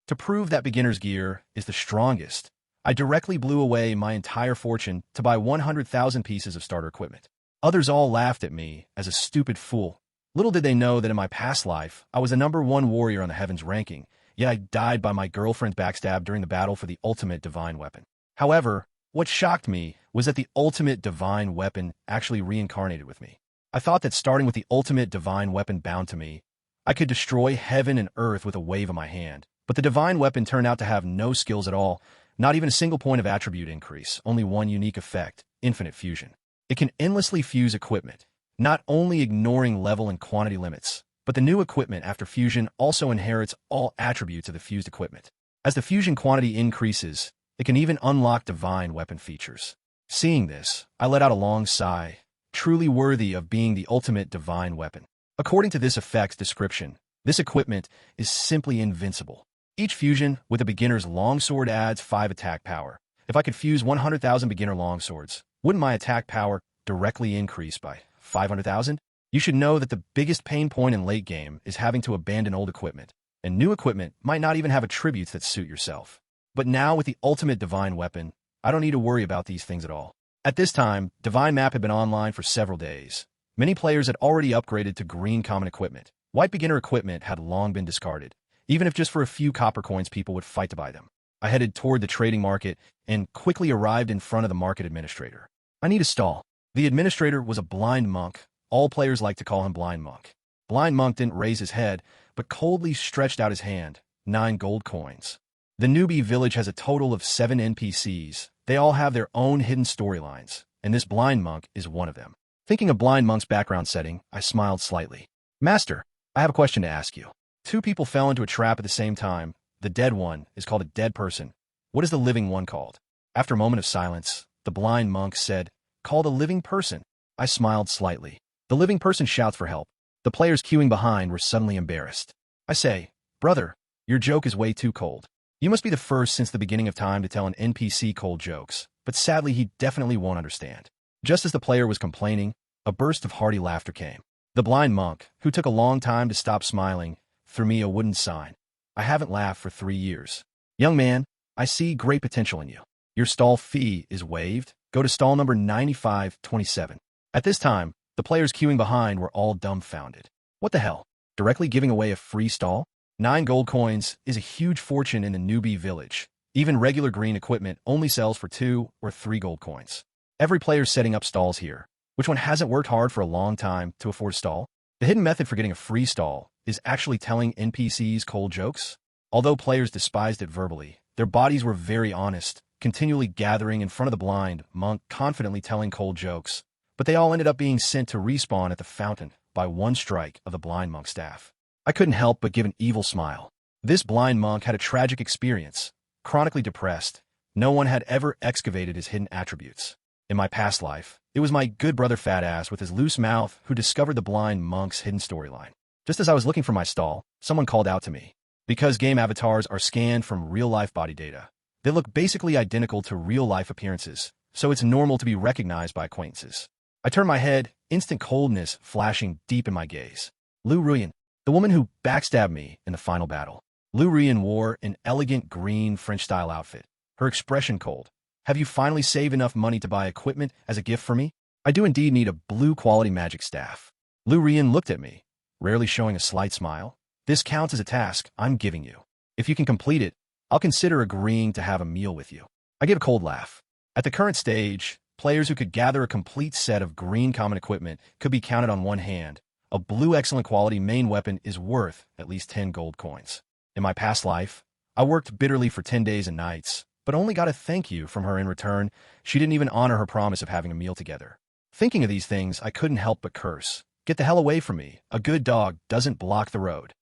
To prove that beginner's gear is the strongest, I directly blew away my entire fortune to buy 100,000 pieces of starter equipment. Others all laughed at me as a stupid fool. Little did they know that in my past life, I was a #1 warrior on the Heavens ranking, yet I died by my girlfriend's backstab during the battle for the ultimate divine weapon. However, what shocked me was that the ultimate divine weapon actually reincarnated with me. I thought that starting with the ultimate divine weapon bound to me, I could destroy heaven and earth with a wave of my hand. But the divine weapon turned out to have no skills at all, not even a single point of attribute increase, only one unique effect: infinite fusion. It can endlessly fuse equipment, not only ignoring level and quantity limits, but the new equipment after fusion also inherits all attributes of the fused equipment. As the fusion quantity increases, it can even unlock divine weapon features. Seeing this, I let out a long sigh, truly worthy of being the ultimate divine weapon. According to this effect's description, this equipment is simply invincible. Each fusion with a beginner's longsword adds 5 attack power. If I could fuse 100,000 beginner longswords, wouldn't my attack power directly increase by 500,000? You should know that the biggest pain point in late game is having to abandon old equipment, and new equipment might not even have attributes that suit yourself. But now with the ultimate divine weapon, I don't need to worry about these things at all. At this time, Divine Map had been online for several days. Many players had already upgraded to green common equipment. White beginner equipment had long been discarded. Even if just for a few copper coins, people would fight to buy them. I headed toward the trading market and quickly arrived in front of the market administrator. I need a stall. The administrator was a blind monk. All players like to call him Blind Monk. Blind Monk didn't raise his head, but coldly stretched out his hand. 9 gold coins. The newbie village has a total of 7 NPCs. They all have their own hidden storylines, and this Blind Monk is one of them. Thinking of Blind Monk's background setting, I smiled slightly. Master, I have a question to ask you. 2 people fell into a trap at the same time. The dead one is called a dead person. What is the living one called? After a moment of silence, the Blind Monk said, called a living person. I smiled slightly. The living person shouts for help. The players queuing behind were suddenly embarrassed. I say, brother, your joke is way too cold. You must be the first since the beginning of time to tell an NPC cold jokes, but sadly he definitely won't understand. Just as the player was complaining, a burst of hearty laughter came. The Blind Monk, who took a long time to stop smiling, threw me a wooden sign. I haven't laughed for 3 years. Young man, I see great potential in you. Your stall fee is waived. Go to stall number 9527. At this time, the players queuing behind were all dumbfounded. What the hell? Directly giving away a free stall? 9 gold coins is a huge fortune in the newbie village. Even regular green equipment only sells for 2 or 3 gold coins. Every player's setting up stalls here. Which one hasn't worked hard for a long time to afford a stall? The hidden method for getting a free stall is actually telling NPCs cold jokes. Although players despised it verbally, their bodies were very honest, continually gathering in front of the Blind Monk, confidently telling cold jokes. But they all ended up being sent to respawn at the fountain by one strike of the Blind Monk's staff. I couldn't help but give an evil smile. This Blind Monk had a tragic experience. Chronically depressed, no one had ever excavated his hidden attributes. In my past life, it was my good brother Fat Ass with his loose mouth who discovered the Blind Monk's hidden storyline. Just as I was looking for my stall, someone called out to me. Because game avatars are scanned from real-life body data, they look basically identical to real-life appearances, so it's normal to be recognized by acquaintances. I turned my head, instant coldness flashing deep in my gaze. Lu Ruyan, the woman who backstabbed me in the final battle. Lu Ruyan wore an elegant green French-style outfit, her expression cold. Have you finally saved enough money to buy equipment as a gift for me? I do indeed need a blue-quality magic staff. Lu Ruyan looked at me, rarely showing a slight smile. This counts as a task I'm giving you. If you can complete it, I'll consider agreeing to have a meal with you. I gave a cold laugh. At the current stage, players who could gather a complete set of green common equipment could be counted on one hand. A blue excellent quality main weapon is worth at least 10 gold coins. In my past life, I worked bitterly for 10 days and nights, but only got a thank you from her in return. She didn't even honor her promise of having a meal together. Thinking of these things, I couldn't help but curse. Get the hell away from me. A good dog doesn't block the road.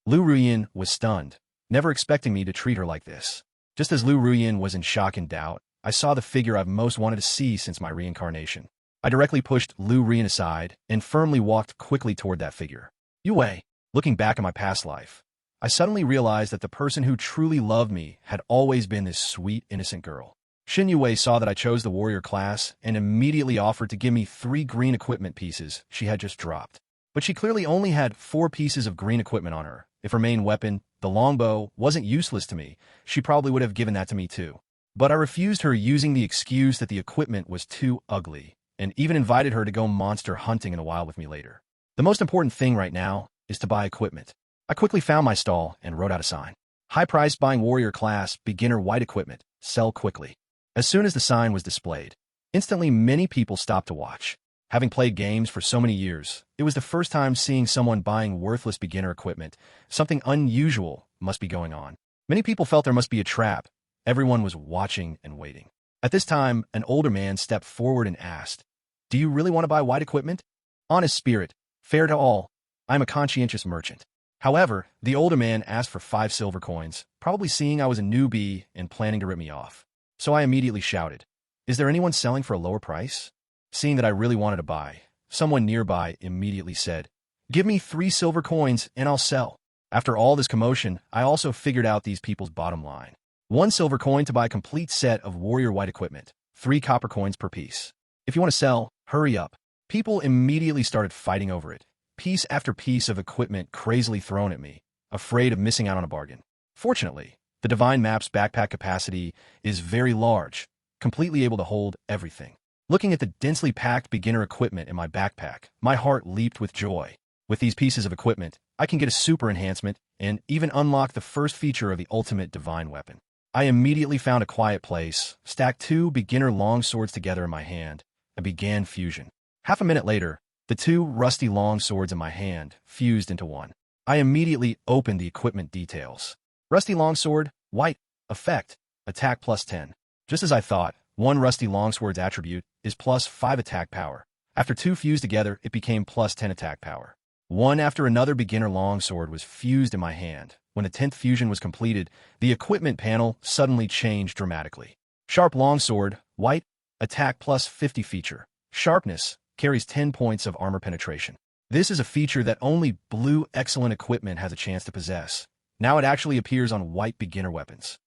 Lu Ruyan was stunned, never expecting me to treat her like this. Just as Lu Ruyan was in shock and doubt, I saw the figure I've most wanted to see since my reincarnation. I directly pushed Lu Ruyan aside and firmly walked quickly toward that figure. Yue, looking back at my past life, I suddenly realized that the person who truly loved me had always been this sweet, innocent girl. Xin Yue saw that I chose the warrior class and immediately offered to give me 3 green equipment pieces she had just dropped. But she clearly only had 4 pieces of green equipment on her. If her main weapon, the longbow, wasn't useless to me, she probably would have given that to me too. But I refused her using the excuse that the equipment was too ugly, and even invited her to go monster hunting in the wild with me later. The most important thing right now is to buy equipment. I quickly found my stall and wrote out a sign. High price buying warrior class, beginner white equipment, sell quickly. As soon as the sign was displayed, instantly many people stopped to watch. Having played games for so many years, it was the first time seeing someone buying worthless beginner equipment. Something unusual must be going on. Many people felt there must be a trap. Everyone was watching and waiting. At this time, an older man stepped forward and asked, "Do you really want to buy white equipment?" Honest spirit, fair to all. I'm a conscientious merchant. However, the older man asked for 5 silver coins, probably seeing I was a newbie and planning to rip me off. So I immediately shouted, "Is there anyone selling for a lower price?" Seeing that I really wanted to buy, someone nearby immediately said, "Give me 3 silver coins and I'll sell." After all this commotion, I also figured out these people's bottom line. 1 silver coin to buy a complete set of warrior white equipment, 3 copper coins per piece. If you want to sell, hurry up. People immediately started fighting over it, piece after piece of equipment crazily thrown at me, afraid of missing out on a bargain. Fortunately, the Divine Map's backpack capacity is very large, completely able to hold everything. Looking at the densely packed beginner equipment in my backpack, my heart leaped with joy. With these pieces of equipment, I can get a super enhancement and even unlock the first feature of the ultimate divine weapon. I immediately found a quiet place, stacked 2 beginner longswords together in my hand, and began fusion. Half a minute later, the 2 rusty longswords in my hand fused into one. I immediately opened the equipment details. Rusty longsword, white, effect, attack +10. Just as I thought, 1 rusty longsword's attribute is +5 attack power. After 2 fused together, it became +10 attack power. One after another beginner longsword was fused in my hand. When the 10th fusion was completed, the equipment panel suddenly changed dramatically. Sharp longsword, white, attack +50 feature. Sharpness carries 10 points of armor penetration. This is a feature that only blue excellent equipment has a chance to possess. Now it actually appears on white beginner weapons.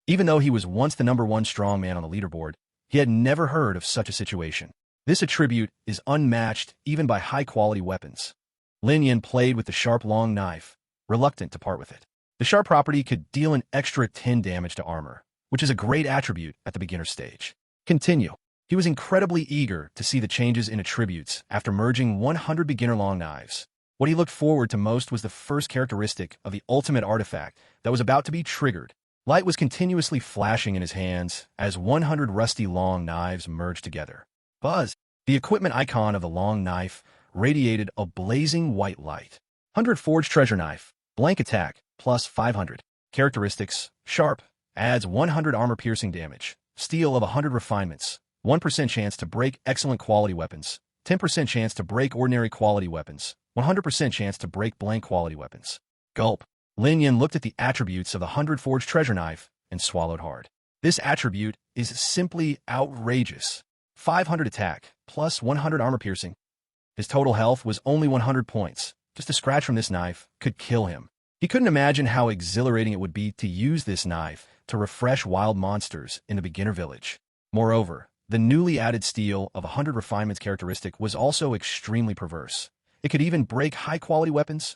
Even though he was once the #1 strongman on the leaderboard, he had never heard of such a situation. This attribute is unmatched even by high-quality weapons. Lin Yin played with the sharp long knife, reluctant to part with it. The sharp property could deal an extra 10 damage to armor, which is a great attribute at the beginner stage. Continue. He was incredibly eager to see the changes in attributes after merging 100 beginner long knives. What he looked forward to most was the first characteristic of the ultimate artifact that was about to be triggered. Light was continuously flashing in his hands as 100 rusty long knives merged together. Buzz! The equipment icon of the long knife radiated a blazing white light. 100 Forged Treasure Knife, blank attack, +500. Characteristics, sharp, adds 100 armor-piercing damage. Steel of 100 refinements, 1% chance to break excellent quality weapons, 10% chance to break ordinary quality weapons, 100% chance to break blank quality weapons. Gulp. Lin Yin looked at the attributes of the 100 Forged Treasure Knife and swallowed hard. This attribute is simply outrageous. 500 attack, +100 armor piercing. His total health was only 100 points. Just a scratch from this knife could kill him. He couldn't imagine how exhilarating it would be to use this knife to refresh wild monsters in the beginner village. Moreover, the newly added steel of 100 refinements characteristic was also extremely perverse. It could even break high-quality weapons.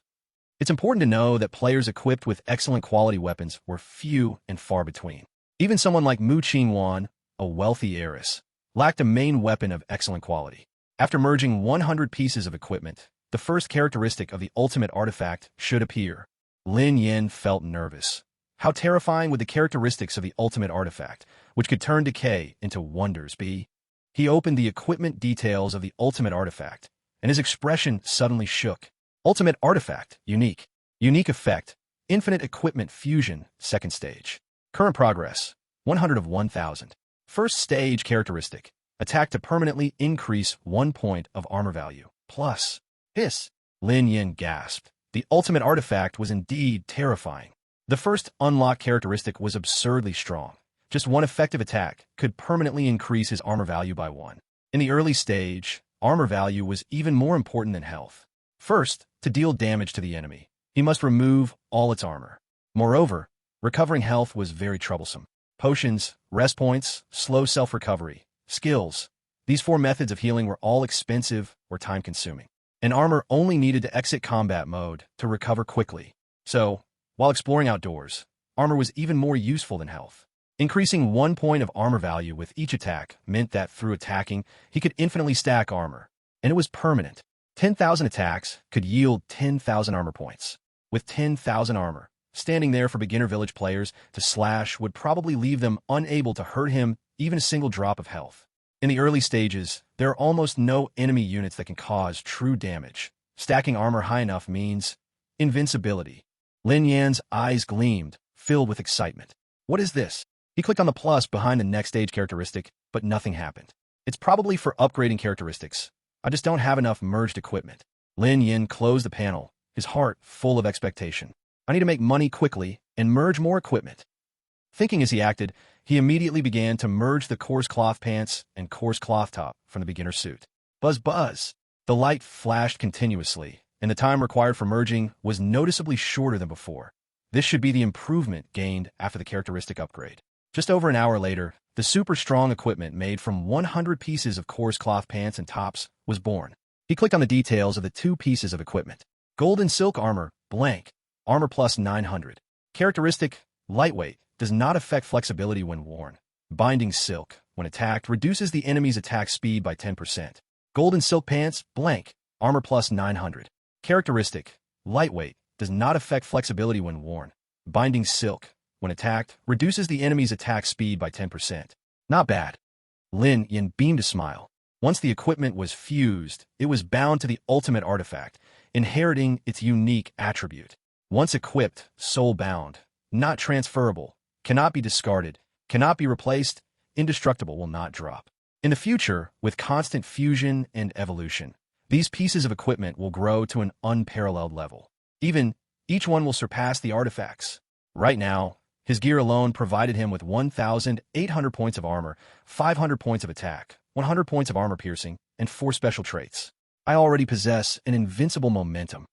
It's important to know that players equipped with excellent quality weapons were few and far between. Even someone like Mu Qingwan, a wealthy heiress, lacked a main weapon of excellent quality. After merging 100 pieces of equipment, the first characteristic of the ultimate artifact should appear. Lin Yin felt nervous. How terrifying would the characteristics of the ultimate artifact, which could turn decay into wonders, be? He opened the equipment details of the ultimate artifact, and his expression suddenly shook. Ultimate artifact, unique. Unique effect, infinite equipment fusion, second stage. Current progress, 100 of 1000. First stage characteristic, attack to permanently increase 1 point of armor value. Plus, hiss. Lin Yin gasped. The ultimate artifact was indeed terrifying. The first unlock characteristic was absurdly strong. Just one effective attack could permanently increase his armor value by 1. In the early stage, armor value was even more important than health. First, to deal damage to the enemy, he must remove all its armor. Moreover, recovering health was very troublesome. Potions, rest points, slow self-recovery, skills. These 4 methods of healing were all expensive or time-consuming. and Armor only needed to exit combat mode to recover quickly. So, while exploring outdoors, Armor was even more useful than health. Increasing 1 point of armor value with each attack meant that through attacking, he could infinitely stack armor, and it was permanent. 10,000 attacks could yield 10,000 armor points. With 10,000 armor, standing there for beginner village players to slash would probably leave them unable to hurt him even a single drop of health. In the early stages, there are almost no enemy units that can cause true damage. Stacking armor high enough means invincibility. Lin Yan's eyes gleamed, filled with excitement. What is this? He clicked on the plus behind the next stage characteristic, but nothing happened. It's probably for upgrading characteristics. I just don't have enough merged equipment. Lin Yan closed the panel, his heart full of expectation. I need to make money quickly and merge more equipment. Thinking as he acted, he immediately began to merge the coarse cloth pants and coarse cloth top from the beginner suit. Buzz buzz! The light flashed continuously, and the time required for merging was noticeably shorter than before. This should be the improvement gained after the characteristic upgrade. Just over an hour later, the super strong equipment made from 100 pieces of coarse cloth pants and tops was born. He clicked on the details of the 2 pieces of equipment. Gold and silk armor, blank. Armor plus 900. Characteristic, lightweight, does not affect flexibility when worn. Binding silk, when attacked, reduces the enemy's attack speed by 10%. Gold and silk pants, blank. Armor plus 900. Characteristic, lightweight, does not affect flexibility when worn. Binding silk, when attacked, reduces the enemy's attack speed by 10%. Not bad. Lin Yan beamed a smile. Once the equipment was fused, it was bound to the ultimate artifact, inheriting its unique attribute. Once equipped, soul-bound, not transferable, cannot be discarded, cannot be replaced, indestructible, will not drop. In the future, with constant fusion and evolution, these pieces of equipment will grow to an unparalleled level. Each one will surpass the artifacts. Right now, his gear alone provided him with 1,800 points of armor, 500 points of attack, 100 points of armor piercing, and 4 special traits. I already possess an invincible momentum.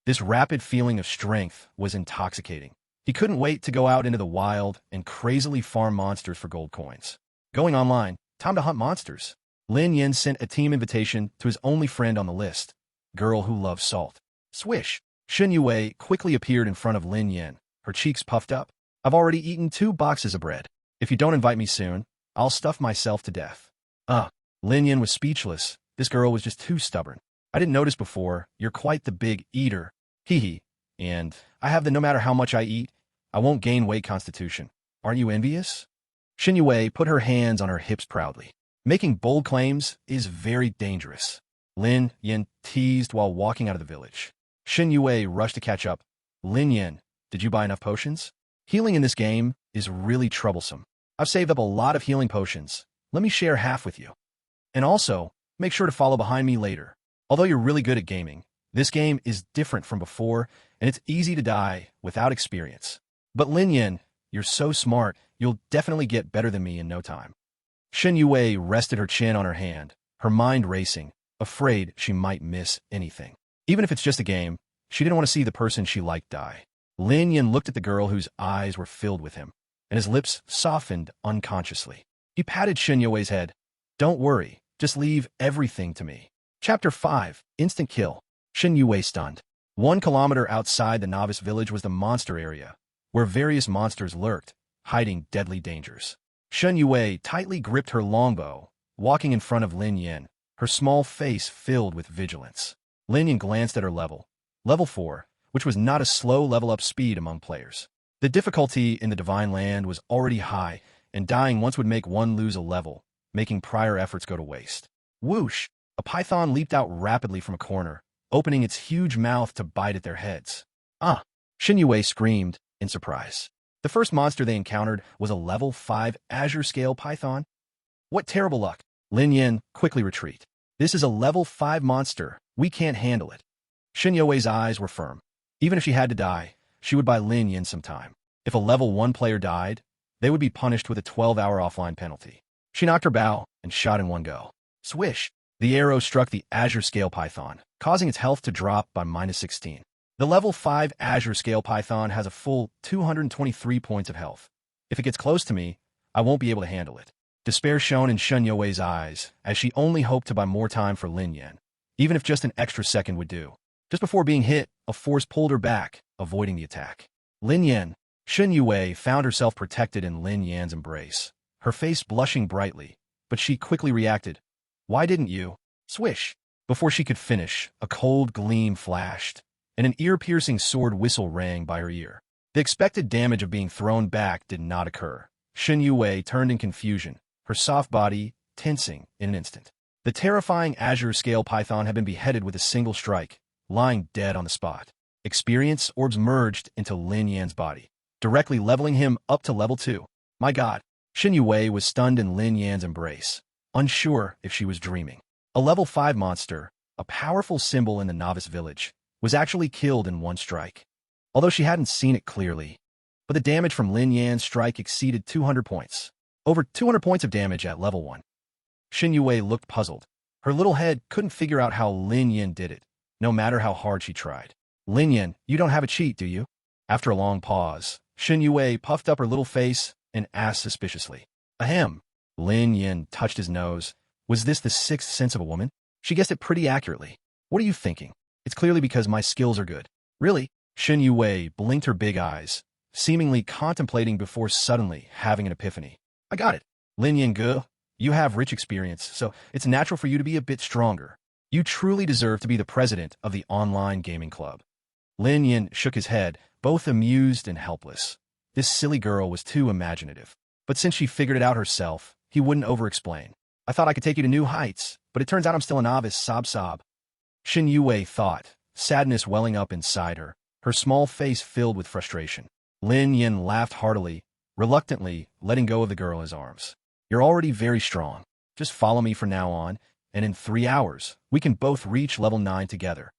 This rapid feeling of strength was intoxicating. He couldn't wait to go out into the wild and crazily farm monsters for gold coins. Going online, time to hunt monsters. Lin Yan sent a team invitation to his only friend on the list, girl who loves salt. Swish! Shen Yue quickly appeared in front of Lin Yan, her cheeks puffed up. I've already eaten 2 boxes of bread. If you don't invite me soon, I'll stuff myself to death. Lin Yan was speechless. This girl was just too stubborn. I didn't notice before. You're quite the big eater. Hee. And I have the no matter how much I eat, I won't gain weight constitution. Aren't you envious? Shen Yue put her hands on her hips proudly. Making bold claims is very dangerous. Lin Yan teased while walking out of the village. Shen Yue rushed to catch up. Lin Yan, did you buy enough potions? Healing in this game is really troublesome. I've saved up a lot of healing potions. Let me share half with you. And also, make sure to follow behind me later. Although you're really good at gaming, this game is different from before, and it's easy to die without experience. But Lin Yan, you're so smart, you'll definitely get better than me in no time. Shen Yue rested her chin on her hand, her mind racing, afraid she might miss anything. Even if it's just a game, she didn't want to see the person she liked die. Lin Yan looked at the girl whose eyes were filled with him, and his lips softened unconsciously. He patted Shen Yue's head. Don't worry, just leave everything to me. Chapter 5, Instant Kill. Shen Yue stunned. 1 kilometer outside the novice village was the monster area, where various monsters lurked, hiding deadly dangers. Shen Yue tightly gripped her longbow, walking in front of Lin Yan, her small face filled with vigilance. Lin Yan glanced at her level. Level 4, which was not a slow level-up speed among players. The difficulty in the Divine Land was already high, and dying once would make one lose a level, making prior efforts go to waste. Whoosh! A python leaped out rapidly from a corner, opening its huge mouth to bite at their heads. Shen Yue screamed in surprise. The first monster they encountered was a level 5 Azure Scale Python. What terrible luck! Lin Yan, quickly retreat. This is a level 5 monster. We can't handle it. Shen Yue's eyes were firm. Even if she had to die, she would buy Lin Yan some time. If a level 1 player died, they would be punished with a 12-hour offline penalty. She knocked her bow and shot in one go. Swish! The arrow struck the Azure Scale Python, causing its health to drop by -16. The level 5 Azure Scale Python has a full 223 points of health. If it gets close to me, I won't be able to handle it. Despair shone in Shen Yue's eyes, as she only hoped to buy more time for Lin Yan. even if just an extra second would do. Just before being hit, a force pulled her back, avoiding the attack. Lin Yan. Shen Yue found herself protected in Lin Yan's embrace, her face blushing brightly, but she quickly reacted. Why didn't you? Swish! Before she could finish, a cold gleam flashed, and an ear-piercing sword whistle rang by her ear. The expected damage of being thrown back did not occur. Shen Yue turned in confusion, her soft body tensing in an instant. The terrifying azure scale python had been beheaded with a single strike, lying dead on the spot. Experience orbs merged into Lin Yan's body, directly leveling him up to level 2. My god! Shen Yue was stunned in Lin Yan's embrace, unsure if she was dreaming. A level 5 monster, a powerful symbol in the novice village, was actually killed in one strike. Although she hadn't seen it clearly, but the damage from Lin Yan's strike exceeded 200 points. Over 200 points of damage at level 1. Shen Yue looked puzzled. Her little head couldn't figure out how Lin Yan did it, no matter how hard she tried. Lin Yan, you don't have a cheat, do you? After a long pause, Shen Yue puffed up her little face and asked suspiciously. Ahem. Lin Yan touched his nose. Was this the sixth sense of a woman? She guessed it pretty accurately. What are you thinking? It's clearly because my skills are good. Really? Shen Yue blinked her big eyes, seemingly contemplating before suddenly having an epiphany. I got it. Lin Yan Ge, you have rich experience, so it's natural for you to be a bit stronger. You truly deserve to be the president of the online gaming club. Lin Yan shook his head, both amused and helpless. This silly girl was too imaginative. But since she figured it out herself, he wouldn't over-explain. I thought I could take you to new heights, but it turns out I'm still a novice, sob. Shen Yue thought, sadness welling up inside her, her small face filled with frustration. Lin Yan laughed heartily, reluctantly letting go of the girl in his arms. You're already very strong. Just follow me from now on, and in 3 hours, we can both reach level 9 together.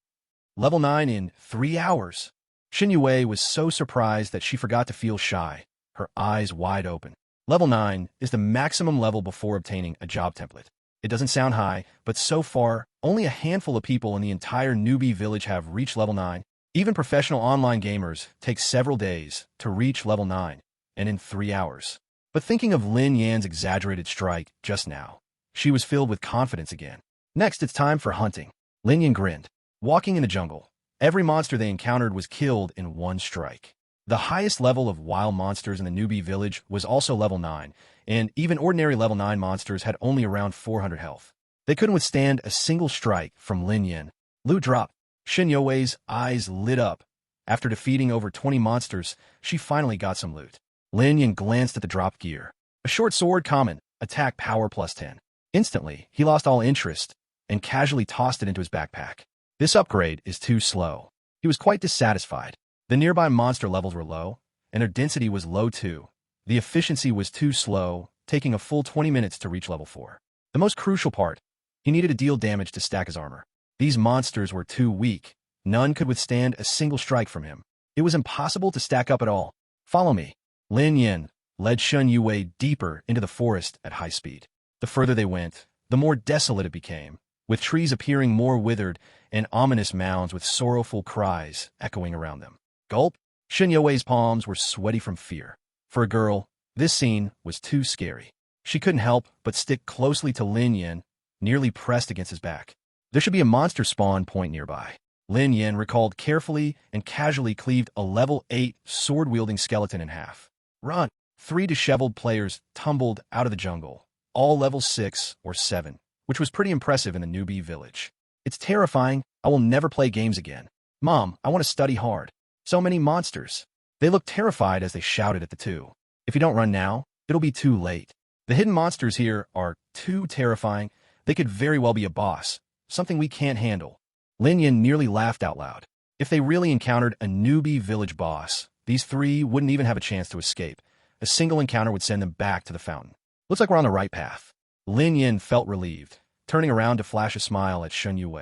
Level 9 in 3 hours. Shen Yue was so surprised that she forgot to feel shy, her eyes wide open. Level 9 is the maximum level before obtaining a job template. It doesn't sound high, but so far, only a handful of people in the entire newbie village have reached level 9. Even professional online gamers take several days to reach level 9, and in 3 hours. But thinking of Lin Yan's exaggerated strike just now, she was filled with confidence again. Next, it's time for hunting. Lin Yan grinned. Walking in the jungle, every monster they encountered was killed in one strike. The highest level of wild monsters in the newbie village was also level 9, and even ordinary level 9 monsters had only around 400 health. They couldn't withstand a single strike from Lin Yan. Loot dropped. Shen Yue's eyes lit up. After defeating over 20 monsters, she finally got some loot. Lin Yan glanced at the drop gear. A short sword common, attack power +10. Instantly, he lost all interest and casually tossed it into his backpack. This upgrade is too slow. He was quite dissatisfied. The nearby monster levels were low, and their density was low too. The efficiency was too slow, taking a full 20 minutes to reach level 4. The most crucial part, he needed to deal damage to stack his armor. These monsters were too weak. None could withstand a single strike from him. It was impossible to stack up at all. Follow me. Lin Yan led Shen Yue deeper into the forest at high speed. The further they went, the more desolate it became, with trees appearing more withered and ominous mounds with sorrowful cries echoing around them. Gulp! Shen Yue's palms were sweaty from fear. For a girl, this scene was too scary. She couldn't help but stick closely to Lin Yan, nearly pressed against his back. There should be a monster spawn point nearby. Lin Yan recalled carefully and casually cleaved a level 8 sword-wielding skeleton in half. Run! 3 disheveled players tumbled out of the jungle, all level 6 or 7, which was pretty impressive in the newbie village. It's terrifying. I will never play games again. Mom, I want to study hard. So many monsters. They looked terrified as they shouted at the two. If you don't run now, it'll be too late. The hidden monsters here are too terrifying. They could very well be a boss, something we can't handle. Lin Yan nearly laughed out loud. If they really encountered a newbie village boss, these 3 wouldn't even have a chance to escape. A single encounter would send them back to the fountain. Looks like we're on the right path. Lin Yan felt relieved, turning around to flash a smile at Shen Yue.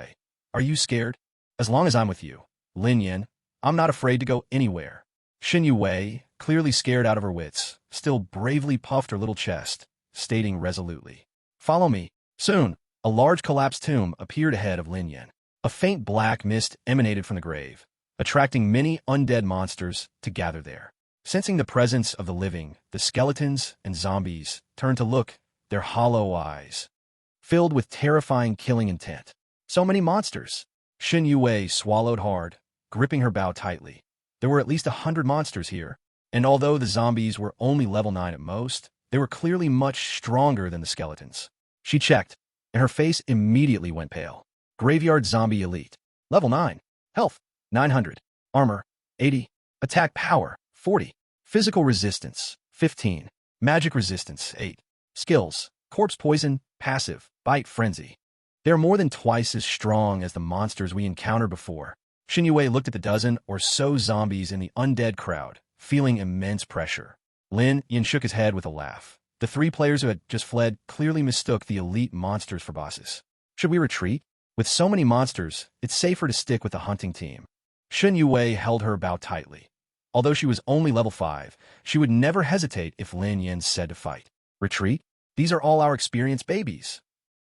Are you scared? As long as I'm with you, Lin Yan, I'm not afraid to go anywhere. Shen Yue, clearly scared out of her wits, still bravely puffed her little chest, stating resolutely, Follow me. Soon, a large collapsed tomb appeared ahead of Lin Yan. A faint black mist emanated from the grave, attracting many undead monsters to gather there. Sensing the presence of the living, the skeletons and zombies turned to look, their hollow eyes filled with terrifying killing intent. So many monsters. Shin Yue swallowed hard, gripping her bow tightly. There were at least 100 monsters here, and although the zombies were only level 9 at most, they were clearly much stronger than the skeletons. She checked, and her face immediately went pale. Graveyard Zombie Elite. Level 9. Health, 900. Armor, 80. Attack Power, 40. Physical Resistance, 15. Magic Resistance, 8. Skills, Corpse Poison, Passive, Bite Frenzy. They are more than twice as strong as the monsters we encountered before. Xinyue looked at the dozen or so zombies in the undead crowd, feeling immense pressure. Lin Yin shook his head with a laugh. The 3 players who had just fled clearly mistook the elite monsters for bosses. Should we retreat? With so many monsters, it's safer to stick with the hunting team. Xinyue held her bow tightly. Although she was only level 5, she would never hesitate if Lin Yin said to fight. Retreat? These are all our experienced babies.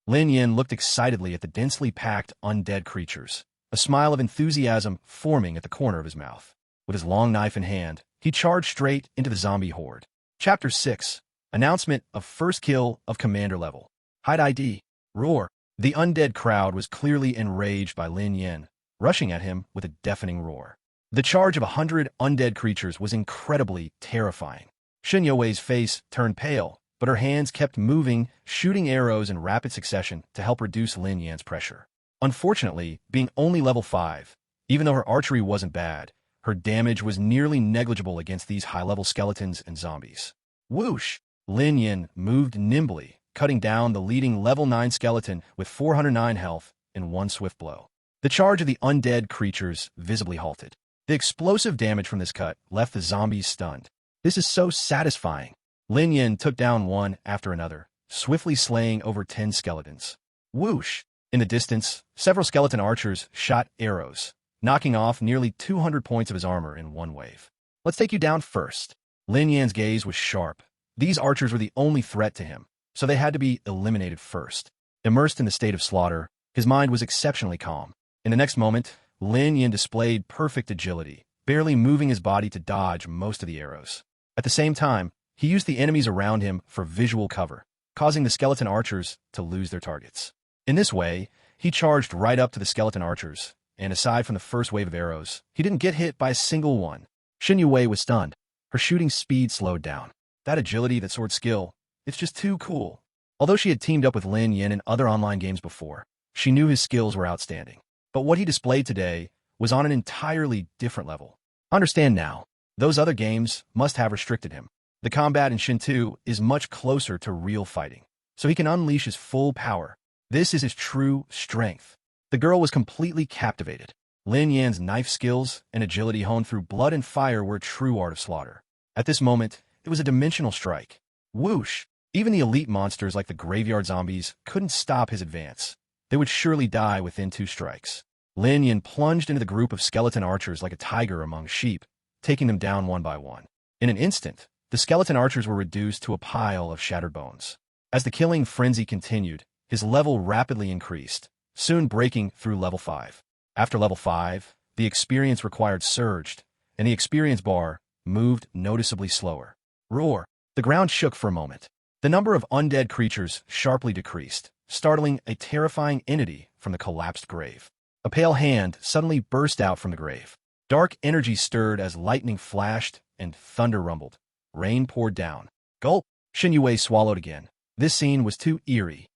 Lin Yin looked excitedly at the densely packed undead creatures, a smile of enthusiasm forming at the corner of his mouth. With his long knife in hand, he charged straight into the zombie horde. Chapter 6. Announcement of first kill of commander level. Hide ID. Roar. The undead crowd was clearly enraged by Lin Yin, rushing at him with a deafening roar. The charge of 100 undead creatures was incredibly terrifying. Xinyue's face turned pale, but her hands kept moving, shooting arrows in rapid succession to help reduce Lin Yan's pressure. Unfortunately, being only level 5, even though her archery wasn't bad, her damage was nearly negligible against these high-level skeletons and zombies. Whoosh! Lin Yin moved nimbly, cutting down the leading level 9 skeleton with 409 health in one swift blow. The charge of the undead creatures visibly halted. The explosive damage from this cut left the zombies stunned. This is so satisfying. Lin Yin took down one after another, swiftly slaying over 10 skeletons. Whoosh! In the distance, several skeleton archers shot arrows, knocking off nearly 200 points of his armor in one wave. Let's take you down first. Lin Yan's gaze was sharp. These archers were the only threat to him, so they had to be eliminated first. Immersed in the state of slaughter, his mind was exceptionally calm. In the next moment, Lin Yin displayed perfect agility, barely moving his body to dodge most of the arrows. At the same time, he used the enemies around him for visual cover, causing the skeleton archers to lose their targets. In this way, he charged right up to the skeleton archers, and aside from the first wave of arrows, he didn't get hit by a single one. Xinyue was stunned. Her shooting speed slowed down. That agility, that sword skill, it's just too cool. Although she had teamed up with Lin Yin in other online games before, she knew his skills were outstanding. But what he displayed today was on an entirely different level. Understand now, those other games must have restricted him. The combat in Shin 2 is much closer to real fighting, so he can unleash his full power. This is his true strength. The girl was completely captivated. Lin Yan's knife skills and agility honed through blood and fire were a true art of slaughter. At this moment, it was a dimensional strike. Whoosh! Even the elite monsters like the graveyard zombies couldn't stop his advance. They would surely die within 2 strikes. Lin Yin plunged into the group of skeleton archers like a tiger among sheep, taking them down one by one. In an instant, the skeleton archers were reduced to a pile of shattered bones. As the killing frenzy continued, his level rapidly increased, soon breaking through level 5. After level 5, the experience required surged, and the experience bar moved noticeably slower. Roar! The ground shook for a moment. The number of undead creatures sharply decreased, startling a terrifying entity from the collapsed grave. A pale hand suddenly burst out from the grave. Dark energy stirred as lightning flashed and thunder rumbled. Rain poured down. Gulp! Xinyue swallowed again. This scene was too eerie.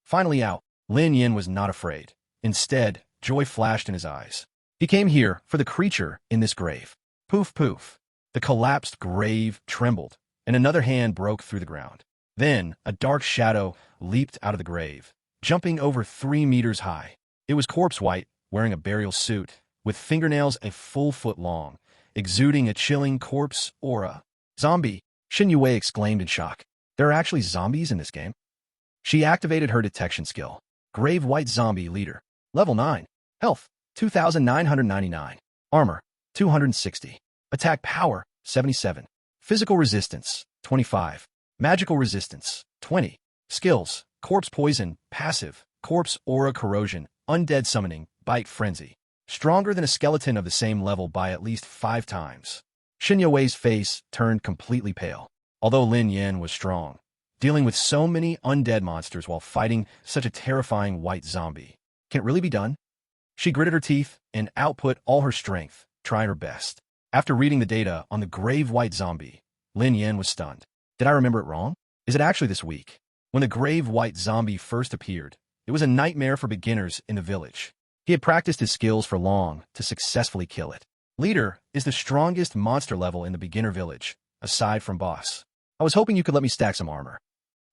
Finally out, Lin Yin was not afraid. Instead, joy flashed in his eyes. He came here for the creature in this grave. Poof poof. The collapsed grave trembled, and another hand broke through the ground. Then, a dark shadow leaped out of the grave, jumping over 3 meters high. It was corpse white, wearing a burial suit, with fingernails a full foot long, exuding a chilling corpse aura. Zombie! Xinyue exclaimed in shock. There are actually zombies in this game? She activated her detection skill. Grave White Zombie Leader. Level 9. Health, 2,999. Armor, 260. Attack Power, 77. Physical Resistance, 25. Magical Resistance, 20. Skills, Corpse Poison, Passive, Corpse Aura Corrosion, Undead Summoning, Bite Frenzy. Stronger than a skeleton of the same level by at least 5 times. Xinyue's face turned completely pale. Although Lin Yin was strong, dealing with so many undead monsters while fighting such a terrifying white zombie, Can it really be done? She gritted her teeth and output all her strength, trying her best. After reading the data on the grave white zombie, Lin Yan was stunned. Did I remember it wrong? Is it actually this week? When the grave white zombie first appeared, it was a nightmare for beginners in the village. He had practiced his skills for long to successfully kill it. Leader is the strongest monster level in the beginner village, aside from boss. I was hoping you could let me stack some armor.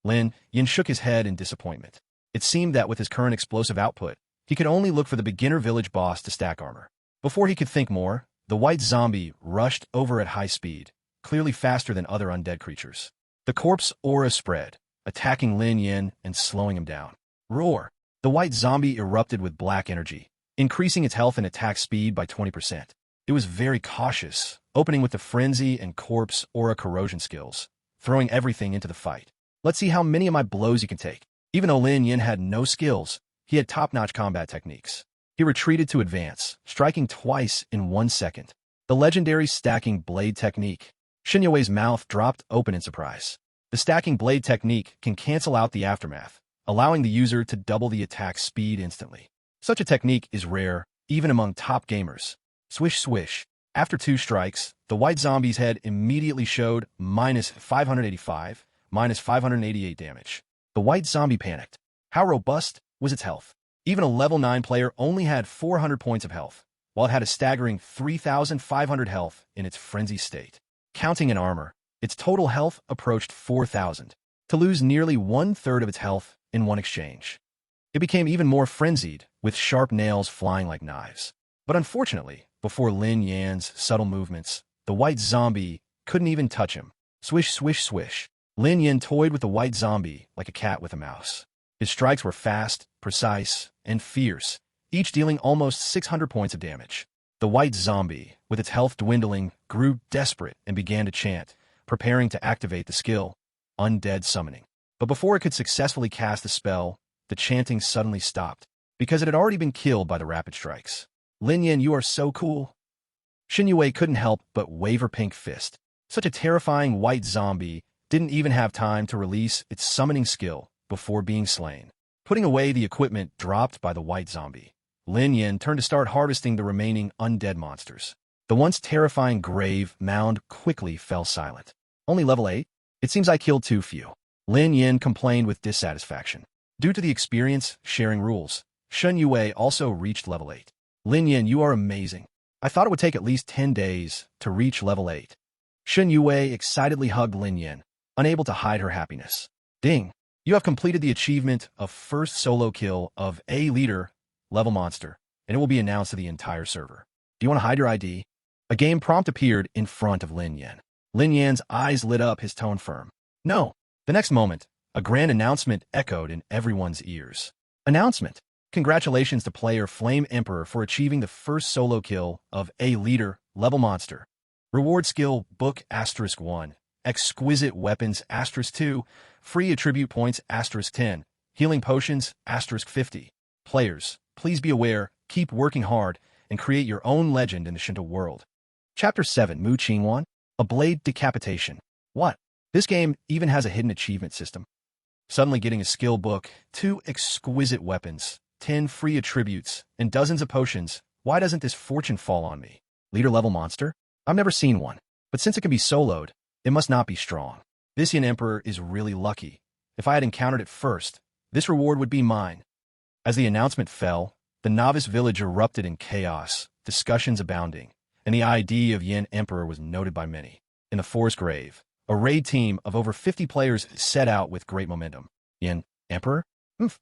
Lin Yan shook his head in disappointment. It seemed that with his current explosive output, he could only look for the beginner village boss to stack armor. Before he could think more, the white zombie rushed over at high speed, clearly faster than other undead creatures. The corpse aura spread, attacking Lin Yan and slowing him down. Roar! The white zombie erupted with black energy, increasing its health and attack speed by 20%. It was very cautious, opening with the frenzy and corpse aura corrosion skills, throwing everything into the fight. Let's see how many of my blows you can take. Even though Lin Yan had no skills, he had top-notch combat techniques. He retreated to advance, striking twice in 1 second. The legendary stacking blade technique. Xinyue's mouth dropped open in surprise. The stacking blade technique can cancel out the aftermath, allowing the user to double the attack speed instantly. Such a technique is rare, even among top gamers. Swish swish. After 2 strikes, the white zombie's head immediately showed minus 585, minus 588 damage. The white zombie panicked. How robust was its health? Even a level 9 player only had 400 points of health, while it had a staggering 3,500 health in its frenzy state. Counting in armor, its total health approached 4,000, to lose nearly 1/3 of its health in one exchange. It became even more frenzied, with sharp nails flying like knives. But unfortunately, before Lin Yan's subtle movements, the white zombie couldn't even touch him. Swish, swish, swish. Lin Yan toyed with the white zombie like a cat with a mouse. His strikes were fast, precise, and fierce, each dealing almost 600 points of damage. The white zombie, with its health dwindling, grew desperate and began to chant, preparing to activate the skill, Undead Summoning. But before it could successfully cast the spell, the chanting suddenly stopped, because it had already been killed by the rapid strikes. Lin Yan, you are so cool. Xinyue couldn't help but wave her pink fist. Such a terrifying white zombie didn't even have time to release its summoning skill before being slain. Putting away the equipment dropped by the white zombie, Lin Yan turned to start harvesting the remaining undead monsters. The once terrifying grave mound quickly fell silent. Only level 8? It seems I killed too few. Lin Yan complained with dissatisfaction. Due to the experience sharing rules, Xinyue also reached level 8. Lin Yan, you are amazing. I thought it would take at least 10 days to reach level 8. Xinyue excitedly hugged Lin Yan, unable to hide her happiness. Ding! You have completed the achievement of first solo kill of a leader level monster, and it will be announced to the entire server. Do you want to hide your ID? A game prompt appeared in front of Lin Yan. Lin Yan's eyes lit up, his tone firm. No. The next moment, a grand announcement echoed in everyone's ears. Announcement! Congratulations to player Flame Emperor for achieving the first solo kill of a leader level monster. Reward skill book *1. Exquisite weapons *2. Free attribute points *10. Healing potions *50. Players, please be aware, keep working hard, and create your own legend in the Shinto world. Chapter 7 Mu Qingwan, a blade decapitation. What? This game even has a hidden achievement system. Suddenly getting a skill book, 2 exquisite weapons, 10 free attributes, and dozens of potions. Why doesn't this fortune fall on me? Leader level monster? I've never seen one, but since it can be soloed, it must not be strong. This Yin Emperor is really lucky. If I had encountered it first, this reward would be mine. As the announcement fell, the novice village erupted in chaos, discussions abounding, and the ID of Yin Emperor was noted by many. In the forest grave, a raid team of over 50 players set out with great momentum. Yin Emperor?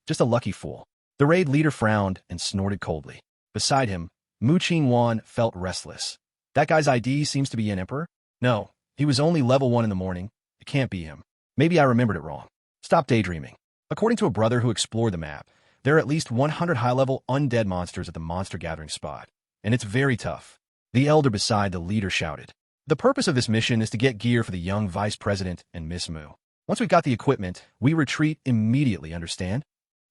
Just a lucky fool. The raid leader frowned and snorted coldly. Beside him, Mu Qingwan felt restless. That guy's ID seems to be Yin Emperor? No, he was only level 1 in the morning. It can't be him. Maybe I remembered it wrong. Stop daydreaming. According to a brother who explored the map, there are at least 100 high-level undead monsters at the monster gathering spot, and it's very tough. The elder beside the leader shouted. The purpose of this mission is to get gear for the young vice president and Miss Mu. Once we got the equipment, we retreat immediately, understand?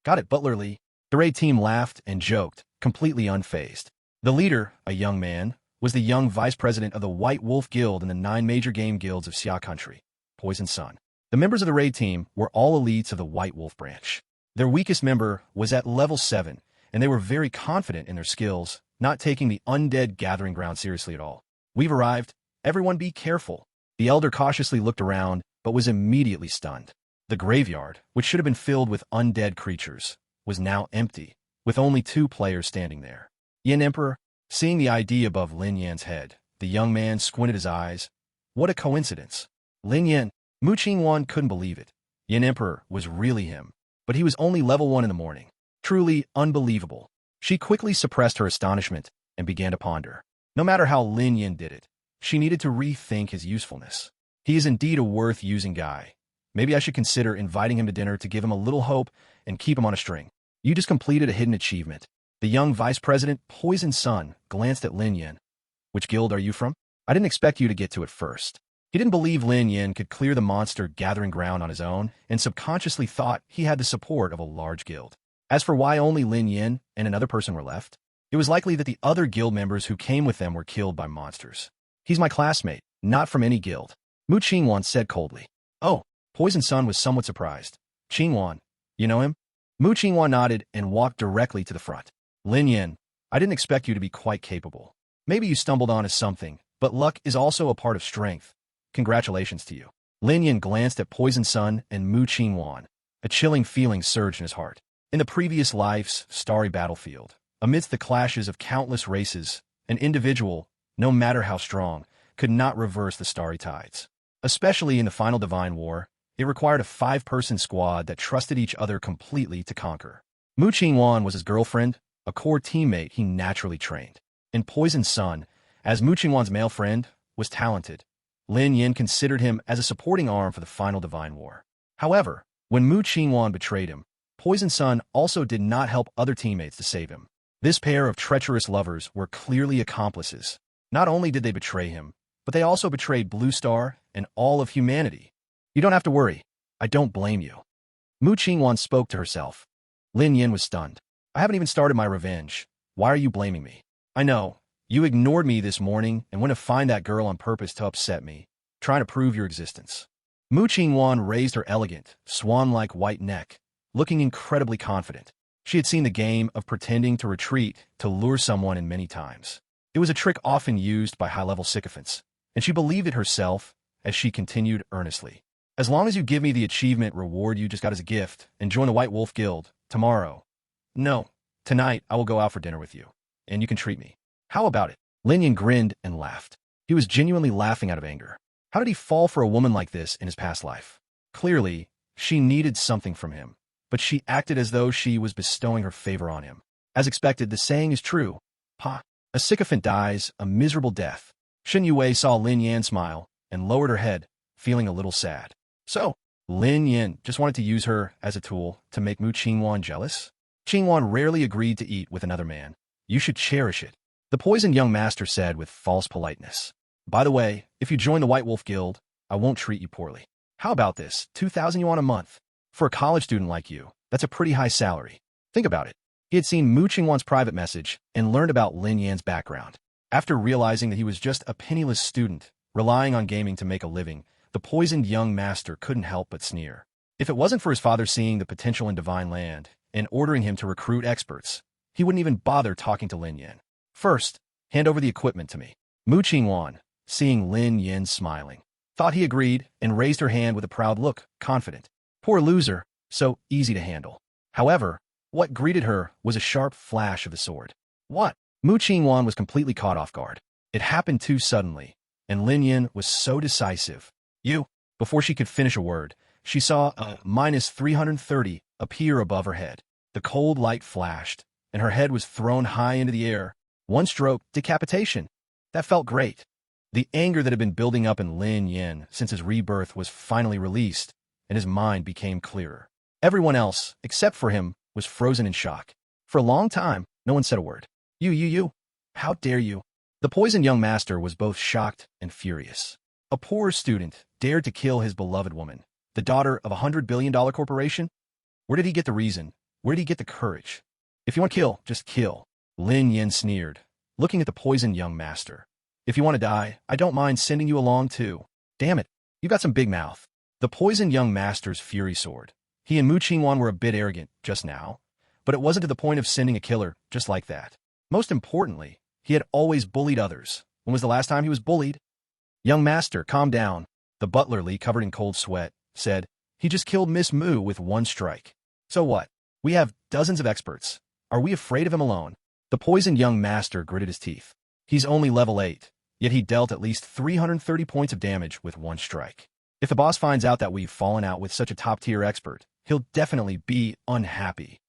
Got it, Butler Lee. The raid team laughed and joked, completely unfazed. The leader, a young man, was the young vice president of the White Wolf Guild and the 9 major game guilds of Xia Country, Poison Sun. The members of the raid team were all elites of the White Wolf branch. Their weakest member was at level 7 and they were very confident in their skills, not taking the undead gathering ground seriously at all. We've arrived. Everyone be careful. The elder cautiously looked around, but was immediately stunned. The graveyard, which should have been filled with undead creatures, was now empty, with only 2 players standing there. Yin Emperor, seeing the ID above Lin Yan's head, the young man squinted his eyes. What a coincidence. Lin Yan, Mu Qingwan couldn't believe it. Yin Emperor was really him, but he was only level 1 in the morning. Truly unbelievable. She quickly suppressed her astonishment and began to ponder. No matter how Lin Yan did it, she needed to rethink his usefulness. He is indeed a worth-using guy. Maybe I should consider inviting him to dinner to give him a little hope and keep him on a string. You just completed a hidden achievement. The young vice president, Poison Sun, glanced at Lin Yan. Which guild are you from? I didn't expect you to get to it first. He didn't believe Lin Yan could clear the monster gathering ground on his own and subconsciously thought he had the support of a large guild. As for why only Lin Yan and another person were left, it was likely that the other guild members who came with them were killed by monsters. He's my classmate, not from any guild. Mu Qingwan said coldly. Oh, Poison Sun was somewhat surprised. Qingwan, you know him? Mu Qingwan nodded and walked directly to the front. Lin Yan, I didn't expect you to be quite capable. Maybe you stumbled onto something, but luck is also a part of strength. Congratulations to you. Lin Yan glanced at Poison Sun and Mu Qingwan. A chilling feeling surged in his heart. In the previous life's starry battlefield, amidst the clashes of countless races, an individual, no matter how strong, could not reverse the starry tides. Especially in the final Divine War, it required a 5-person squad that trusted each other completely to conquer. Mu Qingwan was his girlfriend, a core teammate he naturally trained. And Poison Sun, as Mu Qingwan's male friend, was talented. Lin Yan considered him as a supporting arm for the final Divine War. However, when Mu Qingwan betrayed him, Poison Sun also did not help other teammates to save him. This pair of treacherous lovers were clearly accomplices. Not only did they betray him, but they also betrayed Blue Star and all of humanity. You don't have to worry. I don't blame you. Mu Qingwan spoke to herself. Lin Yan was stunned. I haven't even started my revenge. Why are you blaming me? I know. You ignored me this morning and went to find that girl on purpose to upset me, trying to prove your existence. Mu Qingwan raised her elegant, swan-like white neck, looking incredibly confident. She had seen the game of pretending to retreat to lure someone in many times. It was a trick often used by high-level sycophants, and she believed it herself as she continued earnestly. As long as you give me the achievement reward you just got as a gift and join the White Wolf Guild tomorrow. No, tonight I will go out for dinner with you, and you can treat me. How about it? Lin Yan grinned and laughed. He was genuinely laughing out of anger. How did he fall for a woman like this in his past life? Clearly, she needed something from him, but she acted as though she was bestowing her favor on him. As expected, the saying is true. A sycophant dies a miserable death. Shen Yue saw Lin Yan smile and lowered her head, feeling a little sad. So, Lin Yan just wanted to use her as a tool to make Mu Qingwan jealous? Qingwan rarely agreed to eat with another man. You should cherish it, the poisoned young master said with false politeness. By the way, if you join the White Wolf Guild, I won't treat you poorly. How about this? 2,000 yuan a month. For a college student like you, that's a pretty high salary. Think about it. He had seen Mu Qingwan's private message and learned about Lin Yan's background. After realizing that he was just a penniless student, relying on gaming to make a living, the poisoned young master couldn't help but sneer. If it wasn't for his father seeing the potential in Divine Land and ordering him to recruit experts, he wouldn't even bother talking to Lin Yan. First, hand over the equipment to me. Mu Qingwan, seeing Lin Yan smiling, thought he agreed and raised her hand with a proud look, confident. Poor loser, so easy to handle. However, what greeted her was a sharp flash of the sword. What? Mu Qingwan was completely caught off guard. It happened too suddenly, and Lin Yan was so decisive. You. Before she could finish a word, she saw a -330 appear above her head. The cold light flashed, and her head was thrown high into the air. One stroke, decapitation. That felt great. The anger that had been building up in Lin Yan since his rebirth was finally released, and his mind became clearer. Everyone else, except for him, was frozen in shock. For a long time, no one said a word. You. How dare you? The poisoned young master was both shocked and furious. A poor student dared to kill his beloved woman, the daughter of $100 billion corporation? Where did he get the reason? Where did he get the courage? If you want to kill, just kill. Lin Yan sneered, looking at the poisoned young master. If you want to die, I don't mind sending you along too. Damn it, you got some big mouth. The poisoned young master's fury soared. He and Mu Qingwan were a bit arrogant just now, but it wasn't to the point of sending a killer just like that. Most importantly, he had always bullied others. When was the last time he was bullied? Young master, calm down. The butler, Lee, covered in cold sweat, said, he just killed Miss Moo with one strike. So what? We have dozens of experts. Are we afraid of him alone? The poisoned young master gritted his teeth. He's only level 8, yet he dealt at least 330 points of damage with one strike. If the boss finds out that we've fallen out with such a top-tier expert, he'll definitely be unhappy.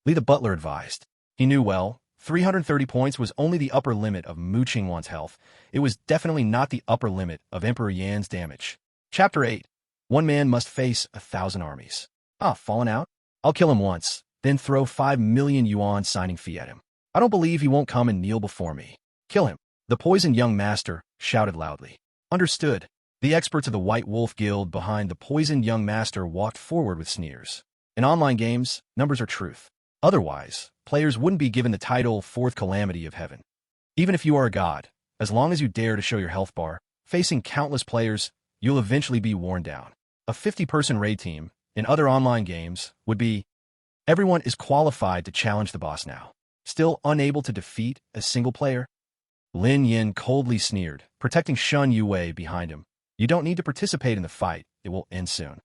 Lee the butler advised. He knew well, 330 points was only the upper limit of Mu Qingwan's health. It was definitely not the upper limit of Emperor Yan's damage. Chapter 8. One man must face 1,000 armies. Fallen out? I'll kill him once, then throw 5 million yuan signing fee at him. I don't believe he won't come and kneel before me. Kill him. The poisoned young master shouted loudly. Understood. The experts of the White Wolf Guild behind the poisoned young master walked forward with sneers. In online games, numbers are truth. Otherwise, players wouldn't be given the title Fourth Calamity of Heaven. Even if you are a god, as long as you dare to show your health bar, facing countless players, you'll eventually be worn down. A 50-person raid team, in other online games, would be, everyone is qualified to challenge the boss now. Still unable to defeat a single player? Lin Yin coldly sneered, protecting Shun Yue behind him. You don't need to participate in the fight. It will end soon.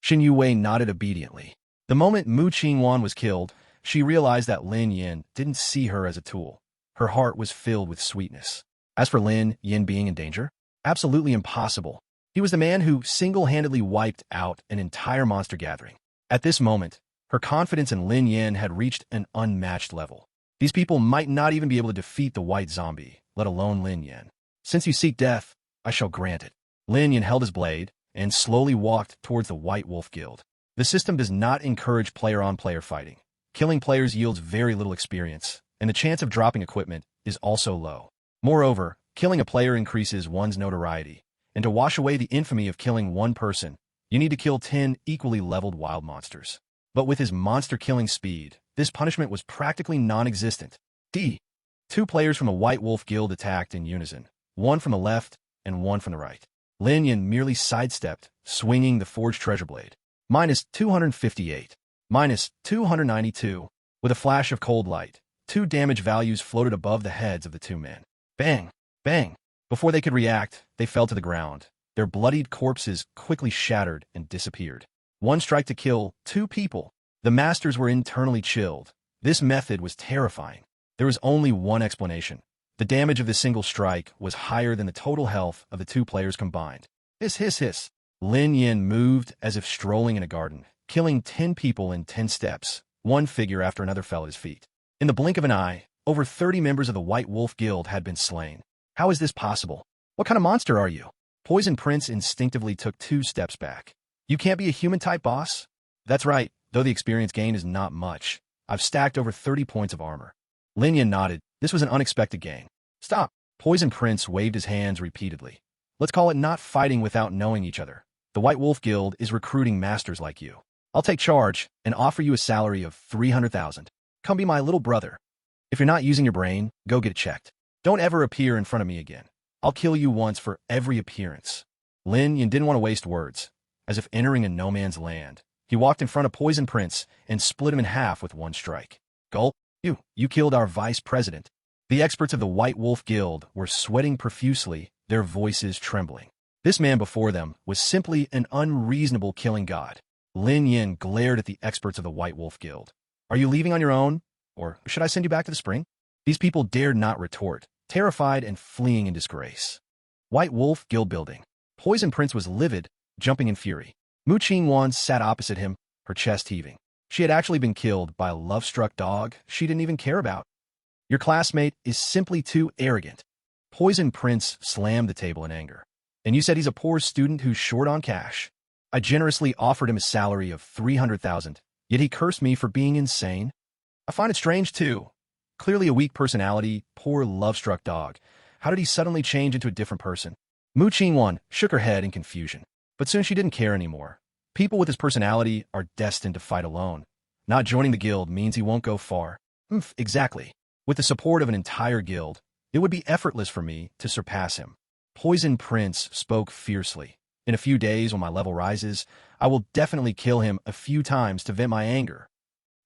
Shin Yue nodded obediently. The moment Mu Qingwan was killed, she realized that Lin Yin didn't see her as a tool. Her heart was filled with sweetness. As for Lin Yin being in danger, absolutely impossible. He was the man who single-handedly wiped out an entire monster gathering. At this moment, her confidence in Lin Yin had reached an unmatched level. These people might not even be able to defeat the white zombie, let alone Lin Yin. Since you seek death, I shall grant it. Lin Yin held his blade and slowly walked towards the White Wolf Guild. The system does not encourage player-on-player fighting. Killing players yields very little experience, and the chance of dropping equipment is also low. Moreover, killing a player increases one's notoriety, and to wash away the infamy of killing one person, you need to kill 10 equally leveled wild monsters. But with his monster-killing speed, this punishment was practically non-existent. 2 players from the White Wolf Guild attacked in unison, one from the left and one from the right. Lin Yin merely sidestepped, swinging the forged treasure blade. -258. -292. With a flash of cold light, 2 damage values floated above the heads of the 2 men. Bang! Bang! Before they could react, they fell to the ground. Their bloodied corpses quickly shattered and disappeared. 1 strike to kill 2 people. The masters were internally chilled. This method was terrifying. There was only one explanation. The damage of the single strike was higher than the total health of the 2 players combined. Hiss, hiss, hiss. Lin Yin moved as if strolling in a garden, killing 10 people in 10 steps. One figure after another fell at his feet. In the blink of an eye, over 30 members of the White Wolf Guild had been slain. How is this possible? What kind of monster are you? Poison Prince instinctively took 2 steps back. You can't be a human-type boss? That's right, though the experience gain is not much. I've stacked over 30 points of armor. Lin Yin nodded. This was an unexpected gain. Stop. Poison Prince waved his hands repeatedly. Let's call it not fighting without knowing each other. The White Wolf Guild is recruiting masters like you. I'll take charge and offer you a salary of 300,000. Come be my little brother. If you're not using your brain, go get it checked. Don't ever appear in front of me again. I'll kill you once for every appearance. Lin Yin didn't want to waste words. As if entering a no-man's land, he walked in front of Poison Prince and split him in half with 1 strike. Gulp. You killed our vice president. The experts of the White Wolf Guild were sweating profusely, their voices trembling. This man before them was simply an unreasonable killing god. Lin Yin glared at the experts of the White Wolf Guild. Are you leaving on your own? Or should I send you back to the spring? These people dared not retort, terrified and fleeing in disgrace. White Wolf Guild building. Poison Prince was livid, jumping in fury. Mu Qingwan sat opposite him, her chest heaving. She had actually been killed by a love-struck dog she didn't even care about. Your classmate is simply too arrogant. Poison Prince slammed the table in anger. And you said he's a poor student who's short on cash. I generously offered him a salary of 300,000, yet he cursed me for being insane. I find it strange, too. Clearly a weak personality, poor love-struck dog. How did he suddenly change into a different person? Mu Qingwan shook her head in confusion. But soon she didn't care anymore. People with his personality are destined to fight alone. Not joining the guild means he won't go far. Exactly. With the support of an entire guild, it would be effortless for me to surpass him. Poison Prince spoke fiercely. In a few days, when my level rises, I will definitely kill him a few times to vent my anger.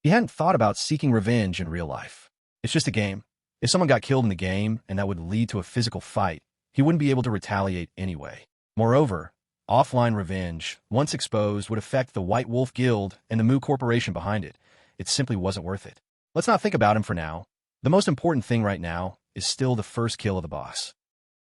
He hadn't thought about seeking revenge in real life. It's just a game. If someone got killed in the game and that would lead to a physical fight, he wouldn't be able to retaliate anyway. Moreover, offline revenge, once exposed, would affect the White Wolf Guild and the Mu Corporation behind it. It simply wasn't worth it. Let's not think about him for now. The most important thing right now is still the first kill of the boss.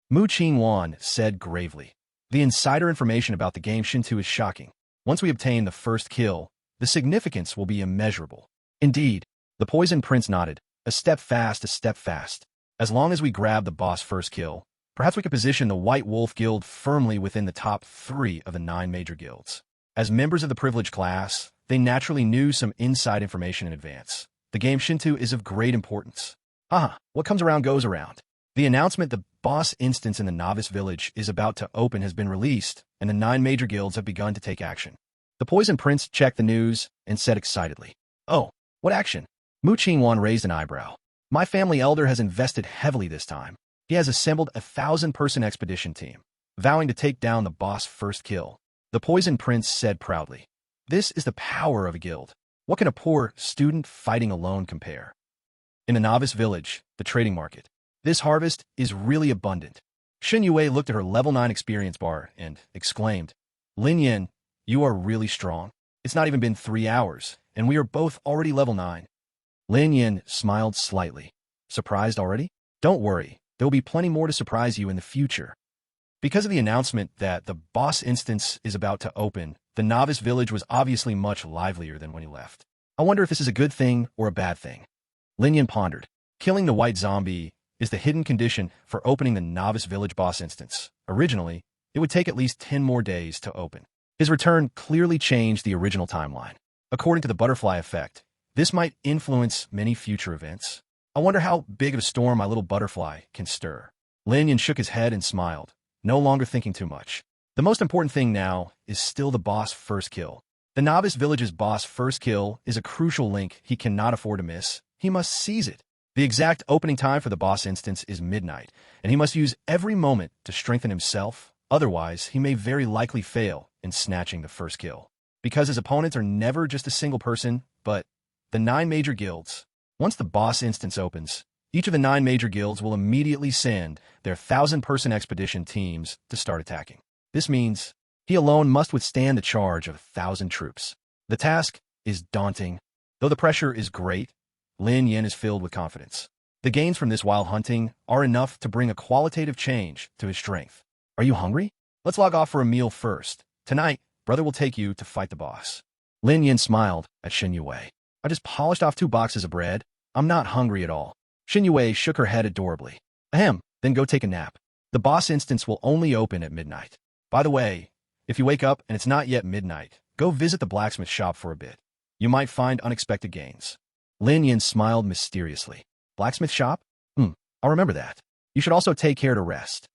Mu Qingwan said gravely. The insider information about the game Shinto is shocking. Once we obtain the first kill, the significance will be immeasurable. Indeed, the Poison Prince nodded. A step fast, a step fast. As long as we grab the boss first kill, perhaps we could position the White Wolf Guild firmly within the top 3 of the 9 major guilds. As members of the privileged class, they naturally knew some inside information in advance. The game Shinto is of great importance. Haha, what comes around goes around. The announcement the boss instance in the Novice Village is about to open has been released, and the 9 major guilds have begun to take action. The Poison Prince checked the news and said excitedly, "Oh, what action?" Mu Qingwan raised an eyebrow. "My family elder has invested heavily this time. He has assembled a 1,000-person expedition team, vowing to take down the boss first kill." The Poison Prince said proudly, "This is the power of a guild. What can a poor student fighting alone compare?" In the Novice Village, the trading market, this harvest is really abundant. Shen Yue looked at her level 9 experience bar and exclaimed, "Lin Yin, you are really strong. It's not even been 3 hours, and we are both already level 9. Lin Yin smiled slightly. "Surprised already? Don't worry, there will be plenty more to surprise you in the future." Because of the announcement that the boss instance is about to open, the Novice Village was obviously much livelier than when he left. I wonder if this is a good thing or a bad thing. Lin Yin pondered. Killing the white zombie is the hidden condition for opening the Novice Village boss instance. Originally, it would take at least 10 more days to open. His return clearly changed the original timeline. According to the butterfly effect, this might influence many future events. I wonder how big of a storm my little butterfly can stir. Lin Yin shook his head and smiled, no longer thinking too much. The most important thing now is still the boss first kill. The Novice Village's boss first kill is a crucial link he cannot afford to miss. He must seize it. The exact opening time for the boss instance is midnight, and he must use every moment to strengthen himself. Otherwise, he may very likely fail in snatching the first kill. Because his opponents are never just a single person, but the 9 major guilds. Once the boss instance opens, each of the 9 major guilds will immediately send their 1,000-person expedition teams to start attacking. This means he alone must withstand the charge of 1,000 troops. The task is daunting. Though the pressure is great, Lin Yin is filled with confidence. The gains from this while hunting are enough to bring a qualitative change to his strength. Are you hungry? Let's log off for a meal first. Tonight, brother will take you to fight the boss. Lin Yin smiled at Shen Yue. I just polished off 2 boxes of bread. I'm not hungry at all. Shen Yue shook her head adorably. Ahem, then go take a nap. The boss instance will only open at midnight. By the way, if you wake up and it's not yet midnight, go visit the blacksmith shop for a bit. You might find unexpected gains. Lin Yin smiled mysteriously. Blacksmith shop? I'll remember that. You should also take care to rest.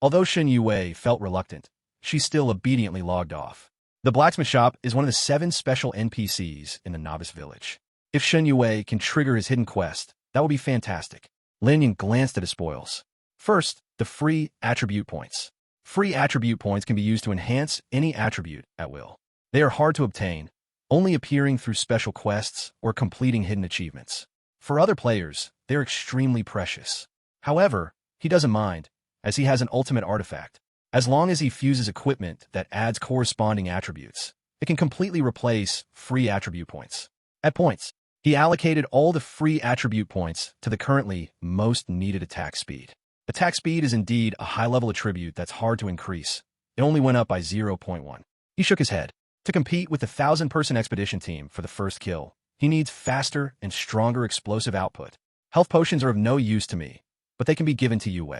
Although Shen Yue felt reluctant, she still obediently logged off. The blacksmith shop is one of the 7 special NPCs in the Novice Village. If Shen Yue can trigger his hidden quest, that would be fantastic. Lin Yin glanced at his spoils. First, the free attribute points. Free attribute points can be used to enhance any attribute at will. They are hard to obtain, only appearing through special quests or completing hidden achievements. For other players, they're extremely precious. However, he doesn't mind, as he has an ultimate artifact. As long as he fuses equipment that adds corresponding attributes, it can completely replace free attribute points. At points, he allocated all the free attribute points to the currently most needed attack speed. Attack speed is indeed a high-level attribute that's hard to increase. It only went up by 0.1. He shook his head. To compete with the 1,000-person expedition team for the first kill, he needs faster and stronger explosive output. Health potions are of no use to me, but they can be given to Yue.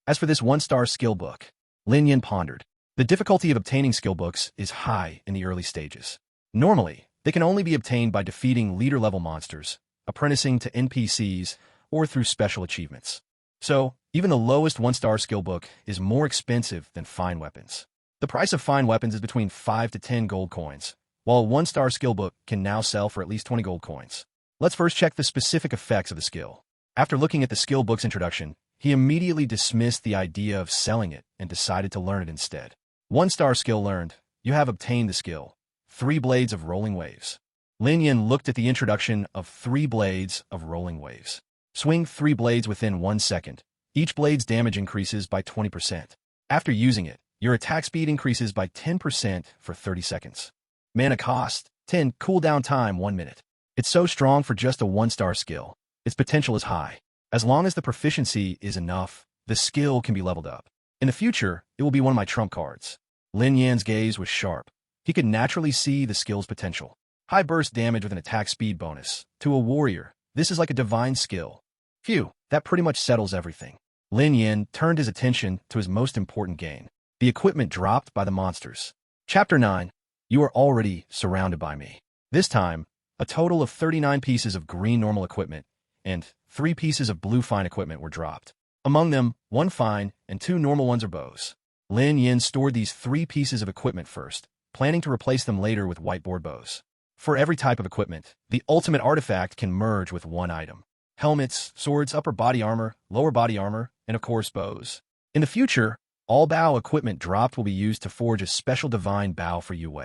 As for this 1-star skill book, Lin Yin pondered. The difficulty of obtaining skill books is high in the early stages. Normally, they can only be obtained by defeating leader-level monsters, apprenticing to NPCs, or through special achievements. So, even the lowest 1-star skill book is more expensive than fine weapons. The price of fine weapons is between 5 to 10 gold coins, while a 1-star skill book can now sell for at least 20 gold coins. Let's first check the specific effects of the skill. After looking at the skill book's introduction, he immediately dismissed the idea of selling it and decided to learn it instead. 1-star skill learned. You have obtained the skill. 3 blades of rolling waves. Lin Yin looked at the introduction of 3 blades of rolling waves. Swing 3 blades within 1 second. Each blade's damage increases by 20%. After using it, your attack speed increases by 10% for 30 seconds. Mana cost, 10, cooldown time 1 minute. It's so strong for just a 1-star skill. Its potential is high. As long as the proficiency is enough, the skill can be leveled up. In the future, it will be one of my trump cards. Lin Yan's gaze was sharp. He could naturally see the skill's potential. High burst damage with an attack speed bonus. To a warrior, this is like a divine skill. Phew, that pretty much settles everything. Lin Yan turned his attention to his most important gain. The equipment dropped by the monsters. Chapter 9. You are already surrounded by me. This time, a total of 39 pieces of green normal equipment and 3 pieces of blue fine equipment were dropped. Among them, 1 fine and 2 normal ones are bows. Lin Yin stored these 3 pieces of equipment first, planning to replace them later with whiteboard bows. For every type of equipment, the ultimate artifact can merge with 1 item. Helmets, swords, upper body armor, lower body armor, and of course bows. In the future, all bow equipment dropped will be used to forge a special divine bow for Yue.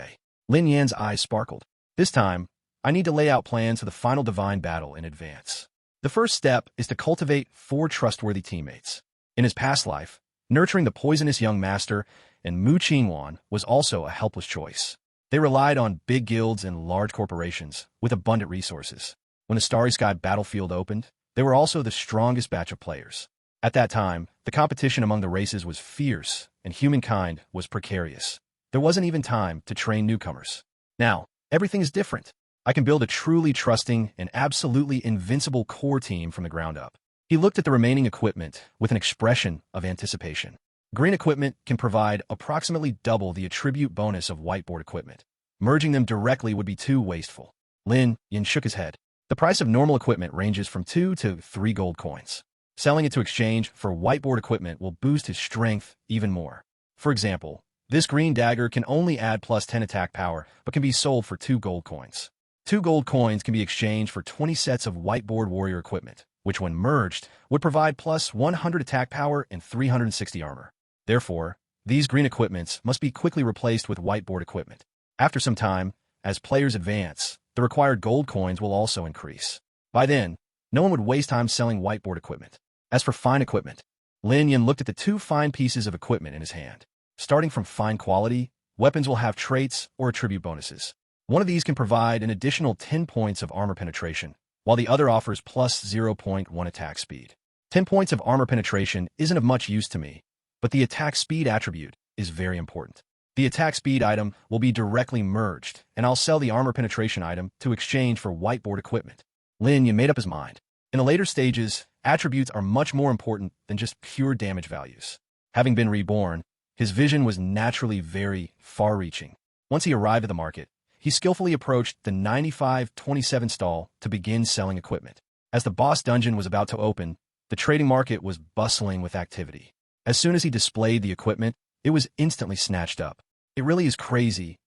Lin Yan's eyes sparkled. This time, I need to lay out plans for the final divine battle in advance. The first step is to cultivate 4 trustworthy teammates. In his past life, nurturing the poisonous young master and Mu Qingwan was also a helpless choice. They relied on big guilds and large corporations with abundant resources. When the Starry Sky battlefield opened, they were also the strongest batch of players. At that time, the competition among the races was fierce and humankind was precarious. There wasn't even time to train newcomers. Now, everything is different. I can build a truly trusting and absolutely invincible core team from the ground up. He looked at the remaining equipment with an expression of anticipation. Green equipment can provide approximately double the attribute bonus of whiteboard equipment. Merging them directly would be too wasteful. Lin Yin shook his head. The price of normal equipment ranges from 2 to 3 gold coins. Selling it to exchange for whiteboard equipment will boost his strength even more. For example, this green dagger can only add plus 10 attack power, but can be sold for 2 gold coins. 2 gold coins can be exchanged for 20 sets of whiteboard warrior equipment, which when merged, would provide plus 100 attack power and 360 armor. Therefore, these green equipments must be quickly replaced with whiteboard equipment. After some time, as players advance, the required gold coins will also increase. By then, no one would waste time selling whiteboard equipment. As for fine equipment, Lin Yin looked at the 2 fine pieces of equipment in his hand. Starting from fine quality, weapons will have traits or attribute bonuses. One of these can provide an additional 10 points of armor penetration, while the other offers plus 0.1 attack speed. 10 points of armor penetration isn't of much use to me, but the attack speed attribute is very important. The attack speed item will be directly merged, and I'll sell the armor penetration item to exchange for whiteboard equipment. Lin Yin made up his mind. In the later stages, attributes are much more important than just pure damage values. Having been reborn, his vision was naturally very far-reaching. Once he arrived at the market, he skillfully approached the 9527 stall to begin selling equipment. As the boss dungeon was about to open, the trading market was bustling with activity. As soon as he displayed the equipment, it was instantly snatched up. It really is crazy.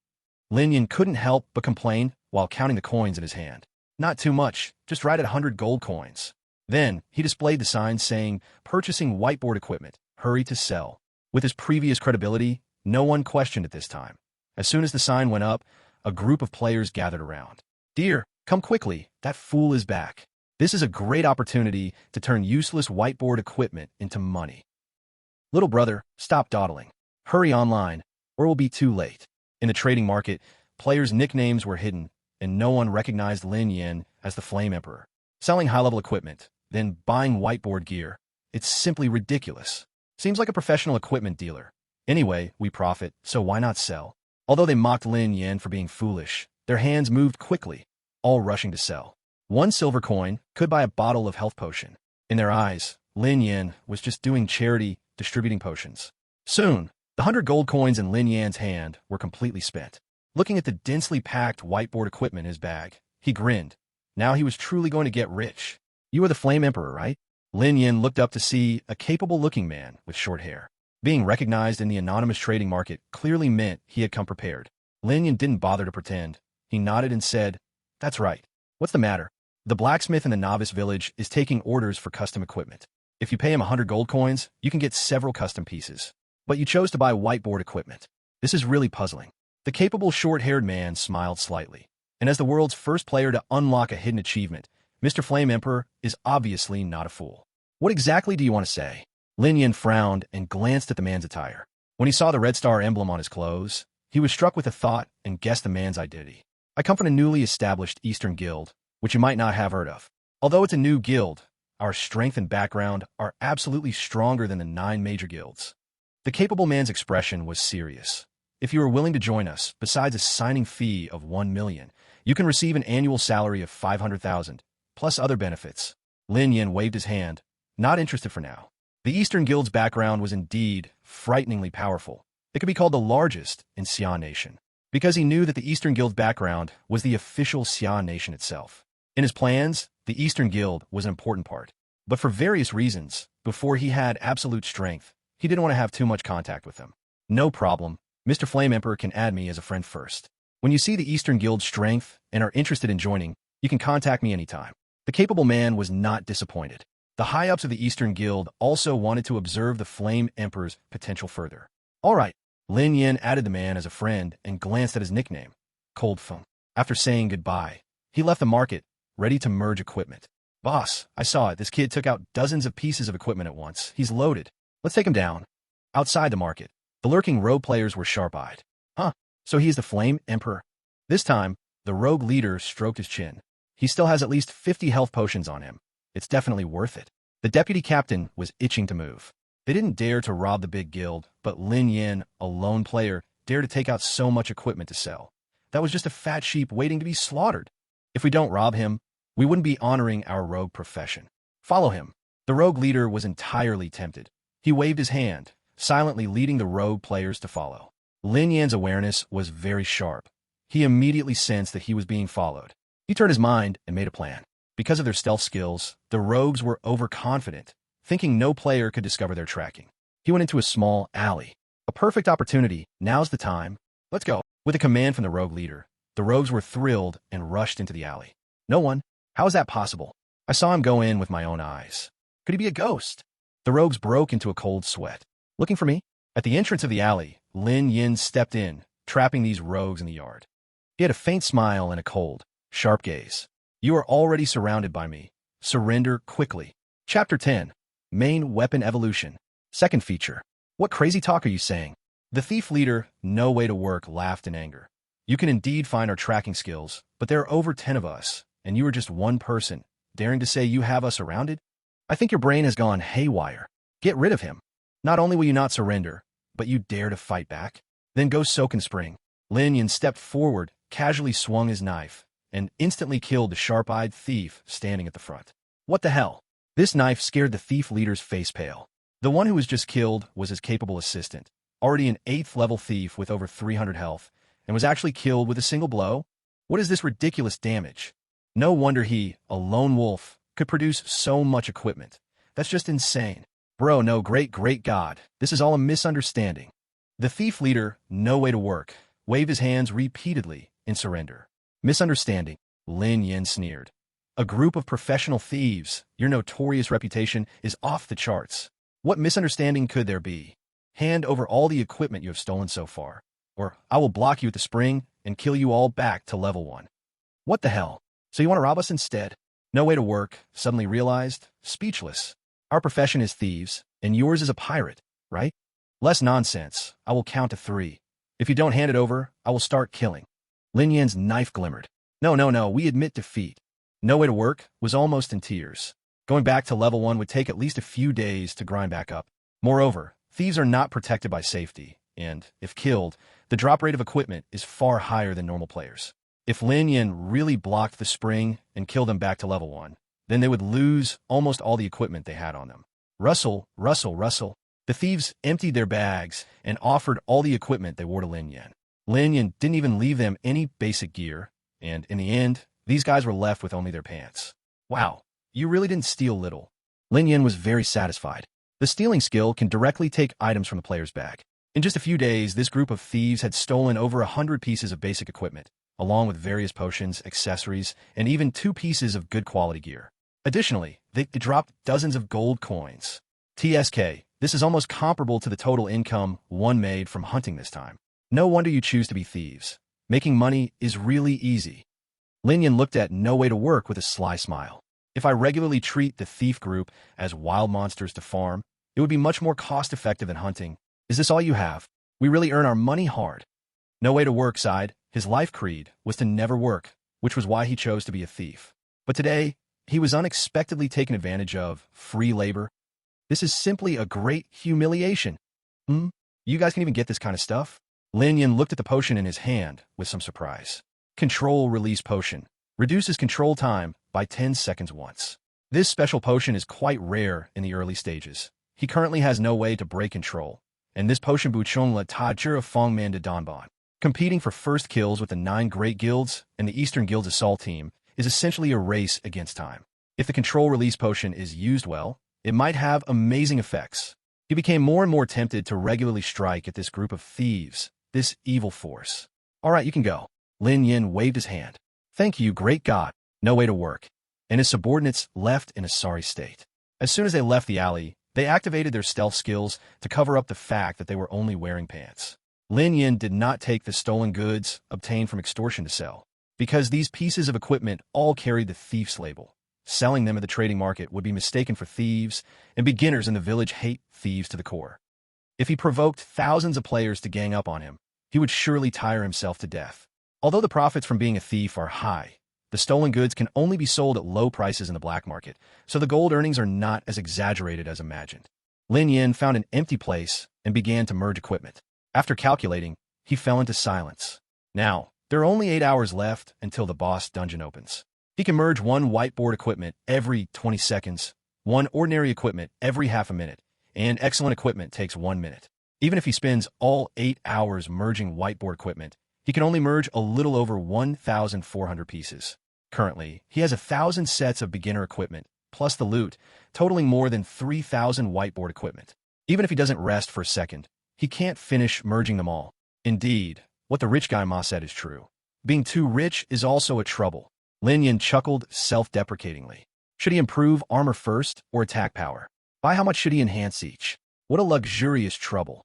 Lin Yin couldn't help but complain while counting the coins in his hand. Not too much, just right at 100 gold coins. Then, he displayed the sign saying, "Purchasing whiteboard equipment, hurry to sell." With his previous credibility, no one questioned it this time. As soon as the sign went up, a group of players gathered around. "Dear, come quickly, that fool is back. This is a great opportunity to turn useless whiteboard equipment into money. Little brother, stop dawdling. Hurry online, or it will be too late." In the trading market, players' nicknames were hidden, and no one recognized Lin Yin as the Flame Emperor. Selling high-level equipment, then buying whiteboard gear, it's simply ridiculous. Seems like a professional equipment dealer. Anyway, we profit, so why not sell? Although they mocked Lin Yin for being foolish, their hands moved quickly, all rushing to sell. 1 silver coin could buy a bottle of health potion. In their eyes, Lin Yin was just doing charity, distributing potions. Soon, the 100 gold coins in Lin Yan's hand were completely spent. Looking at the densely packed whiteboard equipment in his bag, he grinned. Now he was truly going to get rich. "You are the Flame Emperor, right?" Lin Yin looked up to see a capable-looking man with short hair. Being recognized in the anonymous trading market clearly meant he had come prepared. Lin Yin didn't bother to pretend. He nodded and said, "That's right. What's the matter?" "The blacksmith in the novice village is taking orders for custom equipment. If you pay him 100 gold coins, you can get several custom pieces. But you chose to buy whiteboard equipment. This is really puzzling." The capable short-haired man smiled slightly. And as the world's first player to unlock a hidden achievement, Mr. Flame Emperor is obviously not a fool. What exactly do you want to say? Lin Yin frowned and glanced at the man's attire. When he saw the red star emblem on his clothes, he was struck with a thought and guessed the man's identity. I come from a newly established Eastern guild, which you might not have heard of. Although it's a new guild, our strength and background are absolutely stronger than the 9 major guilds. The capable man's expression was serious. If you are willing to join us, besides a signing fee of 1 million, you can receive an annual salary of 500,000, plus other benefits. Lin Yin waved his hand, not interested for now. The Eastern Guild's background was indeed frighteningly powerful. It could be called the largest in Xi'an Nation, because he knew that the Eastern Guild's background was the official Xi'an Nation itself. In his plans, the Eastern Guild was an important part. But for various reasons, before he had absolute strength, he didn't want to have too much contact with them. No problem. Mr. Flame Emperor can add me as a friend first. When you see the Eastern Guild's strength and are interested in joining, you can contact me anytime. The capable man was not disappointed. The high-ups of the Eastern Guild also wanted to observe the Flame Emperor's potential further. All right, Lin Yin added the man as a friend and glanced at his nickname, Cold Feng. After saying goodbye, he left the market, ready to merge equipment. Boss, I saw it. This kid took out dozens of pieces of equipment at once. He's loaded. Let's take him down. Outside the market, the lurking rogue players were sharp-eyed. Huh, so he is the Flame Emperor. This time, the rogue leader stroked his chin. He still has at least 50 health potions on him. It's definitely worth it. The deputy captain was itching to move. They didn't dare to rob the big guild, but Lin Yin, a lone player, dared to take out so much equipment to sell. That was just a fat sheep waiting to be slaughtered. If we don't rob him, we wouldn't be honoring our rogue profession. Follow him. The rogue leader was entirely tempted. He waved his hand, silently leading the rogue players to follow. Lin Yan's awareness was very sharp. He immediately sensed that he was being followed. He turned his mind and made a plan. Because of their stealth skills, the rogues were overconfident, thinking no player could discover their tracking. He went into a small alley. A perfect opportunity. Now's the time. Let's go. With a command from the rogue leader, the rogues were thrilled and rushed into the alley. No one. How is that possible? I saw him go in with my own eyes. Could he be a ghost? The rogues broke into a cold sweat. Looking for me? At the entrance of the alley, Lin Yin stepped in, trapping these rogues in the yard. He had a faint smile and a cold, sharp gaze. You are already surrounded by me. Surrender quickly. Chapter 10. Main Weapon Evolution. Second feature. What crazy talk are you saying? The thief leader, no way to work, laughed in anger. You can indeed find our tracking skills, but there are over 10 of us, and you are just one person, daring to say you have us surrounded? I think your brain has gone haywire. Get rid of him. Not only will you not surrender, but you dare to fight back? Then go soak in spring. Lin Yin stepped forward, casually swung his knife, and instantly killed the sharp-eyed thief standing at the front. What the hell? This knife scared the thief leader's face pale. The one who was just killed was his capable assistant, already an 8th-level thief with over 300 health, and was actually killed with a single blow? What is this ridiculous damage? No wonder he, a lone wolf, could produce so much equipment. That's just insane. Bro, no, great God, this is all a misunderstanding. The thief leader, no way to work, waved his hands repeatedly in surrender. Misunderstanding, Lin Yin sneered. A group of professional thieves, your notorious reputation is off the charts. What misunderstanding could there be? Hand over all the equipment you have stolen so far, or I will block you at the spring and kill you all back to level 1. What the hell? So you want to rob us instead? No way to work, suddenly realized, speechless. Our profession is thieves, and yours is a pirate, right? Less nonsense. I will count to 3. If you don't hand it over, I will start killing. Lin Yan's knife glimmered. No, we admit defeat. No way to work was almost in tears. Going back to level 1 would take at least a few days to grind back up. Moreover, thieves are not protected by safety, and, if killed, the drop rate of equipment is far higher than normal players. If Lin Yin really blocked the spring and killed them back to level 1, then they would lose almost all the equipment they had on them. Rustle. The thieves emptied their bags and offered all the equipment they wore to Lin Yin. Lin Yin didn't even leave them any basic gear, and in the end, these guys were left with only their pants. Wow, you really didn't steal little. Lin Yin was very satisfied. The stealing skill can directly take items from the player's bag. In just a few days, this group of thieves had stolen over 100 pieces of basic equipment, along with various potions, accessories, and even 2 pieces of good quality gear. Additionally, they dropped dozens of gold coins. TSK, this is almost comparable to the total income one made from hunting this time. No wonder you choose to be thieves. Making money is really easy. Lin Yin looked at No Way to Work with a sly smile. If I regularly treat the thief group as wild monsters to farm, it would be much more cost-effective than hunting. Is this all you have? We really earn our money hard. No Way to Work sighed. His life creed was to never work, which was why he chose to be a thief. But today, he was unexpectedly taken advantage of. Free labor. This is simply a great humiliation. You guys can even get this kind of stuff? Lin Yin looked at the potion in his hand with some surprise. Control Release Potion. Reduces control time by 10 seconds once. This special potion is quite rare in the early stages. He currently has no way to break control, and this potion Buchong La Ta Jura Fong Man de Donbon. Competing for first kills with the 9 Great Guilds and the Eastern Guild's assault team is essentially a race against time. If the Control Release Potion is used well, it might have amazing effects. He became more and more tempted to regularly strike at this group of thieves, this evil force. All right, you can go. Lin Yin waved his hand. Thank you, great God. No Way to Work. And his subordinates left in a sorry state. As soon as they left the alley, they activated their stealth skills to cover up the fact that they were only wearing pants. Lin Yin did not take the stolen goods obtained from extortion to sell, because these pieces of equipment all carried the thief's label. Selling them at the trading market would be mistaken for thieves, and beginners in the village hate thieves to the core. If he provoked thousands of players to gang up on him, he would surely tire himself to death. Although the profits from being a thief are high, the stolen goods can only be sold at low prices in the black market, so the gold earnings are not as exaggerated as imagined. Lin Yin found an empty place and began to merge equipment. After calculating, he fell into silence. Now, there are only 8 hours left until the boss dungeon opens. He can merge 1 whiteboard equipment every 20 seconds, 1 ordinary equipment every half a minute, and excellent equipment takes 1 minute. Even if he spends all 8 hours merging whiteboard equipment, he can only merge a little over 1,400 pieces. Currently, he has 1,000 sets of beginner equipment, plus the loot, totaling more than 3,000 whiteboard equipment. Even if he doesn't rest for a second, he can't finish merging them all. Indeed, what the rich guy Ma said is true. Being too rich is also a trouble. Lin Yin chuckled self-deprecatingly. Should he improve armor first or attack power? By how much should he enhance each? What a luxurious trouble.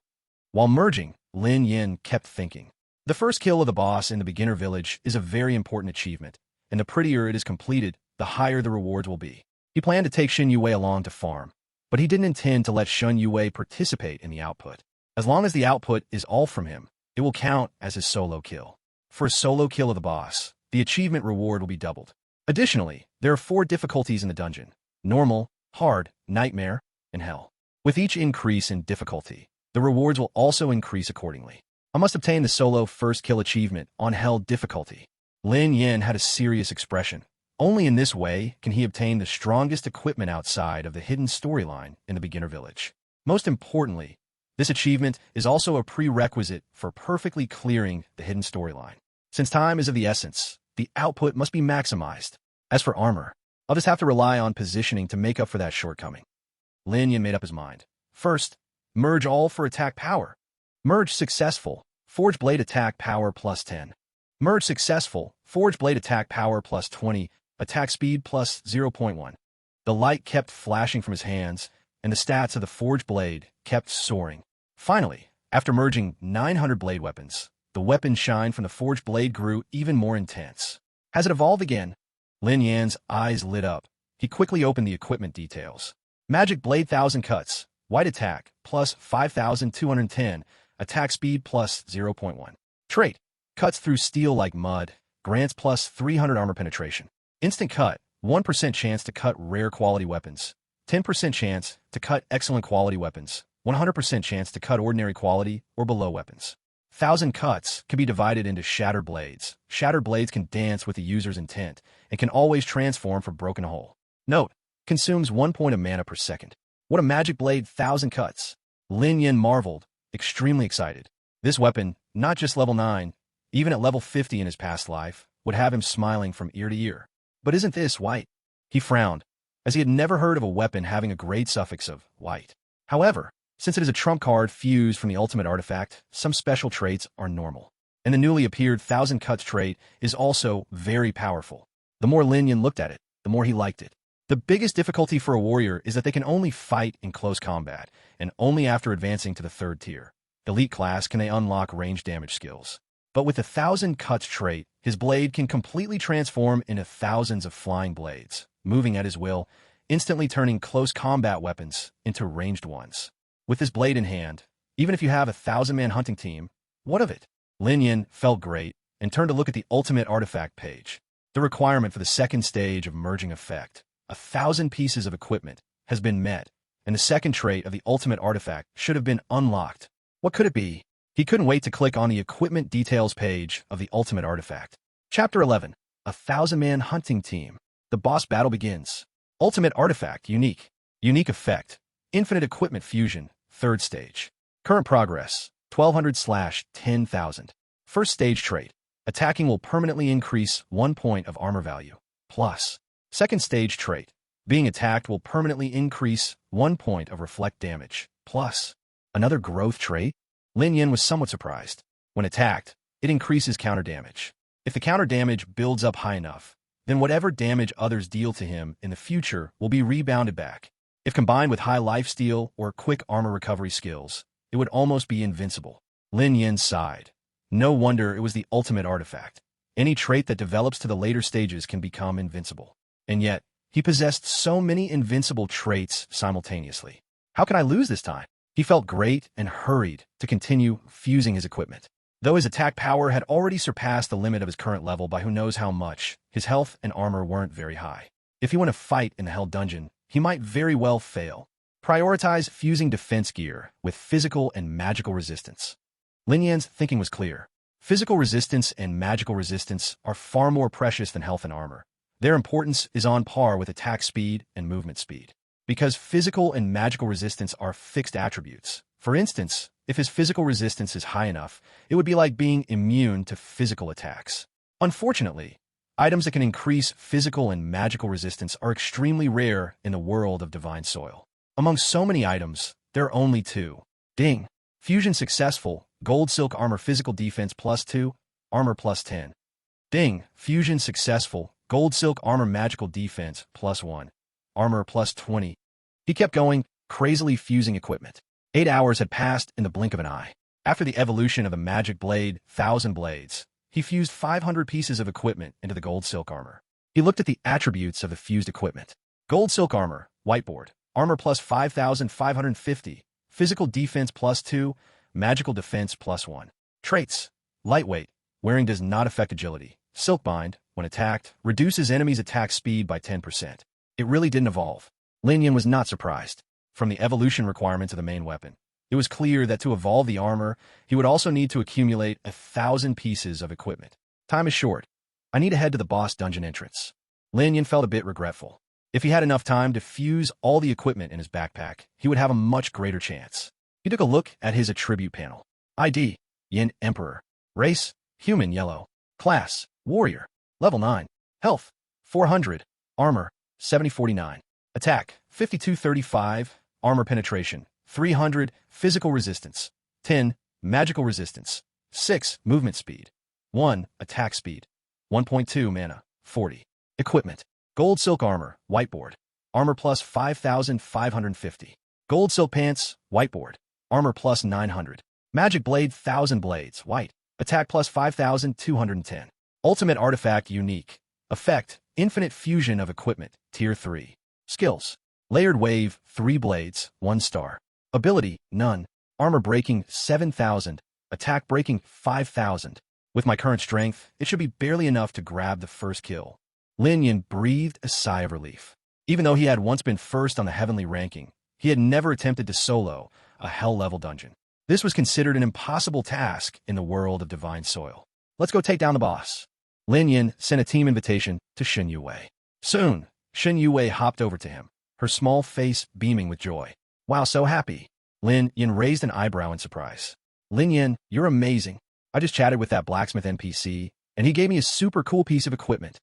While merging, Lin Yin kept thinking. The first kill of the boss in the beginner village is a very important achievement, and the prettier it is completed, the higher the rewards will be. He planned to take Xin Yue along to farm, but he didn't intend to let Xin Yue participate in the output. As long as the output is all from him, it will count as his solo kill. For a solo kill of the boss, the achievement reward will be doubled. Additionally, there are 4 difficulties in the dungeon: normal, hard, nightmare, and hell. With each increase in difficulty, the rewards will also increase accordingly. I must obtain the solo first kill achievement on hell difficulty. Lin Yin had a serious expression. Only in this way can he obtain the strongest equipment outside of the hidden storyline in the beginner village. Most importantly, this achievement is also a prerequisite for perfectly clearing the hidden storyline. Since time is of the essence, the output must be maximized. As for armor, I'll just have to rely on positioning to make up for that shortcoming. Lin Yin made up his mind. First, merge all for attack power. Merge successful, Forge Blade attack power plus 10. Merge successful, Forge Blade attack power plus 20, attack speed plus 0.1. The light kept flashing from his hands, and the stats of the Forge Blade kept soaring. Finally, after merging 900 blade weapons, the weapon shine from the Forged Blade grew even more intense. Has it evolved again? Lin Yan's eyes lit up. He quickly opened the equipment details. Magic Blade 1000 cuts, white attack, plus 5,210, attack speed plus 0.1. Trait, cuts through steel like mud, grants plus 300 armor penetration. Instant cut, 1% chance to cut rare quality weapons, 10% chance to cut excellent quality weapons, 100% chance to cut ordinary quality or below weapons. 1,000 cuts can be divided into Shattered Blades. Shattered Blades can dance with the user's intent and can always transform for Broken Hole. Note, consumes 1 point of mana per second. What a Magic Blade 1,000 cuts! Lin Yin marveled, extremely excited. This weapon, not just level 9, even at level 50 in his past life, would have him smiling from ear to ear. But isn't this white? He frowned, as he had never heard of a weapon having a grade suffix of white. However, since it is a trump card fused from the ultimate artifact, some special traits are normal. And the newly appeared 1,000 Cuts trait is also very powerful. The more Lin Yin looked at it, the more he liked it. The biggest difficulty for a warrior is that they can only fight in close combat, and only after advancing to the 3rd tier. Elite class can they unlock range damage skills. But with the 1,000 Cuts trait, his blade can completely transform into thousands of flying blades, moving at his will, instantly turning close combat weapons into ranged ones. With his blade in hand, even if you have a 1,000-man hunting team, what of it? Lin Yin felt great and turned to look at the ultimate artifact page. The requirement for the second stage of merging effect, 1,000 pieces of equipment, has been met, and the second trait of the ultimate artifact should have been unlocked. What could it be? He couldn't wait to click on the equipment details page of the ultimate artifact. Chapter 11. 1,000-man hunting team. The boss battle begins. Ultimate artifact, unique. Unique effect. Infinite equipment fusion, third stage. Current progress, 1,200/10,000. First stage trait. Attacking will permanently increase 1 point of armor value. Plus. Second stage trait. Being attacked will permanently increase 1 point of reflect damage. Plus. Another growth trait? Lin Yin was somewhat surprised. When attacked, it increases counter damage. If the counter damage builds up high enough, then whatever damage others deal to him in the future will be rebounded back. If combined with high lifesteal or quick armor recovery skills, it would almost be invincible. Lin Yin sighed. No wonder it was the ultimate artifact. Any trait that develops to the later stages can become invincible. And yet, he possessed so many invincible traits simultaneously. How can I lose this time? He felt great and hurried to continue fusing his equipment. Though his attack power had already surpassed the limit of his current level by who knows how much, his health and armor weren't very high. If he went to fight in the Hell Dungeon, he might very well fail. Prioritize fusing defense gear with physical and magical resistance. Lin Yan's thinking was clear. Physical resistance and magical resistance are far more precious than health and armor. Their importance is on par with attack speed and movement speed. Because physical and magical resistance are fixed attributes. For instance, if his physical resistance is high enough, it would be like being immune to physical attacks. Unfortunately, items that can increase physical and magical resistance are extremely rare in the world of Divine Soil. Among so many items, there are only 2. Ding! Fusion successful. Gold Silk Armor Physical Defense +2, Armor +10. Ding! Fusion successful. Gold Silk Armor Magical Defense +1, Armor +20. He kept going, crazily fusing equipment. 8 hours had passed in the blink of an eye. After the evolution of the magic blade, 1,000 blades, he fused 500 pieces of equipment into the gold silk armor. He looked at the attributes of the fused equipment. Gold silk armor, whiteboard, armor +5,550, physical defense +2, magical defense +1. Traits, lightweight, wearing does not affect agility. Silkbind, when attacked, reduces enemies' attack speed by 10%. It really didn't evolve. Lin Yin was not surprised. From the evolution requirements of the main weapon, it was clear that to evolve the armor, he would also need to accumulate 1,000 pieces of equipment. Time is short. I need to head to the boss dungeon entrance. Lin Yin felt a bit regretful. If he had enough time to fuse all the equipment in his backpack, he would have a much greater chance. He took a look at his attribute panel. ID, Yin Emperor. Race, human yellow. Class, warrior. Level 9. Health, 400. Armor, 7049. Attack, 5235. Armor penetration, 300. Physical resistance, 10. Magical resistance, 6. Movement speed, 1. Attack speed, 1.2 mana, 40. Equipment, gold silk armor, whiteboard. Armor +5,550. Gold silk pants, whiteboard. Armor +900. Magic blade, 1,000 blades, white. Attack +5,210. Ultimate artifact, unique. Effect, infinite fusion of equipment, tier 3. Skills, layered wave, 3 blades, 1 star. Ability, none. Armor breaking, 7,000. Attack breaking, 5,000. With my current strength, it should be barely enough to grab the first kill. Lin Yin breathed a sigh of relief. Even though he had once been first on the heavenly ranking, he had never attempted to solo a hell-level dungeon. This was considered an impossible task in the world of Divine Soil. Let's go take down the boss. Lin Yin sent a team invitation to Shen Yue. Soon, Shen Yue hopped over to him, her small face beaming with joy. Wow, so happy. Lin Yin raised an eyebrow in surprise. Lin Yin, you're amazing. I just chatted with that blacksmith NPC, and he gave me a super cool piece of equipment.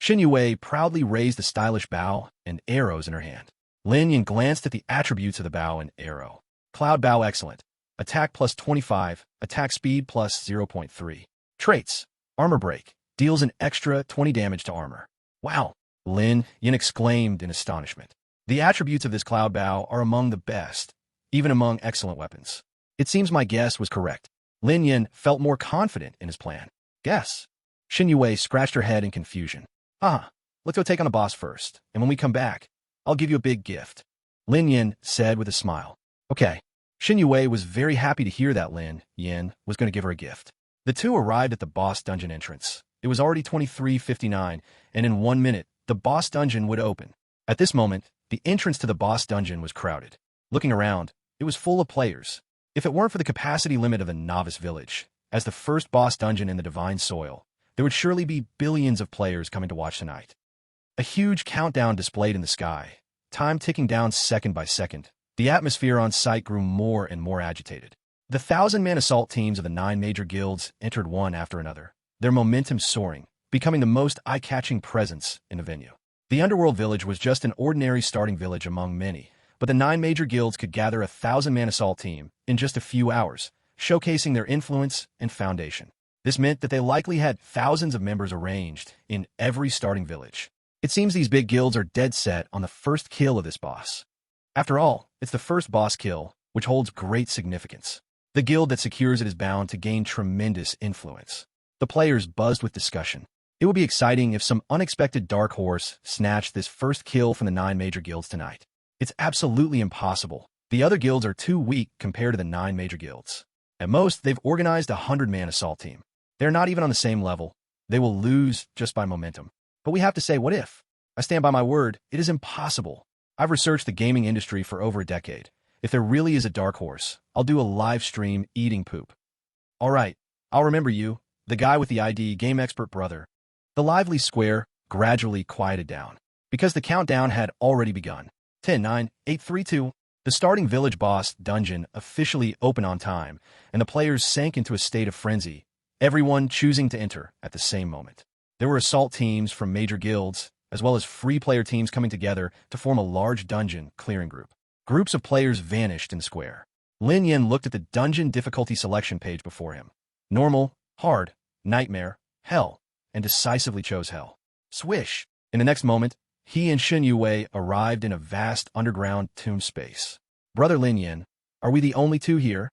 Shen Yue proudly raised a stylish bow and arrows in her hand. Lin Yin glanced at the attributes of the bow and arrow. Cloud bow excellent. Attack +25, attack speed +0.3. Traits, armor break, deals an extra 20 damage to armor. Wow, Lin Yin exclaimed in astonishment. The attributes of this cloud bow are among the best, even among excellent weapons. It seems my guess was correct. Lin Yin felt more confident in his plan. Guess. Xin Yue scratched her head in confusion. Let's go take on the boss first, and when we come back, I'll give you a big gift. Lin Yin said with a smile. Okay. Xin Yue was very happy to hear that Lin Yin was going to give her a gift. The two arrived at the boss dungeon entrance. It was already 23:59, and in 1 minute, the boss dungeon would open. At this moment, the entrance to the boss dungeon was crowded. Looking around, it was full of players. If it weren't for the capacity limit of the Novice Village, as the first boss dungeon in the Divine Soil, there would surely be billions of players coming to watch tonight. A huge countdown displayed in the sky, time ticking down second by second. The atmosphere on site grew more and more agitated. The 1,000-man assault teams of the 9 major guilds entered one after another, their momentum soaring, becoming the most eye-catching presence in the venue. The Underworld Village was just an ordinary starting village among many, but the 9 major guilds could gather a 1,000-man assault team in just a few hours, showcasing their influence and foundation. This meant that they likely had thousands of members arranged in every starting village. It seems these big guilds are dead set on the first kill of this boss. After all, it's the first boss kill, which holds great significance. The guild that secures it is bound to gain tremendous influence. The players buzzed with discussion. It would be exciting if some unexpected dark horse snatched this first kill from the 9 major guilds tonight. It's absolutely impossible. The other guilds are too weak compared to the 9 major guilds. At most, they've organized a 100-man assault team. They're not even on the same level. They will lose just by momentum. But we have to say, what if? I stand by my word, it is impossible. I've researched the gaming industry for over a decade. If there really is a dark horse, I'll do a live stream eating poop. All right, I'll remember you, the guy with the ID game expert brother. The lively square gradually quieted down, because the countdown had already begun. 10, 9, 8, 3, 2. The starting village boss dungeon officially opened on time, and the players sank into a state of frenzy, everyone choosing to enter at the same moment. There were assault teams from major guilds, as well as free player teams coming together to form a large dungeon clearing group. Groups of players vanished in the square. Lin Yin looked at the dungeon difficulty selection page before him. Normal, hard, nightmare, hell, and decisively chose hell. Swish! In the next moment, he and Xin Yue arrived in a vast underground tomb space. Brother Lin Yin, are we the only two here?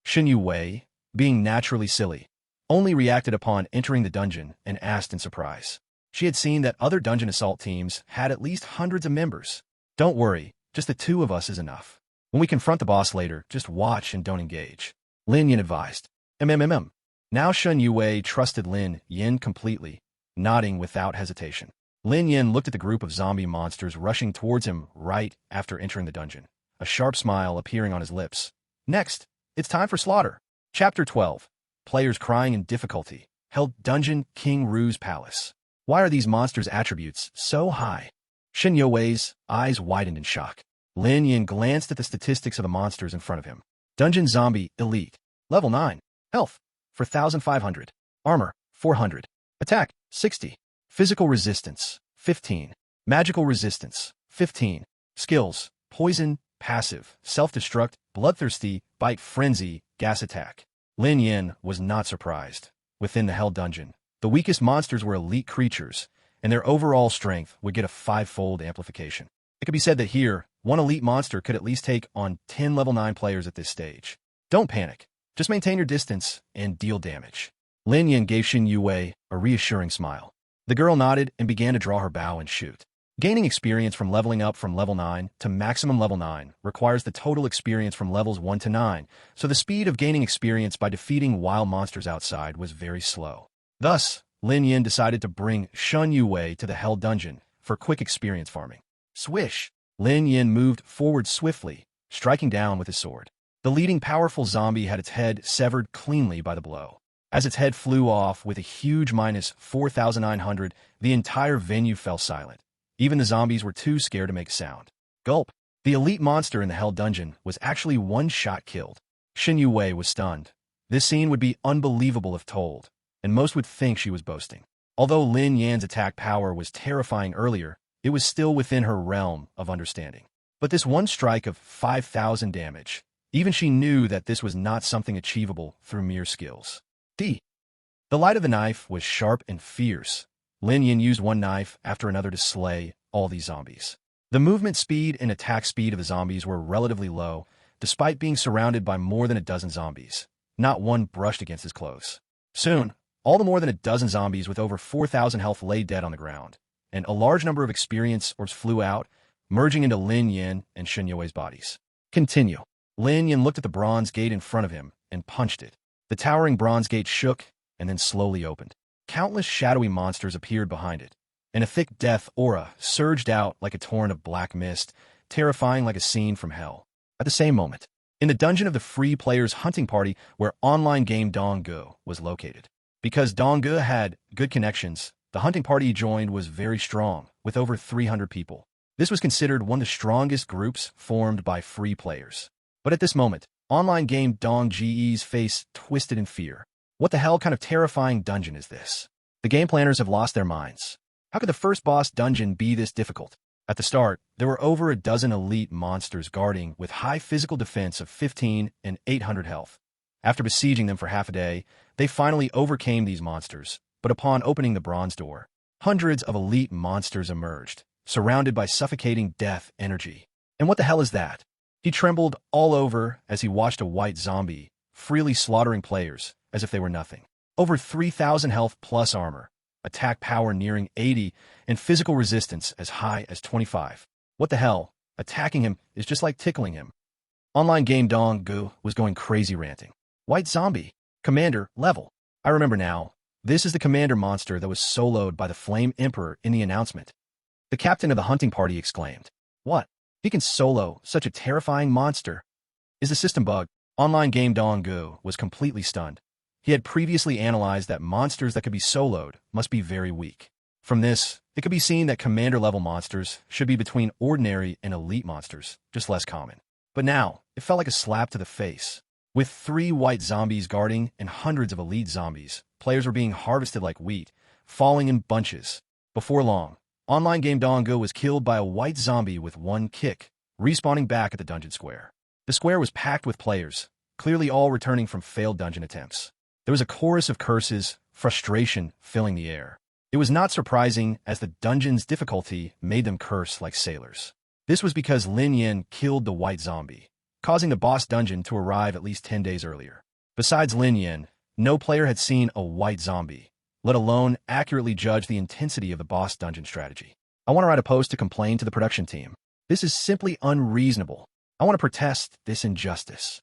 Xin Yue, being naturally silly, only reacted upon entering the dungeon and asked in surprise. She had seen that other dungeon assault teams had at least hundreds of members. Don't worry, just the 2 of us is enough. When we confront the boss later, just watch and don't engage. Lin Yin advised. Now Xin Yue trusted Lin Yin completely, nodding without hesitation. Lin Yin looked at the group of zombie monsters rushing towards him right after entering the dungeon, a sharp smile appearing on his lips. Next, it's time for slaughter. Chapter 12. Players crying in difficulty. Held Dungeon King Ru's Palace. Why are these monsters' attributes so high? Xin Yue's eyes widened in shock. Lin Yin glanced at the statistics of the monsters in front of him. Dungeon Zombie Elite. Level 9. Health 4,500. Armor 400. Attack 60. Physical resistance 15. Magical resistance 15. Skills: poison, passive, self-destruct, bloodthirsty, bite, frenzy, gas attack. Lin Yin was not surprised. Within the Hell Dungeon, the weakest monsters were elite creatures, and their overall strength would get a 5-fold amplification. It could be said that here, one elite monster could at least take on 10 level 9 players at this stage. Don't panic. Just maintain your distance and deal damage. Lin Yin gave Xin Yue a reassuring smile. The girl nodded and began to draw her bow and shoot. Gaining experience from leveling up from level 9 to maximum level 9 requires the total experience from levels 1 to 9, so the speed of gaining experience by defeating wild monsters outside was very slow. Thus, Lin Yin decided to bring Xin Yue to the Hell Dungeon for quick experience farming. Swish! Lin Yin moved forward swiftly, striking down with his sword. The leading powerful zombie had its head severed cleanly by the blow. As its head flew off with a huge minus 4,900, the entire venue fell silent. Even the zombies were too scared to make a sound. Gulp! The elite monster in the Hell Dungeon was actually one-shot killed. Xin Yue was stunned. This scene would be unbelievable if told, and most would think she was boasting. Although Lin Yan's attack power was terrifying earlier, it was still within her realm of understanding. But this one strike of 5,000 damage, even she knew that this was not something achievable through mere skills. The light of the knife was sharp and fierce. Lin Yin used one knife after another to slay all these zombies. The movement speed and attack speed of the zombies were relatively low, despite being surrounded by more than a dozen zombies. Not one brushed against his clothes. Soon, all the more than a dozen zombies with over 4,000 health lay dead on the ground, and a large number of experienced orbs flew out, merging into Lin Yin and Shen Yue's bodies. Continue. Lin Yin looked at the bronze gate in front of him and punched it. The towering bronze gate shook and then slowly opened. Countless shadowy monsters appeared behind it, and a thick death aura surged out like a torrent of black mist, terrifying like a scene from hell. At the same moment, in the dungeon of the free players' hunting party where online game Donggu was located. Because Donggu had good connections, the hunting party he joined was very strong, with over 300 people. This was considered one of the strongest groups formed by free players. But at this moment, online game Dongji's face twisted in fear. What the hell kind of terrifying dungeon is this? The game planners have lost their minds. How could the first boss dungeon be this difficult? At the start, there were over a dozen elite monsters guarding with high physical defense of 15 and 800 health. After besieging them for half a day, they finally overcame these monsters, but upon opening the bronze door, hundreds of elite monsters emerged, surrounded by suffocating death energy. And what the hell is that? He trembled all over as he watched a white zombie, freely slaughtering players as if they were nothing. Over 3,000 health plus armor, attack power nearing 80, and physical resistance as high as 25. What the hell? Attacking him is just like tickling him. Online game Donggu was going crazy ranting. White zombie. Commander, level. I remember now. This is the commander monster that was soloed by the Flame Emperor in the announcement. The captain of the hunting party exclaimed. What? He can solo such a terrifying monster? Is the system bug? Online game Donggu was completely stunned. He had previously analyzed that monsters that could be soloed must be very weak. From this, it could be seen that commander-level monsters should be between ordinary and elite monsters, just less common. But now, it felt like a slap to the face. With 3 white zombies guarding and hundreds of elite zombies, players were being harvested like wheat, falling in bunches. Before long, online game Donggu was killed by a white zombie with one kick, respawning back at the dungeon square. The square was packed with players, clearly all returning from failed dungeon attempts. There was a chorus of curses, frustration filling the air. It was not surprising, as the dungeon's difficulty made them curse like sailors. This was because Lin Yin killed the white zombie, causing the boss dungeon to arrive at least 10 days earlier. Besides Lin Yin, no player had seen a white zombie, let alone accurately judge the intensity of the boss dungeon strategy. I want to write a post to complain to the production team. This is simply unreasonable. I want to protest this injustice.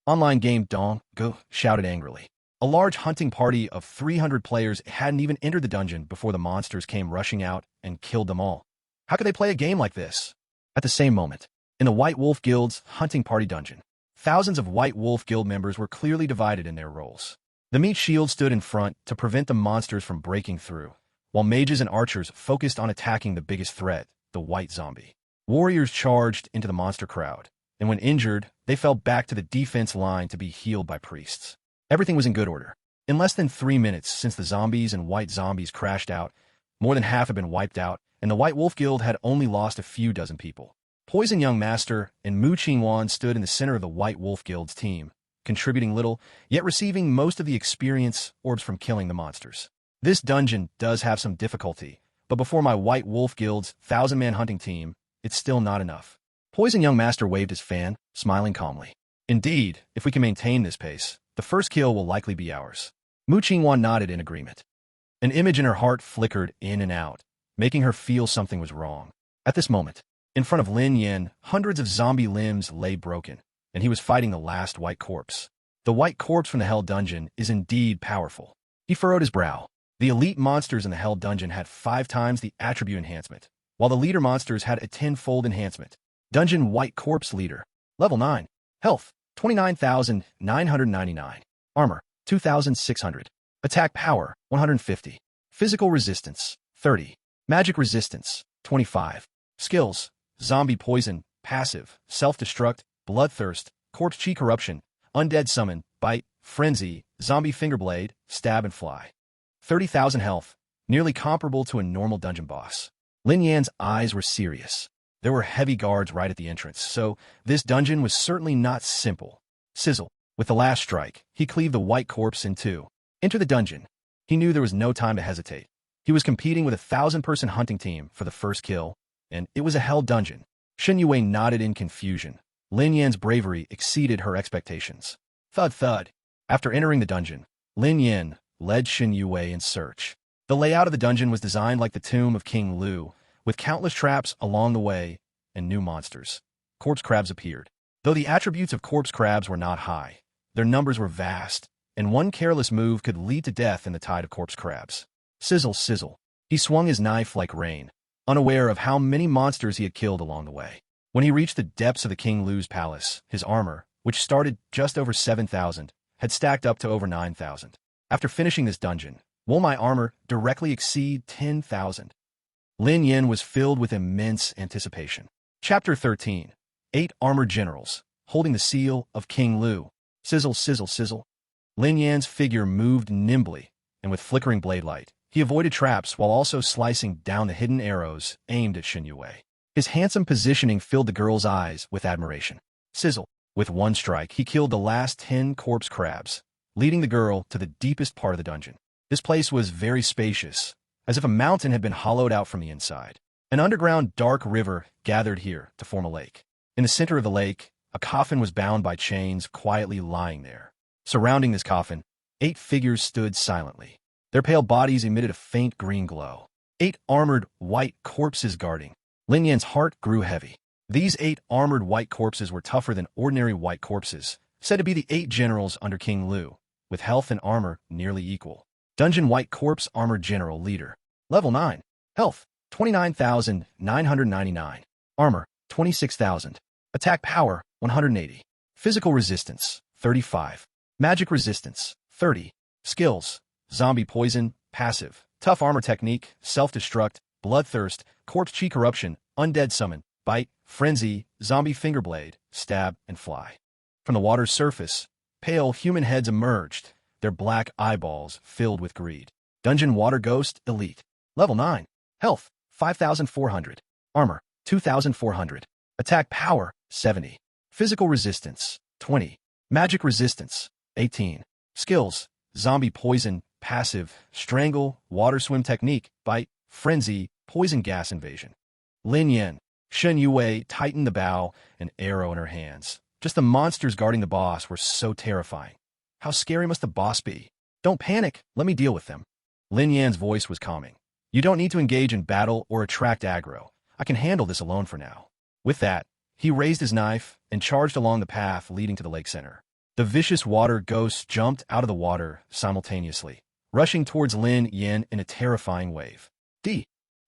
Online game Donggu shouted angrily. A large hunting party of 300 players hadn't even entered the dungeon before the monsters came rushing out and killed them all. How could they play a game like this? At the same moment, in the White Wolf Guild's hunting party dungeon, thousands of White Wolf Guild members were clearly divided in their roles. The meat shield stood in front to prevent the monsters from breaking through, while mages and archers focused on attacking the biggest threat, the white zombie. Warriors charged into the monster crowd, and when injured, they fell back to the defense line to be healed by priests. Everything was in good order. In less than 3 minutes since the zombies and white zombies crashed out, more than half had been wiped out, and the White Wolf Guild had only lost a few dozen people. Poison Young Master and Mu Qingwan stood in the center of the White Wolf Guild's team, contributing little, yet receiving most of the experience orbs from killing the monsters. This dungeon does have some difficulty, but before my White Wolf Guild's 1,000-man hunting team, it's still not enough. Poison Young Master waved his fan, smiling calmly. Indeed, if we can maintain this pace, the first kill will likely be ours. Mu Qingwan nodded in agreement. An image in her heart flickered in and out, making her feel something was wrong. At this moment, in front of Lin Yin, hundreds of zombie limbs lay broken, and he was fighting the last white corpse. The white corpse from the Hell Dungeon is indeed powerful. He furrowed his brow. The elite monsters in the Hell Dungeon had 5 times the attribute enhancement, while the leader monsters had a 10-fold enhancement. Dungeon White Corpse Leader. Level 9. Health, 29,999. Armor, 2,600. Attack power, 150. Physical resistance, 30. Magic resistance, 25. Skills, zombie poison, passive, self-destruct, bloodthirst, corpse chi corruption, undead summon, bite, frenzy, zombie fingerblade, stab and fly. 30,000 health, nearly comparable to a normal dungeon boss. Lin Yan's eyes were serious. There were heavy guards right at the entrance, so this dungeon was certainly not simple. Sizzle. With the last strike, he cleaved the white corpse in 2. Enter the dungeon. He knew there was no time to hesitate. He was competing with a 1,000-person hunting team for the first kill, and it was a hell dungeon. Shen Yue nodded in confusion. Lin Yan's bravery exceeded her expectations. Thud thud. After entering the dungeon, Lin Yin led Shen Yue in search. The layout of the dungeon was designed like the tomb of King Lu, with countless traps along the way and new monsters. Corpse crabs appeared. Though the attributes of corpse crabs were not high, their numbers were vast, and one careless move could lead to death in the tide of corpse crabs. Sizzle, sizzle. He swung his knife like rain, unaware of how many monsters he had killed along the way. When he reached the depths of the King Lu's palace, his armor, which started just over 7,000, had stacked up to over 9,000. After finishing this dungeon, will my armor directly exceed 10,000? Lin Yin was filled with immense anticipation. Chapter 13. 8 Armored Generals, holding the seal of King Lu. Sizzle, sizzle, sizzle. Lin Yan's figure moved nimbly, and with flickering blade light, he avoided traps while also slicing down the hidden arrows aimed at Shen Yue. His handsome positioning filled the girl's eyes with admiration. Sizzle. With one strike, he killed the last 10 corpse crabs, leading the girl to the deepest part of the dungeon. This place was very spacious, as if a mountain had been hollowed out from the inside. An underground dark river gathered here to form a lake. In the center of the lake, a coffin was bound by chains quietly lying there. Surrounding this coffin, 8 figures stood silently. Their pale bodies emitted a faint green glow. 8 armored white corpses guarding. Lin Yan's heart grew heavy. These 8 armored white corpses were tougher than ordinary white corpses, said to be the 8 generals under King Lu, with health and armor nearly equal. Dungeon White Corpse Armored General Leader. Level 9. Health, 29,999. Armor, 26,000. Attack Power, 180. Physical Resistance, 35. Magic Resistance, 30. Skills, Zombie Poison, Passive. Tough Armor Technique, Self-Destruct, Bloodthirst, Corpse Chi Corruption, Undead Summon, Bite, Frenzy, Zombie Fingerblade, Stab, and Fly. From the water's surface, pale human heads emerged, their black eyeballs filled with greed. Dungeon Water Ghost Elite. Level 9. Health, 5,400. Armor, 2,400. Attack Power, 70. Physical Resistance, 20. Magic Resistance, 18. Skills, Zombie Poison, Passive, Strangle, Water Swim Technique, Bite, Frenzy, Poison Gas Invasion. Lin Yin. Shen Yue tightened the bow, an arrow in her hands. Just the monsters guarding the boss were so terrifying. How scary must the boss be? Don't panic, let me deal with them. Lin Yan's voice was calming. You don't need to engage in battle or attract aggro. I can handle this alone for now. With that, he raised his knife and charged along the path leading to the lake center. The vicious water ghosts jumped out of the water simultaneously, rushing towards Lin Yan in a terrifying wave.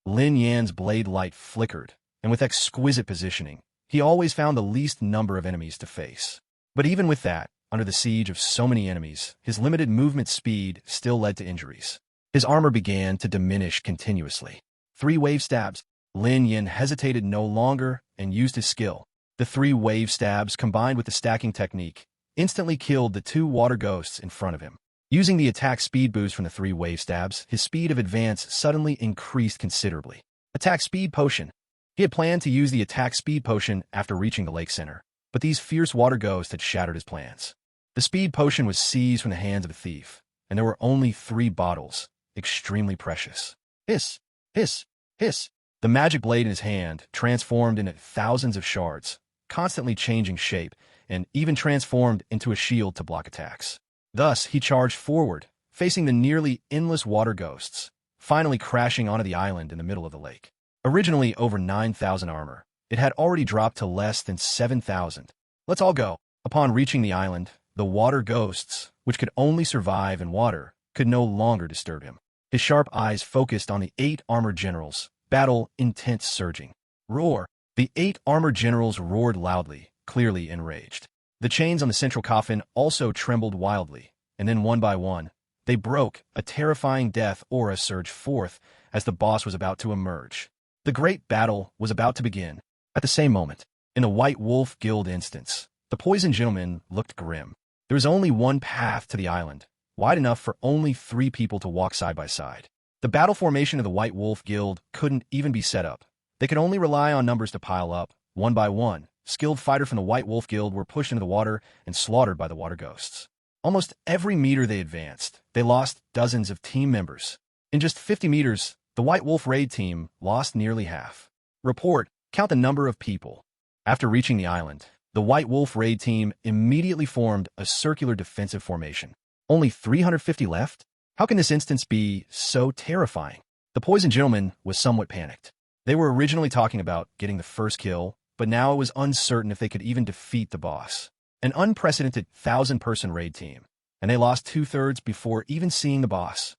Lin Yan's blade light flickered, and with exquisite positioning, he always found the least number of enemies to face. But even with that, under the siege of so many enemies, his limited movement speed still led to injuries. His armor began to diminish continuously. 3 wave stabs. Lin Yin hesitated no longer and used his skill. The 3 wave stabs, combined with the stacking technique, instantly killed the 2 water ghosts in front of him. Using the attack speed boost from the 3 wave stabs, his speed of advance suddenly increased considerably. Attack Speed Potion. He had planned to use the attack speed potion after reaching the lake center, but these fierce water ghosts had shattered his plans. The speed potion was seized from the hands of the thief, and there were only 3 bottles, extremely precious. Hiss, hiss, hiss. The magic blade in his hand transformed into thousands of shards, constantly changing shape, and even transformed into a shield to block attacks. Thus, he charged forward, facing the nearly endless water ghosts, finally crashing onto the island in the middle of the lake. Originally over 9,000 armor, it had already dropped to less than 7,000. Let's all go. Upon reaching the island, the water ghosts, which could only survive in water, could no longer disturb him. His sharp eyes focused on the 8 armored generals, battle intent surging. Roar! The 8 armored generals roared loudly, clearly enraged. The chains on the central coffin also trembled wildly, and then one by one, they broke. A terrifying death aura surged forth as the boss was about to emerge. The great battle was about to begin. At the same moment, in the White Wolf Guild instance, the Poison Gentleman looked grim. There was only one path to the island, wide enough for only 3 people to walk side by side. The battle formation of the White Wolf Guild couldn't even be set up. They could only rely on numbers to pile up, one by one. Skilled fighters from the White Wolf Guild were pushed into the water and slaughtered by the water ghosts. Almost every meter they advanced, they lost dozens of team members. In just 50 meters, the White Wolf raid team lost nearly half. Report, count the number of people. After reaching the island, The White Wolf raid team immediately formed a circular defensive formation. Only 350 left? How can this instance be so terrifying? The Poison Gentleman was somewhat panicked. They were originally talking about getting the first kill, but now it was uncertain if they could even defeat the boss. An unprecedented 1,000-person raid team, and they lost 2/3 before even seeing the boss.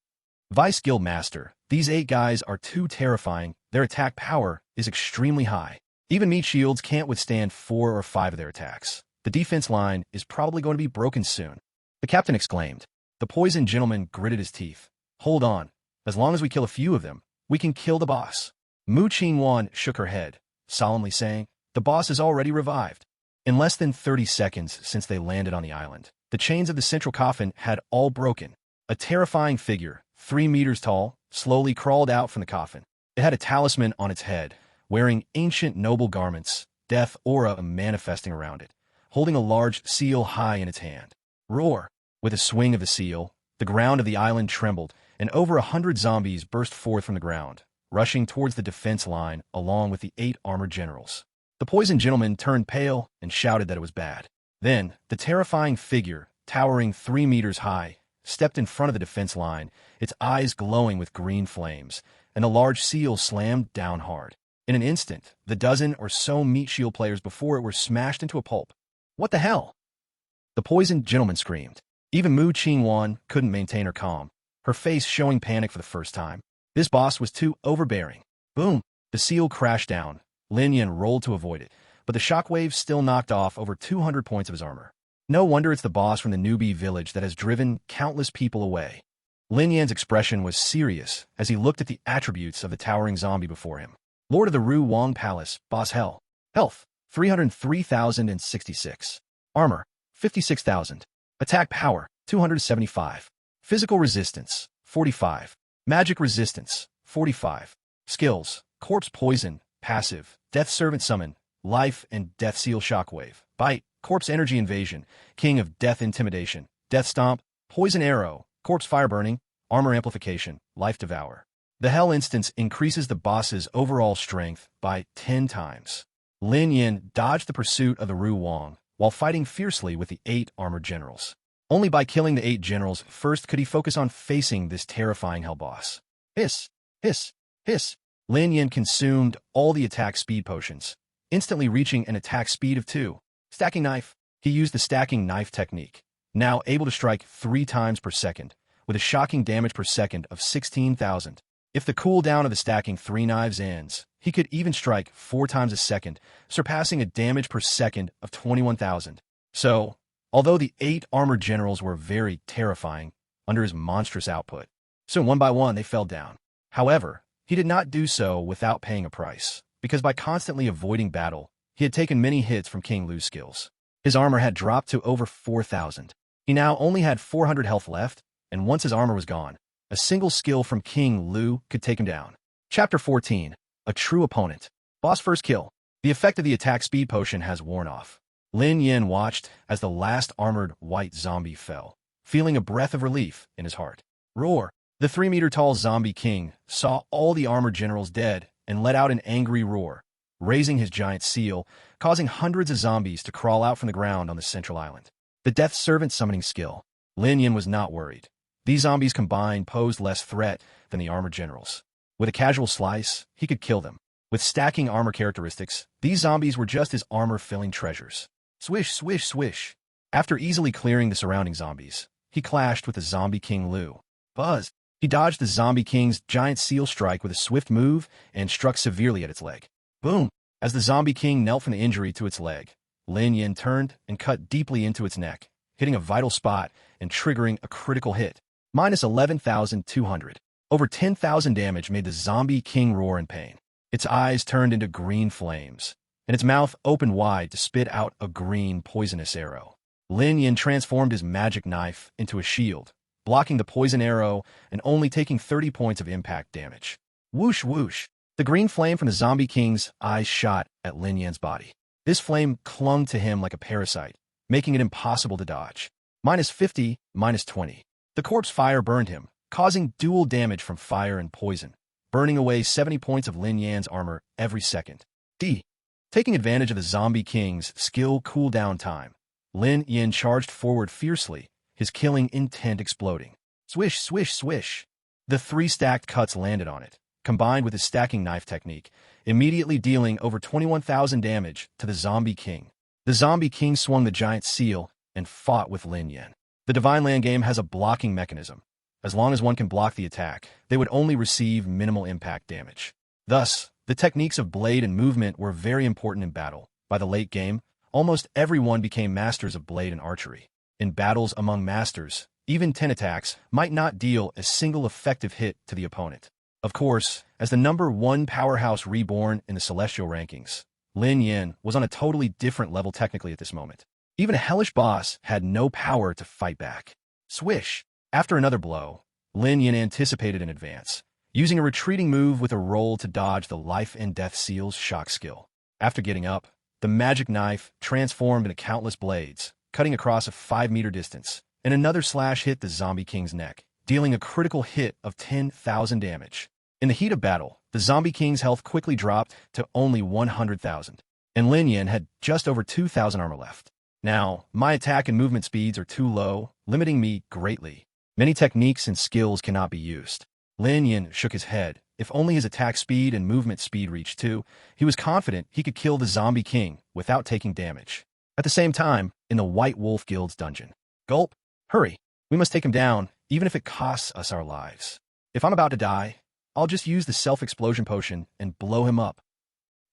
Vice Guild Master, these 8 guys are too terrifying. Their attack power is extremely high. Even meat shields can't withstand 4 or 5 of their attacks. The defense line is probably going to be broken soon. The captain exclaimed. The Poison Gentleman gritted his teeth. Hold on. As long as we kill a few of them, we can kill the boss. Mu Qingwan shook her head, solemnly saying, the boss is already revived. In less than 30 seconds since they landed on the island, the chains of the central coffin had all broken. A terrifying figure, 3 meters tall, slowly crawled out from the coffin. It had a talisman on its head, wearing ancient noble garments, death aura manifesting around it, holding a large seal high in its hand. Roar! With a swing of the seal, the ground of the island trembled, and over 100 zombies burst forth from the ground, rushing towards the defense line along with the 8 armored generals. The Poison Gentleman turned pale and shouted that it was bad. Then, the terrifying figure, towering 3 meters high, stepped in front of the defense line, its eyes glowing with green flames, and the large seal slammed down hard. In an instant, the dozen or so meat shield players before it were smashed into a pulp. What the hell? The Poison Gentleman screamed. Even Mu Qingwan couldn't maintain her calm, her face showing panic for the first time. This boss was too overbearing. Boom! The seal crashed down. Lin Yan rolled to avoid it, but the shockwave still knocked off over 200 points of his armor. No wonder it's the boss from the newbie village that has driven countless people away. Lin Yan's expression was serious as he looked at the attributes of the towering zombie before him. Lord of the Ru Wong Palace, Boss Hell. Health, 303,066. Armor, 56,000. Attack power, 275. Physical resistance, 45. Magic resistance, 45. Skills, Corpse Poison, Passive, Death Servant Summon, Life and Death Seal Shockwave, Bite, Corpse Energy Invasion, King of Death Intimidation, Death Stomp, Poison Arrow, Corpse Fire Burning, Armor Amplification, Life Devour. The Hell instance increases the boss's overall strength by 10 times. Lin Yan dodged the pursuit of the Ru Wong while fighting fiercely with the 8 armored generals. Only by killing the 8 generals first could he focus on facing this terrifying Hell boss. Hiss! Hiss! Hiss! Lin Yan consumed all the attack speed potions, instantly reaching an attack speed of 2. Stacking Knife. He used the Stacking Knife technique, now able to strike 3 times per second, with a shocking damage per second of 16,000. If the cooldown of the stacking 3 knives ends, he could even strike 4 times a second, surpassing a damage per second of 21,000. So, although the 8 armored generals were very terrifying under his monstrous output, soon one by one they fell down. However, he did not do so without paying a price, because by constantly avoiding battle, he had taken many hits from King Lu's skills. His armor had dropped to over 4,000. He now only had 400 health left, and once his armor was gone, a single skill from King Lu could take him down. Chapter 14. A True Opponent. Boss First Kill. The effect of the attack speed potion has worn off. Lin Yan watched as the last armored white zombie fell, feeling a breath of relief in his heart. Roar! The 3-meter-tall zombie king saw all the armored generals dead and let out an angry roar, raising his giant seal, causing hundreds of zombies to crawl out from the ground on the central island. The Death Servant summoning skill. Lin Yan was not worried. These zombies combined posed less threat than the armored generals. With a casual slice, he could kill them. With stacking armor characteristics, these zombies were just his armor-filling treasures. Swish, swish, swish. After easily clearing the surrounding zombies, he clashed with the zombie king Lu. Buzz! He dodged the zombie king's giant seal strike with a swift move and struck severely at its leg. Boom! As the zombie king knelt from the injury to its leg, Lin Yan turned and cut deeply into its neck, hitting a vital spot and triggering a critical hit. Minus 11,200. Over 10,000 damage made the zombie king roar in pain. Its eyes turned into green flames, and its mouth opened wide to spit out a green, poisonous arrow. Lin Yan transformed his magic knife into a shield, blocking the poison arrow and only taking 30 points of impact damage. Whoosh, whoosh. The green flame from the zombie king's eyes shot at Lin Yan's body. This flame clung to him like a parasite, making it impossible to dodge. Minus 50, minus 20. The corpse fire burned him, causing dual damage from fire and poison, burning away 70 points of Lin Yan's armor every second. D. Taking advantage of the Zombie King's skill cooldown time, Lin Yin charged forward fiercely, his killing intent exploding. Swish, swish, swish. The 3 stacked cuts landed on it, combined with his stacking knife technique, immediately dealing over 21,000 damage to the Zombie King. The Zombie King swung the giant seal and fought with Lin Yin. The Divine Land game has a blocking mechanism. As long as one can block the attack, they would only receive minimal impact damage. Thus, the techniques of blade and movement were very important in battle. By the late game, almost everyone became masters of blade and archery. In battles among masters, even 10 attacks might not deal a single effective hit to the opponent. Of course, as the #1 powerhouse reborn in the celestial rankings, Lin Yin was on a totally different level technically at this moment. Even a hellish boss had no power to fight back. Swish! After another blow, Lin Yin anticipated in advance, using a retreating move with a roll to dodge the life and death seal's shock skill. After getting up, the magic knife transformed into countless blades, cutting across a 5-meter distance, and another slash hit the Zombie King's neck, dealing a critical hit of 10,000 damage. In the heat of battle, the Zombie King's health quickly dropped to only 100,000, and Lin Yin had just over 2,000 armor left. Now, my attack and movement speeds are too low, limiting me greatly. Many techniques and skills cannot be used. Lin Yin shook his head. If only his attack speed and movement speed reached 2, he was confident he could kill the Zombie King without taking damage. At the same time, in the White Wolf Guild's dungeon. Gulp! Hurry! We must take him down, even if it costs us our lives. If I'm about to die, I'll just use the self-explosion potion and blow him up.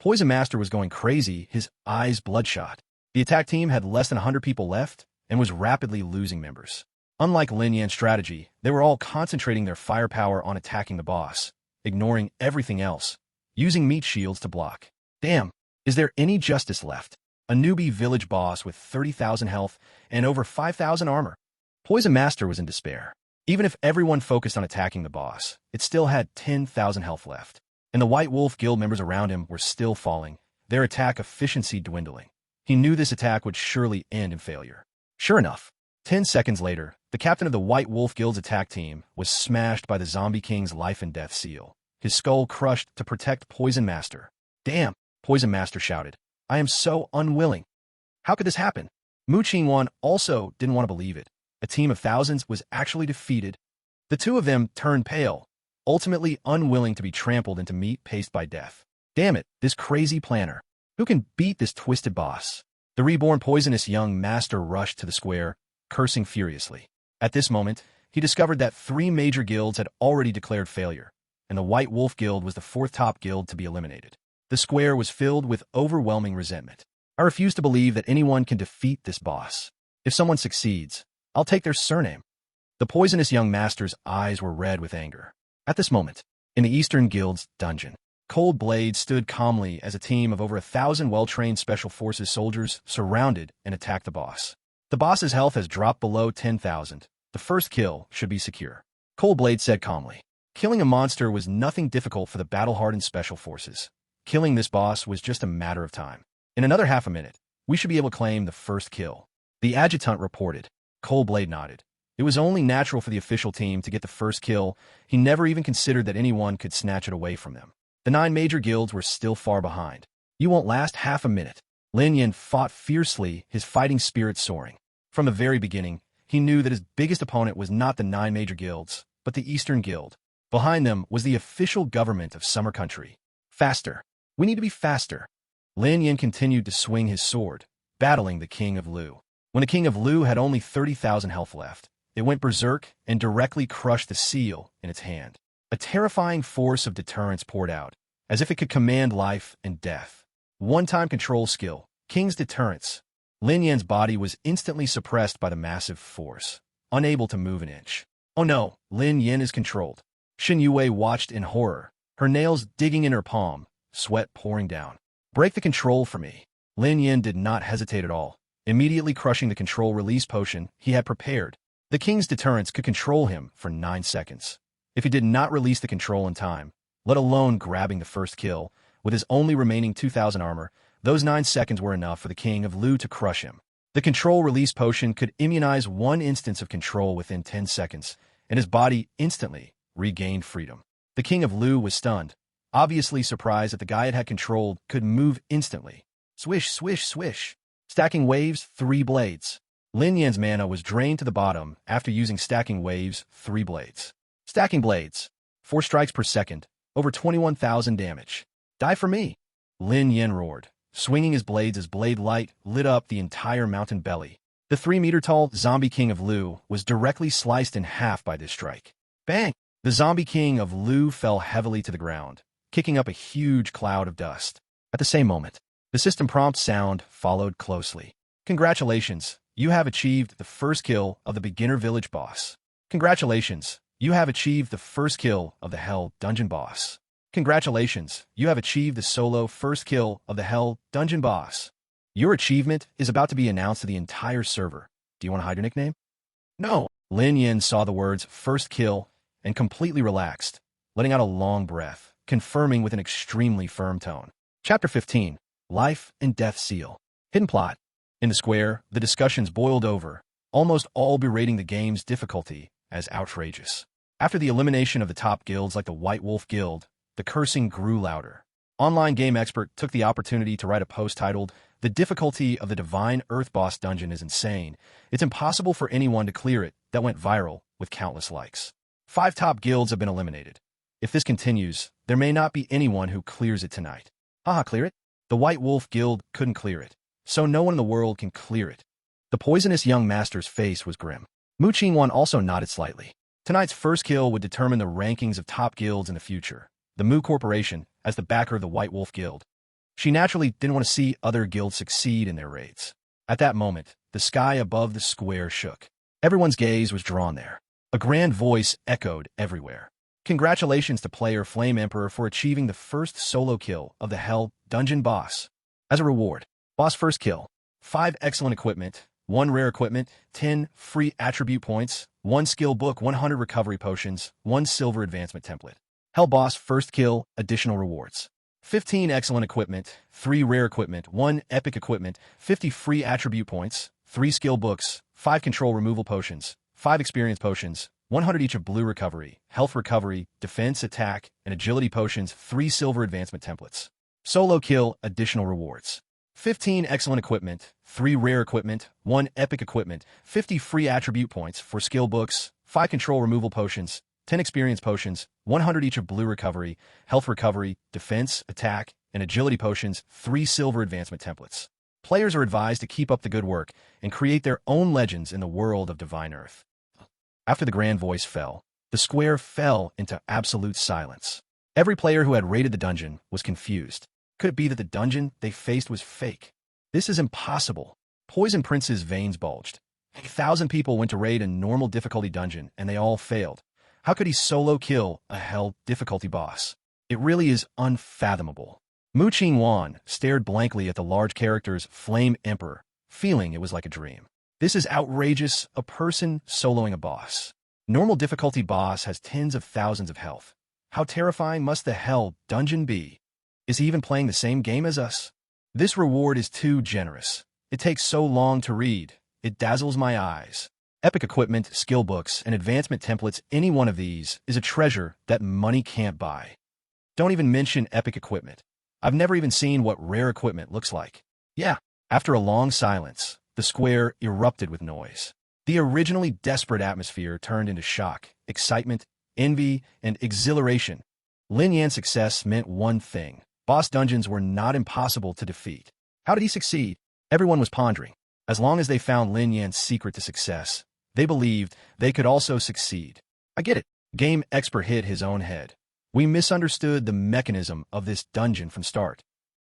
Poison Master was going crazy, his eyes bloodshot. The attack team had less than 100 people left and was rapidly losing members. Unlike Lin Yan's strategy, they were all concentrating their firepower on attacking the boss, ignoring everything else, using meat shields to block. Damn, is there any justice left? A newbie village boss with 30,000 health and over 5,000 armor. Poison Master was in despair. Even if everyone focused on attacking the boss, it still had 10,000 health left. And the White Wolf Guild members around him were still falling, their attack efficiency dwindling. He knew this attack would surely end in failure. Sure enough, 10 seconds later, the captain of the White Wolf Guild's attack team was smashed by the Zombie King's life and death seal, his skull crushed to protect Poison Master. Damn, Poison Master shouted. I am so unwilling. How could this happen? Mu Qingwan also didn't want to believe it. A team of thousands was actually defeated. The two of them turned pale, ultimately unwilling to be trampled into meat paste by death. Damn it, this crazy planner. Who can beat this twisted boss? The reborn poisonous young master rushed to the square, cursing furiously. At this moment, he discovered that 3 major guilds had already declared failure, and the White Wolf Guild was the 4th top guild to be eliminated. The square was filled with overwhelming resentment. I refuse to believe that anyone can defeat this boss. If someone succeeds, I'll take their surname. The poisonous young master's eyes were red with anger. At this moment, in the Eastern Guild's dungeon, Cold Blade stood calmly as a team of over 1,000 well-trained Special Forces soldiers surrounded and attacked the boss. The boss's health has dropped below 10,000. The first kill should be secure. Cold Blade said calmly. Killing a monster was nothing difficult for the battle-hardened Special Forces. Killing this boss was just a matter of time. In another half a minute, we should be able to claim the first kill. The adjutant reported. Cold Blade nodded. It was only natural for the official team to get the first kill. He never even considered that anyone could snatch it away from them. The 9 major guilds were still far behind. You won't last half a minute. Lin Yin fought fiercely, his fighting spirit soaring. From the very beginning, he knew that his biggest opponent was not the 9 major guilds, but the Eastern Guild. Behind them was the official government of Summer Country. Faster. We need to be faster. Lin Yin continued to swing his sword, battling the King of Lu. When the King of Lu had only 30,000 health left, it went berserk and directly crushed the seal in its hand. A terrifying force of deterrence poured out, as if it could command life and death. One-time control skill, King's Deterrence. Lin Yan's body was instantly suppressed by the massive force, unable to move an inch. Oh no, Lin Yin is controlled. Xin Yue watched in horror, her nails digging in her palm, sweat pouring down. Break the control for me. Lin Yin did not hesitate at all, immediately crushing the control release potion he had prepared. The King's Deterrence could control him for 9 seconds. If he did not release the control in time, let alone grabbing the first kill, with his only remaining 2,000 armor, those 9 seconds were enough for the King of Lu to crush him. The control release potion could immunize 1 instance of control within 10 seconds, and his body instantly regained freedom. The King of Lu was stunned, obviously surprised that the guy it had controlled could move instantly. Swish, swish, swish. Stacking waves, 3 blades. Lin Yan's mana was drained to the bottom after using stacking waves, 3 blades. Stacking blades. 4 strikes per second. Over 21,000 damage. Die for me. Lin Yan roared, swinging his blades as blade light lit up the entire mountain belly. The 3-meter-tall zombie king of Lu was directly sliced in half by this strike. Bang! The zombie king of Lu fell heavily to the ground, kicking up a huge cloud of dust. At the same moment, the system prompt sound followed closely. Congratulations, you have achieved the first kill of the beginner village boss. Congratulations, you have achieved the first kill of the Hell Dungeon boss. Congratulations, you have achieved the solo first kill of the Hell Dungeon boss. Your achievement is about to be announced to the entire server. Do you want to hide your nickname? No. Lin Yan saw the words first kill and completely relaxed, letting out a long breath, confirming with an extremely firm tone. Chapter 15. Life and Death Seal. Hidden plot. In the square, the discussions boiled over, almost all berating the game's difficulty as outrageous. After the elimination of the top guilds like the White Wolf Guild, the cursing grew louder. Online Game Expert took the opportunity to write a post titled, "The difficulty of the Divine Earth Boss Dungeon is insane. It's impossible for anyone to clear it," that went viral with countless likes. 5 top guilds have been eliminated. If this continues, there may not be anyone who clears it tonight. Haha, clear it? The White Wolf Guild couldn't clear it, so no one in the world can clear it. The poisonous young master's face was grim. Mu Qingwan also nodded slightly. Tonight's first kill would determine the rankings of top guilds in the future. The Mu Corporation, as the backer of the White Wolf Guild. She naturally didn't want to see other guilds succeed in their raids. At that moment, the sky above the square shook. Everyone's gaze was drawn there. A grand voice echoed everywhere. Congratulations to player Flame Emperor for achieving the first solo kill of the Hell Dungeon boss. As a reward, boss first kill, 5 excellent equipment, 1 rare equipment, 10 free attribute points, 1 skill book, 100 recovery potions, 1 silver advancement template. Hell boss first kill, additional rewards. 15 excellent equipment, 3 rare equipment, 1 epic equipment, 50 free attribute points, 3 skill books, 5 control removal potions, 5 experience potions, 100 each of blue recovery, health recovery, defense, attack, and agility potions, 3 silver advancement templates. Solo kill, additional rewards. 15 excellent equipment, 3 rare equipment, 1 epic equipment, 50 free attribute points for skill books, 5 control removal potions, 10 experience potions, 100 each of blue recovery, health recovery, defense, attack, and agility potions, 3 silver advancement templates. Players are advised to keep up the good work and create their own legends in the world of Divine Earth. After the grand voice fell, the square fell into absolute silence. Every player who had raided the dungeon was confused. Could it be that the dungeon they faced was fake? This is impossible. Poison Prince's veins bulged. 1,000 people went to raid a normal difficulty dungeon, and they all failed. How could he solo kill a Hell difficulty boss? It really is unfathomable. Mu Qingwan stared blankly at the large character's Flame Emperor, feeling it was like a dream. This is outrageous, a person soloing a boss. Normal difficulty boss has tens of thousands of health. How terrifying must the Hell dungeon be? Is he even playing the same game as us? This reward is too generous. It takes so long to read. It dazzles my eyes. Epic equipment, skill books, and advancement templates, any one of these is a treasure that money can't buy. Don't even mention epic equipment. I've never even seen what rare equipment looks like. Yeah, after a long silence, the square erupted with noise. The originally desperate atmosphere turned into shock, excitement, envy, and exhilaration. Lin Yan's success meant one thing. Boss dungeons were not impossible to defeat. How did he succeed? Everyone was pondering. As long as they found Lin Yan's secret to success, they believed they could also succeed. I get it. Game Expert hit his own head. We misunderstood the mechanism of this dungeon from start.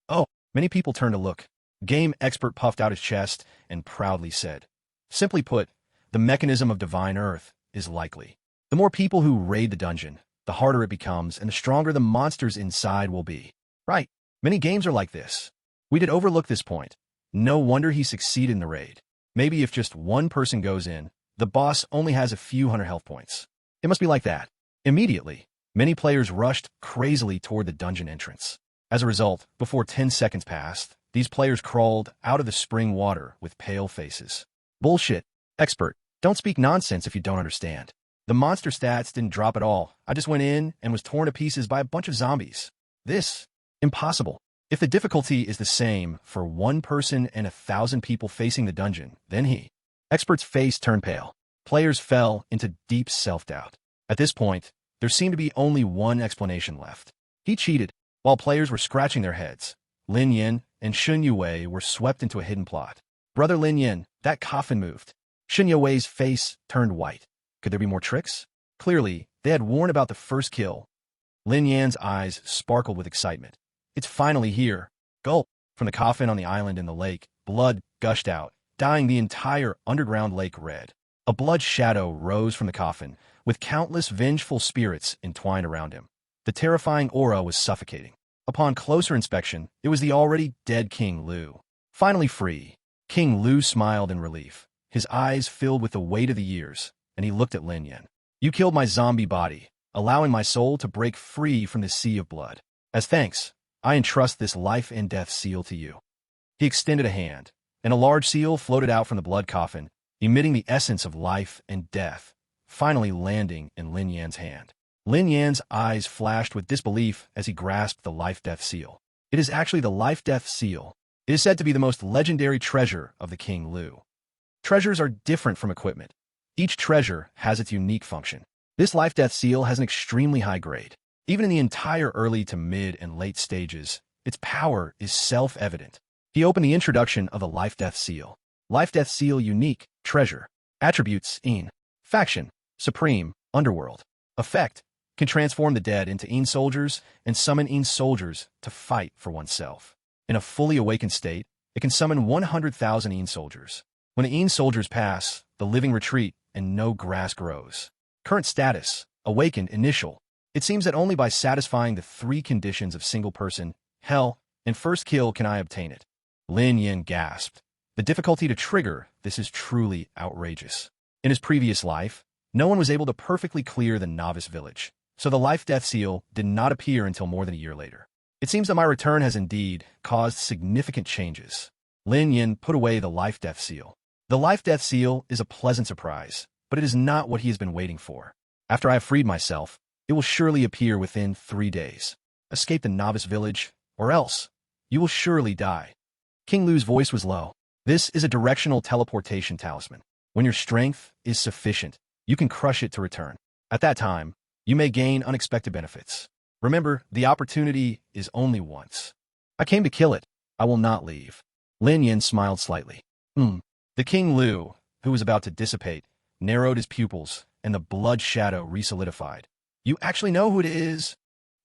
Oh, many people turned to look. Game Expert puffed out his chest and proudly said, "Simply put, the mechanism of Divine Earth is likely. The more people who raid the dungeon, the harder it becomes and the stronger the monsters inside will be." Right, many games are like this. We did overlook this point. No wonder he succeeded in the raid. Maybe if just one person goes in, the boss only has a few hundred health points. It must be like that. Immediately, many players rushed crazily toward the dungeon entrance. As a result, before 10 seconds passed, these players crawled out of the spring water with pale faces. Bullshit. Expert, don't speak nonsense if you don't understand. The monster stats didn't drop at all. I just went in and was torn to pieces by a bunch of zombies. This, impossible. If the difficulty is the same for one person and 1,000 people facing the dungeon, then he. Expert's face turned pale. Players fell into deep self-doubt. At this point, there seemed to be only one explanation left. He cheated. While players were scratching their heads, Lin Yin and Shun Yue were swept into a hidden plot. Brother Lin Yin, that coffin moved. Shun Yue's face turned white. Could there be more tricks? Clearly, they had warned about the first kill. Lin Yan's eyes sparkled with excitement. It's finally here. Gulp. From the coffin on the island in the lake, blood gushed out, dyeing the entire underground lake red. A blood shadow rose from the coffin, with countless vengeful spirits entwined around him. The terrifying aura was suffocating. Upon closer inspection, it was the already dead King Lu. Finally free, King Lu smiled in relief. His eyes filled with the weight of the years, and he looked at Lin Yin. You killed my zombie body, allowing my soul to break free from the sea of blood. As thanks, I entrust this life and death seal to you. He extended a hand, and a large seal floated out from the blood coffin, emitting the essence of life and death, finally landing in Lin Yan's hand. Lin Yan's eyes flashed with disbelief as he grasped the life-death seal. It is actually the life-death seal. It is said to be the most legendary treasure of the King Lu. Treasures are different from equipment. Each treasure has its unique function. This life-death seal has an extremely high grade. Even in the entire early to mid and late stages, its power is self-evident. He opened the introduction of the life-death seal. Life-death seal unique, treasure. Attributes, Een. Faction, supreme, underworld. Effect, can transform the dead into Een soldiers and summon Een soldiers to fight for oneself. In a fully awakened state, it can summon 100,000 Een soldiers. When the Een soldiers pass, the living retreat and no grass grows. Current status, awakened initial. It seems that only by satisfying the 3 conditions of single person, hell, and first kill can I obtain it. Lin Yin gasped. The difficulty to trigger this is truly outrageous. In his previous life, no one was able to perfectly clear the novice village, so the life-death seal did not appear until more than a year later. It seems that my return has indeed caused significant changes. Lin Yin put away the life-death seal. The life-death seal is a pleasant surprise, but it is not what he has been waiting for. After I have freed myself, it will surely appear within 3 days. Escape the novice village, or else you will surely die. King Lu's voice was low. This is a directional teleportation talisman. When your strength is sufficient, you can crush it to return. At that time, you may gain unexpected benefits. Remember, the opportunity is only once. I came to kill it. I will not leave. Lin Yin smiled slightly. The King Lu, who was about to dissipate, narrowed his pupils, and the blood shadow resolidified. You actually know who it is?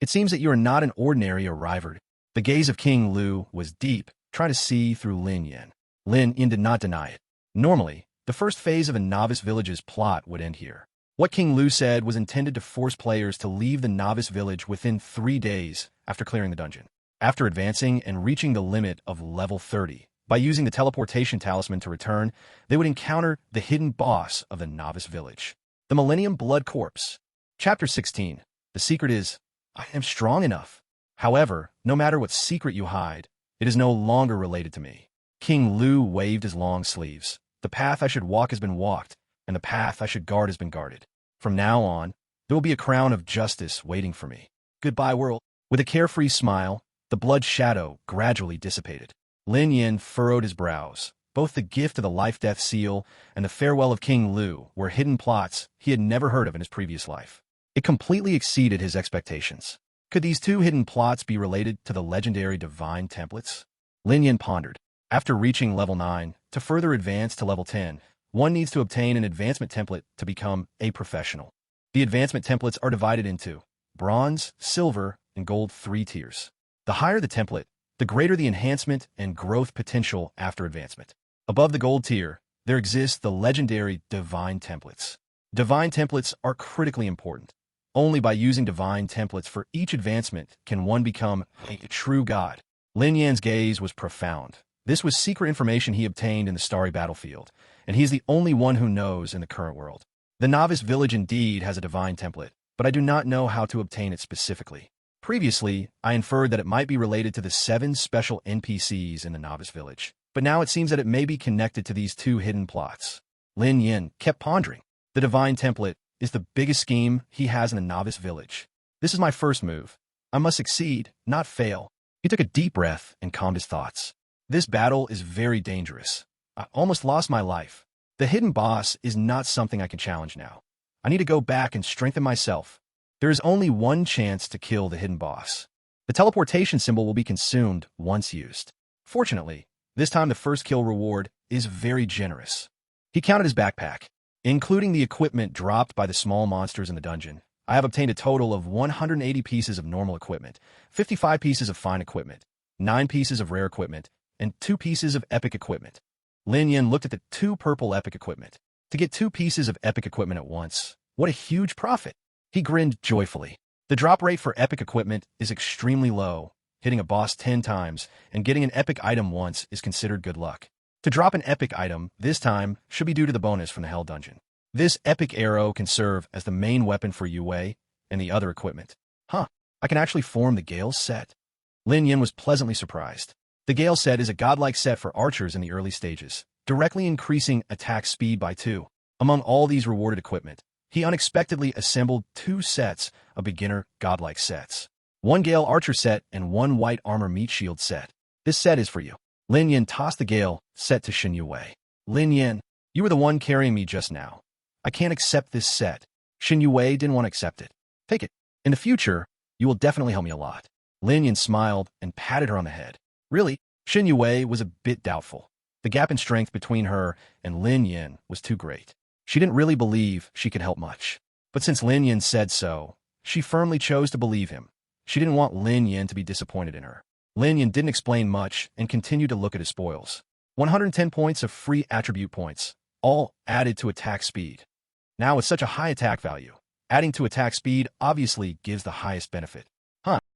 It seems that you are not an ordinary arriver. The gaze of King Lu was deep, trying to see through Lin Yin. Lin Yin did not deny it. Normally, the first phase of a novice village's plot would end here. What King Lu said was intended to force players to leave the novice village within 3 days after clearing the dungeon. After advancing and reaching the limit of level 30, by using the teleportation talisman to return, they would encounter the hidden boss of the novice village, the Millennium Blood Corpse. Chapter 16. The secret is, I am strong enough. However, no matter what secret you hide, it is no longer related to me. King Lu waved his long sleeves. The path I should walk has been walked, and the path I should guard has been guarded. From now on, there will be a crown of justice waiting for me. Goodbye, world. With a carefree smile, the blood shadow gradually dissipated. Lin Yin furrowed his brows. Both the gift of the life-death seal and the farewell of King Lu were hidden plots he had never heard of in his previous life. It completely exceeded his expectations. Could these 2 hidden plots be related to the legendary divine templates? Lin Yin pondered. After reaching level 9, to further advance to level 10, one needs to obtain an advancement template to become a professional. The advancement templates are divided into bronze, silver, and gold 3 tiers. The higher the template, the greater the enhancement and growth potential after advancement. Above the gold tier, there exist the legendary divine templates. Divine templates are critically important. Only by using divine templates for each advancement can one become a true god. Lin Yan's gaze was profound. This was secret information he obtained in the starry battlefield, and he is the only one who knows in the current world. The novice village indeed has a divine template, but I do not know how to obtain it specifically. Previously, I inferred that it might be related to the 7 special NPCs in the novice village, but now it seems that it may be connected to these 2 hidden plots. Lin Yin kept pondering. The divine template is the biggest scheme he has in the novice village. This is my first move. I must succeed, not fail. He took a deep breath and calmed his thoughts. This battle is very dangerous. I almost lost my life. The hidden boss is not something I can challenge now. I need to go back and strengthen myself. There is only one chance to kill the hidden boss. The teleportation symbol will be consumed once used. Fortunately, this time the first kill reward is very generous. He counted his backpack. Including the equipment dropped by the small monsters in the dungeon, I have obtained a total of 180 pieces of normal equipment, 55 pieces of fine equipment, 9 pieces of rare equipment, and 2 pieces of epic equipment. Lin Yin looked at the 2 purple epic equipment. To get 2 pieces of epic equipment at once, what a huge profit! He grinned joyfully. The drop rate for epic equipment is extremely low. Hitting a boss 10 times and getting an epic item once is considered good luck. To drop an epic item this time should be due to the bonus from the Hell Dungeon. This epic arrow can serve as the main weapon for Yue and the other equipment. I can actually form the Gale set. Lin Yin was pleasantly surprised. The Gale set is a godlike set for archers in the early stages, directly increasing attack speed by 2. Among all these rewarded equipment, he unexpectedly assembled 2 sets of beginner godlike sets. 1 Gale archer set and 1 white armor meat shield set. This set is for you. Lin Yin tossed the Gale set to Xin Yue. Lin Yin, you were the one carrying me just now. I can't accept this set. Xin Yue didn't want to accept it. Take it. In the future, you will definitely help me a lot. Lin Yin smiled and patted her on the head. Really, Xin Yue was a bit doubtful. The gap in strength between her and Lin Yin was too great. She didn't really believe she could help much. But since Lin Yin said so, she firmly chose to believe him. She didn't want Lin Yin to be disappointed in her. Lin Yin didn't explain much and continued to look at his spoils. 110 points of free attribute points, all added to attack speed. Now with such a high attack value, adding to attack speed obviously gives the highest benefit.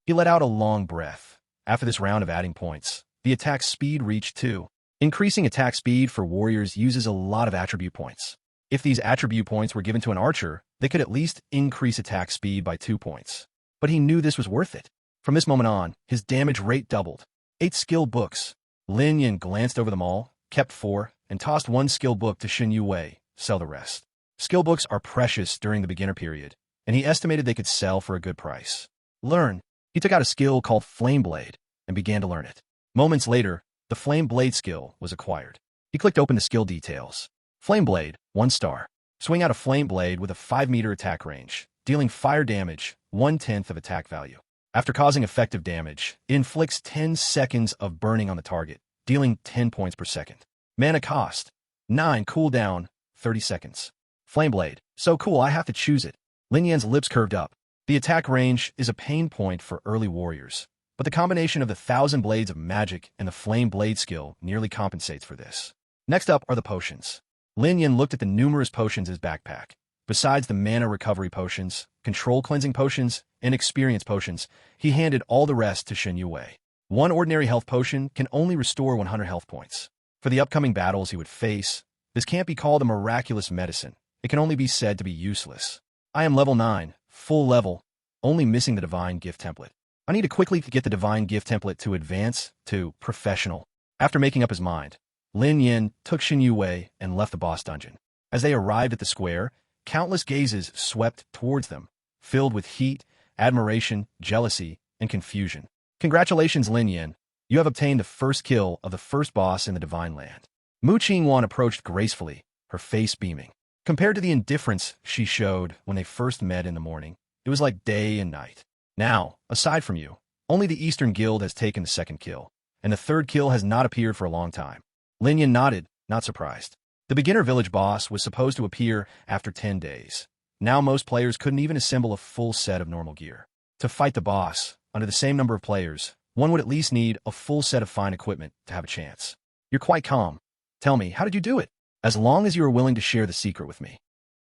He let out a long breath. After this round of adding points, the attack speed reached 2. Increasing attack speed for warriors uses a lot of attribute points. If these attribute points were given to an archer, they could at least increase attack speed by 2 points. But he knew this was worth it. From this moment on, his damage rate doubled. 8 skill books. Lin Yin glanced over them all, kept 4, and tossed 1 skill book to Xin Yue. Sell the rest. Skill books are precious during the beginner period, and he estimated they could sell for a good price. Learn. He took out a skill called Flame Blade and began to learn it. Moments later, the Flame Blade skill was acquired. He clicked open the skill details. Flame Blade, 1 star. Swing out a Flame Blade with a 5-meter attack range, dealing fire damage, 1/10 of attack value. After causing effective damage, it inflicts 10 seconds of burning on the target, dealing 10 points per second. Mana cost, 9. Cooldown, 30 seconds. Flame Blade, so cool I have to choose it. Lin Yan's lips curved up. The attack range is a pain point for early warriors, but the combination of the 1,000 blades of magic and the Flame Blade skill nearly compensates for this. Next up are the potions. Lin Yan looked at the numerous potions in his backpack. Besides the mana recovery potions, control cleansing potions, and experience potions, he handed all the rest to Xin Yue. 1 ordinary health potion can only restore 100 health points. For the upcoming battles he would face, this can't be called a miraculous medicine. It can only be said to be useless. I am level 9, full level, only missing the divine gift template. I need to quickly get the divine gift template to advance to professional. After making up his mind, Lin Yin took Xin Yue and left the boss dungeon. As they arrived at the square, countless gazes swept towards them, filled with heat, admiration, jealousy, and confusion. Congratulations, Lin Yin. You have obtained the first kill of the first boss in the Divine Land. Mu Qingwan approached gracefully, her face beaming. Compared to the indifference she showed when they first met in the morning, it was like day and night. Now, aside from you, only the Eastern Guild has taken the second kill, and the third kill has not appeared for a long time. Lin Yin nodded, not surprised. The beginner village boss was supposed to appear after 10 days. Now most players couldn't even assemble a full set of normal gear. To fight the boss, under the same number of players, one would at least need a full set of fine equipment to have a chance. You're quite calm. Tell me, how did you do it? As long as you are willing to share the secret with me.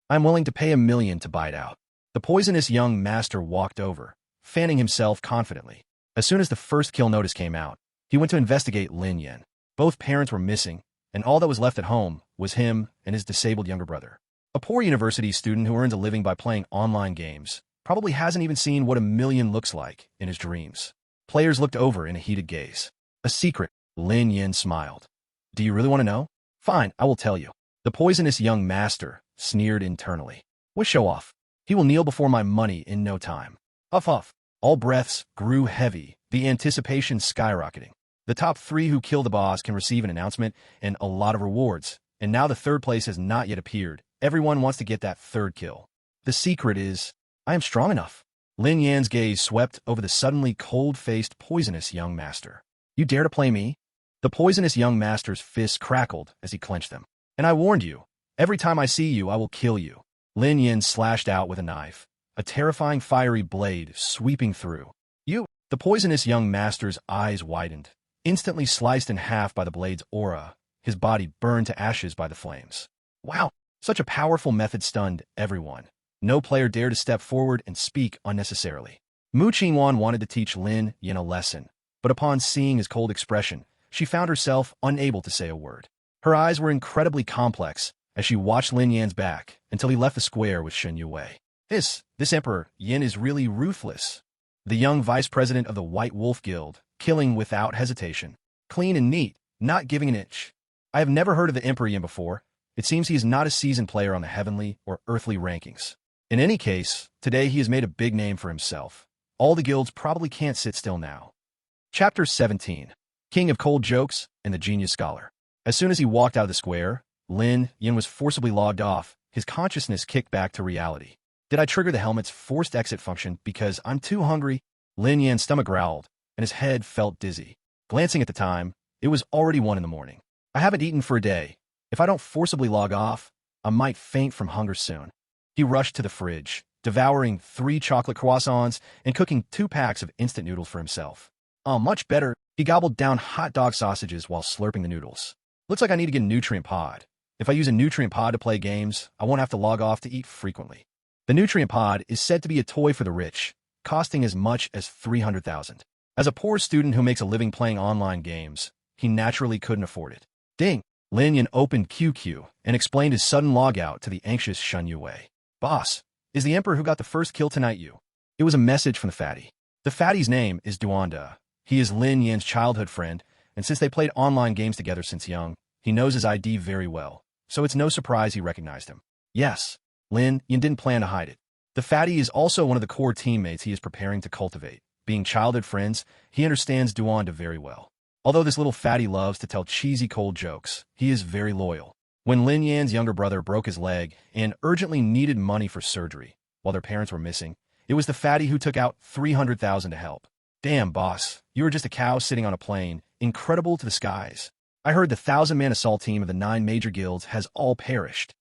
I'm willing to pay $1 million to buy it out. The poisonous young master walked over, fanning himself confidently. As soon as the first kill notice came out, he went to investigate Lin Yin. Both parents were missing, and all that was left at home was him and his disabled younger brother. A poor university student who earns a living by playing online games probably hasn't even seen what $1 million looks like in his dreams. Players looked over in a heated gaze. A secret, Lin Yin smiled. Do you really want to know? Fine, I will tell you. The poisonous young master sneered internally. What show off? He will kneel before my money in no time. Huff huff. All breaths grew heavy, the anticipation skyrocketing. The top 3 who kill the boss can receive an announcement and a lot of rewards, and now the third place has not yet appeared. Everyone wants to get that third kill. The secret is, I am strong enough. Lin Yan's gaze swept over the suddenly cold-faced, poisonous young master. You dare to play me? The poisonous young master's fists crackled as he clenched them. And I warned you, every time I see you, I will kill you. Lin Yan slashed out with a knife, a terrifying fiery blade sweeping through. You! The poisonous young master's eyes widened, instantly sliced in half by the blade's aura, his body burned to ashes by the flames. Wow! Such a powerful method stunned everyone. No player dared to step forward and speak unnecessarily. Mu Qingwan wanted to teach Lin Yan a lesson, but upon seeing his cold expression, she found herself unable to say a word. Her eyes were incredibly complex as she watched Lin Yan's back until he left the square with Shen Yue. This Emperor Yin is really ruthless. The young vice president of the White Wolf Guild, killing without hesitation. Clean and neat, not giving an inch. I have never heard of the Emperor Yin before. It seems he is not a seasoned player on the heavenly or earthly rankings. In any case, today he has made a big name for himself. All the guilds probably can't sit still now. Chapter 17. King of Cold Jokes and the Genius Scholar. As soon as he walked out of the square, Lin Yan was forcibly logged off, his consciousness kicked back to reality. Did I trigger the helmet's forced exit function because I'm too hungry? Lin Yan's stomach growled, and his head felt dizzy. Glancing at the time, it was already 1 in the morning. I haven't eaten for a day. If I don't forcibly log off, I might faint from hunger soon. He rushed to the fridge, devouring 3 chocolate croissants and cooking 2 packs of instant noodles for himself. Oh, much better. He gobbled down hot dog sausages while slurping the noodles. Looks like I need to get a nutrient pod. If I use a nutrient pod to play games, I won't have to log off to eat frequently. The nutrient pod is said to be a toy for the rich, costing as much as 300,000. As a poor student who makes a living playing online games, he naturally couldn't afford it. Ding! Lin Yan opened QQ and explained his sudden logout to the anxious Shen Yue. Boss, is the Emperor who got the first kill tonight you? It was a message from the fatty. The fatty's name is Duanda. He is Lin Yan's childhood friend, and since they played online games together since young, he knows his ID very well, so it's no surprise he recognized him. Yes, Lin Yan didn't plan to hide it. The fatty is also one of the core teammates he is preparing to cultivate. Being childhood friends, he understands Duanda very well. Although this little fatty loves to tell cheesy cold jokes, he is very loyal. When Lin Yan's younger brother broke his leg and urgently needed money for surgery, while their parents were missing, it was the fatty who took out 300,000 to help. Damn, boss, you were just a cow sitting on a plane, incredible to the skies. I heard the 1,000-man assault team of the 9 major guilds has all perished.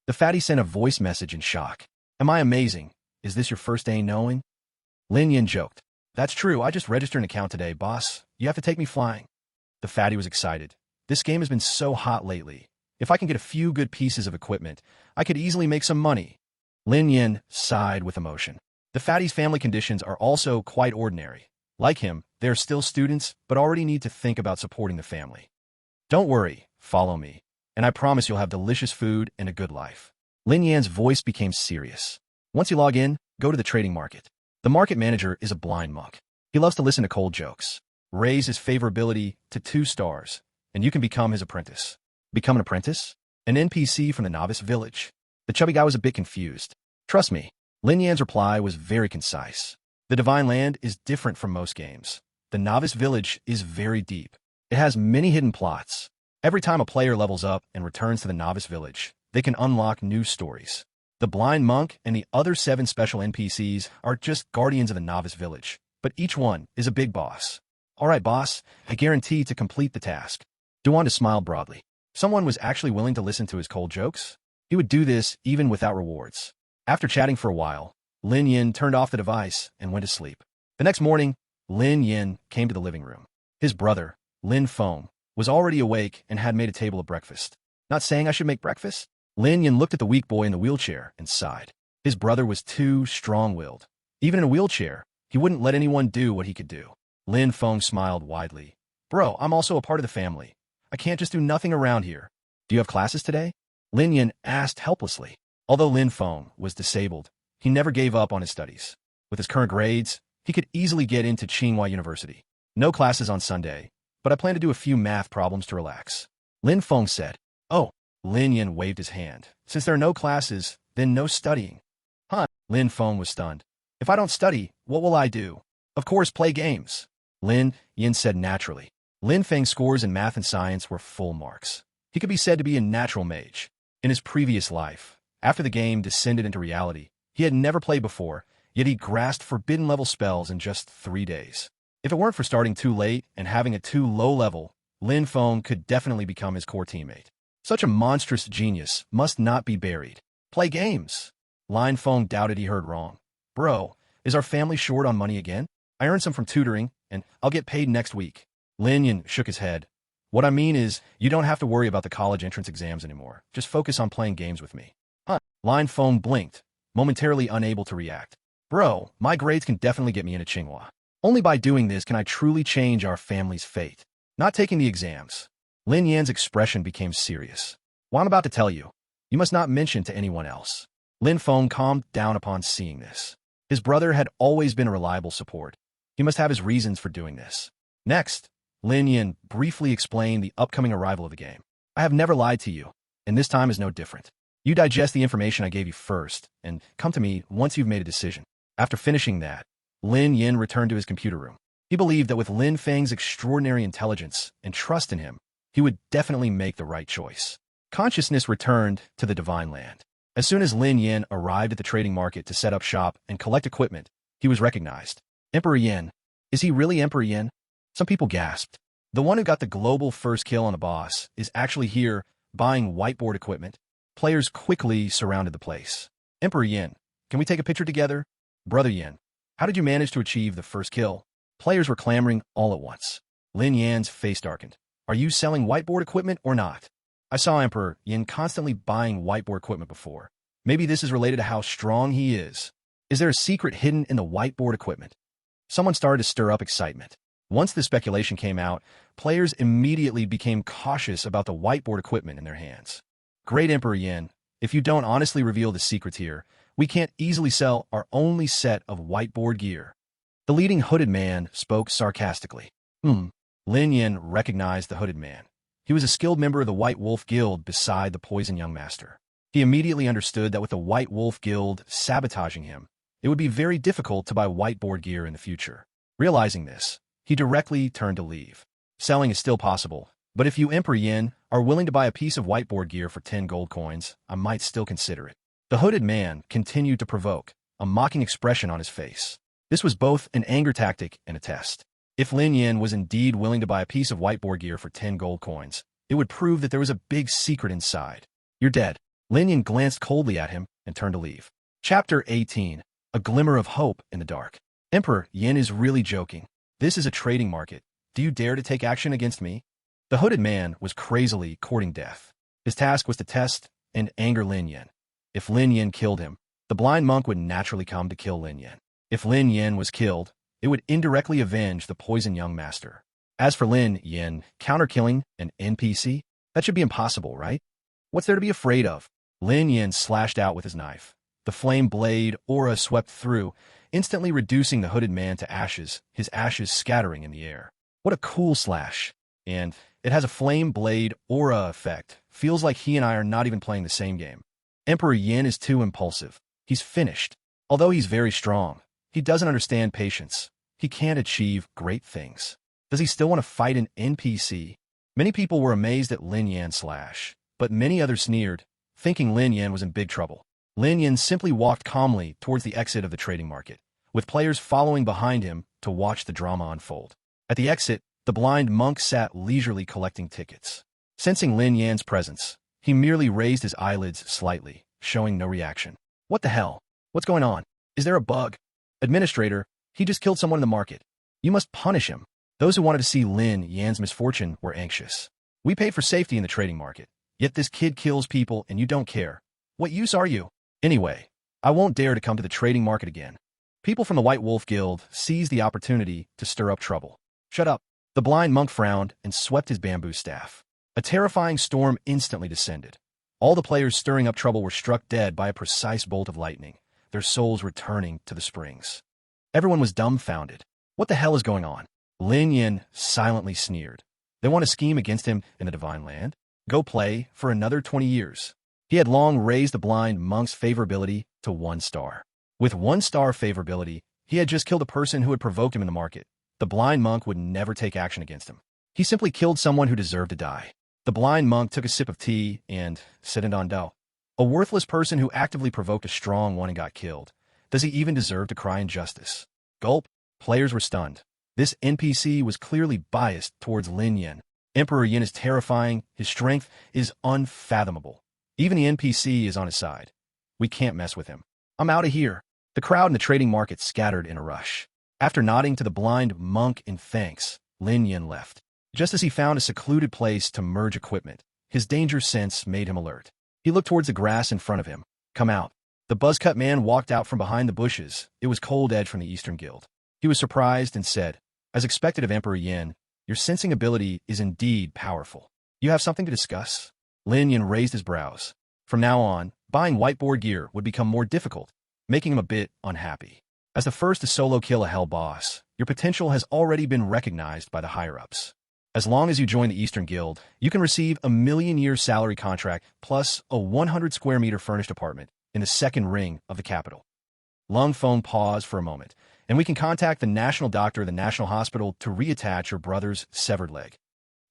The fatty sent a voice message in shock. Am I amazing? Is this your first day knowing? Lin Yan joked. That's true, I just registered an account today, boss. You have to take me flying. The fatty was excited. This game has been so hot lately. If I can get a few good pieces of equipment, I could easily make some money. Lin Yan sighed with emotion. The fatty's family conditions are also quite ordinary. Like him, they are still students, but already need to think about supporting the family. Don't worry, follow me, and I promise you'll have delicious food and a good life. Lin Yan's voice became serious. Once you log in, go to the trading market. The market manager is a blind monk. He loves to listen to cold jokes. Raise his favorability to 2 stars, and you can become his apprentice. Become an apprentice? An NPC from the novice village. The chubby guy was a bit confused. Trust me, Lin Yan's reply was very concise. The Divine Land is different from most games. The novice village is very deep. It has many hidden plots. Every time a player levels up and returns to the novice village, they can unlock new stories. The blind monk and the other 7 special NPCs are just guardians of the novice village, but each one is a big boss. All right, boss, I guarantee to complete the task. Duanda smiled broadly. Someone was actually willing to listen to his cold jokes? He would do this even without rewards. After chatting for a while, Lin Yan turned off the device and went to sleep. The next morning, Lin Yan came to the living room. His brother, Lin Feng, was already awake and had made a table of breakfast. Not saying I should make breakfast? Lin Yan looked at the weak boy in the wheelchair and sighed. His brother was too strong-willed. Even in a wheelchair, he wouldn't let anyone do what he could do. Lin Feng smiled widely. Bro, I'm also a part of the family. I can't just do nothing around here. Do you have classes today? Lin Yan asked helplessly. Although Lin Feng was disabled, he never gave up on his studies. With his current grades, he could easily get into Tsinghua University. No classes on Sunday, but I plan to do a few math problems to relax. Lin Feng said. Oh, Lin Yan waved his hand. Since there are no classes, then no studying. Huh? Lin Feng was stunned. If I don't study, what will I do? Of course, play games. Lin Yin said naturally. Lin Feng's scores in math and science were full marks. He could be said to be a natural mage. In his previous life, after the game descended into reality, he had never played before, yet he grasped forbidden-level spells in just 3 days. If it weren't for starting too late and having a too low level, Lin Feng could definitely become his core teammate. Such a monstrous genius must not be buried. Play games. Lin Feng doubted he heard wrong. Bro, is our family short on money again? I earned some from tutoring, and I'll get paid next week. Lin Yin shook his head. What I mean is, you don't have to worry about the college entrance exams anymore. Just focus on playing games with me. Huh? Lin Feng blinked, momentarily unable to react. Bro, my grades can definitely get me into Tsinghua. Only by doing this can I truly change our family's fate. Not taking the exams. Lin Yan's expression became serious. What I'm about to tell you, you must not mention to anyone else. Lin Feng calmed down upon seeing this. His brother had always been a reliable support. He must have his reasons for doing this. Next, Lin Yan briefly explained the upcoming arrival of the game. I have never lied to you, and this time is no different. You digest the information I gave you first, and come to me once you've made a decision. After finishing that, Lin Yin returned to his computer room. He believed that with Lin Feng's extraordinary intelligence and trust in him, he would definitely make the right choice. Consciousness returned to the Divine Land. As soon as Lin Yin arrived at the trading market to set up shop and collect equipment, he was recognized. Emperor Yin. Is he really Emperor Yin? Some people gasped. The one who got the global first kill on the boss is actually here buying whiteboard equipment. Players quickly surrounded the place. Emperor Yin, can we take a picture together? Brother Yin, how did you manage to achieve the first kill? Players were clamoring all at once. Lin Yan's face darkened. Are you selling whiteboard equipment or not? I saw Emperor Yin constantly buying whiteboard equipment before. Maybe this is related to how strong he is. Is there a secret hidden in the whiteboard equipment? Someone started to stir up excitement. Once the speculation came out, players immediately became cautious about the whiteboard equipment in their hands. Great Emperor Yin, if you don't honestly reveal the secrets here, we can't easily sell our only set of whiteboard gear. The leading hooded man spoke sarcastically. Lin Yin recognized the hooded man. He was a skilled member of the White Wolf Guild beside the Poison Young Master. He immediately understood that with the White Wolf Guild sabotaging him, it would be very difficult to buy whiteboard gear in the future. Realizing this, he directly turned to leave. Selling is still possible, but if you, Emperor Yin, are willing to buy a piece of whiteboard gear for 10 gold coins, I might still consider it. The hooded man continued to provoke, a mocking expression on his face. This was both an anger tactic and a test. If Lin Yin was indeed willing to buy a piece of whiteboard gear for 10 gold coins, it would prove that there was a big secret inside. You're dead. Lin Yin glanced coldly at him and turned to leave. Chapter 18. A Glimmer of Hope in the Dark. Emperor Yin is really joking. This is a trading market. Do you dare to take action against me? The hooded man was crazily courting death. His task was to test and anger Lin Yin. If Lin Yin killed him, the blind monk would naturally come to kill Lin Yin. If Lin Yin was killed, it would indirectly avenge the Poison Young Master. As for Lin Yin counter-killing an NPC, that should be impossible, right? What's there to be afraid of? Lin Yin slashed out with his knife. The flame blade aura swept through, instantly reducing the hooded man to ashes, his ashes scattering in the air. What a cool slash. And it has a flame blade aura effect. Feels like he and I are not even playing the same game. Emperor Yin is too impulsive. He's finished. Although he's very strong, he doesn't understand patience. He can't achieve great things. Does he still want to fight an NPC? Many people were amazed at Lin Yan's slash, but many others sneered, thinking Lin Yan was in big trouble. Lin Yan simply walked calmly towards the exit of the trading market, with players following behind him to watch the drama unfold. At the exit, the blind monk sat leisurely collecting tickets. Sensing Lin Yan's presence, he merely raised his eyelids slightly, showing no reaction. What the hell? What's going on? Is there a bug? Administrator, he just killed someone in the market. You must punish him. Those who wanted to see Lin Yan's misfortune were anxious. We pay for safety in the trading market, yet this kid kills people and you don't care. What use are you? Anyway, I won't dare to come to the trading market again. People from the White Wolf Guild seized the opportunity to stir up trouble. Shut up. The blind monk frowned and swept his bamboo staff. A terrifying storm instantly descended. All the players stirring up trouble were struck dead by a precise bolt of lightning, their souls returning to the springs. Everyone was dumbfounded. What the hell is going on? Lin Yin silently sneered. They want to scheme against him in the Divine Land? Go play for another 20 years. He had long raised the blind monk's favorability to 1 star. With 1 star favorability, He had just killed a person who had provoked him in the market. The blind monk would never take action against him. He simply killed someone who deserved to die. The blind monk took a sip of tea and said it on do. A worthless person who actively provoked a strong one and got killed. Does he even deserve to cry injustice? Gulp. Players were stunned. This NPC was clearly biased towards Lin Yin. Emperor Yin is terrifying. His strength is unfathomable. Even the NPC is on his side. We can't mess with him. I'm out of here. The crowd in the trading market scattered in a rush. After nodding to the blind monk in thanks, Lin Yin left. Just as he found a secluded place to merge equipment, his danger sense made him alert. He looked towards the grass in front of him. Come out. The buzzcut man walked out from behind the bushes. It was Cold Edge from the Eastern Guild. He was surprised and said, as expected of Emperor Yin, your sensing ability is indeed powerful. You have something to discuss? Lin Yin raised his brows. From now on, buying whiteboard gear would become more difficult, making him a bit unhappy. As the first to solo kill a hell boss, your potential has already been recognized by the higher-ups. As long as you join the Eastern Guild, you can receive a million-year salary contract plus a 100-square-meter furnished apartment in the second ring of the capital. Lung Feng paused for a moment, and we can contact the national doctor of the national hospital to reattach your brother's severed leg.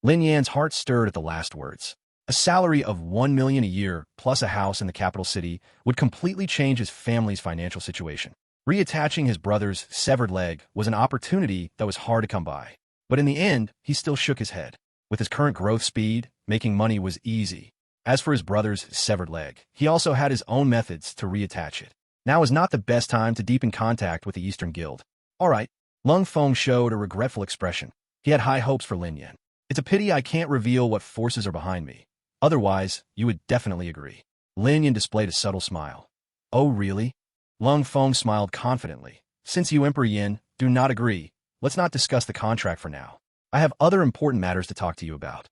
Lin Yan's heart stirred at the last words. A salary of 1 million a year plus a house in the capital city would completely change his family's financial situation. Reattaching his brother's severed leg was an opportunity that was hard to come by. But in the end, he still shook his head. With his current growth speed, making money was easy. As for his brother's severed leg, he also had his own methods to reattach it. Now is not the best time to deepen contact with the Eastern Guild. All right, Lung Feng showed a regretful expression. He had high hopes for Lin Yan. It's a pity I can't reveal what forces are behind me. Otherwise, you would definitely agree. Lin Yan displayed a subtle smile. Oh, really? Lung Feng smiled confidently. Since you, Emperor Yin, do not agree, let's not discuss the contract for now. I have other important matters to talk to you about.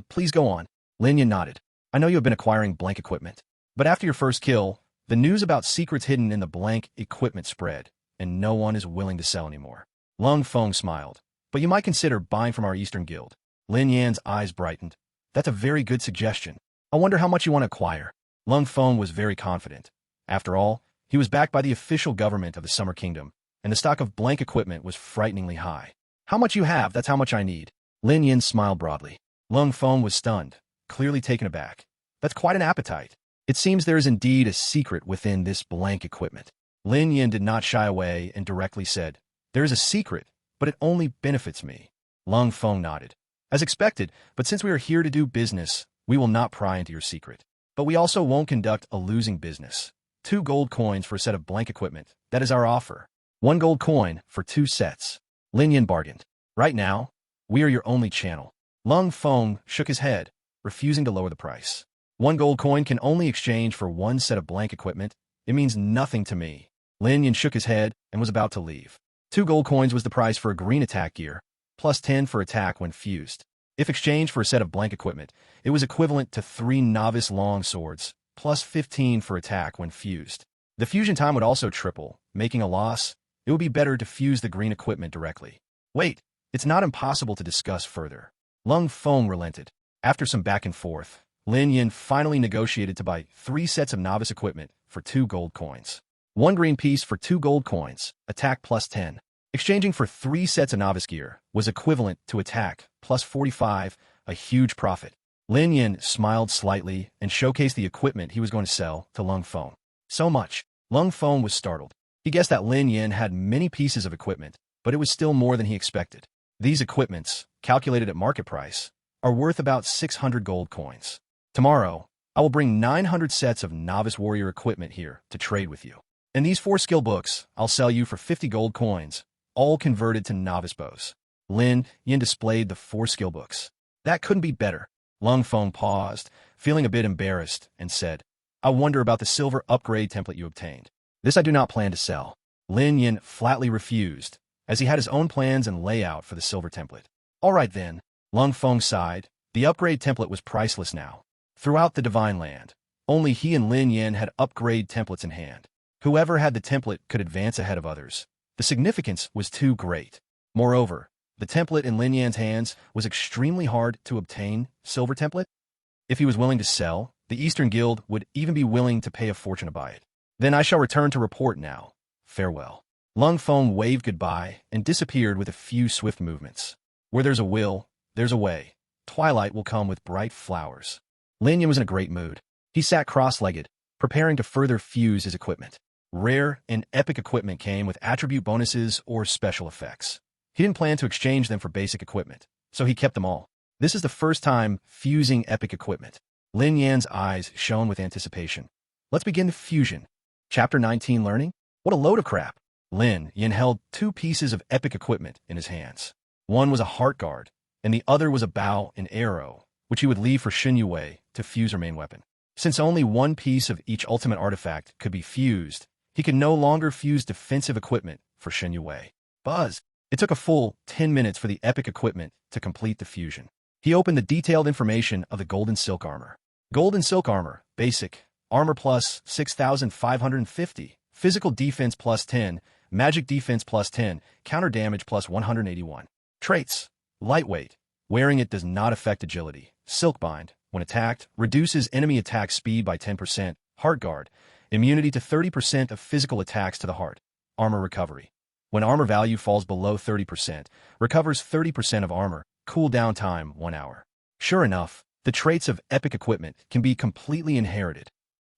Please go on. Lin Yan nodded. I know you have been acquiring blank equipment. But after your first kill, the news about secrets hidden in the blank equipment spread, and no one is willing to sell anymore. Lung Feng smiled. But you might consider buying from our Eastern Guild. Lin Yan's eyes brightened. That's a very good suggestion. I wonder how much you want to acquire. Lung Feng was very confident. After all, he was backed by the official government of the Summer Kingdom, and the stock of blank equipment was frighteningly high. How much you have, that's how much I need. Lin Yan smiled broadly. Lung Feng was stunned, clearly taken aback. That's quite an appetite. It seems there is indeed a secret within this blank equipment. Lin Yan did not shy away and directly said, there is a secret, but it only benefits me. Lung Feng nodded. As expected, but since we are here to do business, we will not pry into your secret. But we also won't conduct a losing business. 2 gold coins for a set of blank equipment. That is our offer. 1 gold coin for 2 sets. Lin Yan bargained. Right now, we are your only channel. Lung Feng shook his head, refusing to lower the price. 1 gold coin can only exchange for 1 set of blank equipment. It means nothing to me. Lin Yan shook his head and was about to leave. 2 gold coins was the price for a green attack gear, plus 10 for attack when fused. If exchanged for a set of blank equipment, it was equivalent to 3 novice long swords, plus 15 for attack when fused. The fusion time would also triple, making a loss. It would be better to fuse the green equipment directly. Wait, it's not impossible to discuss further. Lung Feng relented. After some back and forth, Lin Yan finally negotiated to buy 3 sets of novice equipment for 2 gold coins. 1 green piece for 2 gold coins, attack plus 10. Exchanging for 3 sets of novice gear was equivalent to attack plus 45, a huge profit. Lin Yan smiled slightly and showcased the equipment he was going to sell to Lung Feng. So much. Lung Feng was startled. He guessed that Lin Yan had many pieces of equipment, but it was still more than he expected. These equipments, calculated at market price, are worth about 600 gold coins. Tomorrow, I will bring 900 sets of novice warrior equipment here to trade with you. And these 4 skill books, I'll sell you for 50 gold coins, all converted to novice bows. Lin Yan displayed the 4 skill books. That couldn't be better. Lung Feng paused, feeling a bit embarrassed, and said, I wonder about the silver upgrade template you obtained. This I do not plan to sell. Lin Yan flatly refused, as he had his own plans and layout for the silver template. All right then, Lung Feng sighed. The upgrade template was priceless now. Throughout the Divine Land, only he and Lin Yan had upgrade templates in hand. Whoever had the template could advance ahead of others. The significance was too great. Moreover, the template in Lin Yan's hands was extremely hard to obtain. Silver template? If he was willing to sell, the Eastern Guild would even be willing to pay a fortune to buy it. Then I shall return to report now. Farewell. Lung Feng waved goodbye and disappeared with a few swift movements. Where there's a will, there's a way. Twilight will come with bright flowers. Lin Yan was in a great mood. He sat cross-legged, preparing to further fuse his equipment. Rare and epic equipment came with attribute bonuses or special effects. He didn't plan to exchange them for basic equipment, so he kept them all. This is the first time fusing epic equipment. Lin Yan's eyes shone with anticipation. Let's begin the fusion. Chapter 19 Learning? What a load of crap. Lin Yan held two pieces of epic equipment in his hands. One was a heart guard, and the other was a bow and arrow, which he would leave for Xin Yue to fuse her main weapon. Since only one piece of each ultimate artifact could be fused, he could no longer fuse defensive equipment for Xin Yue. Buzz! It took a full 10 minutes for the epic equipment to complete the fusion. He opened the detailed information of the Golden Silk Armor. Golden Silk Armor, Basic, Armor plus 6,550, Physical Defense plus 10, Magic Defense plus 10, Counter Damage plus 181. Traits: Lightweight. Wearing it does not affect agility. Silkbind. When attacked, reduces enemy attack speed by 10%. Heart Guard. Immunity to 30% of physical attacks to the heart. Armor Recovery. When armor value falls below 30%, recovers 30% of armor. Cooldown time 1 hour. Sure enough, the traits of epic equipment can be completely inherited.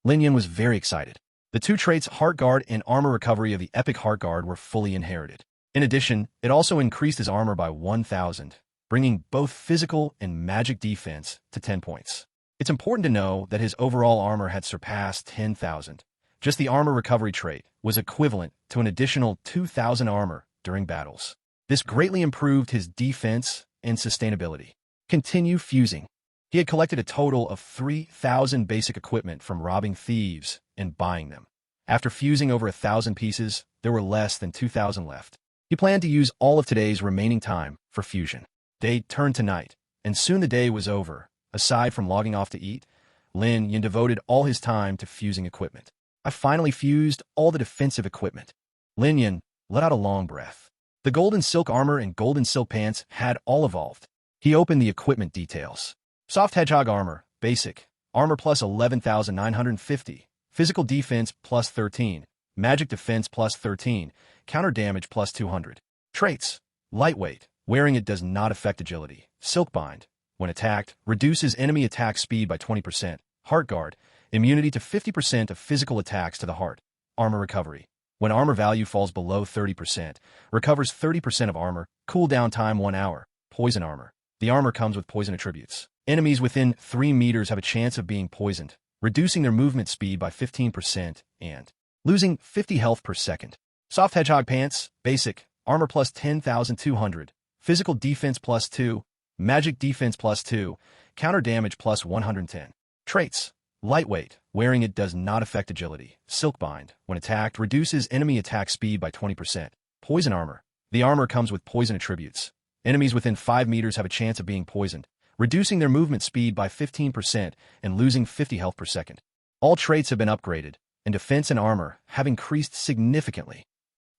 Lin Yan was very excited. The two traits Heart Guard and Armor Recovery of the epic Heart Guard were fully inherited. In addition, it also increased his armor by 1,000, bringing both physical and magic defense to 10 points. It's important to know that his overall armor had surpassed 10,000. Just the Armor Recovery trait was equivalent to an additional 2,000 armor during battles. This greatly improved his defense and sustainability. Continue fusing. He had collected a total of 3,000 basic equipment from robbing thieves and buying them. After fusing over 1,000 pieces, there were less than 2,000 left. He planned to use all of today's remaining time for fusion. Day turned to night, and soon the day was over. Aside from logging off to eat, Lin Yan devoted all his time to fusing equipment. I finally fused all the defensive equipment. Lin Yan let out a long breath. The Golden Silk Armor and Golden Silk Pants had all evolved. He opened the equipment details. Soft Hedgehog Armor, Basic, Armor plus 11,950, Physical Defense plus 13, Magic Defense plus 13, Counter Damage plus 200. Traits: Lightweight. Wearing it does not affect agility. Silkbind. When attacked, reduces enemy attack speed by 20%. Heart Guard. Immunity to 50% of physical attacks to the heart. Armor Recovery. When armor value falls below 30%, recovers 30% of armor. Cooldown time 1 hour. Poison Armor. The armor comes with poison attributes. Enemies within 3 meters have a chance of being poisoned, reducing their movement speed by 15% and losing 50 health per second. Soft Hedgehog Pants, Basic, Armor plus 10,200, Physical Defense plus 2, Magic Defense plus 2, Counter Damage plus 110. Traits: Lightweight. Wearing it does not affect agility. Silkbind. When attacked, reduces enemy attack speed by 20%. Poison Armor. The armor comes with poison attributes. Enemies within 5 meters have a chance of being poisoned, reducing their movement speed by 15% and losing 50 health per second. All traits have been upgraded, and defense and armor have increased significantly.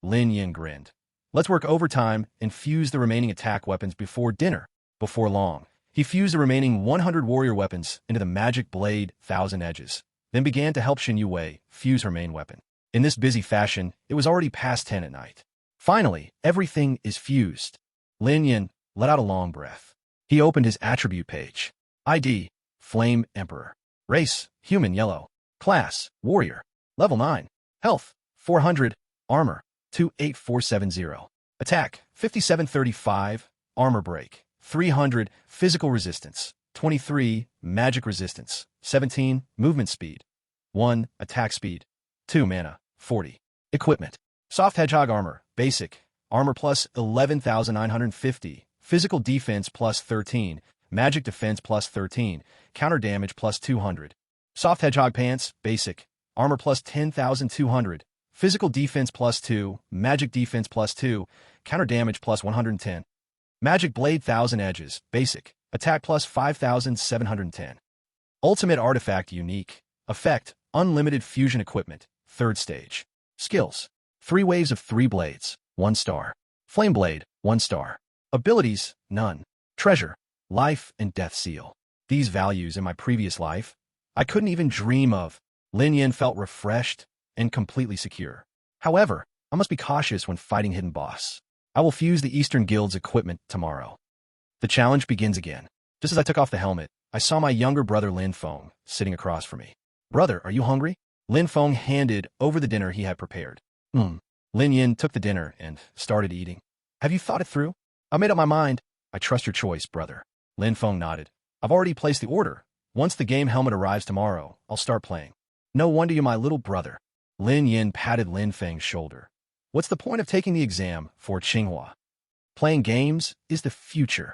Lin Yan grinned. Let's work overtime and fuse the remaining attack weapons before dinner. Before long, he fused the remaining 100 warrior weapons into the Magic Blade 1,000 Edges, then began to help Xin Yue fuse her main weapon. In this busy fashion, it was already past 10 at night. Finally, everything is fused. Lin Yan let out a long breath. He opened his attribute page. ID: Flame Emperor. Race: Human Yellow. Class: Warrior. Level 9. Health: 400. Armor: 28470. Attack: 5735. Armor Break: 300. Physical Resistance: 23. Magic Resistance: 17. Movement Speed: 1. Attack Speed: 2. Mana: 40. Equipment: Soft Hedgehog Armor, Basic, Armor plus 11,950, Physical Defense plus 13, Magic Defense plus 13, Counter Damage plus 200. Soft Hedgehog Pants, Basic, Armor plus 10,200, Physical Defense plus 2, Magic Defense plus 2, Counter Damage plus 110. Magic Blade 1,000 Edges, Basic, Attack plus 5,710. Ultimate Artifact Unique. Effect: Unlimited Fusion Equipment, 3rd Stage. Skills: 3 waves of 3 blades, 1 star. Flame Blade, 1 star. Abilities: none. Treasure: Life and Death Seal. These values in my previous life, I couldn't even dream of. Lin Yan felt refreshed and completely secure. However, I must be cautious when fighting hidden boss. I will fuse the Eastern Guild's equipment tomorrow. The challenge begins again. Just as I took off the helmet, I saw my younger brother Lin Feng sitting across from me. Brother, are you hungry? Lin Feng handed over the dinner he had prepared. Lin Yin took the dinner and started eating. Have you thought it through? I made up my mind. I trust your choice, brother. Lin Feng nodded. I've already placed the order. Once the game helmet arrives tomorrow, I'll start playing. No wonder you're my little brother. Lin Yin patted Lin Feng's shoulder. What's the point of taking the exam for Tsinghua? Playing games is the future.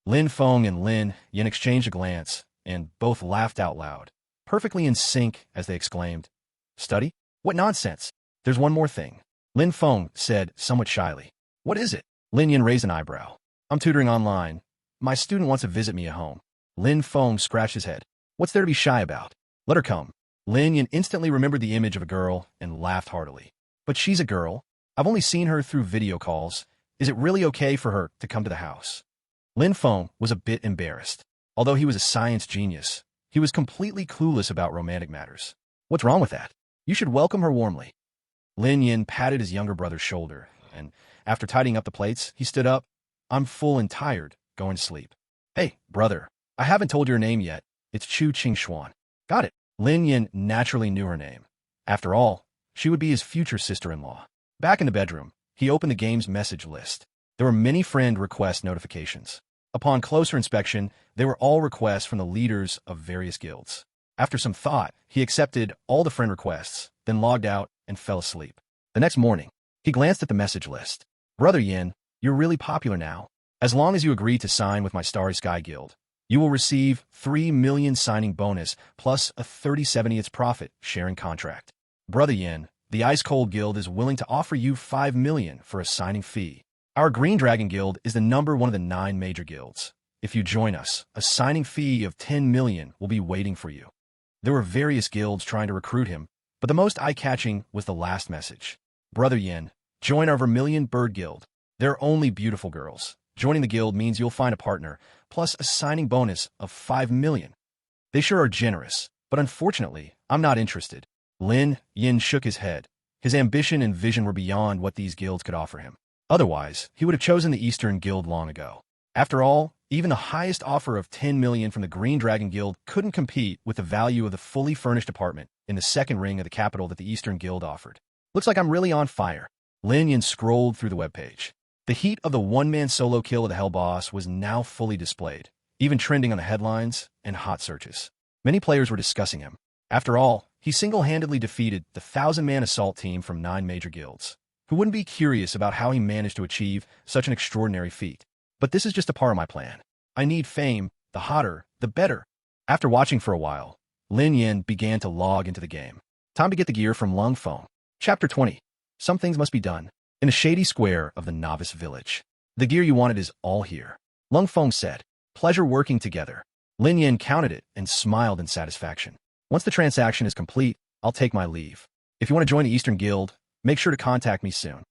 Lin Feng and Lin Yin exchanged a glance, and both laughed out loud, perfectly in sync as they exclaimed, Study? What nonsense! There's one more thing. Lin Feng said somewhat shyly. What is it? Lin Yin raised an eyebrow. I'm tutoring online. My student wants to visit me at home. Lin Feng scratched his head. What's there to be shy about? Let her come. Lin Yin instantly remembered the image of a girl and laughed heartily. But she's a girl. I've only seen her through video calls. Is it really okay for her to come to the house? Lin Feng was a bit embarrassed. Although he was a science genius, he was completely clueless about romantic matters. What's wrong with that? You should welcome her warmly. Lin Yin patted his younger brother's shoulder, and after tidying up the plates, he stood up. I'm full and tired, going to sleep. Hey, brother, I haven't told your name yet. It's Chu Qingxuan. Got it. Lin Yin naturally knew her name. After all, she would be his future sister-in-law. Back in the bedroom, he opened the game's message list. There were many friend request notifications. Upon closer inspection, they were all requests from the leaders of various guilds. After some thought, he accepted all the friend requests, then logged out and fell asleep. The next morning, he glanced at the message list. Brother Yin, you're really popular now. As long as you agree to sign with my Starry Sky Guild, you will receive 3 million signing bonus plus a 30/70th profit sharing contract. Brother Yin, the Ice Cold Guild is willing to offer you 5 million for a signing fee. Our Green Dragon Guild is the number one of the 9 major guilds. If you join us, a signing fee of 10 million will be waiting for you. There were various guilds trying to recruit him, but the most eye-catching was the last message. Brother Yin, join our Vermilion Bird Guild. They're only beautiful girls. Joining the guild means you'll find a partner, plus a signing bonus of 5 million. They sure are generous, but unfortunately, I'm not interested. Lin Yin shook his head. His ambition and vision were beyond what these guilds could offer him. Otherwise, he would have chosen the Eastern Guild long ago. After all, even the highest offer of 10 million from the Green Dragon Guild couldn't compete with the value of the fully furnished apartment in the second ring of the capital that the Eastern Guild offered. Looks like I'm really on fire. Lin Yin scrolled through the webpage. The heat of the one-man solo kill of the Hell Boss was now fully displayed, even trending on the headlines and hot searches. Many players were discussing him. After all, he single-handedly defeated the 1,000-man assault team from 9 major guilds. Who wouldn't be curious about how he managed to achieve such an extraordinary feat? But this is just a part of my plan. I need fame. The hotter, the better. After watching for a while, Lin Yin began to log into the game. Time to get the gear from Lung Feng. Chapter 20. Some things must be done. In a shady square of the novice village. The gear you wanted is all here. Lung Feng said. Pleasure working together. Lin Yin counted it and smiled in satisfaction. Once the transaction is complete, I'll take my leave. If you want to join the Eastern Guild, make sure to contact me soon.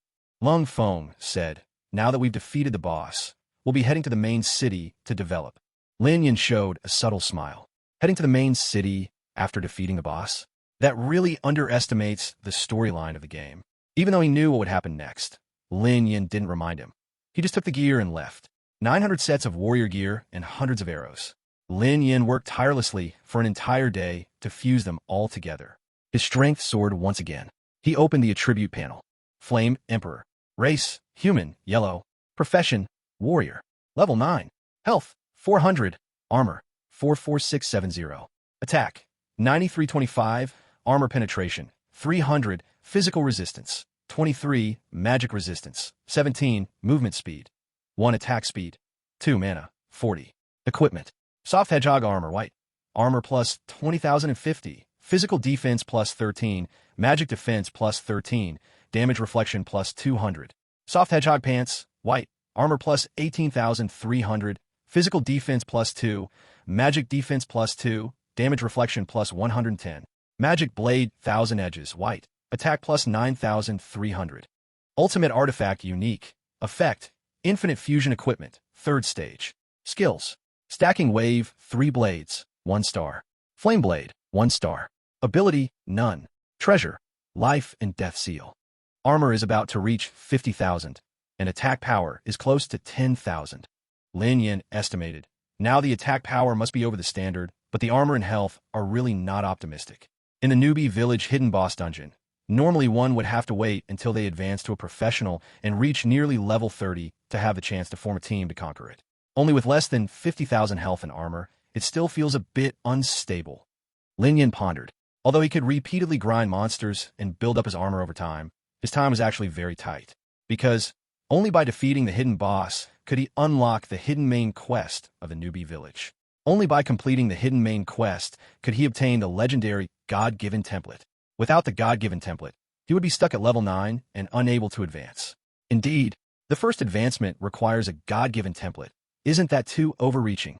Lung Feng said, now that we've defeated the boss, we'll be heading to the main city to develop. Lin Yin showed a subtle smile. Heading to the main city after defeating the boss? That really underestimates the storyline of the game. Even though he knew what would happen next, Lin Yin didn't remind him. He just took the gear and left. 900 sets of warrior gear and hundreds of arrows. Lin Yin worked tirelessly for an entire day to fuse them all together. His strength soared once again. He opened the attribute panel. Flame, Emperor. Race, Human, Yellow. Profession, Warrior. Level 9. Health, 400. Armor, 44670. Attack, 9325. Armor penetration, 300. Physical resistance, 23. Magic resistance, 17. Movement speed, 1. Attack speed, 2. Mana, 40. Equipment. Soft Hedgehog Armor, White. Armor plus 20,050. Physical defense plus 13. Magic defense plus 13. Damage reflection plus 200. Soft Hedgehog Pants, White. Armor plus 18,300. Physical defense plus 2. Magic defense plus 2. Damage reflection plus 110. Magic Blade, 1,000 Edges, White. Attack plus 9,300. Ultimate Artifact Unique. Effect, Infinite Fusion Equipment, 3rd stage. Skills. Stacking Wave, 3 blades, 1 star. Flame Blade, 1 star. Ability, None. Treasure, Life and Death Seal. Armor is about to reach 50,000, and attack power is close to 10,000. Lin Yin estimated. Now the attack power must be over the standard, but the armor and health are really not optimistic. In the newbie village hidden boss dungeon, normally one would have to wait until they advance to a professional and reach nearly level 30 to have the chance to form a team to conquer it. Only with less than 50,000 health and armor, it still feels a bit unstable. Lin Yin pondered. Although he could repeatedly grind monsters and build up his armor over time, his time was actually very tight. Because only by defeating the hidden boss could he unlock the hidden main quest of the newbie village. Only by completing the hidden main quest could he obtain the legendary God-given template. Without the God-given template, he would be stuck at level 9 and unable to advance. Indeed, the first advancement requires a God-given template. Isn't that too overreaching?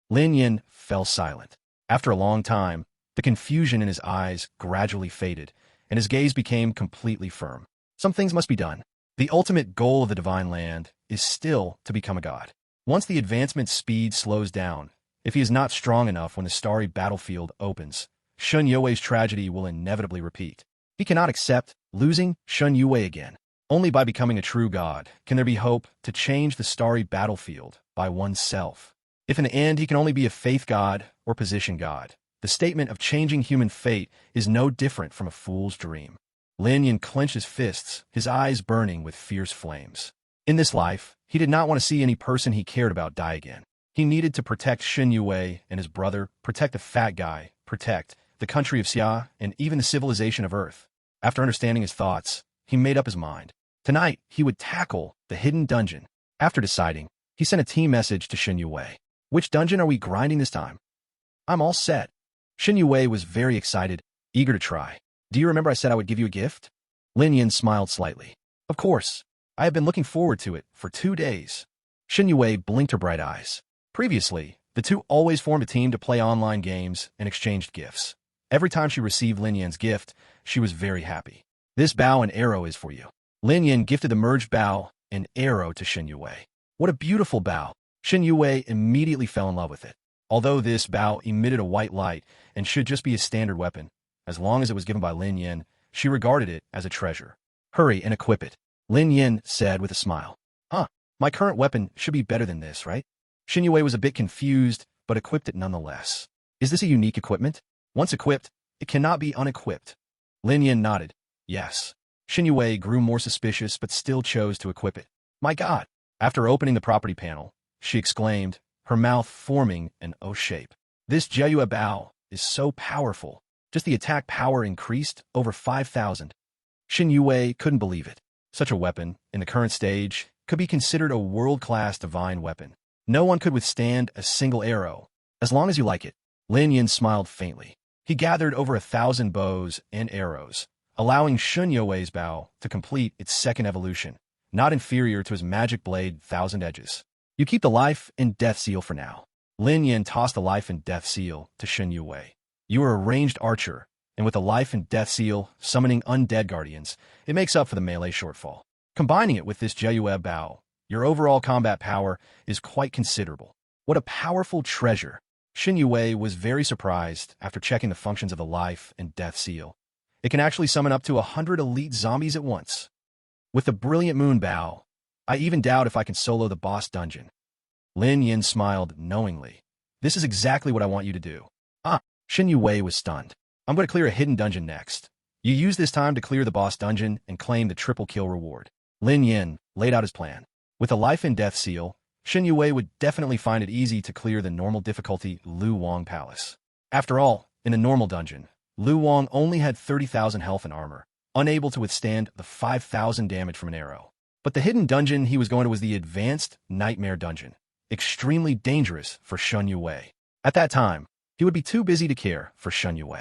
Lin Yin fell silent. After a long time, the confusion in his eyes gradually faded, and his gaze became completely firm. Some things must be done. The ultimate goal of the Divine Land is still to become a god. Once the advancement speed slows down, if he is not strong enough when the starry battlefield opens, Shun Yue's tragedy will inevitably repeat. He cannot accept losing Shun Yue again. Only by becoming a true god can there be hope to change the starry battlefield by oneself. If in the end he can only be a faith god or position god, the statement of changing human fate is no different from a fool's dream. Lin Yin clenched his fists, his eyes burning with fierce flames. In this life, he did not want to see any person he cared about die again. He needed to protect Shun Yue and his brother, protect the fat guy, protect the country of Xia, and even the civilization of Earth. After understanding his thoughts, he made up his mind. Tonight, he would tackle the hidden dungeon. After deciding, he sent a team message to Shun Yue. Which dungeon are we grinding this time? I'm all set. Shun Yue was very excited, eager to try. Do you remember I said I would give you a gift? Lin Yin smiled slightly. Of course. I have been looking forward to it for 2 days. Shun Yue blinked her bright eyes. Previously, the two always formed a team to play online games and exchanged gifts. Every time she received Lin Yin's gift, she was very happy. This bow and arrow is for you. Lin Yin gifted the merged bow and arrow to Shun Yue. What a beautiful bow. Shun Yue immediately fell in love with it. Although this bow emitted a white light and should just be a standard weapon, as long as it was given by Lin Yin, she regarded it as a treasure. Hurry and equip it, Lin Yin said with a smile. My current weapon should be better than this, right? Shun Yue was a bit confused, but equipped it nonetheless. Is this a unique equipment? Once equipped, it cannot be unequipped. Lin Yin nodded. Yes. Shun Yue grew more suspicious but still chose to equip it. My God! After opening the property panel, she exclaimed, her mouth forming an O shape. This Jieyue Bao is so powerful. Just the attack power increased over 5,000. Shun Yue couldn't believe it. Such a weapon, in the current stage, could be considered a world-class divine weapon. No one could withstand a single arrow. As long as you like it. Lin Yin smiled faintly. He gathered over 1,000 bows and arrows, allowing Shun Yue's bow to complete its second evolution, not inferior to his magic blade 1,000 edges. You keep the life and death seal for now. Lin Yin tossed the life and death seal to Shun Yue. You are a ranged archer, and with the life and death seal summoning undead guardians, it makes up for the melee shortfall. Combining it with this Jieyue Bao, your overall combat power is quite considerable. What a powerful treasure! Shun Yue was very surprised after checking the functions of the life and death seal. It can actually summon up to 100 elite zombies at once. With the brilliant moon Bao, I even doubt if I can solo the boss dungeon. Lin Yin smiled knowingly. This is exactly what I want you to do. Shun Yue was stunned. I'm going to clear a hidden dungeon next. You use this time to clear the boss dungeon and claim the triple kill reward. Lin Yin laid out his plan. With a life and death seal, Shun Yue would definitely find it easy to clear the normal difficulty Lu Wang Palace. After all, in a normal dungeon, Lu Wang only had 30,000 health and armor, unable to withstand the 5,000 damage from an arrow. But the hidden dungeon he was going to was the Advanced Nightmare Dungeon, extremely dangerous for Shun Yue. At that time, he would be too busy to care for Shun Yue.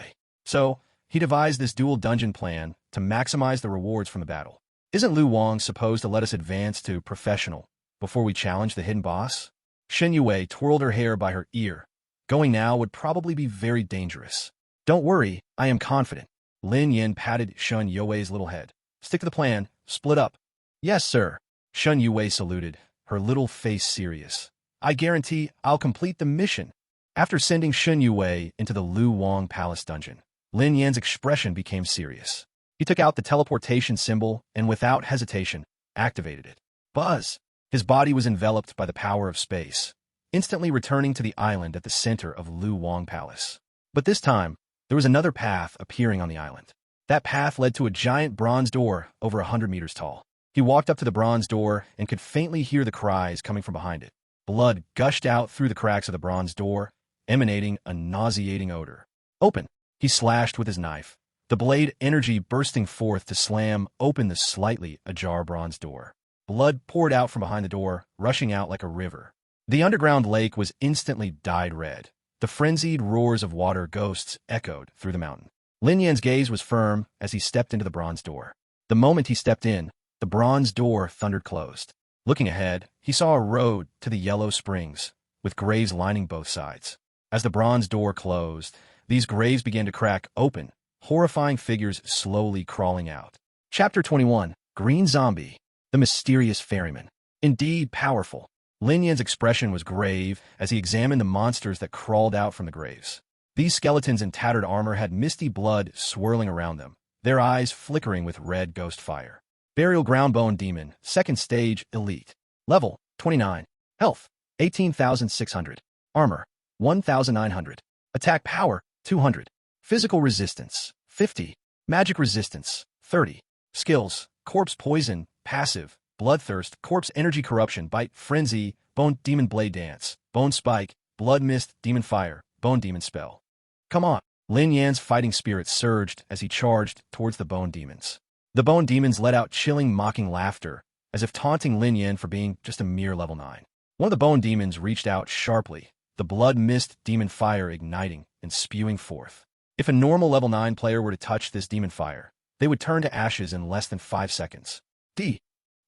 So, he devised this dual dungeon plan to maximize the rewards from the battle. Isn't Lu Wang supposed to let us advance to professional before we challenge the hidden boss? Shun Yue twirled her hair by her ear. Going now would probably be very dangerous. Don't worry, I am confident. Lin Yin patted Shun Yue's little head. Stick to the plan, split up. Yes, sir. Shun Yue saluted, her little face serious. I guarantee I'll complete the mission. After sending Shun Yue into the Lu Wang Palace dungeon, Lin Yan's expression became serious. He took out the teleportation symbol and without hesitation, activated it. Buzz! His body was enveloped by the power of space, instantly returning to the island at the center of Lu Wang Palace. But this time, there was another path appearing on the island. That path led to a giant bronze door over 100 meters tall. He walked up to the bronze door and could faintly hear the cries coming from behind it. Blood gushed out through the cracks of the bronze door, emanating a nauseating odor. Open! He slashed with his knife, the blade energy bursting forth to slam open the slightly ajar bronze door. Blood poured out from behind the door, rushing out like a river. The underground lake was instantly dyed red. The frenzied roars of water ghosts echoed through the mountain. Lin Yan's gaze was firm as he stepped into the bronze door. The moment he stepped in, the bronze door thundered closed. Looking ahead, he saw a road to the Yellow Springs, with graves lining both sides. As the bronze door closed, these graves began to crack open, horrifying figures slowly crawling out. Chapter 21, Green Zombie, the Mysterious Ferryman. Indeed powerful. Lin Yan's expression was grave as he examined the monsters that crawled out from the graves. These skeletons in tattered armor had misty blood swirling around them, their eyes flickering with red ghost fire. Burial Ground Bone Demon, 2nd Stage, Elite. Level, 29. Health, 18,600. Armor, 1,900. Attack Power, 200. Physical Resistance, 50. Magic Resistance, 30. Skills, Corpse Poison, Passive, Bloodthirst, Corpse Energy Corruption, Bite, Frenzy, Bone Demon Blade Dance, Bone Spike, Blood Mist, Demon Fire, Bone Demon Spell. Come on! Lin Yan's fighting spirit surged as he charged towards the Bone Demons. The Bone Demons let out chilling, mocking laughter, as if taunting Lin Yan for being just a mere level 9. One of the Bone Demons reached out sharply, the Blood Mist Demon Fire igniting and spewing forth. If a normal level 9 player were to touch this Demon Fire, they would turn to ashes in less than 5 seconds.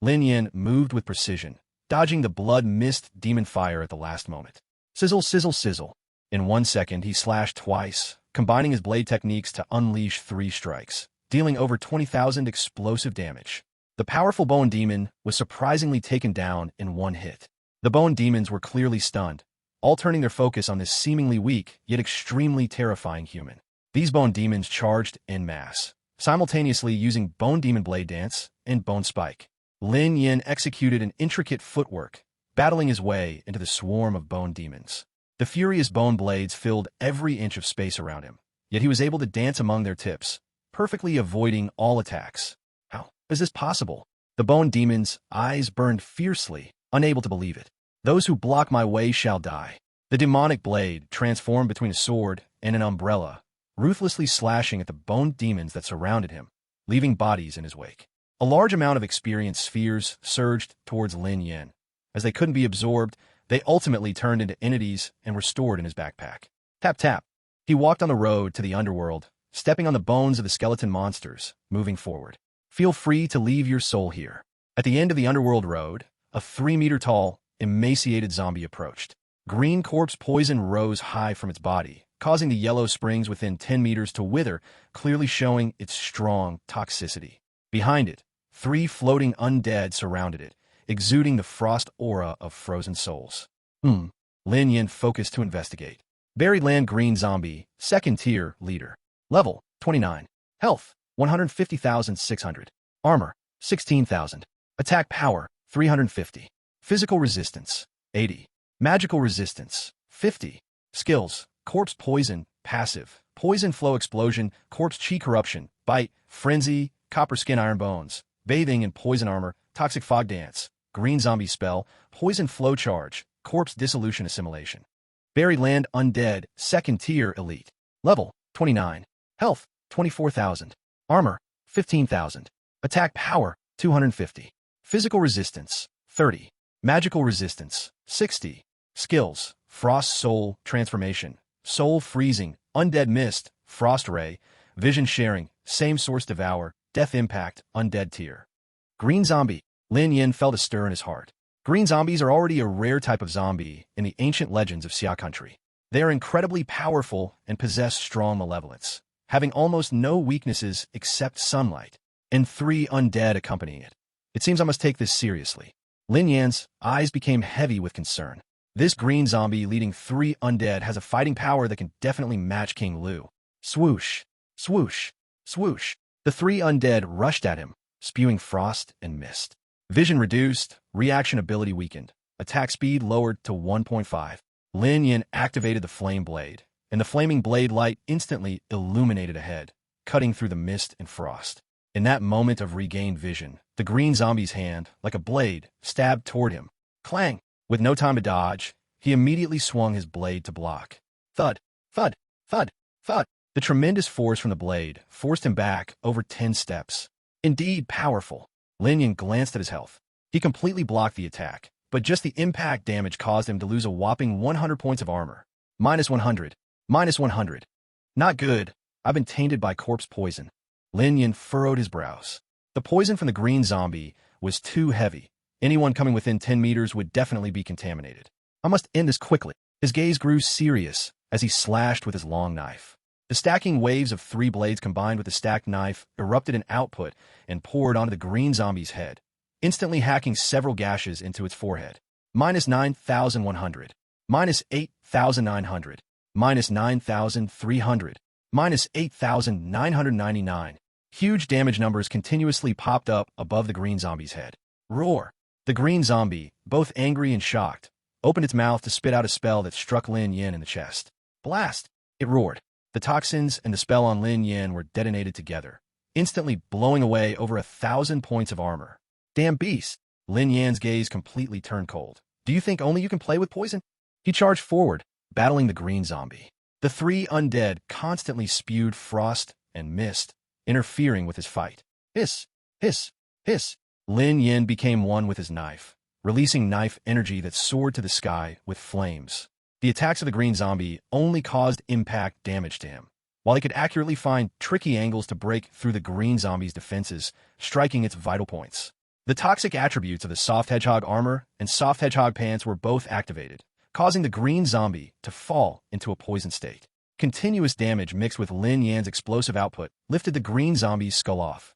Lin Yan moved with precision, dodging the Blood Mist Demon Fire at the last moment. Sizzle, sizzle, sizzle. In 1 second, he slashed twice, combining his blade techniques to unleash 3 strikes, dealing over 20,000 explosive damage. The powerful Bone Demon was surprisingly taken down in 1 hit. The Bone Demons were clearly stunned, all turning their focus on this seemingly weak, yet extremely terrifying human. These Bone Demons charged en masse, simultaneously using Bone Demon Blade Dance and Bone Spike. Lin Yan executed an intricate footwork, battling his way into the swarm of Bone Demons. The furious bone blades filled every inch of space around him, yet he was able to dance among their tips, perfectly avoiding all attacks. How is this possible? The Bone Demon's eyes burned fiercely, unable to believe it. Those who block my way shall die. The demonic blade transformed between a sword and an umbrella, ruthlessly slashing at the Bone Demons that surrounded him, leaving bodies in his wake. A large amount of experience spheres surged towards Lin Yan. As they couldn't be absorbed, they ultimately turned into entities and were stored in his backpack. Tap tap. He walked on the road to the underworld, stepping on the bones of the skeleton monsters, moving forward. Feel free to leave your soul here. At the end of the underworld road, a 3-meter-tall, emaciated zombie approached. Green corpse poison rose high from its body, causing the yellow springs within 10 meters to wither, clearly showing its strong toxicity. Behind it, 3 floating undead surrounded it, exuding the frost aura of frozen souls. Lin Yan focused to investigate. Buried Land Green Zombie, 2nd Tier, Leader. Level, 29. Health, 150,600. Armor, 16,000. Attack Power, 350. Physical Resistance, 80. Magical Resistance, 50. Skills, Corpse Poison, Passive, Poison Flow Explosion, Corpse Chi Corruption, Bite, Frenzy, Copper Skin Iron Bones, Bathing in Poison Armor, Toxic Fog Dance, Green Zombie Spell, Poison Flow Charge, Corpse Dissolution Assimilation. Buried Land Undead, 2nd Tier, Elite. Level, 29. Health, 24,000. Armor, 15,000. Attack Power, 250. Physical Resistance, 30. Magical Resistance, 60. Skills, Frost Soul Transformation, Soul Freezing, Undead Mist, Frost Ray, Vision Sharing, Same Source Devour, Death Impact, Undead Tier. Green Zombie. Lin Yan felt a stir in his heart. Green zombies are already a rare type of zombie in the ancient legends of Xia country. They are incredibly powerful and possess strong malevolence, having almost no weaknesses except sunlight, and 3 undead accompanying it. It seems I must take this seriously. Lin Yan's eyes became heavy with concern. This green zombie leading 3 undead has a fighting power that can definitely match King Lu. Swoosh, swoosh, swoosh. The three undead rushed at him, spewing frost and mist. Vision reduced, reaction ability weakened, attack speed lowered to 1.5. Lin Yin activated the flame blade, and the flaming blade light instantly illuminated ahead, cutting through the mist and frost. In that moment of regained vision, the green zombie's hand, like a blade, stabbed toward him. Clang! With no time to dodge, he immediately swung his blade to block. Thud! Thud! Thud! Thud! The tremendous force from the blade forced him back over 10 steps. Indeed powerful. Lin Yin glanced at his health. He completely blocked the attack, but just the impact damage caused him to lose a whopping 100 points of armor. Minus 100. Minus 100. Not good. I've been tainted by corpse poison. Lin Yin furrowed his brows. The poison from the green zombie was too heavy. Anyone coming within 10 meters would definitely be contaminated. I must end this quickly. His gaze grew serious as he slashed with his long knife. The stacking waves of 3 blades combined with the stacked knife erupted in output and poured onto the green zombie's head, instantly hacking several gashes into its forehead. Minus 9,100. Minus 8,900. Minus 9,300. Minus 8,999. Huge damage numbers continuously popped up above the green zombie's head. Roar! The green zombie, both angry and shocked, opened its mouth to spit out a spell that struck Lin Yin in the chest. Blast! It roared. The toxins and the spell on Lin Yin were detonated together, instantly blowing away over 1,000 points of armor. Damn beast! Lin Yan's gaze completely turned cold. Do you think only you can play with poison? He charged forward, battling the green zombie. The 3 undead constantly spewed frost and mist, interfering with his fight. Hiss! Hiss! Hiss! Lin Yin became one with his knife, releasing knife energy that soared to the sky with flames. The attacks of the green zombie only caused impact damage to him, while he could accurately find tricky angles to break through the green zombie's defenses, striking its vital points. The toxic attributes of the soft hedgehog armor and soft hedgehog pants were both activated, causing the green zombie to fall into a poison state. Continuous damage mixed with Lin Yan's explosive output lifted the green zombie's skull off.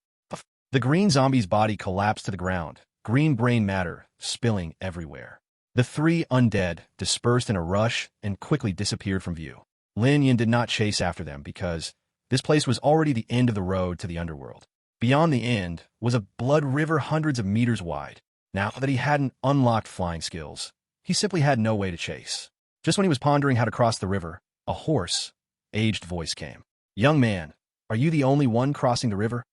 The green zombie's body collapsed to the ground, green brain matter spilling everywhere. The 3 undead dispersed in a rush and quickly disappeared from view. Lin Yin did not chase after them because this place was already the end of the road to the underworld. Beyond the end was a blood river hundreds of meters wide. Now that he hadn't unlocked flying skills, he simply had no way to chase. Just when he was pondering how to cross the river, a hoarse, aged voice came. Young man, are you the only one crossing the river?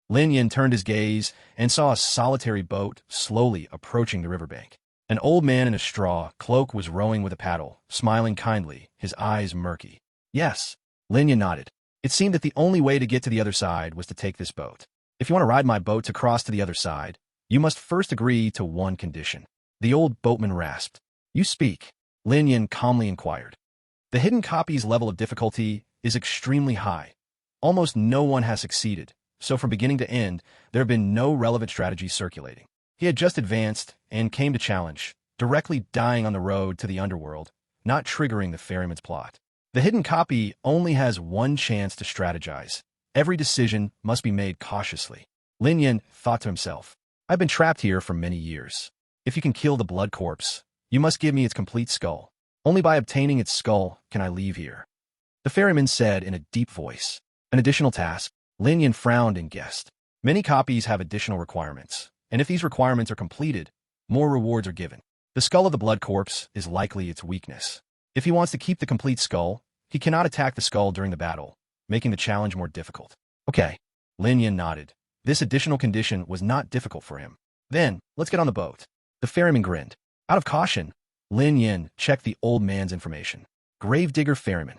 Lin Yin turned his gaze and saw a solitary boat slowly approaching the riverbank. An old man in a straw cloak was rowing with a paddle, smiling kindly, his eyes murky. Yes, Lin Yin nodded. It seemed that the only way to get to the other side was to take this boat. If you want to ride my boat to cross to the other side, you must first agree to one condition. The old boatman rasped. You speak, Lin Yin calmly inquired. The hidden copy's level of difficulty is extremely high. Almost no one has succeeded, so from beginning to end, there have been no relevant strategies circulating. He had just advanced and came to challenge, directly dying on the road to the underworld, not triggering the ferryman's plot. The hidden copy only has one chance to strategize. Every decision must be made cautiously. Lin Yin thought to himself, I've been trapped here for many years. If you can kill the blood corpse, you must give me its complete skull. Only by obtaining its skull can I leave here. The ferryman said in a deep voice. An additional task. Lin Yin frowned and guessed. Many copies have additional requirements, and if these requirements are completed, more rewards are given. The skull of the blood corpse is likely its weakness. If he wants to keep the complete skull, he cannot attack the skull during the battle, making the challenge more difficult. Okay. Lin Yin nodded. This additional condition was not difficult for him. Then, let's get on the boat. The ferryman grinned. Out of caution, Lin Yin checked the old man's information. Gravedigger ferryman.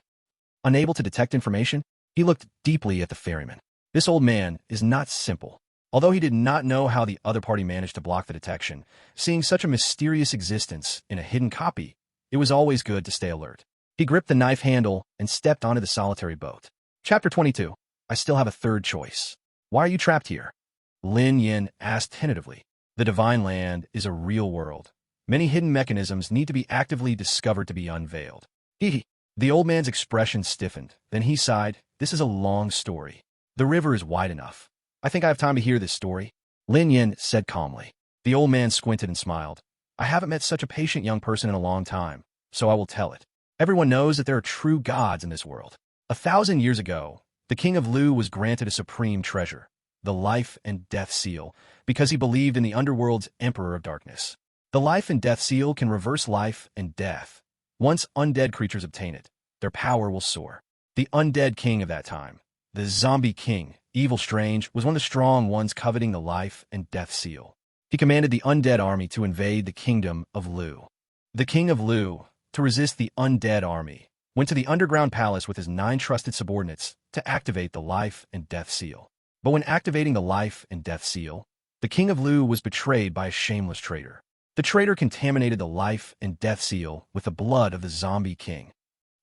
Unable to detect information, he looked deeply at the ferryman. This old man is not simple. Although he did not know how the other party managed to block the detection, seeing such a mysterious existence in a hidden copy, it was always good to stay alert. He gripped the knife handle and stepped onto the solitary boat. Chapter 22. I still have a third choice. Why are you trapped here? Lin Yin asked tentatively. The Divine Land is a real world. Many hidden mechanisms need to be actively discovered to be unveiled. The old man's expression stiffened. Then he sighed. This is a long story. The river is wide enough. I think I have time to hear this story. Lin Yin said calmly. The old man squinted and smiled. I haven't met such a patient young person in a long time, so I will tell it. Everyone knows that there are true gods in this world. 1,000 years ago, The king of Lu was granted a supreme treasure, the life and death seal, because he believed in the underworld's emperor of darkness. The life and death seal can reverse life and death. Once undead creatures obtain it, their power will soar. The undead king of that time, the zombie king, Evil Strange, was one of the strong ones coveting the life and death seal. He commanded the undead army to invade the kingdom of Lu. The king of Lu, to resist the undead army, went to the underground palace with his 9 trusted subordinates to activate the life and death seal. But when activating the life and death seal, the king of Lu was betrayed by a shameless traitor. The traitor contaminated the life and death seal with the blood of the zombie king.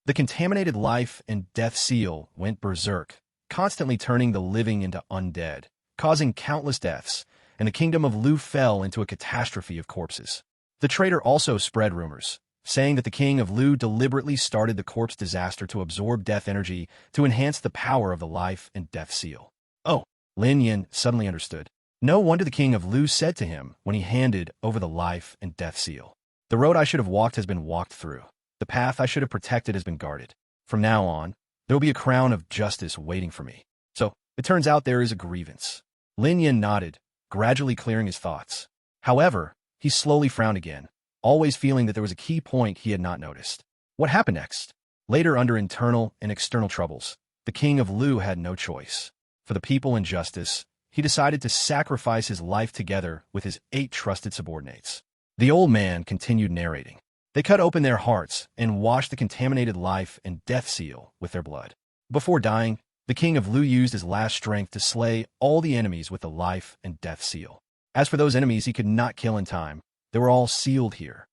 The contaminated life and death seal went berserk, constantly turning the living into undead, causing countless deaths, and the kingdom of Lu fell into a catastrophe of corpses. The traitor also spread rumors, saying that the king of Lu deliberately started the corpse disaster to absorb death energy to enhance the power of the life and death seal. Oh, Lin Yin suddenly understood. No wonder the king of Lu said to him when he handed over the life and death seal. The road I should have walked has been walked through. The path I should have protected has been guarded. From now on, there will be a crown of justice waiting for me. So, it turns out there is a grievance. Lin Yin nodded, gradually clearing his thoughts. However, he slowly frowned again, always feeling that there was a key point he had not noticed. What happened next? Later, under internal and external troubles, the king of Lu had no choice. For the people and justice, he decided to sacrifice his life together with his 8 trusted subordinates. The old man continued narrating. They cut open their hearts and washed the contaminated life and death seal with their blood. Before dying, the king of Lu used his last strength to slay all the enemies with the life and death seal. As for those enemies he could not kill in time, they were all sealed here.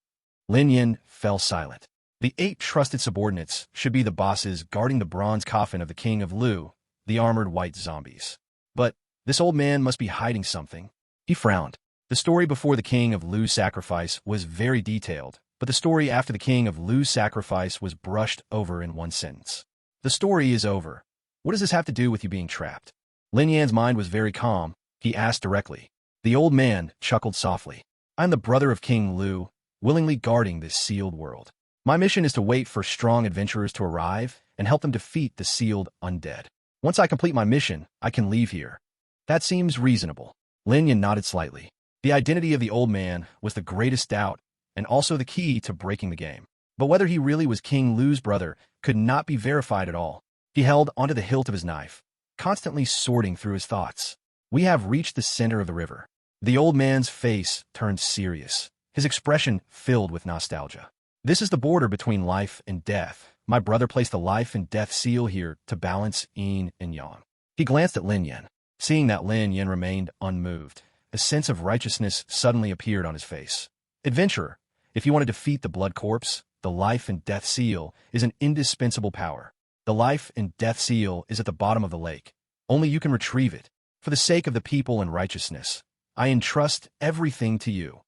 Lin Yin fell silent. The 8 trusted subordinates should be the bosses guarding the bronze coffin of the king of Lu, the armored white zombies. But this old man must be hiding something. He frowned. The story before the king of Lu's sacrifice was very detailed, but the story after the king of Lu's sacrifice was brushed over in one sentence. The story is over. What does this have to do with you being trapped? Lin Yan's mind was very calm. He asked directly. The old man chuckled softly. I'm the brother of King Lu, willingly guarding this sealed world. My mission is to wait for strong adventurers to arrive and help them defeat the sealed undead. Once I complete my mission, I can leave here. That seems reasonable. Lin Yan nodded slightly. The identity of the old man was the greatest doubt, and also the key to breaking the game. But whether he really was King Lu's brother could not be verified at all. He held onto the hilt of his knife, constantly sorting through his thoughts. We have reached the center of the river. The old man's face turned serious, his expression filled with nostalgia. This is the border between life and death. My brother placed the life and death seal here to balance yin and yang. He glanced at Lin Yan. Seeing that Lin Yan remained unmoved, a sense of righteousness suddenly appeared on his face. Adventurer, if you want to defeat the blood corpse, the life and death seal is an indispensable power. The life and death seal is at the bottom of the lake. Only you can retrieve it. For the sake of the people and righteousness, I entrust everything to you.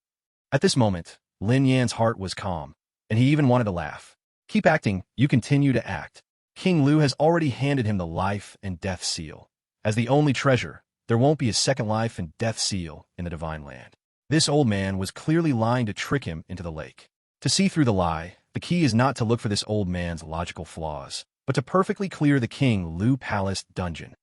At this moment, Lin Yan's heart was calm, and he even wanted to laugh. Keep acting, you continue to act. King Lu has already handed him the life and death seal. As the only treasure, there won't be a second life and death seal in the divine land. This old man was clearly lying to trick him into the lake. To see through the lie, the key is not to look for this old man's logical flaws, but to perfectly clear the King Lu Palace dungeon.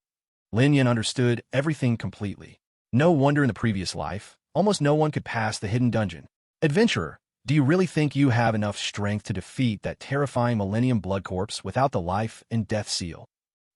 Lin Yan understood everything completely. No wonder in the previous life, almost no one could pass the hidden dungeon. Adventurer, do you really think you have enough strength to defeat that terrifying Millennium Blood Corpse without the life and death seal?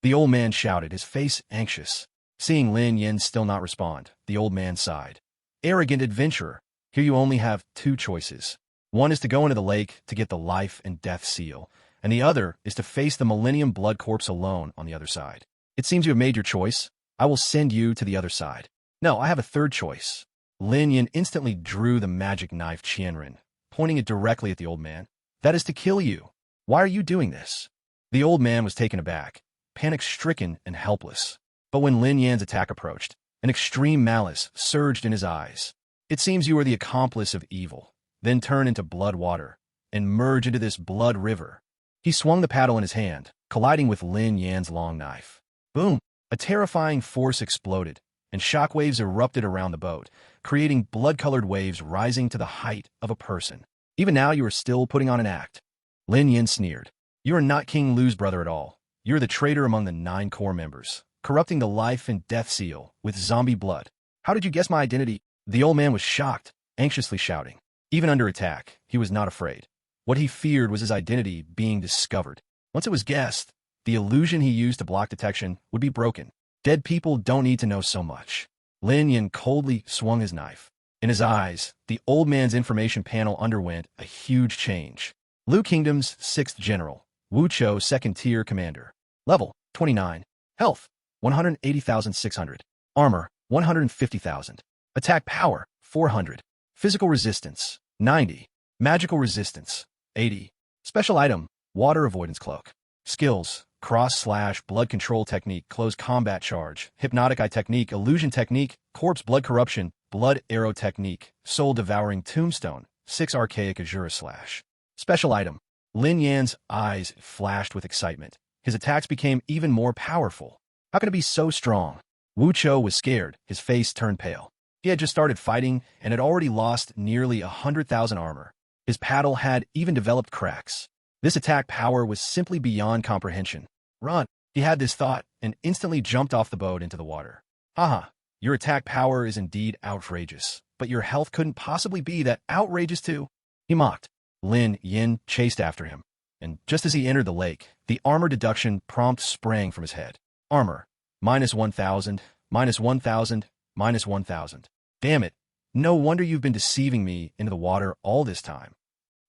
The old man shouted, his face anxious. Seeing Lin Yan still not respond, the old man sighed. Arrogant adventurer, here you only have 2 choices. One is to go into the lake to get the life and death seal, and the other is to face the Millennium Blood Corpse alone on the other side. It seems you have made your choice. I will send you to the other side. No, I have a third choice. Lin Yan instantly drew the magic knife Qianren, pointing it directly at the old man. That is to kill you. Why are you doing this? The old man was taken aback, panic-stricken and helpless. But when Lin Yan's attack approached, an extreme malice surged in his eyes. It seems you are the accomplice of evil, then turn into blood water, and merge into this blood river. He swung the paddle in his hand, colliding with Lin Yan's long knife. Boom! A terrifying force exploded, and shockwaves erupted around the boat, creating blood-colored waves rising to the height of a person. Even now you are still putting on an act. Lin Yan sneered. You are not King Lu's brother at all. You're the traitor among the 9 core members, corrupting the life and death seal with zombie blood. How did you guess my identity? The old man was shocked, anxiously shouting. Even under attack, he was not afraid. What he feared was his identity being discovered. Once it was guessed, the illusion he used to block detection would be broken. Dead people don't need to know so much. Lin Yin coldly swung his knife. In his eyes, the old man's information panel underwent a huge change. Liu Kingdom's 6th General, Wu Chou 2nd Tier Commander. Level, 29. Health, 180,600. Armor, 150,000. Attack power, 400. Physical resistance, 90. Magical resistance, 80. Special item, water avoidance cloak. Skills, cross/blood control technique, close combat charge, hypnotic eye technique, illusion technique, corpse blood corruption, blood arrow technique, soul devouring tombstone, 6 archaic azure slash. Special item. Lin Yan's eyes flashed with excitement. His attacks became even more powerful. How can it be so strong? Wu Chou was scared, his face turned pale. He had just started fighting and had already lost nearly 100,000 armor. His paddle had even developed cracks. This attack power was simply beyond comprehension. Run! He had this thought and instantly jumped off the boat into the water. Haha, your attack power is indeed outrageous, but your health couldn't possibly be that outrageous too. He mocked. Lin Yin chased after him, and just as he entered the lake, the armor deduction prompt sprang from his head. Armor, -1,000, -1,000, -1,000. Damn it, no wonder you've been deceiving me into the water all this time.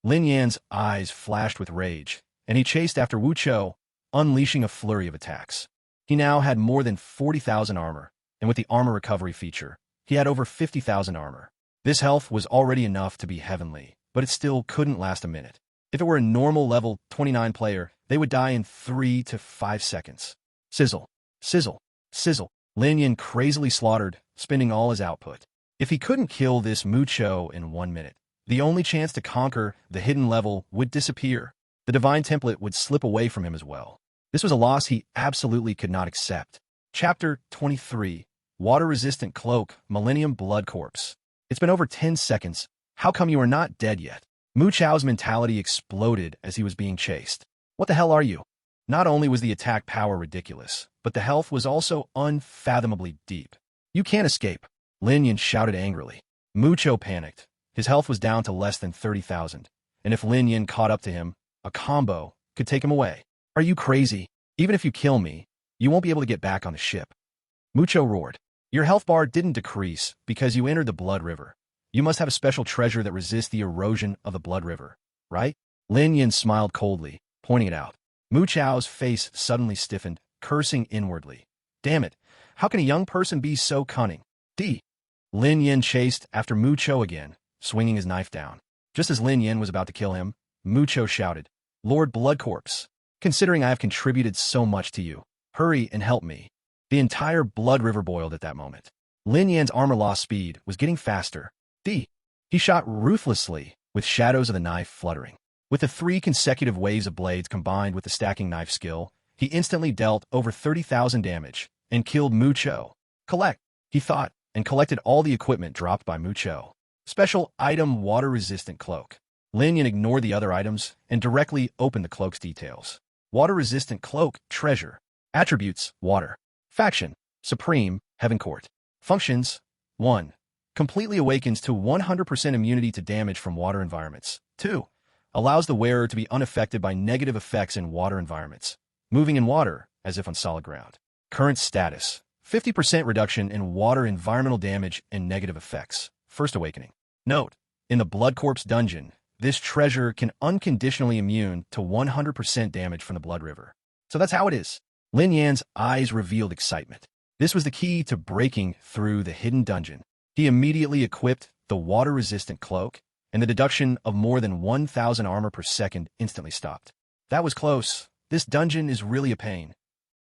Lin Yan's eyes flashed with rage, and he chased after Wu Chou, unleashing a flurry of attacks. He now had more than 40,000 armor, and with the armor recovery feature, he had over 50,000 armor. This health was already enough to be heavenly, but it still couldn't last a minute. If it were a normal level 29 player, they would die in 3 to 5 seconds. Sizzle, sizzle, sizzle. Lin Yin crazily slaughtered, spending all his output. If he couldn't kill this Mu Chou in 1 minute, the only chance to conquer the hidden level would disappear. The divine template would slip away from him as well. This was a loss he absolutely could not accept. Chapter 23. Water-resistant cloak, Millennium Blood Corpse. It's been over 10 seconds. How come you are not dead yet? Mu Chou's mentality exploded as he was being chased. What the hell are you? Not only was the attack power ridiculous, but the health was also unfathomably deep. You can't escape. Lin Yin shouted angrily. Mu Chou panicked. His health was down to less than 30,000, and if Lin Yin caught up to him, a combo could take him away. Are you crazy? Even if you kill me, you won't be able to get back on the ship. Mu Chou roared. Your health bar didn't decrease because you entered the Blood River. You must have a special treasure that resists the erosion of the Blood River, right? Lin Yin smiled coldly, pointing it out. Mu Chou's face suddenly stiffened, cursing inwardly. Damn it, how can a young person be so cunning? Lin Yin chased after Mu Chou again, swinging his knife down. Just as Lin Yin was about to kill him, Mu Chou shouted, Lord Blood Corpse, considering I have contributed so much to you, hurry and help me. The entire Blood River boiled at that moment. Lin Yan's armor loss speed was getting faster. He shot ruthlessly, with shadows of the knife fluttering. With the 3 consecutive waves of blades combined with the stacking knife skill, he instantly dealt over 30,000 damage and killed Mu Chou. Collect, he thought, and collected all the equipment dropped by Mu Chou. Special item water-resistant cloak. Lin Yin ignored the other items and directly opened the cloak's details. Water-resistant cloak, treasure. Attributes, water. Faction, Supreme, Heaven Court. Functions, 1. Completely awakens to 100% immunity to damage from water environments. 2. Allows the wearer to be unaffected by negative effects in water environments, moving in water as if on solid ground. Current status, 50% reduction in water environmental damage and negative effects. First awakening. Note, in the Blood Corpse dungeon, this treasure can unconditionally immune to 100% damage from the Blood River. So that's how it is. Lin Yan's eyes revealed excitement. This was the key to breaking through the hidden dungeon. He immediately equipped the water-resistant cloak, and the deduction of more than 1,000 armor per second instantly stopped. That was close. This dungeon is really a pain.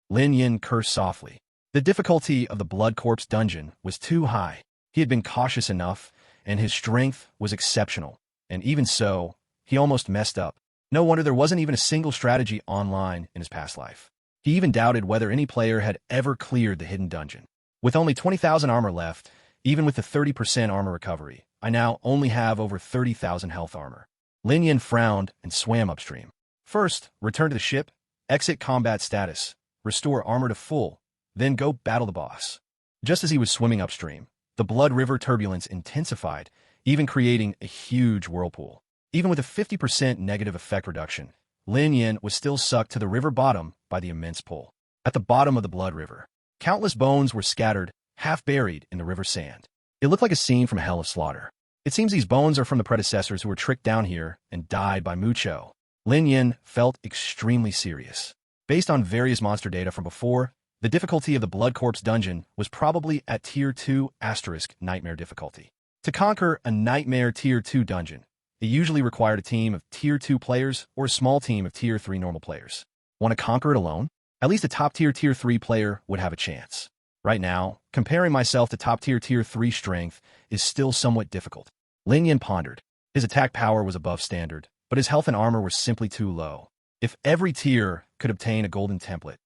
Lin Yin cursed softly. The difficulty of the Blood Corpse dungeon was too high. He had been cautious enough, and his strength was exceptional. And even so, he almost messed up. No wonder there wasn't even a single strategy online in his past life. He even doubted whether any player had ever cleared the hidden dungeon. With only 20,000 armor left, even with the 30% armor recovery, I now only have over 30,000 health armor. Lin Yin frowned and swam upstream. First, return to the ship, exit combat status, restore armor to full, then go battle the boss. Just as he was swimming upstream, the Blood River turbulence intensified, even creating a huge whirlpool. Even with a 50% negative effect reduction, Lin Yin was still sucked to the river bottom by the immense pull. At the bottom of the Blood River, countless bones were scattered, half buried in the river sand. It looked like a scene from Hell of Slaughter. It seems these bones are from the predecessors who were tricked down here and died by Mucho. Lin Yin felt extremely serious. Based on various monster data from before, the difficulty of the Blood Corpse dungeon was probably at Tier 2 * Nightmare difficulty. To conquer a Nightmare Tier 2 dungeon, it usually required a team of Tier 2 players or a small team of Tier 3 normal players. Want to conquer it alone? At least a top-tier Tier 3 player would have a chance. Right now, comparing myself to top-tier Tier 3 strength is still somewhat difficult. Lin Yin pondered. His attack power was above standard, but his health and armor were simply too low. If every tier could obtain a golden template,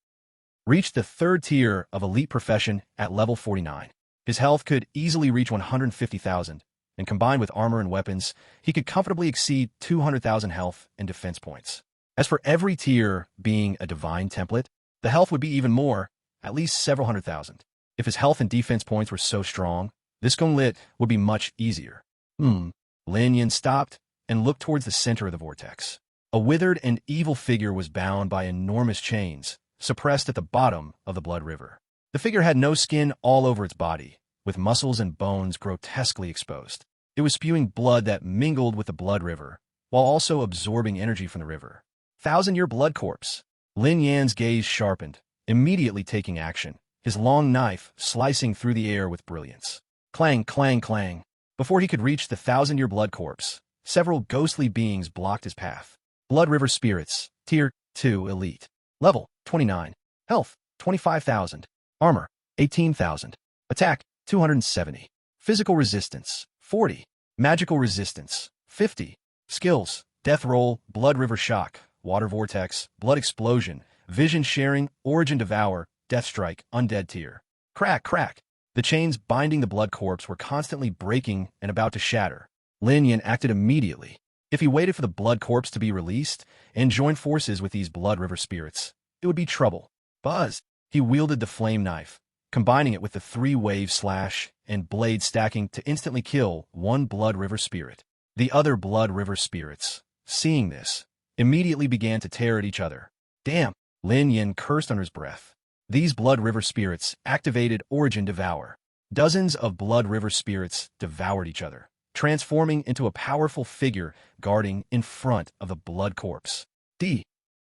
reach the 3rd tier of elite profession at level 49, his health could easily reach 150,000, and combined with armor and weapons, he could comfortably exceed 200,000 health and defense points. As for every tier being a divine template, the health would be even more, at least several 100,000. If his health and defense points were so strong, this gauntlet would be much easier. Lin Yin stopped and looked towards the center of the vortex. A withered and evil figure was bound by enormous chains, suppressed at the bottom of the Blood River. The figure had no skin all over its body, with muscles and bones grotesquely exposed. It was spewing blood that mingled with the Blood River, while also absorbing energy from the river. 1,000-year Blood Corpse. Lin Yan's gaze sharpened, immediately taking action, his long knife slicing through the air with brilliance. Clang, clang, clang. Before he could reach the 1,000-year Blood Corpse, several ghostly beings blocked his path. Blood River Spirits, Tier 2 Elite. Level 29. Health 25,000. Armor 18,000. Attack 270. Physical resistance 40. Magical resistance 50. Skills: Death Roll, Blood River Shock, Water Vortex, Blood Explosion, Vision Sharing, Origin Devour, Death Strike, Undead Tier. Crack, crack. The chains binding the Blood Corpse were constantly breaking and about to shatter. Lin Yin acted immediately. If he waited for the Blood Corpse to be released and joined forces with these Blood River spirits, it would be trouble. Buzz! He wielded the flame knife, combining it with the 3-wave slash and blade stacking to instantly kill one Blood River spirit. The other Blood River spirits, seeing this, immediately began to tear at each other. Damn! Lin Yin cursed under his breath. These Blood River spirits activated Origin Devour. Dozens of Blood River spirits devoured each other, transforming into a powerful figure guarding in front of the Blood Corpse.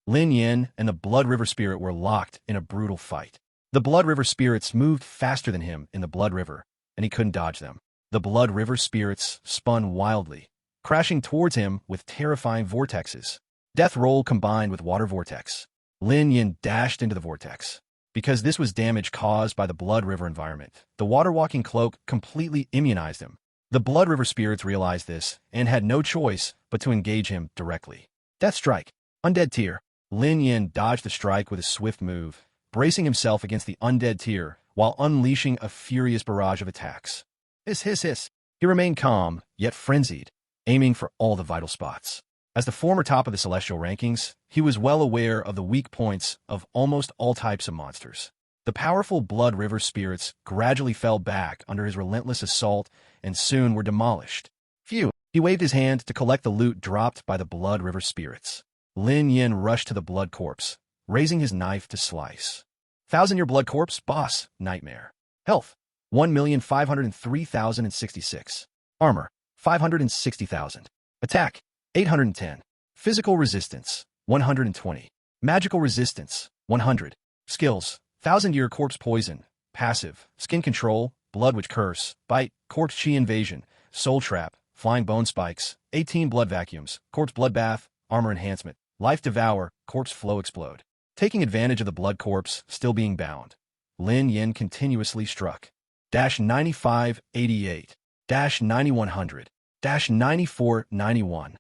Lin Yin and the Blood River spirit were locked in a brutal fight. The Blood River spirits moved faster than him in the Blood River, and he couldn't dodge them. The Blood River spirits spun wildly, crashing towards him with terrifying vortexes. Death Roll combined with Water Vortex. Lin Yin dashed into the vortex. Because this was damage caused by the Blood River environment, the Water-Walking Cloak completely immunized him. The Blood River spirits realized this and had no choice but to engage him directly. Death Strike. Undead Tier. Lin Yin dodged the strike with a swift move, bracing himself against the Undead Tier while unleashing a furious barrage of attacks. Hiss, hiss, hiss. He remained calm, yet frenzied, aiming for all the vital spots. As the former top of the Celestial rankings, he was well aware of the weak points of almost all types of monsters. The powerful Blood River spirits gradually fell back under his relentless assault and soon were demolished. Phew! He waved his hand to collect the loot dropped by the Blood River spirits. Lin Yin rushed to the Blood Corpse, raising his knife to slice. 1,000-year Blood Corpse, Boss, Nightmare. Health 1,503,066. Armor 560,000. Attack 810. Physical resistance 120. Magical resistance 100. Skills: 1,000-year Corpse Poison. Passive: Skin Control, Blood Witch Curse, Bite, Corpse Chi Invasion, Soul Trap, Flying Bone Spikes, 18 Blood Vacuums, Corpse Bloodbath, Armor Enhancement, Life Devour, Corpse Flow Explode. Taking advantage of the Blood Corpse still being bound, Lin Yin continuously struck. -9588, -9100, -9491.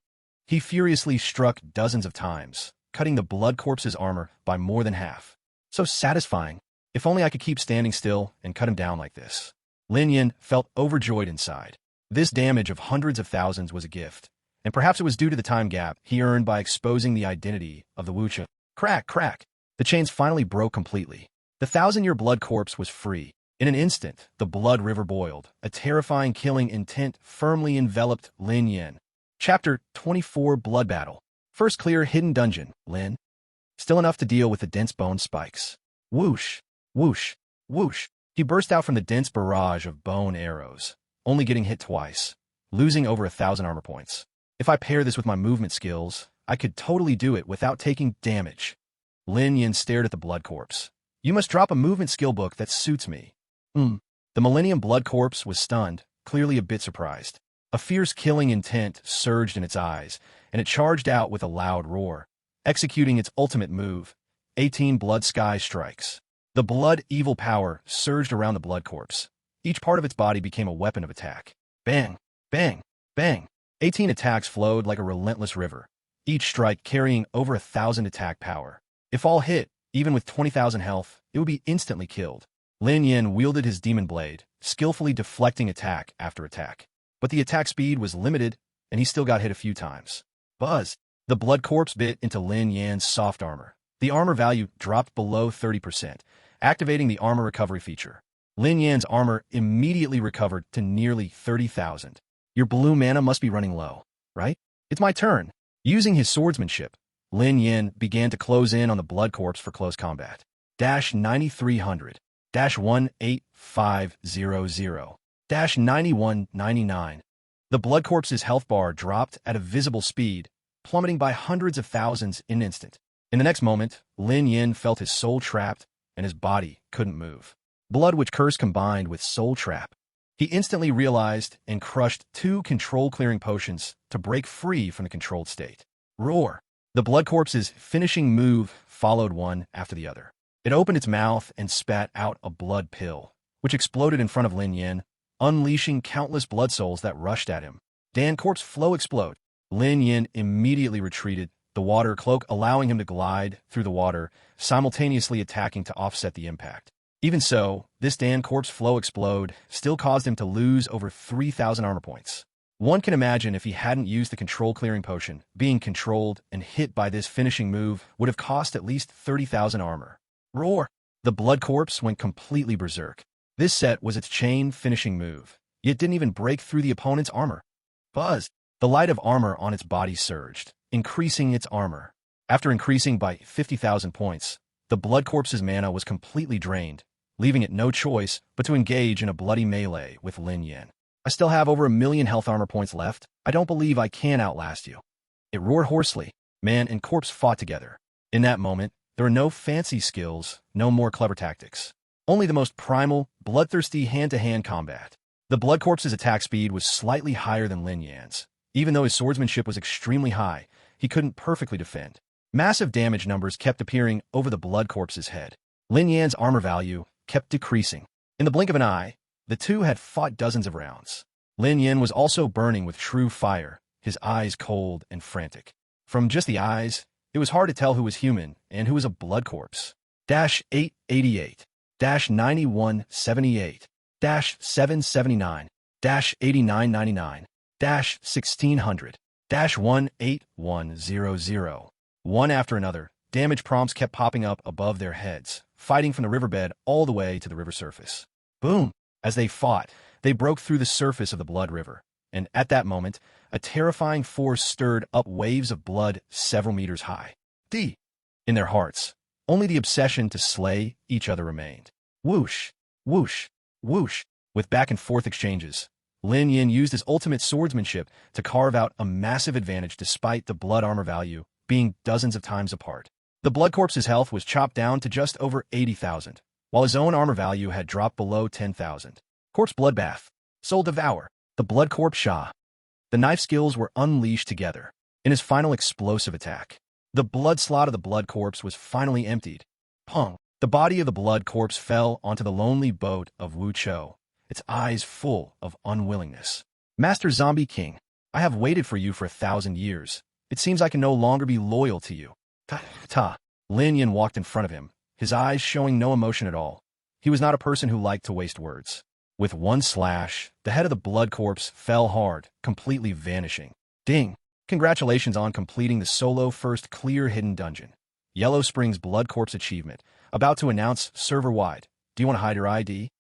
He furiously struck dozens of times, cutting the Blood Corpse's armor by more than half. So satisfying. If only I could keep standing still and cut him down like this. Lin Yin felt overjoyed inside. This damage of hundreds of thousands was a gift, and perhaps it was due to the time gap he earned by exposing the identity of the Wucha. Crack, crack. The chains finally broke completely. The 1,000-year blood corpse was free. In an instant, the blood river boiled. A terrifying killing intent firmly enveloped Lin Yin. Chapter 24 Blood Battle. First clear hidden dungeon, Lin. Still enough to deal with the dense bone spikes. Whoosh, whoosh, whoosh. He burst out from the dense barrage of bone arrows, only getting hit twice, losing over 1,000 armor points. If I pair this with my movement skills, I could totally do it without taking damage. Lin Yin stared at the blood corpse. You must drop a movement skill book that suits me. The Millennium Blood Corpse was stunned, clearly a bit surprised. A fierce killing intent surged in its eyes, and it charged out with a loud roar, executing its ultimate move, 18 Blood Sky Strikes. The blood evil power surged around the blood corpse. Each part of its body became a weapon of attack. Bang, bang, bang. 18 attacks flowed like a relentless river, each strike carrying over 1,000 attack power. If all hit, even with 20,000 health, it would be instantly killed. Lin Yin wielded his demon blade, skillfully deflecting attack after attack. But the attack speed was limited, and he still got hit a few times. Buzz! The blood corpse bit into Lin Yan's soft armor. The armor value dropped below 30%, activating the armor recovery feature. Lin Yan's armor immediately recovered to nearly 30,000. Your blue mana must be running low, right? It's my turn. Using his swordsmanship, Lin Yin began to close in on the blood corpse for close combat. -9300. -18500. -9199. The blood corpse's health bar dropped at a visible speed, plummeting by hundreds of thousands in an instant. In the next moment, Lin Yin felt his soul trapped, and his body couldn't move. Blood Witch Curse combined with Soul Trap. He instantly realized and crushed 2 control-clearing potions to break free from the controlled state. Roar! The blood corpse's finishing move followed one after the other. It opened its mouth and spat out a blood pill, which exploded in front of Lin Yin, unleashing countless blood souls that rushed at him. Dan corpse flow explode. Lin Yin immediately retreated, the water cloak allowing him to glide through the water, simultaneously attacking to offset the impact. Even so, this Dan corpse flow explode still caused him to lose over 3,000 armor points. One can imagine if he hadn't used the control clearing potion, being controlled and hit by this finishing move would have cost at least 30,000 armor. Roar! The blood corpse went completely berserk. This set was its chain finishing move, yet didn't even break through the opponent's armor. Buzz! The light of armor on its body surged, increasing its armor. After increasing by 50,000 points, the blood corpse's mana was completely drained, leaving it no choice but to engage in a bloody melee with Lin Yin. I still have over 1,000,000 health armor points left. I don't believe I can outlast you. It roared hoarsely. Man and corpse fought together. In that moment, there were no fancy skills, no more clever tactics. Only the most primal, bloodthirsty hand-to-hand combat. The blood corpse's attack speed was slightly higher than Lin Yan's. Even though his swordsmanship was extremely high, he couldn't perfectly defend. Massive damage numbers kept appearing over the blood corpse's head. Lin Yan's armor value kept decreasing. In the blink of an eye, the two had fought dozens of rounds. Lin Yin was also burning with true fire, his eyes cold and frantic. From just the eyes, it was hard to tell who was human and who was a blood corpse. -888, -9178, -779, -8999, -1600, -18100. One after another, damage prompts kept popping up above their heads, fighting from the riverbed all the way to the river surface. Boom! As they fought, they broke through the surface of the blood river, and at that moment, a terrifying force stirred up waves of blood several meters high. In their hearts, only the obsession to slay each other remained. Whoosh, whoosh, whoosh. With back-and-forth exchanges, Lin Yin used his ultimate swordsmanship to carve out a massive advantage despite the blood armor value being dozens of times apart. The blood corpse's health was chopped down to just over 80,000, while his own armor value had dropped below 10,000. Corpse Bloodbath. Soul Devour. The Blood Corpse Shah. The knife skills were unleashed together. In his final explosive attack, the blood slot of the blood corpse was finally emptied. Pong! The body of the blood corpse fell onto the lonely boat of Wu Chou, its eyes full of unwillingness. Master Zombie King, I have waited for you for 1,000 years. It seems I can no longer be loyal to you. Ta. Lin Yin walked in front of him, his eyes showing no emotion at all. He was not a person who liked to waste words. With one slash, the head of the blood corpse fell hard, completely vanishing. Ding! Congratulations on completing the solo first clear hidden dungeon. Yellow Springs Blood Corpse achievement. About to announce server-wide. Do you want to hide your ID?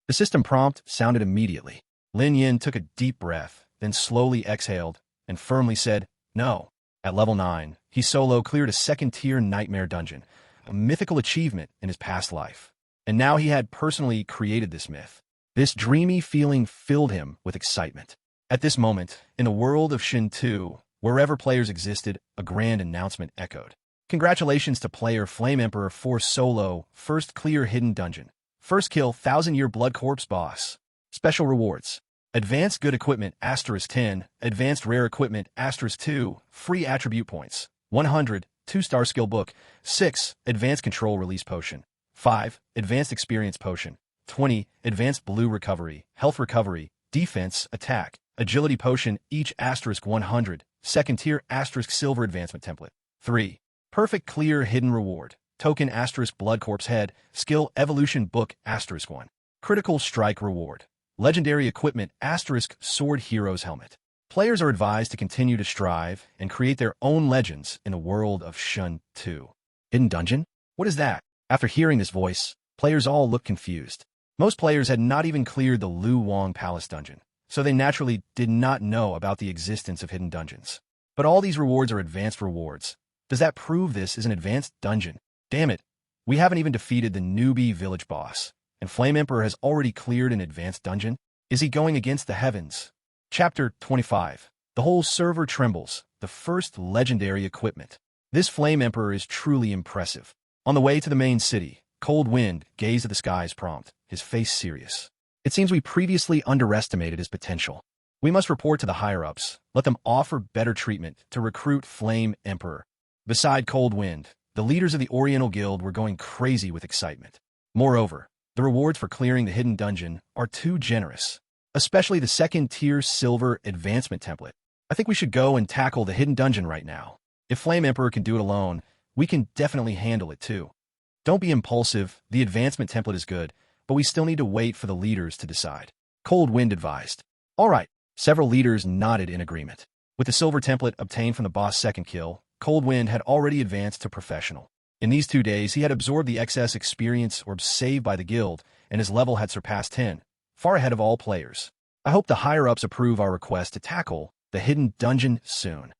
The system prompt sounded immediately. Lin Yin took a deep breath, then slowly exhaled, and firmly said, no. At level 9, he solo cleared a second-tier nightmare dungeon, a mythical achievement in his past life. And now he had personally created this myth. This dreamy feeling filled him with excitement. At this moment, in the world of Shin 2, wherever players existed, a grand announcement echoed. Congratulations to player Flame Emperor for solo, first clear hidden dungeon. First kill 1000-year Blood Corpse boss. Special rewards. Advanced good equipment *10, advanced rare equipment *2, free attribute points. 100, 2-star skill book. 6, advanced control release potion. 5, advanced experience potion. 20, advanced blue recovery, health recovery, defense, attack, agility potion, each *100, second tier silver advancement template. 3, perfect clear hidden reward, token Blood Corpse head, skill evolution book *1, critical strike reward, legendary equipment sword hero's helmet. Players are advised to continue to strive and create their own legends in the world of Shun 2. Hidden dungeon? What is that? After hearing this voice, players all looked confused. Most players had not even cleared the Lu Wang Palace dungeon, so they naturally did not know about the existence of hidden dungeons. But all these rewards are advanced rewards. Does that prove this is an advanced dungeon? Damn it, we haven't even defeated the newbie village boss, and Flame Emperor has already cleared an advanced dungeon? Is he going against the heavens? Chapter 25. The whole server trembles, the first legendary equipment. This Flame Emperor is truly impressive. On the way to the main city, Cold Wind gazed at the skies prompt, his face serious. It seems we previously underestimated his potential. We must report to the higher-ups, let them offer better treatment to recruit Flame Emperor. Beside Cold Wind, the leaders of the Oriental Guild were going crazy with excitement. Moreover, the rewards for clearing the hidden dungeon are too generous, especially the second-tier silver advancement template. I think we should go and tackle the hidden dungeon right now. If Flame Emperor can do it alone, we can definitely handle it too. Don't be impulsive, the advancement template is good, but we still need to wait for the leaders to decide. Cold Wind advised. All right, several leaders nodded in agreement. With the silver template obtained from the boss' second kill, Cold Wind had already advanced to professional. In these 2 days, he had absorbed the excess experience orbs saved by the guild, and his level had surpassed 10, far ahead of all players. I hope the higher-ups approve our request to tackle the hidden dungeon soon.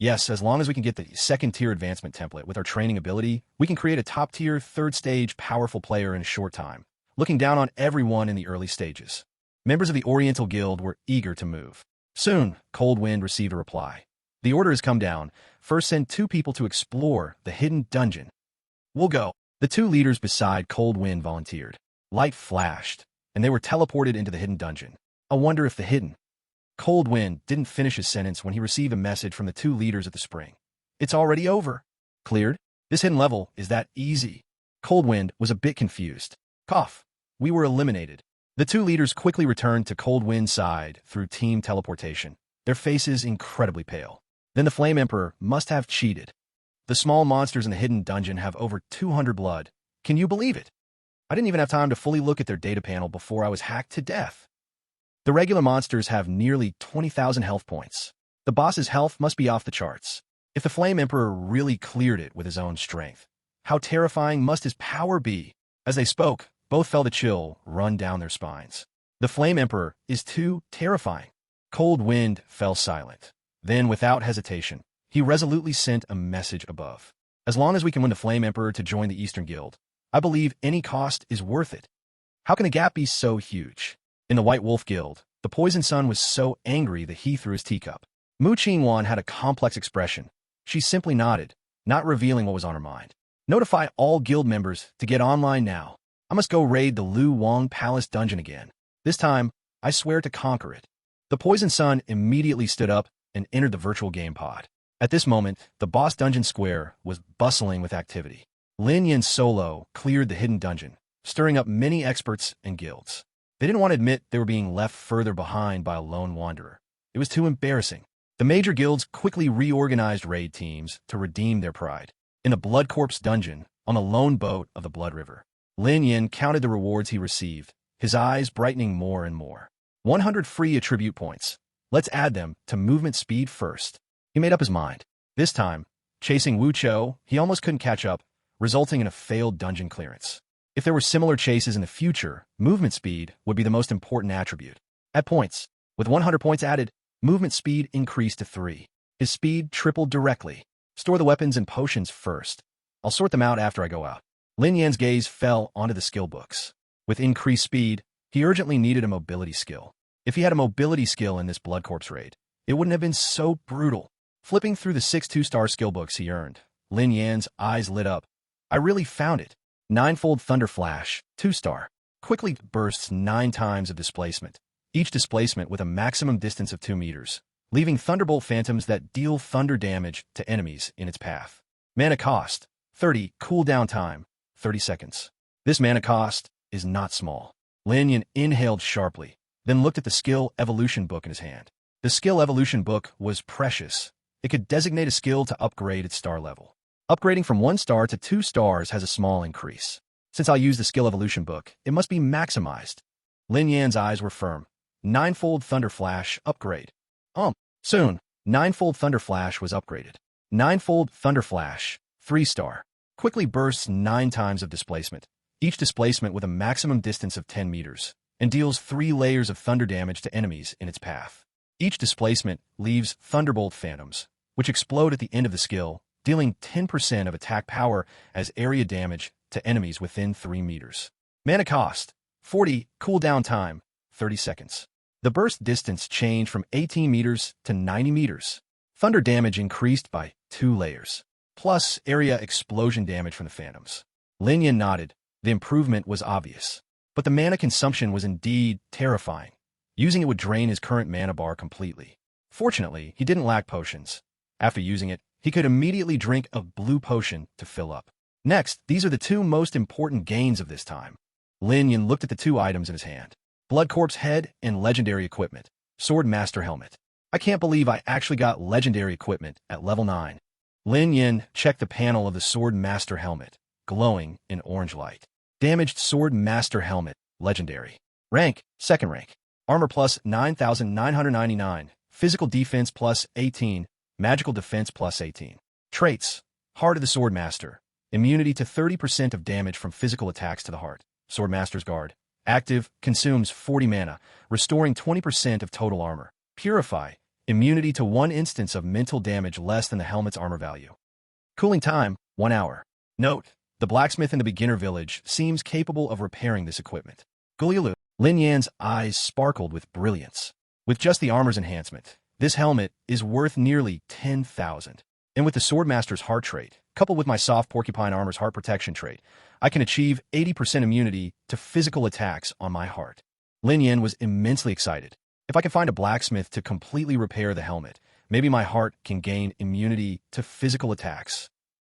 Yes, as long as we can get the second-tier advancement template with our training ability, we can create a top-tier, third-stage powerful player in a short time, looking down on everyone in the early stages. Members of the Oriental Guild were eager to move. Soon, Cold Wind received a reply. The order has come down. First, send 2 people to explore the hidden dungeon. We'll go. The 2 leaders beside Cold Wind volunteered. Light flashed, and they were teleported into the hidden dungeon. I wonder if the hidden... Cold Wind didn't finish his sentence when he received a message from the 2 leaders at the spring. It's already over. Cleared? This hidden level is that easy. Cold Wind was a bit confused. Cough. We were eliminated. The 2 leaders quickly returned to Cold Wind's side through team teleportation, their faces incredibly pale. Then the Flame Emperor must have cheated. The small monsters in the hidden dungeon have over 200 blood. Can you believe it? I didn't even have time to fully look at their data panel before I was hacked to death. The regular monsters have nearly 20,000 health points. The boss's health must be off the charts. If the Flame Emperor really cleared it with his own strength, how terrifying must his power be? As they spoke, both felt a chill run down their spines. The Flame Emperor is too terrifying. Cold Wind fell silent. Then, without hesitation, he resolutely sent a message above. As long as we can win the Flame Emperor to join the Eastern Guild, I believe any cost is worth it. How can the gap be so huge? In the White Wolf Guild, the Poison Sun was so angry that he threw his teacup. Mu Qingwan had a complex expression. She simply nodded, not revealing what was on her mind. Notify all guild members to get online now. I must go raid the Lu Wang Palace dungeon again. This time, I swear to conquer it. The Poison Sun immediately stood up and entered the virtual game pod. At this moment, the boss dungeon square was bustling with activity. Lin Yin solo cleared the hidden dungeon, stirring up many experts and guilds. They didn't want to admit they were being left further behind by a lone wanderer. It was too embarrassing. The major guilds quickly reorganized raid teams to redeem their pride. In the Blood Corpse dungeon, on the lone boat of the Blood River, Lin Yin counted the rewards he received, his eyes brightening more and more. 100 free attribute points. Let's add them to movement speed first. He made up his mind. This time, Chasing Wu Cho, he almost couldn't catch up, resulting in a failed dungeon clearance. If there were similar chases in the future, movement speed would be the most important attribute. At points, with 100 points added, movement speed increased to 3. His speed tripled directly. Store the weapons and potions first. I'll sort them out after I go out. Lin Yan's gaze fell onto the skill books. With increased speed, he urgently needed a mobility skill. If he had a mobility skill in this Blood Corpse raid, it wouldn't have been so brutal. Flipping through the 6 2-star skill books he earned, Lin Yan's eyes lit up. I really found it. Ninefold Thunder Flash, 2-star. Quickly bursts 9 times of displacement, each displacement with a maximum distance of 2 meters, leaving Thunderbolt Phantoms that deal thunder damage to enemies in its path. Mana cost, 30. Cooldown time, 30 seconds. This mana cost is not small. Lin Yan inhaled sharply, then looked at the skill evolution book in his hand. The skill evolution book was precious. It could designate a skill to upgrade its star level. Upgrading from 1 star to 2 stars has a small increase. Since I'll use the skill evolution book, it must be maximized. Lin Yan's eyes were firm. Ninefold Thunder Flash upgrade. Soon, Ninefold Thunder Flash was upgraded. Ninefold Thunder Flash, 3-star. Quickly bursts 9 times of displacement, each displacement with a maximum distance of 10 meters, and deals 3 layers of thunder damage to enemies in its path. Each displacement leaves Thunderbolt Phantoms, which explode at the end of the skill, dealing 10% of attack power as area damage to enemies within 3 meters. Mana cost, 40. Cooldown time, 30 seconds. The burst distance changed from 18 meters to 90 meters. Thunder damage increased by 2 layers, plus area explosion damage from the Phantoms. Lin Yan nodded. The improvement was obvious, but the mana consumption was indeed terrifying. Using it would drain his current mana bar completely. Fortunately, he didn't lack potions. After using it, he could immediately drink a blue potion to fill up. Next, these are the 2 most important gains of this time. Lin Yan looked at the 2 items in his hand. Blood Corpse Head and Legendary Equipment. Sword Master Helmet. I can't believe I actually got Legendary Equipment at level 9. Lin Yan checked the panel of the Sword Master Helmet, glowing in orange light. Damaged Sword Master Helmet, Legendary. Rank, 2nd rank. Armor plus 9,999. Physical defense plus 18. Magical defense plus 18. Traits. Heart of the Swordmaster. Immunity to 30% of damage from physical attacks to the heart. Swordmaster's Guard. Active. Consumes 40 mana, restoring 20% of total armor. Purify. Immunity to 1 instance of mental damage less than the helmet's armor value. Cooling time, 1 hour. Note. The blacksmith in the beginner village seems capable of repairing this equipment. Gulialu. Lin Yan's eyes sparkled with brilliance. With just the armor's enhancement, this helmet is worth nearly 10,000. And with the Swordmaster's Heart trait, coupled with my Soft Porcupine Armor's Heart Protection trait, I can achieve 80% immunity to physical attacks on my heart. Lin Yan was immensely excited. If I can find a blacksmith to completely repair the helmet, maybe my heart can gain immunity to physical attacks.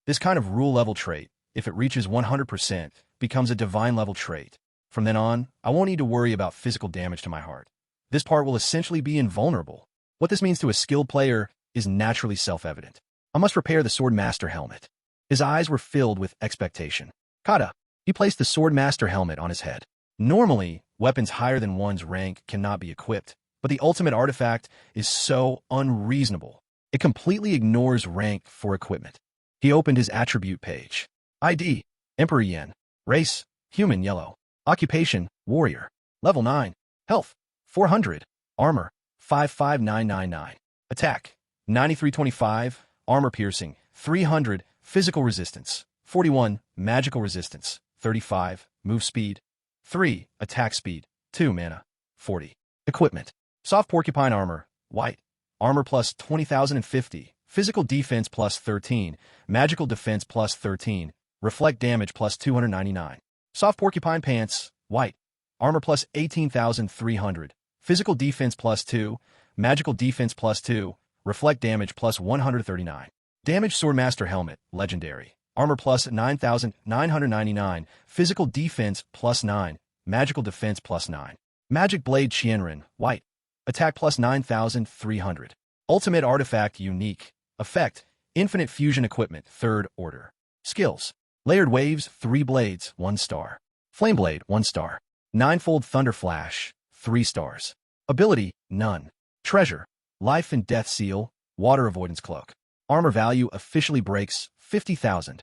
This kind of rule-level trait, if it reaches 100%, becomes a divine-level trait. From then on, I won't need to worry about physical damage to my heart. This part will essentially be invulnerable. What this means to a skilled player is naturally self-evident. I must repair the Swordmaster helmet. His eyes were filled with expectation. Kata. He placed the Swordmaster helmet on his head. Normally, weapons higher than one's rank cannot be equipped, but the ultimate artifact is so unreasonable. It completely ignores rank for equipment. He opened his attribute page. ID. Emperor Yen. Race. Human yellow. Occupation, warrior. Level 9. Health, 400. Armor, 55999. Attack, 9325. Armor piercing, 300. Physical resistance, 41. Magical resistance, 35. Move speed, 3. Attack speed, 2 mana, 40. Equipment. Soft Porcupine Armor, white. Armor plus 20,050. Physical defense plus 13. Magical defense plus 13. Reflect damage plus 299. Soft Porcupine Pants, white. Armor plus 18,300. Physical defense plus 2. Magical defense plus 2. Reflect damage plus 139. Damaged Swordmaster Helmet, legendary. Armor plus 9,999. Physical defense plus 9. Magical defense plus 9. Magic Blade Qianren, white. Attack plus 9,300. Ultimate Artifact unique. Effect, Infinite Fusion Equipment, 3rd order. Skills. Layered Waves, 3 blades, 1 star. Flame Blade, 1 star. Ninefold Thunder Flash, 3 stars. Ability, none. Treasure, Life and Death Seal, Water Avoidance Cloak. Armor value officially breaks 50,000.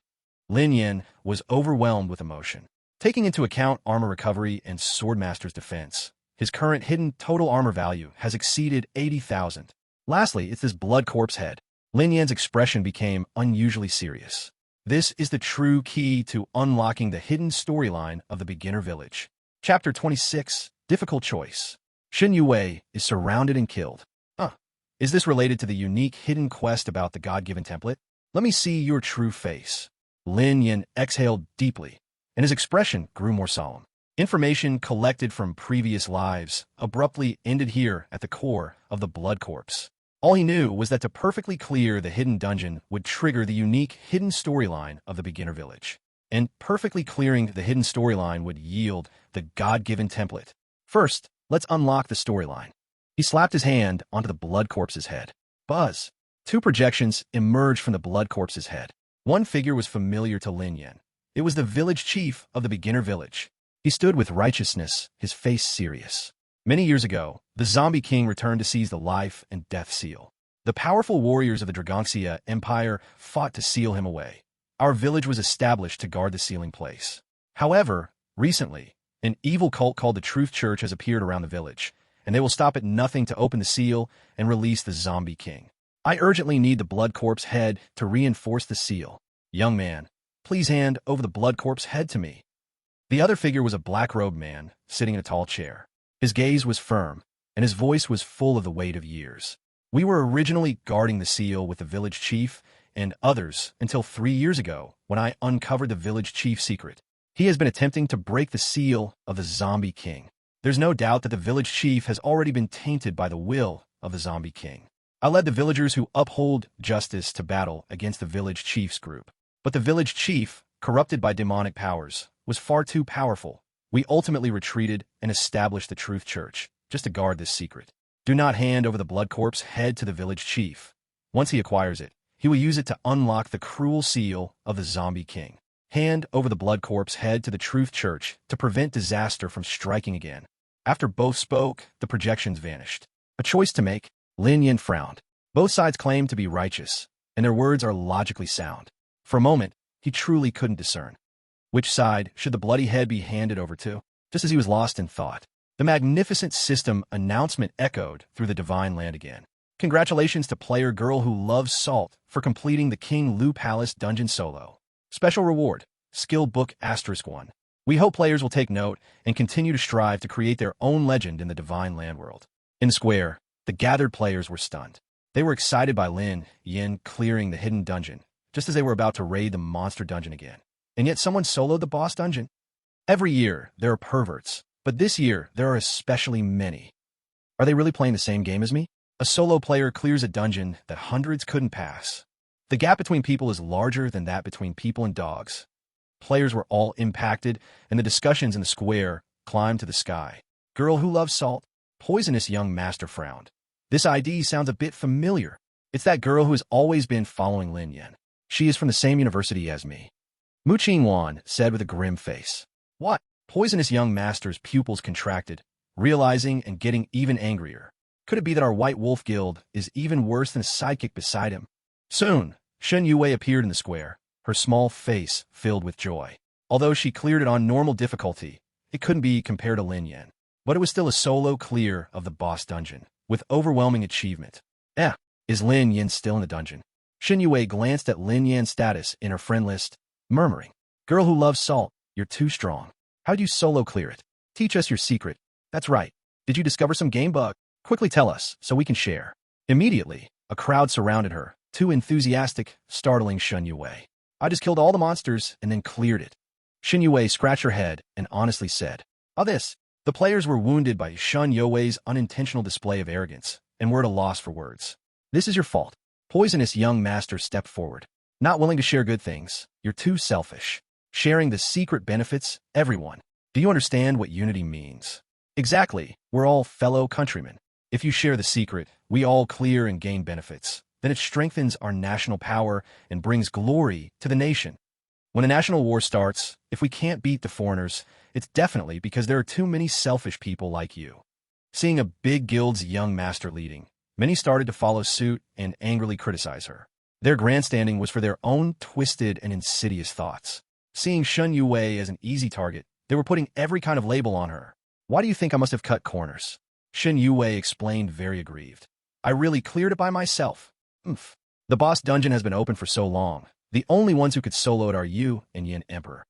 Lin Yan was overwhelmed with emotion. Taking into account armor recovery and Swordmaster's defense, his current hidden total armor value has exceeded 80,000. Lastly, it's this blood corpse head. Lin Yan's expression became unusually serious. This is the true key to unlocking the hidden storyline of the beginner village. Chapter 26, Difficult Choice. Shen Yue is surrounded and killed. Is this related to the unique hidden quest about the God-given template? Let me see your true face. Lin Yan exhaled deeply, and his expression grew more solemn. Information collected from previous lives abruptly ended here at the core of the blood corpse. All he knew was that to perfectly clear the hidden dungeon would trigger the unique hidden storyline of the beginner village. And perfectly clearing the hidden storyline would yield the God-given template. First, let's unlock the storyline. He slapped his hand onto the blood corpse's head. Buzz! Two projections emerged from the blood corpse's head. One figure was familiar to Lin Yan. It was the village chief of the beginner village. He stood with righteousness, his face serious. Many years ago, the zombie king returned to seize the life and death seal. The powerful warriors of the Dragonxia Empire fought to seal him away. Our village was established to guard the sealing place. However, recently, an evil cult called the Truth Church has appeared around the village, and they will stop at nothing to open the seal and release the zombie king. I urgently need the blood corpse head to reinforce the seal. Young man, please hand over the blood corpse head to me. The other figure was a black-robed man, sitting in a tall chair. His gaze was firm, and his voice was full of the weight of years. We were originally guarding the seal with the village chief and others until 3 years ago when I uncovered the village chief's secret. He has been attempting to break the seal of the zombie king. There's no doubt that the village chief has already been tainted by the will of the zombie king. I led the villagers who uphold justice to battle against the village chief's group. But the village chief, corrupted by demonic powers, was far too powerful. We ultimately retreated and established the Truth Church, just to guard this secret. Do not hand over the blood corpse head to the village chief. Once he acquires it, he will use it to unlock the cruel seal of the zombie king. Hand over the blood corpse head to the Truth Church to prevent disaster from striking again. After both spoke, the projections vanished. A choice to make. Lin Yan frowned. Both sides claim to be righteous, and their words are logically sound. For a moment, he truly couldn't discern. Which side should the bloody head be handed over to? Just as he was lost in thought, the magnificent system announcement echoed through the divine land again. Congratulations to player girl who loves salt for completing the King Lu Palace dungeon solo. Special reward, Skill Book *1. We hope players will take note and continue to strive to create their own legend in the divine land world. In the square, the gathered players were stunned. They were excited by Lin Yan clearing the hidden dungeon, just as they were about to raid the monster dungeon again. And yet someone soloed the boss dungeon? Every year, there are perverts, but this year, there are especially many. Are they really playing the same game as me? A solo player clears a dungeon that hundreds couldn't pass. The gap between people is larger than that between people and dogs. Players were all impacted, and the discussions in the square climbed to the sky. Girl who loves salt? Poisonous young master frowned. This ID sounds a bit familiar. It's that girl who has always been following Lin Yan. She is from the same university as me. Mu Qingwan said with a grim face. What? Poisonous young master's pupils contracted, realizing and getting even angrier. Could it be that our White Wolf Guild is even worse than a sidekick beside him? Soon, Shen Yue appeared in the square, her small face filled with joy. Although she cleared it on normal difficulty, it couldn't be compared to Lin Yan. But it was still a solo clear of the boss dungeon, with overwhelming achievement. Is Lin Yan still in the dungeon? Shen Yue glanced at Lin Yan's status in her friend list, murmuring, Girl who loves salt, you're too strong. How'd you solo clear it? Teach us your secret. That's right. Did you discover some game bug? Quickly tell us, so we can share. Immediately, a crowd surrounded her, too enthusiastic, startling Shen Yue. I just killed all the monsters and then cleared it. Shen Yue scratched her head and honestly said, this. The players were wounded by Shen Yue's unintentional display of arrogance and were at a loss for words. This is your fault. Poisonous young master stepped forward. Not willing to share good things. You're too selfish. Sharing the secret benefits everyone. Do you understand what unity means? Exactly. We're all fellow countrymen. If you share the secret, we all clear and gain benefits. Then it strengthens our national power and brings glory to the nation. When a national war starts, if we can't beat the foreigners, it's definitely because there are too many selfish people like you. Seeing a big guild's young master leading, many started to follow suit and angrily criticize her. Their grandstanding was for their own twisted and insidious thoughts. Seeing Shun Yue as an easy target, they were putting every kind of label on her. Why do you think I must have cut corners? Shun Yue explained, very aggrieved. I really cleared it by myself. Oomph. The boss dungeon has been open for so long. The only ones who could solo it are you and Yin Emperor.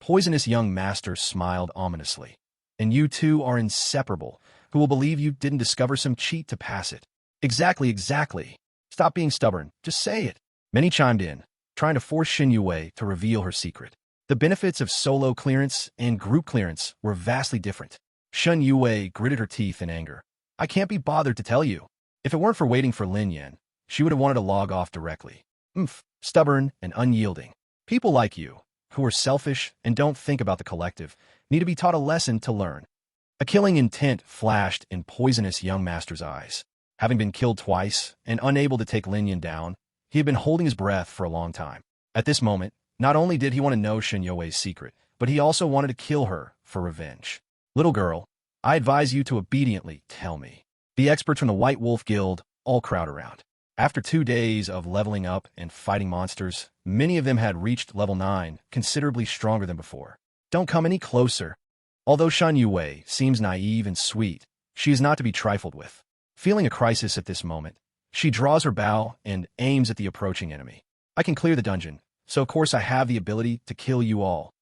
Poisonous young master smiled ominously. And you two are inseparable, who will believe you didn't discover some cheat to pass it. Exactly. Stop being stubborn. Just say it. Many chimed in, trying to force Shun Yue to reveal her secret. The benefits of solo clearance and group clearance were vastly different. Shun Yue gritted her teeth in anger. I can't be bothered to tell you. If it weren't for waiting for Lin Yan, she would have wanted to log off directly. Stubborn and unyielding. People like you, who are selfish and don't think about the collective, need to be taught a lesson to learn. A killing intent flashed in poisonous young master's eyes. Having been killed twice and unable to take Lin Yan down, he had been holding his breath for a long time. At this moment, not only did he want to know Shun Yue's secret, but he also wanted to kill her for revenge. Little girl, I advise you to obediently tell me. The experts from the White Wolf Guild all crowd around. After 2 days of leveling up and fighting monsters, many of them had reached level 9, considerably stronger than before. Don't come any closer. Although Shun Yue seems naive and sweet, she is not to be trifled with. Feeling a crisis at this moment, she draws her bow and aims at the approaching enemy. I can clear the dungeon, so of course I have the ability to kill you all.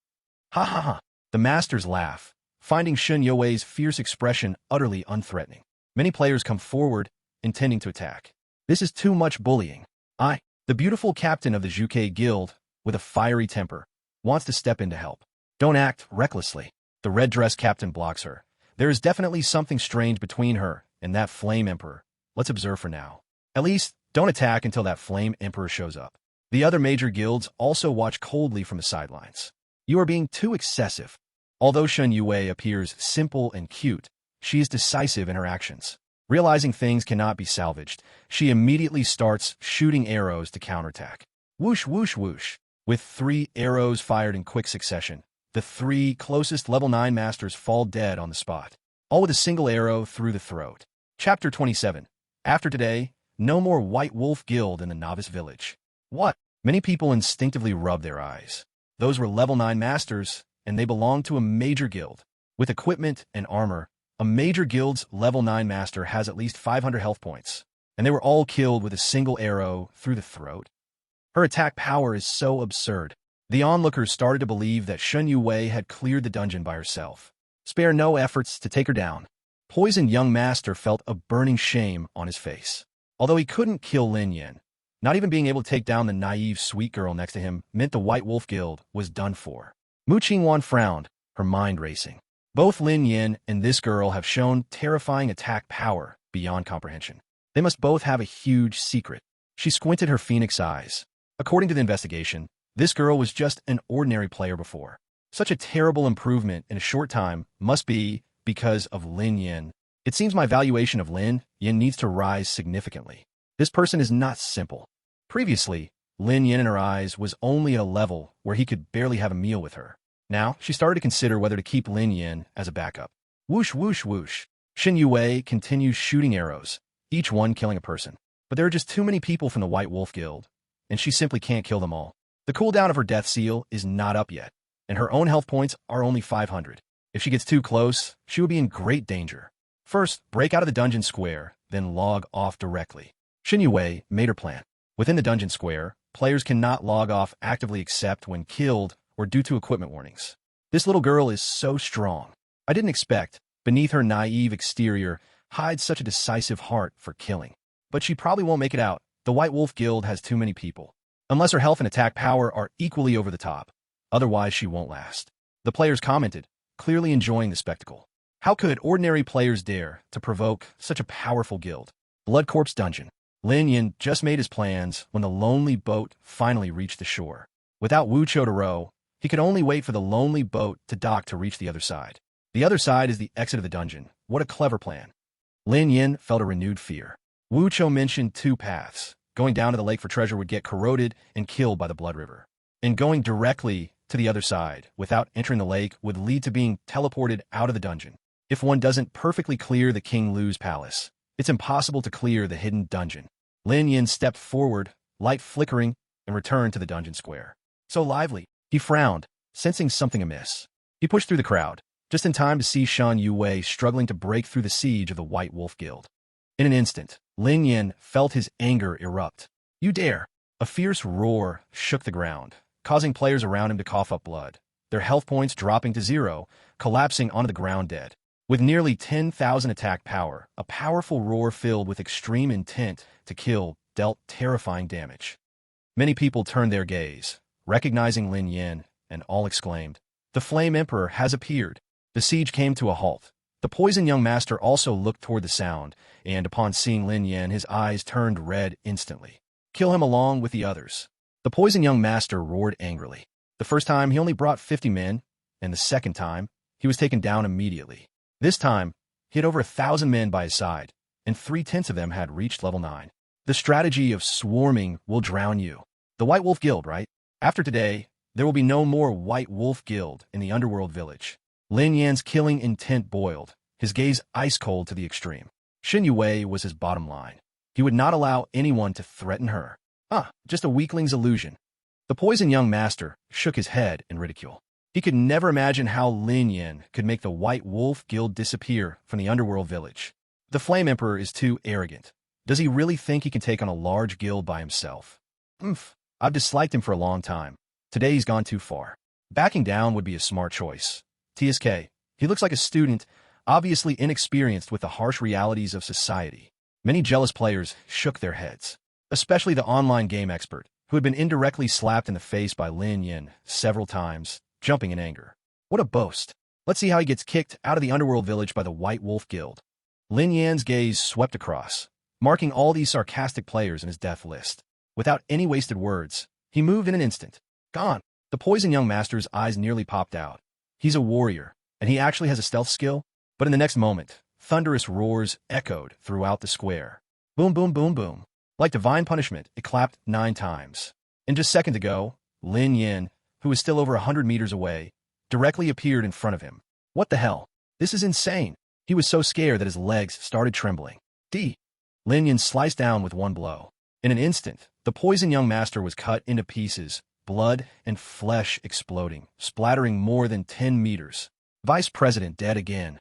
Ha ha ha. The masters laugh, finding Shun Yue's fierce expression utterly unthreatening. Many players come forward, intending to attack. This is too much bullying. I, the beautiful captain of the Zhuke Guild, with a fiery temper, wants to step in to help. Don't act recklessly. The red-dress captain blocks her. There is definitely something strange between her and that Flame Emperor. Let's observe for now. At least, don't attack until that Flame Emperor shows up. The other major guilds also watch coldly from the sidelines. You are being too excessive. Although Shun Yue appears simple and cute, she is decisive in her actions. Realizing things cannot be salvaged, she immediately starts shooting arrows to counterattack. Whoosh, whoosh, whoosh. With 3 arrows fired in quick succession, the 3 closest level 9 masters fall dead on the spot, all with a single arrow through the throat. Chapter 27. After today, no more White Wolf Guild in the novice village. What? Many people instinctively rub their eyes. Those were level 9 masters, and they belonged to a major guild. With equipment and armor, a major guild's level 9 master has at least 500 health points, and they were all killed with a single arrow through the throat. Her attack power is so absurd. The onlookers started to believe that Shun Yue had cleared the dungeon by herself. Spare no efforts to take her down. Poisoned young master felt a burning shame on his face. Although he couldn't kill Lin Yan, not even being able to take down the naive sweet girl next to him meant the White Wolf Guild was done for. Mu Qingwan frowned, her mind racing. Both Lin Yan and this girl have shown terrifying attack power beyond comprehension. They must both have a huge secret. She squinted her phoenix eyes. According to the investigation, this girl was just an ordinary player before. Such a terrible improvement in a short time must be because of Lin Yan. It seems my valuation of Lin Yan needs to rise significantly. This person is not simple. Previously, Lin Yan in her eyes was only at a level where he could barely have a meal with her. Now, she started to consider whether to keep Lin Yan as a backup. Whoosh, whoosh, whoosh. Shun Yue continues shooting arrows, each one killing a person. But there are just too many people from the White Wolf Guild, and she simply can't kill them all. The cooldown of her death seal is not up yet, and her own health points are only 500. If she gets too close, she will be in great danger. First, break out of the dungeon square, then log off directly. Shun Yue made her plan. Within the dungeon square, players cannot log off actively except when killed or due to equipment warnings. This little girl is so strong. I didn't expect, beneath her naive exterior, hides such a decisive heart for killing. But she probably won't make it out. The White Wolf Guild has too many people. Unless her health and attack power are equally over the top. Otherwise, she won't last. The players commented, clearly enjoying the spectacle. How could ordinary players dare to provoke such a powerful guild? Blood Corpse Dungeon. Lin Yan just made his plans when the lonely boat finally reached the shore. Without Wu Chou to row, he could only wait for the lonely boat to dock to reach the other side. The other side is the exit of the dungeon. What a clever plan. Lin Yan felt a renewed fear. Wu Chou mentioned 2 paths. Going down to the lake for treasure would get corroded and killed by the Blood River. And going directly to the other side, without entering the lake, would lead to being teleported out of the dungeon. If one doesn't perfectly clear the King Lu's palace, it's impossible to clear the hidden dungeon. Lin Yan stepped forward, light flickering, and returned to the dungeon square. So lively. He frowned, sensing something amiss. He pushed through the crowd, just in time to see Shan Yue struggling to break through the siege of the White Wolf Guild. In an instant, Lin Yin felt his anger erupt. You dare! A fierce roar shook the ground, causing players around him to cough up blood, their health points dropping to 0, collapsing onto the ground dead. With nearly 10,000 attack power, a powerful roar filled with extreme intent to kill dealt terrifying damage. Many people turned their gaze, recognizing Lin Yin, and all exclaimed, "The Flame Emperor has appeared!" The siege came to a halt. The poison young master also looked toward the sound, and upon seeing Lin Yin, his eyes turned red instantly. Kill him along with the others. The poison young master roared angrily. The first time, he only brought 50 men, and the second time, he was taken down immediately. This time, he had over 1,000 men by his side, and 3/10 of them had reached level 9. The strategy of swarming will drown you. The White Wolf Guild, right? After today, there will be no more White Wolf Guild in the underworld village. Lin Yan's killing intent boiled, his gaze ice-cold to the extreme. Shan Yue was his bottom line. He would not allow anyone to threaten her. Just a weakling's illusion. The poison young master shook his head in ridicule. He could never imagine how Lin Yan could make the White Wolf Guild disappear from the underworld village. The Flame Emperor is too arrogant. Does he really think he can take on a large guild by himself? I've disliked him for a long time. Today he's gone too far. Backing down would be a smart choice. TSK, he looks like a student, obviously inexperienced with the harsh realities of society. Many jealous players shook their heads, especially the online game expert, who had been indirectly slapped in the face by Lin Yin several times, jumping in anger. What a boast. Let's see how he gets kicked out of the underworld village by the White Wolf Guild. Lin Yan's gaze swept across, marking all these sarcastic players in his death list. Without any wasted words, he moved in an instant. Gone. The poison young master's eyes nearly popped out. He's a warrior, and he actually has a stealth skill? But in the next moment, thunderous roars echoed throughout the square. Boom, boom, boom, boom. Like divine punishment, it clapped 9 times. And just seconds ago, Lin Yin, who was still over 100 meters away, directly appeared in front of him. What the hell? This is insane. He was so scared that his legs started trembling. Lin Yin sliced down with one blow. In an instant, the poison young master was cut into pieces, blood and flesh exploding, splattering more than 10 meters. Vice President dead again.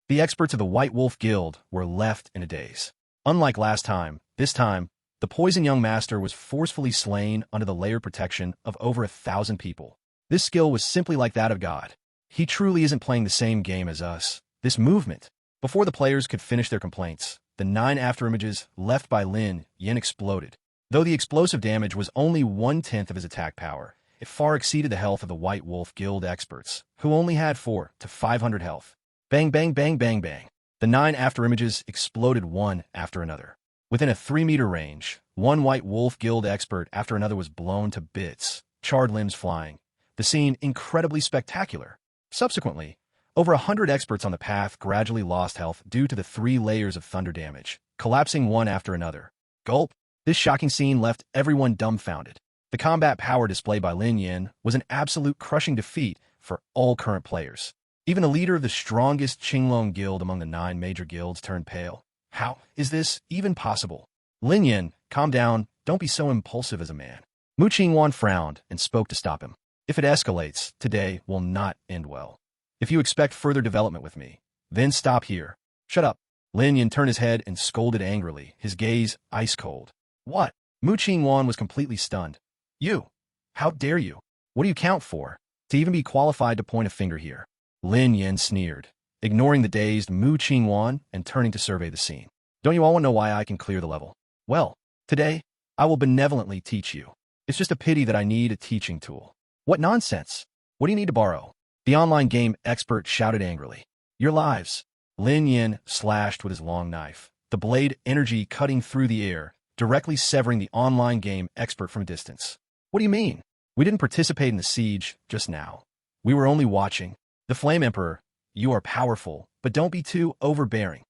The experts of the White Wolf Guild were left in a daze. Unlike last time, this time, the poison young master was forcefully slain under the layered protection of over 1,000 people. This skill was simply like that of God. He truly isn't playing the same game as us. This movement. Before the players could finish their complaints, the 9 afterimages left by Lin Yin exploded. Though the explosive damage was only 1/10 of his attack power, it far exceeded the health of the White Wolf Guild experts, who only had 400 to 500 health. Bang, bang, bang, bang, bang. The 9 afterimages exploded one after another. Within a 3-meter range, one White Wolf Guild expert after another was blown to bits, charred limbs flying. The scene incredibly spectacular. Subsequently, over 100 experts on the path gradually lost health due to the 3 layers of thunder damage, collapsing one after another. Gulp! This shocking scene left everyone dumbfounded. The combat power displayed by Lin Yin was an absolute crushing defeat for all current players. Even the leader of the strongest Qinglong guild among the 9 major guilds turned pale. How is this even possible? Lin Yin, calm down, don't be so impulsive as a man. Mu Qingwan frowned and spoke to stop him. If it escalates, today will not end well. If you expect further development with me, then stop here. Shut up. Lin Yin turned his head and scolded angrily, his gaze ice-cold. What? Mu Qingwan was completely stunned. You? How dare you? What do you count for? To even be qualified to point a finger here. Lin Yin sneered, ignoring the dazed Mu Qingwan and turning to survey the scene. Don't you all want to know why I can clear the level? Well, today, I will benevolently teach you. It's just a pity that I need a teaching tool. What nonsense! What do you need to borrow? The online game expert shouted angrily. Your lives. Lin Yin slashed with his long knife, the blade energy cutting through the air, directly severing the online game expert from a distance. What do you mean? We didn't participate in the siege just now. We were only watching. The Flame Emperor, you are powerful, but don't be too overbearing.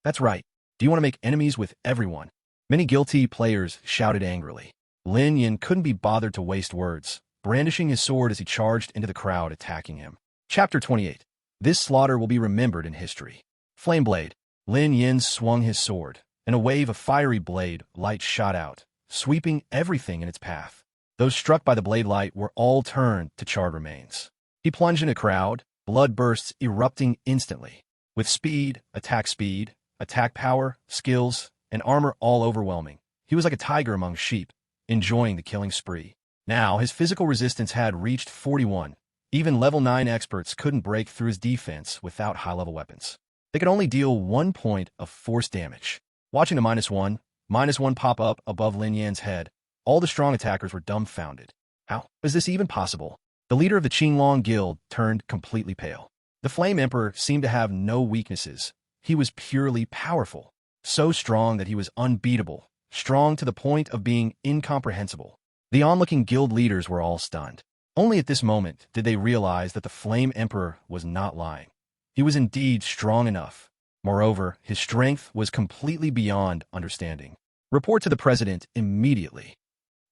That's right. Do you want to make enemies with everyone? Many guilty players shouted angrily. Lin Yin couldn't be bothered to waste words, brandishing his sword as he charged into the crowd attacking him. Chapter 28. This slaughter will be remembered in history. Flame Blade. Lin Yin swung his sword, and a wave of fiery blade light shot out, sweeping everything in its path. Those struck by the blade light were all turned to charred remains. He plunged in a crowd, blood bursts erupting instantly. With speed, attack power, skills, and armor all overwhelming, he was like a tiger among sheep, enjoying the killing spree. Now, his physical resistance had reached 41. Even level 9 experts couldn't break through his defense without high-level weapons. They could only deal 1 point of force damage. Watching the -1 pop up above Lin Yan's head, all the strong attackers were dumbfounded. How is this even possible? The leader of the Qinglong Guild turned completely pale. The Flame Emperor seemed to have no weaknesses. He was purely powerful, so strong that he was unbeatable, strong to the point of being incomprehensible. The onlooking guild leaders were all stunned. Only at this moment did they realize that the Flame Emperor was not lying. He was indeed strong enough. Moreover, his strength was completely beyond understanding. Report to the president immediately.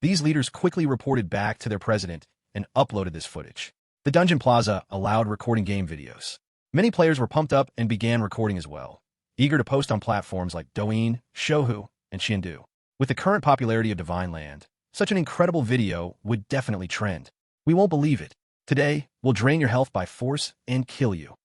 These leaders quickly reported back to their president and uploaded this footage. The Dungeon Plaza allowed recording game videos. Many players were pumped up and began recording as well, eager to post on platforms like Douyin, Shouhu, and Xiandu. With the current popularity of Divine Land, such an incredible video would definitely trend. We won't believe it. Today, we'll drain your health by force and kill you.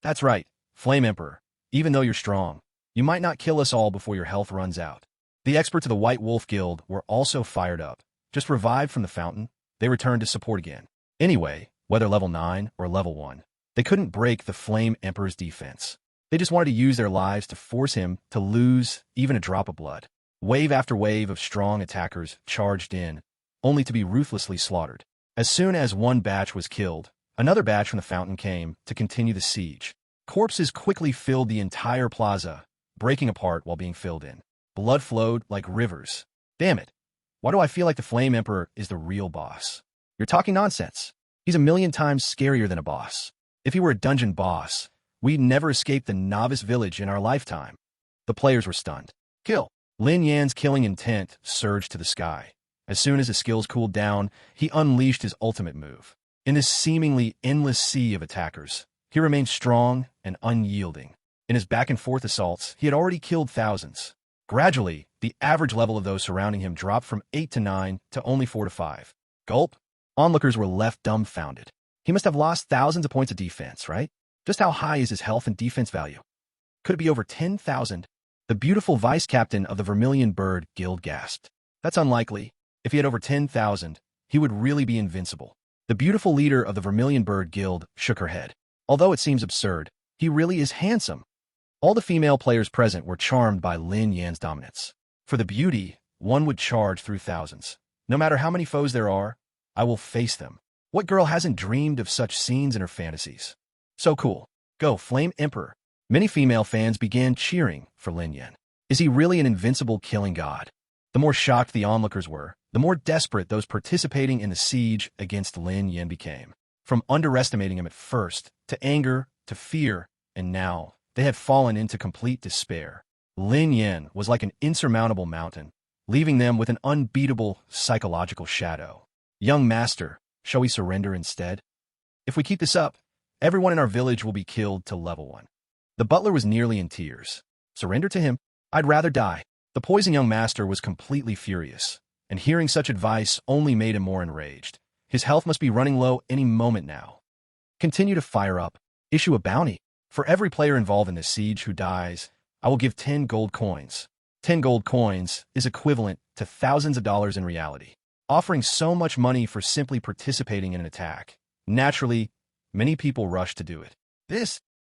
That's right, Flame Emperor. Even though you're strong, you might not kill us all before your health runs out. The experts of the White Wolf Guild were also fired up. Just revived from the fountain, they returned to support again. Anyway, whether level 9 or level 1, they couldn't break the Flame Emperor's defense. They just wanted to use their lives to force him to lose even a drop of blood. Wave after wave of strong attackers charged in, only to be ruthlessly slaughtered. As soon as one batch was killed, another batch from the fountain came to continue the siege. Corpses quickly filled the entire plaza, breaking apart while being filled in. Blood flowed like rivers. Damn it. Why do I feel like the Flame Emperor is the real boss? You're talking nonsense. He's a million times scarier than a boss. If he were a dungeon boss, we'd never escape the novice village in our lifetime. The players were stunned. Kill. Lin Yan's killing intent surged to the sky. As soon as his skills cooled down, he unleashed his ultimate move. In this seemingly endless sea of attackers, he remained strong and unyielding. In his back-and-forth assaults, he had already killed thousands. Gradually, the average level of those surrounding him dropped from 8 to 9 to only 4 to 5. Gulp. Onlookers were left dumbfounded. He must have lost thousands of points of defense, right? Just how high is his health and defense value? Could it be over 10,000? The beautiful vice-captain of the Vermilion Bird Guild gasped. That's unlikely. If he had over 10,000, he would really be invincible. The beautiful leader of the Vermilion Bird Guild shook her head. Although it seems absurd, he really is handsome. All the female players present were charmed by Lin Yan's dominance. For the beauty, one would charge through thousands. No matter how many foes there are, I will face them. What girl hasn't dreamed of such scenes in her fantasies? So cool. Go, Flame Emperor. Many female fans began cheering for Lin Yan. Is he really an invincible killing god? The more shocked the onlookers were, the more desperate those participating in the siege against Lin Yan became. From underestimating him at first, to anger, to fear, and now they had fallen into complete despair. Lin Yan was like an insurmountable mountain, leaving them with an unbeatable psychological shadow. Young master, shall we surrender instead? If we keep this up, everyone in our village will be killed to level 1. The butler was nearly in tears. Surrender to him? I'd rather die. The poison young master was completely furious, and hearing such advice only made him more enraged. His health must be running low any moment now. Continue to fire up. Issue a bounty. For every player involved in this siege who dies, I will give 10 gold coins. 10 gold coins is equivalent to thousands of dollars in reality. Offering so much money for simply participating in an attack. Naturally, many people rushed to do it.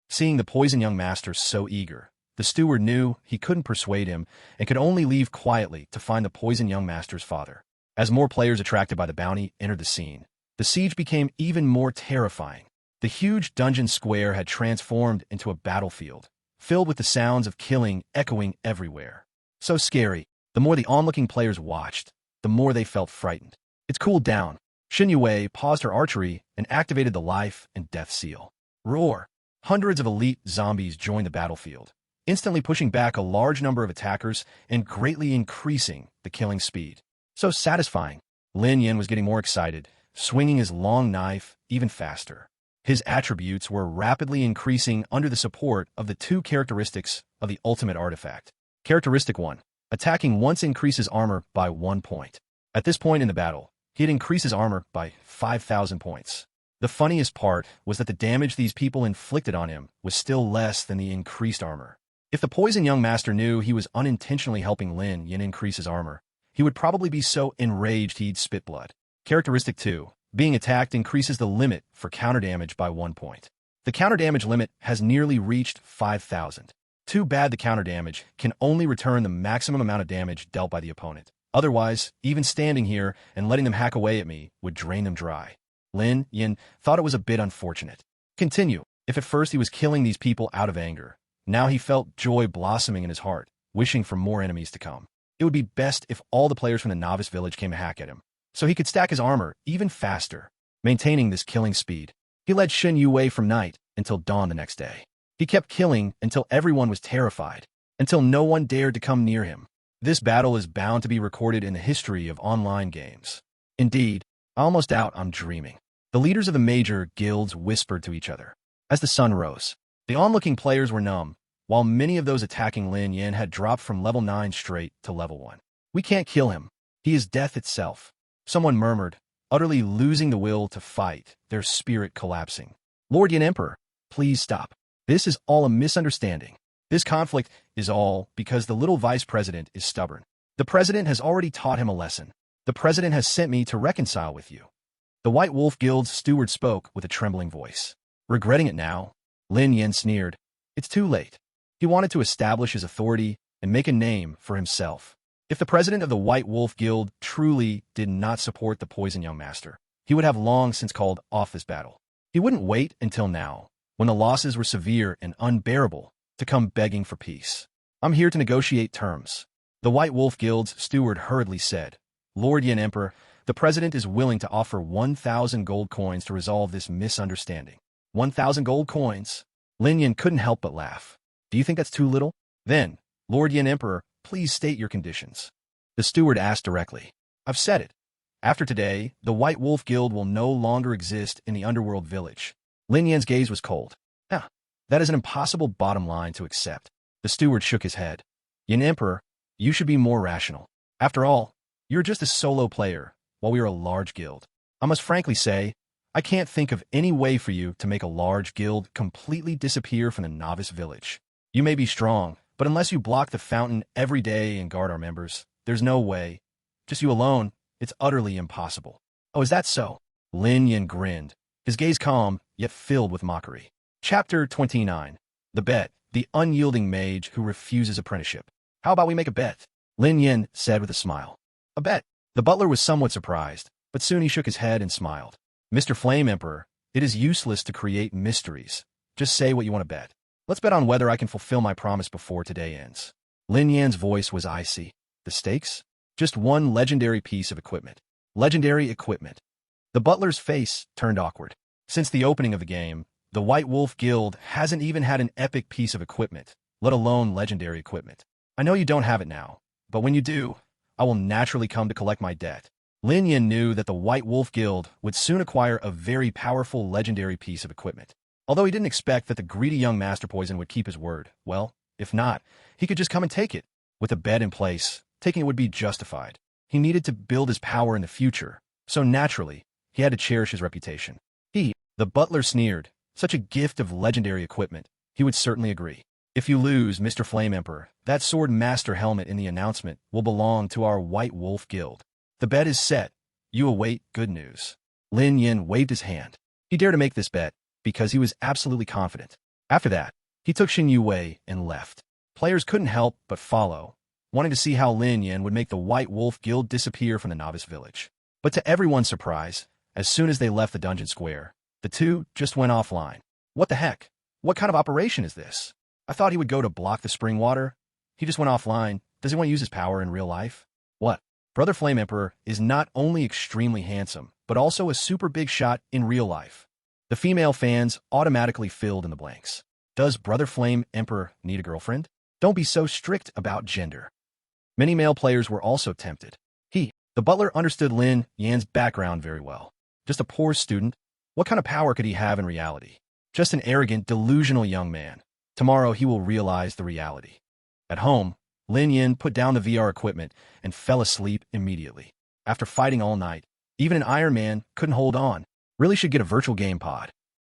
Seeing the poison young master so eager, the steward knew he couldn't persuade him and could only leave quietly to find the poison young master's father. As more players attracted by the bounty entered the scene, the siege became even more terrifying. The huge dungeon square had transformed into a battlefield, filled with the sounds of killing echoing everywhere. So scary, the more the onlooking players watched, the more they felt frightened. It's cooled down. Xin Yue paused her archery and activated the life and death seal. Roar! Hundreds of elite zombies joined the battlefield, instantly pushing back a large number of attackers and greatly increasing the killing speed. So satisfying. Lin Yan was getting more excited, swinging his long knife even faster. His attributes were rapidly increasing under the support of the 2 characteristics of the ultimate artifact. Characteristic 1. Attacking once increases armor by 1 point. At this point in the battle, he had increased his armor by 5,000 points. The funniest part was that the damage these people inflicted on him was still less than the increased armor. If the poison young master knew he was unintentionally helping Lin Yin increase his armor, he would probably be so enraged he'd spit blood. Characteristic 2. Being attacked increases the limit for counter damage by 1 point. The counter damage limit has nearly reached 5,000. Too bad the counter damage can only return the maximum amount of damage dealt by the opponent. Otherwise, even standing here and letting them hack away at me would drain them dry. Lin Yin thought it was a bit unfortunate. Continue. If at first he was killing these people out of anger, now he felt joy blossoming in his heart, wishing for more enemies to come. It would be best if all the players from the novice village came to hack at him, so he could stack his armor even faster. Maintaining this killing speed, he led Shen Yue from night until dawn the next day. He kept killing until everyone was terrified, until no one dared to come near him. This battle is bound to be recorded in the history of online games. Indeed, I almost doubt I'm dreaming. The leaders of the major guilds whispered to each other. As the sun rose, the onlooking players were numb, while many of those attacking Lin Yin had dropped from level 9 straight to level 1. We can't kill him. He is death itself. Someone murmured, utterly losing the will to fight, their spirit collapsing. Lord Yin Emperor, please stop. This is all a misunderstanding. This conflict is all because the little vice president is stubborn. The president has already taught him a lesson. The president has sent me to reconcile with you. The White Wolf Guild's steward spoke with a trembling voice. Regretting it now, Lin Yin sneered. It's too late. He wanted to establish his authority and make a name for himself. If the president of the White Wolf Guild truly did not support the poison young master, he would have long since called off this battle. He wouldn't wait until now, when the losses were severe and unbearable, to come begging for peace. I'm here to negotiate terms. The White Wolf Guild's steward hurriedly said. Lord Yin Emperor, the president is willing to offer 1,000 gold coins to resolve this misunderstanding. 1,000 gold coins? Lin Yin couldn't help but laugh. Do you think that's too little? Then, Lord Yin Emperor, please state your conditions. The steward asked directly. I've said it. After today, the White Wolf Guild will no longer exist in the underworld village. Lin Yin's gaze was cold. That is an impossible bottom line to accept. The steward shook his head. Yin Emperor, you should be more rational. After all, you're just a solo player, while we are a large guild. I must frankly say, I can't think of any way for you to make a large guild completely disappear from the novice village. You may be strong, but unless you block the fountain every day and guard our members, there's no way. Just you alone, it's utterly impossible. Oh, is that so? Lin Yin grinned, his gaze calm, yet filled with mockery. Chapter 29. The Bet, the unyielding mage who refuses apprenticeship. How about we make a bet? Lin Yin said with a smile. A bet. The butler was somewhat surprised, but soon he shook his head and smiled. Mr. Flame Emperor, it is useless to create mysteries. Just say what you want to bet. Let's bet on whether I can fulfill my promise before today ends. Lin Yan's voice was icy. The stakes? Just one legendary piece of equipment. Legendary equipment. The butler's face turned awkward. Since the opening of the game, the White Wolf Guild hasn't even had an epic piece of equipment, let alone legendary equipment. I know you don't have it now, but when you do, I will naturally come to collect my debt. Lin Yin knew that the White Wolf Guild would soon acquire a very powerful legendary piece of equipment. Although he didn't expect that the greedy young Master Poison would keep his word, well, if not, he could just come and take it. With a bet in place, taking it would be justified. He needed to build his power in the future, so naturally, he had to cherish his reputation. The butler sneered. Such a gift of legendary equipment, he would certainly agree. If you lose, Mr. Flame Emperor, that sword master helmet in the announcement will belong to our White Wolf Guild. The bet is set. You await good news. Lin Yin waved his hand. He dared to make this bet because he was absolutely confident. After that, he took Xin Yue and left. Players couldn't help but follow, wanting to see how Lin Yin would make the White Wolf Guild disappear from the novice village. But to everyone's surprise, as soon as they left the dungeon square, the two just went offline. What the heck? What kind of operation is this? I thought he would go to block the spring water. He just went offline. Does he want to use his power in real life? What? Brother Flame Emperor is not only extremely handsome, but also a super big shot in real life. The female fans automatically filled in the blanks. Does Brother Flame Emperor need a girlfriend? Don't be so strict about gender. Many male players were also tempted. The butler, understood Lin Yan's background very well. Just a poor student. What kind of power could he have in reality? Just an arrogant, delusional young man. Tomorrow he will realize the reality. At home, Lin Yin put down the VR equipment and fell asleep immediately. After fighting all night, even an Iron Man couldn't hold on. Really should get a virtual game pod.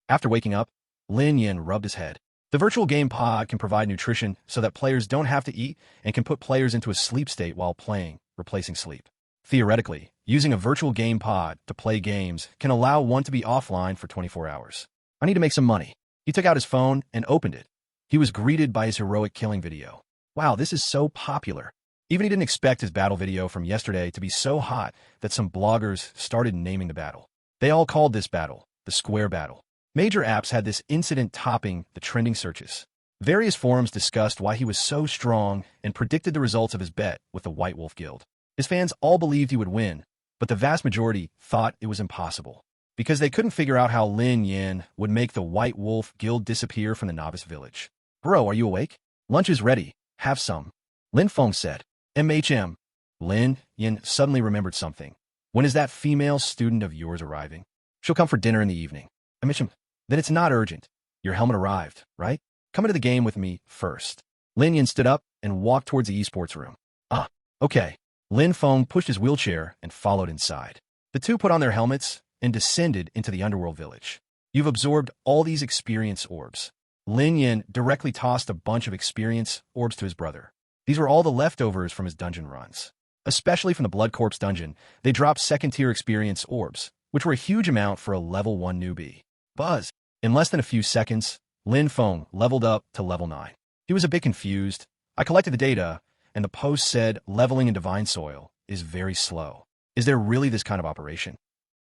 After waking up, Lin Yin rubbed his head. The virtual game pod can provide nutrition so that players don't have to eat and can put players into a sleep state while playing, replacing sleep. Theoretically, using a virtual game pod to play games can allow one to be offline for 24 hours. I need to make some money. He took out his phone and opened it. He was greeted by his heroic killing video. Wow, this is so popular. Even he didn't expect his battle video from yesterday to be so hot that some bloggers started naming the battle. They all called this battle the Square Battle. Major apps had this incident topping the trending searches. Various forums discussed why he was so strong and predicted the results of his bet with the White Wolf Guild. His fans all believed he would win, but the vast majority thought it was impossible, because they couldn't figure out how Lin Yin would make the White Wolf Guild disappear from the novice village. Bro, are you awake? Lunch is ready. Have some. Lin Feng said. MHM. Lin Yin suddenly remembered something. When is that female student of yours arriving? She'll come for dinner in the evening. MHM. Then it's not urgent. Your helmet arrived, right? Come into the game with me first. Lin Yin stood up and walked towards the esports room. Ah, okay. Lin Feng pushed his wheelchair and followed inside. The two put on their helmets and descended into the underworld village. You've absorbed all these experience orbs. Lin Yin directly tossed a bunch of experience orbs to his brother. These were all the leftovers from his dungeon runs. Especially from the Blood Corpse dungeon, they dropped second-tier experience orbs, which were a huge amount for a level 1 newbie. Buzz. In less than a few seconds, Lin Feng leveled up to level 9. He was a bit confused. I collected the data, and the post said leveling in Divine Soil is very slow. Is there really this kind of operation?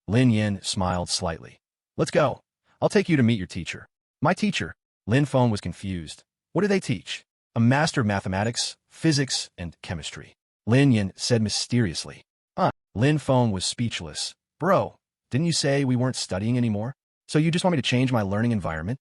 Lin Yin smiled slightly. Let's go. I'll take you to meet your teacher. My teacher. Lin Feng was confused. What do they teach? A master of mathematics, physics, and chemistry. Lin Yin said mysteriously. Lin Feng was speechless. Bro, didn't you say we weren't studying anymore? So you just want me to change my learning environment?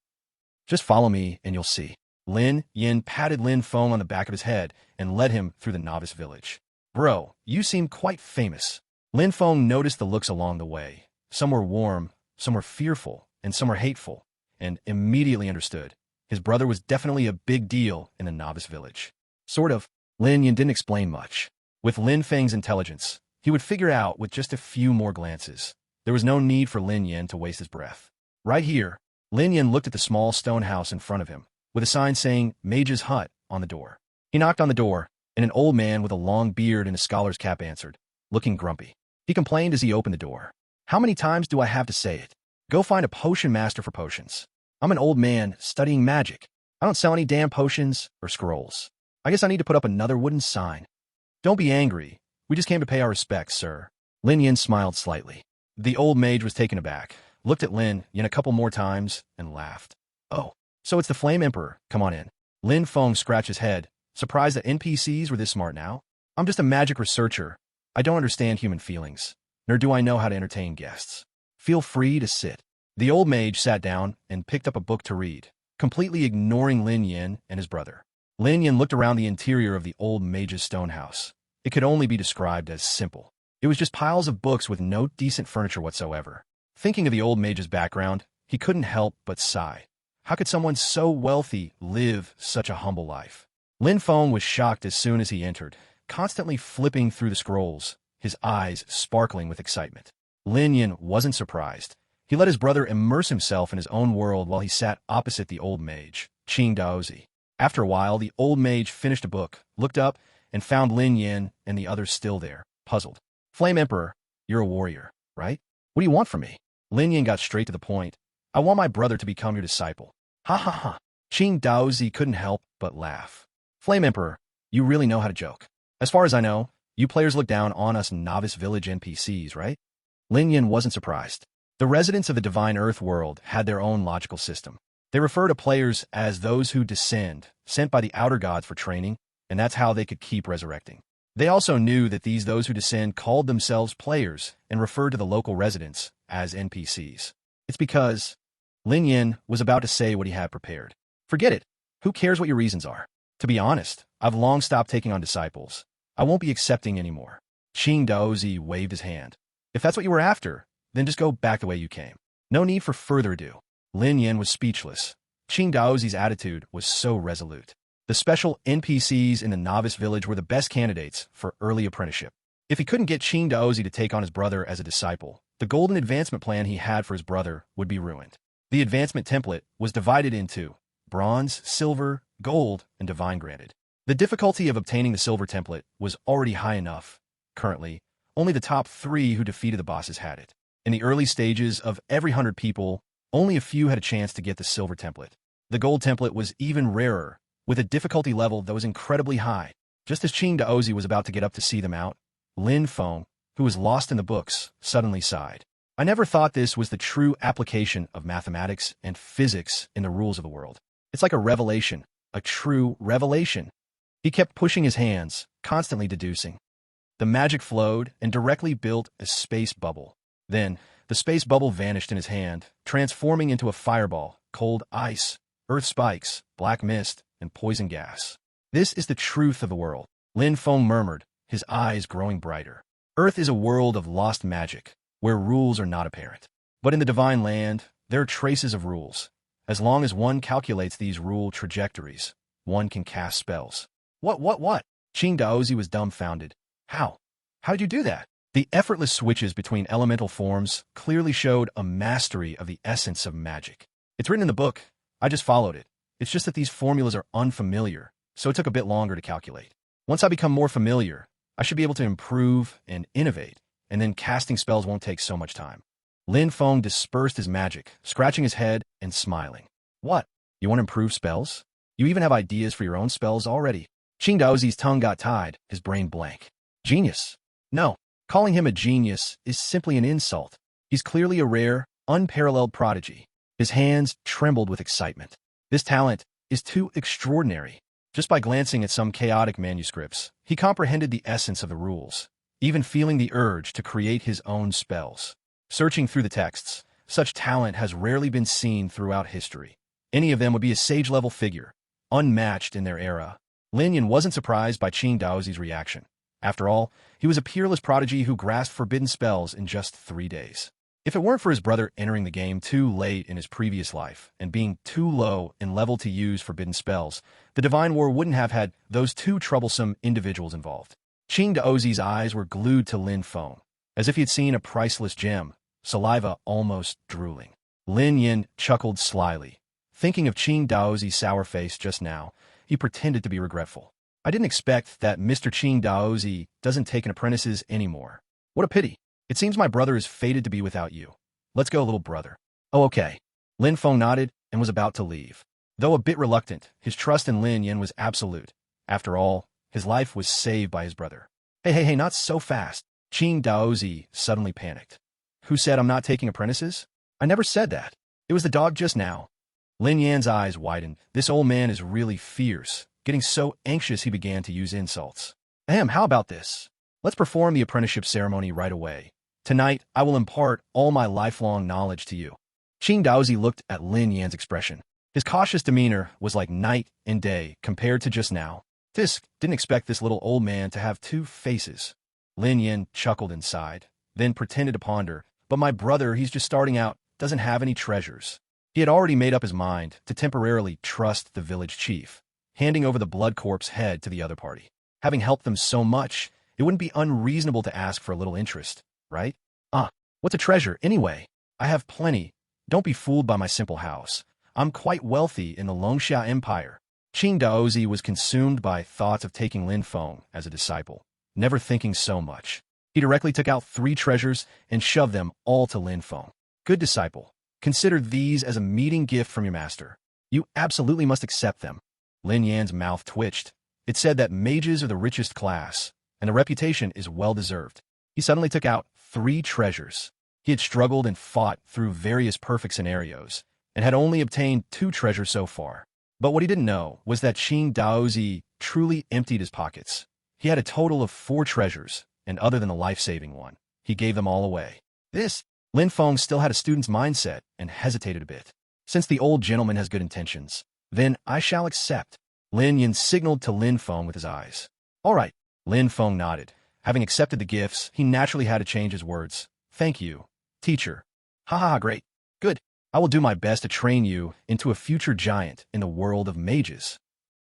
Just follow me and you'll see. Lin Yin patted Lin Feng on the back of his head and led him through the novice village. Bro, you seem quite famous. Lin Feng noticed the looks along the way. Some were warm, some were fearful, and some were hateful, and immediately understood. His brother was definitely a big deal in the novice village. Sort of. Lin Yin didn't explain much. With Lin Feng's intelligence, he would figure out with just a few more glances. There was no need for Lin Yin to waste his breath. Right here, Lin Yin looked at the small stone house in front of him, with a sign saying Mage's Hut on the door. He knocked on the door, and an old man with a long beard and a scholar's cap answered, looking grumpy. He complained as he opened the door. How many times do I have to say it? Go find a potion master for potions. I'm an old man studying magic. I don't sell any damn potions or scrolls. I guess I need to put up another wooden sign. Don't be angry. We just came to pay our respects, sir. Lin Yin smiled slightly. The old mage was taken aback, looked at Lin Yin a couple more times, and laughed. Oh, so it's the Flame Emperor. Come on in. Lin Feng scratched his head, surprised that NPCs were this smart now. I'm just a magic researcher. I don't understand human feelings, nor do I know how to entertain guests. Feel free to sit. The old mage sat down and picked up a book to read, completely ignoring Lin Yin and his brother. Lin Yin looked around the interior of the old mage's stone house. It could only be described as simple. It was just piles of books with no decent furniture whatsoever. Thinking of the old mage's background, he couldn't help but sigh. How could someone so wealthy live such a humble life? Lin Feng was shocked as soon as he entered, constantly flipping through the scrolls, his eyes sparkling with excitement. Lin Yin wasn't surprised. He let his brother immerse himself in his own world while he sat opposite the old mage, Qing Daozi. After a while, the old mage finished a book, looked up, and found Lin Yin and the others still there, puzzled. Flame Emperor, you're a warrior, right? What do you want from me? Lin Yin got straight to the point. I want my brother to become your disciple. Ha ha ha. Qing Daozi couldn't help but laugh. Flame Emperor, you really know how to joke. As far as I know, you players look down on us novice village NPCs, right? Lin Yin wasn't surprised. The residents of the Divine Earth world had their own logical system. They refer to players as those who descend, sent by the outer gods for training, and that's how they could keep resurrecting. They also knew that those who descend called themselves players and referred to the local residents as NPCs. It's because Lin Yin was about to say what he had prepared. Forget it. Who cares what your reasons are? To be honest, I've long stopped taking on disciples. I won't be accepting anymore. Qing Daozi waved his hand. If that's what you were after, then just go back the way you came. No need for further ado. Lin Yin was speechless. Qing Daozi's attitude was so resolute. The special NPCs in the novice village were the best candidates for early apprenticeship. If he couldn't get Qing Daozi to take on his brother as a disciple, the golden advancement plan he had for his brother would be ruined. The advancement template was divided into bronze, silver, gold, and divine granted. The difficulty of obtaining the silver template was already high enough. Currently, only the top 3 who defeated the bosses had it. In the early stages of every 100 people, only a few had a chance to get the silver template. The gold template was even rarer, with a difficulty level that was incredibly high. Just as Qing Daozi was about to get up to see them out, Lin Feng, who was lost in the books, suddenly sighed. I never thought this was the true application of mathematics and physics in the rules of the world. It's like a revelation, a true revelation. He kept pushing his hands, constantly deducing. The magic flowed and directly built a space bubble. Then, the space bubble vanished in his hand, transforming into a fireball, cold ice, earth spikes, black mist, and poison gas. This is the truth of the world, Lin Feng murmured, his eyes growing brighter. Earth is a world of lost magic, where rules are not apparent. But in the divine land, there are traces of rules. As long as one calculates these rule trajectories, one can cast spells. What? Qing Daozi was dumbfounded. How? How did you do that? The effortless switches between elemental forms clearly showed a mastery of the essence of magic. It's written in the book. I just followed it. It's just that these formulas are unfamiliar, so it took a bit longer to calculate. Once I become more familiar, I should be able to improve and innovate, and then casting spells won't take so much time. Lin Feng dispersed his magic, scratching his head and smiling. What? You want to improve spells? You even have ideas for your own spells already. Qing Daozi's tongue got tied, his brain blank. Genius? No. Calling him a genius is simply an insult. He's clearly a rare, unparalleled prodigy. His hands trembled with excitement. This talent is too extraordinary. Just by glancing at some chaotic manuscripts, he comprehended the essence of the rules, even feeling the urge to create his own spells. Searching through the texts, such talent has rarely been seen throughout history. Any of them would be a sage-level figure, unmatched in their era. Lin Yan wasn't surprised by Qing Daozi's reaction. After all, he was a peerless prodigy who grasped forbidden spells in just 3 days. If it weren't for his brother entering the game too late in his previous life and being too low in level to use forbidden spells, the Divine War wouldn't have had those 2 troublesome individuals involved. Qing Daozi's eyes were glued to Lin Feng, as if he had seen a priceless gem, saliva almost drooling. Lin Yin chuckled slyly. Thinking of Qing Daozi's sour face just now, he pretended to be regretful. I didn't expect that Mr. Qing Daozi doesn't take apprentices anymore. What a pity. It seems my brother is fated to be without you. Let's go, little brother. Oh, okay. Lin Feng nodded and was about to leave. Though a bit reluctant, his trust in Lin Yin was absolute. After all, his life was saved by his brother. Hey, not so fast. Qing Daozi suddenly panicked. Who said I'm not taking apprentices? I never said that. It was the dog just now. Lin Yan's eyes widened. This old man is really fierce. Getting so anxious he began to use insults. Ahem, how about this? Let's perform the apprenticeship ceremony right away. Tonight, I will impart all my lifelong knowledge to you. Qing Daozi looked at Lin Yan's expression. His cautious demeanor was like night and day compared to just now. Fisk didn't expect this little old man to have 2 faces. Lin Yan chuckled and sighed, then pretended to ponder. But my brother, he's just starting out, doesn't have any treasures. He had already made up his mind to temporarily trust the village chief, handing over the blood corpse head to the other party. Having helped them so much, it wouldn't be unreasonable to ask for a little interest, right? What's a treasure, anyway? I have plenty. Don't be fooled by my simple house. I'm quite wealthy in the Longxia Empire. Qing Daozi was consumed by thoughts of taking Lin Feng as a disciple, never thinking so much. He directly took out 3 treasures and shoved them all to Lin Feng. Good disciple. Consider these as a meeting gift from your master. You absolutely must accept them. Lin Yan's mouth twitched. It said that mages are the richest class, and the reputation is well-deserved. He suddenly took out 3 treasures. He had struggled and fought through various perfect scenarios, and had only obtained 2 treasures so far. But what he didn't know was that Qing Daozi truly emptied his pockets. He had a total of 4 treasures, and other than the life-saving one, he gave them all away. Lin Feng still had a student's mindset and hesitated a bit. Since the old gentleman has good intentions, then I shall accept. Lin Yin signaled to Lin Feng with his eyes. All right. Lin Feng nodded. Having accepted the gifts, he naturally had to change his words. Thank you, teacher. Ha, great. Good. I will do my best to train you into a future giant in the world of mages.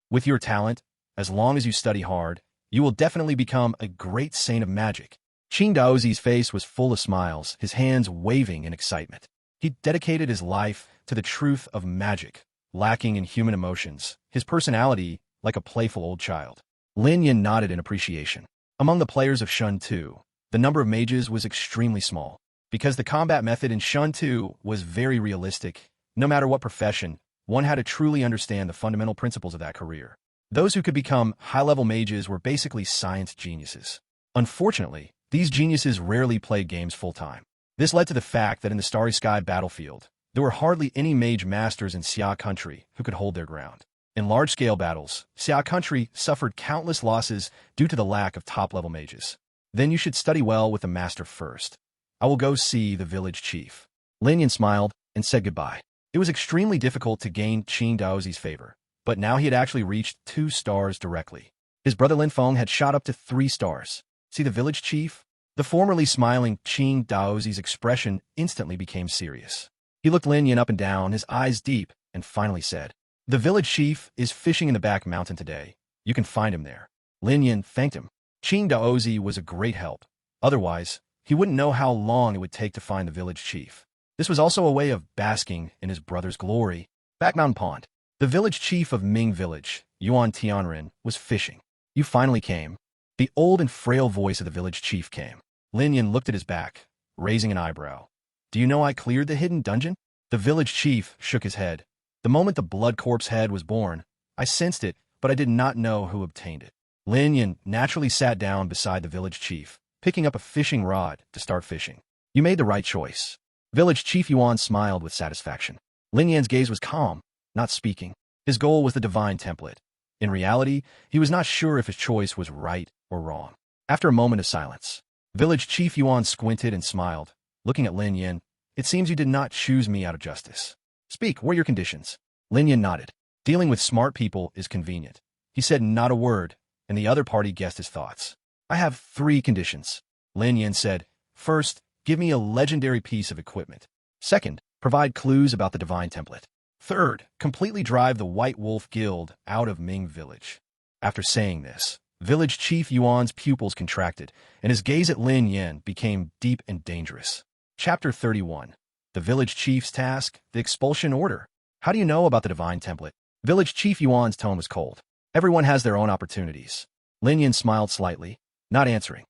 With your talent, as long as you study hard, you will definitely become a great saint of magic. Qing Daozi's face was full of smiles, his hands waving in excitement. He dedicated his life to the truth of magic, lacking in human emotions, his personality like a playful old child. Lin Yin nodded in appreciation. Among the players of Shun 2, the number of mages was extremely small. Because the combat method in Shun 2 was very realistic, no matter what profession, one had to truly understand the fundamental principles of that career. Those who could become high-level mages were basically science geniuses. Unfortunately, these geniuses rarely played games full-time. This led to the fact that in the Starry Sky battlefield, there were hardly any mage masters in Xia country who could hold their ground. In large-scale battles, Xia country suffered countless losses due to the lack of top-level mages. Then you should study well with the master first. I will go see the village chief. Lin Yin smiled and said goodbye. It was extremely difficult to gain Qing Daozi's favor, but now he had actually reached 2 stars directly. His brother Lin Feng had shot up to 3 stars. See the village chief? The formerly smiling Qing Daozi's expression instantly became serious. He looked Lin Yin up and down, his eyes deep, and finally said, "The village chief is fishing in the back mountain today. You can find him there." Lin Yin thanked him. Qing Daozi was a great help. Otherwise, he wouldn't know how long it would take to find the village chief. This was also a way of basking in his brother's glory. Back Mountain Pond. The village chief of Ming Village, Yuan Tianren, was fishing. "You finally came." The old and frail voice of the village chief came. Lin Yin looked at his back, raising an eyebrow. "Do you know I cleared the hidden dungeon?" The village chief shook his head. "The moment the blood corpse head was born, I sensed it, but I did not know who obtained it." Lin Yin naturally sat down beside the village chief, picking up a fishing rod to start fishing. "You made the right choice." Village Chief Yuan smiled with satisfaction. Lin Yan's gaze was calm, not speaking. His goal was the divine template. In reality, he was not sure if his choice was right or wrong. After a moment of silence, Village Chief Yuan squinted and smiled, looking at Lin Yin. "It seems you did not choose me out of justice. Speak, what are your conditions?" Lin Yin nodded. Dealing with smart people is convenient. He said not a word, and the other party guessed his thoughts. "I have 3 conditions." Lin Yin said, "First, give me a legendary piece of equipment. Second, provide clues about the divine template. Third, completely drive the White Wolf Guild out of Ming Village." After saying this, Village Chief Yuan's pupils contracted, and his gaze at Lin Yin became deep and dangerous. Chapter 31. The Village Chief's Task, the Expulsion Order. "How do you know about the divine template?" Village Chief Yuan's tone was cold. "Everyone has their own opportunities." Lin Yin smiled slightly, not answering.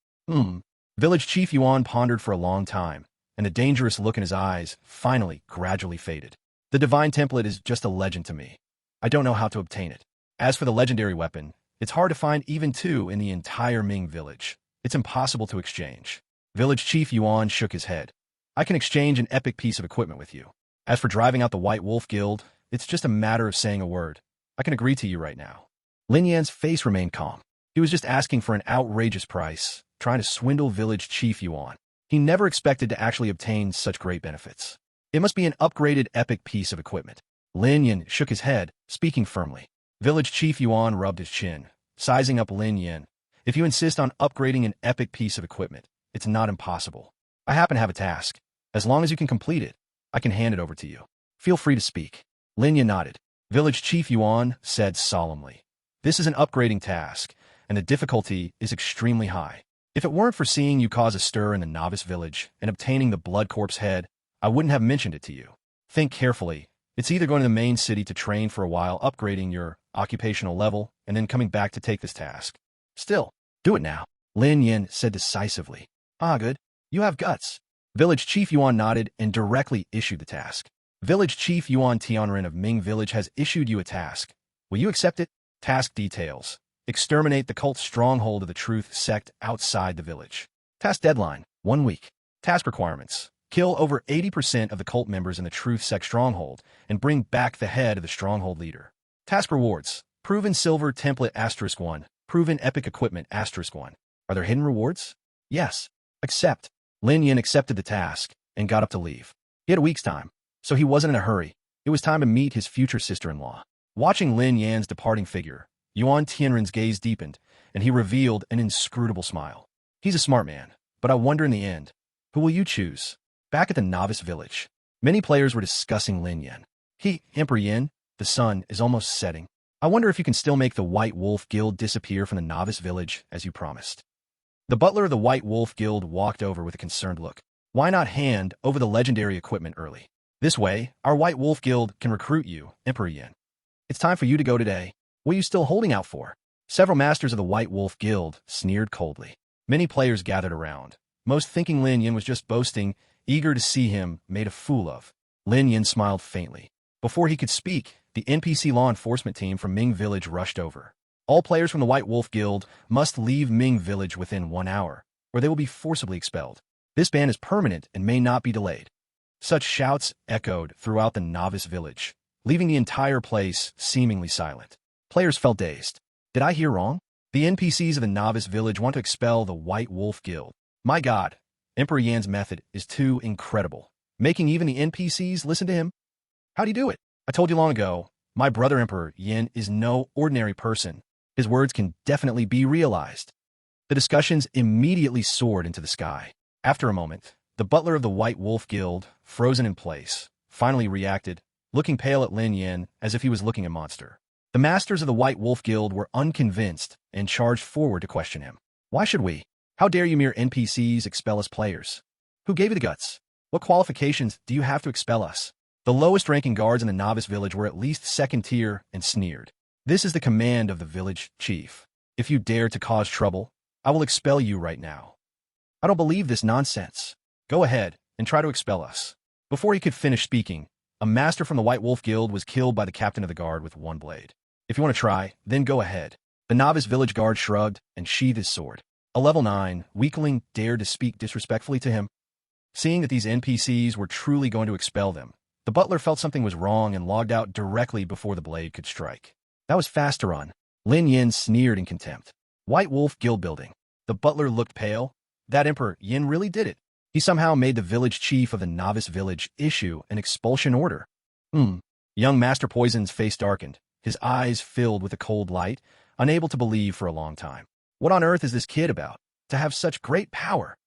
Village Chief Yuan pondered for a long time, and the dangerous look in his eyes finally gradually faded. "The divine template is just a legend to me. I don't know how to obtain it. As for the legendary weapon, it's hard to find even 2 in the entire Ming village. It's impossible to exchange." Village Chief Yuan shook his head. "I can exchange an epic piece of equipment with you. As for driving out the White Wolf Guild, it's just a matter of saying a word. I can agree to you right now." Lin Yan's face remained calm. He was just asking for an outrageous price, trying to swindle Village Chief Yuan. He never expected to actually obtain such great benefits. "It must be an upgraded epic piece of equipment." Lin Yin shook his head, speaking firmly. Village Chief Yuan rubbed his chin, sizing up Lin Yin. "If you insist on upgrading an epic piece of equipment, it's not impossible. I happen to have a task. As long as you can complete it, I can hand it over to you. Feel free to speak." Lin Yin nodded. Village Chief Yuan said solemnly, "This is an upgrading task, and the difficulty is extremely high. If it weren't for seeing you cause a stir in the novice village and obtaining the blood corpse head, I wouldn't have mentioned it to you. Think carefully. It's either going to the main city to train for a while, upgrading your occupational level, and then coming back to take this task. Still, do it now." Lin Yin said decisively. "Ah, good. You have guts." Village Chief Yuan nodded and directly issued the task. "Village Chief Yuan Tianren of Ming Village has issued you a task. Will you accept it?" Task details. Exterminate the cult stronghold of the Truth sect outside the village. Task deadline, 1 week. Task requirements. Kill over 80% of the cult members in the Truth sect stronghold and bring back the head of the stronghold leader. Task rewards. Proven silver template *1. Proven epic equipment *1. Are there hidden rewards? Yes. Accept. Lin Yin accepted the task and got up to leave. He had a week's time, so he wasn't in a hurry. It was time to meet his future sister-in-law. Watching Lin Yan's departing figure, Yuan Tianren's gaze deepened, and he revealed an inscrutable smile. "He's a smart man, but I wonder in the end, who will you choose?" Back at the novice village, many players were discussing Lin Yan. "Emperor Yin, the sun is almost setting. I I wonder if you can still make the White Wolf Guild disappear from the novice village as you promised. The butler of the White Wolf Guild walked over with a concerned look. Why not hand over the legendary equipment early? This way, our White Wolf Guild can recruit you, Emperor Yin. It's time for you to go today. What are you still holding out for? Several masters of the White Wolf Guild sneered coldly. Many players gathered around, most thinking Lin Yin was just boasting, eager to see him made a fool of. Lin Yin smiled faintly. Before he could speak, the NPC law enforcement team from Ming Village rushed over. All players from the White Wolf Guild must leave Ming Village within 1 hour, or they will be forcibly expelled. This ban is permanent and may not be delayed. Such shouts echoed throughout the novice village, leaving the entire place seemingly silent. Players felt dazed. Did I hear wrong? The NPCs of the novice village want to expel the White Wolf Guild. My God, Emperor Yan's method is too incredible, making even the NPCs listen to him. How'd he do it? I told you long ago, my brother Emperor Yin is no ordinary person. His words can definitely be realized. The discussions immediately soared into the sky. After a moment, the butler of the White Wolf Guild, frozen in place, finally reacted, looking pale at Lin Yin as if he was looking at a monster. The masters of the White Wolf Guild were unconvinced and charged forward to question him. Why should we? How dare you mere NPCs expel us players? Who gave you the guts? What qualifications do you have to expel us? The lowest-ranking guards in the novice village were at least second tier and sneered. This is the command of the village chief. If you dare to cause trouble, I will expel you right now. I don't believe this nonsense. Go ahead and try to expel us. Before he could finish speaking, a master from the White Wolf Guild was killed by the captain of the guard with one blade. If you want to try, then go ahead. The novice village guard shrugged and sheathed his sword. A level 9 weakling dared to speak disrespectfully to him. Seeing that these NPCs were truly going to expel them, the butler felt something was wrong and logged out directly before the blade could strike. That was fast to run. Lin Yin sneered in contempt. White Wolf Guild building. The butler looked pale. That Emperor Yin really did it. He somehow made the village chief of the novice village issue an expulsion order. Young Master Poison's face darkened, his eyes filled with a cold light, unable to believe for a long time. What on earth is this kid about, to have such great power?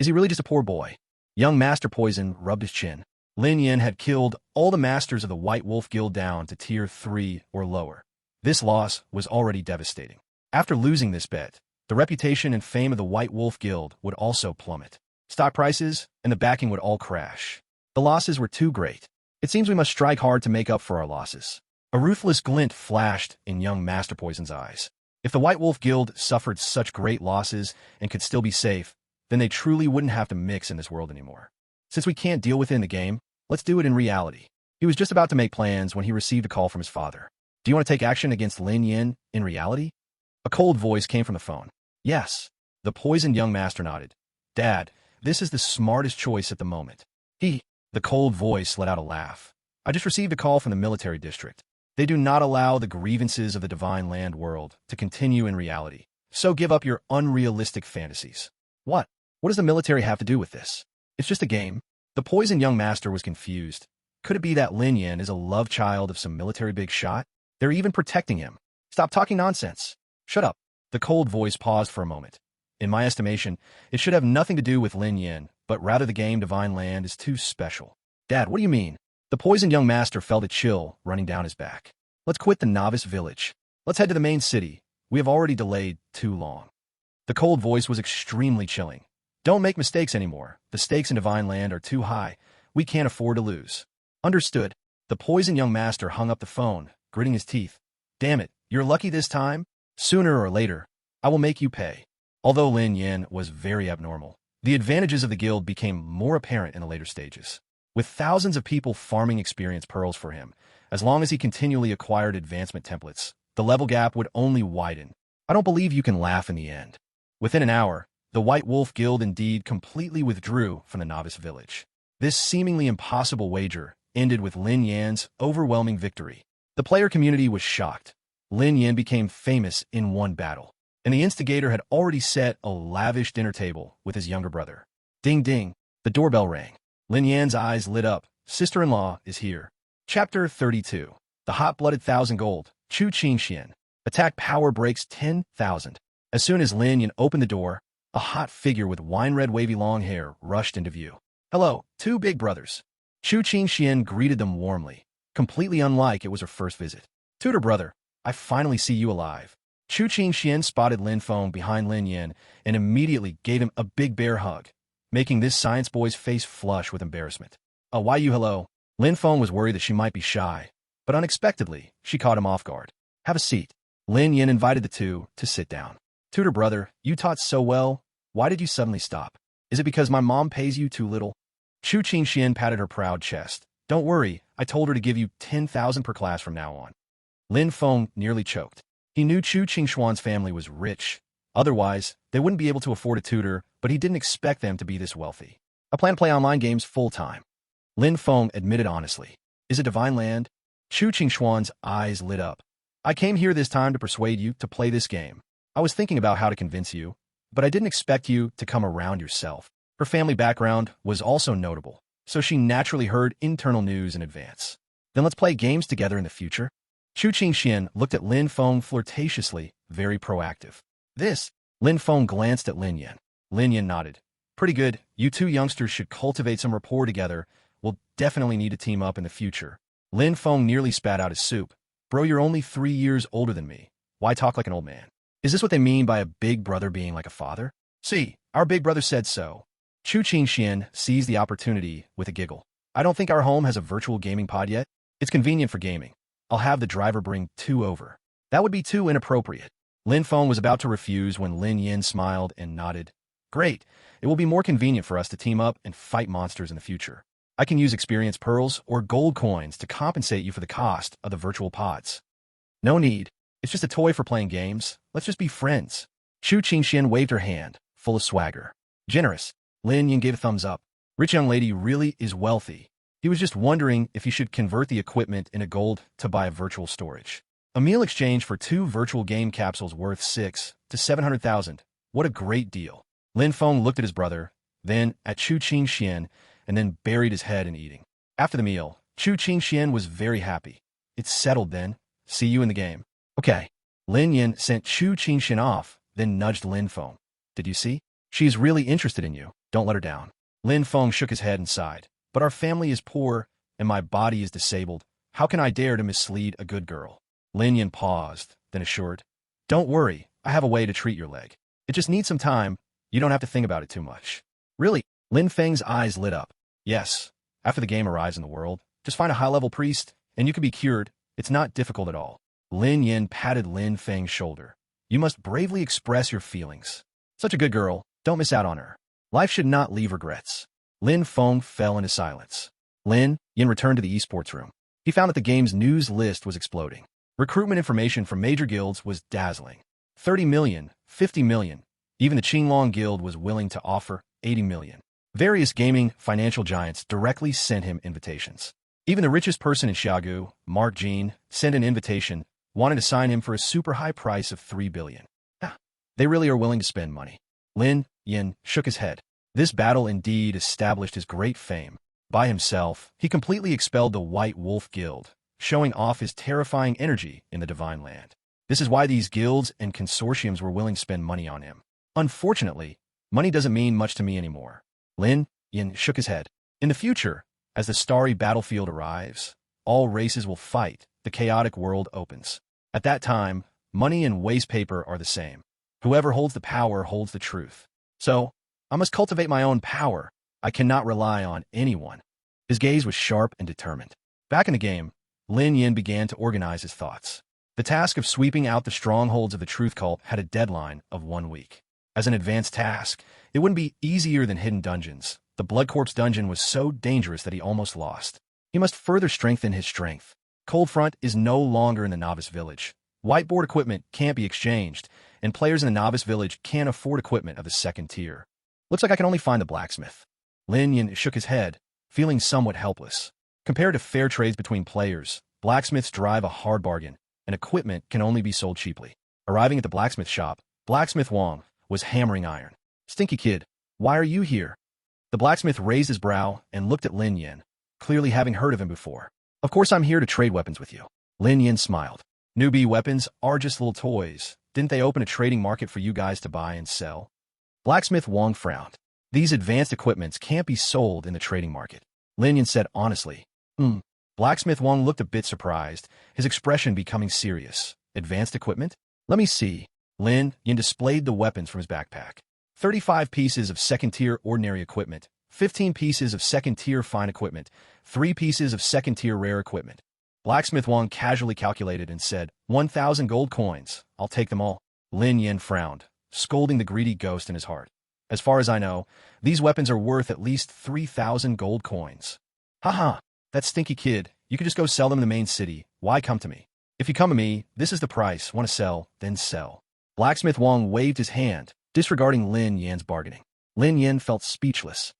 Is he really just a poor boy? Young Master Poison rubbed his chin. Lin Yin had killed all the masters of the White Wolf Guild down to tier 3 or lower. This loss was already devastating. After losing this bet, the reputation and fame of the White Wolf Guild would also plummet. Stock prices and the backing would all crash. The losses were too great. It seems we must strike hard to make up for our losses. A ruthless glint flashed in young Master Poison's eyes. If the White Wolf Guild suffered such great losses and could still be safe, then they truly wouldn't have to mix in this world anymore. Since we can't deal with it in the game, let's do it in reality. He was just about to make plans when he received a call from his father. Do you want to take action against Lin Yin in reality? A cold voice came from the phone. Yes. The poisoned young master nodded. Dad, this is the smartest choice at the moment. The cold voice let out a laugh. I just received a call from the military district. They do not allow the grievances of the divine land world to continue in reality. So give up your unrealistic fantasies. What? What does the military have to do with this? It's just a game. The poisoned young master was confused. Could it be that Lin Yin is a love child of some military big shot? They're even protecting him. Stop talking nonsense. Shut up. The cold voice paused for a moment. In my estimation, it should have nothing to do with Lin Yin, but rather the game Divine Land is too special. Dad, what do you mean? The poisoned young master felt a chill running down his back. Let's quit the novice village. Let's head to the main city. We have already delayed too long. The cold voice was extremely chilling. Don't make mistakes anymore. The stakes in Divine Land are too high. We can't afford to lose. Understood. The poisoned young master hung up the phone, gritting his teeth. Damn it, you're lucky this time? Sooner or later, I will make you pay. Although Lin Yin was very abnormal, the advantages of the guild became more apparent in the later stages. With thousands of people farming experience pearls for him, as long as he continually acquired advancement templates, the level gap would only widen. I don't believe you can laugh in the end. Within an hour, the White Wolf Guild indeed completely withdrew from the novice village. This seemingly impossible wager ended with Lin Yan's overwhelming victory. The player community was shocked. Lin Yin became famous in one battle, and the instigator had already set a lavish dinner table with his younger brother. Ding ding, the doorbell rang. Lin Yan's eyes lit up. Sister-in-law is here. Chapter 32. The Hot-Blooded 1,000 Gold. Chu Qing Xian. Attack power breaks 10,000. As soon as Lin Yin opened the door, a hot figure with wine-red wavy long hair rushed into view. Hello, two big brothers. Chu Qing Xian greeted them warmly, completely unlike it was her first visit. Tutor brother, I finally see you alive. Chu Qingxian spotted Lin Feng behind Lin Yin and immediately gave him a big bear hug, making this science boy's face flush with embarrassment. Oh, why you hello? Lin Feng was worried that she might be shy, but unexpectedly, she caught him off guard. Have a seat. Lin Yin invited the two to sit down. Tutor brother, you taught so well. Why did you suddenly stop? Is it because my mom pays you too little? Chu Qingxian patted her proud chest. Don't worry, I told her to give you 10,000 per class from now on. Lin Feng nearly choked. He knew Chu Qingxuan's family was rich. Otherwise, they wouldn't be able to afford a tutor, but he didn't expect them to be this wealthy. I plan to play online games full-time. Lin Feng admitted honestly. Is it Divine Land? Chu Qingxuan's eyes lit up. I came here this time to persuade you to play this game. I was thinking about how to convince you, but I didn't expect you to come around yourself. Her family background was also notable, so she naturally heard internal news in advance. Then let's play games together in the future. Chu Qingxian looked at Lin Feng flirtatiously, very proactive. This, Lin Feng glanced at Lin Yin. Lin Yin nodded. Pretty good. You two youngsters should cultivate some rapport together. We'll definitely need to team up in the future. Lin Feng nearly spat out his soup. Bro, you're only 3 years older than me. Why talk like an old man? Is this what they mean by a big brother being like a father? See, our big brother said so. Chu Qingxian seized the opportunity with a giggle. I don't think our home has a virtual gaming pod yet. It's convenient for gaming. I'll have the driver bring 2 over. That would be too inappropriate. Lin Feng was about to refuse when Lin Yin smiled and nodded. Great. It will be more convenient for us to team up and fight monsters in the future. I can use experience pearls or gold coins to compensate you for the cost of the virtual pods. No need. It's just a toy for playing games. Let's just be friends. Chu Qingxian waved her hand, full of swagger. Generous. Lin Yin gave a thumbs up. Rich young lady really is wealthy. He was just wondering if he should convert the equipment into gold to buy a virtual storage. A meal exchange for 2 virtual game capsules worth 6 to 700,000. What a great deal. Lin Feng looked at his brother, then at Chu Qingxian, and then buried his head in eating. After the meal, Chu Qingxian was very happy. It's settled then. See you in the game. Okay. Lin Yin sent Chu Qingxian off, then nudged Lin Feng. Did you see? She's really interested in you. Don't let her down. Lin Feng shook his head and sighed. But our family is poor, and my body is disabled. How can I dare to mislead a good girl? Lin Yin paused, then assured. Don't worry, I have a way to treat your leg. It just needs some time. You don't have to think about it too much. Really? Lin Feng's eyes lit up. Yes. After the game arrives in the world, just find a high-level priest, and you can be cured. It's not difficult at all. Lin Yin patted Lin Feng's shoulder. You must bravely express your feelings. Such a good girl. Don't miss out on her. Life should not leave regrets. Lin Feng fell into silence. Lin Yin returned to the esports room. He found that the game's news list was exploding. Recruitment information from major guilds was dazzling. 30 million, 50 million. Even the Qinglong Guild was willing to offer 80 million. Various gaming financial giants directly sent him invitations. Even the richest person in Xiagu, Mark Jean, sent an invitation, wanting to sign him for a super high price of 3 billion. They really are willing to spend money. Lin Yin shook his head. This battle indeed established his great fame. By himself, he completely expelled the White Wolf Guild, showing off his terrifying energy in the Divine Land. This is why these guilds and consortiums were willing to spend money on him. Unfortunately, money doesn't mean much to me anymore. Lin Yin shook his head. In the future, as the starry battlefield arrives, all races will fight, the chaotic world opens. At that time, money and waste paper are the same. Whoever holds the power holds the truth. So, I must cultivate my own power. I cannot rely on anyone. His gaze was sharp and determined. Back in the game, Lin Yin began to organize his thoughts. The task of sweeping out the strongholds of the truth cult had a deadline of 1 week. As an advanced task, it wouldn't be easier than hidden dungeons. The Blood Corpse dungeon was so dangerous that he almost lost. He must further strengthen his strength. Cold Front is no longer in the novice village. Whiteboard equipment can't be exchanged, and players in the novice village can't afford equipment of the 2nd tier. Looks like I can only find the blacksmith. Lin Yin shook his head, feeling somewhat helpless. Compared to fair trades between players, blacksmiths drive a hard bargain, and equipment can only be sold cheaply. Arriving at the blacksmith shop, Blacksmith Wang was hammering iron. Stinky kid, why are you here? The blacksmith raised his brow and looked at Lin Yin, clearly having heard of him before. Of course I'm here to trade weapons with you. Lin Yin smiled. Newbie weapons are just little toys. Didn't they open a trading market for you guys to buy and sell? Blacksmith Wang frowned. These advanced equipments can't be sold in the trading market. Lin Yin said honestly. Blacksmith Wang looked a bit surprised, his expression becoming serious. Advanced equipment? Let me see. Lin Yin displayed the weapons from his backpack. 35 pieces of second-tier ordinary equipment, 15 pieces of second-tier fine equipment, 3 pieces of second-tier rare equipment. Blacksmith Wang casually calculated and said, 1,000 gold coins. I'll take them all. Lin Yin frowned, scolding the greedy ghost in his heart. As far as I know, these weapons are worth at least 3,000 gold coins. Haha, that stinky kid. You could just go sell them in the main city. Why come to me? If you come to me, this is the price. Want to sell, then sell. Blacksmith Wang waved his hand, disregarding Lin Yan's bargaining. Lin Yan felt speechless.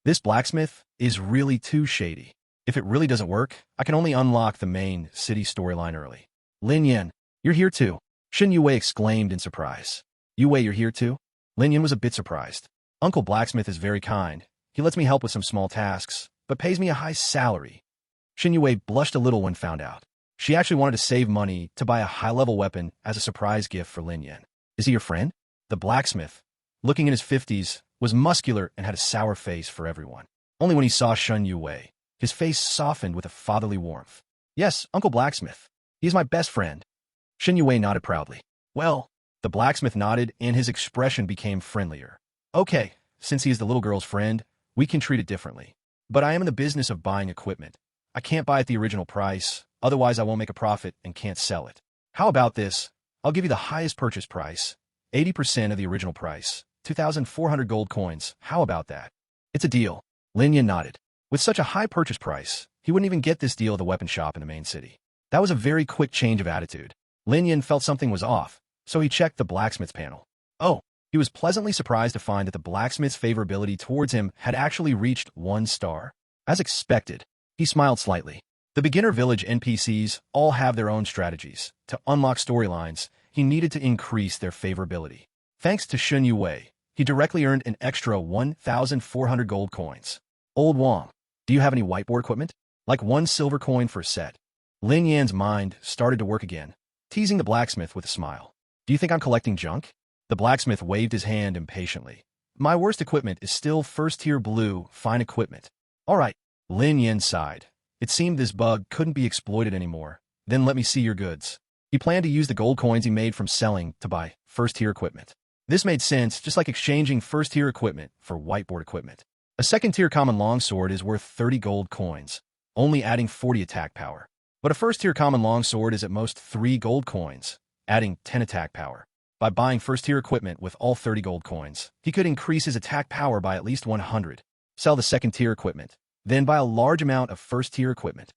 This blacksmith is really too shady. If it really doesn't work, I can only unlock the main city storyline early. Lin Yan, you're here too. Shen Yue exclaimed in surprise. Yue, you're here too? Lin Yan was a bit surprised. Uncle Blacksmith is very kind. He lets me help with some small tasks, but pays me a high salary. Shen Yue blushed a little when found out. She actually wanted to save money to buy a high-level weapon as a surprise gift for Lin Yan. Is he your friend? The blacksmith, looking in his 50s, was muscular and had a sour face for everyone. Only when he saw Shen Yue, his face softened with a fatherly warmth. Yes, Uncle Blacksmith. He is my best friend. Shen Yue nodded proudly. Well, the blacksmith nodded and his expression became friendlier. Okay, since he is the little girl's friend, we can treat it differently. But I am in the business of buying equipment. I can't buy at the original price, otherwise I won't make a profit and can't sell it. How about this? I'll give you the highest purchase price, 80% of the original price, 2,400 gold coins. How about that? It's a deal. Lin Yan nodded. With such a high purchase price, he wouldn't even get this deal at the weapon shop in the main city. That was a very quick change of attitude. Lin Yan felt something was off, so he checked the blacksmith's panel. Oh, he was pleasantly surprised to find that the blacksmith's favorability towards him had actually reached 1 star. As expected, he smiled slightly. The beginner village NPCs all have their own strategies. To unlock storylines, he needed to increase their favorability. Thanks to Shen Yue, he directly earned an extra 1,400 gold coins. Old Wang, do you have any whiteboard equipment? Like 1 silver coin for a set. Lin Yan's mind started to work again, teasing the blacksmith with a smile. Do you think I'm collecting junk? The blacksmith waved his hand impatiently. My worst equipment is still first-tier blue, fine equipment. All right, Lin Yan sighed. It seemed this bug couldn't be exploited anymore. Then let me see your goods. He planned to use the gold coins he made from selling to buy first-tier equipment. This made sense, just like exchanging first-tier equipment for whiteboard equipment. A second-tier common longsword is worth 30 gold coins, only adding 40 attack power. But a first-tier common longsword is at most 3 gold coins, adding 10 attack power. By buying first-tier equipment with all 30 gold coins, he could increase his attack power by at least 100. Sell the second-tier equipment, then buy a large amount of first-tier equipment.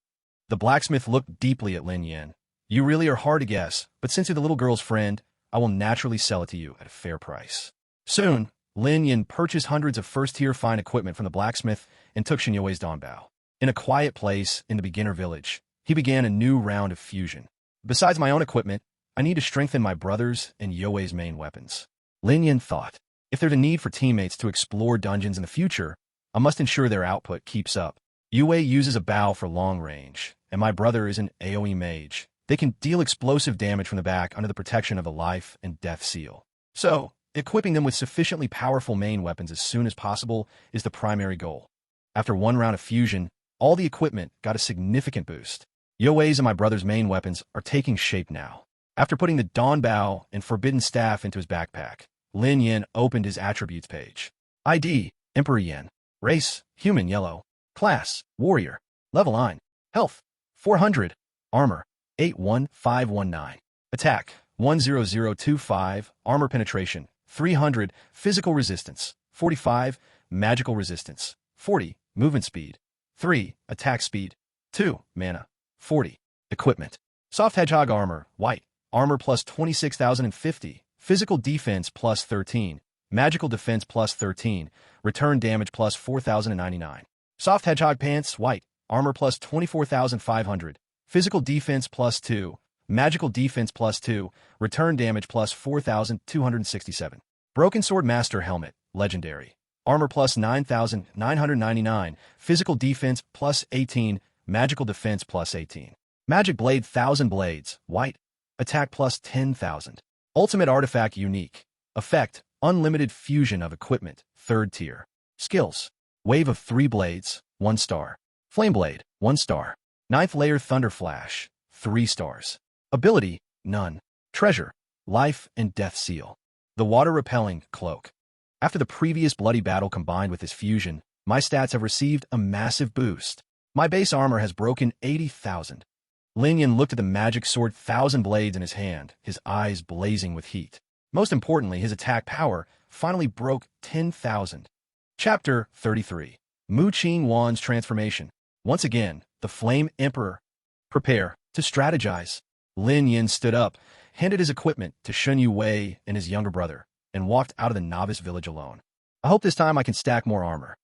The blacksmith looked deeply at Lin Yan. You really are hard to guess, but since you're the little girl's friend, I will naturally sell it to you at a fair price. Soon, Lin Yan purchased hundreds of first-tier fine equipment from the blacksmith and took Shen Yue's Donbao. In a quiet place in the beginner village, he began a new round of fusion. Besides my own equipment, I need to strengthen my brother's and Yue's main weapons. Lin Yan thought, if there's a need for teammates to explore dungeons in the future, I must ensure their output keeps up. Yue uses a bow for long range, and my brother is an AoE mage. They can deal explosive damage from the back under the protection of the life and death seal. So, equipping them with sufficiently powerful main weapons as soon as possible is the primary goal. After 1 round of fusion, all the equipment got a significant boost. Yue's and my brother's main weapons are taking shape now. After putting the Donbao and Forbidden Staff into his backpack, Lin Yan opened his attributes page. ID, Emperor Yan. Race, human yellow. Class, warrior. Level 9. Health, 400. Armor, 81519. Attack, 10025. Armor penetration, 300. Physical resistance, 45. Magical resistance, 40. Movement speed, 3. Attack speed, 2. Mana, 40. Equipment. Soft Hedgehog Armor, white. Armor plus 26,050. Physical defense plus 13. Magical defense plus 13. Return damage plus 4,099. Soft Hedgehog Pants, white. Armor plus 24,500. Physical defense plus 2. Magical defense plus 2. Return damage plus 4,267. Broken Sword Master Helmet, legendary. Armor plus 9,999. Physical defense plus 18. Magical defense plus 18. Magic Blade 1,000 Blades, white. Attack plus 10,000. Ultimate Artifact unique. Effect, unlimited fusion of equipment, 3rd tier. Skills, Wave of 3 Blades, 1 star. Flame Blade, 1 star. 9th Layer Thunder Flash, 3 stars. Ability, none. Treasure, life and death seal. The water-repelling cloak. After the previous bloody battle combined with this fusion, my stats have received a massive boost. My base armor has broken 80,000. Lin Yan looked at the magic sword 1,000 blades in his hand, his eyes blazing with heat. Most importantly, his attack power finally broke 10,000. Chapter 33. Mu Qing Wan's Transformation. Once again, the Flame Emperor. Prepare to strategize. Lin Yan stood up, handed his equipment to Shun Yu Wei and his younger brother, and walked out of the novice village alone. I hope this time I can stack more armor.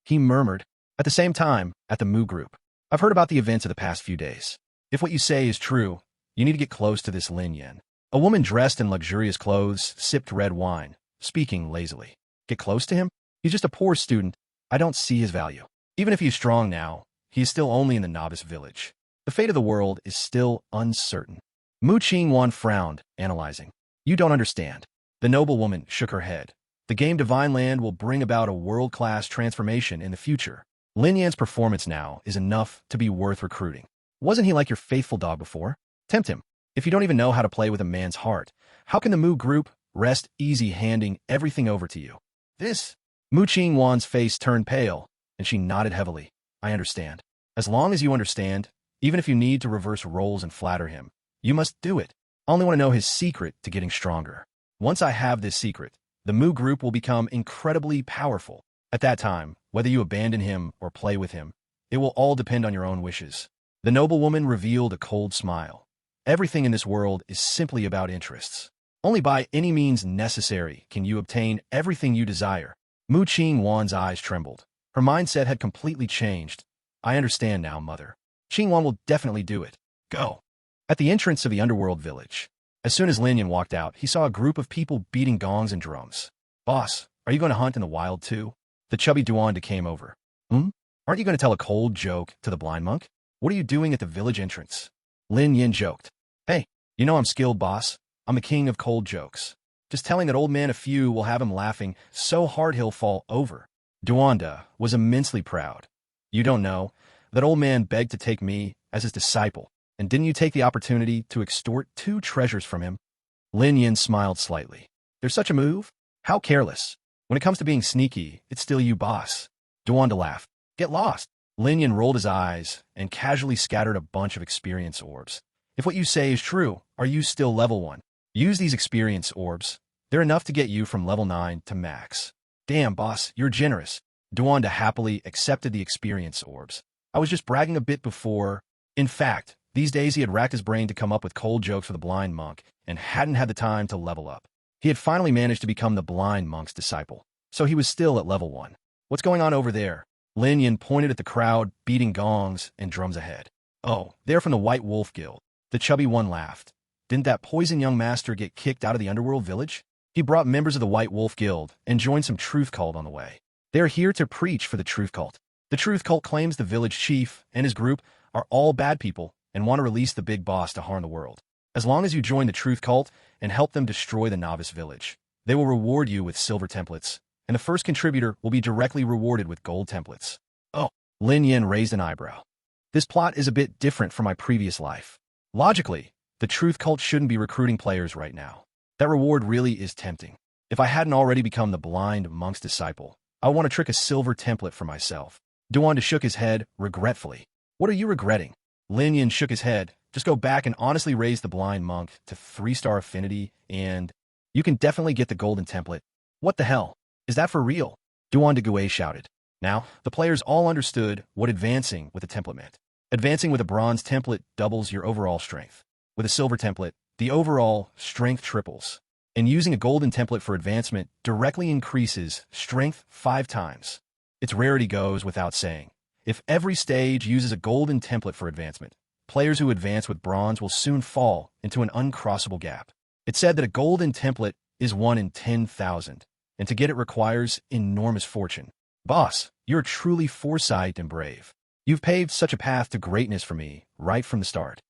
He murmured. At the same time, at the Mu group. I've heard about the events of the past few days. If what you say is true, you need to get close to this Lin Yan. A woman dressed in luxurious clothes sipped red wine, speaking lazily. Get close to him? He's just a poor student. I don't see his value. Even if he's strong now, he is still only in the novice village. The fate of the world is still uncertain. Mu Qing Wan frowned, analyzing. You don't understand. The noble woman shook her head. The game Divine Land will bring about a world-class transformation in the future. Lin Yan's performance now is enough to be worth recruiting. Wasn't he like your faithful dog before? Tempt him. If you don't even know how to play with a man's heart, how can the Mu group rest easy handing everything over to you? This? Mu Qing Wan's face turned pale, and she nodded heavily. I understand. As long as you understand, even if you need to reverse roles and flatter him, you must do it. I only want to know his secret to getting stronger. Once I have this secret, the Mu group will become incredibly powerful. At that time, whether you abandon him or play with him, it will all depend on your own wishes. The noble woman revealed a cold smile. Everything in this world is simply about interests. Only by any means necessary can you obtain everything you desire. Mu Qing Wan's eyes trembled. Her mindset had completely changed. I understand now, mother. Qing Wan will definitely do it. Go. At the entrance of the underworld village, as soon as Lin Yan walked out, he saw a group of people beating gongs and drums. Boss, are you going to hunt in the wild too? The chubby Duanda came over. Aren't you going to tell a cold joke to the blind monk? What are you doing at the village entrance? Lin Yan joked. Hey, you know I'm skilled, boss. I'm the king of cold jokes. Just telling that old man a few will have him laughing so hard he'll fall over. Duanda was immensely proud. You don't know, that old man begged to take me as his disciple, and didn't you take the opportunity to extort 2 treasures from him? Lin Yan smiled slightly. There's such a move? How careless. When it comes to being sneaky, it's still you, boss. Duanda laughed. Get lost. Lin Yan rolled his eyes and casually scattered a bunch of experience orbs. If what you say is true, are you still level 1? Use these experience orbs. They're enough to get you from level 9 to max. Damn, boss, you're generous. Duanda happily accepted the experience orbs. I was just bragging a bit before. In fact, these days he had racked his brain to come up with cold jokes for the blind monk and hadn't had the time to level up. He had finally managed to become the blind monk's disciple, so he was still at level 1. What's going on over there? Lin Yan pointed at the crowd, beating gongs and drums ahead. Oh, they're from the White Wolf Guild. The chubby one laughed. Didn't that poison young master get kicked out of the underworld village? He brought members of the White Wolf Guild and joined some truth cult on the way. They're here to preach for the truth cult. The truth cult claims the village chief and his group are all bad people and want to release the big boss to harm the world. As long as you join the truth cult and help them destroy the novice village, they will reward you with silver templates, and the first contributor will be directly rewarded with gold templates. Oh, Lin Yan raised an eyebrow. This plot is a bit different from my previous life. Logically, the truth cult shouldn't be recruiting players right now. That reward really is tempting. If I hadn't already become the blind monk's disciple, I want to trick a silver template for myself. Duanda shook his head regretfully. What are you regretting? Lin Yan shook his head. Just go back and honestly raise the blind monk to 3-star affinity, and you can definitely get the golden template. What the hell? Is that for real? Duanda Gue shouted. Now, the players all understood what advancing with a template meant. Advancing with a bronze template doubles your overall strength. With a silver template, the overall strength triples. And using a golden template for advancement directly increases strength 5 times. Its rarity goes without saying. If every stage uses a golden template for advancement, players who advance with bronze will soon fall into an uncrossable gap. It's said that a golden template is 1 in 10,000, and to get it requires enormous fortune. Boss, you're truly foresight and brave. You've paved such a path to greatness for me right from the start.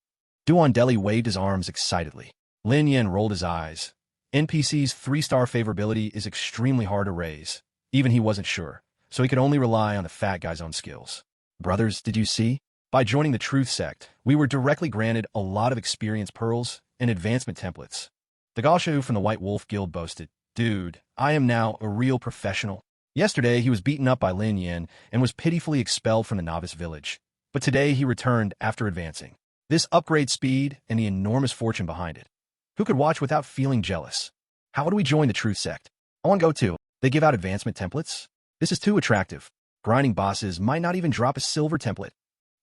Duandeli waved his arms excitedly. Lin Yan rolled his eyes. NPC's 3-star favorability is extremely hard to raise. Even he wasn't sure, so he could only rely on the fat guy's own skills. Brothers, did you see? By joining the Truth Sect, we were directly granted a lot of experience pearls and advancement templates. The Gashu from the White Wolf Guild boasted, "Dude, I am now a real professional." Yesterday, he was beaten up by Lin Yin and was pitifully expelled from the novice village. But today, he returned after advancing. This upgrade speed and the enormous fortune behind it. Who could watch without feeling jealous? How do we join the Truth Sect? I want to go to. They give out advancement templates? This is too attractive. Grinding bosses might not even drop a silver template.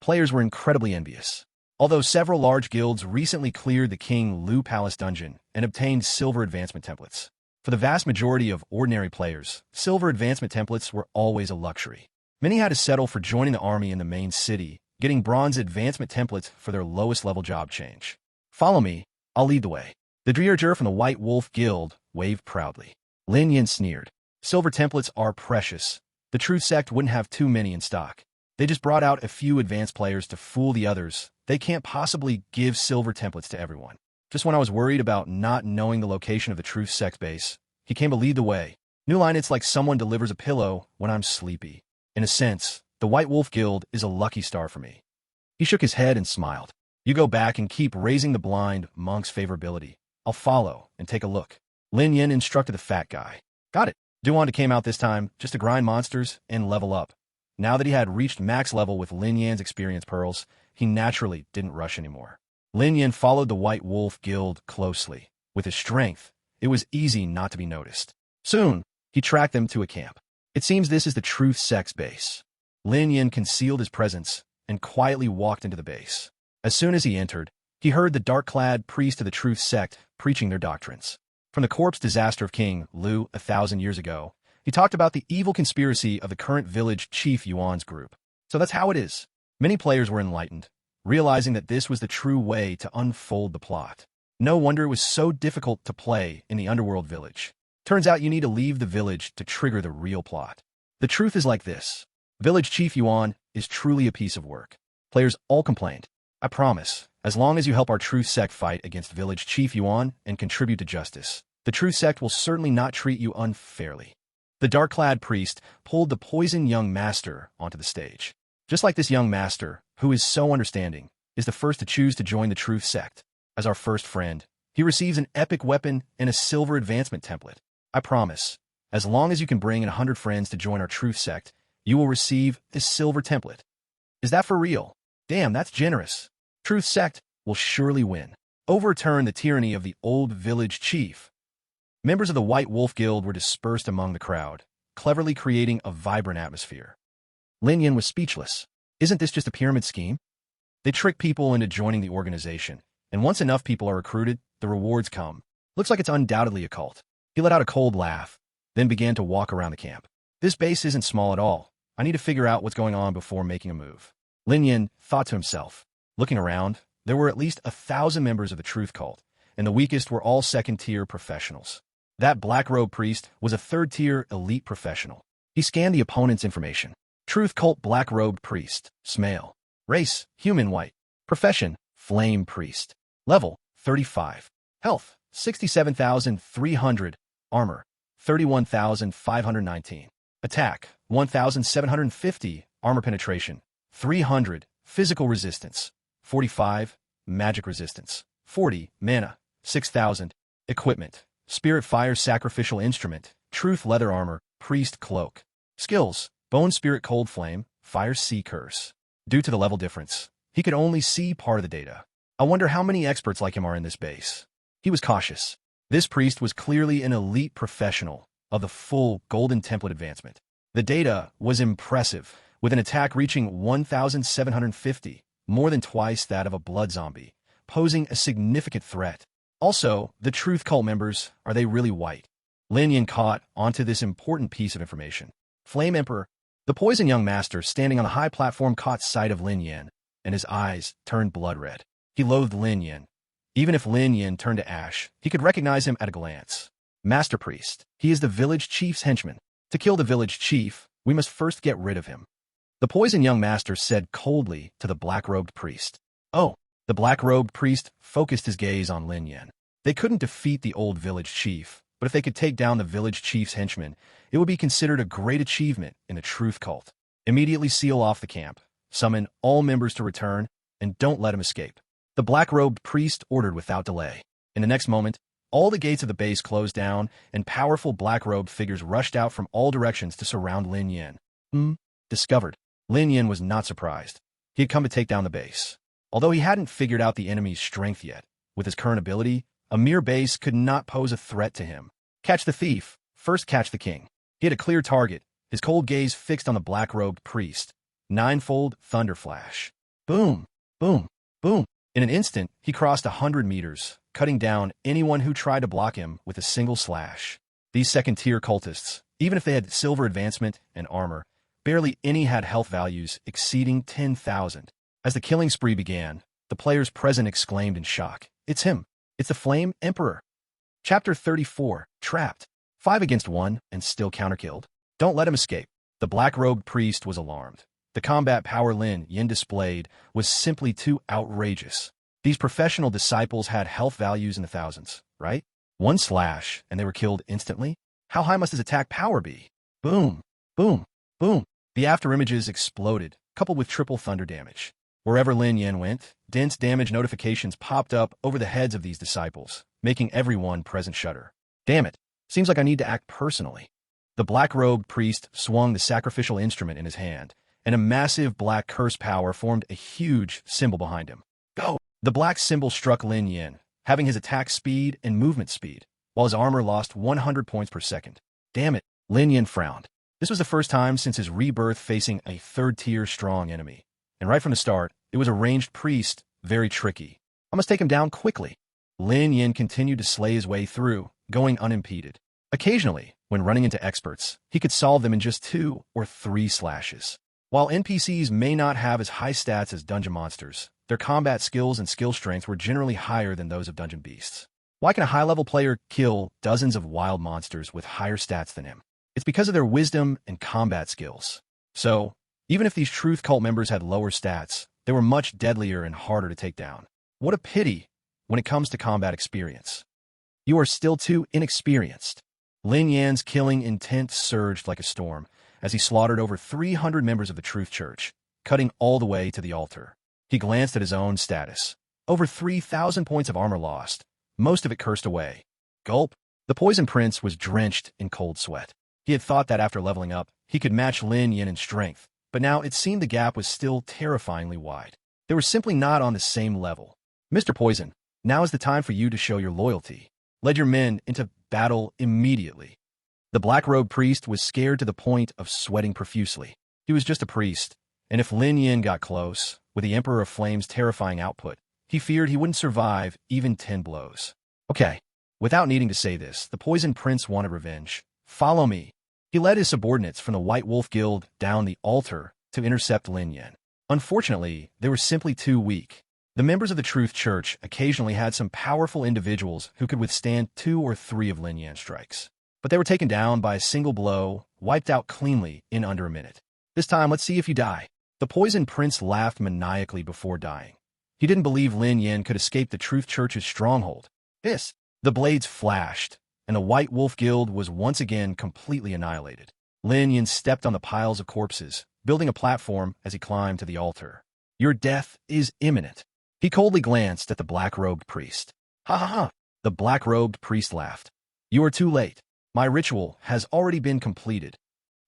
Players were incredibly envious. Although several large guilds recently cleared the King Lu Palace dungeon and obtained silver advancement templates. For the vast majority of ordinary players, silver advancement templates were always a luxury. Many had to settle for joining the army in the main city, getting bronze advancement templates for their lowest level job change. Follow me, I'll lead the way. The Dreerger from the White Wolf Guild waved proudly. Lin Yin sneered. Silver templates are precious. The Truth Sect wouldn't have too many in stock. They just brought out a few advanced players to fool the others. They can't possibly give silver templates to everyone. Just when I was worried about not knowing the location of the Truth Sect base, he came to lead the way. New line, it's like someone delivers a pillow when I'm sleepy. In a sense, the White Wolf Guild is a lucky star for me. He shook his head and smiled. You go back and keep raising the blind monk's favorability. I'll follow and take a look. Lin Yin instructed the fat guy. Got it. Duwanda came out this time just to grind monsters and level up. Now that he had reached max level with Lin Yan's experience pearls, he naturally didn't rush anymore. Lin Yan followed the White Wolf Guild closely. With his strength, it was easy not to be noticed. Soon, he tracked them to a camp. It seems this is the Truth Sect's base. Lin Yan concealed his presence and quietly walked into the base. As soon as he entered, he heard the dark-clad priest of the Truth Sect preaching their doctrines. From the corpse disaster of King Lu 1,000 years ago, he talked about the evil conspiracy of the current village chief Yuan's group. So that's how it is. Many players were enlightened, realizing that this was the true way to unfold the plot. No wonder it was so difficult to play in the underworld village. Turns out you need to leave the village to trigger the real plot. The truth is like this. Village Chief Yuan is truly a piece of work. Players all complained. I promise, as long as you help our Truth Sect fight against Village Chief Yuan and contribute to justice, the Truth Sect will certainly not treat you unfairly. The dark-clad priest pulled the poisoned young master onto the stage. Just like this young master, who is so understanding, is the first to choose to join the Truth Sect. As our first friend, he receives an epic weapon and a silver advancement template. I promise, as long as you can bring in 100 friends to join our Truth Sect, you will receive a silver template. Is that for real? Damn, that's generous. Truth Sect will surely win. Overturn the tyranny of the old village chief. Members of the White Wolf Guild were dispersed among the crowd, cleverly creating a vibrant atmosphere. Lin Yin was speechless. Isn't this just a pyramid scheme? They trick people into joining the organization, and once enough people are recruited, the rewards come. Looks like it's undoubtedly a cult. He let out a cold laugh, then began to walk around the camp. This base isn't small at all. I need to figure out what's going on before making a move. Lin Yin thought to himself. Looking around, there were at least 1,000 members of the Truth Cult, and the weakest were all second-tier professionals. That black-robe priest was a third-tier elite professional. He scanned the opponent's information. Truth Cult black-robed priest, Smale. Race, human white. Profession, flame priest. Level, 35. Health, 67,300. Armor, 31,519. Attack, 1,750. Armor penetration, 300. Physical resistance, 45. Magic resistance, 40. Mana, 6,000. Equipment. Spirit Fire Sacrificial Instrument, Truth Leather Armor, Priest Cloak. Skills, Bone Spirit Cold Flame, Fire Sea Curse. Due to the level difference, he could only see part of the data. I wonder how many experts like him are in this base. He was cautious. This priest was clearly an elite professional of the full Golden Template advancement. The data was impressive, with an attack reaching 1,750, more than twice that of a blood zombie, posing a significant threat. Also, the Truth Cult members, are they really white? Lin Yin caught onto this important piece of information. Flame Emperor, the poison young master standing on the high platform caught sight of Lin Yin, and his eyes turned blood red. He loathed Lin Yin. Even if Lin Yin turned to ash, he could recognize him at a glance. Master Priest, he is the village chief's henchman. To kill the village chief, we must first get rid of him. The poison young master said coldly to the black-robed priest. Oh. The black-robed priest focused his gaze on Lin Yin. They couldn't defeat the old village chief, but if they could take down the village chief's henchmen, it would be considered a great achievement in the Truth Cult. Immediately seal off the camp, summon all members to return, and don't let him escape. The black-robed priest ordered without delay. In the next moment, all the gates of the base closed down, and powerful black-robed figures rushed out from all directions to surround Lin Yan. Discovered. Lin Yan was not surprised. He had come to take down the base. Although he hadn't figured out the enemy's strength yet, with his current ability, a mere base could not pose a threat to him. Catch the thief, first catch the king. He had a clear target, his cold gaze fixed on the black-robed priest. Ninefold thunder flash. Boom, boom, boom. In an instant, he crossed 100 meters, cutting down anyone who tried to block him with a single slash. These second-tier cultists, even if they had silver advancement and armor, barely any had health values exceeding 10,000. As the killing spree began, the players present exclaimed in shock, "It's him! It's the Flame Emperor!" Chapter 34, Trapped. 5 against 1, and still counterkilled. Don't let him escape. The black-robed priest was alarmed. The combat power Lin Yan displayed was simply too outrageous. These professional disciples had health values in the thousands, right? One slash, and they were killed instantly? How high must his attack power be? Boom, boom, boom. The afterimages exploded, coupled with triple thunder damage. Wherever Lin Yan went, dense damage notifications popped up over the heads of these disciples, making everyone present shudder. Damn it, seems like I need to act personally. The black-robed priest swung the sacrificial instrument in his hand, and a massive black curse power formed a huge symbol behind him. Go! The black symbol struck Lin Yan, having his attack speed and movement speed, while his armor lost 100 points per second. Damn it, Lin Yan frowned. This was the first time since his rebirth facing a third-tier strong enemy. And right from the start, it was a ranged priest, very tricky. I must take him down quickly. Lin Yan continued to slay his way through, going unimpeded. Occasionally, when running into experts, he could solve them in just 2 or 3 slashes. While NPCs may not have as high stats as dungeon monsters, their combat skills and skill strength were generally higher than those of dungeon beasts. Why can a high-level player kill dozens of wild monsters with higher stats than him? It's because of their wisdom and combat skills. So, even if these truth cult members had lower stats, they were much deadlier and harder to take down. What a pity when it comes to combat experience. You are still too inexperienced. Lin Yan's killing intent surged like a storm as he slaughtered over 300 members of the Truth Church, cutting all the way to the altar. He glanced at his own status. Over 3,000 points of armor lost, most of it cursed away. Gulp. The Poison Prince was drenched in cold sweat. He had thought that after leveling up, he could match Lin Yan in strength, but now it seemed the gap was still terrifyingly wide. They were simply not on the same level. Mr. Poison, now is the time for you to show your loyalty. Lead your men into battle immediately. The black-robed priest was scared to the point of sweating profusely. He was just a priest, and if Lin Yan got close, with the Emperor of Flame's terrifying output, he feared he wouldn't survive even 10 blows. Okay, without needing to say this, the Poison Prince wanted revenge. Follow me. He led his subordinates from the White Wolf Guild down the altar to intercept Lin Yan. Unfortunately, they were simply too weak. The members of the Truth Church occasionally had some powerful individuals who could withstand 2 or 3 of Lin Yan's strikes. But they were taken down by a single blow, wiped out cleanly in under a minute. This time, let's see if you die. The Poison Prince laughed maniacally before dying. He didn't believe Lin Yan could escape the Truth Church's stronghold. Hiss! The blades flashed, and the White Wolf Guild was once again completely annihilated. Lin Yan stepped on the piles of corpses, building a platform as he climbed to the altar. Your death is imminent. He coldly glanced at the black-robed priest. Ha ha ha! The black-robed priest laughed. You are too late. My ritual has already been completed.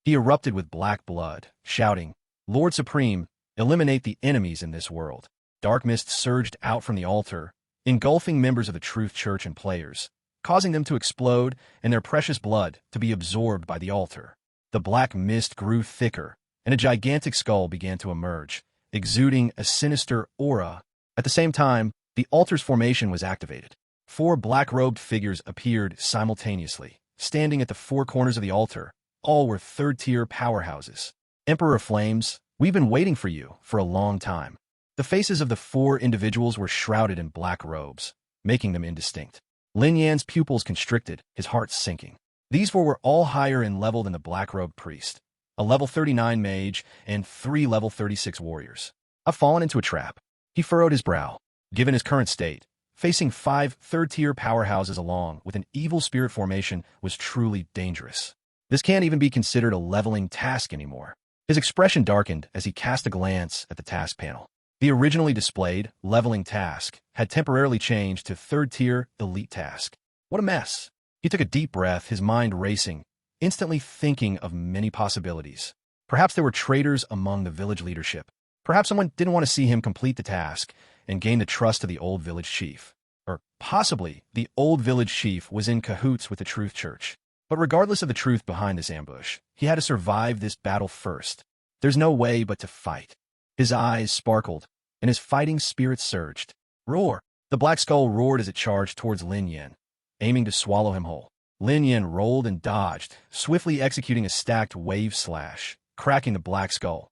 He erupted with black blood, shouting, Lord Supreme, eliminate the enemies in this world. Dark mist surged out from the altar, engulfing members of the Truth Church and players, causing them to explode and their precious blood to be absorbed by the altar. The black mist grew thicker, and a gigantic skull began to emerge, exuding a sinister aura. At the same time, the altar's formation was activated. 4 black-robed figures appeared simultaneously, standing at the 4 corners of the altar. All were third-tier powerhouses. Emperor of Flames, we've been waiting for you for a long time. The faces of the 4 individuals were shrouded in black robes, making them indistinct. Lin Yan's pupils constricted, his heart sinking. These 4 were all higher in level than the black-robed priest, a level 39 mage and 3 level 36 warriors. I've fallen into a trap. He furrowed his brow. Given his current state, facing 5 third-tier powerhouses along with an evil spirit formation was truly dangerous. This can't even be considered a leveling task anymore. His expression darkened as he cast a glance at the task panel. The originally displayed leveling task had temporarily changed to third-tier elite task. What a mess. He took a deep breath, his mind racing, instantly thinking of many possibilities. Perhaps there were traitors among the village leadership. Perhaps someone didn't want to see him complete the task and gain the trust of the old village chief. Or possibly the old village chief was in cahoots with the Truth Church. But regardless of the truth behind this ambush, he had to survive this battle first. There's no way but to fight. His eyes sparkled, and his fighting spirit surged. Roar! The Black Skull roared as it charged towards Lin Yan, aiming to swallow him whole. Lin Yan rolled and dodged, swiftly executing a stacked wave slash, cracking the Black Skull.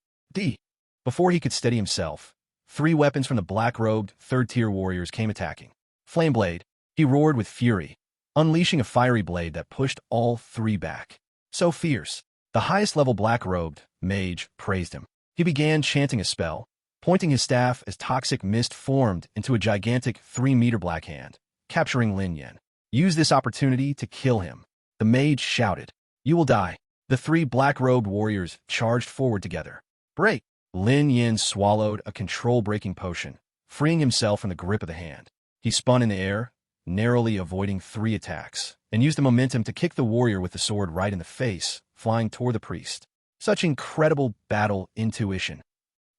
Before he could steady himself, 3 weapons from the black-robed, third-tier warriors came attacking. Flameblade, he roared with fury, unleashing a fiery blade that pushed all 3 back. So fierce. The highest-level black-robed mage praised him. He began chanting a spell, pointing his staff as toxic mist formed into a gigantic 3-meter black hand, capturing Lin Yan. Use this opportunity to kill him. The mage shouted. You will die. The 3 black-robed warriors charged forward together. Break! Lin Yan swallowed a control-breaking potion, freeing himself from the grip of the hand. He spun in the air, narrowly avoiding 3 attacks, and used the momentum to kick the warrior with the sword right in the face, flying toward the priest. Such incredible battle intuition.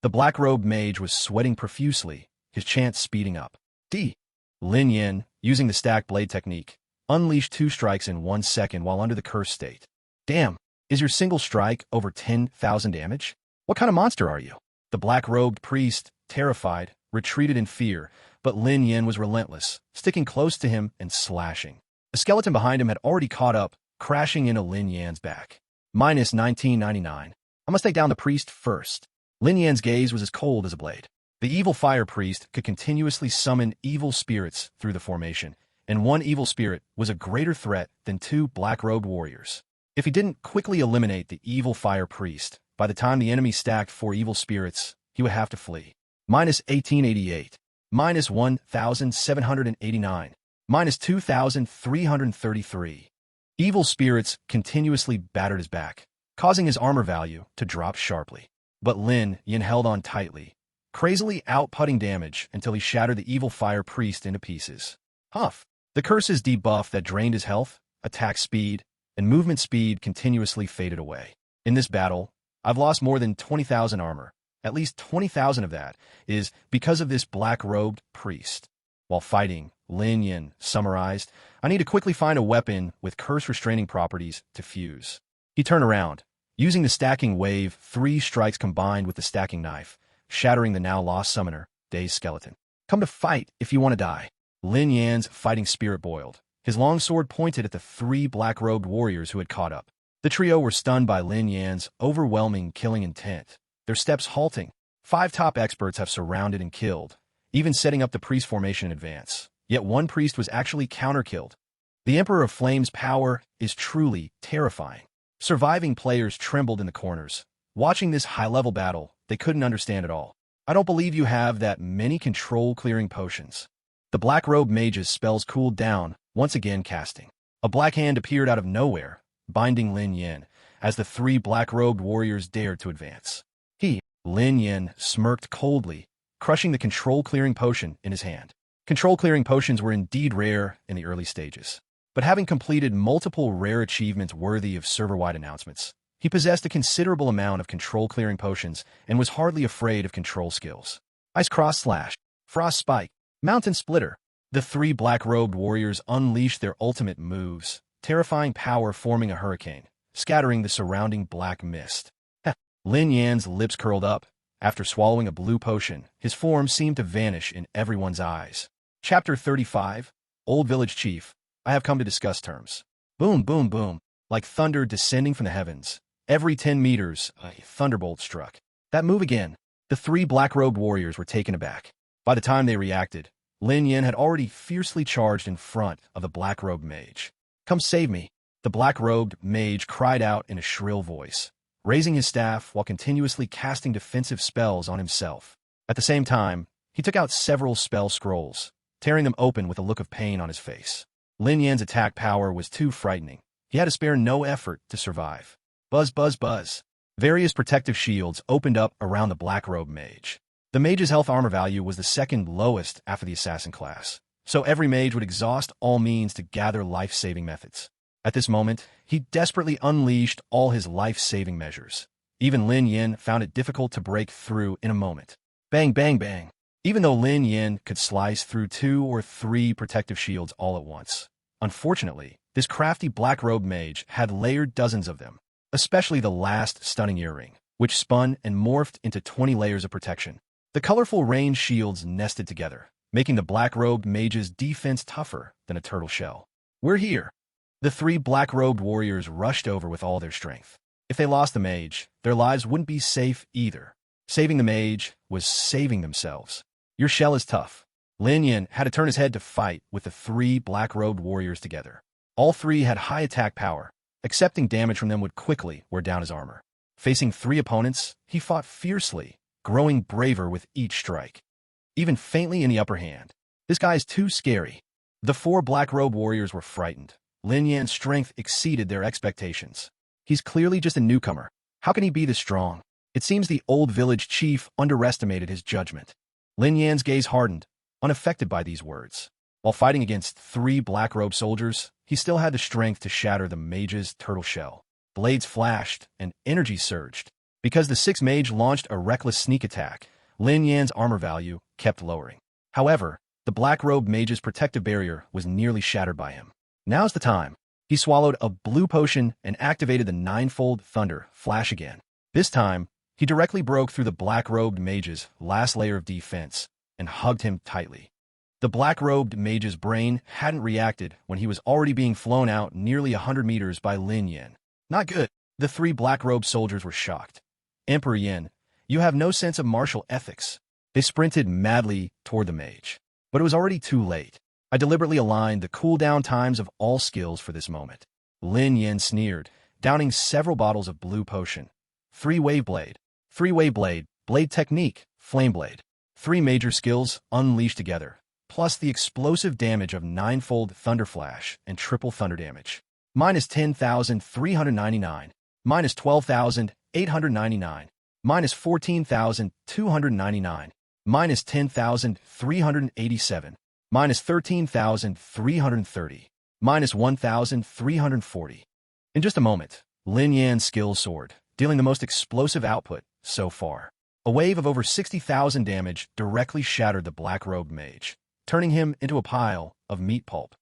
The black-robed mage was sweating profusely, his chants speeding up. Lin Yan, using the stacked blade technique, unleashed 2 strikes in 1 second while under the curse state. Damn, is your single strike over 10,000 damage? What kind of monster are you? The black-robed priest, terrified, retreated in fear, but Lin Yan was relentless, sticking close to him and slashing. A skeleton behind him had already caught up, crashing into Lin Yan's back. Minus 1999. I must take down the priest first. Lin Yan's gaze was as cold as a blade. The evil fire priest could continuously summon evil spirits through the formation, and 1 evil spirit was a greater threat than 2 black-robed warriors. If he didn't quickly eliminate the evil fire priest, by the time the enemy stacked 4 evil spirits, he would have to flee. Minus 1888. Minus 1,789. Minus 2,333. Evil spirits continuously battered his back, causing his armor value to drop sharply. But Lin Yan held on tightly, crazily outputting damage until he shattered the evil fire priest into pieces. Huff! The curse's debuff that drained his health, attack speed, and movement speed continuously faded away. In this battle, I've lost more than 20,000 armor. At least 20,000 of that is because of this black-robed priest. While fighting, Lin Yan summarized, I need to quickly find a weapon with curse-restraining properties to fuse. He turned around, using the stacking wave, 3 strikes combined with the stacking knife, shattering the now-lost summoner, Day's skeleton. Come to fight if you want to die. Lin Yan's fighting spirit boiled. His long sword pointed at the 3 black-robed warriors who had caught up. The trio were stunned by Lin Yan's overwhelming killing intent, their steps halting. 5 top experts have surrounded and killed, even setting up the priest formation in advance. Yet 1 priest was actually counter-killed. The Emperor of Flame's power is truly terrifying. Surviving players trembled in the corners. Watching this high-level battle, they couldn't understand at all. I don't believe you have that many control-clearing potions. The black-robed mage's spells cooled down, once again casting. A black hand appeared out of nowhere, binding Lin Yan, as the 3 black-robed warriors dared to advance. Lin Yan, smirked coldly, crushing the control-clearing potion in his hand. Control-clearing potions were indeed rare in the early stages, but having completed multiple rare achievements worthy of server-wide announcements, he possessed a considerable amount of control-clearing potions and was hardly afraid of control skills. Ice Cross Slash, Frost Spike, Mountain Splitter. The 3 black-robed warriors unleashed their ultimate moves, terrifying power forming a hurricane, scattering the surrounding black mist. Lin Yan's lips curled up. After swallowing a blue potion, his form seemed to vanish in everyone's eyes. Chapter 35, Old Village Chief. I have come to discuss terms. Boom, boom, boom. Like thunder descending from the heavens. Every 10 meters, a thunderbolt struck. That move again. The 3 black-robed warriors were taken aback. By the time they reacted, Lin Yan had already fiercely charged in front of the black-robed mage. Come save me. The black-robed mage cried out in a shrill voice, raising his staff while continuously casting defensive spells on himself. At the same time, he took out several spell scrolls, tearing them open with a look of pain on his face. Lin Yan's attack power was too frightening. He had to spare no effort to survive. Buzz, buzz, buzz. Various protective shields opened up around the black-robed mage. The The mage's health armor value was the second lowest after the assassin class, so every mage would exhaust all means to gather life-saving methods. At this moment, he desperately unleashed all his life-saving measures. Even Lin Yin found it difficult to break through in a moment. Bang, bang, bang. Even though Lin Yin could slice through 2 or 3 protective shields all at once. Unfortunately, this crafty black-robed mage had layered dozens of them, especially the last stunning earring, which spun and morphed into 20 layers of protection. The colorful ranged shields nested together, making the black-robed mage's defense tougher than a turtle shell. We're here. The 3 black-robed warriors rushed over with all their strength. If they lost the mage, their lives wouldn't be safe either. Saving the mage was saving themselves. Your shell is tough. Lin Yin had to turn his head to fight with the 3 black-robed warriors together. All 3 had high attack power. Accepting damage from them would quickly wear down his armor. Facing 3 opponents, he fought fiercely, growing braver with each strike. Even faintly in the upper hand. This guy is too scary. The 4 black-robed warriors were frightened. Lin Yan's strength exceeded their expectations. He's clearly just a newcomer. How can he be this strong? It seems the old village chief underestimated his judgment. Lin Yan's gaze hardened, unaffected by these words. While fighting against 3 black-robed soldiers, he still had the strength to shatter the mage's turtle shell. Blades flashed, and energy surged. Because the 6th mage launched a reckless sneak attack, Lin Yan's armor value kept lowering. However, the black-robed mage's protective barrier was nearly shattered by him. Now's the time. He swallowed a blue potion and activated the 9-fold thunder flash again. This time, he directly broke through the black-robed mage's last layer of defense and hugged him tightly. The black-robed mage's brain hadn't reacted when he was already being flown out nearly 100 meters by Lin Yin. Not good. The 3 black-robed soldiers were shocked. Emperor Yin, you have no sense of martial ethics. They sprinted madly toward the mage. But it was already too late. I deliberately aligned the cooldown times of all skills for this moment. Lin Yin sneered, downing several bottles of blue potion. 3-wave blade. 3-wave blade. Blade technique. Flame blade. 3 major skills unleashed together, plus the explosive damage of 9-fold thunder flash and triple thunder damage. Minus 10,399. Minus 12,899. Minus 14,299. Minus 10,387. Minus 13,330. Minus 1,340. In just a moment, Lin Yan's skills soared, dealing the most explosive output so far. A wave of over 60,000 damage directly shattered the black-robed mage, turning him into a pile of meat pulp.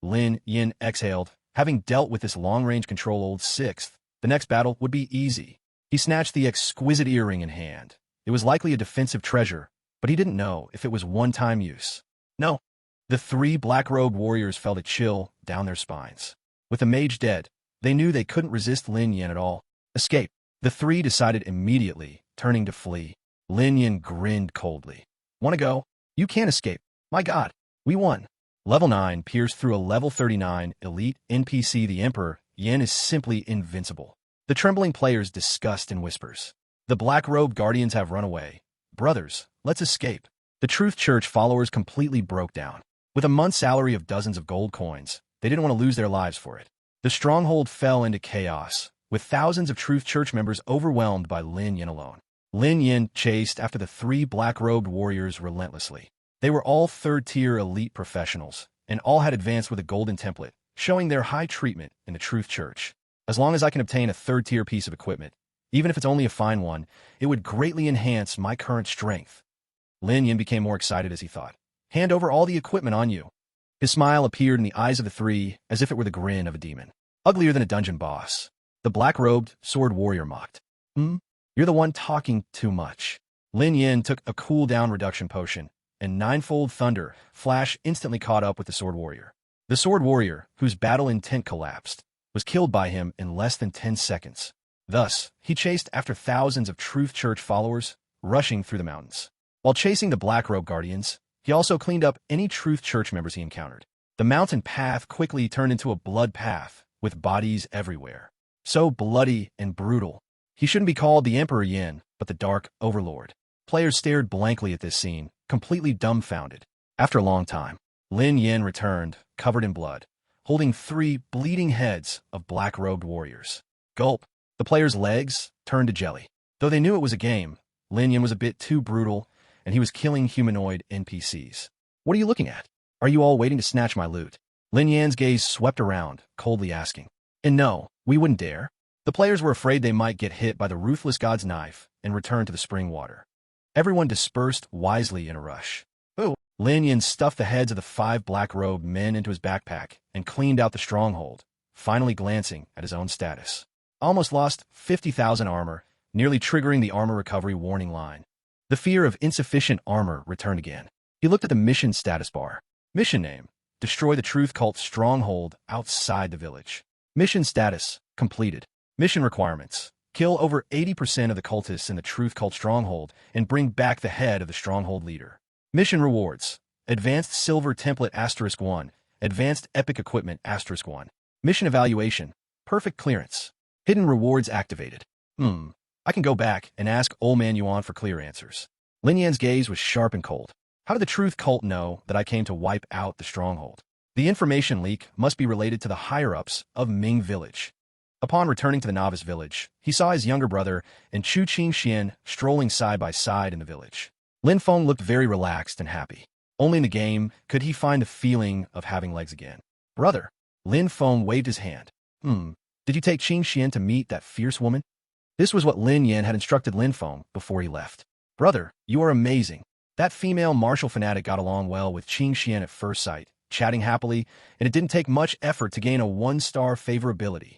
Lin Yin exhaled. Having dealt with this long-range control old 6th, the next battle would be easy. He snatched the exquisite earring in hand. It was likely a defensive treasure, but he didn't know if it was one-time use. No. The 3 black-robed warriors felt a chill down their spines. With the mage dead, they knew they couldn't resist Lin Yin at all. Escape. The 3 decided immediately, turning to flee. Lin Yin grinned coldly. Want to go? You can't escape. My god, we won. Level 9 pierced through a level 39 elite NPC. The Emperor Yin is simply invincible. The trembling players discussed in whispers. The black-robed guardians have run away. Brothers, let's escape. The Truth Church followers completely broke down. With a month's salary of dozens of gold coins, they didn't want to lose their lives for it. The stronghold fell into chaos, with thousands of Truth Church members overwhelmed by Lin Yin alone. Lin Yin chased after the 3 black-robed warriors relentlessly. They were all 3rd-tier elite professionals, and all had advanced with a golden template, showing their high treatment in the Truth Church. As long as I can obtain a 3rd-tier piece of equipment, even if it's only a fine one, it would greatly enhance my current strength. Lin Yin became more excited as he thought. Hand over all the equipment on you. His smile appeared in the eyes of the 3 as if it were the grin of a demon. Uglier than a dungeon boss. The black-robed sword warrior mocked. You're the one talking too much. Lin Yin took a cooldown reduction potion, and 9-fold thunder flash instantly caught up with the sword warrior. The sword warrior, whose battle intent collapsed, was killed by him in less than 10 seconds. Thus, he chased after thousands of Truth Church followers, rushing through the mountains. While chasing the black-robe guardians, he also cleaned up any Truth Church members he encountered. The mountain path quickly turned into a blood path, with bodies everywhere. So bloody and brutal. He shouldn't be called the Emperor Yin, but the Dark Overlord. Players stared blankly at this scene, completely dumbfounded. After a long time, Lin Yin returned, covered in blood, holding 3 bleeding heads of black-robed warriors. Gulp. The players' legs turned to jelly. Though they knew it was a game, Lin Yan was a bit too brutal, and he was killing humanoid NPCs. What are you looking at? Are you all waiting to snatch my loot? Lin Yan's gaze swept around, coldly asking. And no, we wouldn't dare. The players were afraid they might get hit by the ruthless god's knife and return to the spring water. Everyone dispersed wisely in a rush. Oh! Lin Yan stuffed the heads of the 5 black-robed men into his backpack and cleaned out the stronghold, finally glancing at his own status. Almost lost 50,000 armor, nearly triggering the armor recovery warning line. The fear of insufficient armor returned again. He looked at the mission status bar. Mission name: destroy the Truth Cult stronghold outside the village. Mission status: completed. Mission requirements: kill over 80% of the cultists in the Truth Cult stronghold and bring back the head of the stronghold leader. Mission rewards: advanced silver template *1, advanced epic equipment *1. Mission evaluation: perfect clearance. Hidden rewards activated. I can go back and ask Old Man Yuan for clear answers. Lin Yan's gaze was sharp and cold. How did the Truth Cult know that I came to wipe out the stronghold? The information leak must be related to the higher-ups of Ming Village. Upon returning to the novice village, he saw his younger brother and Chu Qingxian strolling side by side in the village. Lin Feng looked very relaxed and happy. Only in the game could he find the feeling of having legs again. Brother. Lin Feng waved his hand. Did you take Qingxian to meet that fierce woman? This was what Lin Yan had instructed Lin Feng before he left. Brother, you are amazing. That female martial fanatic got along well with Qingxian at first sight, chatting happily, and it didn't take much effort to gain a 1-star favorability.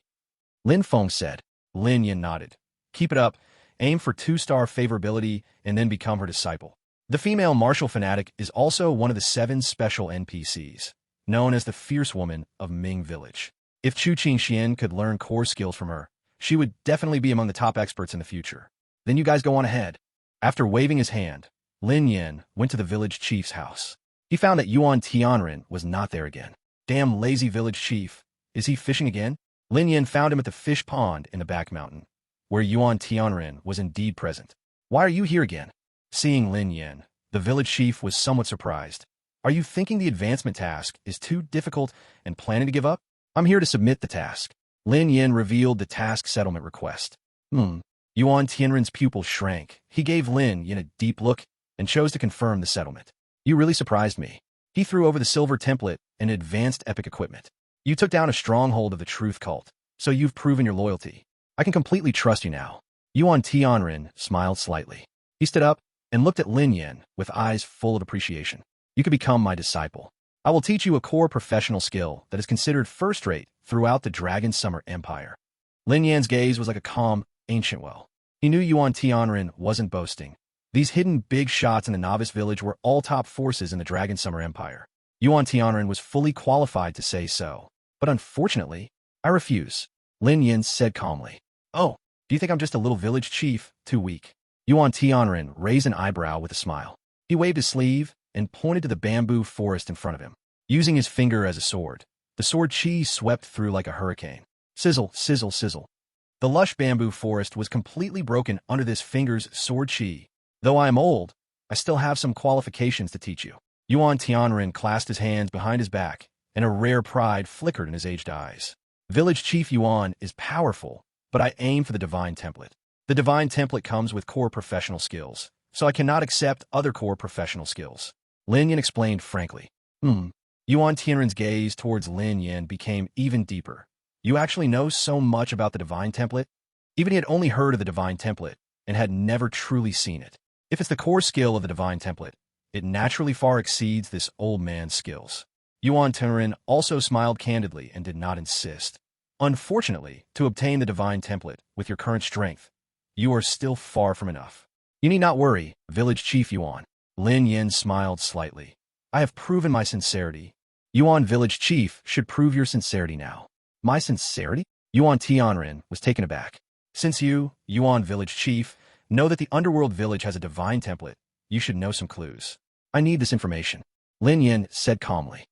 Lin Feng said. Lin Yan nodded. Keep it up, aim for 2-star favorability, and then become her disciple. The female martial fanatic is also one of the 7 special NPCs, known as the Fierce Woman of Ming Village. If Chu Qingxian could learn core skills from her, she would definitely be among the top experts in the future. Then you guys go on ahead. After waving his hand, Lin Yan went to the village chief's house. He found that Yuan Tianren was not there again. Damn lazy village chief. Is he fishing again? Lin Yan found him at the fish pond in the back mountain, where Yuan Tianren was indeed present. Why are you here again? Seeing Lin Yan, the village chief was somewhat surprised. Are you thinking the advancement task is too difficult and planning to give up? I'm here to submit the task. Lin Yan revealed the task settlement request. Yuan Tianren's pupil shrank. He gave Lin Yan a deep look and chose to confirm the settlement. You really surprised me. He threw over the silver template and advanced epic equipment. You took down a stronghold of the Truth Cult, so you've proven your loyalty. I can completely trust you now. Yuan Tianren smiled slightly. He stood up and looked at Lin Yan with eyes full of appreciation. You can become my disciple. I will teach you a core professional skill that is considered first-rate throughout the Dragon Summer Empire. Lin Yan's gaze was like a calm, ancient well. He knew Yuan Tianren wasn't boasting. These hidden big shots in the novice village were all top forces in the Dragon Summer Empire. Yuan Tianren was fully qualified to say so. But unfortunately, I refuse. Lin Yan said calmly. Oh, do you think I'm just a little village chief, too weak? Yuan Tianren raised an eyebrow with a smile. He waved his sleeve and pointed to the bamboo forest in front of him. Using his finger as a sword, the sword chi swept through like a hurricane. Sizzle, sizzle, sizzle. The lush bamboo forest was completely broken under this finger's sword chi. Though I am old, I still have some qualifications to teach you. Yuan Tianren clasped his hands behind his back, and a rare pride flickered in his aged eyes. Village Chief Yuan is powerful, but I aim for the Divine Template. The Divine Template comes with core professional skills, so I cannot accept other core professional skills. Lin Yan explained frankly. Yuan Tianren's gaze towards Lin Yan became even deeper. You actually know so much about the Divine Template? Even he had only heard of the Divine Template and had never truly seen it. If it's the core skill of the Divine Template, it naturally far exceeds this old man's skills. Yuan Tianren also smiled candidly and did not insist. Unfortunately, to obtain the Divine Template with your current strength, you are still far from enough. You need not worry, Village Chief Yuan. Lin Yan smiled slightly. I have proven my sincerity. Yuan Village Chief should prove your sincerity now. My sincerity? Yuan Tianren was taken aback. Since you, Yuan Village Chief, know that the Underworld Village has a Divine Template, you should know some clues. I need this information. Lin Yan said calmly.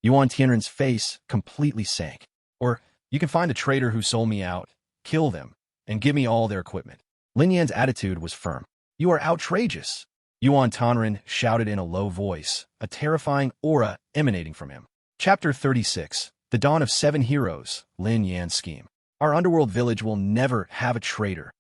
Yuan Tianren's face completely sank. Or, you can find a traitor who sold me out, kill them, and give me all their equipment. Lin Yan's attitude was firm. You are outrageous. Yuan Tianren shouted in a low voice, a terrifying aura emanating from him. Chapter 36. The Dawn of 7 Heroes, Lin Yan's scheme. Our underworld village will never have a traitor.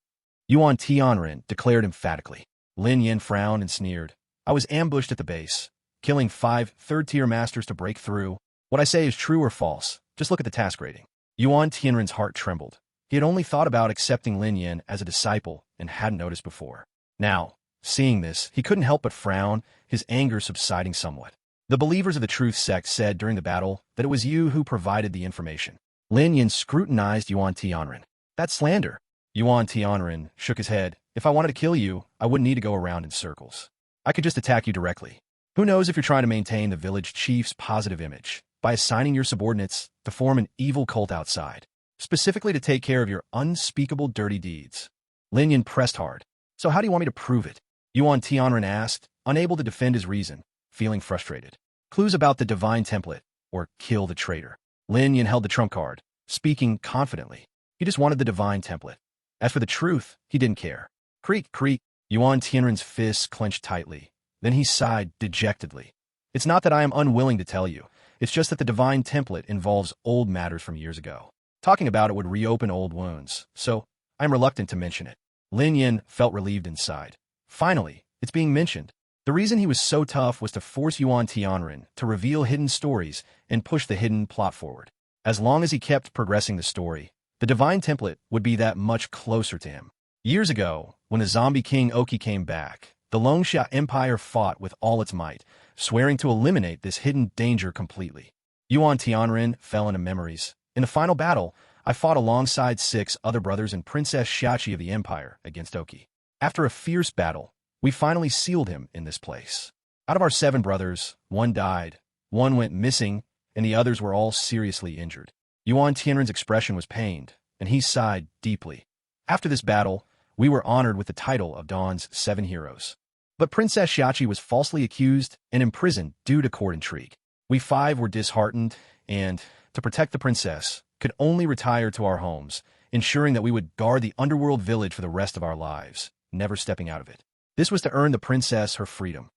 Yuan Tianren declared emphatically. Lin Yin frowned and sneered. I was ambushed at the base, killing 5 third-tier masters to break through. What I say is true or false. Just look at the task rating. Yuan Tianren's heart trembled. He had only thought about accepting Lin Yin as a disciple and hadn't noticed before. Now, seeing this, he couldn't help but frown, his anger subsiding somewhat. The believers of the Truth Sect said during the battle that it was you who provided the information. Lin Yin scrutinized Yuan Tianren. That's slander. Yuan Tianren shook his head. If I wanted to kill you, I wouldn't need to go around in circles. I could just attack you directly. Who knows if you're trying to maintain the village chief's positive image by assigning your subordinates to form an evil cult outside, specifically to take care of your unspeakable dirty deeds. Lin Yin pressed hard. So how do you want me to prove it? Yuan Tianren asked, unable to defend his reason, feeling frustrated. Clues about the divine template, or kill the traitor. Lin Yin held the trump card, speaking confidently. He just wanted the divine template. As for the truth, he didn't care. Creak, creak. Yuan Tianren's fists clenched tightly. Then he sighed dejectedly. It's not that I am unwilling to tell you. It's just that the divine template involves old matters from years ago. Talking about it would reopen old wounds, so I'm reluctant to mention it. Lin Yin felt relieved inside. Finally, it's being mentioned. The reason he was so tough was to force Yuan Tianren to reveal hidden stories and push the hidden plot forward. As long as he kept progressing the story, the divine template would be that much closer to him. Years ago, when the zombie king Oki came back, the Longsha Empire fought with all its might, swearing to eliminate this hidden danger completely. Yuan Tianren fell into memories. In the final battle, I fought alongside 6 other brothers and Princess Xiachi of the Empire against Oki. After a fierce battle, we finally sealed him in this place. Out of our 7 brothers, 1 died, 1 went missing, and the others were all seriously injured. Yuan Tianren's expression was pained, and he sighed deeply. After this battle, we were honored with the title of Dawn's 7 heroes. But Princess Xiachi was falsely accused and imprisoned due to court intrigue. We 5 were disheartened and, to protect the princess, could only retire to our homes, ensuring that we would guard the underworld village for the rest of our lives, never stepping out of it. This was to earn the princess her freedom.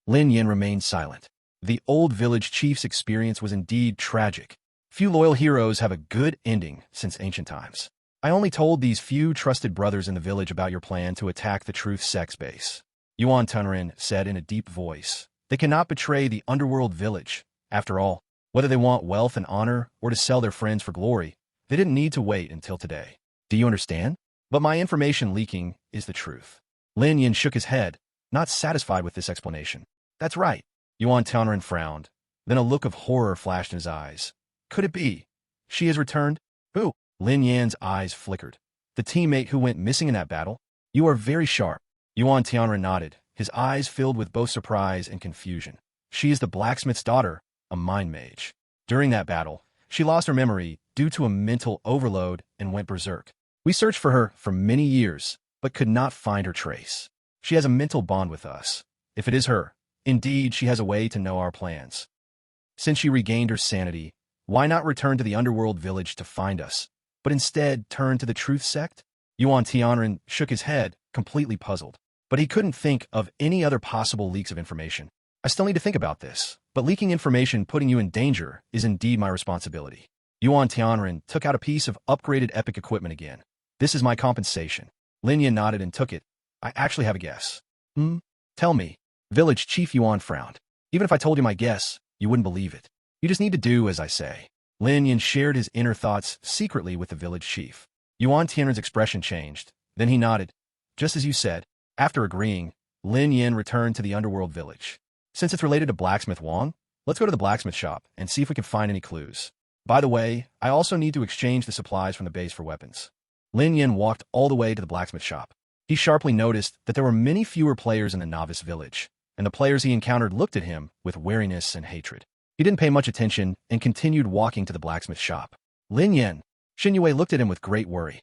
Lin Yin remained silent. The old village chief's experience was indeed tragic. Few loyal heroes have a good ending since ancient times. I only told these few trusted brothers in the village about your plan to attack the Truth Sect's base. Yuan Tianren said in a deep voice. They cannot betray the underworld village. After all, whether they want wealth and honor or to sell their friends for glory, they didn't need to wait until today. Do you understand? But my information leaking is the truth. Lin Yin shook his head, not satisfied with this explanation. That's right. Yuan Tianren frowned. Then a look of horror flashed in his eyes. Could it be? She has returned? Who? Lin Yan's eyes flickered. The teammate who went missing in that battle? You are very sharp. Yuan Tianren nodded, his eyes filled with both surprise and confusion. She is the blacksmith's daughter, a mind mage. During that battle, she lost her memory due to a mental overload and went berserk. We searched for her for many years, but could not find her trace. She has a mental bond with us. If it is her, indeed she has a way to know our plans. Since she regained her sanity, why not return to the underworld village to find us, but instead turn to the Truth Sect? Yuan Tianren shook his head, completely puzzled. But he couldn't think of any other possible leaks of information. I still need to think about this, but leaking information putting you in danger is indeed my responsibility. Yuan Tianren took out a piece of upgraded epic equipment again. This is my compensation. Lin Yin nodded and took it. I actually have a guess. Tell me. Village Chief Yuan frowned. Even if I told you my guess, you wouldn't believe it. You just need to do as I say. Lin Yin shared his inner thoughts secretly with the village chief. Yuan Tianren's expression changed. Then he nodded. Just as you said. After agreeing, Lin Yin returned to the underworld village. Since it's related to Blacksmith Wang, let's go to the blacksmith shop and see if we can find any clues. By the way, I also need to exchange the supplies from the base for weapons. Lin Yin walked all the way to the blacksmith shop. He sharply noticed that there were many fewer players in the novice village, and the players he encountered looked at him with wariness and hatred. He didn't pay much attention and continued walking to the blacksmith shop. Lin Yin. Xin Yue looked at him with great worry.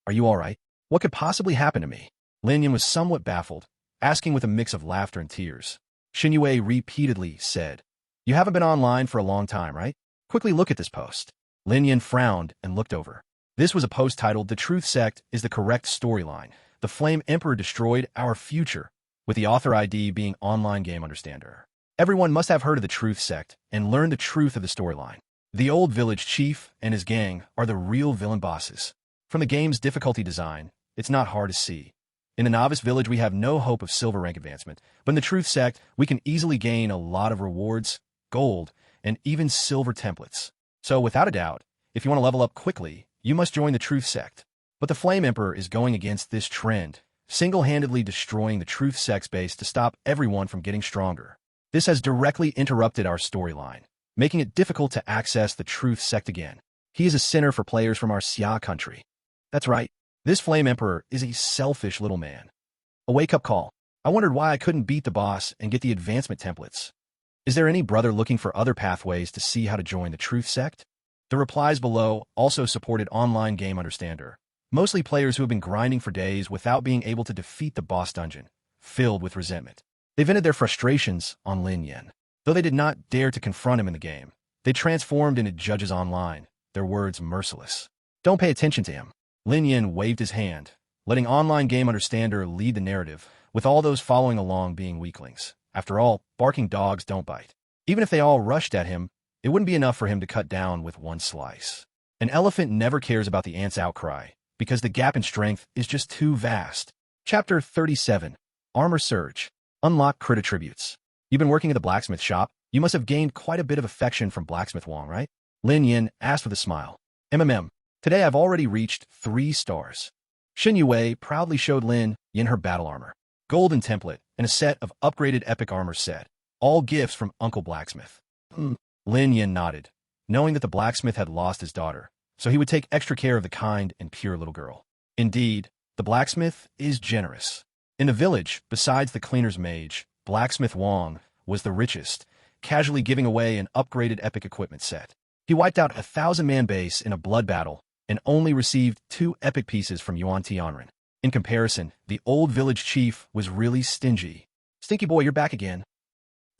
Are you all right? What could possibly happen to me? Lin Yin was somewhat baffled, asking with a mix of laughter and tears. Xin Yue repeatedly said, You haven't been online for a long time, right? Quickly look at this post. Lin Yin frowned and looked over. This was a post titled, The Truth Sect is the correct storyline. The Flame Emperor destroyed our future, with the author ID being Online Game Understander. Everyone must have heard of the Truth Sect and learned the truth of the storyline. The old village chief and his gang are the real villain bosses. From the game's difficulty design, it's not hard to see. In the Novice Village, we have no hope of silver rank advancement, but in the Truth Sect, we can easily gain a lot of rewards, gold, and even silver templates. So without a doubt, if you want to level up quickly, you must join the Truth Sect. But the Flame Emperor is going against this trend, single-handedly destroying the Truth Sect's base to stop everyone from getting stronger. This has directly interrupted our storyline, making it difficult to access the Truth Sect again. He is a sinner for players from our Xia country. That's right, this Flame Emperor is a selfish little man. A wake-up call. I wondered why I couldn't beat the boss and get the advancement templates. Is there any brother looking for other pathways to see how to join the Truth Sect? The replies below also supported online game understander, mostly players who have been grinding for days without being able to defeat the boss dungeon, filled with resentment. They vented their frustrations on Lin Yan. Though they did not dare to confront him in the game, they transformed into judges online, their words merciless. Don't pay attention to him. Lin Yan waved his hand, letting online game understander lead the narrative, with all those following along being weaklings. After all, barking dogs don't bite. Even if they all rushed at him, it wouldn't be enough for him to cut down with one slice. An elephant never cares about the ant's outcry, because the gap in strength is just too vast. Chapter 37. Armor Surge. Unlock crit attributes. You've been working at the blacksmith shop. You must have gained quite a bit of affection from Blacksmith Wang, right? Lin Yan asked with a smile. Today I've already reached 3 stars. Xin Yue proudly showed Lin Yan her battle armor, golden template, and a set of upgraded epic armor set, all gifts from Uncle Blacksmith. Lin Yan nodded, knowing that the blacksmith had lost his daughter, so he would take extra care of the kind and pure little girl. Indeed, the blacksmith is generous. In the village, besides the cleaner's mage, Blacksmith Wang was the richest, casually giving away an upgraded epic equipment set. He wiped out a 1,000-man base in a blood battle and only received 2 epic pieces from Yuan Tianren. In comparison, the old village chief was really stingy. Stinky boy, you're back again.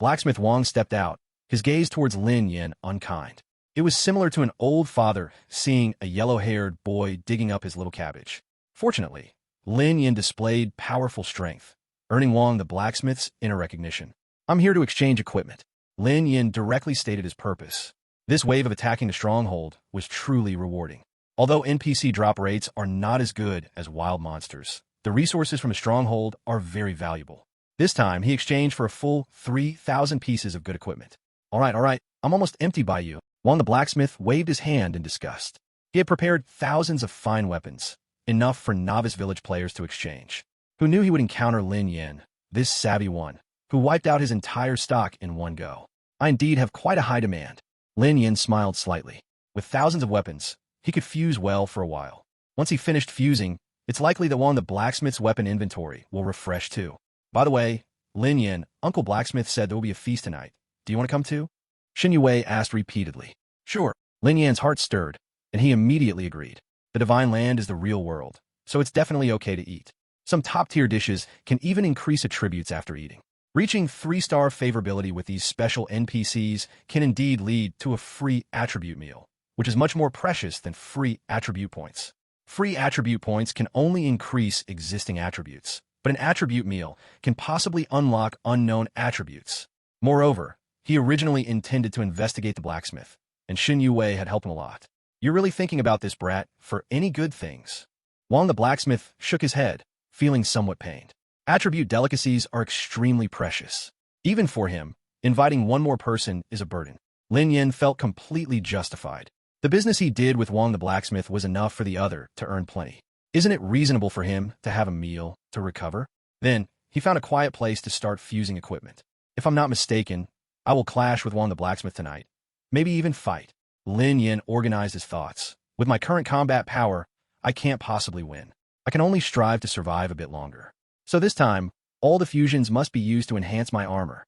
Blacksmith Wang stepped out, his gaze towards Lin Yan unkind. It was similar to an old father seeing a yellow-haired boy digging up his little cabbage. Fortunately, Lin Yan displayed powerful strength, earning Wang the blacksmith's inner recognition. I'm here to exchange equipment. Lin Yan directly stated his purpose. This wave of attacking the stronghold was truly rewarding. Although NPC drop rates are not as good as wild monsters, the resources from a stronghold are very valuable. This time, he exchanged for a full 3,000 pieces of good equipment. All right, I'm almost empty by you. Wang the blacksmith waved his hand in disgust. He had prepared thousands of fine weapons, enough for novice village players to exchange. Who knew he would encounter Lin Yan, this savvy one, who wiped out his entire stock in one go? I indeed have quite a high demand. Lin Yan smiled slightly. With thousands of weapons, he could fuse well for a while. Once he finished fusing, it's likely that Wang the blacksmith's weapon inventory will refresh too. By the way, Lin Yan, Uncle Blacksmith said there will be a feast tonight. Do you want to come too? Xin Yue asked repeatedly. Sure. Lin Yan's heart stirred, and he immediately agreed. The Divine Land is the real world, so it's definitely okay to eat. Some top-tier dishes can even increase attributes after eating. Reaching 3-star favorability with these special NPCs can indeed lead to a free attribute meal, which is much more precious than free attribute points. Free attribute points can only increase existing attributes, but an attribute meal can possibly unlock unknown attributes. Moreover, he originally intended to investigate the blacksmith, and Xin Yue had helped him a lot. You're really thinking about this, brat, for any good things. Wang the blacksmith shook his head, feeling somewhat pained. Attribute delicacies are extremely precious. Even for him, inviting one more person is a burden. Lin Yan felt completely justified. The business he did with Wang the blacksmith was enough for the other to earn plenty. Isn't it reasonable for him to have a meal to recover? Then, he found a quiet place to start fusing equipment. If I'm not mistaken, I will clash with Wang the blacksmith tonight. Maybe even fight. Lin Yan organized his thoughts. With my current combat power, I can't possibly win. I can only strive to survive a bit longer. So this time, all the fusions must be used to enhance my armor.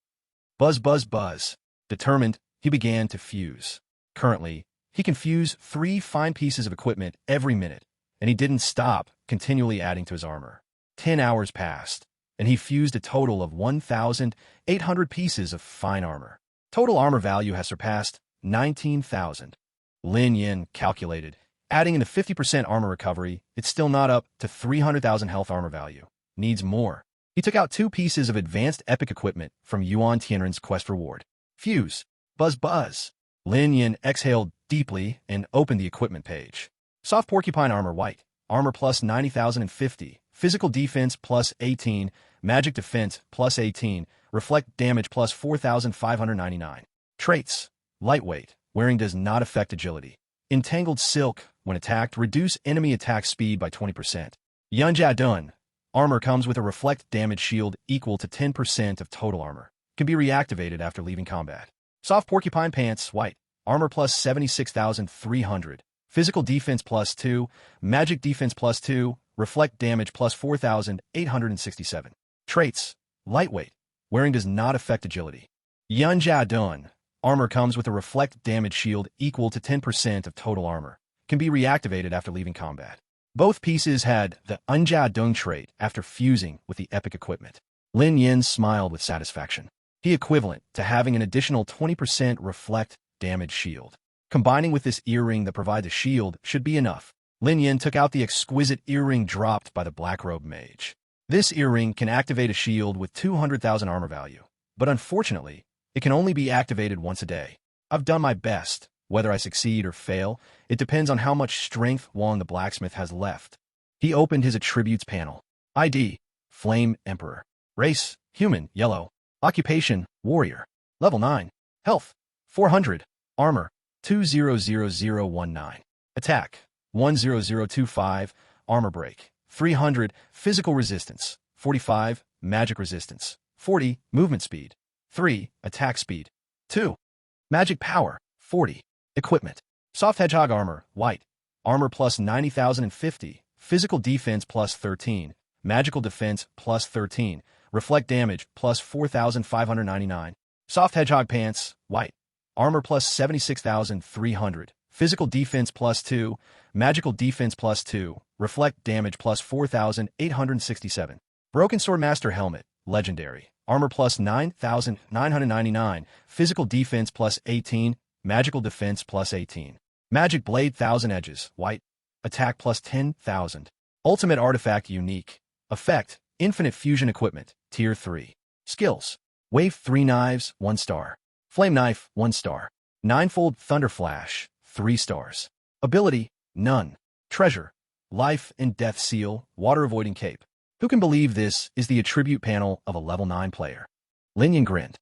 Buzz, buzz, buzz. Determined, he began to fuse. Currently, he can fuse 3 fine pieces of equipment every minute, and he didn't stop, continually adding to his armor. 10 hours passed, and he fused a total of 1,800 pieces of fine armor. Total armor value has surpassed 19,000. Lin Yan calculated. Adding in the 50% armor recovery, it's still not up to 300,000 health armor value. Needs more. He took out 2 pieces of advanced epic equipment from Yuan Tianren's quest reward. Fuse. Buzz, buzz. Lin Yan exhaled deeply and opened the equipment page. Soft porcupine armor white. Armor plus 90,050. physical defense plus 18, magic defense plus 18, reflect damage plus 4,599. Traits: lightweight, wearing does not affect agility. Entangled silk, when attacked, reduce enemy attack speed by 20%. Yunjia Dun, armor comes with a reflect damage shield equal to 10% of total armor. Can be reactivated after leaving combat. Soft porcupine pants, white, armor plus 76,300. Physical defense plus 2, magic defense plus 2, reflect damage plus 4,867. Traits: lightweight, wearing does not affect agility. Yunjia Dun, armor comes with a reflect damage shield equal to 10% of total armor. Can be reactivated after leaving combat. Both pieces had the Unjia Dun trait after fusing with the epic equipment. Lin Yin smiled with satisfaction. He equivalent to having an additional 20% reflect damage shield. Combining with this earring that provides a shield should be enough. Lin Yin took out the exquisite earring dropped by the black-robed mage. This earring can activate a shield with 200,000 armor value, but unfortunately, it can only be activated once a day. I've done my best. Whether I succeed or fail, it depends on how much strength Wong the blacksmith has left. He opened his attributes panel. ID: Flame Emperor. Race: Human, yellow. Occupation: Warrior. Level 9. Health: 400. Armor: 200019. Attack: 10025. Armor break: 300. Physical resistance: 45. Magic resistance: 40. Movement speed: 3. Attack speed: 2. Magic power: 40. Equipment: soft hedgehog armor, white. Armor plus 90,050. Physical defense plus 13. Magical defense plus 13. Reflect damage plus 4,599. Soft hedgehog pants, white. Armor plus 76,300. Physical defense plus 2. Magical defense plus 2. Reflect damage plus 4,867. Broken Sword Master helmet, legendary. Armor plus 9,999. Physical defense plus 18. Magical defense plus 18. Magic blade 1,000 edges, white. Attack plus 10,000. Ultimate artifact unique. Effect: infinite fusion equipment, tier 3. Skills: wave 3 knives, 1 star. Flame knife, 1 star. Ninefold thunder flash, 3 stars. Ability: none. Treasure: life and death seal, water avoiding cape. Who can believe this is the attribute panel of a level 9 player? Lin Yin grinned.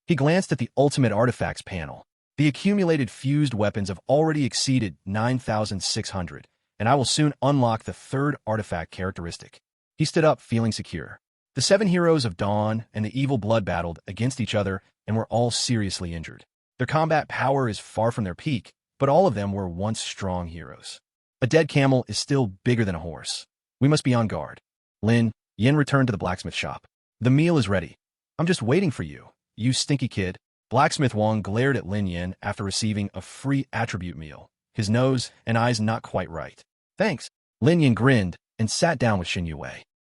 He glanced at the ultimate artifacts panel. The accumulated fused weapons have already exceeded 9,600, and I will soon unlock the third artifact characteristic. He stood up, feeling secure. The 7 heroes of Dawn and the Evil Blood battled against each other and were all seriously injured. Their combat power is far from their peak, but all of them were once strong heroes. A dead camel is still bigger than a horse. We must be on guard. Lin Yin returned to the blacksmith shop. The meal is ready. I'm just waiting for you, you stinky kid. Blacksmith Wong glared at Lin Yin after receiving a free attribute meal, his nose and eyes not quite right. Thanks. Lin Yin grinned and sat down with Xin Yue.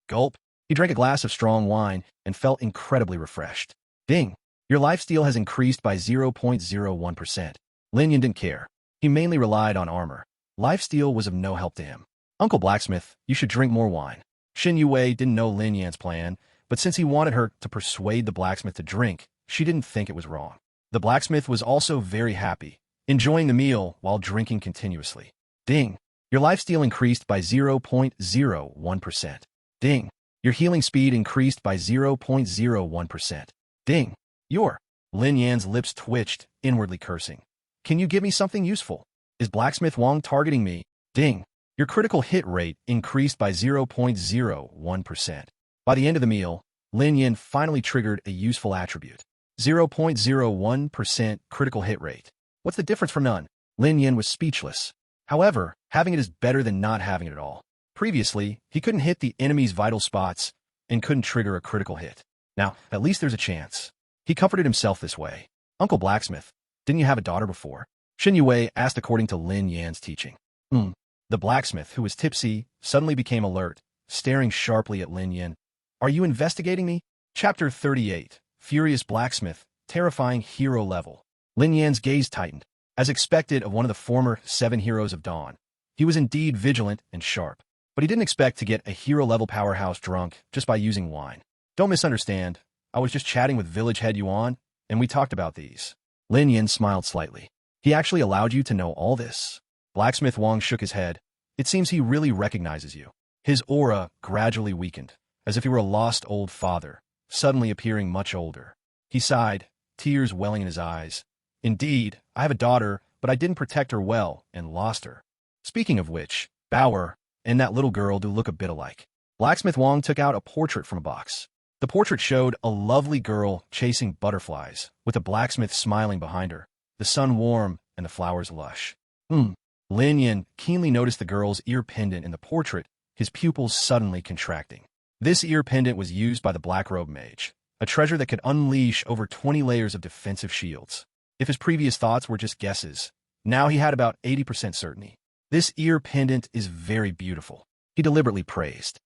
Gulp. He drank a glass of strong wine and felt incredibly refreshed. Ding. Your lifesteal has increased by 0.01%. Lin Yin didn't care. He mainly relied on armor. Lifesteal was of no help to him. Uncle Blacksmith, you should drink more wine. Xin Yue didn't know Lin Yan's plan, but since he wanted her to persuade the blacksmith to drink, she didn't think it was wrong. The blacksmith was also very happy, enjoying the meal while drinking continuously. Ding. Your lifesteal increased by 0.01%. Ding. Your healing speed increased by 0.01%. Ding. Your. Lin Yan's lips twitched, inwardly cursing. Can you give me something useful? Is Blacksmith Wong targeting me? Ding. Your critical hit rate increased by 0.01%. By the end of the meal, Lin Yin finally triggered a useful attribute. 0.01% critical hit rate. What's the difference from none? Lin Yin was speechless. However, having it is better than not having it at all. Previously, he couldn't hit the enemy's vital spots and couldn't trigger a critical hit. Now, at least there's a chance. He comforted himself this way. Uncle Blacksmith, didn't you have a daughter before? Xin Yue asked according to Lin Yan's teaching. The blacksmith, who was tipsy, suddenly became alert, staring sharply at Lin Yin. Are you investigating me? Chapter 38. Furious Blacksmith, Terrifying Hero Level. Lin Yan's gaze tightened. As expected of one of the former 7 heroes of Dawn, he was indeed vigilant and sharp, but he didn't expect to get a hero-level powerhouse drunk just by using wine. Don't misunderstand. I was just chatting with Village Head Yuan, and we talked about these. Lin Yin smiled slightly. He actually allowed you to know all this? Blacksmith Wong shook his head. It seems he really recognizes you. His aura gradually weakened, as if he were a lost old father, suddenly appearing much older. He sighed, tears welling in his eyes. Indeed, I have a daughter, but I didn't protect her well and lost her. Speaking of which, Bauer and that little girl do look a bit alike. Blacksmith Wong took out a portrait from a box. The portrait showed a lovely girl chasing butterflies, with the blacksmith smiling behind her, the sun warm and the flowers lush. Lin Yin keenly noticed the girl's ear pendant in the portrait, his pupils suddenly contracting. This ear pendant was used by the Black Robe Mage, a treasure that could unleash over 20 layers of defensive shields. If his previous thoughts were just guesses, now he had about 80% certainty. This ear pendant is very beautiful, he deliberately praised.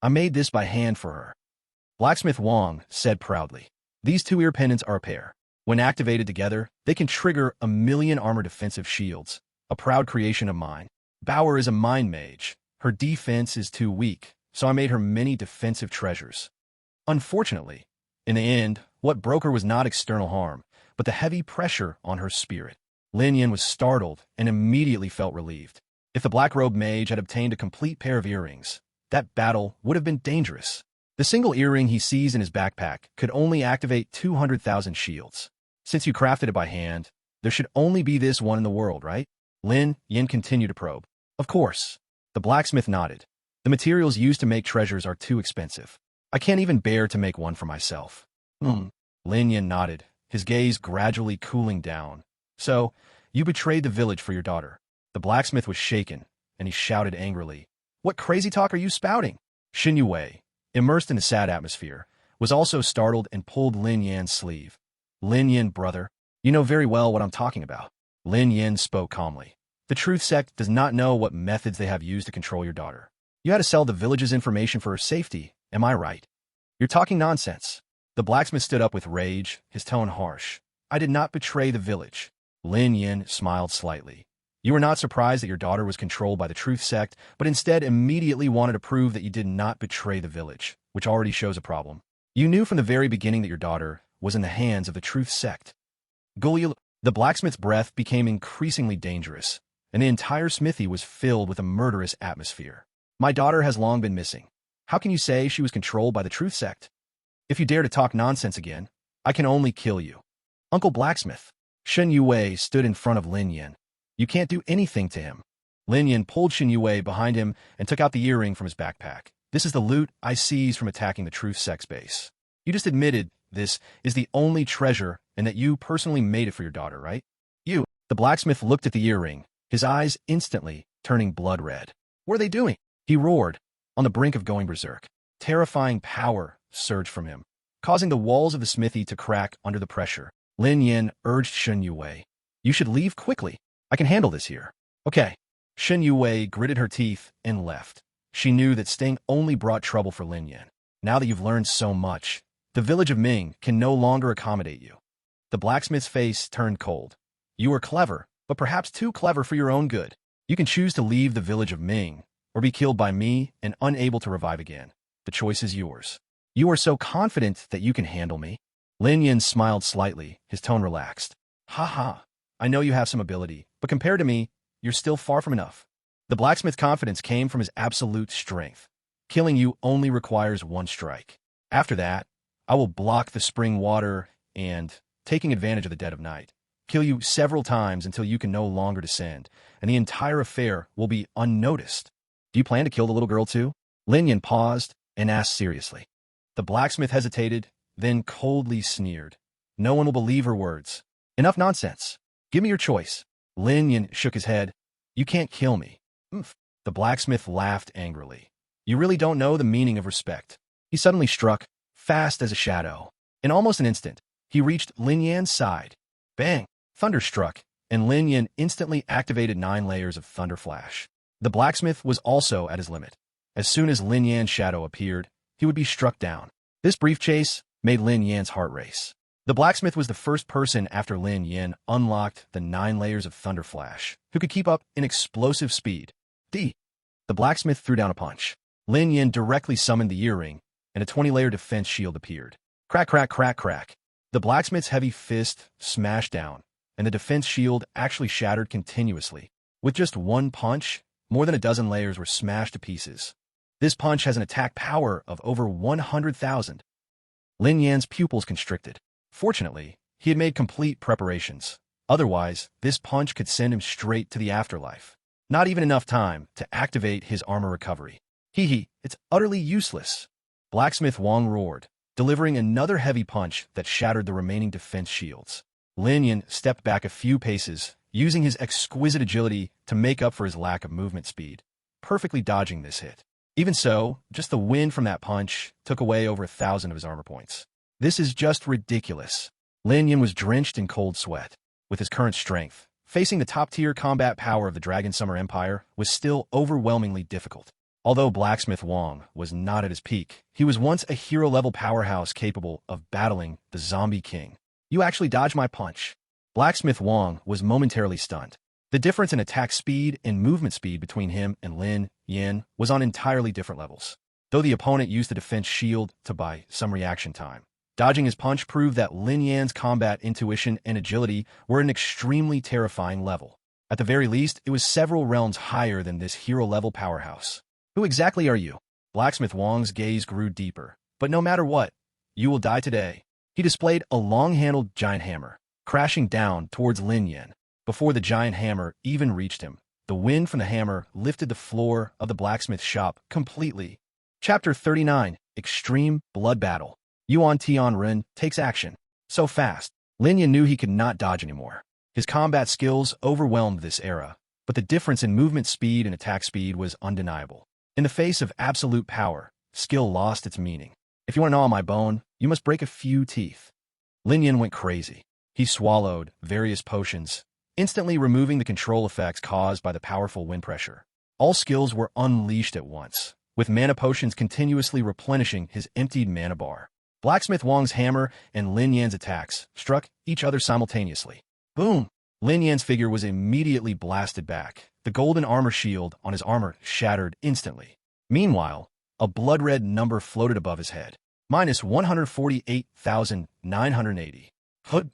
I made this by hand for her. Blacksmith Wong said proudly. These two ear pendants are a pair. When activated together, they can trigger 1,000,000 armor defensive shields, a proud creation of mine. Bauer is a mind mage. Her defense is too weak, so I made her many defensive treasures. Unfortunately, in the end, what broke her was not external harm, but the heavy pressure on her spirit. Lin Yin was startled and immediately felt relieved. If the Black Robe Mage had obtained a complete pair of earrings, that battle would have been dangerous. The single earring he seized in his backpack could only activate 200,000 shields. Since you crafted it by hand, there should only be this one in the world, right? Lin Yin continued to probe. Of course. The blacksmith nodded. The materials used to make treasures are too expensive. I can't even bear to make one for myself. Lin Yin nodded, his gaze gradually cooling down. So, you betrayed the village for your daughter. The blacksmith was shaken, and he shouted angrily. What crazy talk are you spouting? Xin Yue, immersed in a sad atmosphere, was also startled and pulled Lin Yan's sleeve. Lin Yin, brother, you know very well what I'm talking about. Lin Yin spoke calmly. The Truth Sect does not know what methods they have used to control your daughter. You had to sell the village's information for her safety, am I right? You're talking nonsense. The blacksmith stood up with rage, his tone harsh. I did not betray the village. Lin Yin smiled slightly. You were not surprised that your daughter was controlled by the Truth Sect, but instead immediately wanted to prove that you did not betray the village, which already shows a problem. You knew from the very beginning that your daughter was in the hands of the Truth Sect. The blacksmith's breath became increasingly dangerous, and the entire smithy was filled with a murderous atmosphere. My daughter has long been missing. How can you say she was controlled by the Truth Sect? If you dare to talk nonsense again, I can only kill you. Uncle Blacksmith. Shen Yue stood in front of Lin Yin. You can't do anything to him. Lin Yin pulled Shen Yue behind him and took out the earring from his backpack. This is the loot I seized from attacking the Truth Sect's base. You just admitted this is the only treasure and that you personally made it for your daughter, right? You. The blacksmith looked at the earring, his eyes instantly turning blood red. What are they doing? He roared, on the brink of going berserk. Terrifying power surged from him, causing the walls of the smithy to crack under the pressure. Lin Yin urged Shen Yue. You should leave quickly. I can handle this here. Okay. Shen Yue gritted her teeth and left. She knew that staying only brought trouble for Lin Yin. Now that you've learned so much, the village of Ming can no longer accommodate you. The blacksmith's face turned cold. You are clever, but perhaps too clever for your own good. You can choose to leave the village of Ming, or be killed by me and unable to revive again. The choice is yours. You are so confident that you can handle me? Lin Yin smiled slightly, his tone relaxed. Ha ha. I know you have some ability, but compared to me, you're still far from enough. The blacksmith's confidence came from his absolute strength. Killing you only requires one strike. After that, I will block the spring water and, taking advantage of the dead of night, kill you several times until you can no longer descend, and the entire affair will be unnoticed. Do you plan to kill the little girl too? Lin Yin paused and asked seriously. The blacksmith hesitated, then coldly sneered. No one will believe her words. Enough nonsense. Give me your choice. Lin Yin shook his head. You can't kill me. The blacksmith laughed angrily. You really don't know the meaning of respect. He suddenly struck, fast as a shadow. In almost an instant, he reached Lin Yan's side. Bang! Thunder struck, and Lin Yin instantly activated 9 layers of thunder flash. The blacksmith was also at his limit. As soon as Lin Yan's shadow appeared, he would be struck down. This brief chase made Lin Yan's heart race. The blacksmith was the first person after Lin Yin unlocked the 9 layers of thunder flash, who could keep up an explosive speed. The blacksmith threw down a punch. Lin Yin directly summoned the earring, and a 20-layer defense shield appeared. Crack, crack, crack, crack. The blacksmith's heavy fist smashed down, and the defense shield actually shattered continuously. With just one punch, more than a dozen layers were smashed to pieces. This punch has an attack power of over 100,000. Lin Yan's pupils constricted. Fortunately, he had made complete preparations. Otherwise, this punch could send him straight to the afterlife. Not even enough time to activate his armor recovery. Hee, it's utterly useless. Blacksmith Wang roared, delivering another heavy punch that shattered the remaining defense shields. Lin Yan stepped back a few paces, using his exquisite agility to make up for his lack of movement speed, perfectly dodging this hit. Even so, just the wind from that punch took away over 1,000 of his armor points. This is just ridiculous. Lin Yan was drenched in cold sweat. With his current strength, facing the top-tier combat power of the Dragon Summer Empire was still overwhelmingly difficult. Although Blacksmith Wang was not at his peak, he was once a hero-level powerhouse capable of battling the Zombie King. You actually dodged my punch. Blacksmith Wang was momentarily stunned. The difference in attack speed and movement speed between him and Lin Yan was on entirely different levels. Though the opponent used the defense shield to buy some reaction time, dodging his punch proved that Lin Yan's combat intuition and agility were at an extremely terrifying level. At the very least, it was several realms higher than this hero-level powerhouse. Who exactly are you? Blacksmith Wang's gaze grew deeper. But no matter what, you will die today. He displayed a long-handled giant hammer, crashing down towards Lin Yan. Before the giant hammer even reached him, the wind from the hammer lifted the floor of the blacksmith shop completely. Chapter 39, Extreme Blood Battle. Yuan Tianren takes action. So fast, Lin Yan knew he could not dodge anymore. His combat skills overwhelmed this era, but the difference in movement speed and attack speed was undeniable. In the face of absolute power, skill lost its meaning. If you want to gnaw on my bone, you must break a few teeth. Lin Yan went crazy. He swallowed various potions, instantly removing the control effects caused by the powerful wind pressure. All skills were unleashed at once, with mana potions continuously replenishing his emptied mana bar. Blacksmith Wang's hammer and Lin Yan's attacks struck each other simultaneously. Boom! Lin Yan's figure was immediately blasted back. The golden armor shield on his armor shattered instantly. Meanwhile, a blood-red number floated above his head. Minus 148,980. Hood.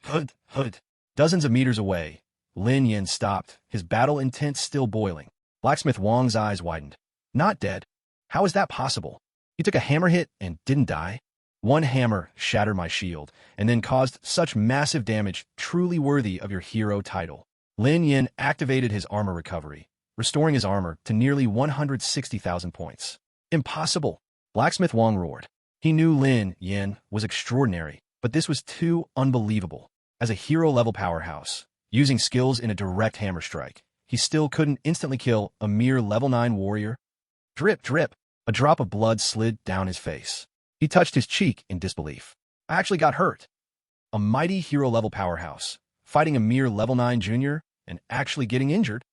Dozens of meters away, Lin Yan stopped, his battle intent still boiling. Blacksmith Wang's eyes widened. Not dead? How is that possible? He took a hammer hit and didn't die? One hammer shattered my shield, and then caused such massive damage truly worthy of your hero title. Lin Yan activated his armor recovery, restoring his armor to nearly 160,000 points. Impossible! Blacksmith Wang roared. He knew Lin Yan was extraordinary, but this was too unbelievable. As a hero-level powerhouse, using skills in a direct hammer strike, he still couldn't instantly kill a mere level 9 warrior. Drip, drip! A drop of blood slid down his face. He touched his cheek in disbelief. I actually got hurt. A mighty hero-level powerhouse, fighting a mere level 9 junior, and actually getting injured?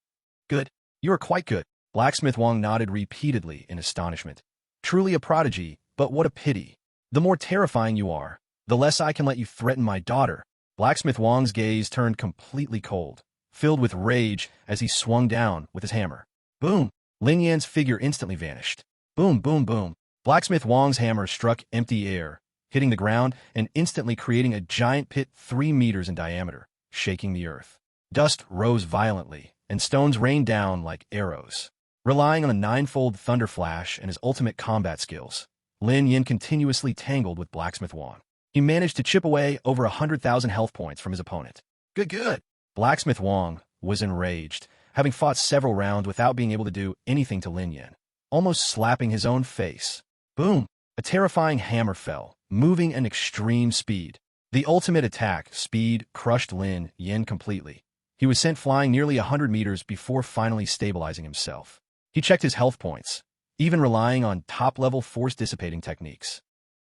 Good. You are quite good. Blacksmith Wang nodded repeatedly in astonishment. Truly a prodigy, but what a pity. The more terrifying you are, the less I can let you threaten my daughter. Blacksmith Wang's gaze turned completely cold, filled with rage as he swung down with his hammer. Boom! Lin Yan's figure instantly vanished. Boom, boom, boom. Blacksmith Wang's hammer struck empty air, hitting the ground and instantly creating a giant pit 3 meters in diameter, shaking the earth. Dust rose violently, and stones rained down like arrows. Relying on a 9-fold thunder flash and his ultimate combat skills, Lin Yan continuously tangled with Blacksmith Wang. He managed to chip away over 100,000 health points from his opponent. Good. Blacksmith Wang was enraged, having fought several rounds without being able to do anything to Lin Yan, almost slapping his own face. Boom! A terrifying hammer fell, moving at extreme speed. The ultimate attack speed crushed Lin Yan completely. He was sent flying nearly 100 meters before finally stabilizing himself. He checked his health points, even relying on top-level force-dissipating techniques.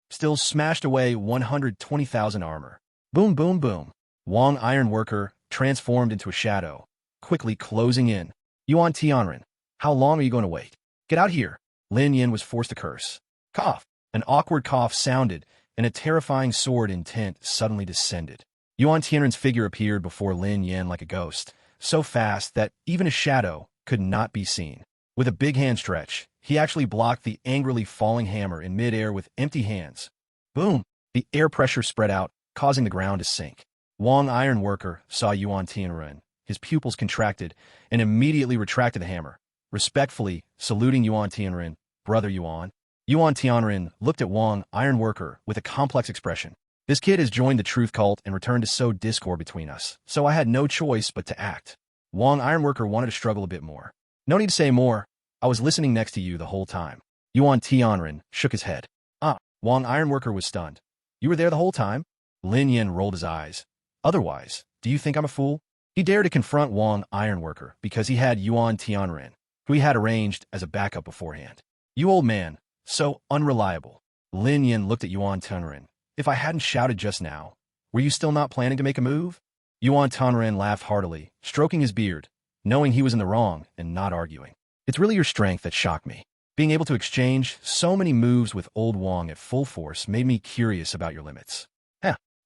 Still smashed away 120,000 armor. Boom, boom, boom. Wang Ironworker transformed into a shadow, quickly closing in. Yuan Tianren, how long are you going to wait? Get out here! Lin Yan was forced to curse. Cough! An awkward cough sounded, and a terrifying sword intent suddenly descended. Yuan Tianren's figure appeared before Lin Yan like a ghost, so fast that even a shadow could not be seen. With a big hand stretch, he actually blocked the angrily falling hammer in midair with empty hands. Boom! The air pressure spread out, causing the ground to sink. Wang Ironworker saw Yuan Tianren. His pupils contracted, and immediately retracted the hammer, respectfully saluting Yuan Tianren. brother Yuan. Yuan Tianren looked at Wang Ironworker with a complex expression. This kid has joined the truth cult and returned to sow discord between us, so I had no choice but to act. Wang Ironworker wanted to struggle a bit more. No need to say more. I was listening next to you the whole time. Yuan Tianren shook his head. Wang Ironworker was stunned. You were there the whole time? Lin Yin rolled his eyes. Otherwise, do you think I'm a fool? He dared to confront Wang Ironworker because he had Yuan Tianren, who he had arranged as a backup beforehand. You old man, so unreliable. Lin Yin looked at Yuan Tianren. If I hadn't shouted just now, were you still not planning to make a move? Yuan Tianren laughed heartily, stroking his beard, knowing he was in the wrong and not arguing. It's really your strength that shocked me. Being able to exchange so many moves with old Wang at full force made me curious about your limits.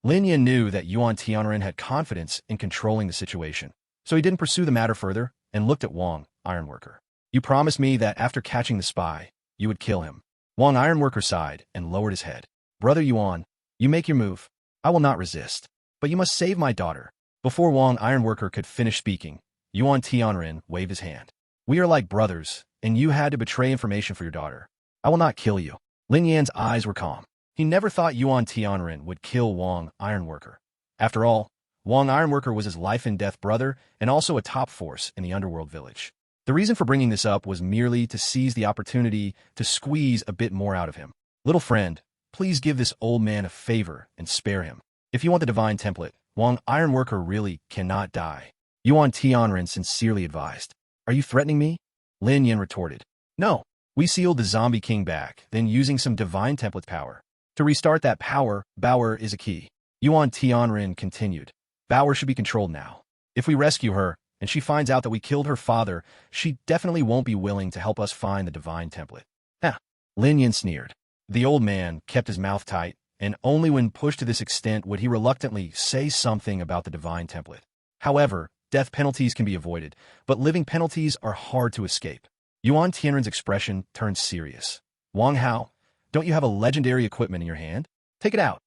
Lin Yin knew that Yuan Tianren had confidence in controlling the situation, so he didn't pursue the matter further and looked at Wang Ironworker. You promised me that after catching the spy, you would kill him. Wang Ironworker sighed and lowered his head. Brother Yuan, you make your move. I will not resist. But you must save my daughter. Before Wang Ironworker could finish speaking, Yuan Tianren waved his hand. We are like brothers, and you had to betray information for your daughter. I will not kill you. Lin Yan's eyes were calm. He never thought Yuan Tianren would kill Wang Ironworker. After all, Wang Ironworker was his life-and-death brother and also a top force in the underworld village. The reason for bringing this up was merely to seize the opportunity to squeeze a bit more out of him. Little friend, please give this old man a favor and spare him. If you want the divine template, Wang Ironworker really cannot die. Yuan Tianren sincerely advised. Are you threatening me? Lin Yin retorted. No, we sealed the zombie king back, then using some divine template power. To restart that power, Bauer is a key. Yuan Tianren continued. Bauer should be controlled now. If we rescue her, and she finds out that we killed her father, she definitely won't be willing to help us find the divine template. Lin Yin sneered. The old man kept his mouth tight, and only when pushed to this extent would he reluctantly say something about the divine template. However, death penalties can be avoided, but living penalties are hard to escape. Yuan Tianren's expression turned serious. Wang Hao, don't you have a legendary equipment in your hand? Take it out.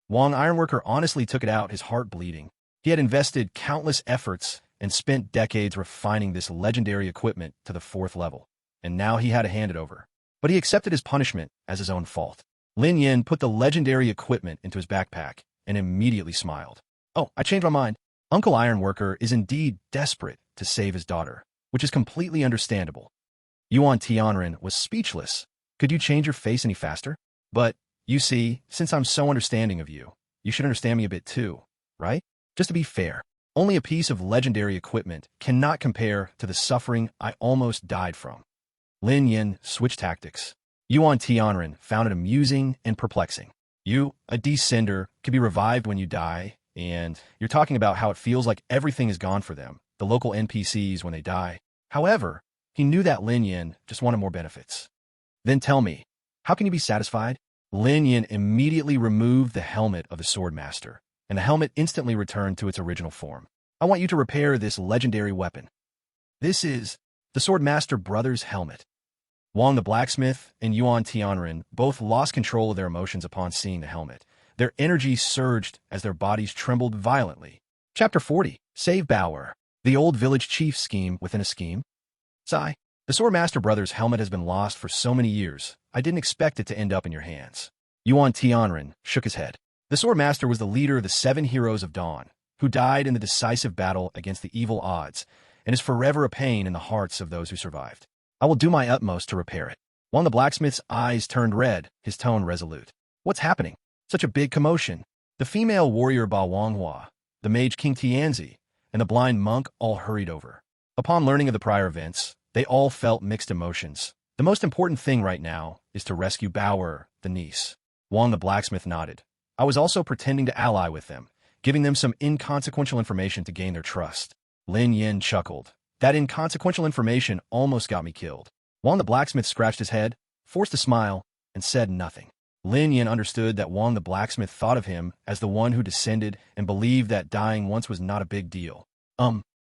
Wang Ironworker honestly took it out, his heart bleeding. He had invested countless efforts and spent decades refining this legendary equipment to the 4th level, and now he had to hand it over. But he accepted his punishment as his own fault. Lin Yin put the legendary equipment into his backpack and immediately smiled. Oh, I changed my mind. Uncle Ironworker is indeed desperate to save his daughter, which is completely understandable. Yuan Tianren was speechless. Could you change your face any faster? But, you see, since I'm so understanding of you, you should understand me a bit too, right? Just to be fair, only a piece of legendary equipment cannot compare to the suffering I almost died from. Lin Yin switched tactics. Yuan Tianren found it amusing and perplexing. You, a descender, can be revived when you die, and you're talking about how it feels like everything is gone for them, the local NPCs when they die. However, he knew that Lin Yin just wanted more benefits. Then tell me, how can you be satisfied? Lin Yin immediately removed the helmet of the Swordmaster, and the helmet instantly returned to its original form. I want you to repair this legendary weapon. This is the Swordmaster brothers' helmet. Wang the blacksmith and Yuan Tianren both lost control of their emotions upon seeing the helmet. Their energy surged as their bodies trembled violently. Chapter 40. Save Bauer. The old village chief scheme within a scheme. Sigh. The Swordmaster brothers' helmet has been lost for so many years. I didn't expect it to end up in your hands. Yuan Tianren shook his head. The Swordmaster was the leader of the 7 heroes of Dawn, who died in the decisive battle against the evil odds, and is forever a pain in the hearts of those who survived. I will do my utmost to repair it. Wang the blacksmith's eyes turned red, his tone resolute. What's happening? Such a big commotion. The female warrior Ba Wanghua, the mage King Tianzi, and the blind monk all hurried over. Upon learning of the prior events, they all felt mixed emotions. The most important thing right now is to rescue Bauer, the niece. Wang the blacksmith nodded. I was also pretending to ally with them, giving them some inconsequential information to gain their trust. Lin Yin chuckled. That inconsequential information almost got me killed. Wang the blacksmith scratched his head, forced a smile, and said nothing. Lin Yin understood that Wang the blacksmith thought of him as the one who descended and believed that dying once was not a big deal.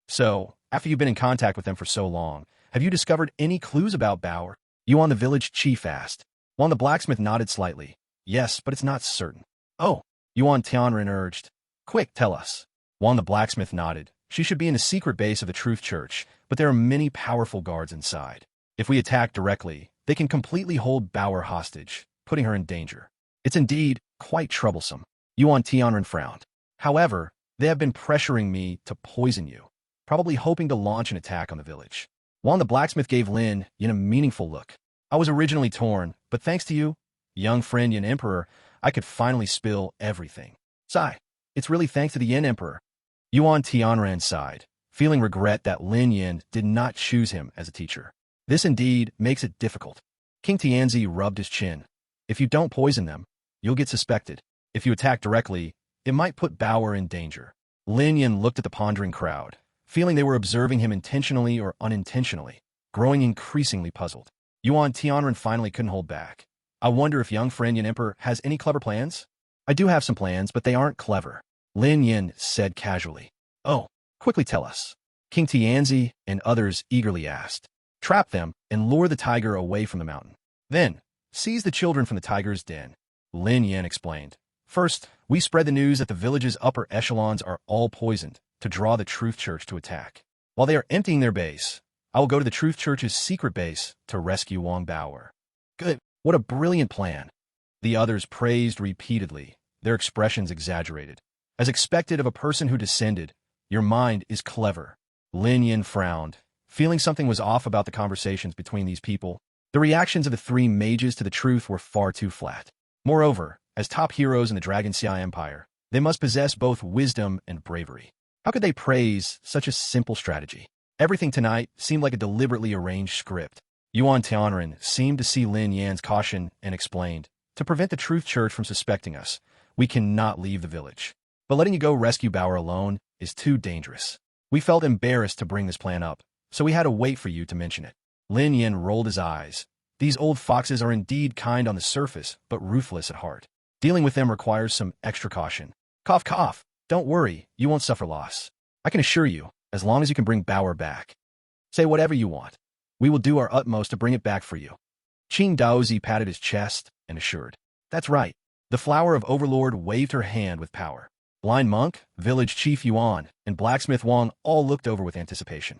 So, after you've been in contact with them for so long, have you discovered any clues about Bauer? Yuan the village chief asked. Wang the blacksmith nodded slightly. Yes, but it's not certain. Oh, Yuan Tianren urged. Quick, tell us. Wang the blacksmith nodded. She should be in a secret base of the Truth Church, but there are many powerful guards inside. If we attack directly, they can completely hold Bauer hostage, putting her in danger. It's indeed quite troublesome. Yuan Tianren frowned. However, they have been pressuring me to poison you, probably hoping to launch an attack on the village. Wang the blacksmith gave Lin Yin a meaningful look. I was originally torn, but thanks to you, young friend Yin Emperor, I could finally spill everything. Sigh. It's really thanks to the Yin Emperor. Yuan Tianren sighed, feeling regret that Lin Yin did not choose him as a teacher. This indeed makes it difficult. King Tianzi rubbed his chin. If you don't poison them, you'll get suspected. If you attack directly, it might put Bauer in danger. Lin Yin looked at the pondering crowd, feeling they were observing him intentionally or unintentionally, growing increasingly puzzled. Yuan Tianren finally couldn't hold back. I wonder if young friend Yin Emperor has any clever plans? I do have some plans, but they aren't clever, Lin Yin said casually. Oh, quickly tell us. King Tianzi and others eagerly asked. Trap them and lure the tiger away from the mountain. Then, seize the children from the tiger's den, Lin Yin explained. First, we spread the news that the village's upper echelons are all poisoned to draw the Truth Church to attack. While they are emptying their base, I will go to the Truth Church's secret base to rescue Wang Bauer. Good. What a brilliant plan. The others praised repeatedly, their expressions exaggerated. As expected of a person who descended, your mind is clever. Lin Yin frowned, feeling something was off about the conversations between these people. The reactions of the three mages to the truth were far too flat. Moreover, as top heroes in the Dragon Xia Empire, they must possess both wisdom and bravery. How could they praise such a simple strategy? Everything tonight seemed like a deliberately arranged script. Yuan Tianren seemed to see Lin Yan's caution and explained, to prevent the Truth Church from suspecting us, we cannot leave the village. But letting you go rescue Bauer alone is too dangerous. We felt embarrassed to bring this plan up, so we had to wait for you to mention it. Lin Yin rolled his eyes. These old foxes are indeed kind on the surface, but ruthless at heart. Dealing with them requires some extra caution. Cough, cough. Don't worry, you won't suffer loss. I can assure you, as long as you can bring Bauer back. Say whatever you want. We will do our utmost to bring it back for you. Qing Daozi patted his chest and assured. That's right. The Flower of Overlord waved her hand with power. Blind Monk, Village Chief Yuan, and Blacksmith Wang all looked over with anticipation.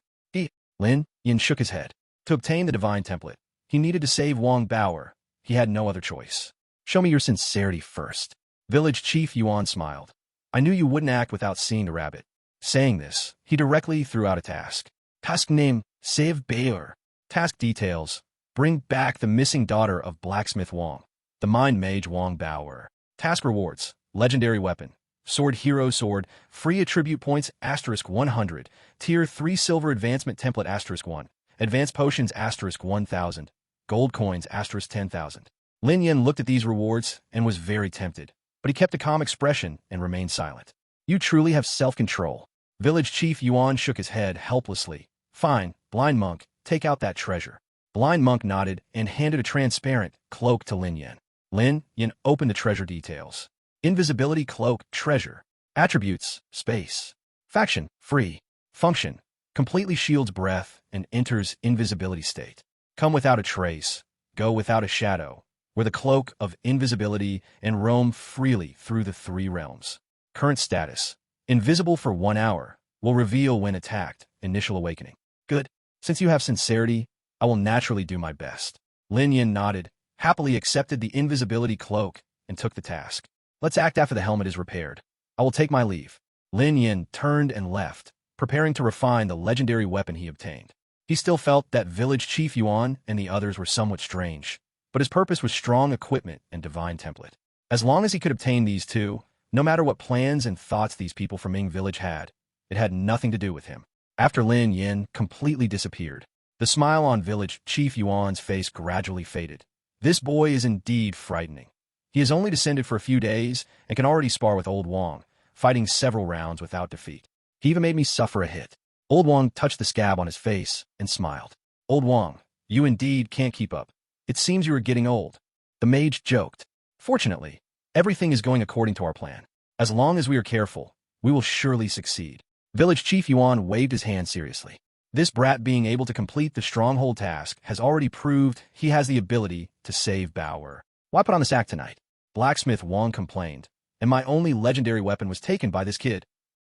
Lin Yin shook his head. To obtain the divine template, he needed to save Wang Bauer. He had no other choice. Show me your sincerity first. Village Chief Yuan smiled. I knew you wouldn't act without seeing the rabbit. Saying this, he directly threw out a task. Task name, Save Bauer. Task details, bring back the missing daughter of Blacksmith Wang, the mind mage Wang Bauer. Task rewards, legendary weapon, sword hero sword, free attribute points *100, tier 3 silver advancement template *1, advanced potions *1000, gold coins *10,000. Lin Yin looked at these rewards and was very tempted, but he kept a calm expression and remained silent. You truly have self-control. Village Chief Yuan shook his head helplessly. Fine, Blind Monk, take out that treasure. Blind Monk nodded and handed a transparent cloak to Lin Yin. Lin Yin opened the treasure details. Invisibility cloak, treasure. Attributes, space. Faction, free. Function, completely shields breath and enters invisibility state. Come without a trace, go without a shadow. Wear the cloak of invisibility and roam freely through the 3 realms. Current status, invisible for 1 hour, will reveal when attacked, initial awakening. Good. Since you have sincerity, I will naturally do my best. Lin Yin nodded, happily accepted the invisibility cloak, and took the task. Let's act after the helmet is repaired. I will take my leave. Lin Yin turned and left, preparing to refine the legendary weapon he obtained. He still felt that Village Chief Yuan and the others were somewhat strange, but his purpose was strong equipment and divine template. As long as he could obtain these two, no matter what plans and thoughts these people from Ming Village had, it had nothing to do with him. After Lin Yin completely disappeared, the smile on Village Chief Yuan's face gradually faded. This boy is indeed frightening. He has only descended for a few days and can already spar with Old Wang, fighting several rounds without defeat. He even made me suffer a hit. Old Wang touched the scab on his face and smiled. Old Wang, you indeed can't keep up. It seems you are getting old. The mage joked. Fortunately, everything is going according to our plan. As long as we are careful, we will surely succeed. Village Chief Yuan waved his hand seriously. This brat being able to complete the stronghold task has already proved he has the ability to save Bauer. Why put on the sack tonight? Blacksmith Wang complained, and my only legendary weapon was taken by this kid.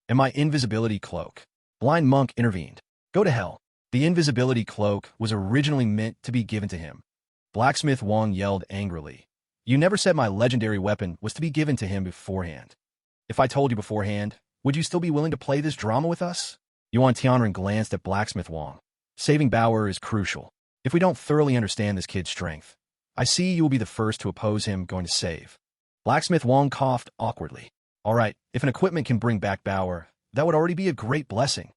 And my invisibility cloak. Blind Monk intervened. Go to hell. The invisibility cloak was originally meant to be given to him. Blacksmith Wong yelled angrily. You never said my legendary weapon was to be given to him beforehand. If I told you beforehand, would you still be willing to play this drama with us? Yuan Tianren glanced at Blacksmith Wong. Saving Bauer is crucial. If we don't thoroughly understand this kid's strength, I see you will be the first to oppose him going to save. Blacksmith Wong coughed awkwardly. All right, if an equipment can bring back Bauer, that would already be a great blessing.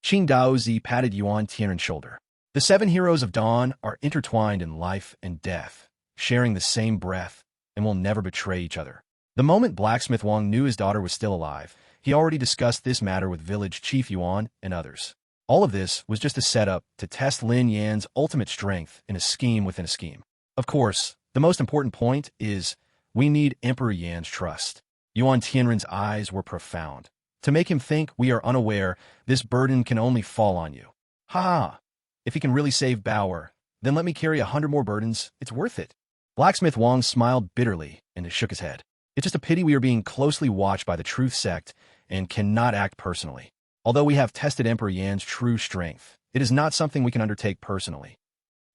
Qing Daozi patted Yuan Tianren's shoulder. The 7 heroes of Dawn are intertwined in life and death, sharing the same breath, and will never betray each other. The moment Blacksmith Wong knew his daughter was still alive, he already discussed this matter with village chief Yuan and others. All of this was just a setup to test Lin Yan's ultimate strength in a scheme within a scheme. Of course, the most important point is we need Emperor Yan's trust. Yuan Tianren's eyes were profound. To make him think we are unaware, this burden can only fall on you. Ha! If he can really save Bauer, then let me carry 100 more burdens. It's worth it. Blacksmith Wong smiled bitterly and shook his head. It's just a pity we are being closely watched by the Truth Sect and cannot act personally. Although we have tested Emperor Yan's true strength, it is not something we can undertake personally.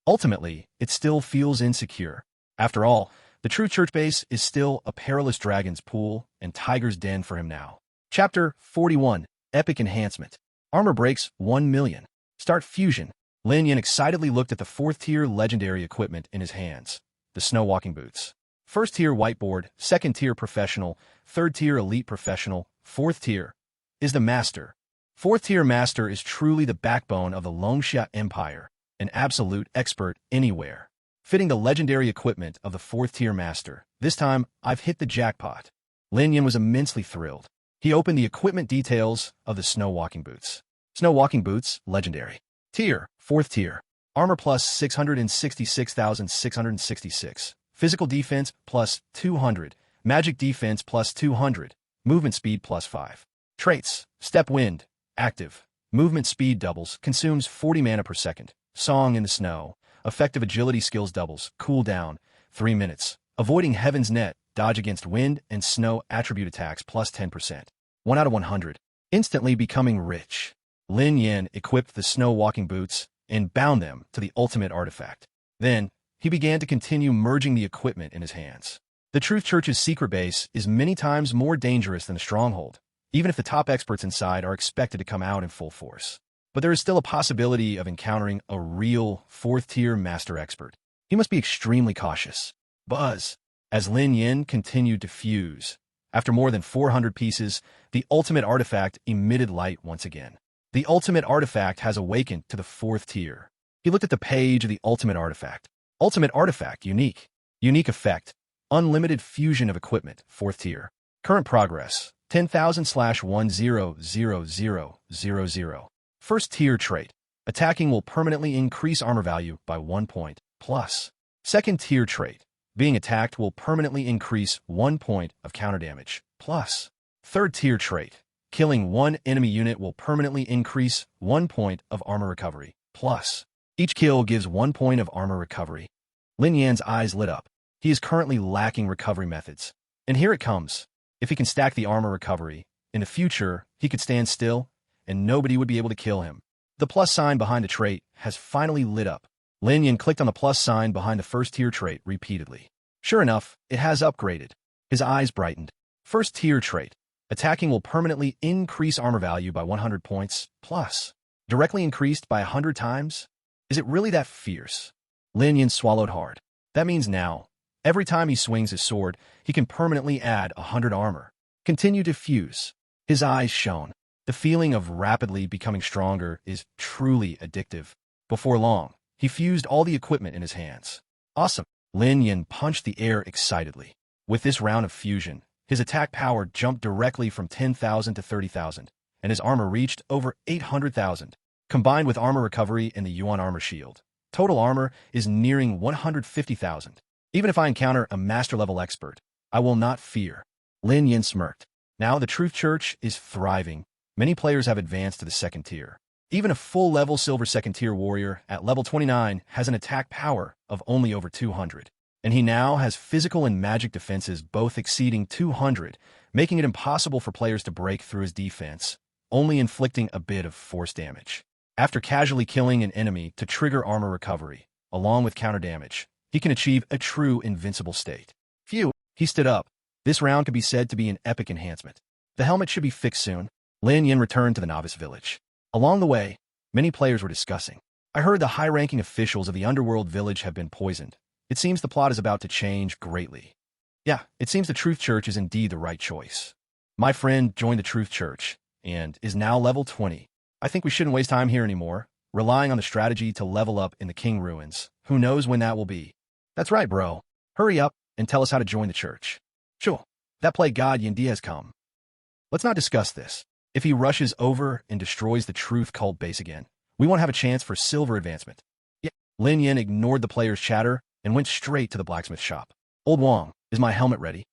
Ultimately, it still feels insecure. After all, the true church base is still a perilous dragon's pool and tiger's den for him now. Chapter 41, Epic Enhancement. Armor breaks 1 million. Start fusion. Lin Yan excitedly looked at the 4th-tier legendary equipment in his hands. The snow walking boots. 1st-tier whiteboard, 2nd-tier professional, 3rd-tier elite professional, 4th-tier is the master. 4th-tier master is truly the backbone of the Longxia Empire, an absolute expert anywhere. Fitting the legendary equipment of the 4th-tier master. This time, I've hit the jackpot. Lin Yan was immensely thrilled. He opened the equipment details of the snow walking boots. Snow walking boots, legendary. Tier, 4th tier. Armor plus 666,666. Physical defense plus 200. Magic defense plus 200. Movement speed plus 5. Traits, Step Wind, active. Movement speed doubles, consumes 40 mana per second. Song in the Snow, effective agility skills doubles, cooldown, 3 minutes. Avoiding Heaven's Net, dodge against wind and snow attribute attacks plus 10%. 1 out of 100. Instantly becoming rich. Lin Yan equipped the snow walking boots and bound them to the ultimate artifact. Then, he began to continue merging the equipment in his hands. The Truth Church's secret base is many times more dangerous than the stronghold, even if the top experts inside are expected to come out in full force. But there is still a possibility of encountering a real 4th-tier master expert. He must be extremely cautious. Buzz. As Lin Yan continued to fuse, after more than 400 pieces, the ultimate artifact emitted light once again. The ultimate artifact has awakened to the 4th tier. He looked at the page of the ultimate artifact. Ultimate artifact, unique. Unique effect. Unlimited fusion of equipment, 4th tier. Current progress, 10,000/100000. 1st tier trait. Attacking will permanently increase armor value by 1 point, plus. 2nd tier trait. Being attacked will permanently increase 1 point of counter damage, plus. 3rd tier trait. Killing one enemy unit will permanently increase 1 point of armor recovery, plus. Each kill gives 1 point of armor recovery. Lin Yan's eyes lit up. He is currently lacking recovery methods. And here it comes. If he can stack the armor recovery, in the future, he could stand still, and nobody would be able to kill him. The plus sign behind the trait has finally lit up. Lin Yan clicked on the plus sign behind the 1st tier trait repeatedly. Sure enough, it has upgraded. His eyes brightened. 1st tier trait. Attacking will permanently increase armor value by 100 points, plus. Directly increased by 100 times? Is it really that fierce? Lin Yan swallowed hard. That means now, every time he swings his sword, he can permanently add 100 armor. Continue to fuse. His eyes shone. The feeling of rapidly becoming stronger is truly addictive. Before long, he fused all the equipment in his hands. Awesome. Lin Yan punched the air excitedly. With this round of fusion, his attack power jumped directly from 10,000 to 30,000, and his armor reached over 800,000. Combined with armor recovery and the Yuan armor shield, total armor is nearing 150,000. Even if I encounter a master-level expert, I will not fear. Lin Yan smirked. Now the Truth Church is thriving. Many players have advanced to the 2nd tier. Even a full-level Silver 2nd tier warrior at level 29 has an attack power of only over 200. And he now has physical and magic defenses both exceeding 200, making it impossible for players to break through his defense, only inflicting a bit of force damage. After casually killing an enemy to trigger armor recovery, along with counter damage, he can achieve a true invincible state. Phew, he stood up. This round could be said to be an epic enhancement. The helmet should be fixed soon. Lin Yin returned to the novice village. Along the way, many players were discussing. I heard the high-ranking officials of the underworld village have been poisoned. It seems the plot is about to change greatly. Yeah, it seems the Truth Church is indeed the right choice. My friend joined the Truth Church and is now level 20. I think we shouldn't waste time here anymore, relying on the strategy to level up in the King Ruins. Who knows when that will be? That's right, bro. Hurry up and tell us how to join the church. Sure, that plague god Yindi has come. Let's not discuss this. If he rushes over and destroys the Truth Cult base again, we won't have a chance for silver advancement. Yeah. Lin Yin ignored the player's chatter and went straight to the blacksmith shop. Old Wong, is my helmet ready?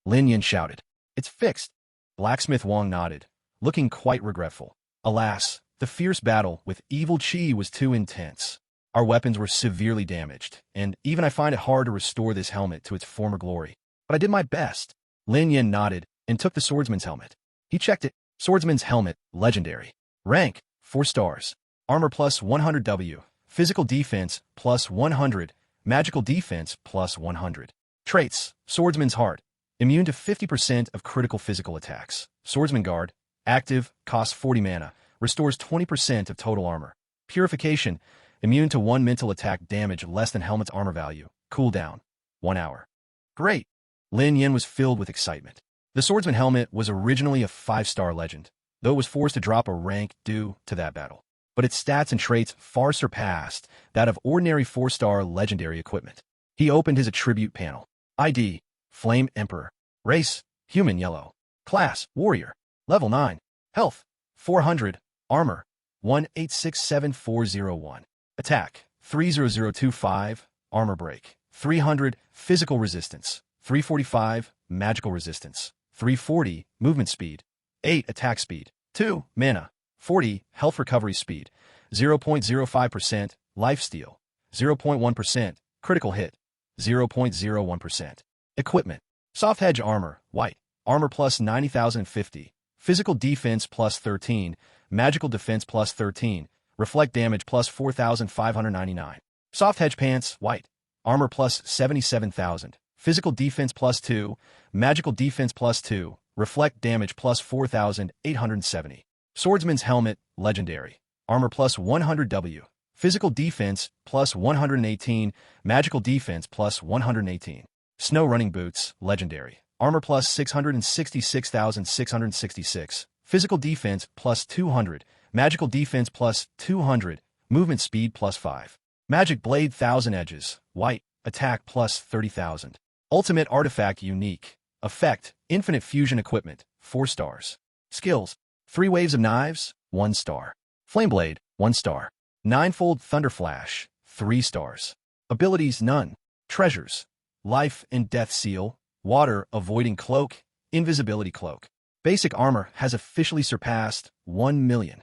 Lin Yin shouted. It's fixed. Blacksmith Wong nodded, looking quite regretful. Alas, the fierce battle with evil Qi was too intense. Our weapons were severely damaged, and even I find it hard to restore this helmet to its former glory. But I did my best. Lin Yin nodded and took the swordsman's helmet. He checked it. Swordsman's helmet, legendary. Rank, 4 stars. Armor plus 100W. Physical defense plus 100. Magical defense plus 100. Traits, Swordsman's Heart. Immune to 50% of critical physical attacks. Swordsman Guard. Active, costs 40 mana. Restores 20% of total armor. Purification. Immune to 1 mental attack damage less than helmet's armor value. Cooldown. 1 hour. Great. Lin Yin was filled with excitement. The Swordsman helmet was originally a 5-star legend, though it was forced to drop a rank due to that battle. But its stats and traits far surpassed that of ordinary 4-star legendary equipment. He opened his attribute panel. ID, Flame Emperor. Race, Human Yellow. Class, Warrior. Level 9. Health, 400. Armor, 1867401. Attack, 30025. Armor Break, 300. Physical Resistance, 345. Magical Resistance, 340. Movement Speed, 8. Attack Speed, 2. Mana, 40. Health Recovery Speed, 0.05%. Lifesteal, 0.1%. Critical Hit, 0.01%. Equipment. Soft Edge Armor, White. Armor plus 90,050. Physical Defense plus 13. Magical Defense plus 13. Reflect Damage plus 4,599. Soft Hedge Pants, White. Armor plus 77,000. Physical Defense plus 2. Magical Defense plus 2. Reflect Damage plus 4,870. Swordsman's Helmet, Legendary. Armor plus 100W. Physical Defense plus 118. Magical Defense plus 118. Snow Running Boots, Legendary. Armor plus 666,666. Physical Defense plus 200. Magical Defense plus 200. Movement Speed plus 5. Magic Blade, Thousand Edges, White. Attack plus 30,000. Ultimate Artifact, Unique. Effect, Infinite Fusion Equipment, 4 stars. Skills, 3 Waves of Knives, 1 star. Flame Blade, 1 star. Ninefold Thunder Flash, 3 stars. Abilities, none. Treasures, Life and Death Seal, Water Avoiding Cloak, Invisibility Cloak. Basic armor has officially surpassed 1 million.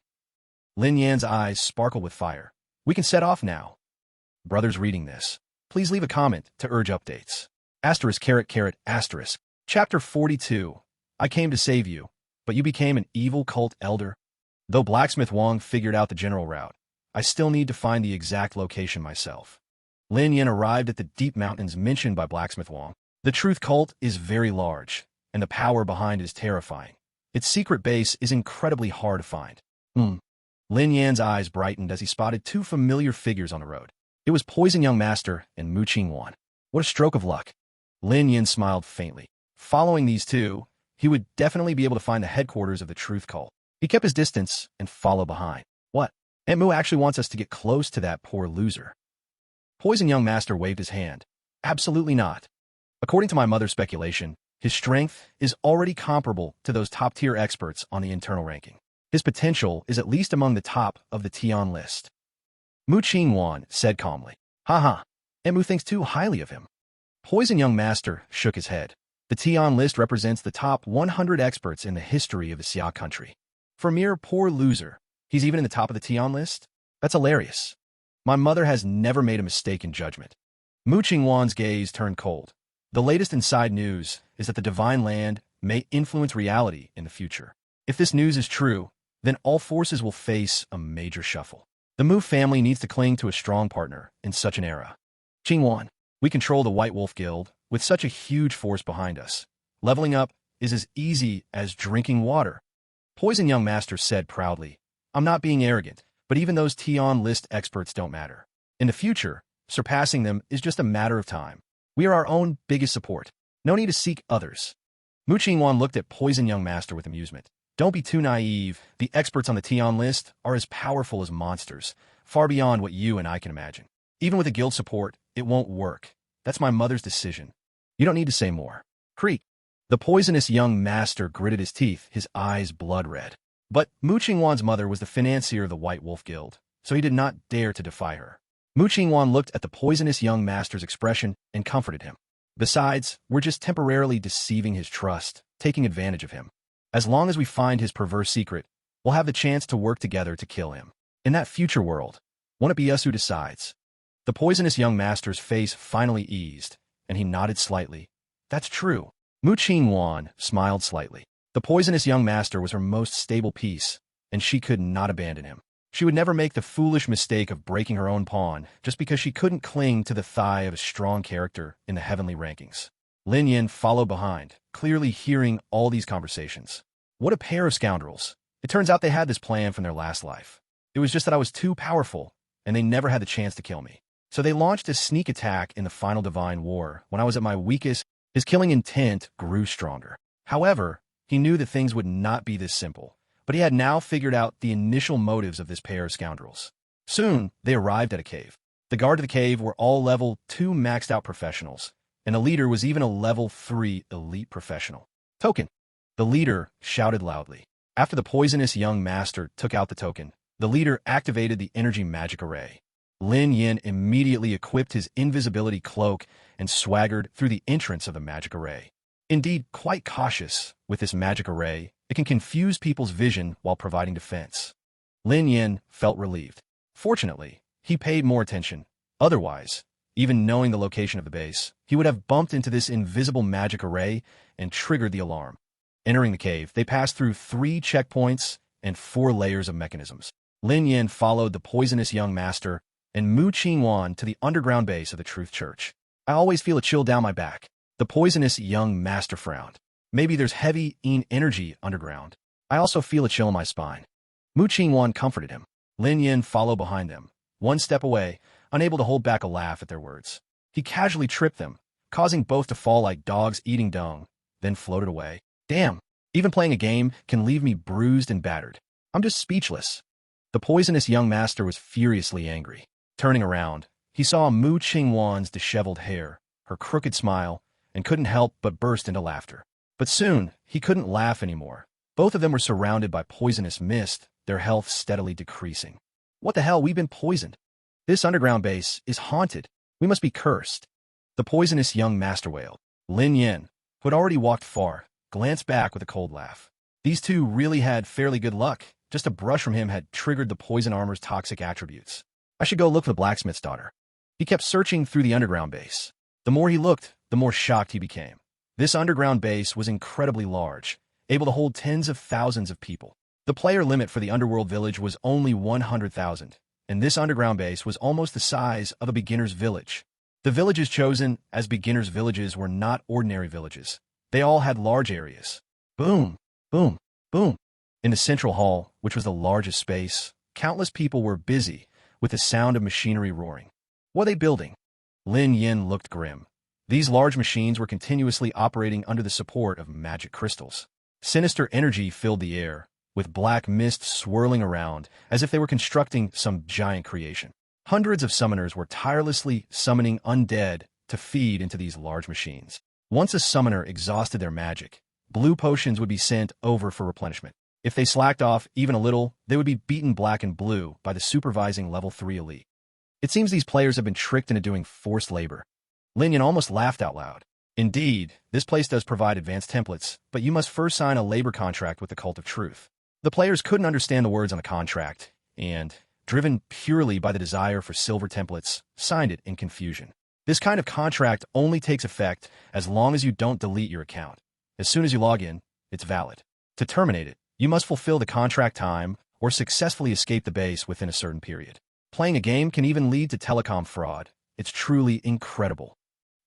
Lin Yan's eyes sparkle with fire. We can set off now. Brothers reading this, please leave a comment to urge updates. Asterisk caret caret asterisk. Chapter 42. I came to save you, but you became an evil cult elder. Though Blacksmith Wong figured out the general route, I still need to find the exact location myself. Lin Yan arrived at the deep mountains mentioned by Blacksmith Wong. The Truth Cult is very large, and the power behind it is terrifying. Its secret base is incredibly hard to find. Lin Yan's eyes brightened as he spotted 2 familiar figures on the road. It was Poison Young Master and Mu Qingwan. What a stroke of luck. Lin Yan smiled faintly. Following these 2, he would definitely be able to find the headquarters of the Truth Cult. He kept his distance and followed behind. What? Aunt Mu actually wants us to get close to that poor loser. Poison Young Master waved his hand. Absolutely not. According to my mother's speculation, his strength is already comparable to those top-tier experts on the internal ranking. His potential is at least among the top of the Tian list. Mu Qingwan said calmly. Haha, Aunt Mu thinks too highly of him. Poison Young Master shook his head. The Tian list represents the top 100 experts in the history of the Xia country. For a mere poor loser, he's even in the top of the Tian list? That's hilarious. My mother has never made a mistake in judgment. Mu Qingwan's gaze turned cold. The latest inside news is that the Divine Land may influence reality in the future. If this news is true, then all forces will face a major shuffle. The Mu family needs to cling to a strong partner in such an era. Qingwan, We control the White Wolf Guild with such a huge force behind us. Leveling up is as easy as drinking water. Poison Young Master said proudly, I'm not being arrogant, but even those Tion list experts don't matter. In the future, surpassing them is just a matter of time. We are our own biggest support. No need to seek others. Mu Qingwan looked at Poison Young Master with amusement. Don't be too naive. The experts on the Tion list are as powerful as monsters, far beyond what you and I can imagine. Even with the guild support, it won't work. That's my mother's decision. You don't need to say more. Creak. The poisonous young master gritted his teeth, his eyes blood red. But Mu Qingwan's mother was the financier of the White Wolf Guild, so he did not dare to defy her. Mu Qingwan looked at the poisonous young master's expression and comforted him. Besides, we're just temporarily deceiving his trust, taking advantage of him. As long as we find his perverse secret, we'll have the chance to work together to kill him. In that future world, won't it be us who decides? The poisonous young master's face finally eased, and he nodded slightly. That's true. Mu Qingwan smiled slightly. The poisonous young master was her most stable piece, and she could not abandon him. She would never make the foolish mistake of breaking her own pawn just because she couldn't cling to the thigh of a strong character in the heavenly rankings. Lin Yin followed behind, clearly hearing all these conversations. What a pair of scoundrels. It turns out they had this plan from their last life. It was just that I was too powerful, and they never had the chance to kill me. So they launched a sneak attack in the final Divine War. When I was at my weakest, his killing intent grew stronger. However, he knew that things would not be this simple, but he had now figured out the initial motives of this pair of scoundrels. Soon, they arrived at a cave. The guard of the cave were all level 2 maxed out professionals, and the leader was even a level 3 elite professional. Token! The leader shouted loudly. After the poisonous young master took out the token, the leader activated the energy magic array. Lin Yin immediately equipped his invisibility cloak and swaggered through the entrance of the magic array. Indeed, quite cautious, with this magic array, it can confuse people's vision while providing defense. Lin Yin felt relieved. Fortunately, he paid more attention. Otherwise, even knowing the location of the base, he would have bumped into this invisible magic array and triggered the alarm. Entering the cave, they passed through 3 checkpoints and 4 layers of mechanisms. Lin Yin followed the poisonous young master and Mu Qingwan to the underground base of the Truth Church. I always feel a chill down my back. The poisonous young master frowned. Maybe there's heavy energy underground. I also feel a chill in my spine. Mu Qingwan comforted him. Lin Yin followed behind them, one step away, unable to hold back a laugh at their words. He casually tripped them, causing both to fall like dogs eating dung, then floated away. Damn, even playing a game can leave me bruised and battered. I'm just speechless. The poisonous young master was furiously angry. Turning around, he saw Mu Qingwan's disheveled hair, her crooked smile, and couldn't help but burst into laughter. But soon, he couldn't laugh anymore. Both of them were surrounded by poisonous mist, their health steadily decreasing. What the hell, we've been poisoned. This underground base is haunted. We must be cursed. The poisonous young master wailed. Lin Yin, who had already walked far, glanced back with a cold laugh. These two really had fairly good luck. Just a brush from him had triggered the poison armor's toxic attributes. I should go look for the blacksmith's daughter. He kept searching through the underground base. The more he looked, the more shocked he became. This underground base was incredibly large, able to hold tens of thousands of people. The player limit for the underworld village was only 100,000, and this underground base was almost the size of a beginner's village. The villages chosen as beginners' villages were not ordinary villages. They all had large areas. Boom, boom, boom. In the central hall, which was the largest space, countless people were busy, with the sound of machinery roaring. What are they building? Lin Yin looked grim. These large machines were continuously operating under the support of magic crystals. Sinister energy filled the air, with black mist swirling around, as if they were constructing some giant creation. Hundreds of summoners were tirelessly summoning undead to feed into these large machines. Once a summoner exhausted their magic, blue potions would be sent over for replenishment. If they slacked off even a little, they would be beaten black and blue by the supervising level 3 elite. It seems these players have been tricked into doing forced labor. Lin Yin almost laughed out loud. Indeed, this place does provide advanced templates, but you must first sign a labor contract with the Cult of Truth. The players couldn't understand the words on the contract, and, driven purely by the desire for silver templates, signed it in confusion. This kind of contract only takes effect as long as you don't delete your account. As soon as you log in, it's valid. To terminate it, you must fulfill the contract time or successfully escape the base within a certain period. Playing a game can even lead to telecom fraud. It's truly incredible.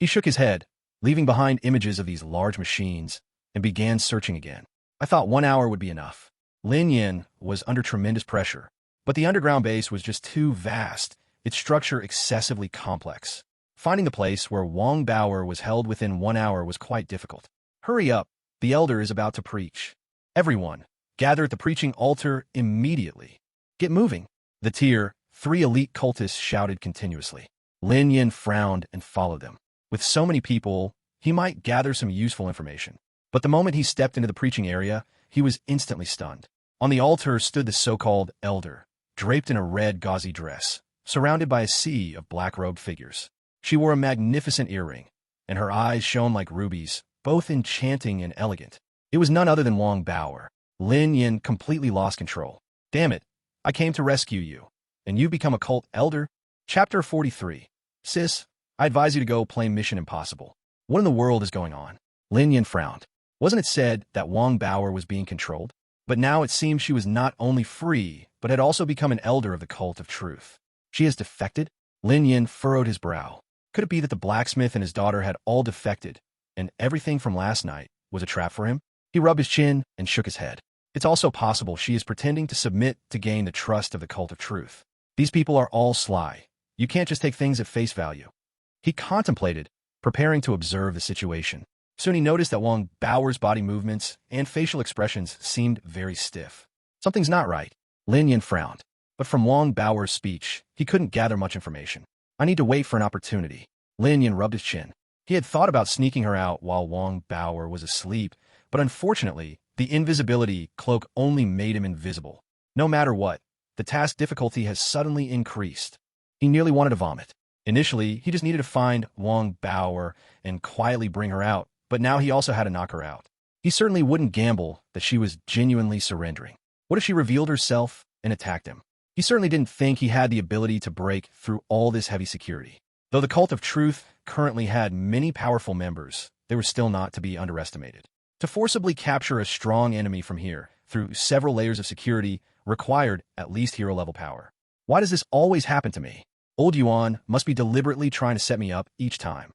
He shook his head, leaving behind images of these large machines, and began searching again. I thought 1 hour would be enough. Lin Yin was under tremendous pressure, but the underground base was just too vast, its structure excessively complex. Finding the place where Wang Bauer was held within 1 hour was quite difficult. Hurry up, the elder is about to preach. Everyone, gather at the preaching altar immediately. Get moving. The tier 3 elite cultists shouted continuously. Lin Yin frowned and followed them. With so many people, he might gather some useful information. But the moment he stepped into the preaching area, he was instantly stunned. On the altar stood the so-called elder, draped in a red gauzy dress, surrounded by a sea of black-robed figures. She wore a magnificent earring, and her eyes shone like rubies, both enchanting and elegant. It was none other than Wang Bauer. Lin Yin completely lost control. Damn it, I came to rescue you, and you've become a cult elder? Chapter 43. Sis, I advise you to go play Mission Impossible. What in the world is going on? Lin Yin frowned. Wasn't it said that Wang Bauer was being controlled? But now it seemed she was not only free, but had also become an elder of the cult of truth. She has defected? Lin Yin furrowed his brow. Could it be that the blacksmith and his daughter had all defected, and everything from last night was a trap for him? He rubbed his chin and shook his head. It's also possible she is pretending to submit to gain the trust of the cult of truth. These people are all sly. You can't just take things at face value. He contemplated, preparing to observe the situation. Soon he noticed that Wang Bauer's body movements and facial expressions seemed very stiff. Something's not right. Lin Yin frowned. But from Wang Bauer's speech, he couldn't gather much information. I need to wait for an opportunity. Lin Yin rubbed his chin. He had thought about sneaking her out while Wang Bauer was asleep, but unfortunately, the invisibility cloak only made him invisible. No matter what, the task difficulty has suddenly increased. He nearly wanted to vomit. Initially, he just needed to find Wang Bauer and quietly bring her out, but now he also had to knock her out. He certainly wouldn't gamble that she was genuinely surrendering. What if she revealed herself and attacked him? He certainly didn't think he had the ability to break through all this heavy security. Though the Cult of Truth currently had many powerful members, they were still not to be underestimated. To forcibly capture a strong enemy from here, through several layers of security, required at least hero-level power. Why does this always happen to me? Old Yuan must be deliberately trying to set me up each time.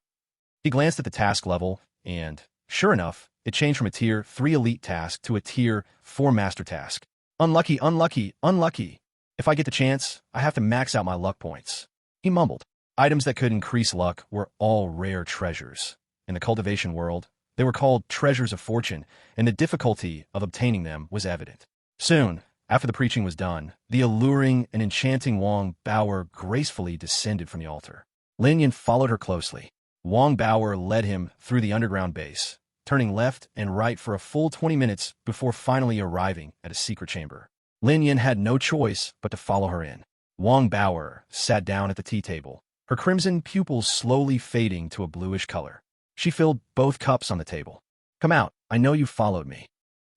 He glanced at the task level, and, sure enough, it changed from a Tier 3 Elite task to a Tier 4 Master task. Unlucky, unlucky, unlucky. If I get the chance, I have to max out my luck points. He mumbled. Items that could increase luck were all rare treasures. In the cultivation world, they were called treasures of fortune, and the difficulty of obtaining them was evident. Soon, after the preaching was done, the alluring and enchanting Wang Bauer gracefully descended from the altar. Lin Yin followed her closely. Wang Bauer led him through the underground base, turning left and right for a full 20 minutes before finally arriving at a secret chamber. Lin Yin had no choice but to follow her in. Wang Bauer sat down at the tea table, her crimson pupils slowly fading to a bluish color. She filled both cups on the table. Come out, I know you followed me.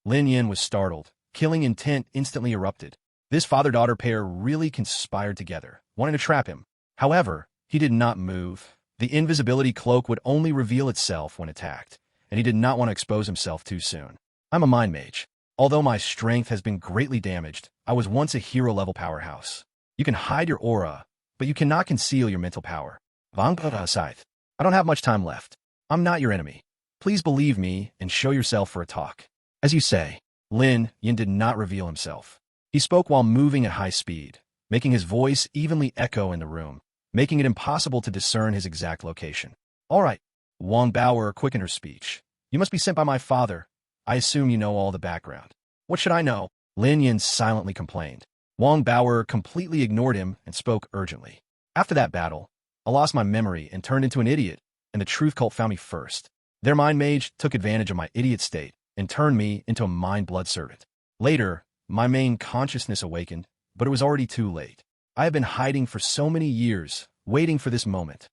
Lin Yin was startled. Killing intent instantly erupted. This father-daughter pair really conspired together, wanting to trap him. However, he did not move. The invisibility cloak would only reveal itself when attacked, and he did not want to expose himself too soon. I'm a mind mage. Although my strength has been greatly damaged, I was once a hero-level powerhouse. You can hide your aura, but you cannot conceal your mental power. Manga Scythe. I don't have much time left. I'm not your enemy. Please believe me and show yourself for a talk. As you say. Lin Yin did not reveal himself. He spoke while moving at high speed, making his voice evenly echo in the room, making it impossible to discern his exact location. All right. Wang Bauer quickened her speech. You must be sent by my father. I assume you know all the background. What should I know? Lin Yin silently complained. Wang Bauer completely ignored him and spoke urgently. After that battle, I lost my memory and turned into an idiot, and the truth cult found me first. Their mind mage took advantage of my idiot state and turned me into a mind-blood servant. Later, my main consciousness awakened, but it was already too late. I have been hiding for so many years, waiting for this moment.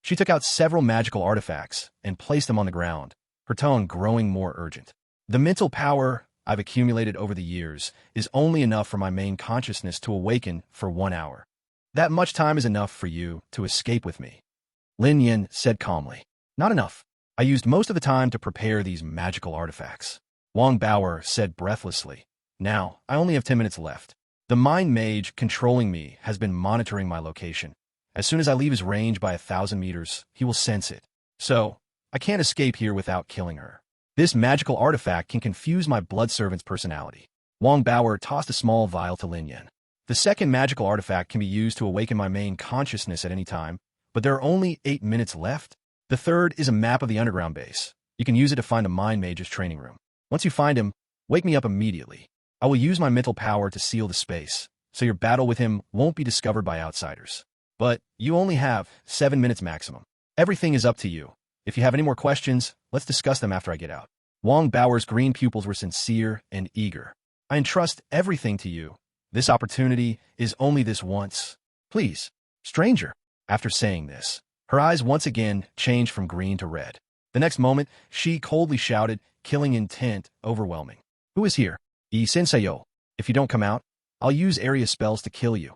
She took out several magical artifacts and placed them on the ground, her tone growing more urgent. The mental power I've accumulated over the years is only enough for my main consciousness to awaken for 1 hour. That much time is enough for you to escape with me. Lin Yin said calmly. Not enough. I used most of the time to prepare these magical artifacts. Wang Bauer said breathlessly. Now, I only have 10 minutes left. The mind mage controlling me has been monitoring my location. As soon as I leave his range by 1,000 meters, he will sense it. So, I can't escape here without killing her. This magical artifact can confuse my blood servant's personality. Wang Bauer tossed a small vial to Lin Yan. The second magical artifact can be used to awaken my main consciousness at any time, but there are only 8 minutes left. The third is a map of the underground base. You can use it to find the Mind Mage's training room. Once you find him, wake me up immediately. I will use my mental power to seal the space, so your battle with him won't be discovered by outsiders. But you only have 7 minutes maximum. Everything is up to you. If you have any more questions, let's discuss them after I get out. Wang Bauer's green pupils were sincere and eager. I entrust everything to you. This opportunity is only this once. Please, stranger. After saying this, her eyes once again changed from green to red. The next moment, she coldly shouted, killing intent overwhelming. Who is here? Senseyo. If you don't come out, I'll use area spells to kill you.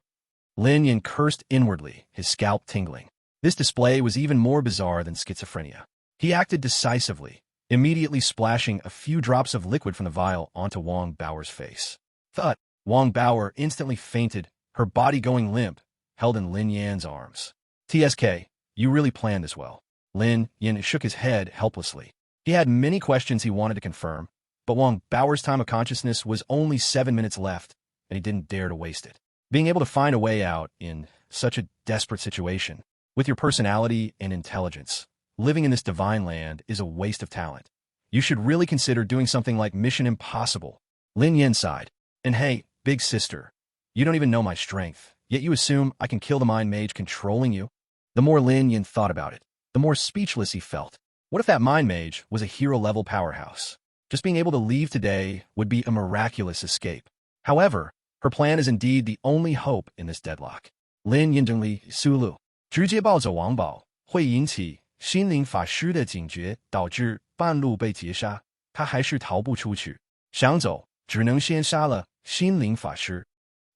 Lin Yan cursed inwardly, his scalp tingling. This display was even more bizarre than schizophrenia. He acted decisively, immediately splashing a few drops of liquid from the vial onto Wang Bauer's face. Thud! Wang Bauer instantly fainted, her body going limp, held in Lin Yan's arms. TSK, you really planned this well. Lin Yan shook his head helplessly. He had many questions he wanted to confirm, but Wang Bauer's time of consciousness was only 7 minutes left, and he didn't dare to waste it. Being able to find a way out in such a desperate situation, with your personality and intelligence, living in this divine land is a waste of talent. You should really consider doing something like Mission Impossible. Lin Yan sighed. And hey, big sister, you don't even know my strength, yet you assume I can kill the Mind Mage controlling you? The more Lin Yan thought about it, the more speechless he felt. What if that Mind Mage was a hero-level powerhouse? Just being able to leave today would be a miraculous escape. However, her plan is indeed the only hope in this deadlock. Lin Yan 苏路直接暴走王宝会引起心灵法师的警觉，导致半路被劫杀，他还是逃不出去。想走，只能先杀了心灵法师。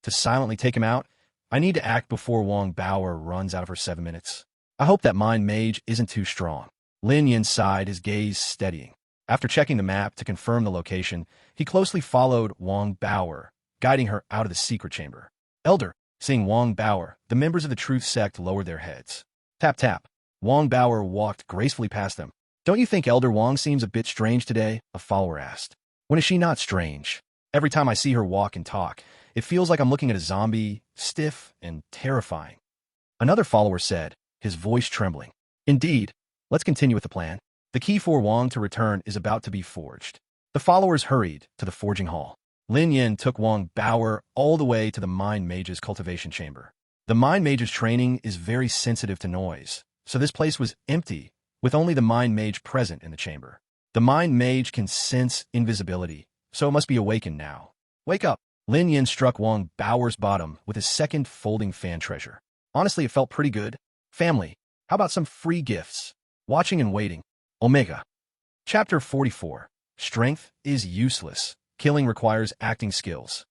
To silently take him out, I need to act before Wang Bauer runs out of her 7 minutes. I hope that Mind Mage isn't too strong. Lin Yan sighed, his gaze steadying. After checking the map to confirm the location, he closely followed Wang Bauer, guiding her out of the secret chamber. Elder, seeing Wang Bauer, the members of the Truth Sect lowered their heads. Tap tap. Wang Bauer walked gracefully past them. Don't you think Elder Wang seems a bit strange today? A follower asked. When is she not strange? Every time I see her walk and talk, it feels like I'm looking at a zombie, stiff and terrifying. Another follower said, his voice trembling. Indeed. Let's continue with the plan. The key for Wang to return is about to be forged. The followers hurried to the forging hall. Lin Yan took Wang Bauer all the way to the Mind Mage's cultivation chamber. The Mind Mage's training is very sensitive to noise, so this place was empty, with only the Mind Mage present in the chamber. The Mind Mage can sense invisibility, so it must be awakened now. Wake up! Lin Yan struck Wang Bauer's bottom with his second folding fan treasure. Honestly, it felt pretty good. Family, how about some free gifts? Watching and waiting. Omega. Chapter 44. Strength is useless. Killing requires acting skills.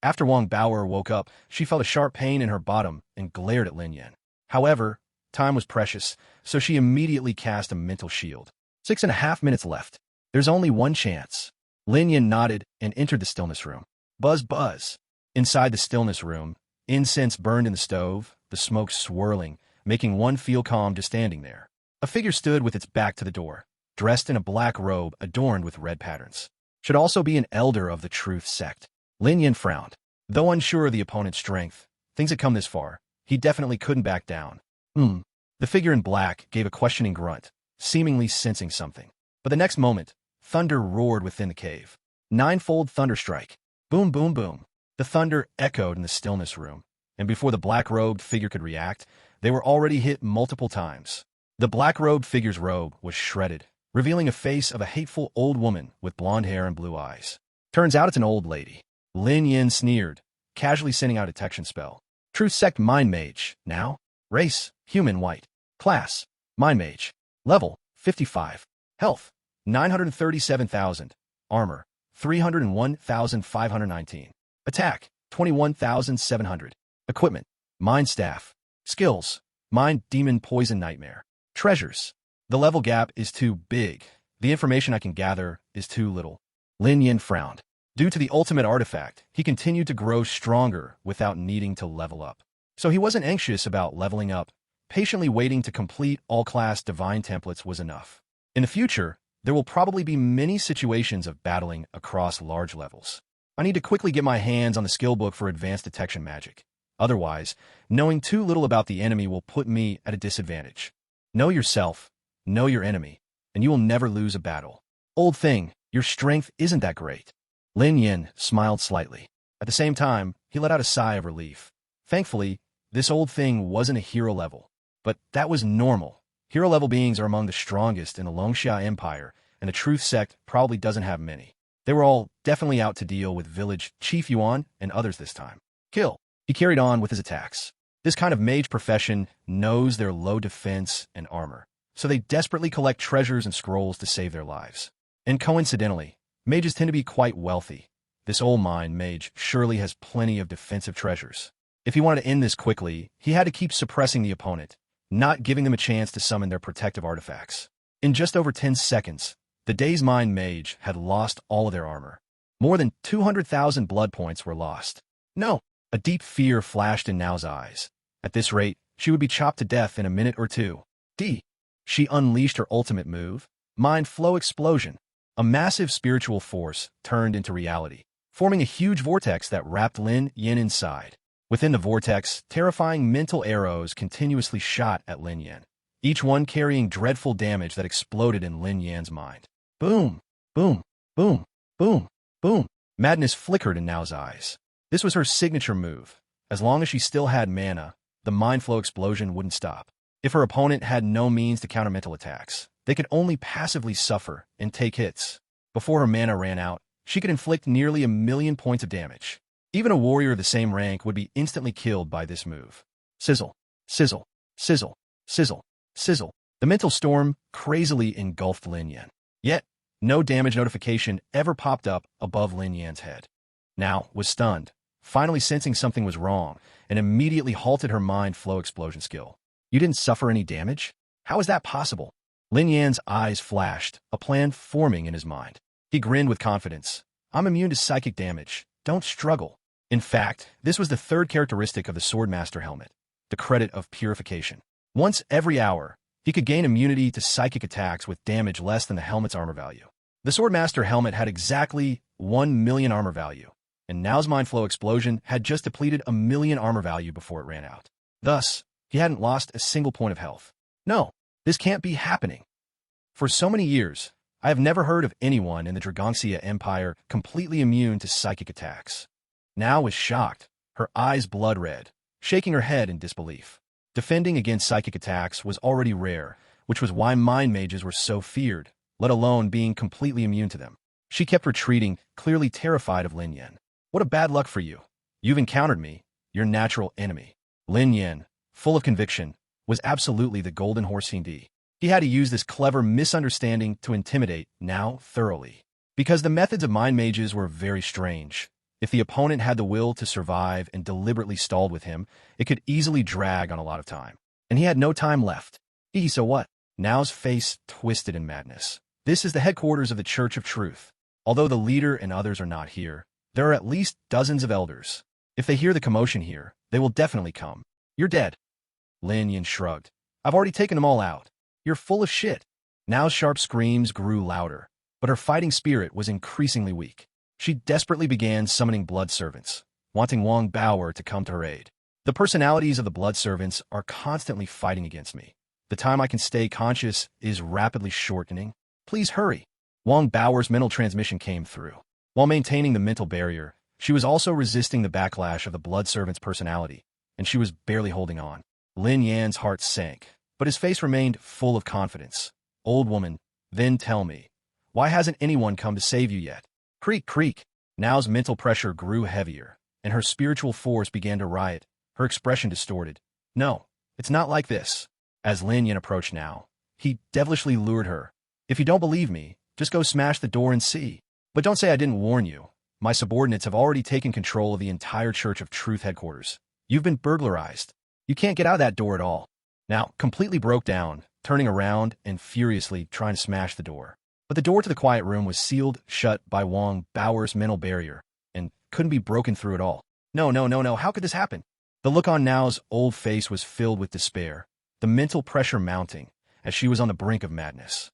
After Wang Bauer woke up, she felt a sharp pain in her bottom and glared at Lin Yan. However, time was precious, so she immediately cast a mental shield. 6.5 minutes left. There's only one chance. Lin Yan nodded and entered the stillness room. Buzz buzz. Inside the stillness room, incense burned in the stove, the smoke swirling, making one feel calm just standing there. A figure stood with its back to the door, dressed in a black robe adorned with red patterns. Should also be an elder of the Truth Sect. Lin Yan frowned. Though unsure of the opponent's strength, things had come this far, he definitely couldn't back down. The figure in black gave a questioning grunt, seemingly sensing something. But the next moment, thunder roared within the cave. Ninefold thunder strike. Boom, boom, boom. The thunder echoed in the stillness room, and before the black-robed figure could react, they were already hit multiple times. The black-robed figure's robe was shredded, revealing a face of a hateful old woman with blonde hair and blue eyes. Turns out it's an old lady. Lin Yan sneered, casually sending out a detection spell. Truth Sect Mind Mage. Now? Race, human white. Class, Mind Mage. Level, 55. Health, 937,000. Armor, 301,519. Attack, 21,700. Equipment, Mind Staff. Skills, Mind Demon Poison Nightmare. Treasures. The level gap is too big. The information I can gather is too little. Lin Yan frowned. Due to the ultimate artifact, he continued to grow stronger without needing to level up. So he wasn't anxious about leveling up, patiently waiting to complete all-class divine templates was enough. In the future, there will probably be many situations of battling across large levels. I need to quickly get my hands on the skill book for advanced detection magic. Otherwise, knowing too little about the enemy will put me at a disadvantage. Know yourself, know your enemy, and you will never lose a battle. Old thing, your strength isn't that great. Lin Yin smiled slightly. At the same time, he let out a sigh of relief. Thankfully, this old thing wasn't a hero level. But that was normal. Hero-level beings are among the strongest in the Longxia Empire, and the Truth Sect probably doesn't have many. They were all definitely out to deal with village Chief Yuan and others this time. Kill. He carried on with his attacks. This kind of mage profession knows their low defense and armor, so they desperately collect treasures and scrolls to save their lives. And coincidentally, mages tend to be quite wealthy. This old mine mage surely has plenty of defensive treasures. If he wanted to end this quickly, he had to keep suppressing the opponent, not giving them a chance to summon their protective artifacts. In just over 10 seconds, the Day's Mine mage had lost all of their armor. More than 200,000 blood points were lost. No! A deep fear flashed in Nao's eyes. At this rate, she would be chopped to death in a minute or two. She unleashed her ultimate move, Mind Flow Explosion. A massive spiritual force turned into reality, forming a huge vortex that wrapped Lin Yin inside. Within the vortex, terrifying mental arrows continuously shot at Lin Yin, each one carrying dreadful damage that exploded in Lin Yan's mind. Boom! Boom! Boom! Boom! Boom! Madness flickered in Nao's eyes. This was her signature move. As long as she still had mana, the Mind Flow Explosion wouldn't stop. If her opponent had no means to counter mental attacks, they could only passively suffer and take hits. Before her mana ran out, she could inflict nearly 1,000,000 points of damage. Even a warrior of the same rank would be instantly killed by this move. Sizzle, sizzle, sizzle, sizzle, sizzle. The mental storm crazily engulfed Lin Yan. Yet, no damage notification ever popped up above Lin Yan's head. Now was stunned, finally sensing something was wrong, and immediately halted her Mind Flow Explosion skill. You didn't suffer any damage? How is that possible? Lin Yan's eyes flashed, a plan forming in his mind. He grinned with confidence. I'm immune to psychic damage. Don't struggle. In fact, this was the third characteristic of the Swordmaster helmet, the credit of purification. Once every hour, he could gain immunity to psychic attacks with damage less than the helmet's armor value. The Swordmaster helmet had exactly 1,000,000 armor value, and Nao's Mind Flow Explosion had just depleted 1,000,000 armor value before it ran out. Thus, he hadn't lost a single point of health. No, this can't be happening. For so many years, I have never heard of anyone in the Dragongxia Empire completely immune to psychic attacks. Nao was shocked, her eyes blood red, shaking her head in disbelief. Defending against psychic attacks was already rare, which was why mind mages were so feared, let alone being completely immune to them. She kept retreating, clearly terrified of Lin Yan. What a bad luck for you. You've encountered me, your natural enemy. Lin Yan, full of conviction, was absolutely the golden horse fiend. He had to use this clever misunderstanding to intimidate Nao thoroughly. Because the methods of mind mages were very strange. If the opponent had the will to survive and deliberately stalled with him, it could easily drag on a lot of time. And he had no time left. So what? Nao's face twisted in madness. This is the headquarters of the Church of Truth. Although the leader and others are not here, there are at least dozens of elders. If they hear the commotion here, they will definitely come. You're dead. Lin Yin shrugged. I've already taken them all out. You're full of shit. Nao's sharp screams grew louder, but her fighting spirit was increasingly weak. She desperately began summoning blood servants, wanting Wang Baoer to come to her aid. The personalities of the blood servants are constantly fighting against me. The time I can stay conscious is rapidly shortening. Please hurry. Wang Baoer's mental transmission came through. While maintaining the mental barrier, she was also resisting the backlash of the blood servant's personality, and she was barely holding on. Lin Yan's heart sank, but his face remained full of confidence. Old woman, then tell me, why hasn't anyone come to save you yet? Creak, creak. Nao's mental pressure grew heavier, and her spiritual force began to riot, her expression distorted. No, it's not like this. As Lin Yan approached Nao, he devilishly lured her. If you don't believe me, just go smash the door and see. But don't say I didn't warn you. My subordinates have already taken control of the entire Church of Truth headquarters. You've been burglarized. You can't get out of that door at all. Now, completely broke down, turning around and furiously trying to smash the door. But the door to the quiet room was sealed shut by Wang Baoer's mental barrier and couldn't be broken through at all. No, how could this happen? The look on Nao's old face was filled with despair. the mental pressure mounting as she was on the brink of madness.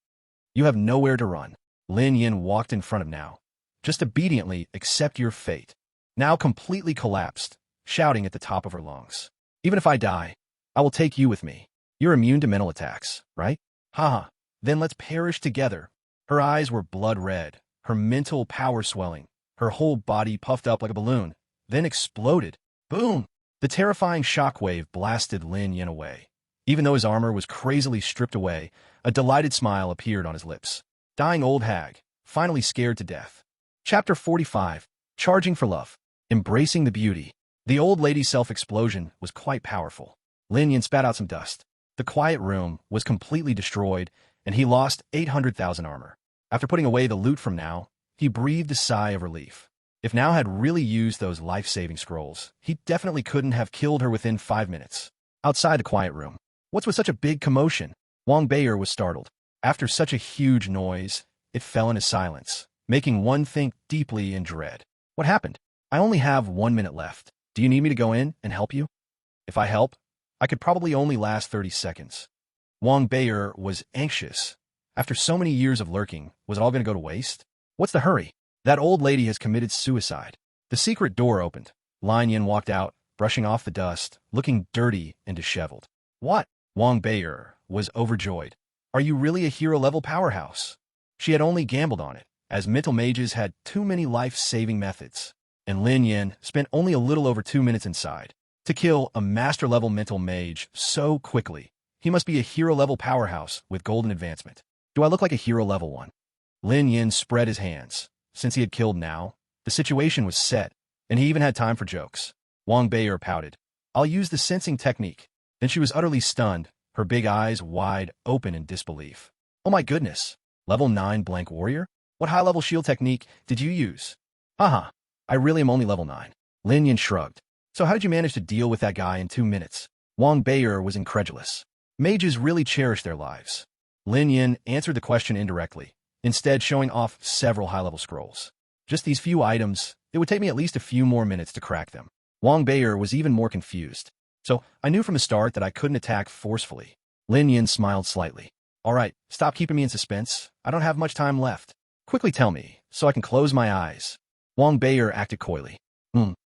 You have nowhere to run. Lin Yin walked in front of Now. Just obediently accept your fate. Now completely collapsed, shouting at the top of her lungs. Even if I die, I will take you with me. You're immune to mental attacks, right? Haha, then let's perish together. Her eyes were blood red, her mental power swelling, her whole body puffed up like a balloon, then exploded. Boom! The terrifying shockwave blasted Lin Yin away. Even though his armor was crazily stripped away, a delighted smile appeared on his lips. Dying old hag, finally scared to death. Chapter 45, Charging for Love. Embracing the beauty. The old lady's self-explosion was quite powerful. Lin Yin spat out some dust. The quiet room was completely destroyed, and he lost 800,000 armor. After putting away the loot from Now, he breathed a sigh of relief. If Now had really used those life-saving scrolls, he definitely couldn't have killed her within 5 minutes. Outside the quiet room, what's with such a big commotion? Wang Beier was startled. After such a huge noise, it fell into silence, making one think deeply in dread. What happened? I only have 1 minute left. Do you need me to go in and help you? If I help, I could probably only last 30 seconds. Wang Beier was anxious. After so many years of lurking, was it all going to go to waste? What's the hurry? That old lady has committed suicide. The secret door opened. Lin Yin walked out, brushing off the dust, looking dirty and disheveled. What? Wang Beier was overjoyed. Are you really a hero-level powerhouse? She had only gambled on it, as mental mages had too many life-saving methods, and Lin Yin spent only a little over 2 minutes inside. To kill a master-level mental mage so quickly, he must be a hero-level powerhouse with golden advancement. Do I look like a hero-level one? Lin Yin spread his hands. Since he had killed Now, the situation was set, and he even had time for jokes. Wang Beier pouted. I'll use the sensing technique. Then she was utterly stunned, her big eyes wide open in disbelief. Oh my goodness! Level 9 Blank Warrior? What high-level shield technique did you use? Haha, I really am only level 9. Lin Yin shrugged. So how did you manage to deal with that guy in 2 minutes? Wang Beier was incredulous. Mages really cherish their lives. Lin Yin answered the question indirectly, instead showing off several high-level scrolls. Just these few items, it would take me at least a few more minutes to crack them. Wang Beier was even more confused. So I knew from the start that I couldn't attack forcefully. Lin Yin smiled slightly. All right, stop keeping me in suspense. I don't have much time left. Quickly tell me, so I can close my eyes. Wang Beier acted coyly.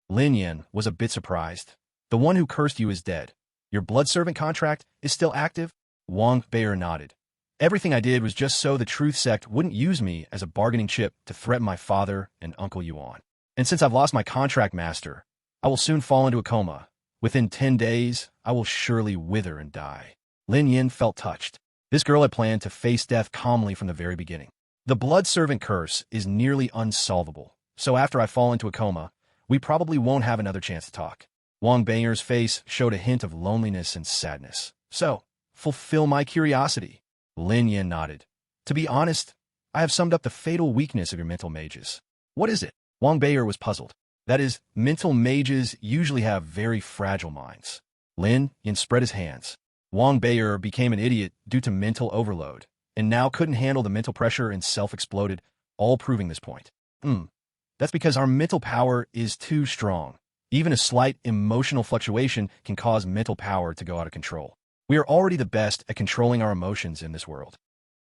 Lin Yin was a bit surprised. The one who cursed you is dead. Your blood servant contract is still active? Wang Beier nodded. Everything I did was just so the Truth Sect wouldn't use me as a bargaining chip to threaten my father and Uncle Yuan. And since I've lost my contract master, I will soon fall into a coma. Within 10 days, I will surely wither and die. Lin Yin felt touched. This girl had planned to face death calmly from the very beginning. The blood servant curse is nearly unsolvable, so after I fall into a coma, we probably won't have another chance to talk. Wang Beier's face showed a hint of loneliness and sadness. So, fulfill my curiosity. Lin Yin nodded. To be honest, I have summed up the fatal weakness of your mental mages. What is it? Wang Beier was puzzled. That is, mental mages usually have very fragile minds. Lin Yin spread his hands. Wang Beier became an idiot due to mental overload, and now couldn't handle the mental pressure and self-exploded, all proving this point. That's because our mental power is too strong. Even a slight emotional fluctuation can cause mental power to go out of control. We are already the best at controlling our emotions in this world.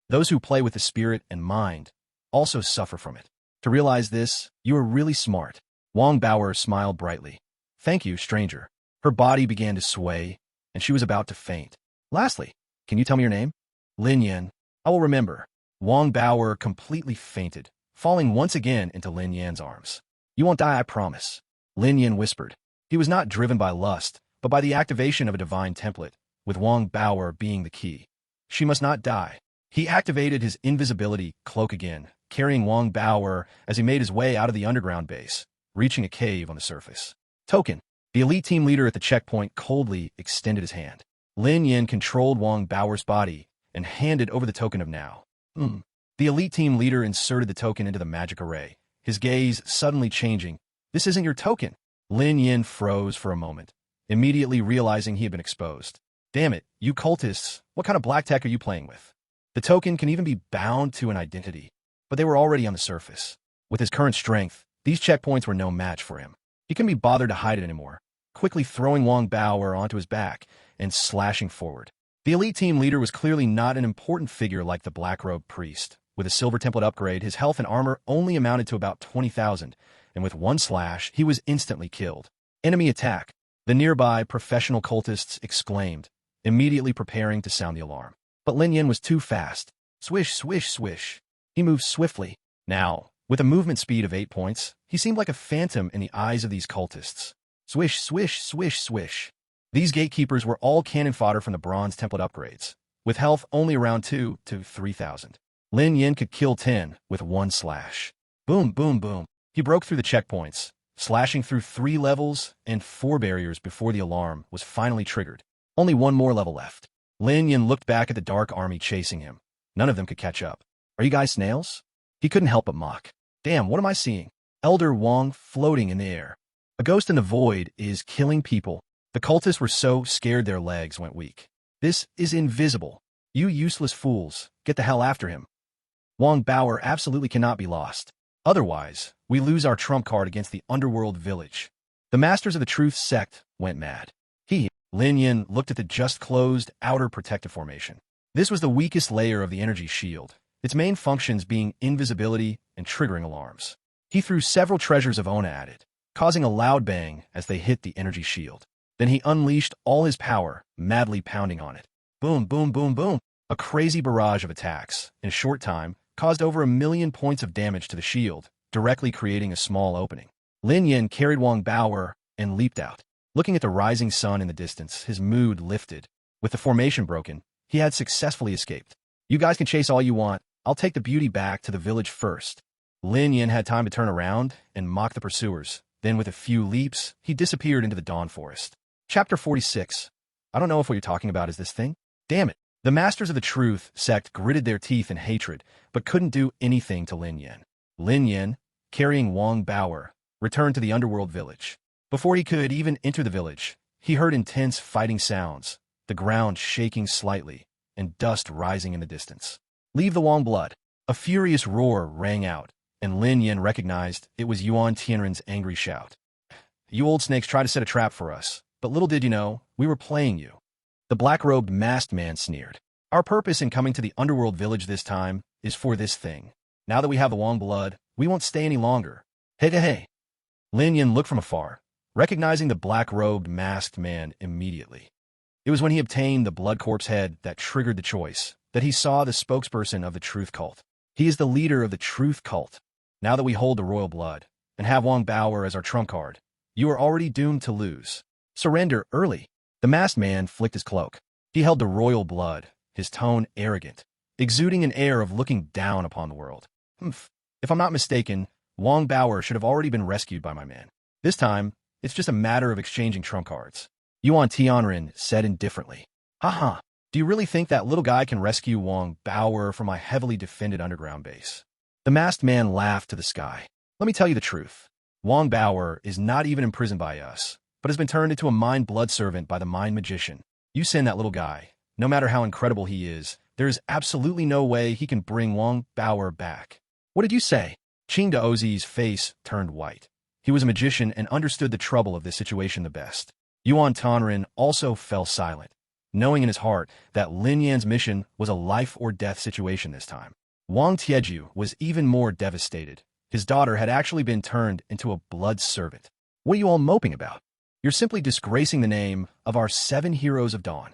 Those who play with the spirit and mind also suffer from it. To realize this, you are really smart. Wang Bauer smiled brightly. Thank you, stranger. Her body began to sway, and she was about to faint. Lastly, can you tell me your name? Lin Yin. I will remember. Wang Bauer completely fainted, falling once again into Lin Yan's arms. You won't die, I promise. Lin Yin whispered. He was not driven by lust, but by the activation of a divine template, with Wang Bauer being the key. She must not die. He activated his invisibility cloak again, carrying Wang Bauer as he made his way out of the underground base, reaching a cave on the surface. Token. The elite team leader at the checkpoint coldly extended his hand. Lin Yin controlled Wang Bauer's body and handed over the token of Now. The elite team leader inserted the token into the magic array, his gaze suddenly changing. This isn't your token. Lin Yin froze for a moment, immediately realizing he had been exposed. Damn it, you cultists, what kind of black tech are you playing with? The token can even be bound to an identity, but they were already on the surface. With his current strength, these checkpoints were no match for him. He couldn't be bothered to hide it anymore, quickly throwing Wang Bauer onto his back and slashing forward. The elite team leader was clearly not an important figure like the black-robed priest. With a silver template upgrade, his health and armor only amounted to about 20,000, and with one slash, he was instantly killed. Enemy attack. The nearby professional cultists exclaimed, immediately preparing to sound the alarm. But Lin Yin was too fast. Swish, swish, swish. He moved swiftly. Now, with a movement speed of 8 points, he seemed like a phantom in the eyes of these cultists. Swish, swish, swish, swish. These gatekeepers were all cannon fodder from the bronze template upgrades, with health only around 2 to 3,000. Lin Yin could kill 10 with one slash. Boom, boom, boom. He broke through the checkpoints, slashing through 3 levels and 4 barriers before the alarm was finally triggered. Only one more level left. Lin Yin looked back at the dark army chasing him. None of them could catch up. Are you guys snails? He couldn't help but mock. Damn, what am I seeing? Elder Wang floating in the air. A ghost in the void is killing people. The cultists were so scared their legs went weak. This is invisible. You useless fools, get the hell after him. Wang Bauer absolutely cannot be lost. Otherwise, we lose our trump card against the underworld village. The Masters of the Truth sect went mad. Lin Yin looked at the just-closed outer protective formation. This was the weakest layer of the energy shield, its main functions being invisibility and triggering alarms. He threw several treasures of Ona at it, causing a loud bang as they hit the energy shield. Then he unleashed all his power, madly pounding on it. Boom, boom, boom, boom. A crazy barrage of attacks, in a short time, caused over 1,000,000 points of damage to the shield, directly creating a small opening. Lin Yin carried Wang Bauer and leaped out. Looking at the rising sun in the distance, his mood lifted. With the formation broken, he had successfully escaped. You guys can chase all you want. I'll take the beauty back to the village first. Lin Yin had time to turn around and mock the pursuers. Then with a few leaps, he disappeared into the dawn forest. Chapter 46. I don't know if what you're talking about is this thing. Damn it. The Masters of the Truth sect gritted their teeth in hatred, but couldn't do anything to Lin Yin. Lin Yin, carrying Wang Bauer, returned to the underworld village. Before he could even enter the village, he heard intense fighting sounds, the ground shaking slightly, and dust rising in the distance. Leave the Wang blood. A furious roar rang out, and Lin Yin recognized it was Yuan Tianren's angry shout. You old snakes tried to set a trap for us, but little did you know, we were playing you. The black-robed masked man sneered. Our purpose in coming to the underworld village this time is for this thing. Now that we have the Wang blood, we won't stay any longer. Hey, hey, hey. Lin Yin looked from afar, recognizing the black-robed masked man immediately. It was when he obtained the blood corpse head that triggered the choice, that he saw the spokesperson of the Truth Cult. He is the leader of the Truth Cult. Now that we hold the royal blood, and have Wang Bauer as our trump card, you are already doomed to lose. Surrender early. The masked man flicked his cloak. He held the royal blood, his tone arrogant, exuding an air of looking down upon the world. If I'm not mistaken, Wang Bauer should have already been rescued by my man. This time, it's just a matter of exchanging trump cards. Yuan Tianren said indifferently. Haha, do you really think that little guy can rescue Wang Bauer from my heavily defended underground base? The masked man laughed to the sky. Let me tell you the truth. Wang Bauer is not even imprisoned by us, but has been turned into a mind blood servant by the mind magician. You send that little guy. No matter how incredible he is, there is absolutely no way he can bring Wang Bauer back. What did you say? Qing Daozi's face turned white. He was a magician and understood the trouble of this situation the best. Yuan Tianren also fell silent, knowing in his heart that Lin Yan's mission was a life-or-death situation this time. Wang Tieju was even more devastated. His daughter had actually been turned into a blood servant. What are you all moping about? You're simply disgracing the name of our 7 heroes of dawn.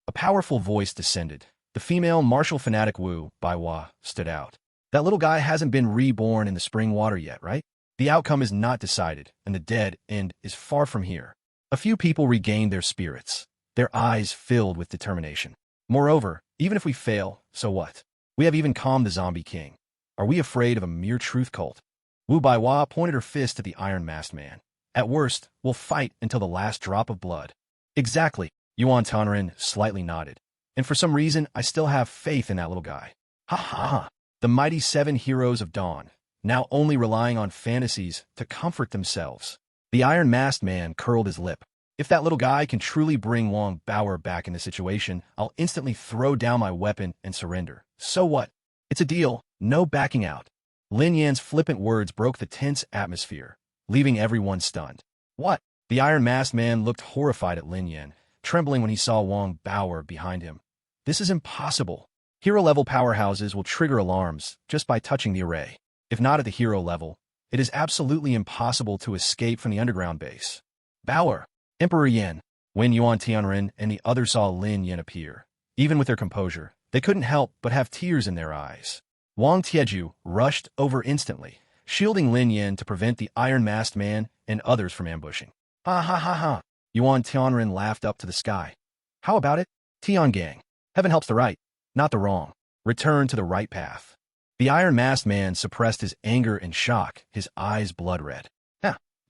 A powerful voice descended. The female martial fanatic Wu Baiwa stood out. That little guy hasn't been reborn in the spring water yet, right? The outcome is not decided, and the dead end is far from here. A few people regained their spirits, their eyes filled with determination. Moreover, even if we fail, so what? We have even calmed the zombie king. Are we afraid of a mere truth cult? Wu Baiwa pointed her fist at the iron masked man. At worst, we'll fight until the last drop of blood. Exactly, Yuan Tianren slightly nodded. And for some reason, I still have faith in that little guy. Ha ha ha. The mighty 7 heroes of dawn, now only relying on fantasies to comfort themselves. The iron masked man curled his lip. If that little guy can truly bring Wang Bauer back in this situation, I'll instantly throw down my weapon and surrender. So what? It's a deal, no backing out. Lin Yan's flippant words broke the tense atmosphere, leaving everyone stunned. What? The iron masked man looked horrified at Lin Yan, trembling when he saw Wang Bauer behind him. This is impossible. Hero-level powerhouses will trigger alarms just by touching the array. If not at the hero level, it is absolutely impossible to escape from the underground base. Bauer, Emperor Yan, when Yuan Tianren and the others saw Lin Yan appear, even with their composure, they couldn't help but have tears in their eyes. Wang Tieju rushed over instantly, shielding Lin Yan to prevent the iron-masked man and others from ambushing. Ha ha ha ha! Yuan Tianren laughed up to the sky. How about it? Tian Gang. Heaven helps the right, not the wrong. Return to the right path. The iron-masked man suppressed his anger and shock, his eyes blood-red.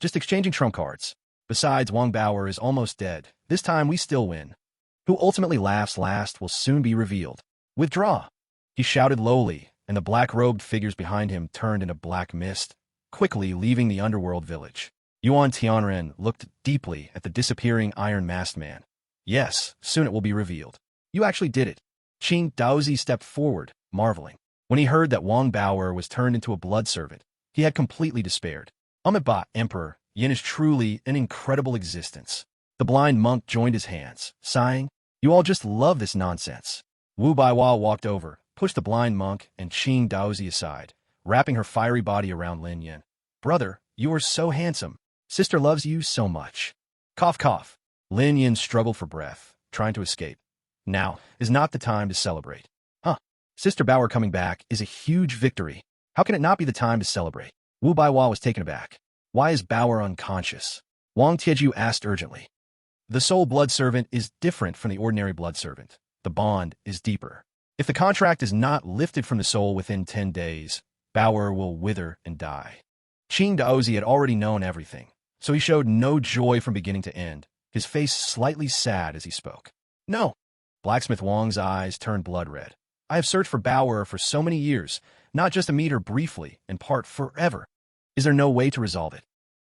Just exchanging trump cards. Besides, Wang Bauer is almost dead. This time we still win. Who ultimately laughs last will soon be revealed. Withdraw! He shouted lowly, and the black-robed figures behind him turned into black mist, quickly leaving the underworld village. Yuan Tianren looked deeply at the disappearing iron-masked man. Yes, soon it will be revealed. You actually did it. Qing Daozi stepped forward, marveling. When he heard that Wang Bauer was turned into a blood servant, he had completely despaired. Amiba, Emperor, Yin is truly an incredible existence. The blind monk joined his hands, sighing, You all just love this nonsense. Wu Baiwa walked over, pushed the blind monk and Qing Daozi aside, wrapping her fiery body around Lin Yin. Brother, you are so handsome. Sister loves you so much. Cough, cough. Lin Yin struggled for breath, trying to escape. Now is not the time to celebrate. Sister Bauer coming back is a huge victory. How can it not be the time to celebrate? Wu Baiwa was taken aback. Why is Bauer unconscious? Wang Tieju asked urgently. The soul blood servant is different from the ordinary blood servant. The bond is deeper. If the contract is not lifted from the soul within 10 days, Bauer will wither and die. Qing Daozi had already known everything, so he showed no joy from beginning to end, his face slightly sad as he spoke. No! Blacksmith Wang's eyes turned blood red. I have searched for Bauer for so many years, not just to meet her briefly and part forever. Is there no way to resolve it?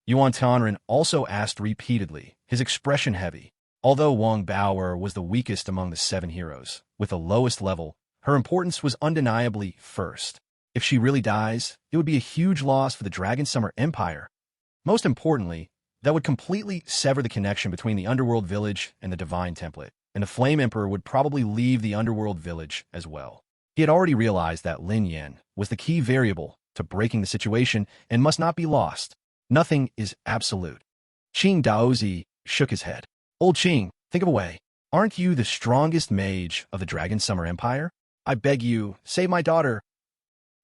Yuan Tianren also asked repeatedly, his expression heavy. Although Wang Bauer was the weakest among the 7 heroes, with the lowest level, her importance was undeniably first. If she really dies, it would be a huge loss for the Dragon Summer Empire. Most importantly, that would completely sever the connection between the Underworld Village and the Divine Template, and the Flame Emperor would probably leave the Underworld Village as well. He had already realized that Lin Yan was the key variable to breaking the situation and must not be lost. Nothing is absolute. Qing Daozi shook his head. Old Qing, think of a way. Aren't you the strongest mage of the Dragon Summer Empire? I beg you, save my daughter.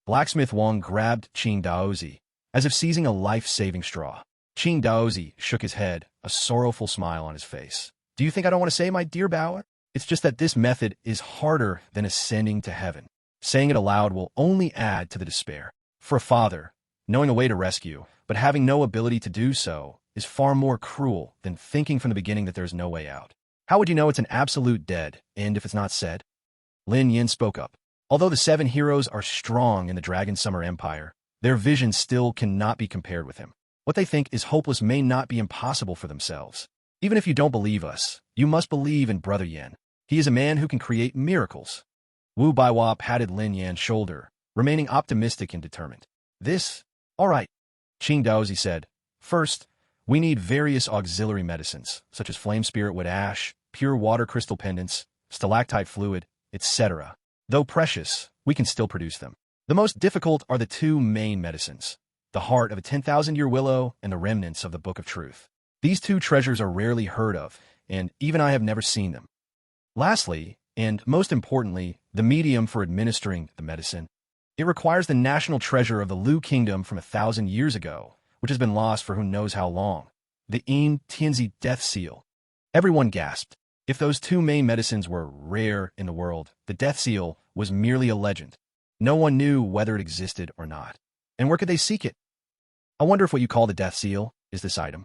Blacksmith Wang grabbed Qing Daozi, as if seizing a life-saving straw. Qing Daozi shook his head, a sorrowful smile on his face. Do you think I don't want to say my dear Bauer? It's just that this method is harder than ascending to heaven. Saying it aloud will only add to the despair. For a father, knowing a way to rescue, but having no ability to do so, is far more cruel than thinking from the beginning that there's no way out. How would you know it's an absolute dead end if it's not said? Lin Yin spoke up. Although the 7 heroes are strong in the Dragon Summer Empire, their vision still cannot be compared with him. What they think is hopeless may not be impossible for themselves. Even if you don't believe us, you must believe in Brother Yan. He is a man who can create miracles. Wu Baiwa patted Lin Yan's shoulder, remaining optimistic and determined. All right, Qing Daozi said. First, we need various auxiliary medicines, such as flame spirit wood ash, pure water crystal pendants, stalactite fluid, etc. Though precious, we can still produce them. The most difficult are the 2 main medicines, the heart of a 10,000-year willow and the remnants of the Book of Truth. These 2 treasures are rarely heard of, and even I have never seen them. Lastly, and most importantly, the medium for administering the medicine. It requires the national treasure of the Lu Kingdom from 1,000 years ago, which has been lost for who knows how long, the Yin Tianzi Death Seal. Everyone gasped. If those 2 main medicines were rare in the world, the Death Seal was merely a legend. No one knew whether it existed or not. And where could they seek it? I wonder if what you call the Death Seal is this item.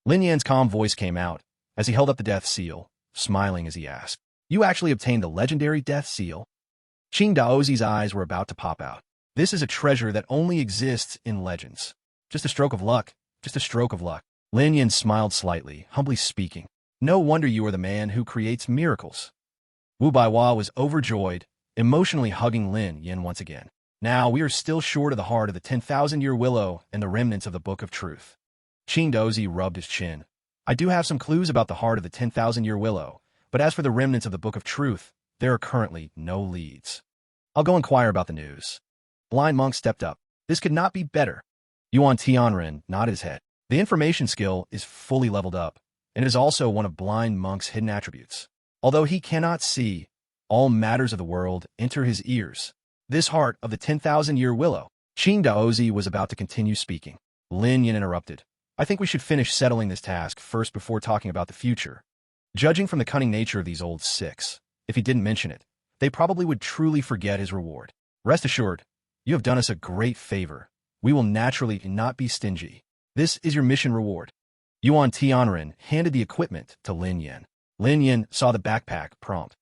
Lin Yan's calm voice came out as he held up the Death Seal, smiling as he asked, You actually obtained the legendary Death Seal? Qing Daozi's eyes were about to pop out. This is a treasure that only exists in legends. Just a stroke of luck. Just a stroke of luck. Lin Yan smiled slightly, humbly speaking. No wonder you are the man who creates miracles. Wu Baiwa was overjoyed, emotionally hugging Lin Yan once again. Now we are still short of the heart of the 10,000-year willow and the remnants of the Book of Truth. Qing Daozi rubbed his chin. I do have some clues about the heart of the 10,000-year willow, but as for the remnants of the Book of Truth, there are currently no leads. I'll go inquire about the news. Blind monk stepped up. This could not be better. Yuan Tianren nodded his head. The information skill is fully leveled up, and it is also one of blind monk's hidden attributes. Although he cannot see, all matters of the world enter his ears. This heart of the 10,000-year willow. Qing Daozi was about to continue speaking. Lin Yin interrupted. I think we should finish settling this task first before talking about the future. Judging from the cunning nature of these old six, if he didn't mention it, they probably would truly forget his reward. Rest assured, you have done us a great favor. We will naturally not be stingy. This is your mission reward. Yuan Tianren handed the equipment to Lin Yin. Lin Yin saw the backpack prompt.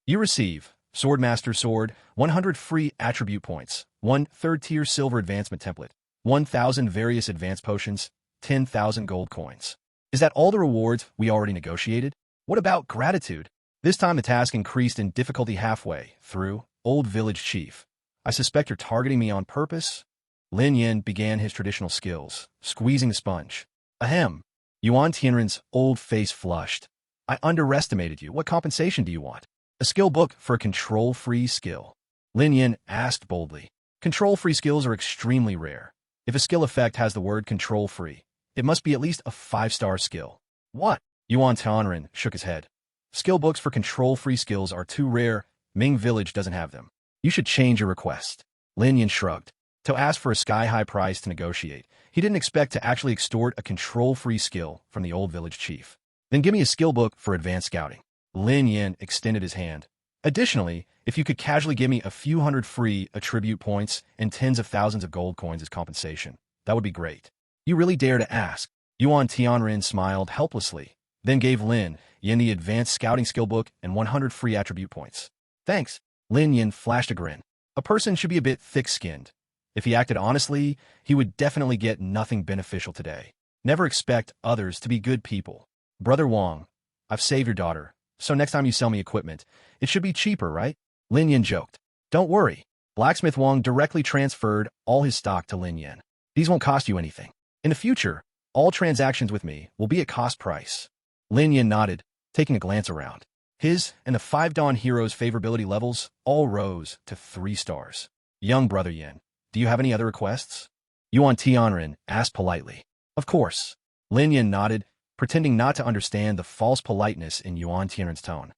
You receive Swordmaster Sword, 100 free attribute points, 1 third-tier silver advancement template, 1,000 various advanced potions, 10,000 gold coins. Is that all the rewards we already negotiated? What about gratitude? This time the task increased in difficulty halfway through. Old Village Chief. I suspect you're targeting me on purpose? Lin Yin began his traditional skills, squeezing the sponge. Ahem. Yuan Tianren's old face flushed. I underestimated you. What compensation do you want? A skill book for a control-free skill. Lin Yin asked boldly. Control-free skills are extremely rare. If a skill effect has the word control-free, it must be at least a 5-star skill. What? Yuan Tianren shook his head. Skill books for control-free skills are too rare. Ming Village doesn't have them. You should change your request. Lin Yin shrugged. To ask for a sky-high price to negotiate, he didn't expect to actually extort a control-free skill from the old village chief. Then give me a skill book for advanced scouting. Lin Yin extended his hand. Additionally, if you could casually give me a few hundred free attribute points and tens of thousands of gold coins as compensation, that would be great. You really dare to ask. Yuan Tianren smiled helplessly, then gave Lin Yin the advanced scouting skill book and 100 free attribute points. Thanks. Lin Yin flashed a grin. A person should be a bit thick-skinned. If he acted honestly, he would definitely get nothing beneficial today. Never expect others to be good people. Brother Wang, I've saved your daughter, so next time you sell me equipment, it should be cheaper, right? Lin Yin joked. Don't worry. Blacksmith Wang directly transferred all his stock to Lin Yin. These won't cost you anything. In the future, all transactions with me will be at cost price. Lin Yin nodded, taking a glance around. His and the 5 Dawn Heroes' favorability levels all rose to 3 stars. Young Brother Yin, do you have any other requests? Yuan Tianren asked politely. Of course. Lin Yin nodded, pretending not to understand the false politeness in Yuan Tianren's tone.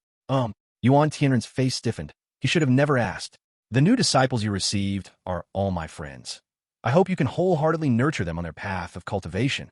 Yuan Tianren's face stiffened. He should have never asked. The new disciples you received are all my friends. I hope you can wholeheartedly nurture them on their path of cultivation.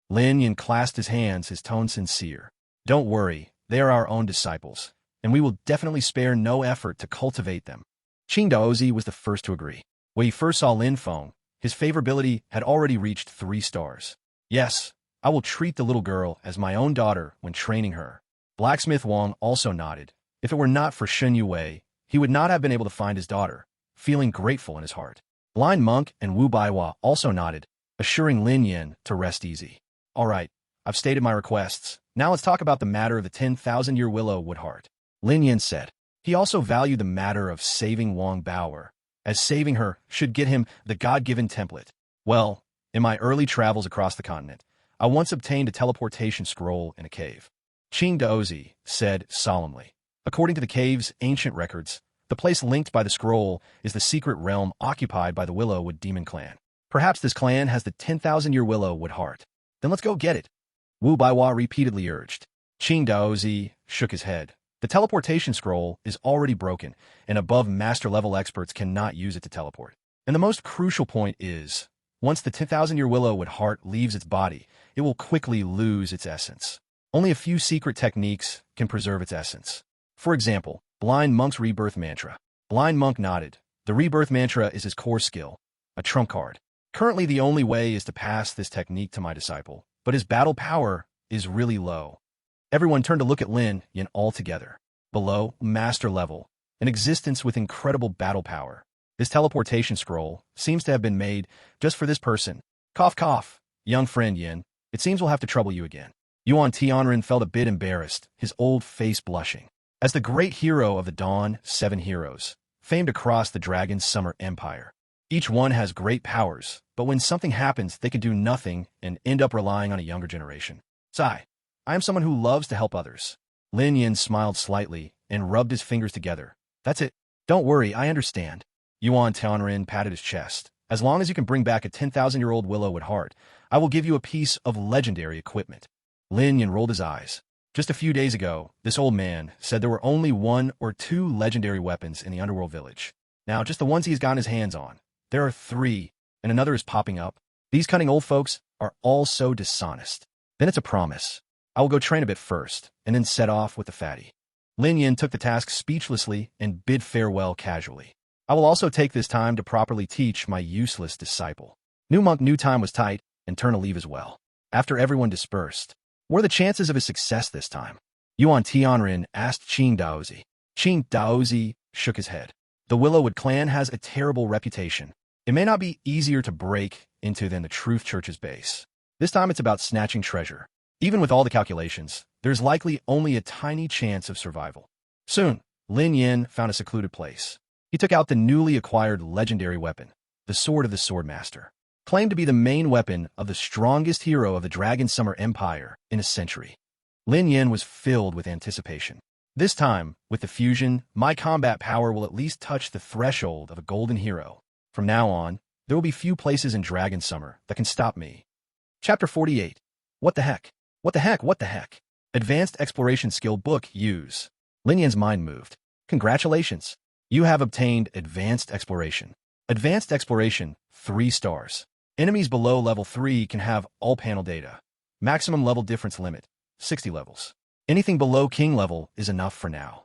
Lin Yin clasped his hands, his tone sincere. Don't worry, they are our own disciples, and we will definitely spare no effort to cultivate them. Qing Daozi was the first to agree. When he first saw Lin Feng, his favorability had already reached 3 stars. Yes, I will treat the little girl as my own daughter when training her. Blacksmith Wang also nodded. If it were not for Shen Yue, he would not have been able to find his daughter, feeling grateful in his heart. Blind Monk and Wu Baihua also nodded, assuring Lin Yin to rest easy. All right, I've stated my requests. Now let's talk about the matter of the 10,000-year willow Woodheart. Lin Yin said. He also valued the matter of saving Wang Bauer, as saving her should get him the God-given template. Well, in my early travels across the continent, I once obtained a teleportation scroll in a cave. Qing Daozi said solemnly. According to the cave's ancient records, the place linked by the scroll is the secret realm occupied by the Willowwood Demon Clan. Perhaps this clan has the 10,000-year Willowwood heart. Then let's go get it. Wu Baihua repeatedly urged. Qing Daozi shook his head. The teleportation scroll is already broken, and above master-level experts cannot use it to teleport. And the most crucial point is, once the 10,000-year Willowwood heart leaves its body, it will quickly lose its essence. Only a few secret techniques can preserve its essence. For example, Blind Monk's Rebirth Mantra. Blind Monk nodded. The Rebirth Mantra is his core skill, a trump card. Currently, the only way is to pass this technique to my disciple, but his battle power is really low. Everyone turned to look at Lin Yin all together. Below, master level, an existence with incredible battle power. This teleportation scroll seems to have been made just for this person. Cough, cough. Young friend Yin, it seems we'll have to trouble you again. Yuan Tianren felt a bit embarrassed, his old face blushing. As the great hero of the Dawn 7 heroes, famed across the Dragon's Summer Empire. Each one has great powers, but when something happens, they can do nothing and end up relying on a younger generation. Sigh. I am someone who loves to help others. Lin Yin smiled slightly and rubbed his fingers together. That's it. Don't worry, I understand. Yuan Tianren patted his chest. As long as you can bring back a 10,000-year-old willow at heart, I will give you a piece of legendary equipment. Lin Yin rolled his eyes. Just a few days ago, this old man said there were only 1 or 2 legendary weapons in the underworld village. Now, just the ones he's gotten his hands on. There are 3, and another is popping up. These cunning old folks are all so dishonest. Then it's a promise. I will go train a bit first, and then set off with the fatty. Lin Yin took the task speechlessly and bid farewell casually. I will also take this time to properly teach my useless disciple. New monk knew time was tight, and turned to leave as well. After everyone dispersed, what are the chances of his success this time? Yuan Tianren asked Qin Daozi. Qin Daozi shook his head. The Willowwood clan has a terrible reputation. It may not be easier to break into than the Truth Church's base. This time it's about snatching treasure. Even with all the calculations, there's likely only a tiny chance of survival. Soon, Lin Yin found a secluded place. He took out the newly acquired legendary weapon, the Sword of the Swordmaster, claimed to be the main weapon of the strongest hero of the Dragon Summer Empire in a century. Lin Yin was filled with anticipation. This time, with the fusion, my combat power will at least touch the threshold of a golden hero. From now on, there will be few places in Dragon Summer that can stop me. Chapter 48. What the heck? What the heck? What the heck? Advanced Exploration Skill Book Use. Lin Yin's mind moved. Congratulations. You have obtained Advanced Exploration. Advanced Exploration, 3 stars. Enemies below level 3 can have all panel data. Maximum level difference limit, 60 levels. Anything below king level is enough for now.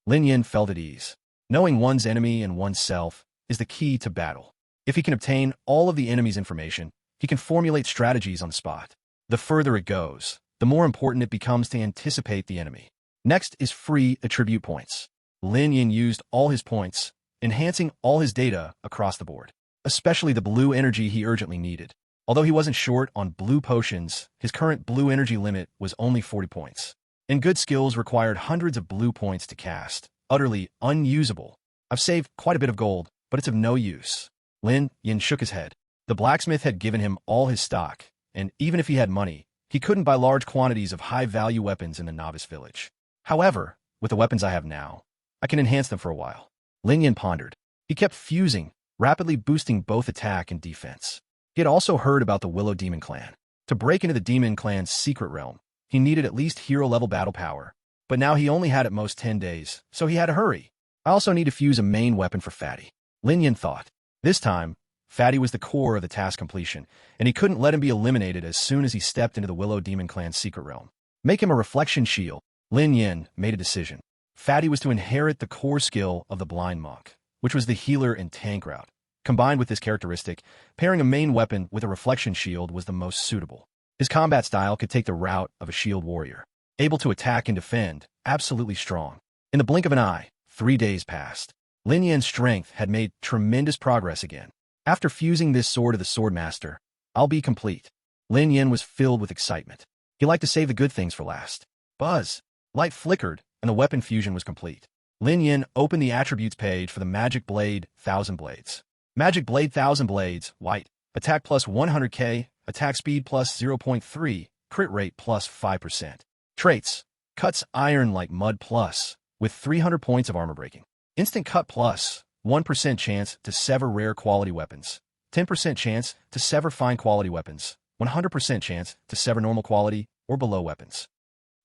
Lin Yin felt at ease. Knowing one's enemy and oneself is the key to battle. If he can obtain all of the enemy's information, he can formulate strategies on the spot. The further it goes, the more important it becomes to anticipate the enemy. Next is free attribute points. Lin Yin used all his points, enhancing all his data across the board, especially the blue energy he urgently needed. Although he wasn't short on blue potions, his current blue energy limit was only 40 points. And good skills required hundreds of blue points to cast, utterly unusable. I've saved quite a bit of gold, but it's of no use. Lin Yin shook his head. The blacksmith had given him all his stock, and even if he had money, he couldn't buy large quantities of high-value weapons in the novice village. However, with the weapons I have now, I can enhance them for a while. Lin Yin pondered. He kept fusing, rapidly boosting both attack and defense. He had also heard about the Willow Demon Clan. To break into the Demon Clan's secret realm, he needed at least hero-level battle power. But now he only had at most 10 days, so he had to hurry. I also need to fuse a main weapon for Fatty. Lin Yin thought. This time, Fatty was the core of the task completion, and he couldn't let him be eliminated as soon as he stepped into the Willow Demon Clan's secret realm. Make him a reflection shield. Lin Yin made a decision. Fatty was to inherit the core skill of the Blind Monk, which was the healer and tank route. Combined with this characteristic, pairing a main weapon with a reflection shield was the most suitable. His combat style could take the route of a shield warrior. Able to attack and defend, absolutely strong. In the blink of an eye, 3 days passed. Lin Yin's strength had made tremendous progress again. After fusing this sword of the Swordmaster, I'll be complete. Lin Yin was filled with excitement. He liked to save the good things for last. Buzz. Light flickered, and the weapon fusion was complete. Lin Yin opened the attributes page for the Magic Blade 1000 Blades. Magic Blade 1000 Blades, white. Attack plus 100k, attack speed plus 0.3, crit rate plus 5%. Traits. Cuts iron like mud plus, with 300 points of armor breaking. Instant cut plus, 1% chance to sever rare quality weapons. 10% chance to sever fine quality weapons. 100% chance to sever normal quality or below weapons.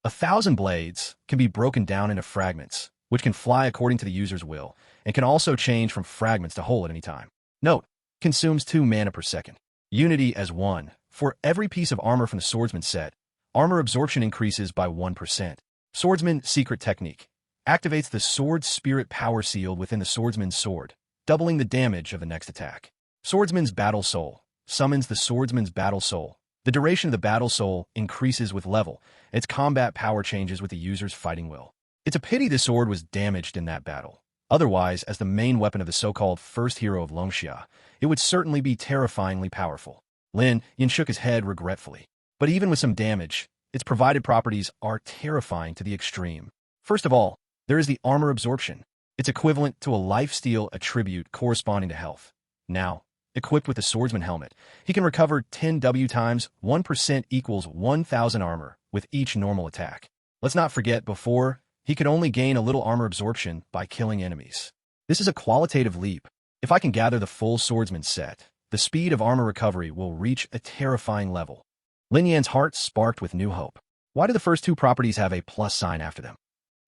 1000 blades can be broken down into fragments, which can fly according to the user's will, and can also change from fragments to whole at any time. Note, consumes 2 mana per second. Unity as 1. For every piece of armor from the Swordsman set, armor absorption increases by 1%. Swordsman Secret Technique. Activates the Sword Spirit Power Shield within the Swordsman's sword, doubling the damage of the next attack. Swordsman's Battle Soul. Summons the Swordsman's Battle Soul. The duration of the Battle Soul increases with level. Its combat power changes with the user's fighting will. It's a pity the sword was damaged in that battle. Otherwise, as the main weapon of the so-called first hero of Longxia, it would certainly be terrifyingly powerful. Lin Yin shook his head regretfully. But even with some damage, its provided properties are terrifying to the extreme. First of all, there is the armor absorption. It's equivalent to a lifesteal attribute corresponding to health. Now, equipped with the Swordsman helmet, he can recover 10 W times 1% equals 1,000 armor, with each normal attack. Let's not forget before, he could only gain a little armor absorption by killing enemies. This is a qualitative leap. If I can gather the full swordsman set, the speed of armor recovery will reach a terrifying level. Lin Yan's heart sparked with new hope. Why do the first two properties have a plus sign after them?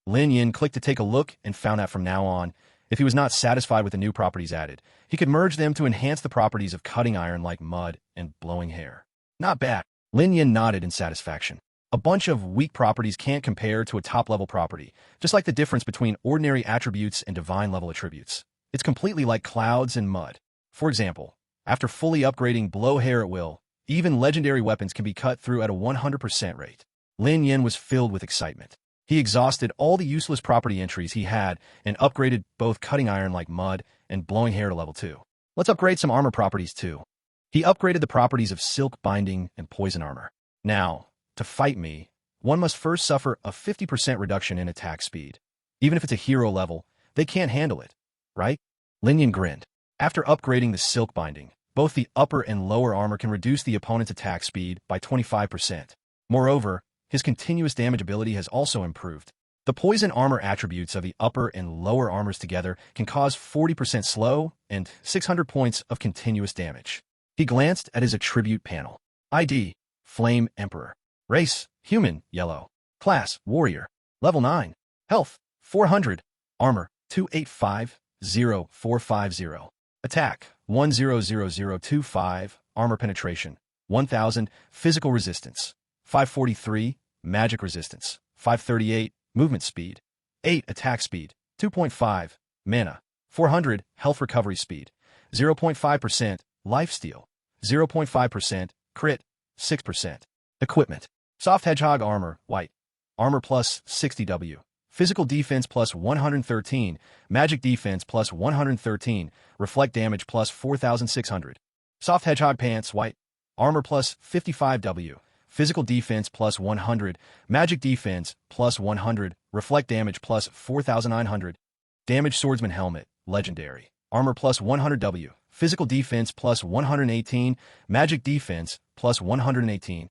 Lin Yan clicked to take a look and found that from now on, if he was not satisfied with the new properties added, he could merge them to enhance the properties of cutting iron like mud and blowing hair. Not bad. Lin Yan nodded in satisfaction. A bunch of weak properties can't compare to a top-level property, just like the difference between ordinary attributes and divine-level attributes. It's completely like clouds and mud. For example, after fully upgrading blow hair at will, even legendary weapons can be cut through at a 100% rate. Lin Yan was filled with excitement. He exhausted all the useless property entries he had and upgraded both cutting iron like mud and blowing hair to level 2. Let's upgrade some armor properties too. He upgraded the properties of silk binding and poison armor. Now, to fight me, one must first suffer a 50% reduction in attack speed. Even if it's a hero level, they can't handle it, right? Lin Yan grinned. After upgrading the silk binding, both the upper and lower armor can reduce the opponent's attack speed by 25%. Moreover, his continuous damage ability has also improved. The poison armor attributes of the upper and lower armors together can cause 40% slow and 600 points of continuous damage. He glanced at his attribute panel. ID, Flame Emperor. Race, Human, Yellow. Class, Warrior. Level 9. Health, 400. Armor, 2850-450. Attack, 100025. Armor penetration, 1000. Physical resistance, 543. Magic resistance, 538. Movement speed, 8. Attack speed, 2.5. Mana, 400. Health recovery speed, 0.5%. Lifesteal, 0.5%. Crit, 6%. Equipment. Soft Hedgehog Armor, White. Armor plus 60W. Physical defense plus 113. Magic defense plus 113. Reflect damage plus 4,600. Soft Hedgehog Pants, White. Armor plus 55W. Physical defense plus 100. Magic defense plus 100. Reflect damage plus 4,900. Damage Swordsman Helmet, Legendary. Armor plus 100W. Physical defense plus 118. Magic defense plus 118.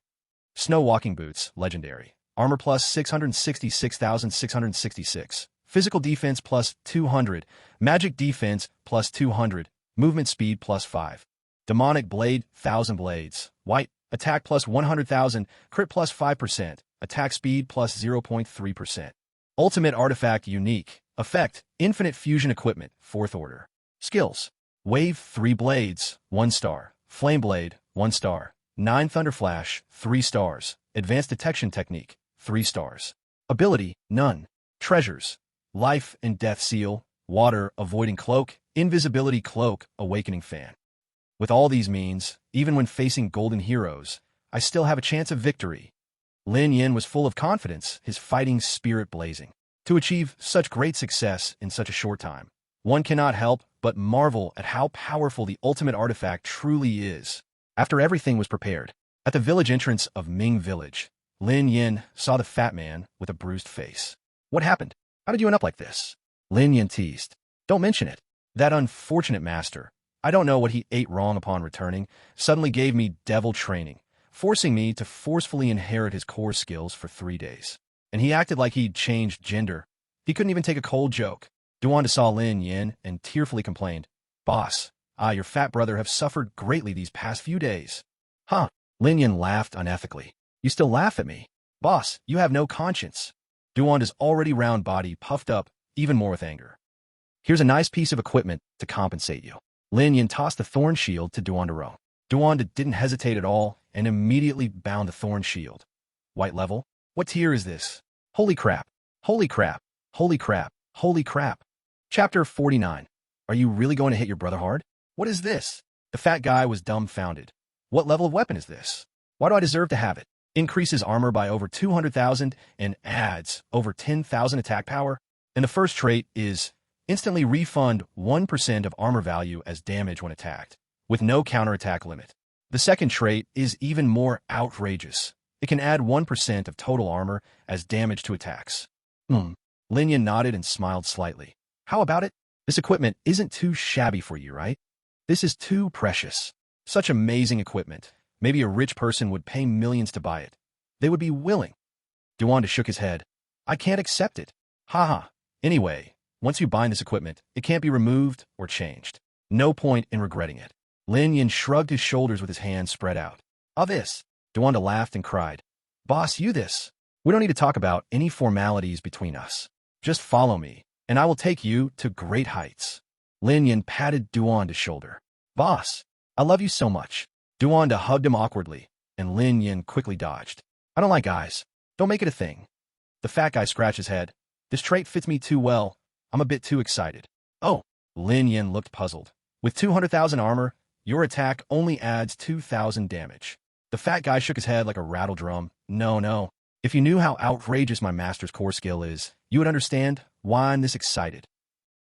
Snow Walking Boots, Legendary. Armor plus 666,666. Physical defense plus 200. Magic defense plus 200. Movement speed plus 5. Demonic Blade, 1,000 Blades. White. Attack plus 100,000. Crit plus 5%. Attack speed plus 0.3%. Ultimate Artifact Unique. Effect, Infinite Fusion Equipment, 4th Order. Skills. Wave 3 Blades, 1 star. Flame Blade, 1 star. 9 Thunderflash, 3 stars. Advanced Detection Technique, 3 stars. Ability, None. Treasures. Life and Death Seal, Water, Avoiding Cloak, Invisibility Cloak, Awakening Fan. With all these means, even when facing golden heroes, I still have a chance of victory. Lin Yan was full of confidence, his fighting spirit blazing. To achieve such great success in such a short time, one cannot help but marvel at how powerful the ultimate artifact truly is. After everything was prepared, at the village entrance of Ming Village, Lin Yan saw the fat man with a bruised face. What happened? How did you end up like this? Lin Yan teased. Don't mention it. That unfortunate master, I don't know what he ate wrong upon returning, suddenly gave me devil training, forcing me to forcefully inherit his core skills for 3 days. And he acted like he'd changed gender. He couldn't even take a cold joke. Duan saw Lin Yan and tearfully complained, Boss, your fat brother have suffered greatly these past few days. Huh? Lin Yan laughed unethically. You still laugh at me? Boss, you have no conscience. Duan's already round body puffed up even more with anger. Here's a nice piece of equipment to compensate you. Lin Yan tossed the thorn shield to Duan. Duan didn't hesitate at all and immediately bound the thorn shield. White level? What tier is this? Holy crap. Holy crap. Holy crap. Holy crap. Chapter 49. Are you really going to hit your brother hard? What is this? The fat guy was dumbfounded. What level of weapon is this? Why do I deserve to have it? Increases armor by over 200,000 and adds over 10,000 attack power. And the first trait is instantly refund 1% of armor value as damage when attacked, with no counterattack limit. The second trait is even more outrageous. It can add 1% of total armor as damage to attacks. Lin Yan nodded and smiled slightly. How about it? This equipment isn't too shabby for you, right? This is too precious. Such amazing equipment. Maybe a rich person would pay millions to buy it. They would be willing. Duanda shook his head. I can't accept it. Haha. Anyway, once you bind this equipment, it can't be removed or changed. No point in regretting it. Lin Yin shrugged his shoulders with his hands spread out. This. Duanda laughed and cried. Boss, you this. We don't need to talk about any formalities between us. Just follow me, and I will take you to great heights. Lin Yin patted Duanda's shoulder. Boss, I love you so much. Duanda hugged him awkwardly, and Lin Yin quickly dodged. I don't like guys. Don't make it a thing. The fat guy scratched his head. This trait fits me too well. I'm a bit too excited. Oh. Lin Yin looked puzzled. With 200,000 armor, your attack only adds 2,000 damage. The fat guy shook his head like a rattle drum. No. If you knew how outrageous my master's core skill is, you would understand why I'm this excited.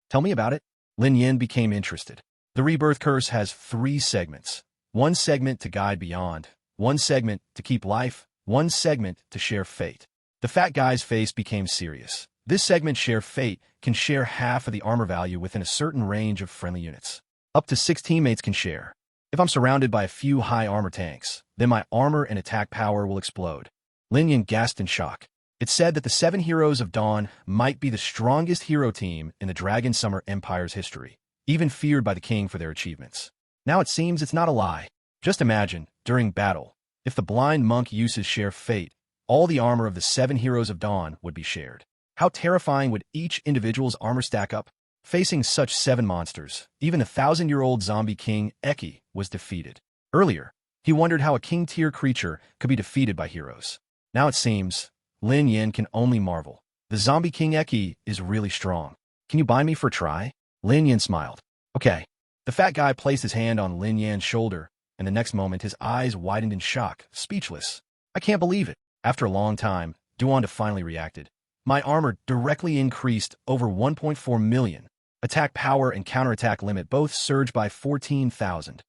Tell me about it. Lin Yin became interested. The rebirth curse has 3 segments. 1 segment to guide beyond, 1 segment to keep life, 1 segment to share fate. The fat guy's face became serious. This segment, Share Fate, can share half of the armor value within a certain range of friendly units. Up to 6 teammates can share. If I'm surrounded by a few high armor tanks, then my armor and attack power will explode. Lin Yin gasped in shock. It said that the 7 Heroes of Dawn might be the strongest hero team in the Dragon Summer Empire's history, even feared by the king for their achievements. Now it seems it's not a lie. Just imagine, during battle, if the blind monk uses Share Fate, all the armor of the 7 Heroes of Dawn would be shared. How terrifying would each individual's armor stack up? Facing such 7 monsters, even the 1,000-year-old zombie king Eki was defeated. Earlier, he wondered how a king-tier creature could be defeated by heroes. Now it seems, Lin Yin can only marvel. The zombie king Eki is really strong. Can you bind me for a try? Lin Yin smiled. Okay. The fat guy placed his hand on Lin Yan's shoulder, and the next moment his eyes widened in shock, speechless. I can't believe it. After a long time, Duanda finally reacted. My armor directly increased over 1.4 million. Attack power and counterattack limit both surged by 14,000.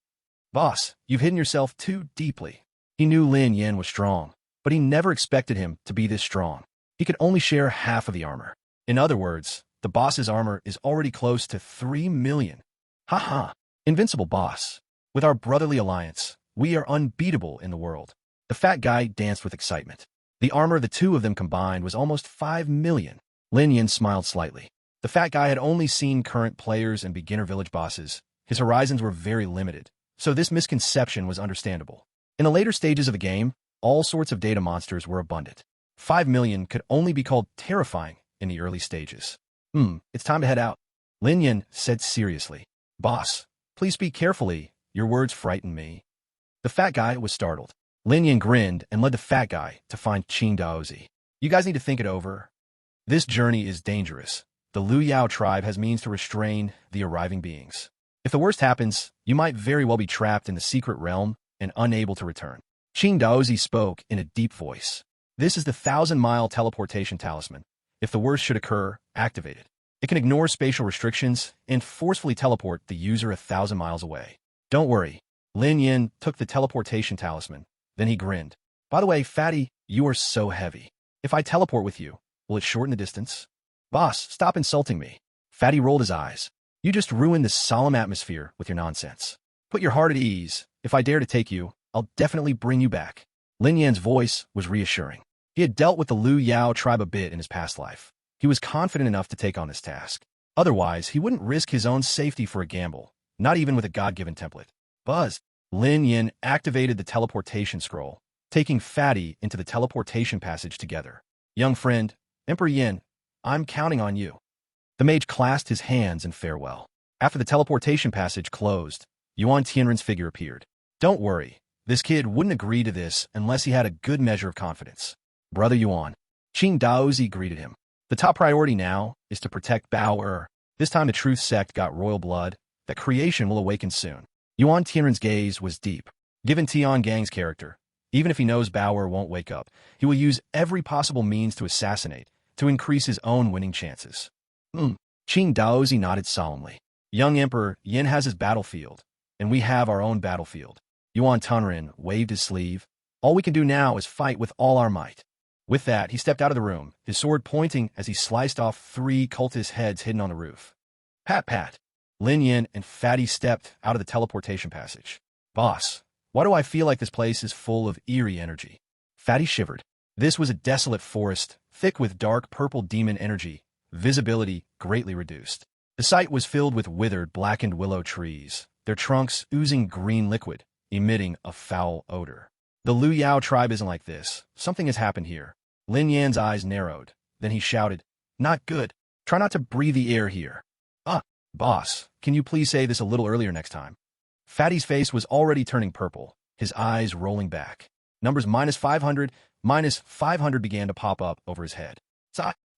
Boss, you've hidden yourself too deeply. He knew Lin Yin was strong, but he never expected him to be this strong. He could only share half of the armor. In other words, the boss's armor is already close to 3 million. Haha, invincible boss. With our brotherly alliance, we are unbeatable in the world. The fat guy danced with excitement. The armor of the 2 of them combined was almost 5 million. Lin Yin smiled slightly. The fat guy had only seen current players and beginner village bosses. His horizons were very limited, so this misconception was understandable. In the later stages of the game, all sorts of data monsters were abundant. 5 million could only be called terrifying in the early stages. It's time to head out. Lin Yin said seriously. Boss, please speak carefully. Your words frighten me. The fat guy was startled. Lin Yin grinned and led the fat guy to find Qing Daozi. You guys need to think it over. This journey is dangerous. The Liu Yao tribe has means to restrain the arriving beings. If the worst happens, you might very well be trapped in the secret realm and unable to return. Qing Daozi spoke in a deep voice. This is the 1,000-mile teleportation talisman. If the worst should occur, activate it. It can ignore spatial restrictions and forcefully teleport the user 1,000 miles away. Don't worry. Lin Yin took the teleportation talisman. Then he grinned. By the way, Fatty, you are so heavy. If I teleport with you, will it shorten the distance? Boss, stop insulting me. Fatty rolled his eyes. You just ruined this solemn atmosphere with your nonsense. Put your heart at ease. If I dare to take you, I'll definitely bring you back. Lin Yan's voice was reassuring. He had dealt with the Liu Yao tribe a bit in his past life. He was confident enough to take on this task. Otherwise, he wouldn't risk his own safety for a gamble, not even with a God-given template. Buzz. Lin Yin activated the teleportation scroll, taking Fatty into the teleportation passage together. Young friend, Emperor Yin, I'm counting on you. The mage clasped his hands in farewell. After the teleportation passage closed, Yuan Tianren's figure appeared. Don't worry, this kid wouldn't agree to this unless he had a good measure of confidence. Brother Yuan. Qing Daozi greeted him. The top priority now is to protect Bao. This time the Truth Sect got royal blood. That creation will awaken soon. Yuan Tianren's gaze was deep. Given Tian Gang's character, even if he knows Bao won't wake up, he will use every possible means to assassinate, to increase his own winning chances. Qing Daozi nodded solemnly. Young Emperor Yin has his battlefield, and we have our own battlefield. Yuan Tianren waved his sleeve. All we can do now is fight with all our might. With that, he stepped out of the room, his sword pointing as he sliced off 3 cultist heads hidden on the roof. Pat pat. Lin Yin and Fatty stepped out of the teleportation passage. Boss, why do I feel like this place is full of eerie energy? Fatty shivered. This was a desolate forest, thick with dark purple demon energy, visibility greatly reduced. The site was filled with withered, blackened willow trees, their trunks oozing green liquid, emitting a foul odor. The Liu Yao tribe isn't like this. Something has happened here. Lin Yan's eyes narrowed. Then he shouted, "Not good. Try not to breathe the air here." Boss, can you please say this a little earlier next time? Fatty's face was already turning purple, his eyes rolling back. Numbers -500, -500 began to pop up over his head.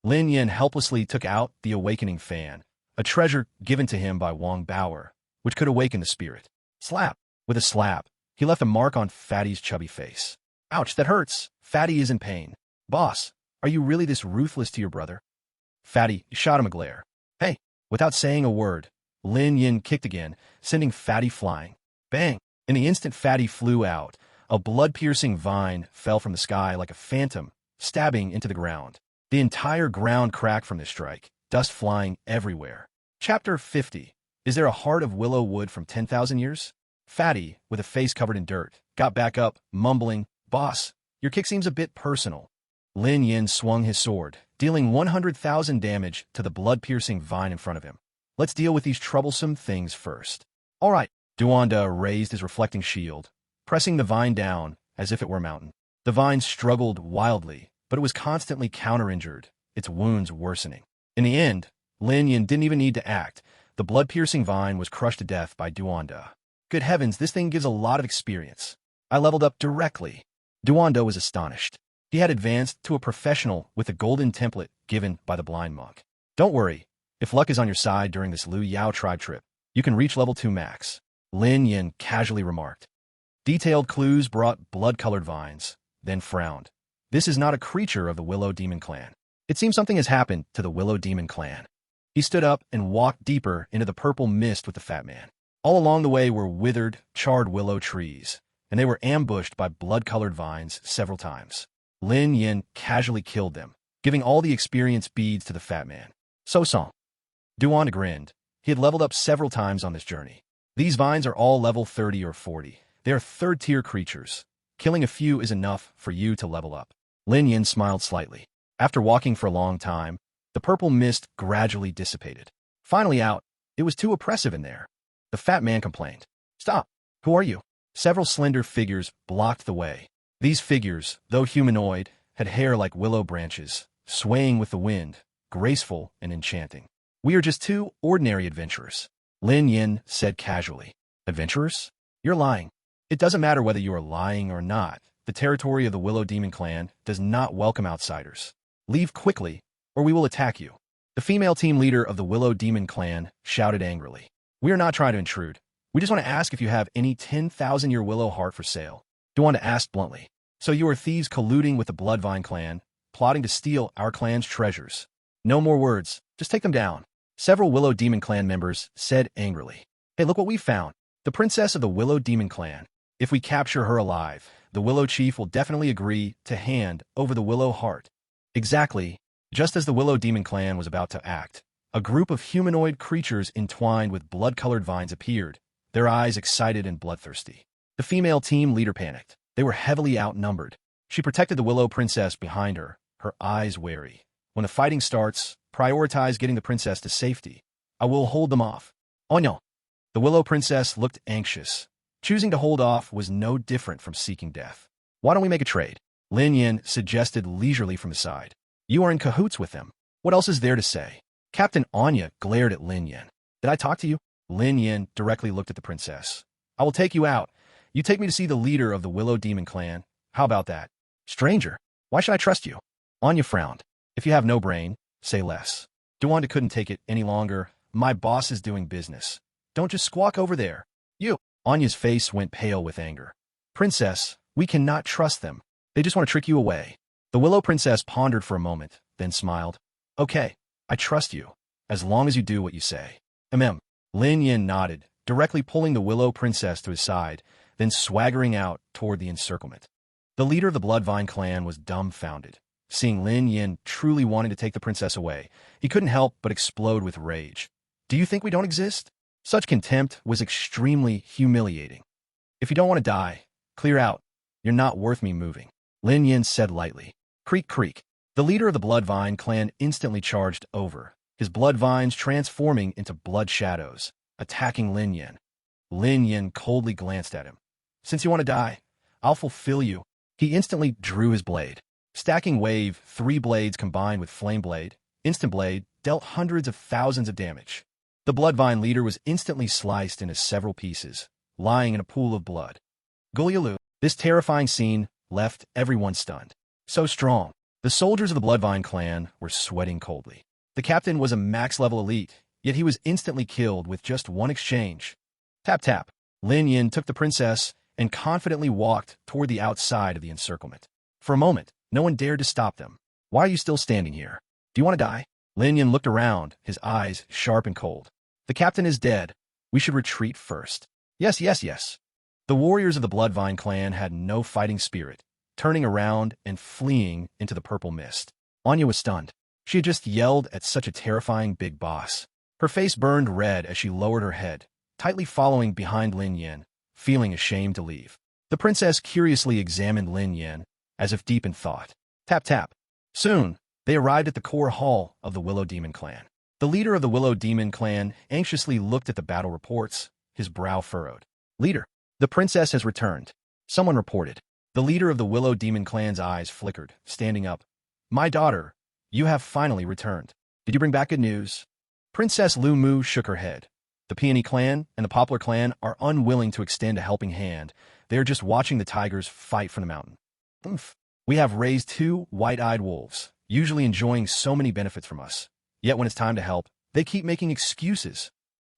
Lin Yan helplessly took out the awakening fan, a treasure given to him by Wang Bauer, which could awaken the spirit. Slap! With a slap, he left a mark on Fatty's chubby face. Ouch, that hurts. Fatty is in pain. Boss, are you really this ruthless to your brother? Fatty shot him a glare. Hey! Without saying a word, Lin Yin kicked again, sending Fatty flying. Bang! In the instant Fatty flew out, a blood-piercing vine fell from the sky like a phantom, stabbing into the ground. The entire ground cracked from this strike, dust flying everywhere. Chapter 50. Is there a heart of willow wood from 10,000 years? Fatty, with a face covered in dirt, got back up, mumbling, "Boss, your kick seems a bit personal." Lin Yin swung his sword, dealing 100,000 damage to the blood-piercing vine in front of him. Let's deal with these troublesome things first. All right. Duanda raised his reflecting shield, pressing the vine down as if it were a mountain. The vine struggled wildly, but it was constantly counter-injured, its wounds worsening. In the end, Lin Yin didn't even need to act. The blood-piercing vine was crushed to death by Duanda. Good heavens, this thing gives a lot of experience. I leveled up directly. Duanda was astonished. He had advanced to a professional with the golden template given by the blind monk. Don't worry, if luck is on your side during this Liu Yao tribe trip, you can reach level 2 max, Lin Yin casually remarked. Detailed clues brought blood-colored vines, then frowned. This is not a creature of the Willow Demon Clan. It seems something has happened to the Willow Demon Clan. He stood up and walked deeper into the purple mist with the fat man. All along the way were withered, charred willow trees, and they were ambushed by blood-colored vines several times. Lin Yin casually killed them, giving all the experience beads to the fat man. So-song. Duanda grinned. He had leveled up several times on this journey. These vines are all level 30 or 40. They are third-tier creatures. Killing a few is enough for you to level up. Lin Yin smiled slightly. After walking for a long time, the purple mist gradually dissipated. Finally out, it was too oppressive in there. The fat man complained. Stop! Who are you? Several slender figures blocked the way. These figures, though humanoid, had hair like willow branches, swaying with the wind, graceful and enchanting. We are just two ordinary adventurers, Lin Yin said casually. Adventurers? You're lying. It doesn't matter whether you are lying or not. The territory of the Willow Demon Clan does not welcome outsiders. Leave quickly, or we will attack you. The female team leader of the Willow Demon Clan shouted angrily. We are not trying to intrude. We just want to ask if you have any 10,000-year willow heart for sale. Duanda asked bluntly. So you are thieves colluding with the Bloodvine clan, plotting to steal our clan's treasures. No more words. Just take them down. Several Willow Demon Clan members said angrily. Hey, look what we found. The princess of the Willow Demon Clan. If we capture her alive, the Willow Chief will definitely agree to hand over the Willow Heart. Exactly. Just as the Willow Demon Clan was about to act, a group of humanoid creatures entwined with blood-colored vines appeared, their eyes excited and bloodthirsty. The female team leader panicked. They were heavily outnumbered. She protected the Willow Princess behind her, her eyes wary. When the fighting starts, prioritize getting the princess to safety. I will hold them off. Onyo. The Willow Princess looked anxious. Choosing to hold off was no different from seeking death. Why don't we make a trade? Lin Yin suggested leisurely from the side. You are in cahoots with them. What else is there to say? Captain Anya glared at Lin Yin. Did I talk to you? Lin Yin directly looked at the princess. I will take you out. You take me to see the leader of the Willow Demon Clan. How about that? Stranger, why should I trust you? Anya frowned. If you have no brain, say less. Duanda couldn't take it any longer. My boss is doing business. Don't just squawk over there. You. Anya's face went pale with anger. Princess, we cannot trust them. They just want to trick you away. The Willow Princess pondered for a moment, then smiled. Okay, I trust you, as long as you do what you say. Lin Yin nodded, directly pulling the Willow Princess to his side, then swaggering out toward the encirclement. The leader of the Bloodvine clan was dumbfounded. Seeing Lin Yin truly wanting to take the princess away, he couldn't help but explode with rage. Do you think we don't exist? Such contempt was extremely humiliating. If you don't want to die, clear out. You're not worth me moving, Lin Yin said lightly. Creak, creak. The leader of the Bloodvine clan instantly charged over, his blood vines transforming into blood shadows, attacking Lin Yin. Lin Yin coldly glanced at him. Since you want to die, I'll fulfill you. He instantly drew his blade. Stacking wave, 3 blades combined with flame blade, instant blade, dealt hundreds of thousands of damage. The Bloodvine leader was instantly sliced into several pieces, lying in a pool of blood. Gulyalu, this terrifying scene left everyone stunned. So strong. The soldiers of the Bloodvine clan were sweating coldly. The captain was a max-level elite, yet he was instantly killed with just one exchange. Tap tap. Lin Yin took the princess and confidently walked toward the outside of the encirclement. For a moment, no one dared to stop them. Why are you still standing here? Do you want to die? Lin Yin looked around, his eyes sharp and cold. The captain is dead. We should retreat first. Yes, yes, yes. The warriors of the Bloodvine clan had no fighting spirit, turning around and fleeing into the purple mist. Anya was stunned. She had just yelled at such a terrifying big boss. Her face burned red as she lowered her head, tightly following behind Lin Yin, feeling ashamed to leave. The princess curiously examined Lin Yin, as if deep in thought. Tap tap. Soon, they arrived at the core hall of the Willow Demon clan. The leader of the Willow Demon clan anxiously looked at the battle reports, his brow furrowed. Leader, the princess has returned. Someone reported. The leader of the Willow Demon clan's eyes flickered, standing up. My daughter, you have finally returned. Did you bring back good news? Princess Lu Mu shook her head. The Peony clan and the Poplar clan are unwilling to extend a helping hand. They are just watching the tigers fight from the mountain. Oomph. We have raised 2 white-eyed wolves, usually enjoying so many benefits from us. Yet when it's time to help, they keep making excuses.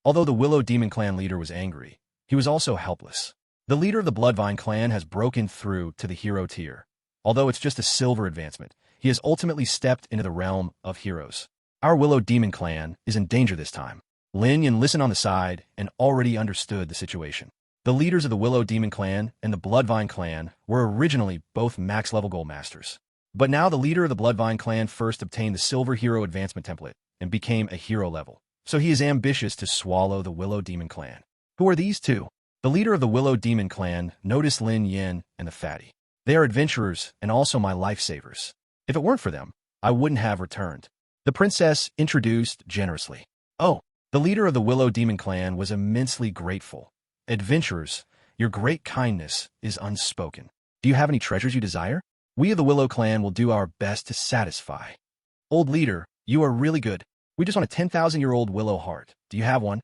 Although the Willow Demon clan leader was angry, he was also helpless. The leader of the Bloodvine clan has broken through to the hero tier. Although it's just a silver advancement, he has ultimately stepped into the realm of heroes. Our Willow Demon clan is in danger this time. Lin Yin listened on the side and already understood the situation. The leaders of the Willow Demon clan and the Bloodvine clan were originally both max-level gold masters. But now the leader of the Bloodvine clan first obtained the Silver Hero Advancement template and became a hero level. So he is ambitious to swallow the Willow Demon clan. Who are these two? The leader of the Willow Demon clan noticed Lin Yin and the fatty. They are adventurers and also my lifesavers. If it weren't for them, I wouldn't have returned. The princess introduced generously. Oh, the leader of the Willow Demon clan was immensely grateful. Adventurers, your great kindness is unspoken. Do you have any treasures you desire? We of the Willow clan will do our best to satisfy. Old leader, you are really good. We just want a 10,000-year-old willow heart. Do you have one?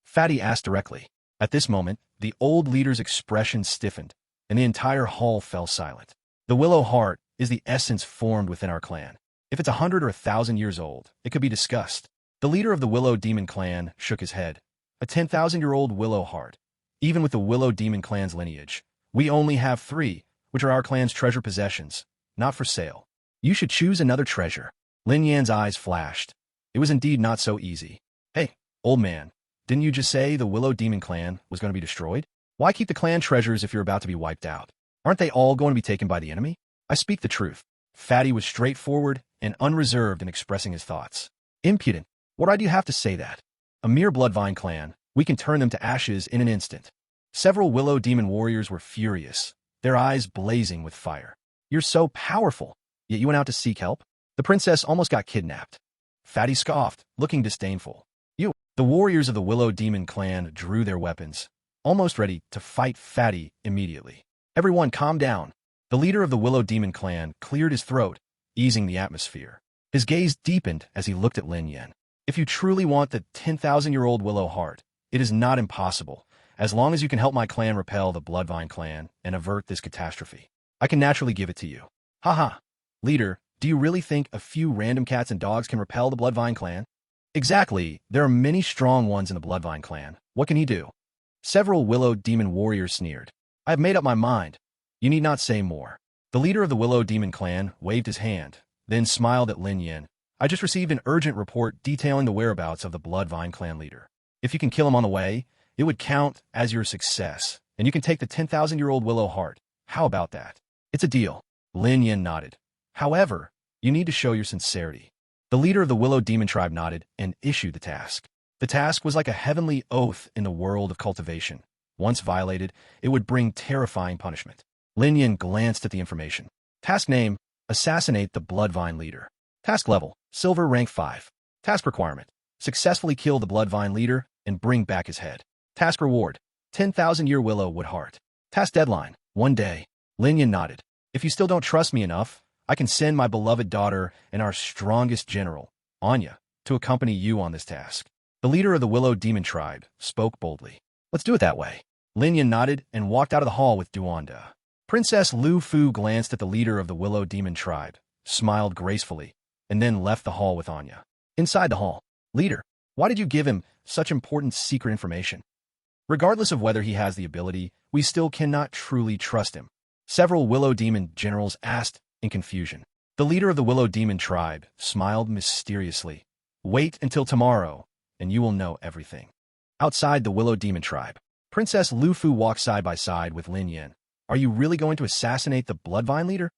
Fatty asked directly. At this moment, the old leader's expression stiffened, and the entire hall fell silent. The willow heart is the essence formed within our clan. If it's 100 or 1,000 years old, it could be discussed. The leader of the Willow Demon clan shook his head. A 10,000-year-old willow heart. Even with the Willow Demon clan's lineage, we only have 3, which are our clan's treasure possessions, not for sale. You should choose another treasure. Lin Yan's eyes flashed. It was indeed not so easy. Hey, old man, didn't you just say the Willow Demon clan was going to be destroyed? Why keep the clan treasures if you're about to be wiped out? Aren't they all going to be taken by the enemy? I speak the truth. Fatty was straightforward and unreserved in expressing his thoughts. Impudent. Why do you have to say that? A mere Bloodvine clan, we can turn them to ashes in an instant. Several Willow Demon warriors were furious, their eyes blazing with fire. You're so powerful, yet you went out to seek help? The princess almost got kidnapped. Fatty scoffed, looking disdainful. The warriors of the Willow Demon clan drew their weapons, almost ready to fight Fatty immediately. Everyone calm down. The leader of the Willow Demon clan cleared his throat, easing the atmosphere. His gaze deepened as he looked at Lin Yin. If you truly want the 10,000-year-old willow heart, it is not impossible, as long as you can help my clan repel the Bloodvine clan and avert this catastrophe. I can naturally give it to you. Haha. Leader, do you really think a few random cats and dogs can repel the Bloodvine clan? Exactly. There are many strong ones in the Bloodvine clan. What can he do? Several Willow Demon warriors sneered. I have made up my mind. You need not say more. The leader of the Willow Demon clan waved his hand, then smiled at Lin Yin. I just received an urgent report detailing the whereabouts of the Bloodvine clan leader. If you can kill him on the way, it would count as your success, and you can take the 10,000-year-old willow heart. How about that? It's a deal. Lin Yin nodded. However, you need to show your sincerity. The leader of the Willow Demon tribe nodded and issued the task. The task was like a heavenly oath in the world of cultivation. Once violated, it would bring terrifying punishment. Lin Yin glanced at the information. Task name, Assassinate the Bloodvine leader. Task level, Silver rank 5. Task requirement, successfully kill the Bloodvine leader and bring back his head. Task reward, 10,000-year willow wood heart. Task deadline, 1 day. Lin Yan nodded. If you still don't trust me enough, I can send my beloved daughter and our strongest general, Anya, to accompany you on this task. The leader of the Willow Demon Tribe spoke boldly. Let's do it that way. Lin Yan nodded and walked out of the hall with Duanda. Princess Lu Fu glanced at the leader of the Willow Demon Tribe, smiled gracefully, and then left the hall with Anya. Inside the hall, leader, why did you give him such important secret information? Regardless of whether he has the ability, we still cannot truly trust him. Several Willow Demon generals asked in confusion. The leader of the Willow Demon Tribe smiled mysteriously. Wait until tomorrow, and you will know everything. Outside the Willow Demon Tribe, Princess Lu Fu walked side by side with Lin Yan. Are you really going to assassinate the Bloodvine leader?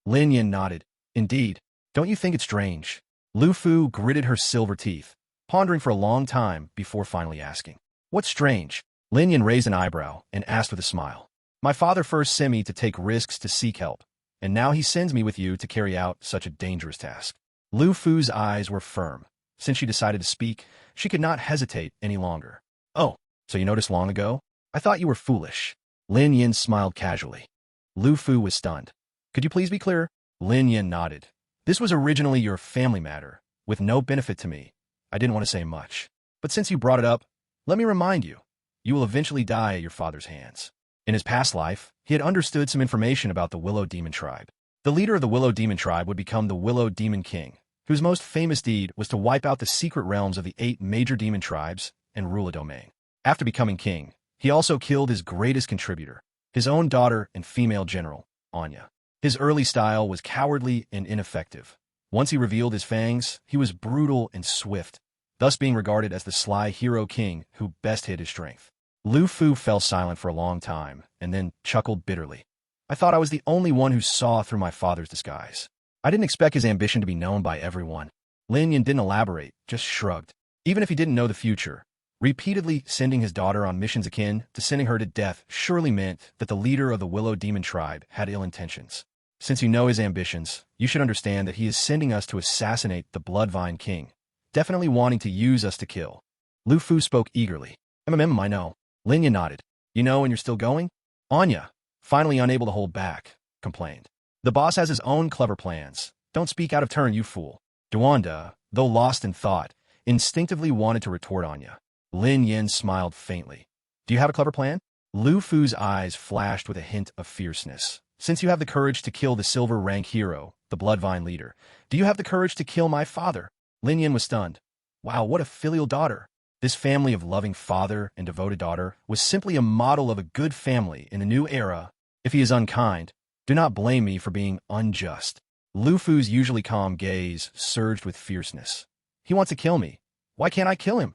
Lin Yan nodded. Indeed. Don't you think it's strange? Lu Fu gritted her silver teeth, pondering for a long time before finally asking. What's strange? Lin Yan raised an eyebrow and asked with a smile. My father first sent me to take risks to seek help, and now he sends me with you to carry out such a dangerous task. Lu Fu's eyes were firm. Since she decided to speak, she could not hesitate any longer. Oh, so you noticed long ago? I thought you were foolish. Lin Yan smiled casually. Lu Fu was stunned. Could you please be clearer? Lin Yan nodded. This was originally your family matter, with no benefit to me. I didn't want to say much. But since you brought it up, let me remind you, you will eventually die at your father's hands. In his past life, he had understood some information about the Willow Demon Tribe. The leader of the Willow Demon Tribe would become the Willow Demon King, whose most famous deed was to wipe out the secret realms of the 8 major demon tribes and rule a domain. After becoming king, he also killed his greatest contributor, his own daughter and female general, Anya. His early style was cowardly and ineffective. Once he revealed his fangs, he was brutal and swift, thus being regarded as the sly hero king who best hid his strength. Lu Fu fell silent for a long time and then chuckled bitterly. I thought I was the only one who saw through my father's disguise. I didn't expect his ambition to be known by everyone. Lin Yan didn't elaborate, just shrugged. Even if he didn't know the future, repeatedly sending his daughter on missions akin to sending her to death surely meant that the leader of the Willow Demon Tribe had ill intentions. Since you know his ambitions, you should understand that he is sending us to assassinate the Bloodvine King, definitely wanting to use us to kill. Lu Fu spoke eagerly. I know. Lin Yan nodded. You know and you're still going? Anya, finally unable to hold back, complained. The boss has his own clever plans. Don't speak out of turn, you fool. Duanda, though lost in thought, instinctively wanted to retort Anya. Lin Yan smiled faintly. Do you have a clever plan? Lu Fu's eyes flashed with a hint of fierceness. Since you have the courage to kill the silver rank hero, the Bloodvine leader, do you have the courage to kill my father? Lin Yan was stunned. Wow, what a filial daughter. This family of loving father and devoted daughter was simply a model of a good family in a new era. If he is unkind, do not blame me for being unjust. Lu Fu's usually calm gaze surged with fierceness. He wants to kill me. Why can't I kill him?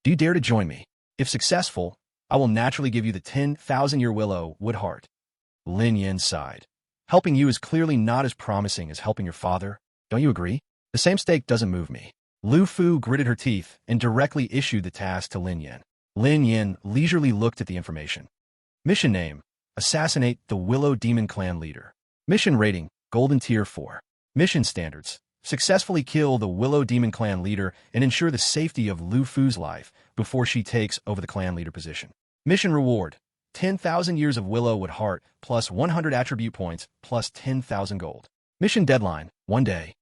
Do you dare to join me? If successful, I will naturally give you the 10,000-year willow wood heart. Lin Yan sighed. Helping you is clearly not as promising as helping your father. Don't you agree? The same stake doesn't move me. Lu Fu gritted her teeth and directly issued the task to Lin Yan. Lin Yan leisurely looked at the information. Mission name: Assassinate the Willow Demon Clan leader. Mission rating: Golden Tier 4. Mission standards: Successfully kill the Willow Demon Clan leader and ensure the safety of Lu Fu's life before she takes over the clan leader position. Mission reward: 10,000 years of Willow wood heart plus 100 attribute points plus 10,000 gold. Mission deadline: 1 day.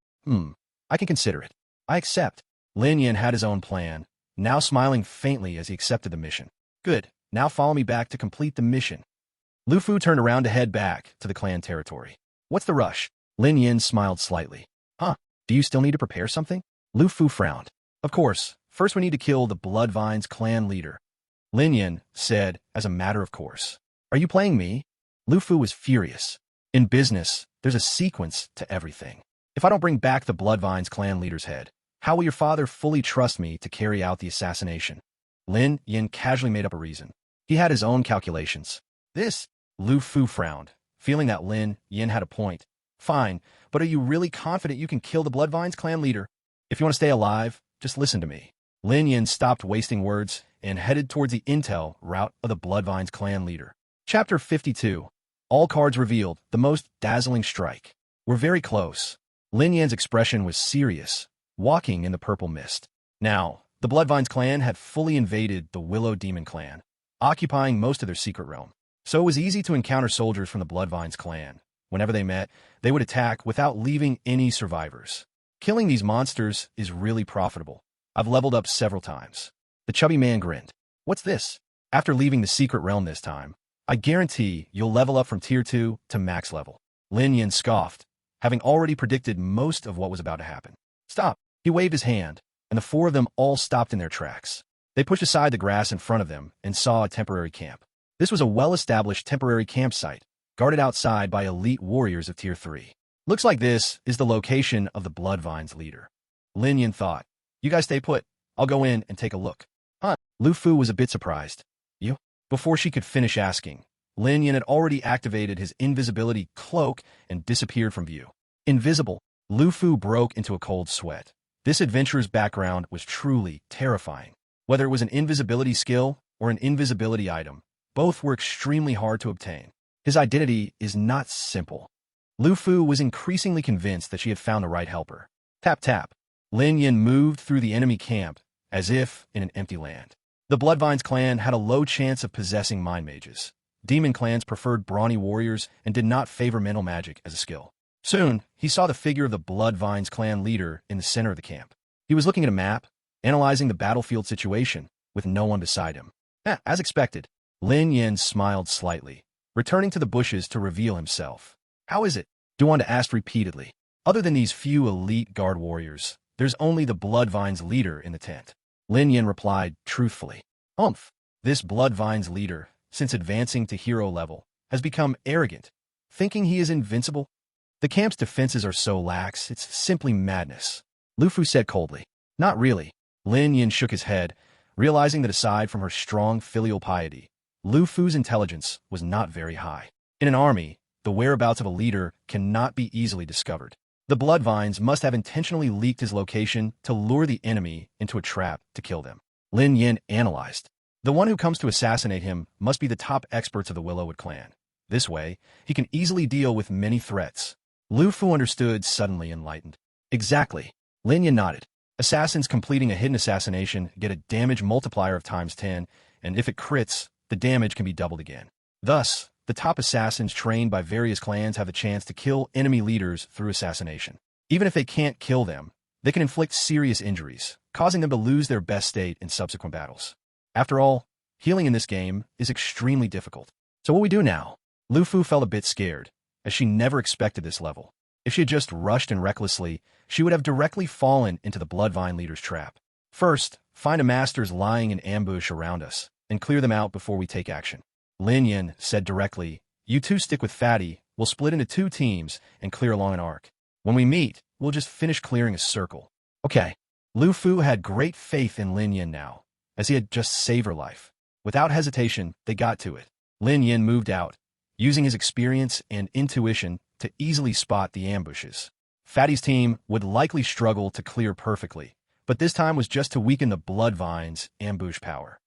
I can consider it. I accept. Lin Yan had his own plan, now smiling faintly as he accepted the mission. Good. Now follow me back to complete the mission. Lu Fu turned around to head back to the clan territory. What's the rush? Lin Yan smiled slightly. Do you still need to prepare something? Lu Fu frowned. Of course. First we need to kill the Bloodvine's clan leader. Lin Yan said as a matter of course. Are you playing me? Lu Fu was furious. In business, there's a sequence to everything. If I don't bring back the Bloodvine's clan leader's head, how will your father fully trust me to carry out the assassination? Lin Yan casually made up a reason. He had his own calculations. Lu Fu frowned, feeling that Lin Yan had a point. Fine, but are you really confident you can kill the Bloodvine's clan leader? If you want to stay alive, just listen to me. Lin Yan stopped wasting words and headed towards the intel route of the Bloodvine's clan leader. Chapter 52. All cards revealed, the most dazzling strike. We're very close. Lin Yan's expression was serious, walking in the purple mist. Now, the Bloodvines clan had fully invaded the Willow Demon clan, occupying most of their secret realm. So it was easy to encounter soldiers from the Bloodvines clan. Whenever they met, they would attack without leaving any survivors. Killing these monsters is really profitable. I've leveled up several times. The chubby man grinned. What's this? After leaving the secret realm this time, I guarantee you'll level up from tier 2 to max level. Lin Yan scoffed, having already predicted most of what was about to happen. Stop! He waved his hand, and the four of them all stopped in their tracks. They pushed aside the grass in front of them and saw a temporary camp. This was a well-established temporary campsite, guarded outside by elite warriors of tier 3. Looks like this is the location of the Bloodvines leader. Lin Yan thought, you guys stay put. I'll go in and take a look. Huh? Lu Fu was a bit surprised. You? Before she could finish asking, Lin Yan had already activated his invisibility cloak and disappeared from view. Invisible, Lu Fu broke into a cold sweat. This adventurer's background was truly terrifying. Whether it was an invisibility skill or an invisibility item, both were extremely hard to obtain. His identity is not simple. Lu Fu was increasingly convinced that she had found the right helper. Tap tap. Lin Yan moved through the enemy camp, as if in an empty land. The Bloodvines clan had a low chance of possessing mind mages. Demon clans preferred brawny warriors and did not favor mental magic as a skill. Soon, he saw the figure of the Bloodvines clan leader in the center of the camp. He was looking at a map, analyzing the battlefield situation, with no one beside him. As expected, Lin Yan smiled slightly, returning to the bushes to reveal himself. How is it? Duan asked repeatedly. Other than these few elite guard warriors, there's only the Bloodvines leader in the tent. Lin Yan replied truthfully. This Bloodvines leader, since advancing to hero level, has become arrogant, thinking he is invincible. The camp's defenses are so lax, it's simply madness. Lu Fu said coldly. Not really. Lin Yan shook his head, realizing that aside from her strong filial piety, Lu Fu's intelligence was not very high. In an army, the whereabouts of a leader cannot be easily discovered. The Bloodvines must have intentionally leaked his location to lure the enemy into a trap to kill them. Lin Yan analyzed. The one who comes to assassinate him must be the top experts of the Willowwood clan. This way, he can easily deal with many threats. Lu Fu understood, suddenly enlightened. Exactly. Lin Yan nodded. Assassins completing a hidden assassination get a damage multiplier of ×10, and if it crits, the damage can be doubled again. Thus, the top assassins trained by various clans have the chance to kill enemy leaders through assassination. Even if they can't kill them, they can inflict serious injuries, causing them to lose their best state in subsequent battles. After all, healing in this game is extremely difficult. So what we do now? Lu Fu felt a bit scared, as she never expected this level. If she had just rushed in recklessly, she would have directly fallen into the Bloodvine leader's trap. First, find a masters lying in ambush around us, and clear them out before we take action. Lin Yan said directly, you two stick with Fatty, we'll split into 2 teams and clear along an arc. When we meet, we'll just finish clearing a circle. Okay. Lu Fu had great faith in Lin Yan now, as he had just saved her life. Without hesitation, they got to it. Lin Yan moved out, using his experience and intuition to easily spot the ambushes. Fatty's team would likely struggle to clear perfectly, but this time was just to weaken the Bloodvine's ambush power.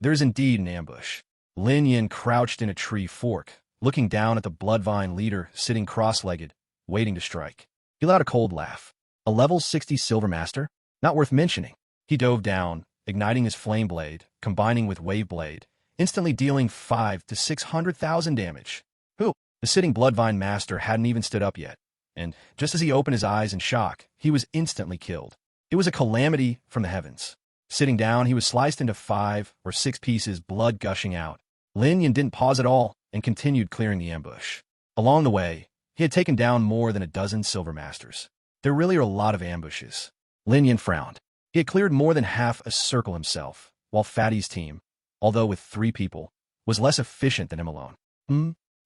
There's indeed an ambush. Lin Yan crouched in a tree fork, looking down at the Bloodvine leader sitting cross-legged, waiting to strike. He let out a cold laugh. A level 60 Silver Master? Not worth mentioning. He dove down, igniting his flame blade, combining with wave blade, instantly dealing 500,000 to 600,000 damage. The sitting Bloodvine Master hadn't even stood up yet, and just as he opened his eyes in shock, he was instantly killed. It was a calamity from the heavens. Sitting down, he was sliced into 5 or 6 pieces, blood gushing out. Lin Yan didn't pause at all and continued clearing the ambush. Along the way, he had taken down more than a dozen Silver Masters. There really are a lot of ambushes. Lin Yan frowned. He had cleared more than half a circle himself, while Fatty's team, although with 3 people, was less efficient than him alone.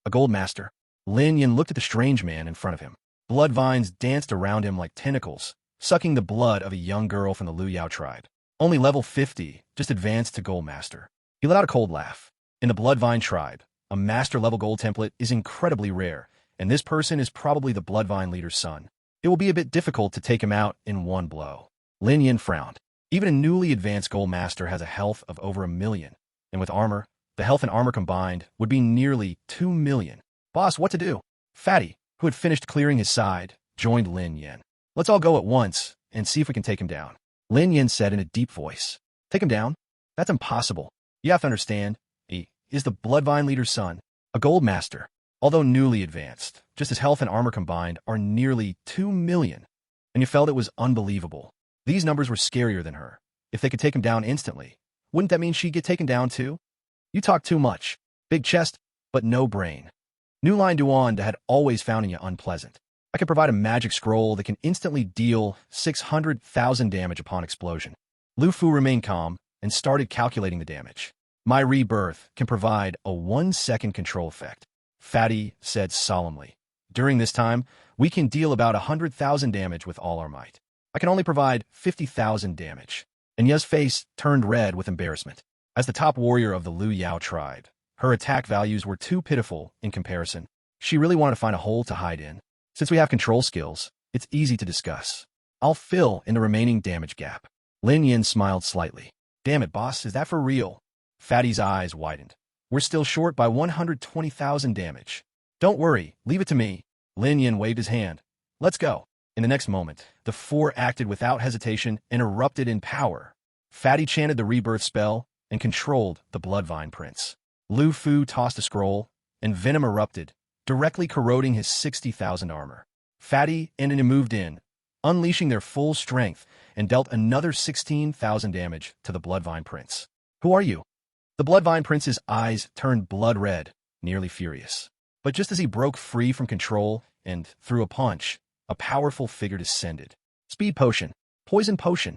A gold master. Lin Yan looked at the strange man in front of him. Bloodvines danced around him like tentacles, sucking the blood of a young girl from the Liu Yao tribe. Only level 50, just advanced to gold master. He let out a cold laugh. In the Bloodvine tribe, a master-level gold template is incredibly rare, and this person is probably the Bloodvine leader's son. It will be a bit difficult to take him out in one blow. Lin Yan frowned. Even a newly advanced gold master has a health of over 1 million, and with armor, the health and armor combined would be nearly 2 million. Boss, what to do? Fatty, who had finished clearing his side, joined Lin Yin. Let's all go at once and see if we can take him down. Lin Yin said in a deep voice. Take him down? That's impossible. You have to understand, he is the Bloodvine leader's son, a gold master. Although newly advanced, just his health and armor combined are nearly 2 million. And you felt it was unbelievable. These numbers were scarier than her. If they could take him down instantly, wouldn't that mean she'd get taken down too? You talk too much. Big chest, but no brain. New Line Duan had always found you unpleasant. I could provide a magic scroll that can instantly deal 600,000 damage upon explosion. Lu Fu remained calm and started calculating the damage. My rebirth can provide a 1-second control effect, Fatty said solemnly. During this time, we can deal about 100,000 damage with all our might. I can only provide 50,000 damage. And Ye's face turned red with embarrassment. As the top warrior of the Liu Yao tribe, her attack values were too pitiful in comparison. She really wanted to find a hole to hide in. Since we have control skills, it's easy to discuss. I'll fill in the remaining damage gap. Lin Yin smiled slightly. Damn it, boss, is that for real? Fatty's eyes widened. We're still short by 120,000 damage. Don't worry, leave it to me. Lin Yin waved his hand. Let's go. In the next moment, the four acted without hesitation and erupted in power. Fatty chanted the rebirth spell and controlled the Bloodvine Prince. Lu Fu tossed a scroll, and venom erupted, directly corroding his 60,000 armor. Fatty and Ina moved in, unleashing their full strength, and dealt another 16,000 damage to the Bloodvine Prince. Who are you? The Bloodvine Prince's eyes turned blood red, nearly furious. But just as he broke free from control and threw a punch, a powerful figure descended. Speed potion, poison potion,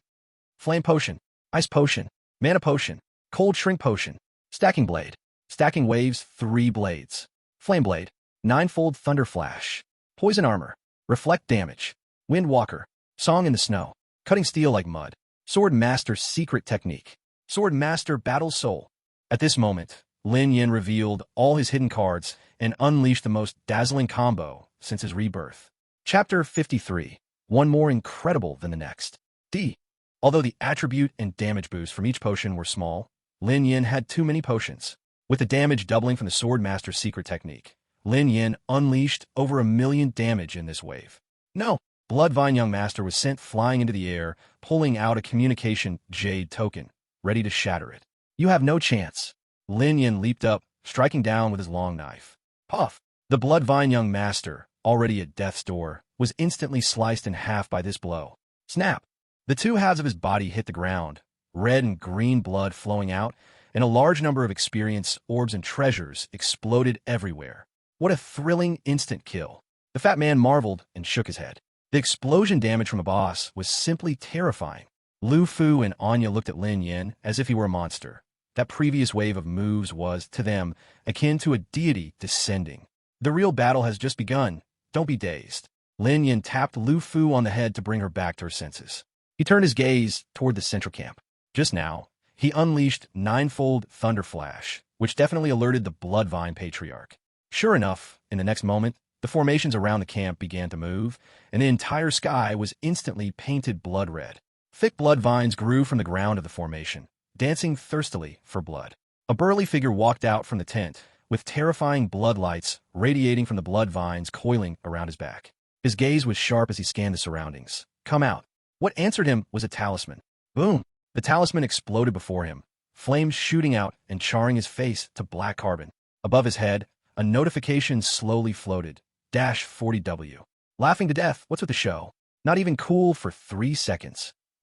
flame potion, ice potion, mana potion, cold shrink potion, stacking blade, stacking waves 3 blades, flame blade, 9-fold thunder flash, poison armor, reflect damage, wind walker, song in the snow, cutting steel like mud, sword master secret technique, sword master battle soul. At this moment, Lin Yin revealed all his hidden cards and unleashed the most dazzling combo since his rebirth. Chapter 53. One more incredible than the next. D. Although the attribute and damage boost from each potion were small, Lin Yin had too many potions. With the damage doubling from the Sword Master's secret technique, Lin Yin unleashed over 1 million damage in this wave. No! Bloodvine Young Master was sent flying into the air, pulling out a communication jade token, ready to shatter it. You have no chance. Lin Yin leaped up, striking down with his long knife. Puff! The Bloodvine Young Master, already at death's door, was instantly sliced in half by this blow. Snap! The two halves of his body hit the ground, red and green blood flowing out, and a large number of experience, orbs, and treasures exploded everywhere. What a thrilling instant kill. The fat man marveled and shook his head. The explosion damage from a boss was simply terrifying. Lu Fu and Anya looked at Lin Yin as if he were a monster. That previous wave of moves was, to them, akin to a deity descending. The real battle has just begun. Don't be dazed. Lin Yin tapped Lu Fu on the head to bring her back to her senses. He turned his gaze toward the central camp. Just now, he unleashed 9-fold Thunder Flash, which definitely alerted the Bloodvine Patriarch. Sure enough, in the next moment, the formations around the camp began to move, and the entire sky was instantly painted blood red. Thick blood vines grew from the ground of the formation, dancing thirstily for blood. A burly figure walked out from the tent, with terrifying blood lights radiating from the blood vines coiling around his back. His gaze was sharp as he scanned the surroundings. Come out. What answered him was a talisman. Boom! The talisman exploded before him, flames shooting out and charring his face to black carbon. Above his head, a notification slowly floated. -40W. Laughing to death, what's with the show? Not even cool for 3 seconds.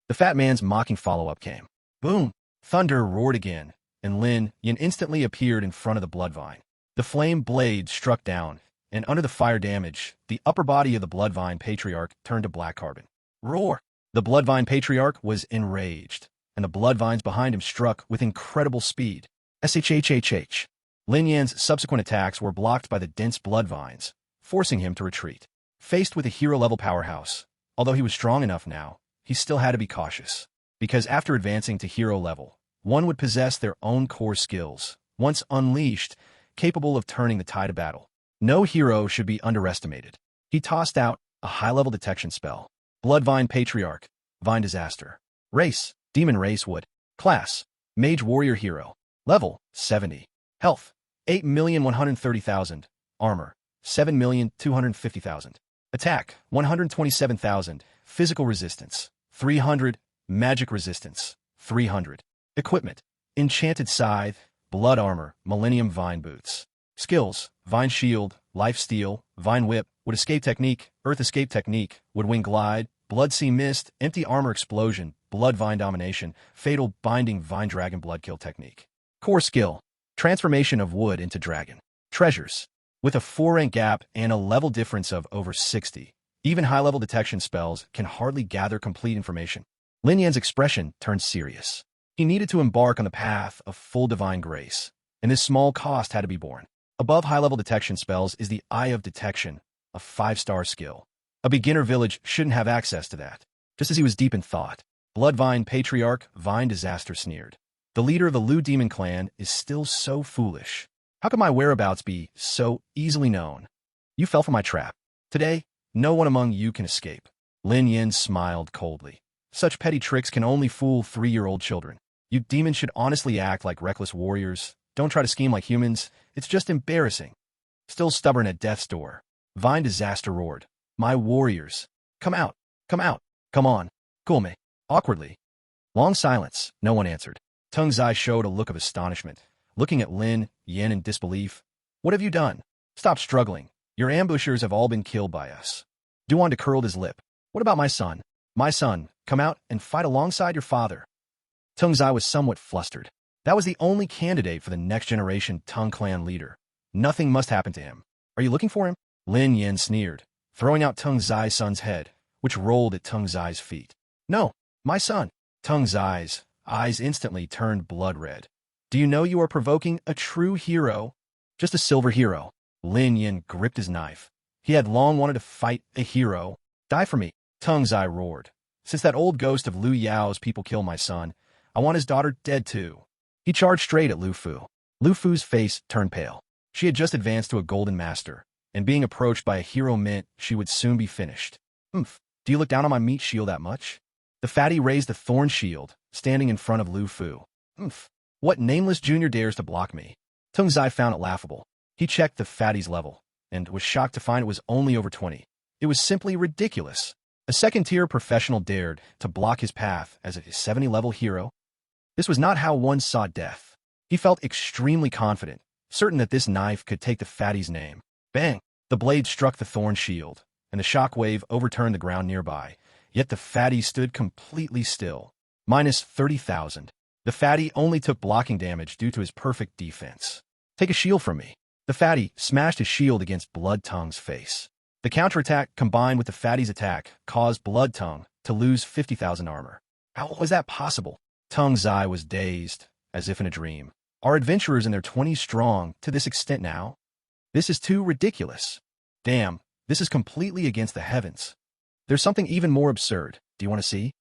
The fat man's mocking follow-up came. Boom! Thunder roared again, and Lin Yin instantly appeared in front of the Bloodvine. The flame blade struck down, and under the fire damage, the upper body of the Bloodvine Patriarch turned to black carbon. Roar! The Bloodvine Patriarch was enraged, and the Bloodvines behind him struck with incredible speed. SHHHH. Lin Yan's subsequent attacks were blocked by the dense Bloodvines, forcing him to retreat. Faced with a hero-level powerhouse, although he was strong enough now, he still had to be cautious. Because after advancing to hero level, one would possess their own core skills, once unleashed, capable of turning the tide of battle. No hero should be underestimated. He tossed out a high-level detection spell. Bloodvine Patriarch, Vine Disaster. Race, Demon Race Wood. Class, Mage Warrior Hero. Level, 70. Health, 8,130,000. Armor, 7,250,000. Attack, 127,000. Physical resistance, 300. Magic resistance, 300. Equipment, enchanted scythe, blood armor, millennium vine boots. Skills, vine shield, life steal, vine whip, wood escape technique, earth escape technique, wood wing glide, blood sea mist, empty armor explosion, blood vine domination, fatal binding vine dragon blood kill technique. Core skill, transformation of wood into dragon. Treasures, with a 4-rank gap and a level difference of over 60. Even high-level detection spells can hardly gather complete information. Lin Yan's expression turned serious. He needed to embark on the path of full divine grace, and this small cost had to be borne. Above high-level detection spells is the Eye of Detection, a 5-star skill. A beginner village shouldn't have access to that. Just as he was deep in thought, Bloodvine Patriarch Vine Disaster sneered. The leader of the Lu Demon clan is still so foolish. How could my whereabouts be so easily known? You fell for my trap. Today, no one among you can escape. Lin Yin smiled coldly. Such petty tricks can only fool 3-year-old children. You demons should honestly act like reckless warriors. Don't try to scheme like humans. It's just embarrassing. Still stubborn at death's door, Vine Disaster roared. My warriors. Come out. Come out. Come on. Cool me. Awkwardly. Long silence. No one answered. Teng's eye showed a look of astonishment, looking at Lin Yin in disbelief. What have you done? Stop struggling. Your ambushers have all been killed by us. Duan curled his lip. What about my son? My son, come out and fight alongside your father. Teng's eye was somewhat flustered. That was the only candidate for the next generation Teng clan leader. Nothing must happen to him. Are you looking for him? Lin Yin sneered, throwing out Teng Zai's son's head, which rolled at Teng Zai's feet. No, my son. Teng Zai's eyes instantly turned blood red. Do you know you are provoking a true hero? Just a silver hero. Lin Yin gripped his knife. He had long wanted to fight a hero. Die for me. Teng Zai roared. Since that old ghost of Lu Yao's people killed my son, I want his daughter dead too. He charged straight at Lu Fu. Lu Fu's face turned pale. She had just advanced to a golden master, and being approached by a hero meant she would soon be finished. Oomph, do you look down on my meat shield that much? The fatty raised the thorn shield, standing in front of Lu Fu. Oomph, what nameless junior dares to block me? Teng Zai found it laughable. He checked the fatty's level, and was shocked to find it was only over 20. It was simply ridiculous. A second-tier professional dared to block his path as a 70-level hero. This was not how one saw death. He felt extremely confident, certain that this knife could take the fatty's name. Bang! The blade struck the thorn shield, and the shockwave overturned the ground nearby, yet the fatty stood completely still. Minus 30,000. The fatty only took blocking damage due to his perfect defense. Take a shield from me. The fatty smashed his shield against Blood Tongue's face. The counterattack combined with the fatty's attack caused Blood Tongue to lose 50,000 armor. How was that possible? Teng Zai was dazed, as if in a dream. Are adventurers in their 20s strong to this extent now? This is too ridiculous. Damn, this is completely against the heavens. There's something even more absurd. Do you want to see?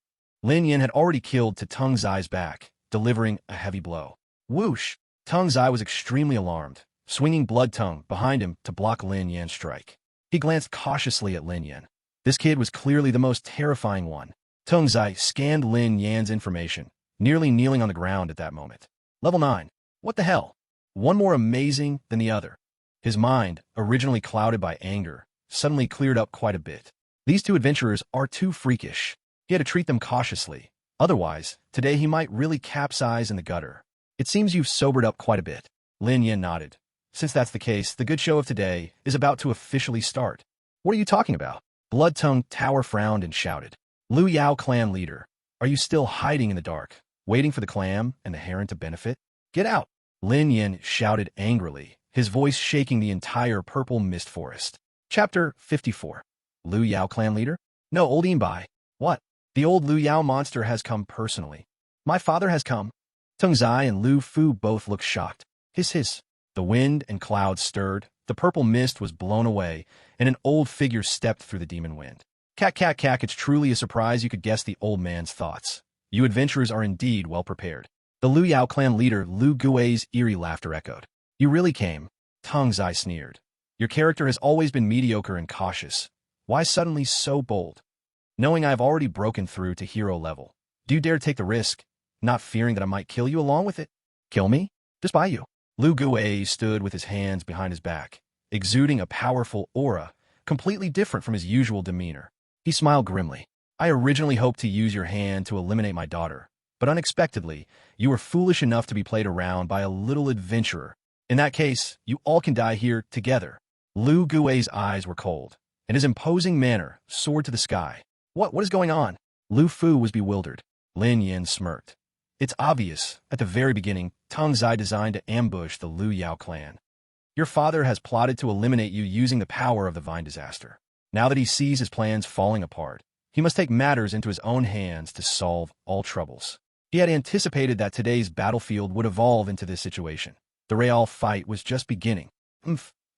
Lin Yin had already killed to Teng Zai's back, delivering a heavy blow. Whoosh! Teng Zai was extremely alarmed, swinging Blood Tongue behind him to block Lin Yan's strike. He glanced cautiously at Lin Yan. This kid was clearly the most terrifying one. Teng Zai scanned Lin Yan's information, nearly kneeling on the ground at that moment. Level 9. What the hell? One more amazing than the other. His mind, originally clouded by anger, suddenly cleared up quite a bit. These two adventurers are too freakish. He had to treat them cautiously. Otherwise, today he might really capsize in the gutter. It seems you've sobered up quite a bit. Lin Yan nodded. Since that's the case, the good show of today is about to officially start. What are you talking about? Blood Tongue Tower frowned and shouted. Lu Yao clan leader, are you still hiding in the dark, waiting for the clam and the heron to benefit? Get out! Lin Yin shouted angrily, his voice shaking the entire purple mist forest. Chapter 54. Lu Yao clan leader? No, old Imbai. What? The old Lu Yao monster has come personally. My father has come. Teng Zai and Lu Fu both looked shocked. Hiss. The wind and clouds stirred, the purple mist was blown away, and an old figure stepped through the demon wind. Cack, it's truly a surprise you could guess the old man's thoughts. You adventurers are indeed well prepared. The Lu Yao clan leader Lu Gui's eerie laughter echoed. You really came? Teng Zai sneered. Your character has always been mediocre and cautious. Why suddenly so bold? Knowing I have already broken through to hero level, do you dare take the risk, not fearing that I might kill you along with it? Kill me? Just by you. Lu Gui stood with his hands behind his back, exuding a powerful aura, completely different from his usual demeanor. He smiled grimly. I originally hoped to use your hand to eliminate my daughter, but unexpectedly, you were foolish enough to be played around by a little adventurer. In that case, you all can die here together. Lu Gui's eyes were cold, and his imposing manner soared to the sky. What is going on? Lu Fu was bewildered. Lin Yin smirked. It's obvious, at the very beginning, Tang Zai designed to ambush the Liu Yao clan. Your father has plotted to eliminate you using the power of the Vine Disaster. Now that he sees his plans falling apart, he must take matters into his own hands to solve all troubles. He had anticipated that today's battlefield would evolve into this situation. The real fight was just beginning.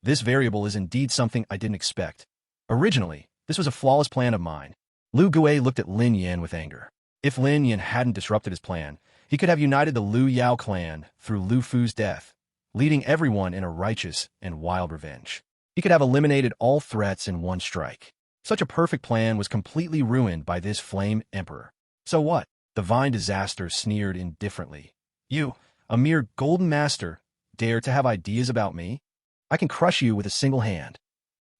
This variable is indeed something I didn't expect. Originally, this was a flawless plan of mine. Lu Gui looked at Lin Yan with anger. If Lin Yan hadn't disrupted his plan, he could have united the Liu Yao clan through Lu Fu's death, leading everyone in a righteous and wild revenge. He could have eliminated all threats in one strike. Such a perfect plan was completely ruined by this flame emperor. So what? The Vine Disaster sneered indifferently. You, a mere golden master, dare to have ideas about me? I can crush you with a single hand.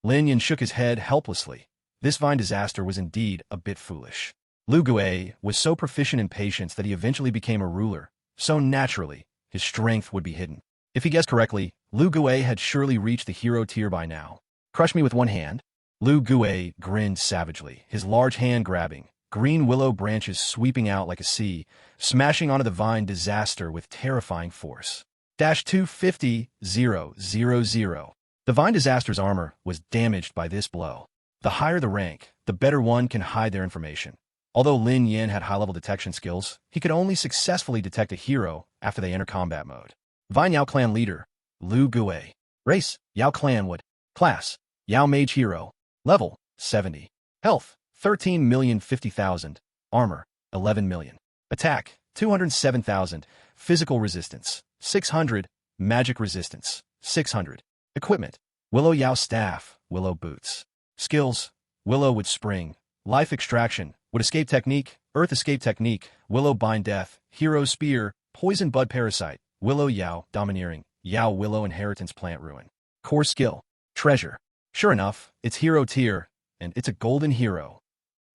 Lin Yan shook his head helplessly. This Vine Disaster was indeed a bit foolish. Lu Gui was so proficient in patience that he eventually became a ruler, so naturally, his strength would be hidden. If he guessed correctly, Lu Gui had surely reached the hero tier by now. Crush me with one hand? Lu Gui grinned savagely, his large hand grabbing, green willow branches sweeping out like a sea, smashing onto the Vine Disaster with terrifying force. -250,000. The Vine Disaster's armor was damaged by this blow. The higher the rank, the better one can hide their information. Although Lin Yan had high-level detection skills, he could only successfully detect a hero after they enter combat mode. Vine Yao Clan Leader, Lu Gui. Race, Yao Clan Wood. Class, Yao Mage Hero. Level, 70. Health, 13,050,000. Armor, 11 million. Attack, 207,000. Physical resistance, 600. Magic resistance, 600. Equipment, Willow Yao Staff, Willow Boots. Skills, Willow Wood Spring. Life Extraction, Wood Escape Technique, Earth Escape Technique, Willow Bind Death, Hero Spear, Poison Bud Parasite, Willow Yao Domineering, Yao Willow Inheritance Plant Ruin. Core Skill, Treasure. Sure enough, it's hero tier, and it's a golden hero.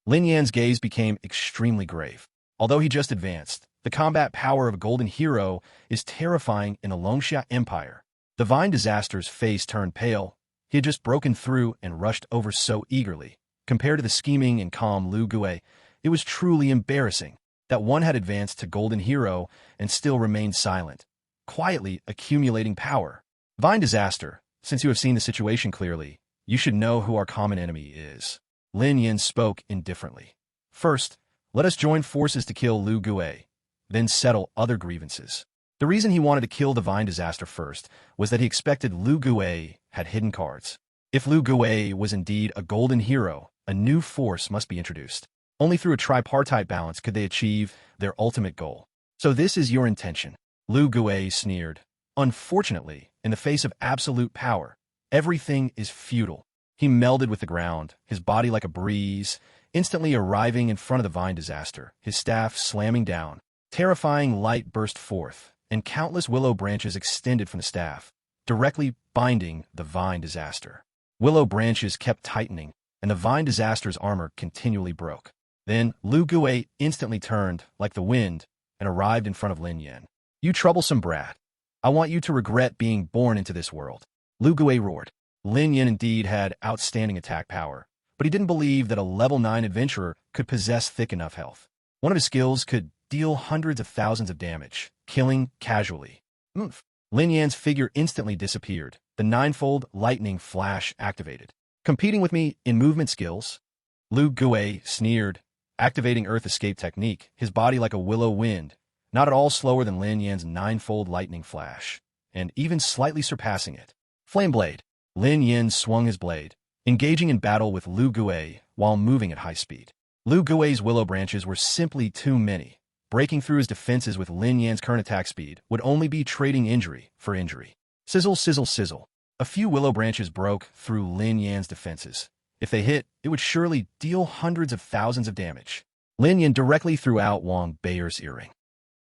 Lin Yan's gaze became extremely grave. Although he just advanced, the combat power of a golden hero is terrifying in the Longxia Empire. The Vine Disaster's face turned pale. He had just broken through and rushed over so eagerly. Compared to the scheming and calm Lu Gui, it was truly embarrassing that one had advanced to golden hero and still remained silent, quietly accumulating power. Vine Disaster, since you have seen the situation clearly, you should know who our common enemy is. Lin Yan spoke indifferently. First, let us join forces to kill Lu Gui, then settle other grievances. The reason he wanted to kill the Vine Disaster first was that he expected Lu Gui had hidden cards. If Lu Gui was indeed a golden hero, a new force must be introduced. Only through a tripartite balance could they achieve their ultimate goal. So this is your intention. Lu Gui sneered. Unfortunately, in the face of absolute power, everything is futile. He melded with the ground, his body like a breeze, instantly arriving in front of the Vine Disaster, his staff slamming down. Terrifying light burst forth, and countless willow branches extended from the staff, directly binding the Vine Disaster. Willow branches kept tightening, and the Vine Disaster's armor continually broke. Then Lu Gui instantly turned, like the wind, and arrived in front of Lin Yan. You troublesome brat. I want you to regret being born into this world. Lu Gui roared. Lin Yan indeed had outstanding attack power, but he didn't believe that a level 9 adventurer could possess thick enough health. One of his skills could deal hundreds of thousands of damage, killing casually. Lin Yan's figure instantly disappeared, the ninefold lightning flash activated. Competing with me in movement skills? Lu Gui sneered, activating Earth Escape Technique, his body like a willow wind, not at all slower than Lin Yan's ninefold lightning flash, and even slightly surpassing it. Flame Blade. Lin Yan swung his blade, engaging in battle with Lu Gui while moving at high speed. Lu Gui's willow branches were simply too many. Breaking through his defenses with Lin Yan's current attack speed would only be trading injury for injury. Sizzle, sizzle, sizzle. A few willow branches broke through Lin Yan's defenses. If they hit, it would surely deal hundreds of thousands of damage. Lin Yan directly threw out Wang Bayer's earring.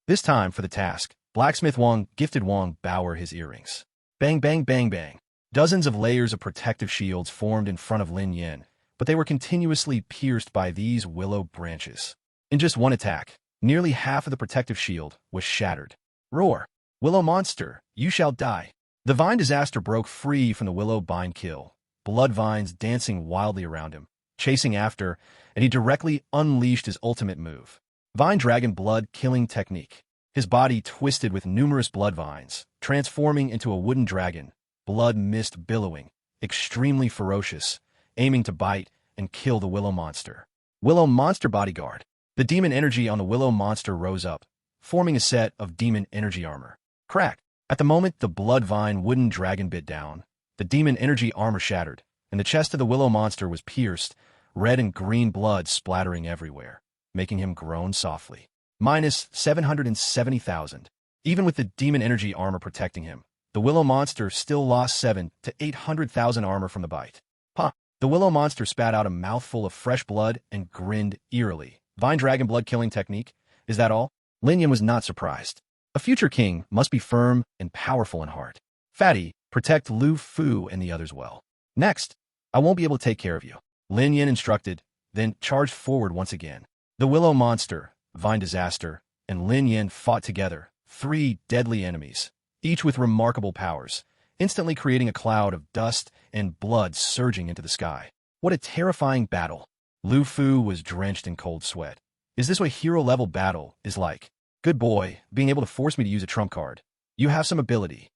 This time, for the task, blacksmith Wang gifted Wang Bauer his earrings. Bang, bang, bang, bang. Dozens of layers of protective shields formed in front of Lin Yin, but they were continuously pierced by these willow branches. In just one attack, nearly half of the protective shield was shattered. Roar! Willow monster, you shall die. The vine disaster broke free from the willow bind kill, blood vines dancing wildly around him, chasing after, and he directly unleashed his ultimate move. Vine Dragon Blood Killing Technique. His body twisted with numerous blood vines, transforming into a wooden dragon, blood mist billowing, extremely ferocious, aiming to bite and kill the willow monster. Willow Monster Bodyguard. The demon energy on the willow monster rose up, forming a set of demon energy armor. Crack! At the moment the blood vine wooden dragon bit down, the demon energy armor shattered, and the chest of the willow monster was pierced, red and green blood splattering everywhere, making him groan softly. Minus 770,000. Even with the demon energy armor protecting him, the willow monster still lost 7 to 800,000 armor from the bite. Huh! The willow monster spat out a mouthful of fresh blood and grinned eerily. Vine Dragon Blood Killing Technique? Is that all? Lin Yin was not surprised. A future king must be firm and powerful in heart. Fatty, protect Lu Fu and the others well. Next, I won't be able to take care of you. Lin Yin instructed, then charged forward once again. The willow monster, Vine Disaster, and Lin Yin fought together, 3 deadly enemies, each with remarkable powers, instantly creating a cloud of dust and blood surging into the sky. What a terrifying battle! Lu Fu was drenched in cold sweat. Is this what hero-level battle is like? Good boy, being able to force me to use a trump card. You have some ability.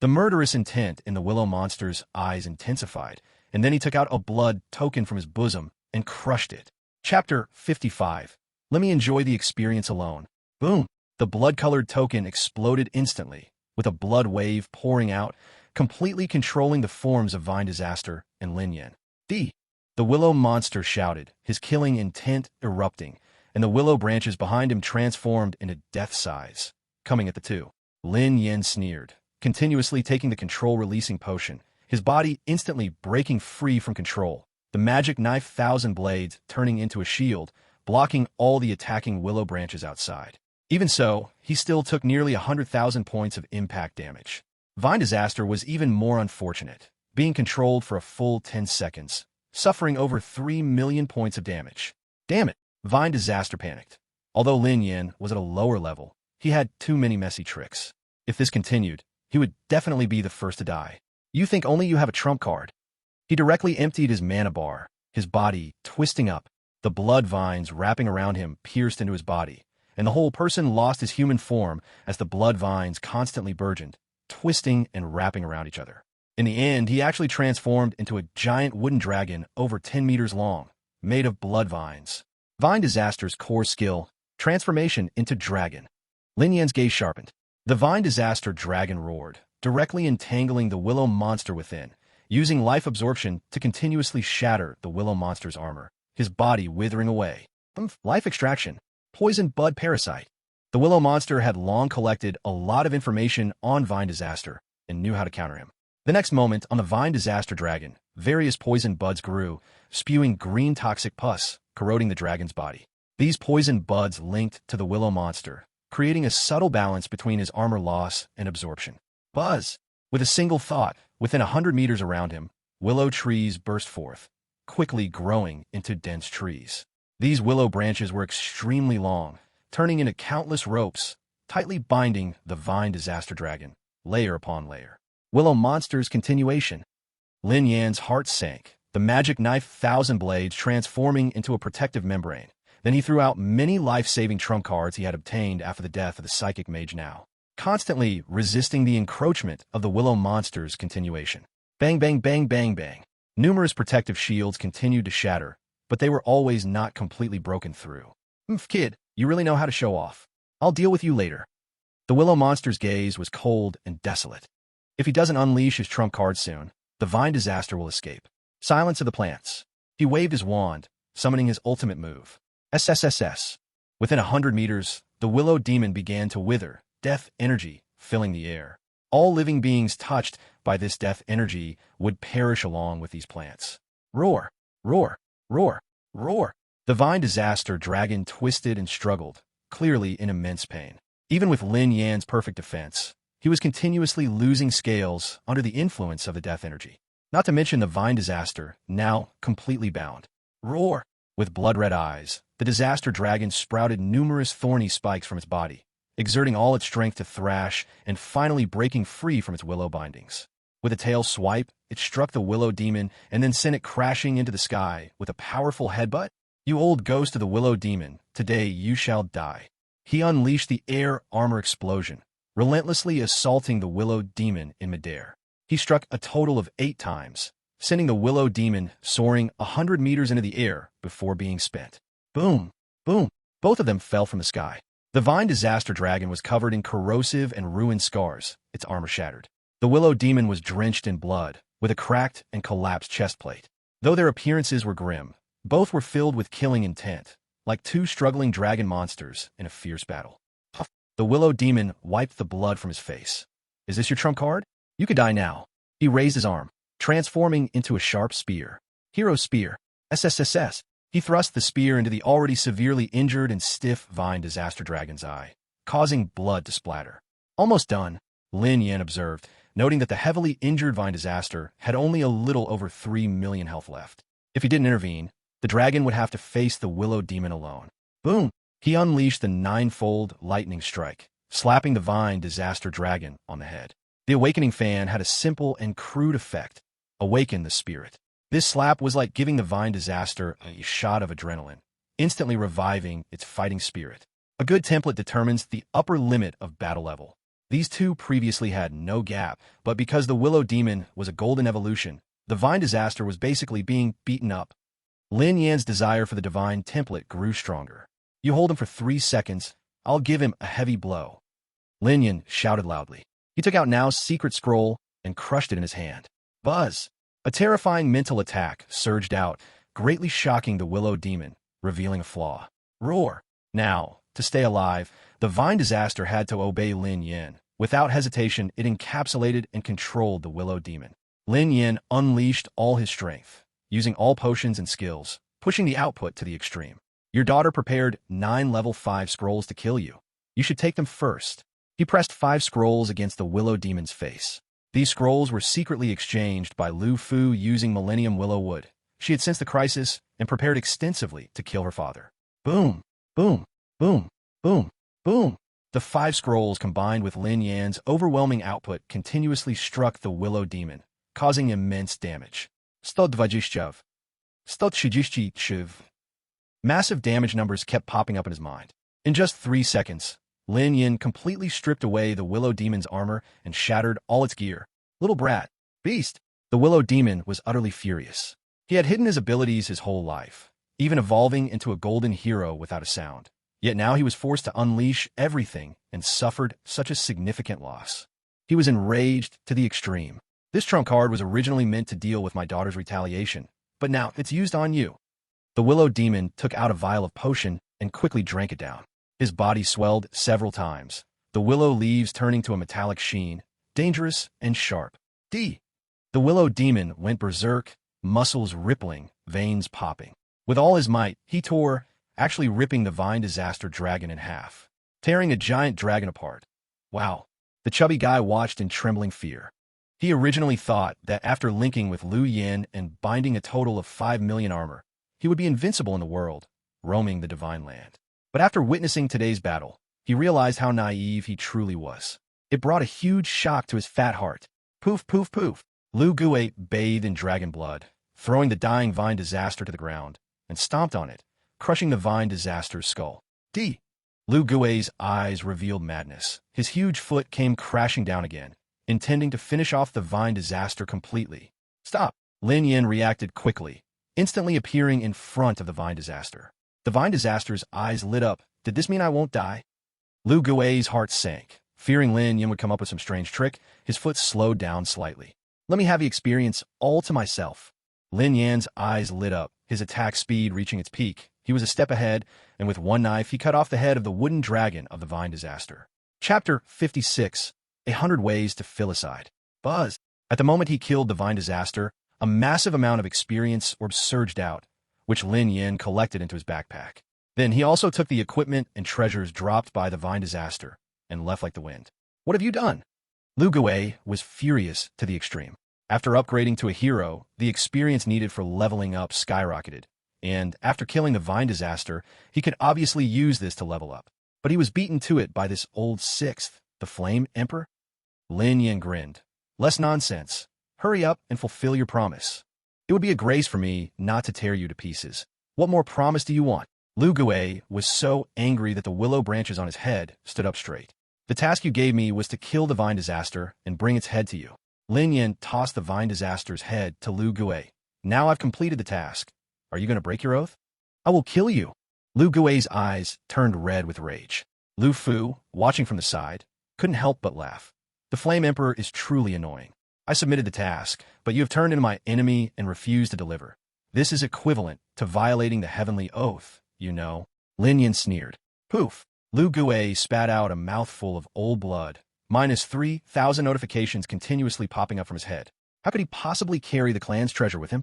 The murderous intent in the willow monster's eyes intensified, and then he took out a blood token from his bosom and crushed it. Chapter 55. Let me enjoy the experience alone. Boom! The blood-colored token exploded instantly, with a blood wave pouring out, completely controlling the forms of Vine Disaster and Lin Yin. The willow monster shouted, his killing intent erupting, and the willow branches behind him transformed into death size, coming at the two. Lin Yin sneered, continuously taking the control-releasing potion, his body instantly breaking free from control, the magic knife thousand blades turning into a shield, blocking all the attacking willow branches outside. Even so, he still took nearly 100,000 points of impact damage. Vine Disaster was even more unfortunate, being controlled for a full 10 seconds, suffering over 3 million points of damage. Damn it! Vine Disaster panicked. Although Lin Yin was at a lower level, he had too many messy tricks. If this continued, he would definitely be the first to die. You think only you have a trump card? He directly emptied his mana bar, his body twisting up, the blood vines wrapping around him pierced into his body, and the whole person lost his human form as the blood vines constantly burgeoned, twisting and wrapping around each other. In the end, he actually transformed into a giant wooden dragon over 10 meters long, made of blood vines. Vine Disaster's core skill, transformation into dragon. Lin Yin's gaze sharpened. The Vine Disaster dragon roared, directly entangling the willow monster within, using life absorption to continuously shatter the willow monster's armor, his body withering away. Life extraction. Poison bud parasite. The willow monster had long collected a lot of information on Vine Disaster and knew how to counter him. The next moment, on the Vine Disaster dragon, various poison buds grew, spewing green toxic pus, corroding the dragon's body. These poison buds linked to the willow monster, creating a subtle balance between his armor loss and absorption. Buzz! With a single thought, within 100 meters around him, willow trees burst forth, quickly growing into dense trees. These willow branches were extremely long, turning into countless ropes, tightly binding the Vine Disaster dragon, layer upon layer. Willow monster's continuation. Lin Yan's heart sank, the magic knife thousand blades transforming into a protective membrane. Then he threw out many life-saving trump cards he had obtained after the death of the psychic mage now, constantly resisting the encroachment of the willow monster's continuation. Bang, bang, bang, bang, bang. Numerous protective shields continued to shatter, but they were always not completely broken through. Kid, you really know how to show off. I'll deal with you later. The willow monster's gaze was cold and desolate. If he doesn't unleash his trump card soon, the Vine Disaster will escape. Silence of the plants. He waved his wand, summoning his ultimate move. SSSS. Within 100 meters, the willow demon began to wither, death energy filling the air. All living beings touched by this death energy would perish along with these plants. Roar, roar, roar, roar. The Vine Disaster dragon twisted and struggled, clearly in immense pain. Even with Lin Yan's perfect defense, He was continuously losing scales under the influence of the death energy. Not to mention the vine disaster, now completely bound. Roar! With blood-red eyes, the disaster dragon sprouted numerous thorny spikes from its body, exerting all its strength to thrash and finally breaking free from its willow bindings. With a tail swipe, it struck the willow demon and then sent it crashing into the sky with a powerful headbutt. You old ghost of the willow demon, today you shall die. He unleashed the air armor explosion, relentlessly assaulting the willow demon in midair. He struck a total of 8 times, sending the willow demon soaring 100 meters into the air before being spent. Boom! Boom! Both of them fell from the sky. The vine disaster dragon was covered in corrosive and ruined scars, its armor shattered. The willow demon was drenched in blood, with a cracked and collapsed chest plate. Though their appearances were grim, both were filled with killing intent, like 2 struggling dragon monsters in a fierce battle. Huff. The willow demon wiped the blood from his face. Is this your trump card? You could die now. He raised his arm, transforming into a sharp spear. Hero Spear. SSSS. He thrust the spear into the already severely injured and stiff vine disaster dragon's eye, causing blood to splatter. Almost done, Lin Yan observed, noting that the heavily injured vine disaster had only a little over 3 million health left. If he didn't intervene, the dragon would have to face the willow demon alone. Boom! He unleashed the 9-fold lightning strike, slapping the vine disaster dragon on the head. The awakening fan had a simple and crude effect: awaken the spirit. This slap was like giving the vine disaster a shot of adrenaline, instantly reviving its fighting spirit. A good template determines the upper limit of battle level. These two previously had no gap, but because the willow demon was a golden evolution, the vine disaster was basically being beaten up. Lin Yan's desire for the divine template grew stronger. You hold him for 3 seconds, I'll give him a heavy blow. Lin Yan shouted loudly. He took out Nao's secret scroll and crushed it in his hand. Buzz! A terrifying mental attack surged out, greatly shocking the willow demon, revealing a flaw. Roar! Now, to stay alive, the vine disaster had to obey Lin Yan. Without hesitation, it encapsulated and controlled the willow demon. Lin Yan unleashed all his strength, using all potions and skills, pushing the output to the extreme. Your daughter prepared 9 level 5 scrolls to kill you. You should take them first. He pressed 5 scrolls against the willow demon's face. These scrolls were secretly exchanged by Lu Fu using Millennium Willow Wood. She had sensed the crisis and prepared extensively to kill her father. Boom! Boom! Boom! Boom! Boom! The 5 scrolls combined with Lin Yan's overwhelming output continuously struck the willow demon, causing immense damage. 120. 130. Massive damage numbers kept popping up in his mind. In just 3 seconds, Lin Yan completely stripped away the willow demon's armor and shattered all its gear. Little brat. Beast. The willow demon was utterly furious. He had hidden his abilities his whole life, even evolving into a golden hero without a sound. Yet now he was forced to unleash everything and suffered such a significant loss. He was enraged to the extreme. This trump card was originally meant to deal with my daughter's retaliation, but now it's used on you. The willow demon took out a vial of potion and quickly drank it down. His body swelled several times, the willow leaves turning to a metallic sheen, dangerous and sharp. The willow demon went berserk, muscles rippling, veins popping. With all his might, he tore, actually ripping the vine disaster dragon in half, tearing a giant dragon apart. Wow. The chubby guy watched in trembling fear. He originally thought that after linking with Lu Yan and binding a total of 5 million armor, he would be invincible in the world, roaming the divine land. But after witnessing today's battle, he realized how naive he truly was. It brought a huge shock to his fat heart. Poof, poof, poof. Lu Gui bathed in dragon blood, throwing the dying vine disaster to the ground, and stomped on it, crushing the vine disaster's skull. Lu Gui's eyes revealed madness. His huge foot came crashing down again, intending to finish off the vine disaster completely. Stop! Lin Yan reacted quickly, instantly appearing in front of the vine disaster. The vine disaster's eyes lit up. Did this mean I won't die? Lu Gui's heart sank. Fearing Lin Yan would come up with some strange trick, his foot slowed down slightly. Let me have the experience all to myself. Lin Yan's eyes lit up, his attack speed reaching its peak. He was a step ahead, and with one knife he cut off the head of the wooden dragon of the vine disaster. Chapter 56. 100 Ways to Filicide. Buzz. At the moment he killed the vine disaster, a massive amount of experience orbs surged out, which Lin Yan collected into his backpack. Then he also took the equipment and treasures dropped by the vine disaster and left like the wind. What have you done? Lu Gui was furious to the extreme. After upgrading to a hero, the experience needed for leveling up skyrocketed, and after killing the Vine Disaster, he could obviously use this to level up. But he was beaten to it by this old sixth, the Flame Emperor. Lin Yan grinned. Less nonsense. Hurry up and fulfill your promise. It would be a grace for me not to tear you to pieces. What more promise do you want? Lu Gui was so angry that the willow branches on his head stood up straight. The task you gave me was to kill the Vine Disaster and bring its head to you. Lin Yan tossed the Vine Disaster's head to Lu Gui. Now I've completed the task. Are you going to break your oath? I will kill you. Lu Gui's eyes turned red with rage. Lu Fu, watching from the side, couldn't help but laugh. The Flame Emperor is truly annoying. I submitted the task, but you have turned into my enemy and refused to deliver. This is equivalent to violating the heavenly oath, you know. Lin Yan sneered. Poof. Lu Gui spat out a mouthful of old blood, minus 3,000 notifications continuously popping up from his head. How could he possibly carry the clan's treasure with him?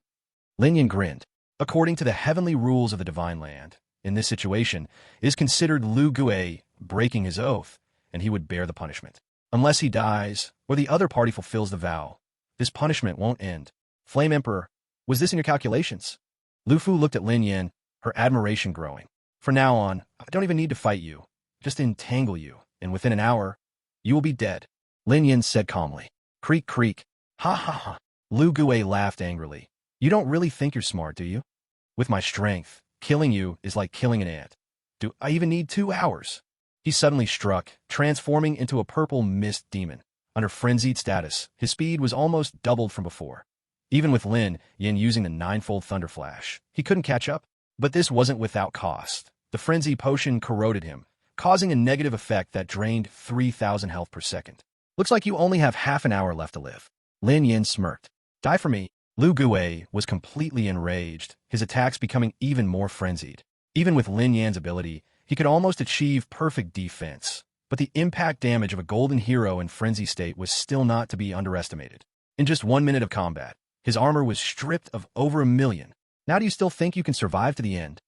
Lin Yan grinned. According to the heavenly rules of the Divine Land, in this situation, it is considered Lu Gui breaking his oath, and he would bear the punishment. Unless he dies, or the other party fulfills the vow, this punishment won't end. Flame Emperor, was this in your calculations? Lu Fu looked at Lin Yan, her admiration growing. From now on, I don't even need to fight you. Just entangle you, and within an hour, you will be dead. Lin Yan said calmly. Creak, creak. Ha ha ha. Lu Gui laughed angrily. You don't really think you're smart, do you? With my strength, killing you is like killing an ant. Do I even need 2 hours? He suddenly struck, transforming into a purple mist demon. Under frenzied status, his speed was almost doubled from before. Even with Lin Yan using the ninefold Thunder Flash, he couldn't catch up. But this wasn't without cost. The frenzy potion corroded him, causing a negative effect that drained 3,000 health per second. Looks like you only have half an hour left to live. Lin Yan smirked. Die for me. Lu Gui was completely enraged, his attacks becoming even more frenzied. Even with Lin Yan's ability, he could almost achieve perfect defense. But the impact damage of a golden hero in frenzy state was still not to be underestimated. In just 1 minute of combat, his armor was stripped of over 1 million. Now do you still think you can survive to the end?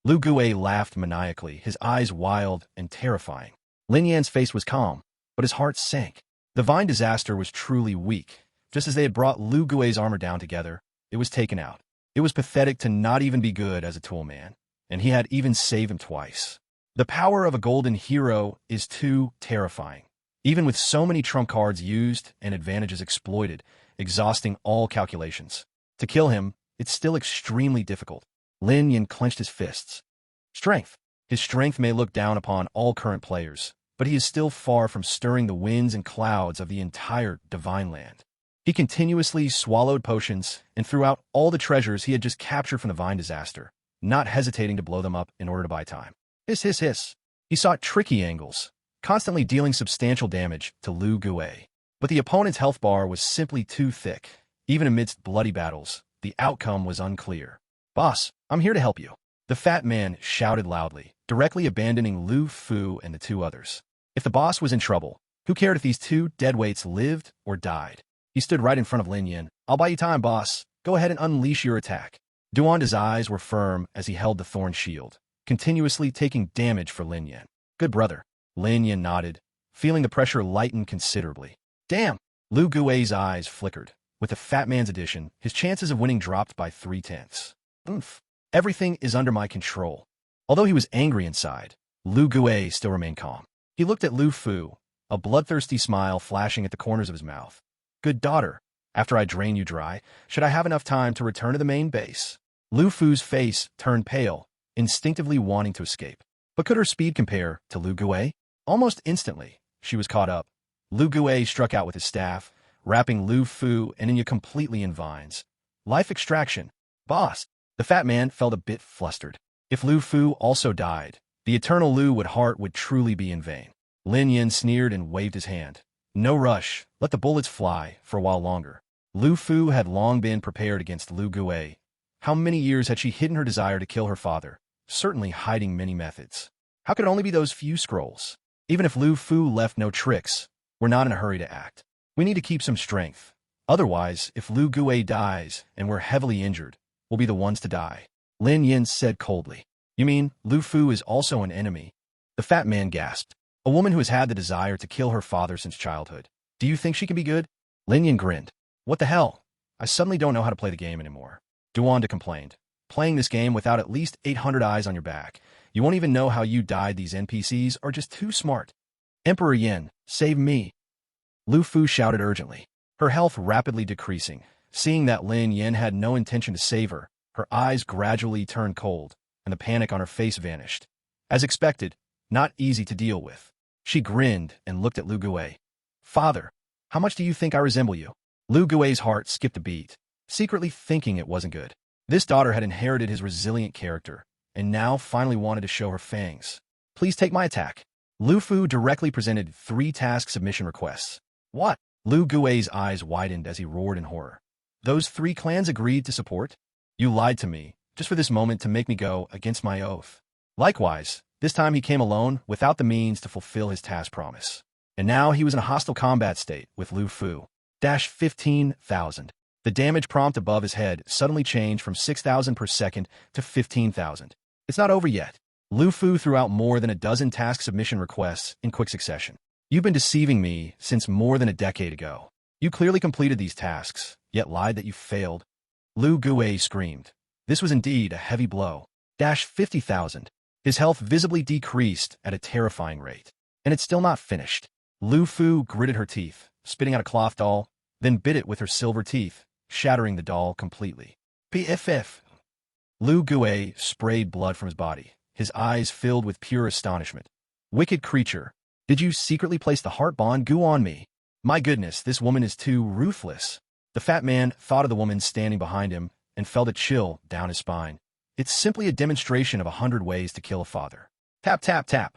Lu Gui laughed maniacally, his eyes wild and terrifying. Lin Yan's face was calm, but his heart sank. The Vine Disaster was truly weak. Just as they had brought Lu Gui's armor down together, it was taken out. It was pathetic to not even be good as a tool man, and he had even saved him twice. The power of a golden hero is too terrifying, even with so many trump cards used and advantages exploited, exhausting all calculations. To kill him, it's still extremely difficult. Lin Yan clenched his fists. Strength. His strength may look down upon all current players, but he is still far from stirring the winds and clouds of the entire Divine Land. He continuously swallowed potions and threw out all the treasures he had just captured from the Vine Disaster, not hesitating to blow them up in order to buy time. Hiss, hiss, hiss. He sought tricky angles, constantly dealing substantial damage to Lu Gui. But the opponent's health bar was simply too thick. Even amidst bloody battles, the outcome was unclear. Boss, I'm here to help you. The fat man shouted loudly, directly abandoning Lu Fu and the 2 others. If the boss was in trouble, who cared if these 2 deadweights lived or died? He stood right in front of Lin Yan. I'll buy you time, boss. Go ahead and unleash your attack. Duanda's eyes were firm as he held the thorn shield, continuously taking damage for Lin Yan. Good brother. Lin Yan nodded, feeling the pressure lighten considerably. Damn! Lu Gui's eyes flickered. With the fat man's addition, his chances of winning dropped by 3/10. Oomph. Everything is under my control. Although he was angry inside, Lu Gui still remained calm. He looked at Lu Fu, a bloodthirsty smile flashing at the corners of his mouth. Good daughter, after I drain you dry, should I have enough time to return to the main base? Lu Fu's face turned pale, instinctively wanting to escape. But could her speed compare to Lu Gui? Almost instantly, she was caught up. Lu Gui struck out with his staff, wrapping Lu Fu and Inya completely in vines. Life extraction. Boss. The fat man felt a bit flustered. If Lu Fu also died, the eternal Lu would truly be in vain. Lin Yan sneered and waved his hand. No rush, let the bullets fly for a while longer. Lu Fu had long been prepared against Lu Gui. How many years had she hidden her desire to kill her father, certainly hiding many methods. How could it only be those few scrolls? Even if Lu Fu left no tricks, we're not in a hurry to act. We need to keep some strength. Otherwise, if Lu Gui dies and we're heavily injured, we'll be the ones to die. Lin Yan said coldly. You mean Lu Fu is also an enemy? The fat man gasped. A woman who has had the desire to kill her father since childhood. Do you think she can be good? Lin Yin grinned. What the hell? I suddenly don't know how to play the game anymore. Duanda complained. Playing this game without at least 800 eyes on your back. You won't even know how you died. These NPCs are just too smart. Emperor Yin, save me. Lu Fu shouted urgently, her health rapidly decreasing. Seeing that Lin Yin had no intention to save her, her eyes gradually turned cold, and the panic on her face vanished. As expected, not easy to deal with. She grinned and looked at Lu Gui. Father, how much do you think I resemble you? Lu Gui's heart skipped a beat, secretly thinking it wasn't good. This daughter had inherited his resilient character, and now finally wanted to show her fangs. Please take my attack. Lu Fu directly presented 3 task submission requests. What? Lu Gui's eyes widened as he roared in horror. Those 3 clans agreed to support? You lied to me, just for this moment to make me go against my oath. Likewise, this time he came alone, without the means to fulfill his task promise. And now he was in a hostile combat state with Lu Fu. 15,000. The damage prompt above his head suddenly changed from 6,000 per second to 15,000. It's not over yet. Lu Fu threw out more than a dozen task submission requests in quick succession. You've been deceiving me since more than a decade ago. You clearly completed these tasks, yet lied that you failed. Lu Gui screamed. This was indeed a heavy blow. 50,000. His health visibly decreased at a terrifying rate. And it's still not finished. Lu Fu gritted her teeth, spitting out a cloth doll, then bit it with her silver teeth, shattering the doll completely. PFF. Lu Gui sprayed blood from his body, his eyes filled with pure astonishment. Wicked creature, did you secretly place the heart bond goo on me? My goodness, this woman is too ruthless. The fat man thought of the woman standing behind him and felt a chill down his spine. It's simply a demonstration of 100 ways to kill a father. Tap, tap, tap.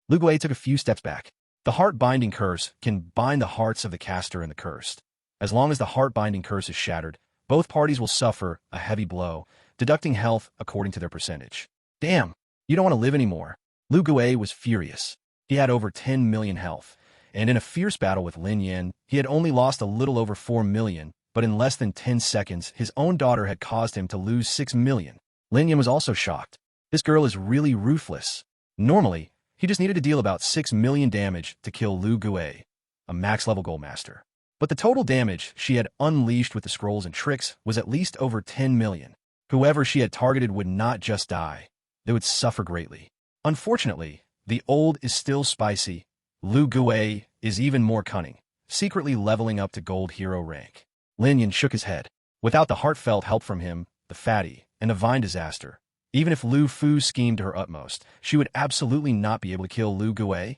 Lu Gui took a few steps back. The heart-binding curse can bind the hearts of the caster and the cursed. As long as the heart-binding curse is shattered, both parties will suffer a heavy blow, deducting health according to their percentage. Damn, you don't want to live anymore. Lu Gui was furious. He had over 10 million health, and in a fierce battle with Lin Yin, he had only lost a little over 4 million, but in less than 10 seconds, his own daughter had caused him to lose 6 million. Lin Yin was also shocked. This girl is really ruthless. Normally, he just needed to deal about 6 million damage to kill Lu Gui, a max-level Goldmaster. But the total damage she had unleashed with the scrolls and tricks was at least over 10 million. Whoever she had targeted would not just die. They would suffer greatly. Unfortunately, the old is still spicy. Lu Gui is even more cunning, secretly leveling up to gold hero rank. Lin Yin shook his head. Without the heartfelt help from him, the fatty, and the vine disaster, even if Lu Fu schemed to her utmost, she would absolutely not be able to kill Lu Gui.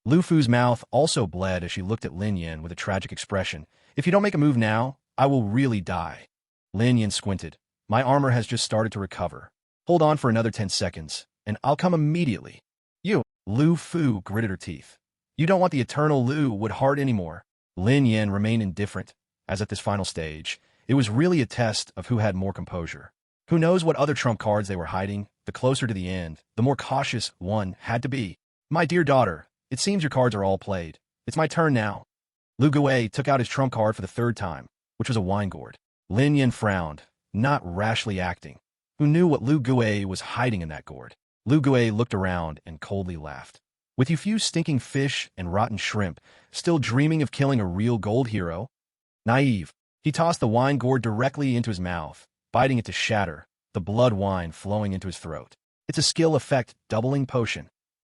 Lu Fu's mouth also bled as she looked at Lin Yin with a tragic expression. If you don't make a move now, I will really die. Lin Yin squinted. My armor has just started to recover. Hold on for another 10 seconds, and I'll come immediately. You. Lu Fu gritted her teeth. You don't want the eternal Lu Wood heart anymore. Lin Yin remained indifferent, as at this final stage, it was really a test of who had more composure. Who knows what other trump cards they were hiding? The closer to the end, the more cautious one had to be. My dear daughter, it seems your cards are all played. It's my turn now. Lu Gui took out his trump card for the 3rd time, which was a wine gourd. Lin Yin frowned, not rashly acting. Who knew what Lu Gui was hiding in that gourd? Lu Gui looked around and coldly laughed. With you few stinking fish and rotten shrimp, still dreaming of killing a real gold hero? Naive. He tossed the wine gourd directly into his mouth, biting it to shatter, the blood wine flowing into his throat. It's a skill effect doubling potion.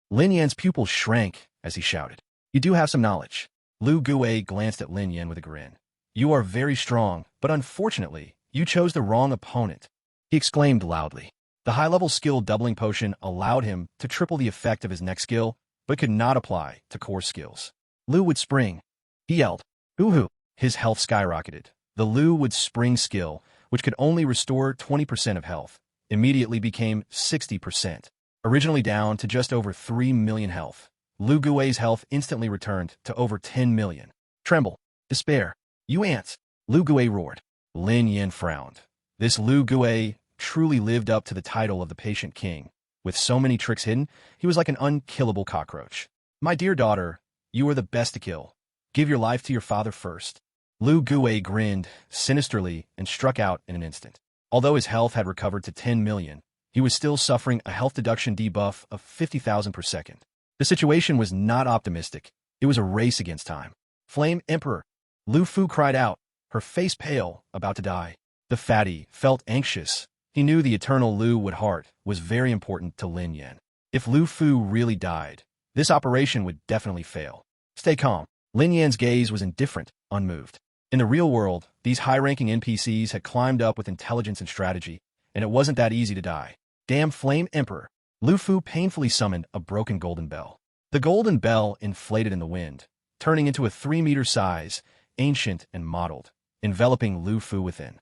Lin Yan's pupils shrank as he shouted. You do have some knowledge. Lu Gui glanced at Lin Yan with a grin. You are very strong, but unfortunately, you chose the wrong opponent. He exclaimed loudly. The high-level skill doubling potion allowed him to triple the effect of his next skill, but could not apply to core skills. Lu would spring. He yelled. Hoo-hoo. His health skyrocketed. The Lu would spring skill, which could only restore 20% of health, immediately became 60%. Originally down to just over 3 million health, Lu Gui's health instantly returned to over 10 million. Tremble. Despair. You ants. Lu Gui roared. Lin Yin frowned. This Lu Gui truly lived up to the title of the patient king. With so many tricks hidden, he was like an unkillable cockroach. My dear daughter, you are the best to kill. Give your life to your father first. Lu Gui grinned sinisterly and struck out in an instant. Although his health had recovered to 10 million, he was still suffering a health deduction debuff of 50,000 per second. The situation was not optimistic. It was a race against time. Flame Emperor! Lu Fu cried out, her face pale, about to die. The fatty felt anxious. He knew the eternal Lu Wood heart was very important to Lin Yan. If Lu Fu really died, this operation would definitely fail. Stay calm. Lin Yan's gaze was indifferent, unmoved. In the real world, these high-ranking NPCs had climbed up with intelligence and strategy, and it wasn't that easy to die. Damn Flame Emperor! Lu Fu painfully summoned a broken golden bell. The golden bell inflated in the wind, turning into a 3-meter size, ancient and mottled, enveloping Lu Fu within.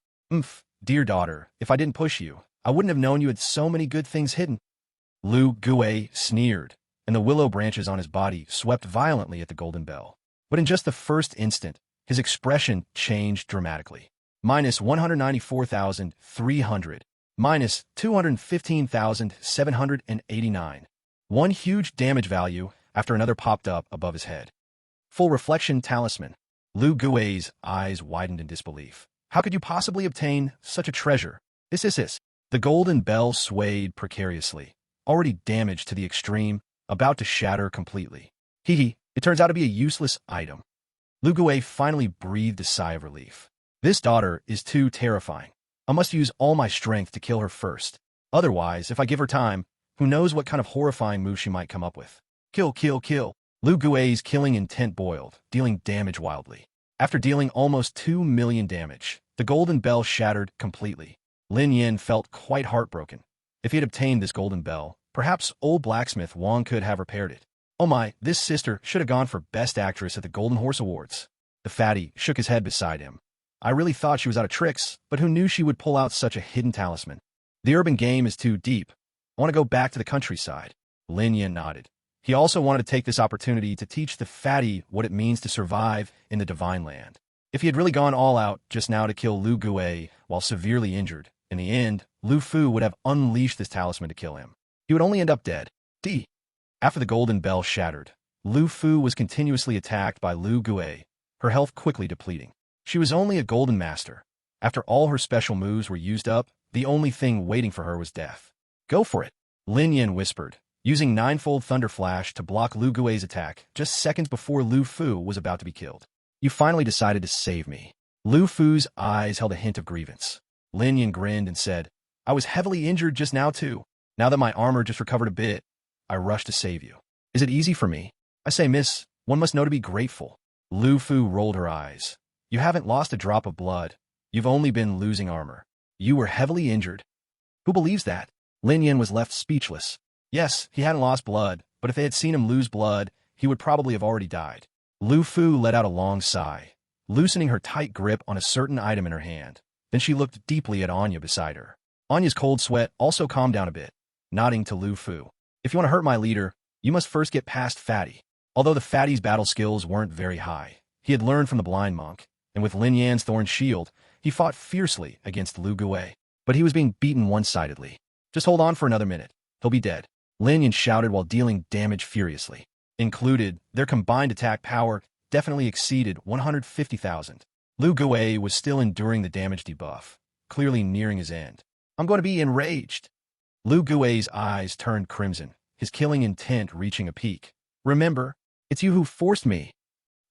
Dear daughter, if I didn't push you, I wouldn't have known you had so many good things hidden. Lu Gui sneered, and the willow branches on his body swept violently at the golden bell. But in just the first instant, his expression changed dramatically. Minus 194,300. Minus 215,789. One huge damage value after another popped up above his head. Full reflection talisman. Lu Gui's eyes widened in disbelief. How could you possibly obtain such a treasure? This. The golden bell swayed precariously, already damaged to the extreme, about to shatter completely. It turns out to be a useless item. Lu Gui finally breathed a sigh of relief. This daughter is too terrifying. I must use all my strength to kill her first. Otherwise, if I give her time, who knows what kind of horrifying move she might come up with. Kill. Lu Gui's killing intent boiled, dealing damage wildly. After dealing almost 2 million damage, the golden bell shattered completely. Lin Yan felt quite heartbroken. If he had obtained this golden bell, perhaps old blacksmith Wang could have repaired it. Oh my, this sister should have gone for Best Actress at the Golden Horse Awards. The fatty shook his head beside him. I really thought she was out of tricks, but who knew she would pull out such a hidden talisman? The urban game is too deep. I want to go back to the countryside. Lin Yan nodded. He also wanted to take this opportunity to teach the fatty what it means to survive in the divine land. If he had really gone all out just now to kill Lu Gui while severely injured, in the end, Lu Fu would have unleashed this talisman to kill him. He would only end up dead. After the golden bell shattered, Lu Fu was continuously attacked by Lu Gui, her health quickly depleting. She was only a golden master. After all her special moves were used up, the only thing waiting for her was death. Go for it, Lin Yan whispered, using ninefold thunder flash to block Lu Gui's attack just seconds before Lu Fu was about to be killed. You finally decided to save me. Lu Fu's eyes held a hint of grievance. Lin Yan grinned and said, I was heavily injured just now too. Now that my armor just recovered a bit, I rushed to save you. Is it easy for me? I say, miss, one must know to be grateful. Lu Fu rolled her eyes. You haven't lost a drop of blood. You've only been losing armor. You were heavily injured. Who believes that? Lin Yan was left speechless. Yes, he hadn't lost blood, but if they had seen him lose blood, he would probably have already died. Lu Fu let out a long sigh, loosening her tight grip on a certain item in her hand. Then she looked deeply at Anya beside her. Anya's cold sweat also calmed down a bit, nodding to Lu Fu. If you want to hurt my leader, you must first get past Fatty. Although the Fatty's battle skills weren't very high, he had learned from the blind monk, and with Lin Yan's thorn shield, he fought fiercely against Lu Gui. But he was being beaten one-sidedly. Just hold on for another minute. He'll be dead. Lin Yan shouted while dealing damage furiously. Included, their combined attack power definitely exceeded 150,000. Lu Gui was still enduring the damage debuff, clearly nearing his end. I'm going to be enraged. Lu Gui's eyes turned crimson, his killing intent reaching a peak. Remember, it's you who forced me.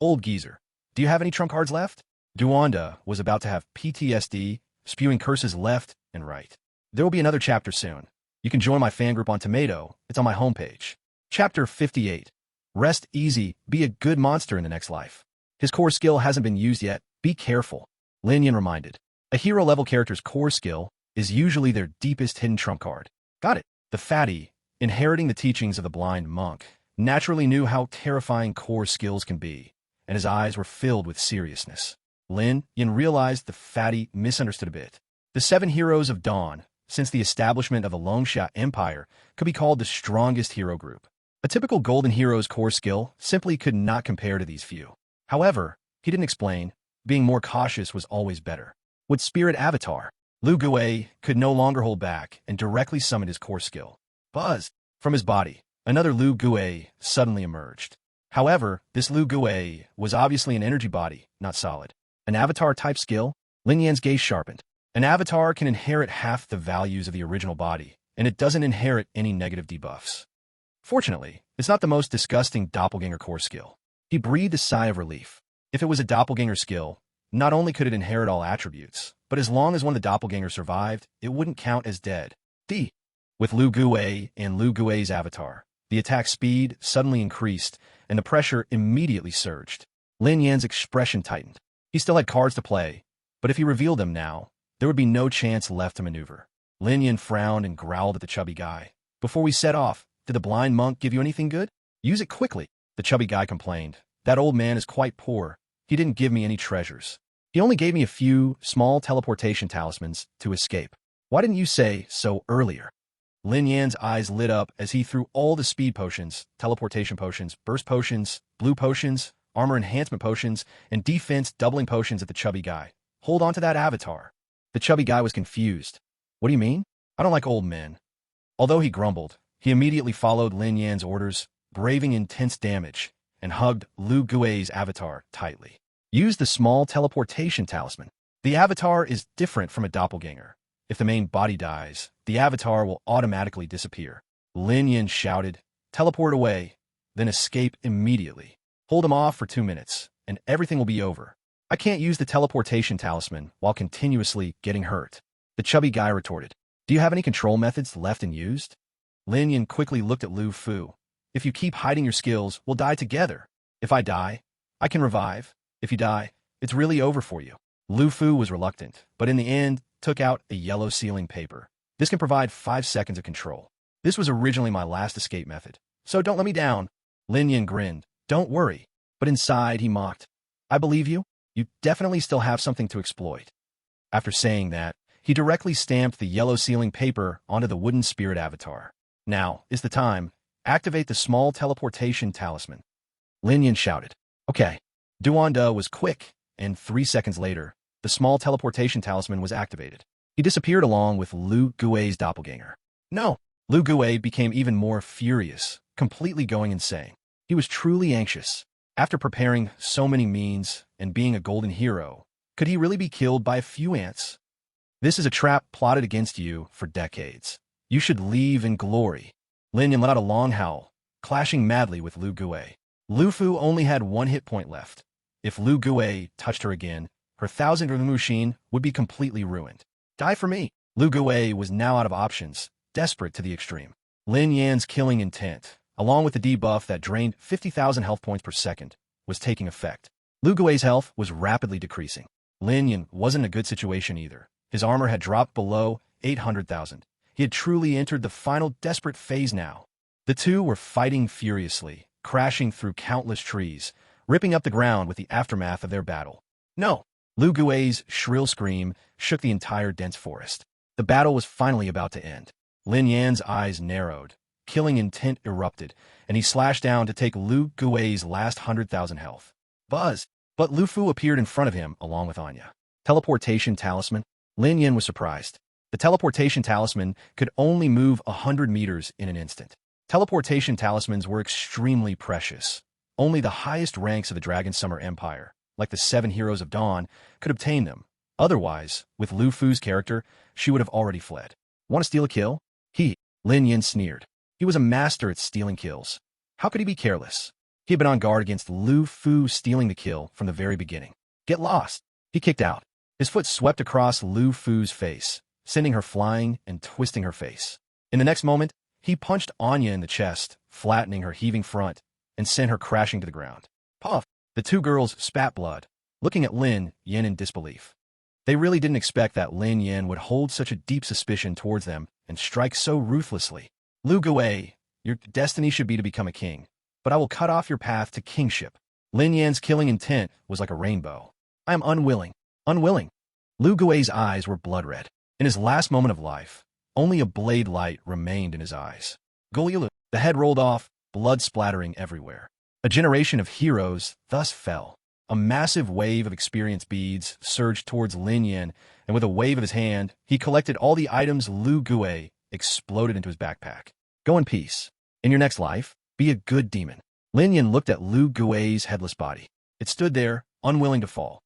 Old geezer, do you have any trump cards left? Duanda was about to have PTSD, spewing curses left and right. There will be another chapter soon. You can join my fan group on Tomato. It's on my homepage. Chapter 58. Rest easy, be a good monster in the next life. His core skill hasn't been used yet. Be careful. Lin Yan reminded. A hero-level character's core skill is usually their deepest hidden trump card. Got it. The fatty, inheriting the teachings of the blind monk, naturally knew how terrifying core skills can be, and his eyes were filled with seriousness. Lin Yan realized the fatty misunderstood a bit. The 7 heroes of Dawn, since the establishment of the Longsha Empire, could be called the strongest hero group. A typical golden hero's core skill simply could not compare to these few. However, he didn't explain, being more cautious was always better. With Spirit Avatar, Lu Gui could no longer hold back and directly summoned his core skill. Buzz! From his body, another Lu Gui suddenly emerged. However, this Lu Gui was obviously an energy body, not solid. An avatar-type skill? Lin Yan's gaze sharpened. An avatar can inherit half the values of the original body, and it doesn't inherit any negative debuffs. Fortunately, it's not the most disgusting doppelganger core skill. He breathed a sigh of relief. If it was a doppelganger skill, not only could it inherit all attributes, but as long as one of the doppelgangers survived, it wouldn't count as dead. D. With Lu Guwei and Lu Guwei's avatar, the attack speed suddenly increased, and the pressure immediately surged. Lin Yan's expression tightened. He still had cards to play, but if he revealed them now, there would be no chance left to maneuver. Lin Yan frowned and growled at the chubby guy. Before we set off, did the blind monk give you anything good? Use it quickly, the chubby guy complained. That old man is quite poor. He didn't give me any treasures. He only gave me a few small teleportation talismans to escape. Why didn't you say so earlier? Lin Yan's eyes lit up as he threw all the speed potions, teleportation potions, burst potions, blue potions, armor enhancement potions, and defense doubling potions at the chubby guy. Hold on to that avatar. The chubby guy was confused. What do you mean? I don't like old men. Although he grumbled, he immediately followed Lin Yan's orders, braving intense damage, and hugged Lu Guwei's avatar tightly. Use the small teleportation talisman. The avatar is different from a doppelganger. If the main body dies, the avatar will automatically disappear. Lin Yan shouted, teleport away, then escape immediately. Hold him off for 2 minutes, and everything will be over. I can't use the teleportation talisman while continuously getting hurt. The chubby guy retorted. Do you have any control methods left unused? Lin Yan quickly looked at Lu Fu. If you keep hiding your skills, we'll die together. If I die, I can revive. If you die, it's really over for you. Lu Fu was reluctant, but in the end, took out a yellow sealing paper. This can provide 5 seconds of control. This was originally my last escape method, so don't let me down. Lin Yan grinned. Don't worry. But inside, he mocked. I believe you. You definitely still have something to exploit. After saying that, he directly stamped the yellow sealing paper onto the wooden spirit avatar. Now is the time. Activate the small teleportation talisman. Lin Yan shouted. Okay. Duanda was quick, and 3 seconds later, the small teleportation talisman was activated. He disappeared along with Lu Guwei's doppelganger. No! Lu Guwei became even more furious, completely going insane. He was truly anxious. After preparing so many means and being a golden hero, could he really be killed by a few ants? This is a trap plotted against you for decades. You should leave in glory. Lin Yan let out a long howl, clashing madly with Lu Guwei. Lu Fu only had 1 hit point left. If Lu Guwei touched her again, her 1,000 Mushin would be completely ruined. Die for me. Lu Guwei was now out of options, desperate to the extreme. Lin Yan's killing intent, along with the debuff that drained 50,000 health points per second, was taking effect. Lu Guwei's health was rapidly decreasing. Lin Yan wasn't in a good situation either. His armor had dropped below 800,000. He had truly entered the final desperate phase now. The two were fighting furiously, crashing through countless trees, ripping up the ground with the aftermath of their battle. No! Lu Guwei's shrill scream shook the entire dense forest. The battle was finally about to end. Lin Yan's eyes narrowed. Killing intent erupted, and he slashed down to take Lu Guwei's last 100,000 health. Buzz! But Lu Fu appeared in front of him, along with Anya. Teleportation talisman? Lin Yan was surprised. The teleportation talisman could only move 100 meters in an instant. Teleportation talismans were extremely precious. Only the highest ranks of the Dragon Summer Empire, like the 7 Heroes of Dawn, could obtain them. Otherwise, with Lu Fu's character, she would have already fled. Want to steal a kill? Lin Yan sneered. He was a master at stealing kills. How could he be careless? He had been on guard against Lu Fu stealing the kill from the very beginning. Get lost! He kicked out. His foot swept across Lu Fu's face, sending her flying and twisting her face. In the next moment, he punched Anya in the chest, flattening her heaving front, and sent her crashing to the ground. Puff! The 2 girls spat blood, looking at Lin Yan in disbelief. They really didn't expect that Lin Yan would hold such a deep suspicion towards them and strike so ruthlessly. Lu Guwei, your destiny should be to become a king, but I will cut off your path to kingship. Lin Yan's killing intent was like a rainbow. I am unwilling. Unwilling. Lu Guwei's eyes were blood red. In his last moment of life, only a blade light remained in his eyes. Goliulu, the head rolled off, blood splattering everywhere. A generation of heroes thus fell. A massive wave of experience beads surged towards Lin Yan, and with a wave of his hand, he collected all the items Lu Guwei exploded into his backpack. Go in peace. In your next life, be a good demon. Lin Yan looked at Lu Guwei's headless body. It stood there, unwilling to fall.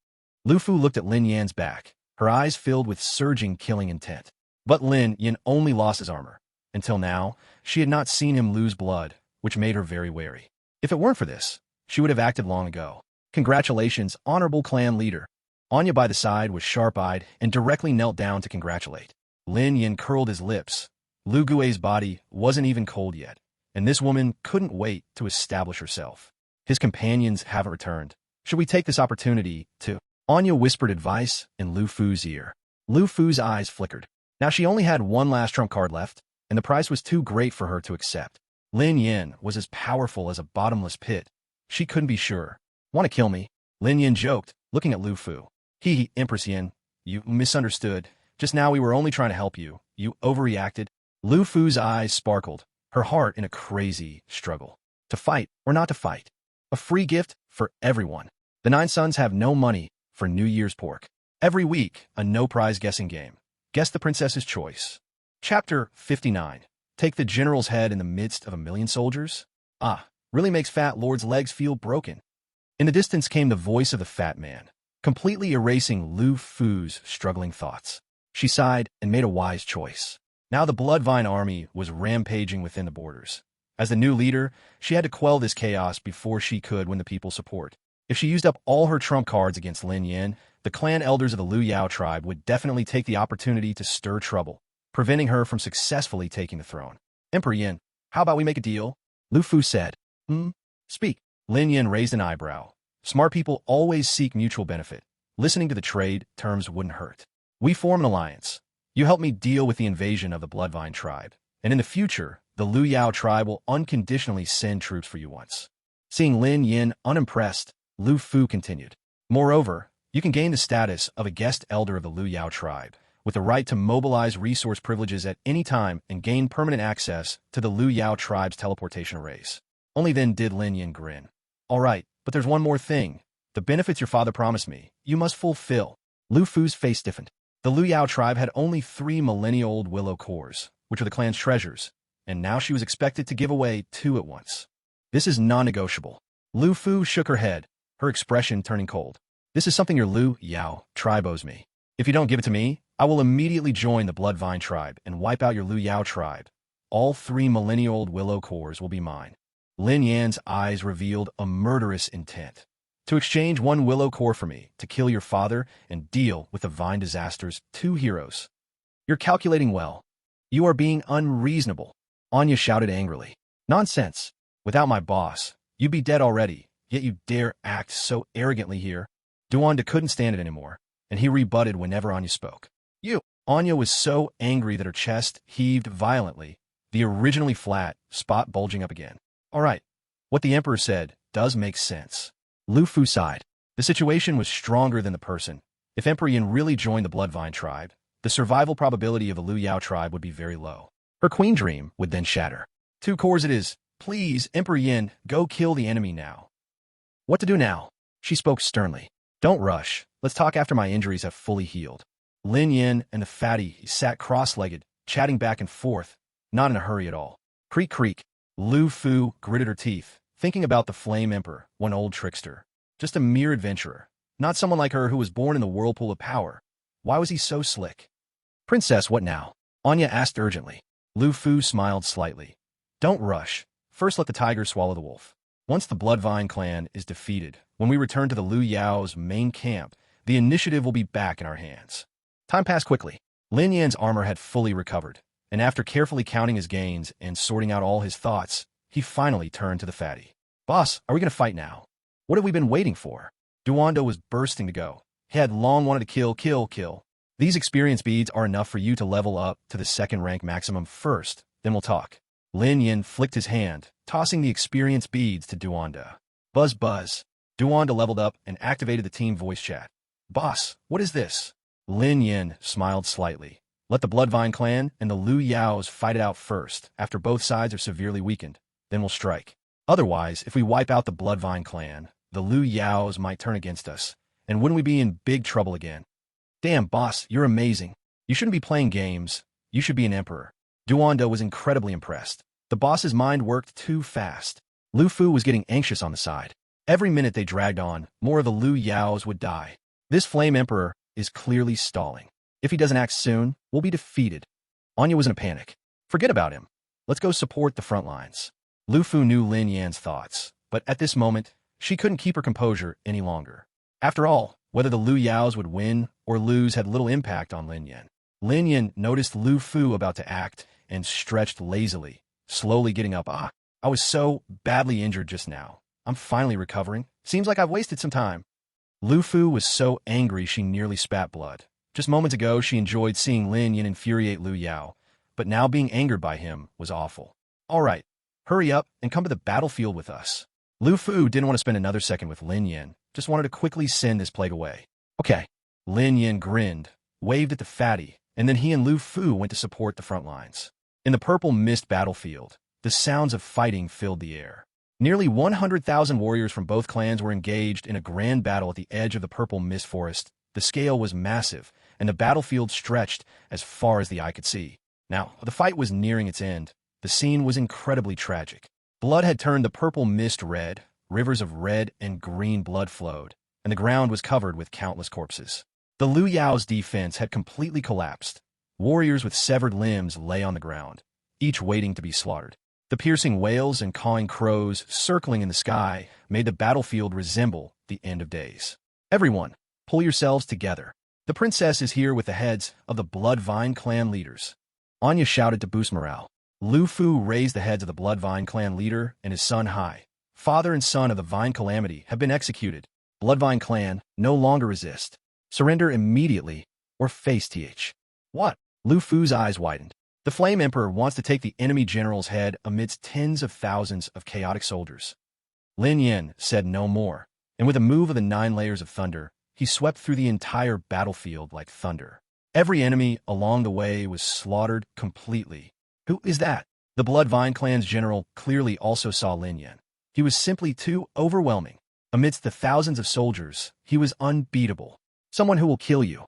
Lu Fu looked at Lin Yan's back, her eyes filled with surging killing intent. But Lin Yan only lost his armor. Until now, she had not seen him lose blood, which made her very wary. If it weren't for this, she would have acted long ago. Congratulations, honorable clan leader. Anya by the side was sharp-eyed and directly knelt down to congratulate. Lin Yin curled his lips. Lu Gui's body wasn't even cold yet, and this woman couldn't wait to establish herself. His companions haven't returned. Should we take this opportunity to... Anya whispered advice in Lu Fu's ear. Lu Fu's eyes flickered. Now she only had one last trump card left, and the price was too great for her to accept. Lin Yin was as powerful as a bottomless pit. She couldn't be sure. Want to kill me? Lin Yin joked, looking at Lu Fu. Empress Yin, you misunderstood. Just now we were only trying to help you. You overreacted. Lu Fu's eyes sparkled, her heart in a crazy struggle. To fight or not to fight? A free gift for everyone. The Nine Sons have no money for New Year's pork. Every week, a no-prize guessing game. Guess the princess's choice. Chapter 59. Take the general's head in the midst of a million soldiers? Really makes Fat Lord's legs feel broken. In the distance came the voice of the fat man, completely erasing Lu Fu's struggling thoughts. She sighed and made a wise choice. Now the Bloodvine army was rampaging within the borders. As the new leader, she had to quell this chaos before she could win the people's support. If she used up all her trump cards against Lin Yin, the clan elders of the Liu Yao tribe would definitely take the opportunity to stir trouble, preventing her from successfully taking the throne. Emperor Yin, how about we make a deal? Lu Fu said. Speak. Lin Yin raised an eyebrow. Smart people always seek mutual benefit. Listening to the trade terms wouldn't hurt. We form an alliance. You help me deal with the invasion of the Bloodvine tribe, and in the future, the Liu Yao tribe will unconditionally send troops for you once. Seeing Lin Yin unimpressed, Lu Fu continued. Moreover, you can gain the status of a guest elder of the Liu Yao tribe, with the right to mobilize resource privileges at any time and gain permanent access to the Liu Yao tribe's teleportation arrays. Only then did Lin Yin grin. All right, but there's one more thing. The benefits your father promised me, you must fulfill. Lu Fu's face stiffened. The Liu Yao tribe had only 3 millennia-old willow cores, which were the clan's treasures, and now she was expected to give away 2 at once. This is non-negotiable. Lu Fu shook her head, her expression turning cold. This is something your Liu Yao tribe owes me. If you don't give it to me, I will immediately join the Bloodvine tribe and wipe out your Liu Yao tribe. All 3 millennia-old willow cores will be mine. Lin Yan's eyes revealed a murderous intent. To exchange 1 willow core for me, to kill your father, and deal with the Vine Disaster's 2 heroes. You're calculating well. You are being unreasonable. Anya shouted angrily. Nonsense. Without my boss, you'd be dead already, yet you dare act so arrogantly here. Duanda couldn't stand it anymore, and he rebutted whenever Anya spoke. You. Anya was so angry that her chest heaved violently, the originally flat spot bulging up again. All right, what the Emperor said does make sense. Lu Fu sighed. The situation was stronger than the person. If Emperor Yin really joined the Bloodvine tribe, the survival probability of the Liu Yao tribe would be very low. Her queen dream would then shatter. 2 cores it is. Please, Emperor Yin, go kill the enemy now. What to do now? She spoke sternly. Don't rush. Let's talk after my injuries have fully healed. Lin Yin and the fatty sat cross-legged, chatting back and forth, not in a hurry at all. Creak, creak. Lu Fu gritted her teeth, thinking about the Flame Emperor, one old trickster. Just a mere adventurer. Not someone like her who was born in the whirlpool of power. Why was he so slick? Princess, what now? Anya asked urgently. Lu Fu smiled slightly. Don't rush. First let the tiger swallow the wolf. Once the Bloodvine clan is defeated, when we return to the Liu Yao's main camp, the initiative will be back in our hands. Time passed quickly. Lin Yan's armor had fully recovered, and after carefully counting his gains and sorting out all his thoughts, he finally turned to the fatty. Boss, are we going to fight now? What have we been waiting for? Duando was bursting to go. He had long wanted to kill. These experience beads are enough for you to level up to the 2nd rank maximum first, then we'll talk. Lin Yin flicked his hand, tossing the experience beads to Duanda. Buzz buzz. Duanda leveled up and activated the team voice chat. Boss, what is this? Lin Yin smiled slightly. Let the Bloodvine clan and the Liu Yaos fight it out first, after both sides are severely weakened. Then we'll strike. Otherwise, if we wipe out the Bloodvine clan, the Liu Yaos might turn against us, and wouldn't we be in big trouble again? Damn, boss, you're amazing. You shouldn't be playing games. You should be an emperor. Duanda was incredibly impressed. The boss's mind worked too fast. Lu Fu was getting anxious on the side. Every minute they dragged on, more of the Liu Yaos would die. This Flame Emperor is clearly stalling. If he doesn't act soon, we'll be defeated. Anya was in a panic. Forget about him. Let's go support the front lines. Lu Fu knew Lin Yan's thoughts, but at this moment, She couldn't keep her composure any longer. After all, whether the Lu Yaos would win or lose had little impact on Lin Yan. Lin Yan noticed Lu Fu about to act and stretched lazily, slowly getting up. I was so badly injured just now. I'm finally recovering. Seems like I've wasted some time. Lu Fu was so angry she nearly spat blood. Just moments ago, she enjoyed seeing Lin Yan infuriate Lu Yao, but now being angered by him was awful. All right, hurry up and come to the battlefield with us. Lu Fu didn't want to spend another second with Lin Yan, just wanted to quickly send this plague away. Okay. Lin Yan grinned, waved at the fatty, and then he and Lu Fu went to support the front lines. In the purple mist battlefield, the sounds of fighting filled the air. Nearly 100,000 warriors from both clans were engaged in a grand battle at the edge of the purple mist forest. The scale was massive, and the battlefield stretched as far as the eye could see. Now, the fight was nearing its end. The scene was incredibly tragic. Blood had turned the purple mist red, rivers of red and green blood flowed, and the ground was covered with countless corpses. The Lu Yao's defense had completely collapsed. Warriors with severed limbs lay on the ground, each waiting to be slaughtered. The piercing wails and cawing crows circling in the sky made the battlefield resemble the end of days. Everyone, pull yourselves together. The princess is here with the heads of the Bloodvine clan leaders. Anya shouted to boost morale. Lu Fu raised the heads of the Bloodvine clan leader and his son high. Father and son of the Vine Calamity have been executed. Bloodvine clan no longer resist. Surrender immediately or face th. What? Lu Fu's eyes widened. The Flame Emperor wants to take the enemy general's head amidst tens of thousands of chaotic soldiers. Lin Yan said no more, and with a move of the 9 layers of thunder, he swept through the entire battlefield like thunder. Every enemy along the way was slaughtered completely. Who is that? The Bloodvine clan's general clearly also saw Lin Yan. He was simply too overwhelming. Amidst the thousands of soldiers, he was unbeatable. Someone who will kill you.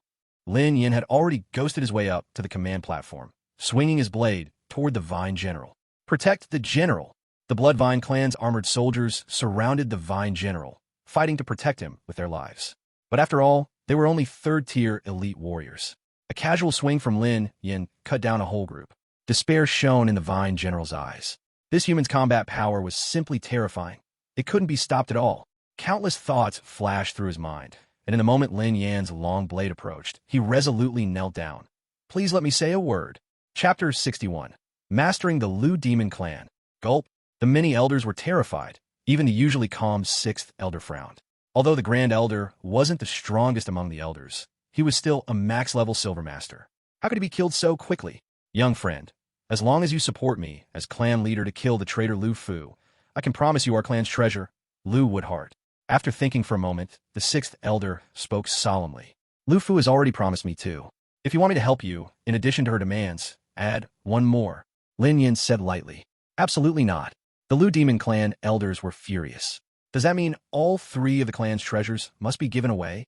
Lin Yan had already ghosted his way up to the command platform, swinging his blade toward the Vine general. Protect the general. The Bloodvine clan's armored soldiers surrounded the Vine general, fighting to protect him with their lives. But after all, they were only third-tier elite warriors. A casual swing from Lin Yan cut down a whole group. Despair shone in the Vine general's eyes. This human's combat power was simply terrifying. It couldn't be stopped at all. Countless thoughts flashed through his mind, and in the moment Lin Yan's long blade approached, he resolutely knelt down. Please let me say a word. Chapter 61. Mastering the Lu Demon Clan. Gulp. The many elders were terrified. Even the usually calm 6th elder frowned. Although the Grand Elder wasn't the strongest among the elders, he was still a max-level Silver Master. How could he be killed so quickly? Young friend, as long as you support me as clan leader to kill the traitor Lu Fu, I can promise you our clan's treasure, Lu Woodheart. After thinking for a moment, the 6th elder spoke solemnly. Lu Fu has already promised me too. If you want me to help you, in addition to her demands, add one more. Lin Yan said lightly. Absolutely not. The Lu Demon Clan elders were furious. Does that mean all 3 of the clan's treasures must be given away?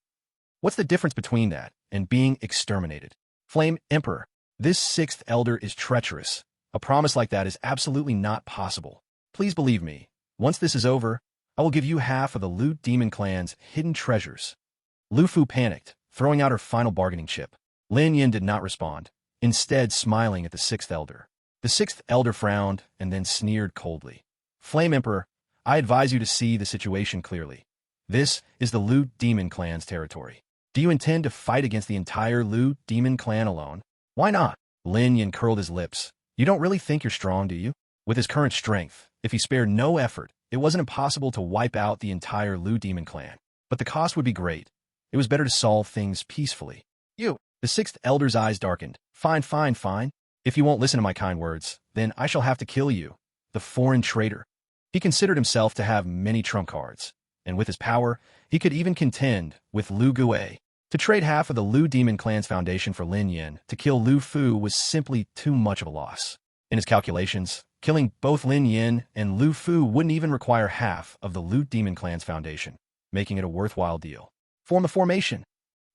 What's the difference between that and being exterminated? Flame Emperor, this 6th elder is treacherous. A promise like that is absolutely not possible. Please believe me. Once this is over, I will give you half of the Lu Demon Clan's hidden treasures. Lu Fu panicked, throwing out her final bargaining chip. Lin Yan did not respond, instead smiling at the 6th elder. The 6th elder frowned and then sneered coldly. Flame Emperor, I advise you to see the situation clearly. This is the Lu Demon Clan's territory. Do you intend to fight against the entire Lu Demon Clan alone? Why not? Lin Yan curled his lips. You don't really think you're strong, do you? With his current strength, if he spared no effort, it wasn't impossible to wipe out the entire Lu Demon Clan. But the cost would be great. It was better to solve things peacefully. You! The 6th elder's eyes darkened. Fine, fine, fine. If you won't listen to my kind words, then I shall have to kill you. The foreign traitor. He considered himself to have many trump cards, and with his power, he could even contend with Lu Gue. To trade half of the Lu Demon Clan's foundation for Lin Yan to kill Lu Fu was simply too much of a loss. In his calculations, killing both Lin Yan and Lu Fu wouldn't even require half of the Lu Demon Clan's foundation, making it a worthwhile deal. Form a formation.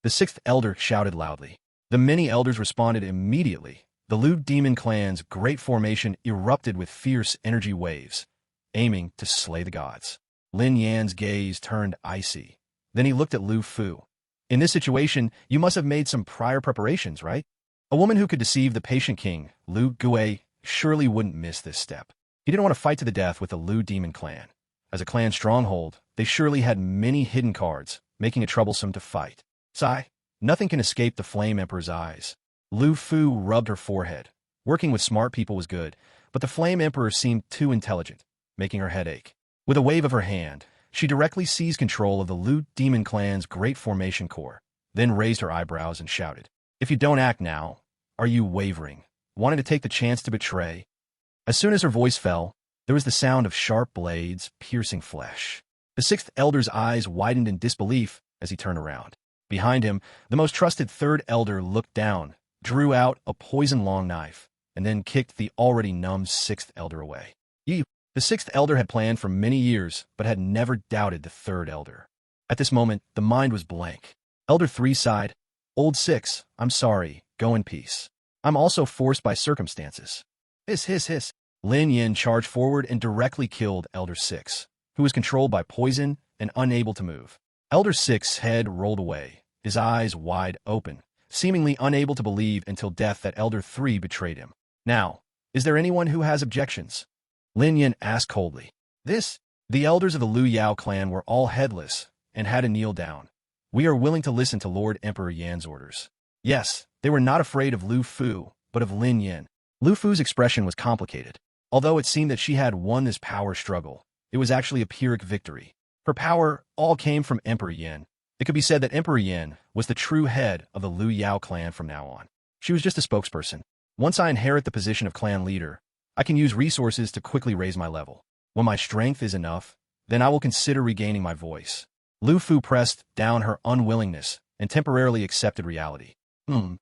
The 6th elder shouted loudly. The many elders responded immediately. The Lu Demon Clan's great formation erupted with fierce energy waves, aiming to slay the gods. Lin Yan's gaze turned icy. Then he looked at Lu Fu. In this situation, you must have made some prior preparations, right? A woman who could deceive the patient king, Lu Gue, surely wouldn't miss this step. He didn't want to fight to the death with the Lu Demon Clan. As a clan stronghold, they surely had many hidden cards, making it troublesome to fight. Sigh, nothing can escape the Flame Emperor's eyes. Lu Fu rubbed her forehead. Working with smart people was good, but the Flame Emperor seemed too intelligent, making her head ache. With a wave of her hand, she directly seized control of the Lu Demon Clan's Great Formation Core, then raised her eyebrows and shouted, "If you don't act now, are you wavering, wanting to take the chance to betray?" As soon as her voice fell, there was the sound of sharp blades piercing flesh. The sixth elder's eyes widened in disbelief as he turned around. Behind him, the most trusted third elder looked down, drew out a poison-long knife, and then kicked the already numbed sixth elder away. The sixth elder had planned for many years, but had never doubted the third elder. At this moment, the mind was blank. Elder 3 sighed, "Old 6, I'm sorry, go in peace. I'm also forced by circumstances." Hiss. Lin Yin charged forward and directly killed Elder 6, who was controlled by poison and unable to move. Elder 6's head rolled away, his eyes wide open, seemingly unable to believe until death that Elder 3 betrayed him. "Now, is there anyone who has objections?" Lin Yin asked coldly. The elders of the Liu Yao clan were all headless and had to kneel down. "We are willing to listen to Lord Emperor Yan's orders." Yes, they were not afraid of Lu Fu, but of Lin Yin. Lu Fu's expression was complicated. Although it seemed that she had won this power struggle, it was actually a Pyrrhic victory. Her power all came from Emperor Yin. It could be said that Emperor Yin was the true head of the Liu Yao clan from now on. She was just a spokesperson. Once I inherit the position of clan leader, I can use resources to quickly raise my level. When my strength is enough, then I will consider regaining my voice. Lu Fu pressed down her unwillingness and temporarily accepted reality. Lin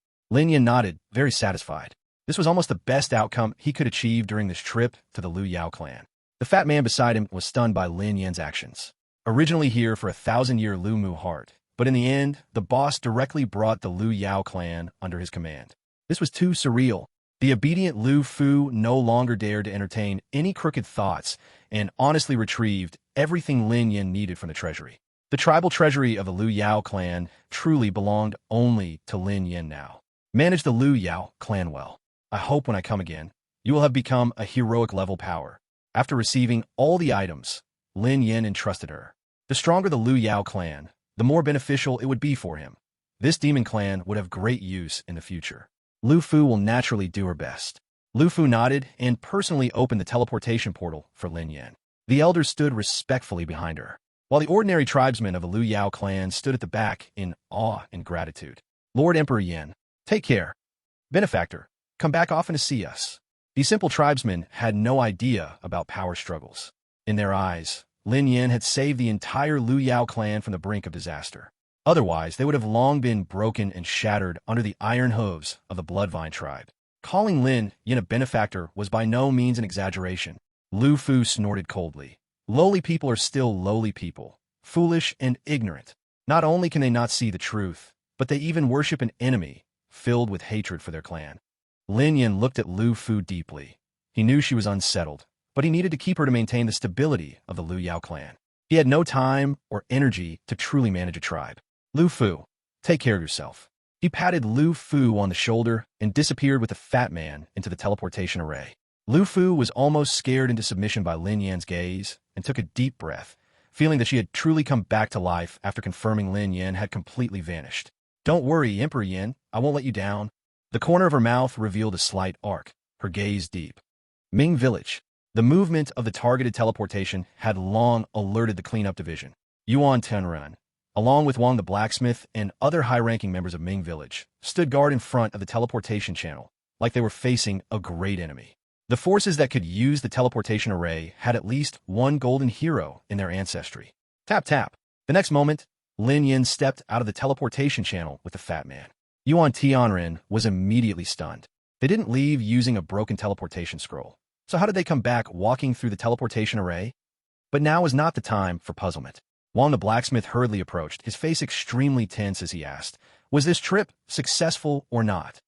Yin nodded, very satisfied. This was almost the best outcome he could achieve during this trip to the Liu Yao clan. The fat man beside him was stunned by Lin Yin's actions. Originally here for a 1,000-year Lu Mu heart, but in the end, the boss directly brought the Liu Yao clan under his command. This was too surreal. The obedient Lu Fu no longer dared to entertain any crooked thoughts and honestly retrieved everything Lin Yin needed from the treasury. The tribal treasury of the Liu Yao clan truly belonged only to Lin Yin now. Manage the Liu Yao clan well. I hope when I come again, you will have become a heroic level power. After receiving all the items, Lin Yin entrusted her. The stronger the Liu Yao clan, the more beneficial it would be for him. This demon clan would have great use in the future. Lu Fu will naturally do her best. Lu Fu nodded and personally opened the teleportation portal for Lin Yin. The elders stood respectfully behind her, while the ordinary tribesmen of the Liu Yao clan stood at the back in awe and gratitude. "Lord Emperor Yin, take care. Benefactor, come back often to see us." The simple tribesmen had no idea about power struggles. In their eyes, Lin Yin had saved the entire Liu Yao clan from the brink of disaster. Otherwise, they would have long been broken and shattered under the iron hooves of the Bloodvine tribe. Calling Lin Yin a benefactor was by no means an exaggeration. Lu Fu snorted coldly. Lowly people are still lowly people, foolish and ignorant. Not only can they not see the truth, but they even worship an enemy, filled with hatred for their clan. Lin Yin looked at Lu Fu deeply. He knew she was unsettled, but he needed to keep her to maintain the stability of the Liu Yao clan. He had no time or energy to truly manage a tribe. "Lu Fu, take care of yourself." He patted Lu Fu on the shoulder and disappeared with the fat man into the teleportation array. Lu Fu was almost scared into submission by Lin Yan's gaze and took a deep breath, feeling that she had truly come back to life after confirming Lin Yan had completely vanished. "Don't worry, Emperor Yin, I won't let you down." The corner of her mouth revealed a slight arc, her gaze deep. Ming Village. The movement of the targeted teleportation had long alerted the cleanup division. Yuan Tenran, along with Wang the blacksmith and other high-ranking members of Ming Village, stood guard in front of the teleportation channel, like they were facing a great enemy. The forces that could use the teleportation array had at least one golden hero in their ancestry. Tap tap. The next moment, Lin Yin stepped out of the teleportation channel with the fat man. Yuan Tianren was immediately stunned. They didn't leave using a broken teleportation scroll. So how did they come back walking through the teleportation array? But now was not the time for puzzlement. Wang the blacksmith hurriedly approached, his face extremely tense as he asked, "Was this trip successful or not?"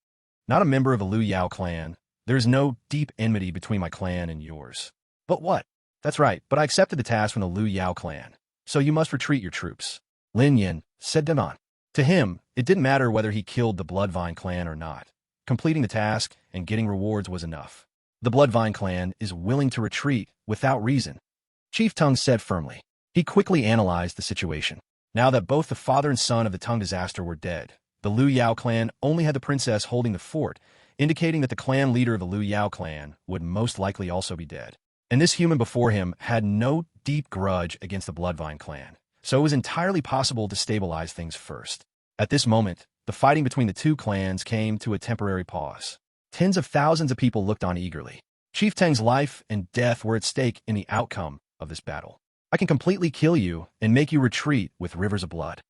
"Not a member of the Liu Yao clan. There is no deep enmity between my clan and yours." "But what?" "That's right, but I accepted the task from the Liu Yao clan. So you must retreat your troops." Lin Yin said Demon. To him, it didn't matter whether he killed the Bloodvine clan or not. Completing the task and getting rewards was enough. The Bloodvine clan is willing to retreat without reason. Chief Tung said firmly. He quickly analyzed the situation. Now that both the father and son of the Tung disaster were dead, the Liu Yao clan only had the princess holding the fort, indicating that the clan leader of the Liu Yao clan would most likely also be dead. And this human before him had no deep grudge against the Bloodvine clan, so it was entirely possible to stabilize things first. At this moment, the fighting between the two clans came to a temporary pause. Tens of thousands of people looked on eagerly. Chief Teng's life and death were at stake in the outcome of this battle. I can completely kill you and make you retreat with rivers of blood.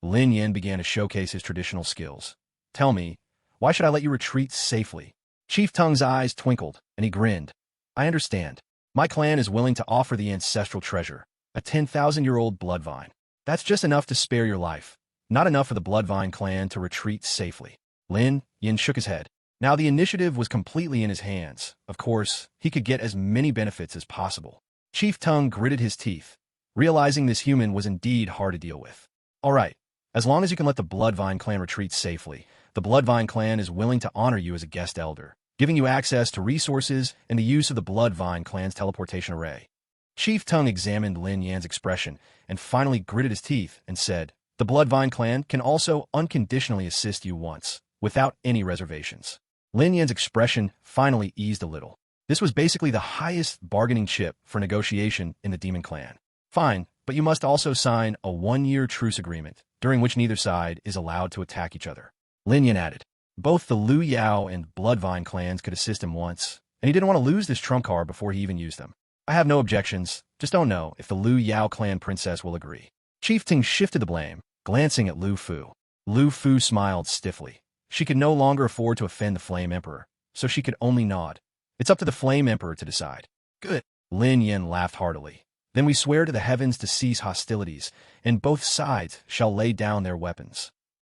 Lin Yin began to showcase his traditional skills. Tell me, why should I let you retreat safely? Chief Teng's eyes twinkled, and he grinned. I understand. My clan is willing to offer the ancestral treasure, a 10,000-year-old bloodvine. That's just enough to spare your life. Not enough for the Bloodvine clan to retreat safely. Lin Yin shook his head. Now the initiative was completely in his hands. Of course, he could get as many benefits as possible. Chief Tung gritted his teeth, realizing this human was indeed hard to deal with. All right, as long as you can let the Bloodvine clan retreat safely, the Bloodvine clan is willing to honor you as a guest elder, giving you access to resources and the use of the Bloodvine clan's teleportation array. Chief Tung examined Lin Yan's expression and finally gritted his teeth and said, the Bloodvine clan can also unconditionally assist you once, without any reservations. Lin Yan's expression finally eased a little. This was basically the highest bargaining chip for negotiation in the Demon Clan. Fine, but you must also sign a 1-year truce agreement, during which neither side is allowed to attack each other. Lin Yan added. Both the Liu Yao and Bloodvine clans could assist him once, and he didn't want to lose this trump card before he even used them. I have no objections, just don't know if the Liu Yao clan princess will agree. Chief Ting shifted the blame, glancing at Lu Fu. Lu Fu smiled stiffly. She could no longer afford to offend the Flame Emperor, so she could only nod. It's up to the Flame Emperor to decide. Good. Lin Yin laughed heartily. Then we swear to the heavens to cease hostilities, and both sides shall lay down their weapons.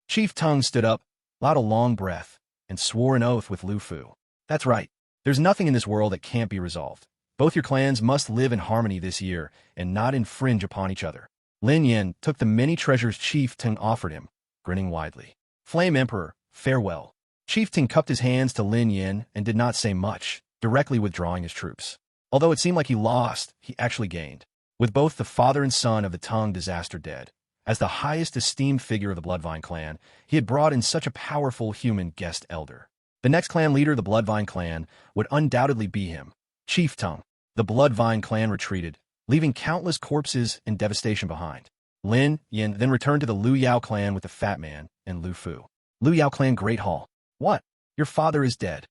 Chief Tung stood up, allowed a long breath, and swore an oath with Lu Fu. That's right. There's nothing in this world that can't be resolved. Both your clans must live in harmony this year and not infringe upon each other. Lin Yin took the many treasures Chief Tung offered him, grinning widely. Flame Emperor, farewell. Chief Ting cupped his hands to Lin Yin and did not say much, directly withdrawing his troops. Although it seemed like he lost, he actually gained. With both the father and son of the Tung disaster dead, as the highest esteemed figure of the Bloodvine clan, he had brought in such a powerful human guest elder. The next clan leader of the Bloodvine clan would undoubtedly be him, Chief Tung. The Bloodvine clan retreated, leaving countless corpses and devastation behind. Lin Yin then returned to the Liu Yao clan with the Fat Man and Lu Fu. Liu Yao clan Great Hall. What? Your father is dead.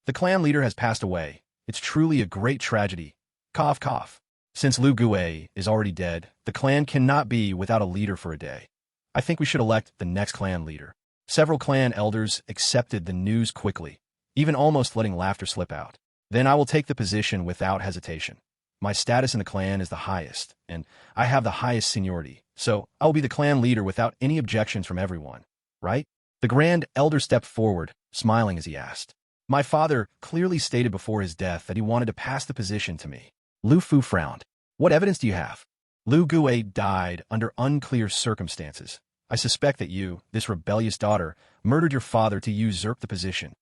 The clan leader has passed away. It's truly a great tragedy. Cough, cough. Since Lu Gui is already dead, the clan cannot be without a leader for a day. I think we should elect the next clan leader. Several clan elders accepted the news quickly, even almost letting laughter slip out. Then I will take the position without hesitation. My status in the clan is the highest, and I have the highest seniority, so I will be the clan leader without any objections from everyone, right? The Grand Elder stepped forward, smiling as he asked. My father clearly stated before his death that he wanted to pass the position to me. Lu Fu frowned. What evidence do you have? Lu Gui died under unclear circumstances. I suspect that you, this rebellious daughter, murdered your father to usurp the position.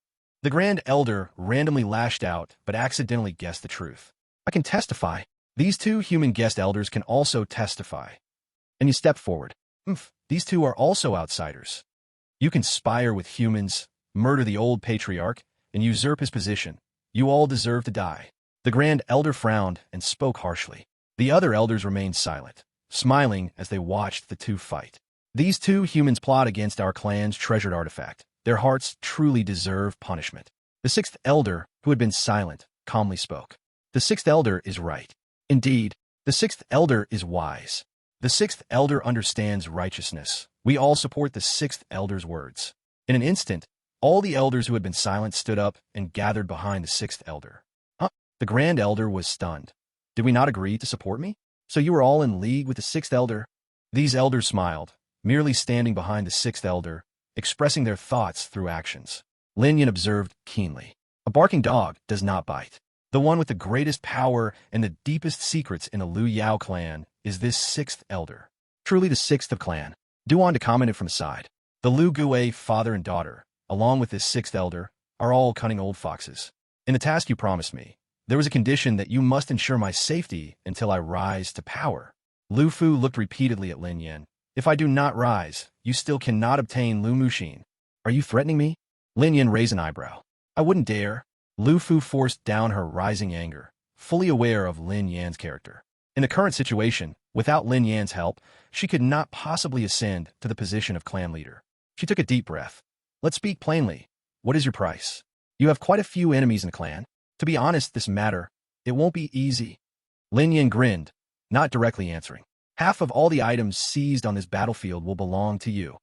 The Grand Elder randomly lashed out, but accidentally guessed the truth. I can testify. These two human guest elders can also testify. And you step forward. These two are also outsiders. You conspire with humans, murder the old patriarch, and usurp his position. You all deserve to die. The Grand Elder frowned and spoke harshly. The other elders remained silent, smiling as they watched the two fight. These two humans plot against our clan's treasured artifact. Their hearts truly deserve punishment. The sixth elder, who had been silent, calmly spoke. The sixth elder is right. Indeed, the sixth elder is wise. The sixth elder understands righteousness. We all support the sixth elder's words. In an instant, all the elders who had been silent stood up and gathered behind the sixth elder. Huh? The Grand Elder was stunned. Did we not agree to support me? So you were all in league with the sixth elder? These elders smiled, merely standing behind the sixth elder, expressing their thoughts through actions. Lin Yin observed keenly. A barking dog does not bite. The one with the greatest power and the deepest secrets in the Liu Yao clan is this sixth elder. Truly the sixth of clan. Duan commented from aside. The Liu Gui father and daughter, along with this sixth elder, are all cunning old foxes. In the task you promised me, There was a condition that you must ensure my safety until I rise to power. Lu Fu looked repeatedly at Lin Yan. If I do not rise, you still cannot obtain Lu Muxin. Are you threatening me? Lin Yan raised an eyebrow. I wouldn't dare. Lu Fu forced down her rising anger, fully aware of Lin Yan's character. In the current situation, without Lin Yan's help, she could not possibly ascend to the position of clan leader. She took a deep breath. Let's speak plainly. What is your price? You have quite a few enemies in the clan. To be honest, this matter, it won't be easy. Lin Yan grinned, not directly answering. Half of all the items seized on this battlefield will belong to you.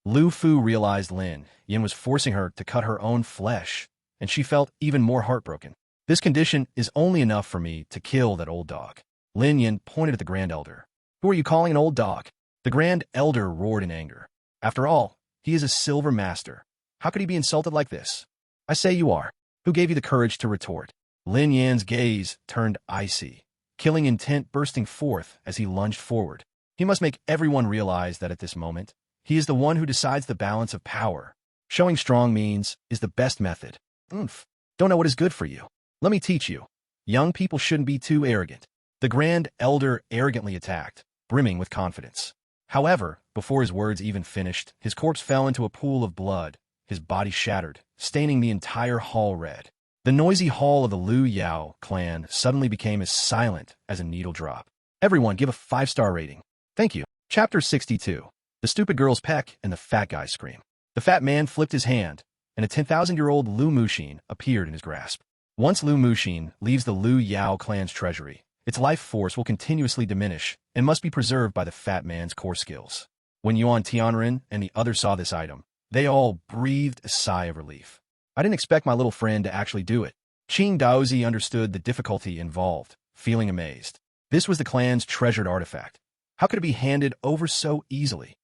Lu Fu realized Lin Yan was forcing her to cut her own flesh, and she felt even more heartbroken. This condition is only enough for me to kill that old dog. Lin Yan pointed at the Grand Elder. Who are you calling an old dog? The Grand Elder roared in anger. After all, he is a silver master. How could he be insulted like this? I say you are. Who gave you the courage to retort? Lin Yan's gaze turned icy, killing intent bursting forth as he lunged forward. He must make everyone realize that at this moment, he is the one who decides the balance of power. Showing strong means is the best method. Don't know what is good for you. Let me teach you. Young people shouldn't be too arrogant. The Grand Elder arrogantly attacked, brimming with confidence. However, before his words even finished, his corpse fell into a pool of blood, his body shattered, staining the entire hall red. The noisy hall of the Liu Yao clan suddenly became as silent as a needle drop. Everyone give a 5-star rating. Thank you. Chapter 62. The stupid girl's peck and the fat guy's scream. The fat man flipped his hand, and a 10,000-year-old Lu Muxin appeared in his grasp. Once Lu Muxin leaves the Liu Yao clan's treasury, its life force will continuously diminish and must be preserved by the fat man's core skills. When Yuan Tianren and the others saw this item, they all breathed a sigh of relief. I didn't expect my little friend to actually do it. Qing Daozi understood the difficulty involved, feeling amazed. This was the clan's treasured artifact. How could it be handed over so easily?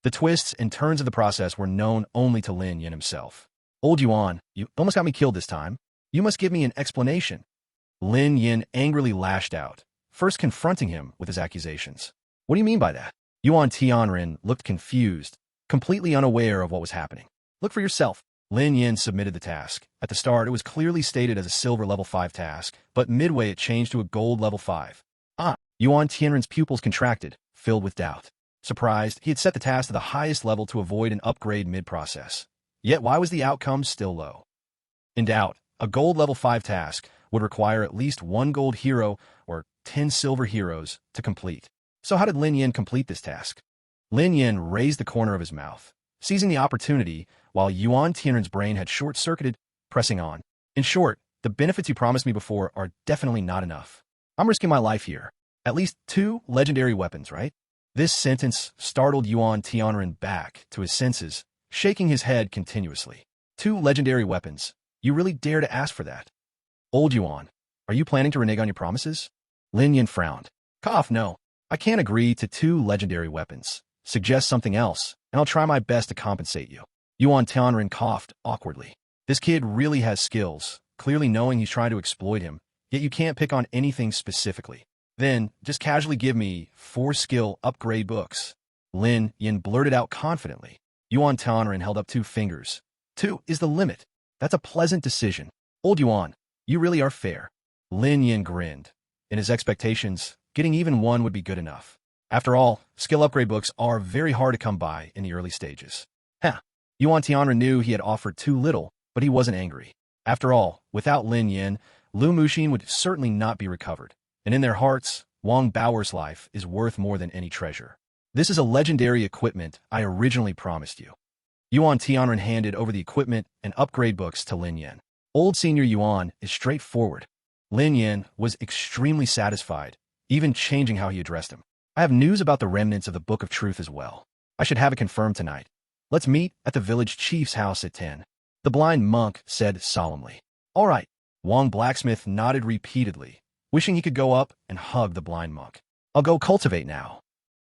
The twists and turns of the process were known only to Lin Yan himself. Old Yuan, you almost got me killed this time. You must give me an explanation. Lin Yan angrily lashed out, first confronting him with his accusations. What do you mean by that? Yuan Tianren looked confused, completely unaware of what was happening. Look for yourself. Lin Yan submitted the task. At the start, it was clearly stated as a silver level 5 task, but midway it changed to a gold level 5. Yuan Tianren's pupils contracted, filled with doubt. Surprised, he had set the task to the highest level to avoid an upgrade mid-process. Yet why was the outcome still low? In doubt, a gold level 5 task would require at least 1 gold hero or 10 silver heroes to complete. So how did Lin Yan complete this task? Lin Yan raised the corner of his mouth, seizing the opportunity while Yuan Tianren's brain had short-circuited, pressing on. In short, the benefits you promised me before are definitely not enough. I'm risking my life here. At least 2 legendary weapons, right? This sentence startled Yuan Tianren back to his senses, shaking his head continuously. 2 legendary weapons. You really dare to ask for that? Old Yuan, are you planning to renege on your promises? Lin Yan frowned. Cough, no. I can't agree to 2 legendary weapons. Suggest something else, and I'll try my best to compensate you. Yuan Tianren coughed awkwardly. This kid really has skills, clearly knowing he's trying to exploit him, yet you can't pick on anything specifically. Then, just casually give me 4 skill upgrade books. Lin Yan blurted out confidently. Yuan Tianren held up 2 fingers. 2 is the limit. That's a pleasant decision. Old Yuan, you really are fair. Lin Yan grinned. In his expectations, getting even 1 would be good enough. After all, skill upgrade books are very hard to come by in the early stages. Yuan Tianren knew he had offered too little, but he wasn't angry. After all, without Lin Yan, Lu Muxin would certainly not be recovered. And in their hearts, Wang Baoer's life is worth more than any treasure. This is a legendary equipment I originally promised you. Yuan Tianren handed over the equipment and upgrade books to Lin Yan. Old Senior Yuan is straightforward. Lin Yan was extremely satisfied, even changing how he addressed him. I have news about the remnants of the Book of Truth as well. I should have it confirmed tonight. Let's meet at the village chief's house at 10. The blind monk said solemnly. All right. Wang Blacksmith nodded repeatedly, wishing he could go up and hug the blind monk. I'll go cultivate now.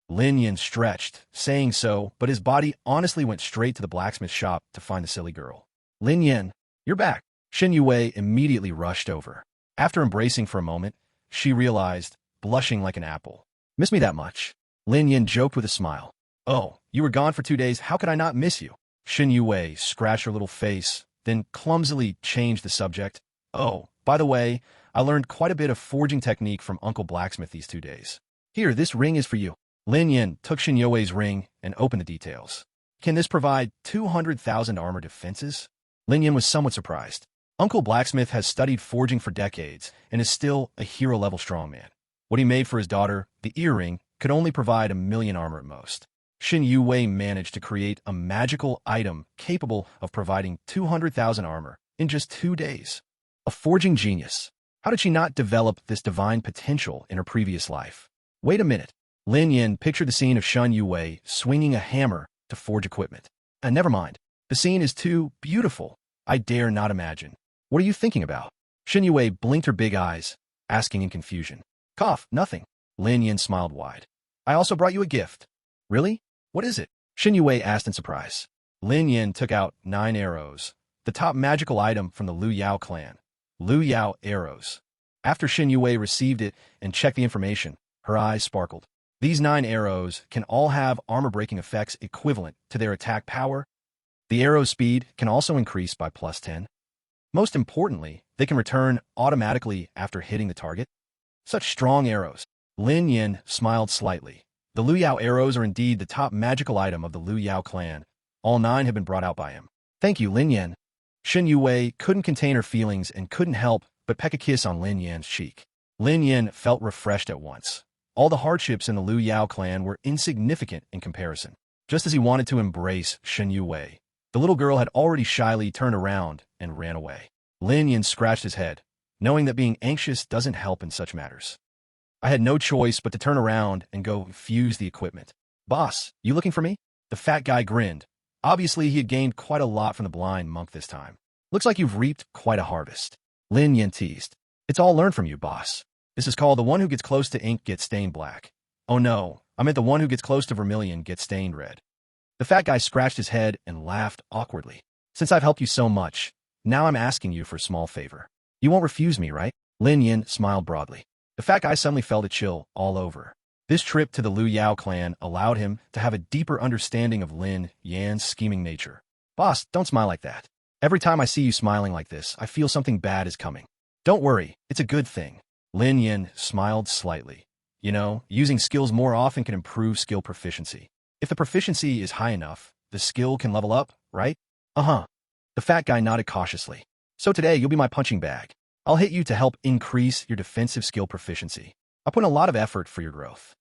Lin Yan stretched, saying so, but his body honestly went straight to the blacksmith shop to find the silly girl. Lin Yan, you're back. Shen Yue immediately rushed over. After embracing for a moment, she realized, blushing like an apple. Miss me that much? Lin Yan joked with a smile. Oh, you were gone for 2 days. How could I not miss you? Shen Yue scratched her little face, then clumsily changed the subject. Oh, by the way, I learned quite a bit of forging technique from Uncle Blacksmith these 2 days. Here, this ring is for you. Lin Yin took Shin Yue's ring and opened the details. Can this provide 200,000 armor defenses? Lin Yin was somewhat surprised. Uncle Blacksmith has studied forging for decades and is still a hero-level strongman. What he made for his daughter, the earring, could only provide 1,000,000 armor at most. Shin Yue managed to create a magical item capable of providing 200,000 armor in just 2 days. A forging genius. How did she not develop this divine potential in her previous life? Wait a minute. Lin Yin pictured the scene of Shin Yue swinging a hammer to forge equipment. Never mind. The scene is too beautiful. I dare not imagine. What are you thinking about? Shin Yue blinked her big eyes, asking in confusion. Cough, nothing. Lin Yin smiled wide. I also brought you a gift. Really? What is it? Shin Yue asked in surprise. Lin Yin took out 9 arrows, the top magical item from the Liu Yao clan. Liu Yao arrows. After Shin Yue received it and checked the information, her eyes sparkled. These 9 arrows can all have armor-breaking effects equivalent to their attack power. The arrow's speed can also increase by +10. Most importantly, they can return automatically after hitting the target. Such strong arrows. Lin Yin smiled slightly. The Liu Yao arrows are indeed the top magical item of the Liu Yao clan. All 9 have been brought out by him. Thank you, Lin Yin. Shin Yue couldn't contain her feelings and couldn't help but peck a kiss on Lin Yin's cheek. Lin Yin felt refreshed at once. All the hardships in the Liu Yao clan were insignificant in comparison. Just as he wanted to embrace Shin Yue, the little girl had already shyly turned around and ran away. Lin Yin scratched his head, knowing that being anxious doesn't help in such matters. I had no choice but to turn around and go fuse the equipment. Boss, you looking for me? The fat guy grinned. Obviously, he had gained quite a lot from the blind monk this time. Looks like you've reaped quite a harvest. Lin Yin teased. It's all learned from you, boss. This is called the one who gets close to ink gets stained black. Oh no, I meant the one who gets close to vermilion gets stained red. The fat guy scratched his head and laughed awkwardly. Since I've helped you so much, now I'm asking you for a small favor. You won't refuse me, right? Lin Yin smiled broadly. The fat guy suddenly felt a chill all over. This trip to the Liu Yao clan allowed him to have a deeper understanding of Lin Yan's scheming nature. Boss, don't smile like that. Every time I see you smiling like this, I feel something bad is coming. Don't worry, it's a good thing. Lin Yin smiled slightly. You know, using skills more often can improve skill proficiency. If the proficiency is high enough, the skill can level up, right? Uh-huh. The fat guy nodded cautiously. So today, you'll be my punching bag. I'll hit you to help increase your defensive skill proficiency. I put in a lot of effort for your growth.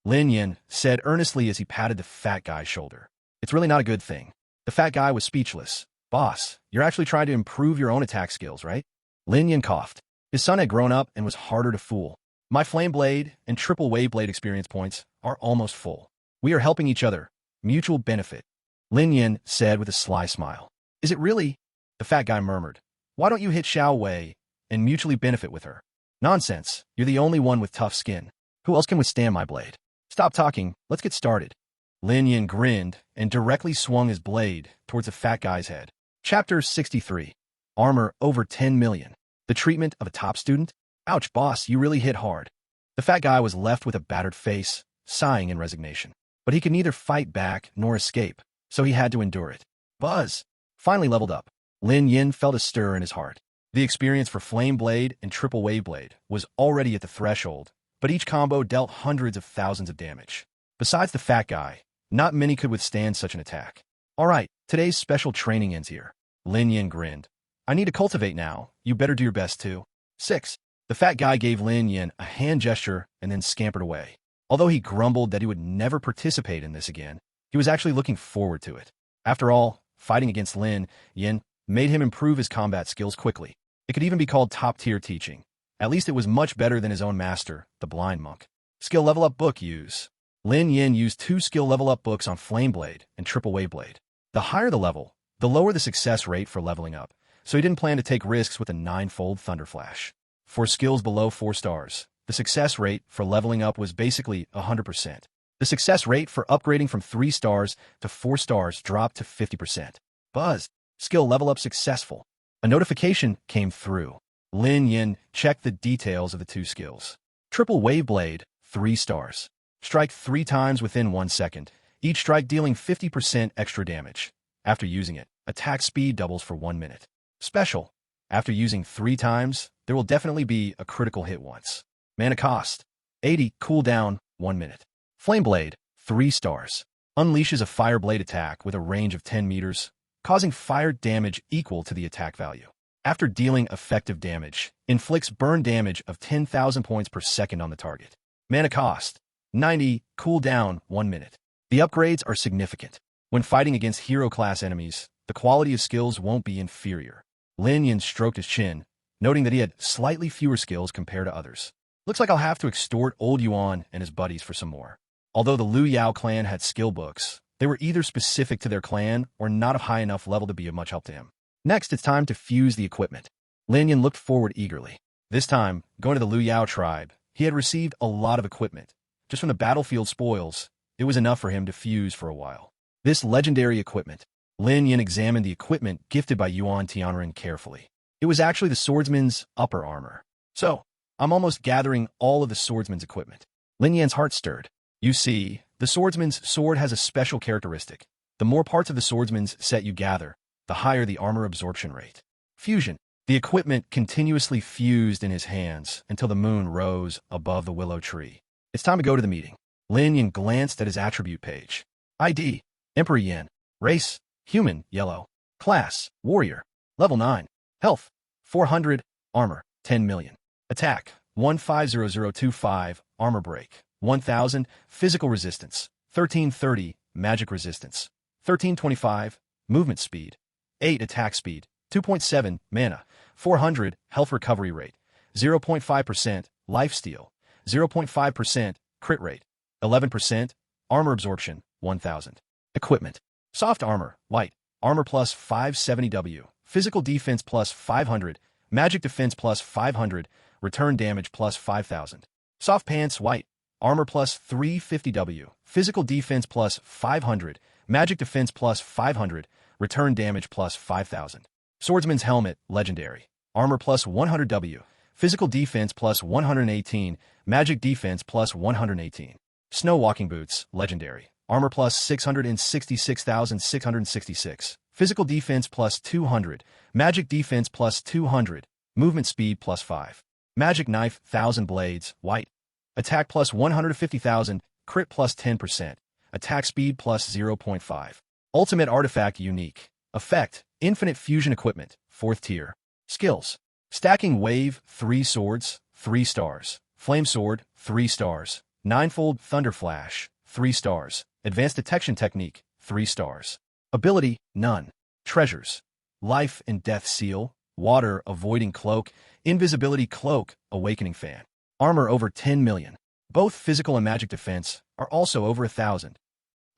Lin Yin said earnestly as he patted the fat guy's shoulder. It's really not a good thing. The fat guy was speechless. Boss, you're actually trying to improve your own attack skills, right? Lin Yin coughed. His son had grown up and was harder to fool. My flame blade and triple wave blade experience points are almost full. We are helping each other. Mutual benefit. Lin Yin said with a sly smile. Is it really? The fat guy murmured. Why don't you hit Xiao Wei and mutually benefit with her? Nonsense. You're the only one with tough skin. Who else can withstand my blade? Stop talking. Let's get started. Lin Yin grinned and directly swung his blade towards the fat guy's head. Chapter 63. Armor over 10 million. The treatment of a top student? Ouch, boss, you really hit hard. The fat guy was left with a battered face, sighing in resignation. But he could neither fight back nor escape, so he had to endure it. Buzz! Finally leveled up. Lin Yin felt a stir in his heart. The experience for Flame Blade and Triple Wave Blade was already at the threshold, but each combo dealt hundreds of thousands of damage. Besides the fat guy, not many could withstand such an attack. All right, today's special training ends here. Lin Yin grinned. I need to cultivate now. You better do your best too. 6. The fat guy gave Lin Yin a hand gesture and then scampered away. Although he grumbled that he would never participate in this again, he was actually looking forward to it. After all, fighting against Lin Yin made him improve his combat skills quickly. It could even be called top-tier teaching. At least it was much better than his own master, the blind monk. Skill level up book use. Lin Yin used 2 skill level up books on Flame Blade and Triple Wave Blade. The higher the level, the lower the success rate for leveling up, so he didn't plan to take risks with a 9-fold Thunder Flash. For skills below 4 stars, the success rate for leveling up was basically 100%. The success rate for upgrading from 3 stars to 4 stars dropped to 50%. Buzz. Skill level up successful. A notification came through. Lin Yin checked the details of the 2 skills. Triple Wave Blade, 3 stars. Strike 3 times within 1 second, each strike dealing 50% extra damage. After using it, attack speed doubles for 1 minute. Special. After using 3 times, there will definitely be a critical hit once. Mana cost, 80, cooldown, 1 minute. Flame Blade, 3 stars. Unleashes a fire blade attack with a range of 10 meters, causing fire damage equal to the attack value. After dealing effective damage, inflicts burn damage of 10,000 points per second on the target. Mana cost, 90, cooldown, 1 minute. The upgrades are significant. When fighting against hero-class enemies, the quality of skills won't be inferior. Lin Yin stroked his chin, noting that he had slightly fewer skills compared to others. Looks like I'll have to extort old Yuan and his buddies for some more. Although the Liu Yao clan had skill books, they were either specific to their clan or not of high enough level to be of much help to him. Next, it's time to fuse the equipment. Lin Yin looked forward eagerly. This time, going to the Liu Yao tribe, he had received a lot of equipment. Just from the battlefield spoils, it was enough for him to fuse for a while. This legendary equipment. Lin Yin examined the equipment gifted by Yuan Tianren carefully. It was actually the swordsman's upper armor. So, I'm almost gathering all of the swordsman's equipment. Lin Yan's heart stirred. You see, the swordsman's sword has a special characteristic. The more parts of the swordsman's set you gather, the higher the armor absorption rate. Fusion. The equipment continuously fused in his hands until the moon rose above the willow tree. It's time to go to the meeting. Lin Yin glanced at his attribute page. ID, Emperor Yin. Race, human, yellow. Class, warrior. Level 9. Health, 400. Armor, 10 million. Attack, 150025. Armor break, 1000. Physical resistance, 1330. Magic resistance, 1325. Movement speed, 8. Attack speed, 2.7. Mana, 400. Health recovery rate, 0.5%. Lifesteal, 0.5%. Crit rate, 11%. Armor absorption, 1000. Equipment. Soft armor, light. Armor plus 570W. Physical defense plus 500. Magic defense plus 500. Return damage plus 5000. Soft pants, white. Armor plus 350W. Physical defense plus 500. Magic defense plus 500. Return damage plus 5000. Swordsman's helmet, legendary. Armor plus 100W. Physical defense plus 118. Magic defense plus 118. Snow walking boots, legendary. Armor plus 666,666. Physical defense plus 200. Magic defense plus 200. Movement speed plus 5. Magic knife, 1000 blades, white. Attack plus 150,000. Crit plus 10%. Attack speed plus 0.5. Ultimate artifact unique. Effect, infinite fusion equipment, 4th tier. Skills. Stacking wave, 3 swords, 3 stars. Flame sword, 3 stars. Ninefold thunder flash, 3 stars. Advanced detection technique, 3 stars. Ability, none. Treasures. Life and death seal, water avoiding cloak, invisibility cloak, awakening fan. Armor over 10 million. Both physical and magic defense are also over 1,000.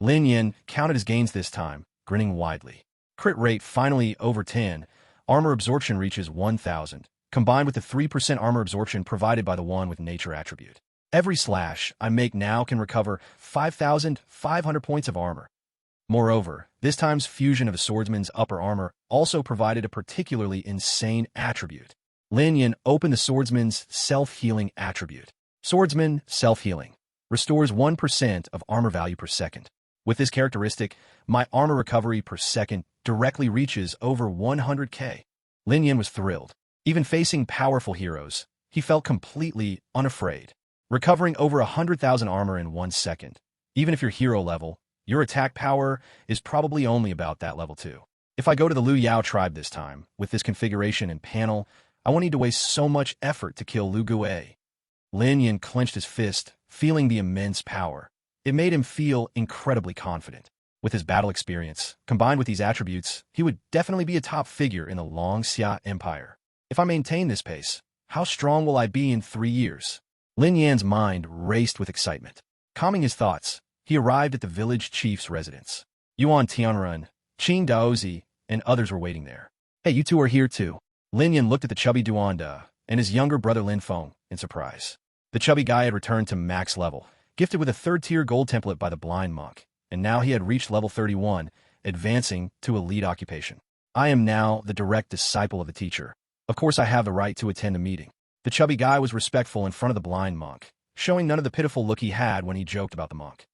Lin Yin counted his gains this time, grinning widely. Crit rate finally over 10. Armor absorption reaches 1,000, combined with the 3% armor absorption provided by the one with nature attribute. Every slash I make now can recover 5,500 points of armor. Moreover, this time's fusion of a swordsman's upper armor also provided a particularly insane attribute. Lin Yin opened the swordsman's self-healing attribute. Swordsman self-healing. Restores 1% of armor value per second. With this characteristic, my armor recovery per second directly reaches over 100k. Lin Yin was thrilled. Even facing powerful heroes, he felt completely unafraid. Recovering over 100,000 armor in 1 second. Even if you're hero level, your attack power is probably only about that level too. If I go to the Liu Yao tribe this time, with this configuration and panel, I won't need to waste so much effort to kill Lu Gui. Lin Yin clenched his fist, feeling the immense power. It made him feel incredibly confident. With his battle experience, combined with these attributes, he would definitely be a top figure in the Long Xia Empire. If I maintain this pace, how strong will I be in 3 years? Lin Yan's mind raced with excitement. Calming his thoughts, he arrived at the village chief's residence. Yuan Tianren, Qing Daozi, and others were waiting there. Hey, you two are here too. Lin Yan looked at the chubby Duanda and his younger brother Lin Feng in surprise. The chubby guy had returned to max level, gifted with a 3rd-tier gold template by the blind monk, and now he had reached level 31, advancing to elite occupation. I am now the direct disciple of the teacher. Of course I have the right to attend a meeting. The chubby guy was respectful in front of the blind monk, showing none of the pitiful look he had when he joked about the monk.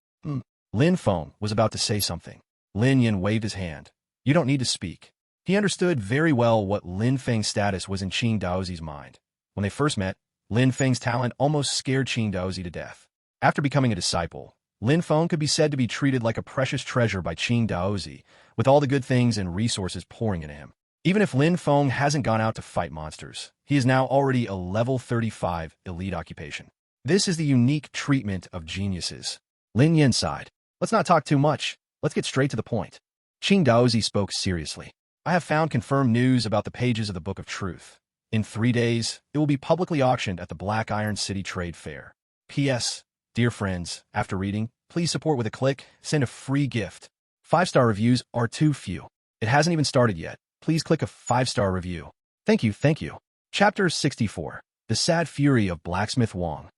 Lin Feng was about to say something. Lin Yin waved his hand. You don't need to speak. He understood very well what Lin Feng's status was in Qing Daozi's mind. When they first met, Lin Feng's talent almost scared Qing Daozi to death. After becoming a disciple, Lin Feng could be said to be treated like a precious treasure by Qing Daozi, with all the good things and resources pouring into him. Even if Lin Feng hasn't gone out to fight monsters, he is now already a level 35 elite occupation. This is the unique treatment of geniuses. Lin Yin sighed. Let's not talk too much. Let's get straight to the point. Qing Daozi spoke seriously. I have found confirmed news about the pages of the Book of Truth. In 3 days, it will be publicly auctioned at the Black Iron City Trade Fair. P.S. Dear friends, after reading, please support with a click, send a free gift. 5-star reviews are too few. It hasn't even started yet. Please click a 5-star review. Thank you, thank you. Chapter 64. The Sad Fury of Blacksmith Wang.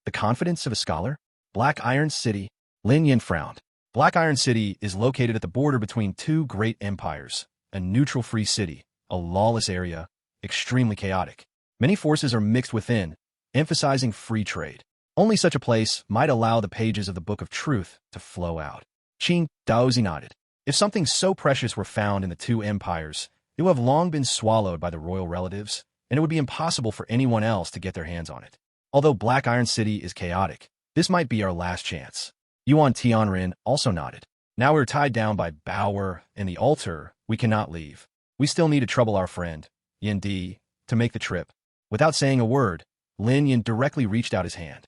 The Confidence of a Scholar? Black Iron City. Lin Yin frowned. Black Iron City is located at the border between two great empires, a neutral-free city, a lawless area, extremely chaotic. Many forces are mixed within, emphasizing free trade. Only such a place might allow the pages of the Book of Truth to flow out. Qing Daozi nodded. If something so precious were found in the two empires, it would have long been swallowed by the royal relatives, and it would be impossible for anyone else to get their hands on it. Although Black Iron City is chaotic, this might be our last chance. Yuan Tianren also nodded. Now we're tied down by Bauer and the altar, we cannot leave. We still need to trouble our friend, Yin Di, to make the trip. Without saying a word, Lin Yin directly reached out his hand.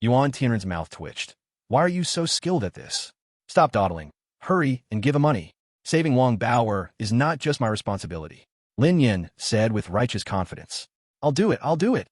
Yuan Tianren's mouth twitched. Why are you so skilled at this? Stop dawdling. Hurry and give him money. Saving Wang Bauer is not just my responsibility. Lin Yin said with righteous confidence. I'll do it, I'll do it.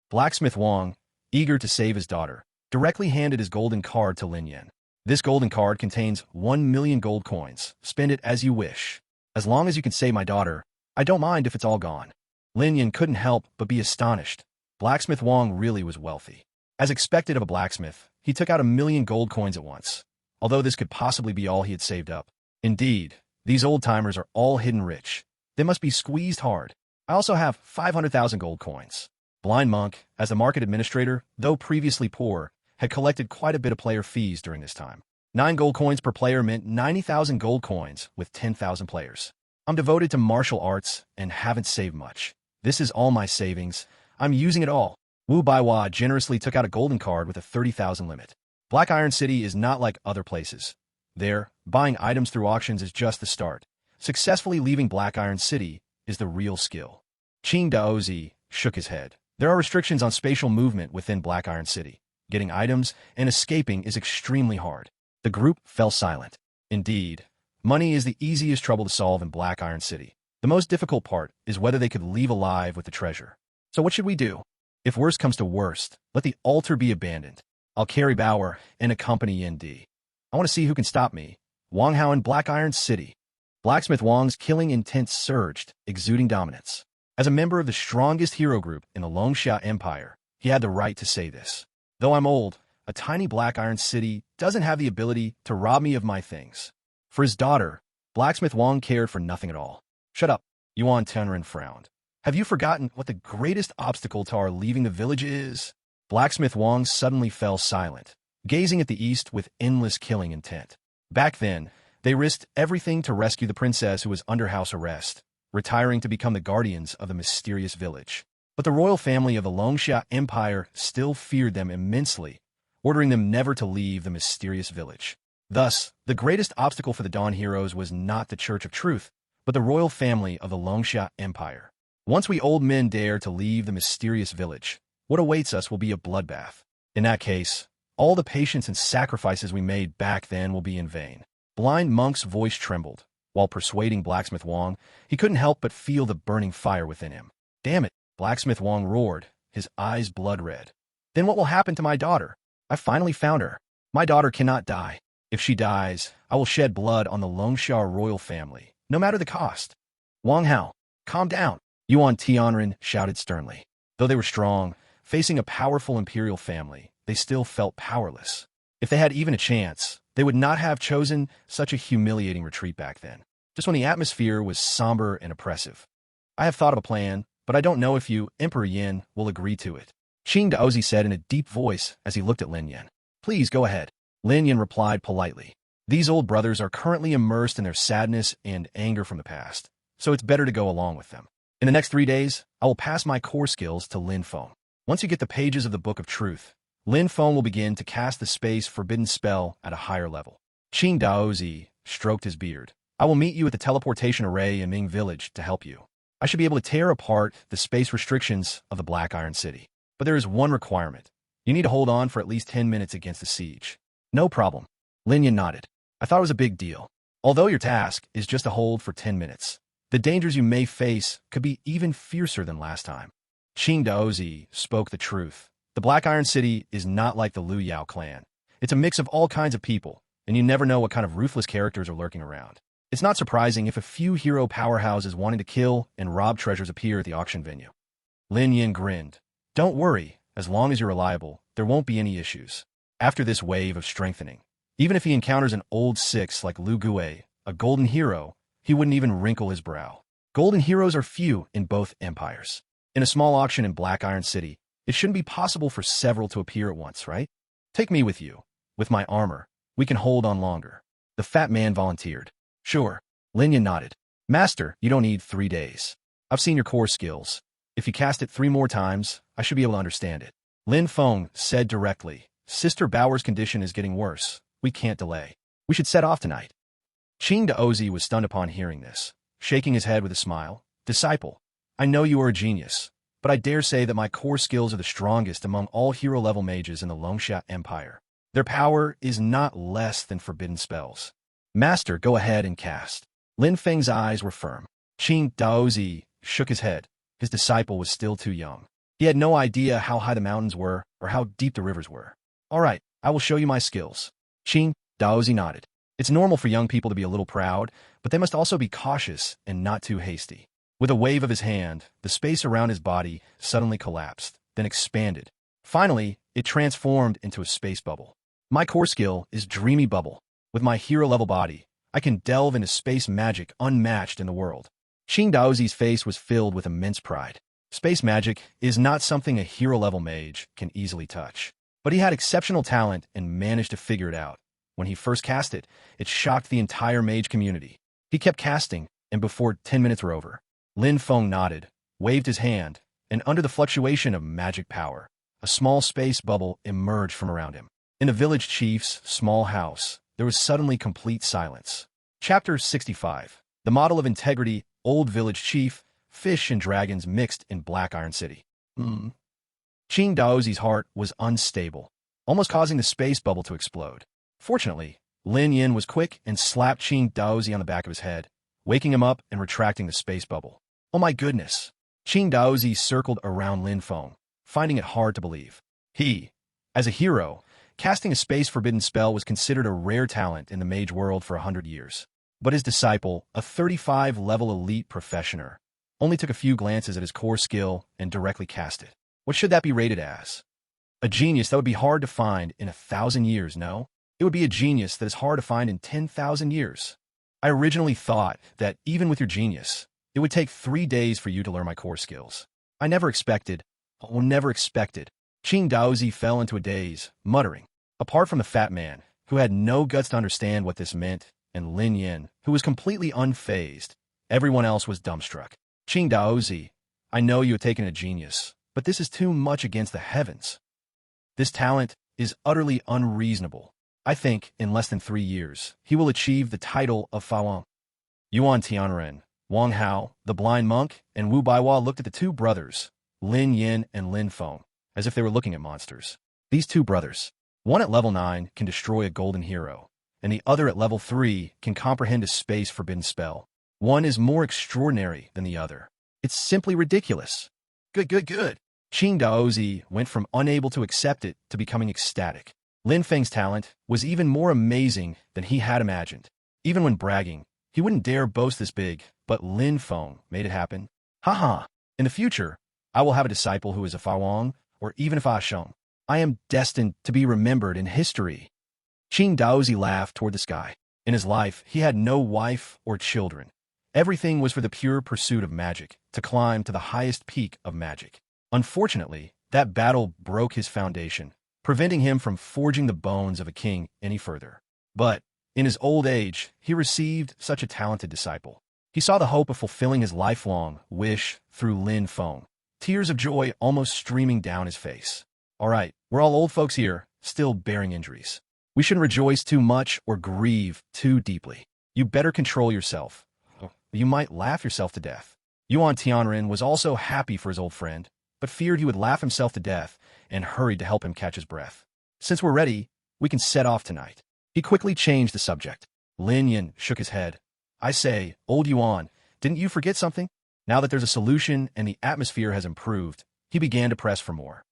Blacksmith Wang, eager to save his daughter, directly handed his golden card to Lin Yin. This golden card contains 1 million gold coins. Spend it as you wish. As long as you can save my daughter, I don't mind if it's all gone. Lin Yin couldn't help but be astonished. Blacksmith Wang really was wealthy. As expected of a blacksmith, he took out 1 million gold coins at once, although this could possibly be all he had saved up. Indeed, these old-timers are all hidden rich. They must be squeezed hard. I also have 500,000 gold coins. Blind Monk, as the market administrator, though previously poor, had collected quite a bit of player fees during this time. 9 gold coins per player meant 90,000 gold coins with 10,000 players. I'm devoted to martial arts and haven't saved much. This is all my savings. I'm using it all. Wu Baiwa generously took out a golden card with a 30,000 limit. Black Iron City is not like other places. There, buying items through auctions is just the start. Successfully leaving Black Iron City is the real skill. Qing Daozi shook his head. There are restrictions on spatial movement within Black Iron City. Getting items and escaping is extremely hard. The group fell silent. Indeed, money is the easiest trouble to solve in Black Iron City. The most difficult part is whether they could leave alive with the treasure. So what should we do? If worst comes to worst, let the altar be abandoned. I'll carry Bauer and accompany Yin Di. I want to see who can stop me. Wang Hao in Black Iron City. Blacksmith Wang's killing intent surged, exuding dominance. As a member of the strongest hero group in the Longsha Empire, he had the right to say this. Though I'm old, a tiny Black Iron City doesn't have the ability to rob me of my things. For his daughter, Blacksmith Wang cared for nothing at all. Shut up, Yuan Tianren frowned. Have you forgotten what the greatest obstacle to our leaving the village is? Blacksmith Wang suddenly fell silent, gazing at the east with endless killing intent. Back then, they risked everything to rescue the princess who was under house arrest, retiring to become the guardians of the mysterious village. But the royal family of the Longsha Empire still feared them immensely, ordering them never to leave the mysterious village. Thus, the greatest obstacle for the Dawn Heroes was not the Church of Truth, but the royal family of the Longsha Empire. Once we old men dare to leave the mysterious village, what awaits us will be a bloodbath. In that case, all the patience and sacrifices we made back then will be in vain. Blind Monk's voice trembled. While persuading Blacksmith Wang, he couldn't help but feel the burning fire within him. Damn it, Blacksmith Wang roared, his eyes blood red. Then what will happen to my daughter? I finally found her. My daughter cannot die. If she dies, I will shed blood on the Longsha royal family, no matter the cost. Wang Hao, calm down. Yuan Tianren shouted sternly. Though they were strong, facing a powerful imperial family, they still felt powerless. If they had even a chance, they would not have chosen such a humiliating retreat back then, just when the atmosphere was somber and oppressive. I have thought of a plan, but I don't know if you, Emperor Yin, will agree to it. Qing Daozi said in a deep voice as he looked at Lin Yin. Please go ahead. Lin Yin replied politely. These old brothers are currently immersed in their sadness and anger from the past, so it's better to go along with them. In the next 3 days, I will pass my core skills to Lin Feng. Once you get the pages of the Book of Truth, Lin Feng will begin to cast the space forbidden spell at a higher level. Qing Daozi stroked his beard. I will meet you at the teleportation array in Ming Village to help you. I should be able to tear apart the space restrictions of the Black Iron City. But there is one requirement. You need to hold on for at least 10 minutes against the siege. No problem. Lin Yin nodded. I thought it was a big deal. Although your task is just to hold for 10 minutes, the dangers you may face could be even fiercer than last time. Qing Daozi spoke the truth. The Black Iron City is not like the Liu Yao clan. It's a mix of all kinds of people, and you never know what kind of ruthless characters are lurking around. It's not surprising if a few hero powerhouses wanting to kill and rob treasures appear at the auction venue. Lin Yin grinned. Don't worry, as long as you're reliable, there won't be any issues. After this wave of strengthening, even if he encounters an old six like Lu Gue, a golden hero, he wouldn't even wrinkle his brow. Golden heroes are few in both empires. In a small auction in Black Iron City, it shouldn't be possible for several to appear at once, right? Take me with you. With my armor, we can hold on longer. The fat man volunteered. Sure. Lin Yin nodded. Master, you don't need 3 days. I've seen your core skills. If you cast it 3 more times, I should be able to understand it. Lin Feng said directly, Sister Bauer's condition is getting worse. We can't delay. We should set off tonight. Qing Daozi was stunned upon hearing this, shaking his head with a smile. Disciple, I know you are a genius, but I dare say that my core skills are the strongest among all hero-level mages in the Longsha Empire. Their power is not less than forbidden spells. Master, go ahead and cast. Lin Feng's eyes were firm. Qing Daozi shook his head. His disciple was still too young. He had no idea how high the mountains were or how deep the rivers were. All right, I will show you my skills. Qing Daozi nodded. It's normal for young people to be a little proud, but they must also be cautious and not too hasty. With a wave of his hand, the space around his body suddenly collapsed, then expanded. Finally, it transformed into a space bubble. My core skill is Dreamy Bubble. With my hero-level body, I can delve into space magic unmatched in the world. Qing Daozi's face was filled with immense pride. Space magic is not something a hero-level mage can easily touch. But he had exceptional talent and managed to figure it out. When he first cast it, it shocked the entire mage community. He kept casting, and before 10 minutes were over, Lin Feng nodded, waved his hand, and under the fluctuation of magic power, a small space bubble emerged from around him. In the village chief's small house, there was suddenly complete silence. Chapter 65. The Model of Integrity, Old Village Chief, Fish and Dragons Mixed in Black Iron City. Qing Daozi's heart was unstable, almost causing the space bubble to explode. Fortunately, Lin Yin was quick and slapped Qing Daozi on the back of his head, waking him up and retracting the space bubble. Oh my goodness! Qing Daozi circled around Lin Feng, finding it hard to believe. He, as a hero, casting a space-forbidden spell was considered a rare talent in the mage world for 100 years. But his disciple, a 35-level elite professioner, only took a few glances at his core skill and directly cast it. What should that be rated as? A genius that would be hard to find in 1,000 years, no? It would be a genius that is hard to find in 10,000 years. I originally thought that, even with your genius, it would take 3 days for you to learn my core skills. I never expected. Qing Daozi fell into a daze, muttering. Apart from the fat man, who had no guts to understand what this meant, and Lin Yin, who was completely unfazed, everyone else was dumbstruck. Qing Daozi, I know you have taken a genius, but this is too much against the heavens. This talent is utterly unreasonable. I think, in less than 3 years, he will achieve the title of Fa. Yuan Tianren, Wang Hao, the blind monk, and Wu Baiwa looked at the two brothers, Lin Yin and Lin Feng, as if they were looking at monsters. These two brothers, one at level 9 can destroy a golden hero, and the other at level 3 can comprehend a space-forbidden spell. One is more extraordinary than the other. It's simply ridiculous. Good. Qing Daozi went from unable to accept it to becoming ecstatic. Lin Feng's talent was even more amazing than he had imagined. Even when bragging, he wouldn't dare boast this big, but Lin Feng made it happen. Haha, in the future, I will have a disciple who is a Fa Wang, or even a Fa Sheng. I am destined to be remembered in history. Qing Daozi laughed toward the sky. In his life, he had no wife or children. Everything was for the pure pursuit of magic, to climb to the highest peak of magic. Unfortunately, that battle broke his foundation, preventing him from forging the bones of a king any further. But, in his old age, he received such a talented disciple. He saw the hope of fulfilling his lifelong wish through Lin Feng, tears of joy almost streaming down his face. All right, we're all old folks here, still bearing injuries. We shouldn't rejoice too much or grieve too deeply. You better control yourself. You might laugh yourself to death. Yuan Tianren was also happy for his old friend, but feared he would laugh himself to death and hurried to help him catch his breath. Since we're ready, we can set off tonight. He quickly changed the subject. Lin Yin shook his head. I say, old Yuan, didn't you forget something? Now that there's a solution and the atmosphere has improved, he began to press for more.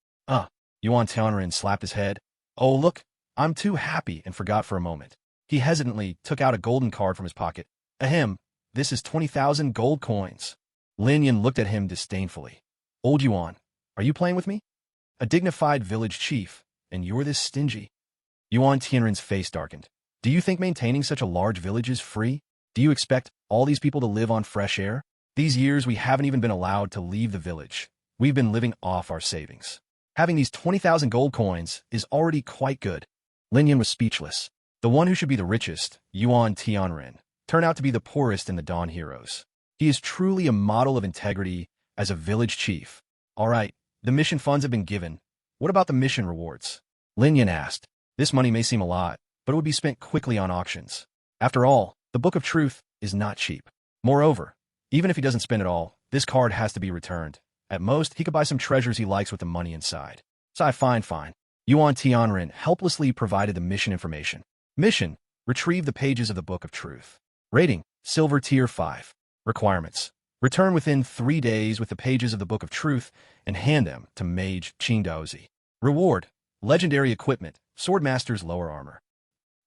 Yuan Tianren slapped his head. Oh, look, I'm too happy and forgot for a moment. He hesitantly took out a golden card from his pocket. Ahem, this is 20,000 gold coins. Lin Yin looked at him disdainfully. Old Yuan, are you playing with me? A dignified village chief, and you're this stingy. Yuan Tianren's face darkened. Do you think maintaining such a large village is free? Do you expect all these people to live on fresh air? These years we haven't even been allowed to leave the village. We've been living off our savings. Having these 20,000 gold coins is already quite good. Lin Yin was speechless. The one who should be the richest, Yuan Tianren, turned out to be the poorest in the Dawn Heroes. He is truly a model of integrity as a village chief. All right, the mission funds have been given. What about the mission rewards? Lin Yin asked. This money may seem a lot, but it would be spent quickly on auctions. After all, the Book of Truth is not cheap. Moreover, even if he doesn't spend it all, this card has to be returned. At most, he could buy some treasures he likes with the money inside. So fine. Yuan Tianren helplessly provided the mission information. Mission: retrieve the pages of the Book of Truth. Rating: Silver Tier 5. Requirements: return within 3 days with the pages of the Book of Truth and hand them to Mage Qingdaozi. Reward: legendary equipment, Swordmaster's lower armor.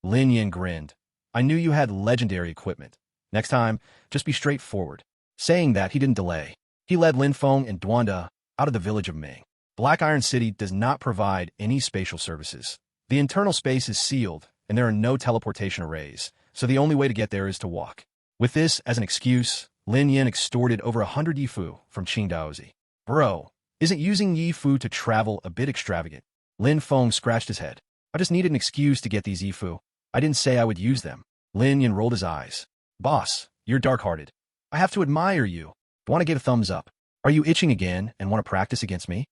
Lin Yin grinned. I knew you had legendary equipment. Next time, just be straightforward. Saying that, he didn't delay. He led Lin Feng and Duanda out of the village of Ming. Black Iron City does not provide any spatial services. The internal space is sealed, and there are no teleportation arrays, so the only way to get there is to walk. With this as an excuse, Lin Yin extorted over 100 Yifu from Qingdaozi. Bro, isn't using Yifu to travel a bit extravagant? Lin Feng scratched his head. I just needed an excuse to get these Yifu. I didn't say I would use them. Lin Yin rolled his eyes. Boss, you're dark-hearted. I have to admire you. Want to give a thumbs up. Are you itching again and want to practice against me?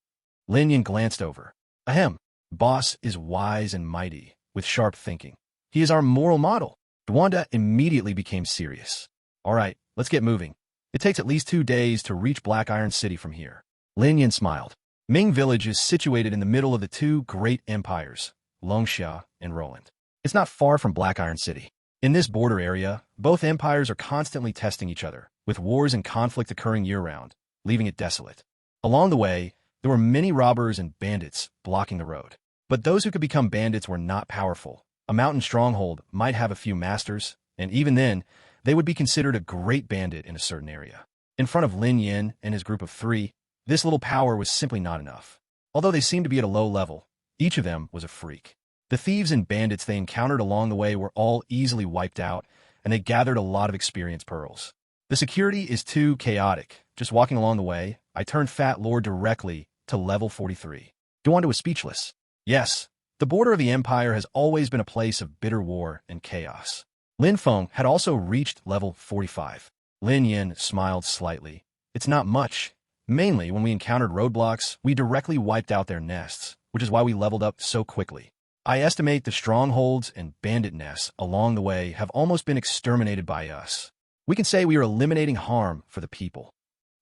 Lin Yin glanced over. Ahem. Boss is wise and mighty, with sharp thinking. He is our moral model. Duanda immediately became serious. All right, let's get moving. It takes at least 2 days to reach Black Iron City from here. Lin Yin smiled. Ming Village is situated in the middle of the 2 great empires, Longxia and Roland. It's not far from Black Iron City. In this border area, both empires are constantly testing each other, with wars and conflict occurring year-round, leaving it desolate. Along the way, there were many robbers and bandits blocking the road. But those who could become bandits were not powerful. A mountain stronghold might have a few masters, and even then, they would be considered a great bandit in a certain area. In front of Lin Yin and his group of 3, this little power was simply not enough. Although they seemed to be at a low level, each of them was a freak. The thieves and bandits they encountered along the way were all easily wiped out, and they gathered a lot of experience pearls. The security is too chaotic. Just walking along the way, I turned Fat Lord directly to level 43. Duanda was speechless. Yes, the border of the Empire has always been a place of bitter war and chaos. Lin Feng had also reached level 45. Lin Yin smiled slightly. It's not much. Mainly, when we encountered roadblocks, we directly wiped out their nests, which is why we leveled up so quickly. I estimate the strongholds and bandit nests along the way have almost been exterminated by us. We can say we are eliminating harm for the people.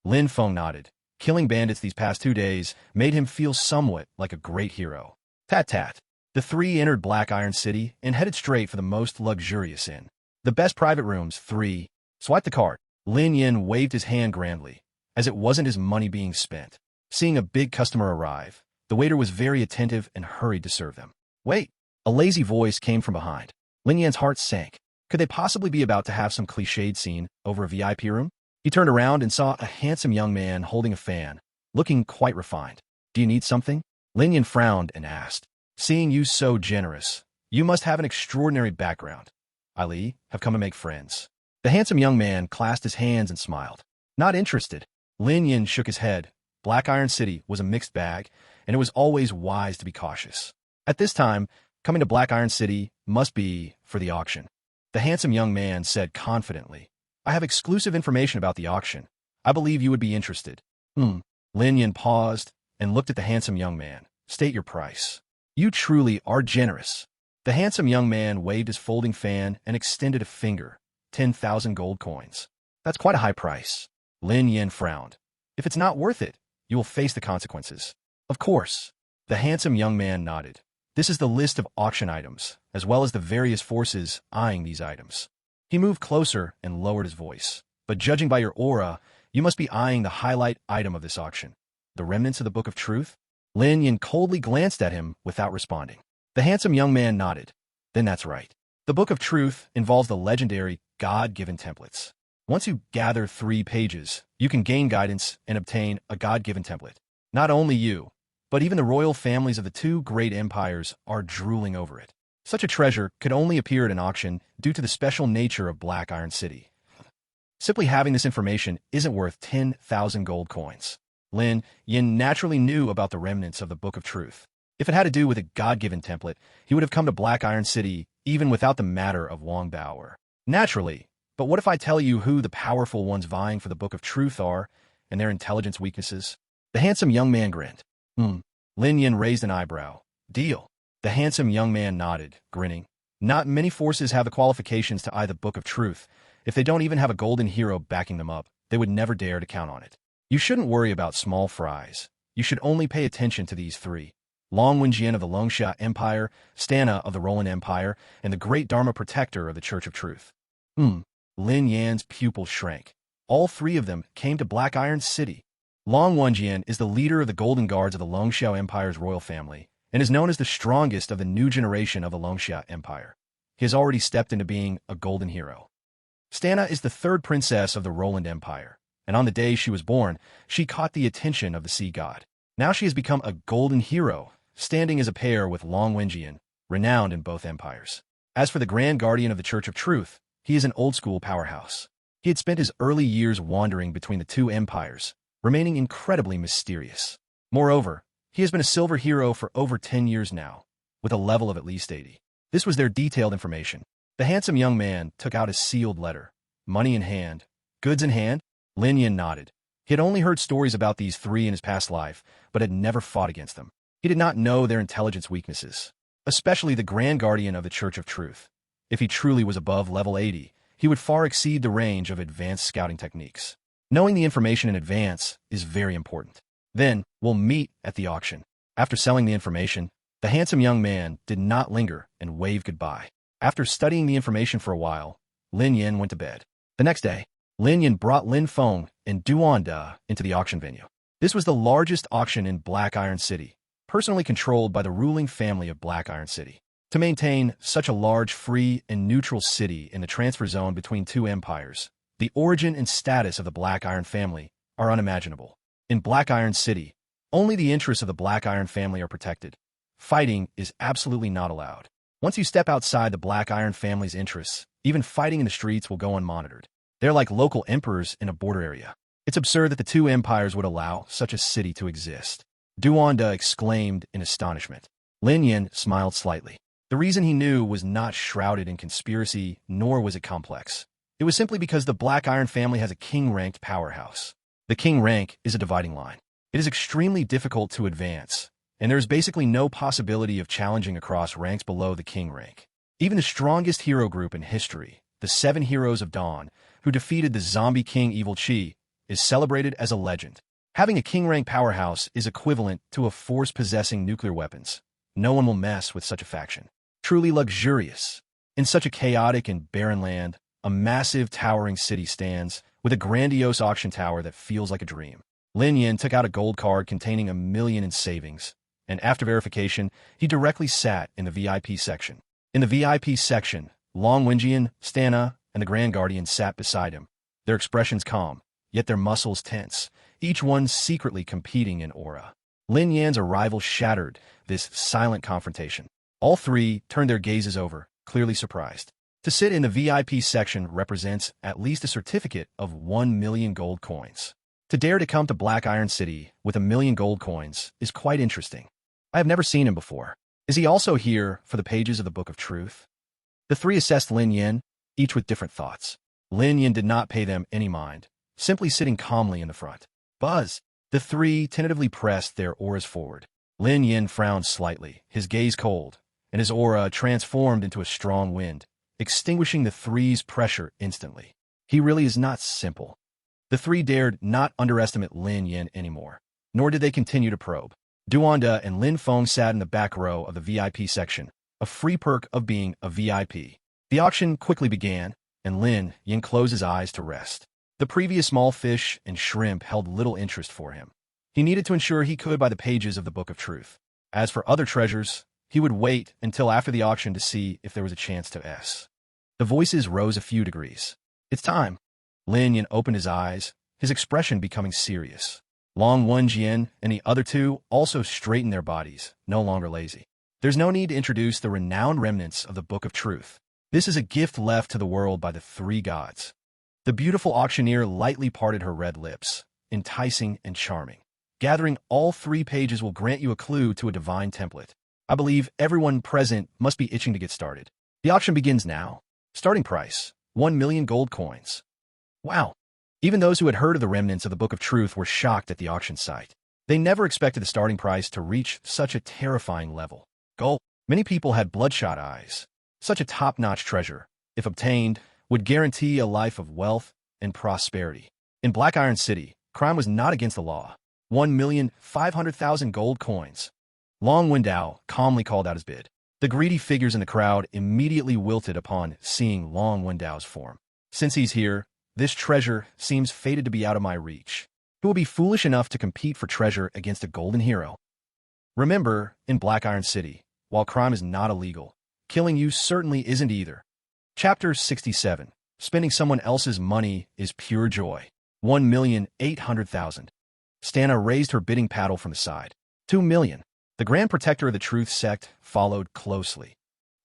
Lin Feng nodded. Killing bandits these past 2 days made him feel somewhat like a great hero. Tat. The 3 entered Black Iron City and headed straight for the most luxurious inn. The best private rooms, 3. Swipe the card. Lin Yin waved his hand grandly, as it wasn't his money being spent. Seeing a big customer arrive, the waiter was very attentive and hurried to serve them. Wait! A lazy voice came from behind. Lin Yan's heart sank. Could they possibly be about to have some cliched scene over a VIP room? He turned around and saw a handsome young man holding a fan, looking quite refined. Do you need something? Lin Yan frowned and asked. Seeing you so generous, you must have an extraordinary background. Ali, have come to make friends. The handsome young man clasped his hands and smiled. Not interested. Lin Yan shook his head. Black Iron City was a mixed bag, and it was always wise to be cautious. At this time, coming to Black Iron City must be for the auction. The handsome young man said confidently. I have exclusive information about the auction. I believe you would be interested. Lin Yin paused and looked at the handsome young man. State your price. You truly are generous. The handsome young man waved his folding fan and extended a finger. 10,000 gold coins. That's quite a high price. Lin Yin frowned. If it's not worth it, you will face the consequences. Of course. The handsome young man nodded. This is the list of auction items, as well as the various forces eyeing these items. He moved closer and lowered his voice. But judging by your aura, you must be eyeing the highlight item of this auction. The remnants of the Book of Truth? Lin Yin coldly glanced at him without responding. The handsome young man nodded. Then that's right. The Book of Truth involves the legendary God-given templates. Once you gather 3 pages, you can gain guidance and obtain a God-given template. Not only you, but even the royal families of the 2 great empires are drooling over it. Such a treasure could only appear at an auction due to the special nature of Black Iron City. Simply having this information isn't worth 10,000 gold coins. Lin Yin naturally knew about the remnants of the Book of Truth. If it had to do with a God-given template, he would have come to Black Iron City even without the matter of Wang Baoer. Naturally, but what if I tell you who the powerful ones vying for the Book of Truth are and their intelligence weaknesses? The handsome young man grinned. Lin Yin raised an eyebrow. Deal. The handsome young man nodded, grinning. Not many forces have the qualifications to eye the Book of Truth. If they don't even have a golden hero backing them up, they would never dare to count on it. You shouldn't worry about small fries. You should only pay attention to these 3. Long Wenjian of the Longxia Empire, Stana of the Roland Empire, and the Great Dharma Protector of the Church of Truth. Lin Yan's pupil shrank. All 3 of them came to Black Iron City. Long Wenjian is the leader of the Golden Guards of the Longxiao Empire's royal family, and is known as the strongest of the new generation of the Longxia Empire. He has already stepped into being a golden hero. Stana is the 3rd princess of the Roland Empire, and on the day she was born, she caught the attention of the sea god. Now she has become a golden hero, standing as a pair with Long Wenjian, renowned in both empires. As for the Grand Guardian of the Church of Truth, he is an old-school powerhouse. He had spent his early years wandering between the 2 empires, remaining incredibly mysterious. Moreover, he has been a silver hero for over 10 years now, with a level of at least 80. This was their detailed information. The handsome young man took out a sealed letter. Money in hand. Goods in hand? Lin Yin nodded. He had only heard stories about these 3 in his past life, but had never fought against them. He did not know their intelligence weaknesses, especially the Grand Guardian of the Church of Truth. If he truly was above level 80, he would far exceed the range of advanced scouting techniques. Knowing the information in advance is very important. Then, we'll meet at the auction. After selling the information, the handsome young man did not linger and waved goodbye. After studying the information for a while, Lin Yin went to bed. The next day, Lin Yin brought Lin Feng and Duan Da into the auction venue. This was the largest auction in Black Iron City, personally controlled by the ruling family of Black Iron City. To maintain such a large, free, and neutral city in the transfer zone between 2 empires, the origin and status of the Black Iron family are unimaginable. In Black Iron City, only the interests of the Black Iron family are protected. Fighting is absolutely not allowed. Once you step outside the Black Iron family's interests, even fighting in the streets will go unmonitored. They're like local emperors in a border area. It's absurd that the 2 empires would allow such a city to exist. Duanda exclaimed in astonishment. Lin Yin smiled slightly. The reason he knew was not shrouded in conspiracy, nor was it complex. It was simply because the Black Iron family has a king-ranked powerhouse. The king rank is a dividing line. It is extremely difficult to advance, and there is basically no possibility of challenging across ranks below the king rank. Even the strongest hero group in history, the 7 Heroes of Dawn, who defeated the zombie king Evil Chi, is celebrated as a legend. Having a king-rank powerhouse is equivalent to a force possessing nuclear weapons. No one will mess with such a faction. Truly luxurious. In such a chaotic and barren land, a massive towering city stands, with a grandiose auction tower that feels like a dream. Lin Yin took out a gold card containing $1 million in savings, and after verification, he directly sat in the VIP section. In the VIP section, Long Wenjian, Stana, and the Grand Guardian sat beside him, their expressions calm, yet their muscles tense, each one secretly competing in aura. Lin Yan's arrival shattered this silent confrontation. All 3 turned their gazes over, clearly surprised. To sit in the VIP section represents at least a certificate of 1 million gold coins. To dare to come to Black Iron City with 1 million gold coins is quite interesting. I have never seen him before. Is he also here for the pages of the Book of Truth? The 3 assessed Lin Yin, each with different thoughts. Lin Yin did not pay them any mind, simply sitting calmly in the front. Buzz! The three tentatively pressed their auras forward. Lin Yin frowned slightly, his gaze cold, and his aura transformed into a strong wind, extinguishing the three's pressure instantly. He really is not simple. The three dared not underestimate Lin Yin anymore, nor did they continue to probe. Duanda and Lin Feng sat in the back row of the VIP section, a free perk of being a VIP. The auction quickly began, and Lin Yin closed his eyes to rest. The previous small fish and shrimp held little interest for him. He needed to ensure he could buy the pages of the Book of Truth. As for other treasures, he would wait until after the auction to see if there was a chance to S. The voices rose a few degrees. It's time. Lin Yin opened his eyes, his expression becoming serious. Long Wenjian and the other two also straightened their bodies, no longer lazy. There's no need to introduce the renowned remnants of the Book of Truth. This is a gift left to the world by the three gods. The beautiful auctioneer lightly parted her red lips, enticing and charming. Gathering all 3 pages will grant you a clue to a divine template. I believe everyone present must be itching to get started. The auction begins now. Starting price, 1 million gold coins. Wow. Even those who had heard of the remnants of the Book of Truth were shocked at the auction site. They never expected the starting price to reach such a terrifying level. Gold. Many people had bloodshot eyes. Such a top-notch treasure, if obtained, would guarantee a life of wealth and prosperity. In Black Iron City, crime was not against the law. 1,500,000 gold coins. Long Wendao calmly called out his bid. The greedy figures in the crowd immediately wilted upon seeing Long Wendao's form. Since he's here, this treasure seems fated to be out of my reach. Who will be foolish enough to compete for treasure against a golden hero? Remember, in Black Iron City, while crime is not illegal, killing you certainly isn't either. Chapter 67. Spending someone else's money is pure joy. 1,800,000. Stana raised her bidding paddle from the side. 2 million. The Grand Protector of the Truth sect followed closely.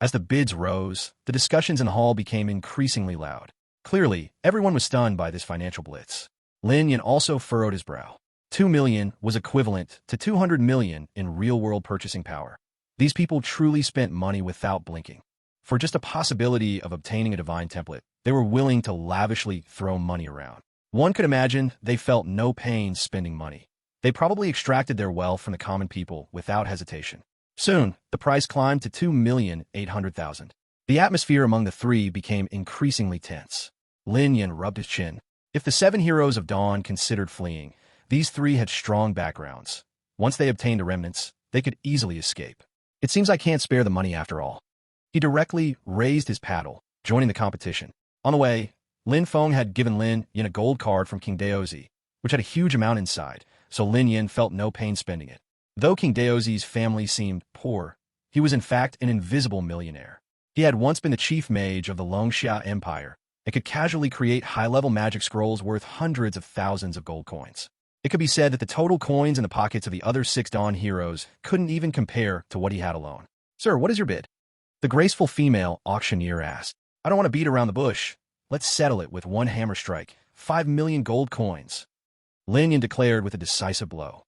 As the bids rose, the discussions in the hall became increasingly loud. Clearly, everyone was stunned by this financial blitz. Lin Yin also furrowed his brow. 2 million was equivalent to 200 million in real-world purchasing power. These people truly spent money without blinking. For just a possibility of obtaining a divine template, they were willing to lavishly throw money around. One could imagine they felt no pain spending money. They probably extracted their wealth from the common people without hesitation. Soon, the price climbed to 2,800,000. The atmosphere among the three became increasingly tense. Lin Yin rubbed his chin. If the 7 heroes of Dawn considered fleeing, these 3 had strong backgrounds. Once they obtained the remnants, they could easily escape. It seems I can't spare the money after all. He directly raised his paddle, joining the competition. On the way, Lin Feng had given Lin Yin a gold card from King Daozi, which had a huge amount inside, so Lin Yin felt no pain spending it. Though King Daozi's family seemed poor, he was in fact an invisible millionaire. He had once been the chief mage of the Longxia Empire and could casually create high-level magic scrolls worth hundreds of thousands of gold coins. It could be said that the total coins in the pockets of the other 6 Dawn heroes couldn't even compare to what he had alone. Sir, what is your bid? The graceful female auctioneer asked. I don't want to beat around the bush. Let's settle it with one hammer strike. 5 million gold coins. Lin Yin declared with a decisive blow.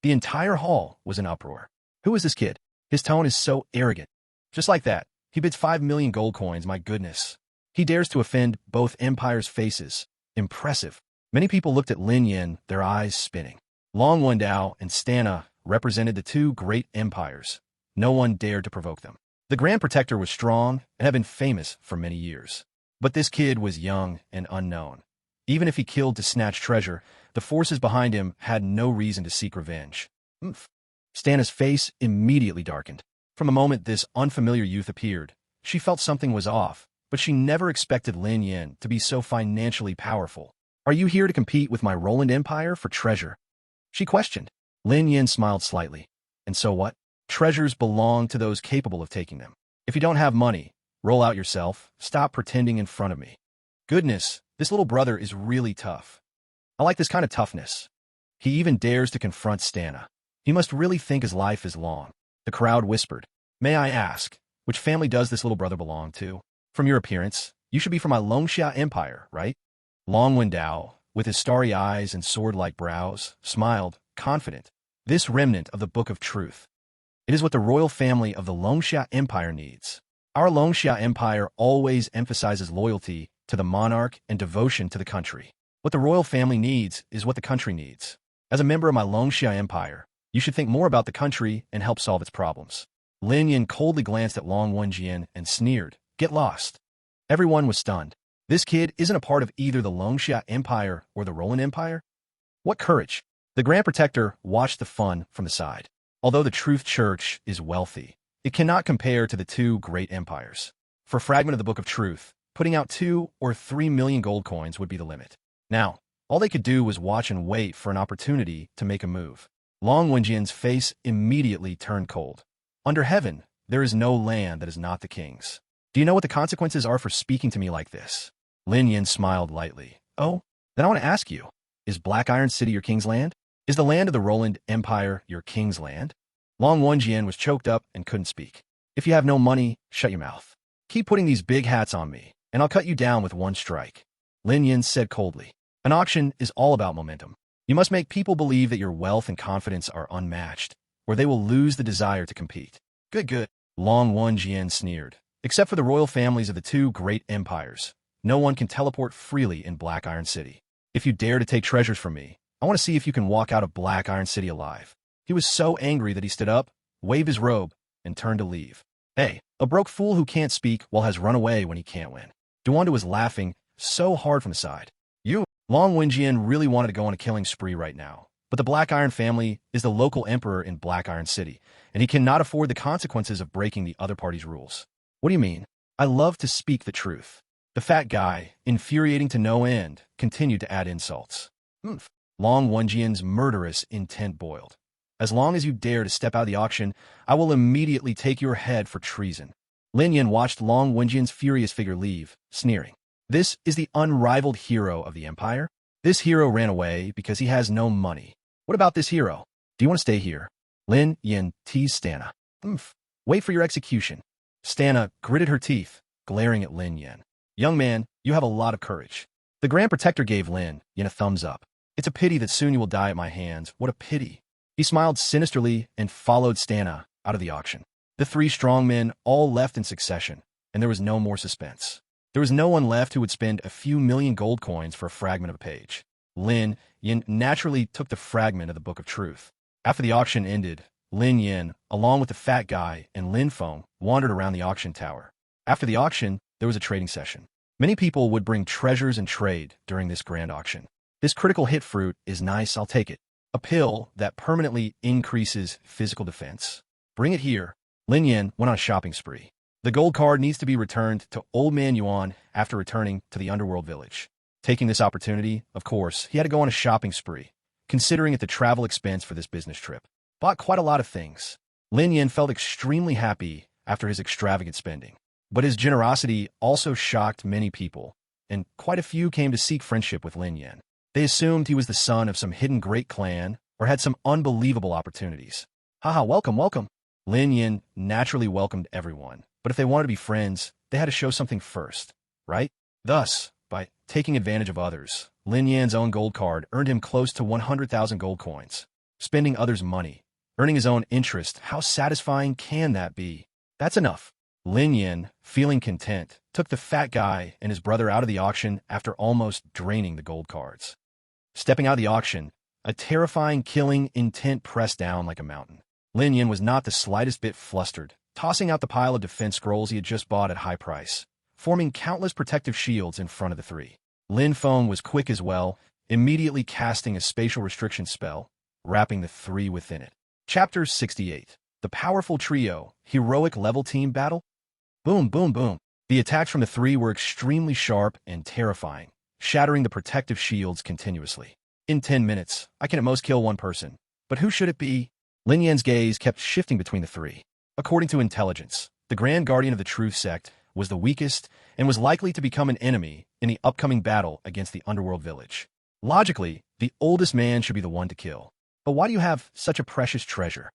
The entire hall was in uproar. Who is this kid? His tone is so arrogant. Just like that, he bids 5 million gold coins, my goodness. He dares to offend both empires' faces. Impressive. Many people looked at Lin Yin, their eyes spinning. Long Wendao and Stana represented the 2 great empires. No one dared to provoke them. The Grand Protector was strong and had been famous for many years. But this kid was young and unknown. Even if he killed to snatch treasure, the forces behind him had no reason to seek revenge. Stana's face immediately darkened. From the moment this unfamiliar youth appeared, she felt something was off, but she never expected Lin Yin to be so financially powerful. Are you here to compete with my Roland Empire for treasure? She questioned. Lin Yin smiled slightly. And so what? Treasures belong to those capable of taking them. If you don't have money, roll out yourself. Stop pretending in front of me. Goodness, this little brother is really tough. I like this kind of toughness. He even dares to confront Stana. He must really think his life is long. The crowd whispered. May I ask, which family does this little brother belong to? From your appearance, you should be from my Longxia Empire, right? Long Wendao, with his starry eyes and sword-like brows, smiled, confident. This remnant of the Book of Truth. It is what the royal family of the Longxia Empire needs. Our Longxia Empire always emphasizes loyalty to the monarch and devotion to the country. What the royal family needs is what the country needs. As a member of my Longxia Empire, you should think more about the country and help solve its problems. Lin Yin coldly glanced at Long Wenjian and sneered, "Get lost." Everyone was stunned. This kid isn't a part of either the Longxia Empire or the Roland Empire? What courage! The Grand Protector watched the fun from the side. Although the Truth Church is wealthy, it cannot compare to the two great empires. For a fragment of the Book of Truth, putting out 2 or 3 million gold coins would be the limit. Now, all they could do was watch and wait for an opportunity to make a move. Long Wenjian's face immediately turned cold. Under heaven, there is no land that is not the king's. Do you know what the consequences are for speaking to me like this? Lin Yin smiled lightly. Oh, then I want to ask you, is Black Iron City your king's land? Is the land of the Roland Empire your king's land? Long Wenjian was choked up and couldn't speak. If you have no money, shut your mouth. Keep putting these big hats on me, and I'll cut you down with one strike. Lin Yin said coldly. An auction is all about momentum. You must make people believe that your wealth and confidence are unmatched, or they will lose the desire to compete. Good. Long Wenjian sneered. Except for the royal families of the two great empires, no one can teleport freely in Black Iron City. If you dare to take treasures from me, I want to see if you can walk out of Black Iron City alive. He was so angry that he stood up, waved his robe, and turned to leave. Hey, a broke fool who can't speak well has run away when he can't win. Duwanda was laughing so hard from the side. Long Wenjian really wanted to go on a killing spree right now, but the Black Iron family is the local emperor in Black Iron City, and he cannot afford the consequences of breaking the other party's rules. What do you mean? I love to speak the truth. The fat guy, infuriating to no end, continued to add insults. Long Wenjian's murderous intent boiled. As long as you dare to step out of the auction, I will immediately take your head for treason. Lin Yin watched Long Wenjian's furious figure leave, sneering. This is the unrivaled hero of the empire? This hero ran away because he has no money. What about this hero? Do you want to stay here? Lin Yin teased Stana. Wait for your execution. Stana gritted her teeth, glaring at Lin Yin. Young man, you have a lot of courage. The Grand Protector gave Lin Yin a thumbs up. It's a pity that soon you will die at my hands. What a pity. He smiled sinisterly and followed Stana out of the auction. The 3 strong men all left in succession, and there was no more suspense. There was no one left who would spend a few million gold coins for a fragment of a page. Lin Yin naturally took the fragment of the Book of Truth. After the auction ended, Lin Yin, along with the fat guy and Lin Feng, wandered around the auction tower. After the auction, there was a trading session. Many people would bring treasures and trade during this grand auction. This critical hit fruit is nice, I'll take it. A pill that permanently increases physical defense. Bring it here. Lin Yin went on a shopping spree. The gold card needs to be returned to Old Man Yuan after returning to the underworld village. Taking this opportunity, of course, he had to go on a shopping spree, considering it the travel expense for this business trip. Bought quite a lot of things. Lin Yin felt extremely happy after his extravagant spending. But his generosity also shocked many people, and quite a few came to seek friendship with Lin Yin. They assumed he was the son of some hidden great clan or had some unbelievable opportunities. Haha, welcome. Lin Yin naturally welcomed everyone, but if they wanted to be friends, they had to show something first, right? Thus, by taking advantage of others, Lin Yan's own gold card earned him close to 100,000 gold coins. Spending others' money, earning his own interest, how satisfying can that be? That's enough. Lin Yin, feeling content, took the fat guy and his brother out of the auction after almost draining the gold cards. Stepping out of the auction, a terrifying killing intent pressed down like a mountain. Lin Yin was not the slightest bit flustered, tossing out the pile of defense scrolls he had just bought at high price, forming countless protective shields in front of the 3. Lin Feng was quick as well, immediately casting a spatial restriction spell, wrapping the 3 within it. Chapter 68. The Powerful Trio, Heroic Level Team Battle? Boom. The attacks from the 3 were extremely sharp and terrifying, shattering the protective shields continuously. In 10 minutes, I can at most kill 1 person. But who should it be? Lin Yan's gaze kept shifting between the 3. According to intelligence, the Grand Guardian of the Truth Sect was the weakest and was likely to become an enemy in the upcoming battle against the Underworld Village. Logically, the oldest man should be the one to kill. But why do you have such a precious treasure?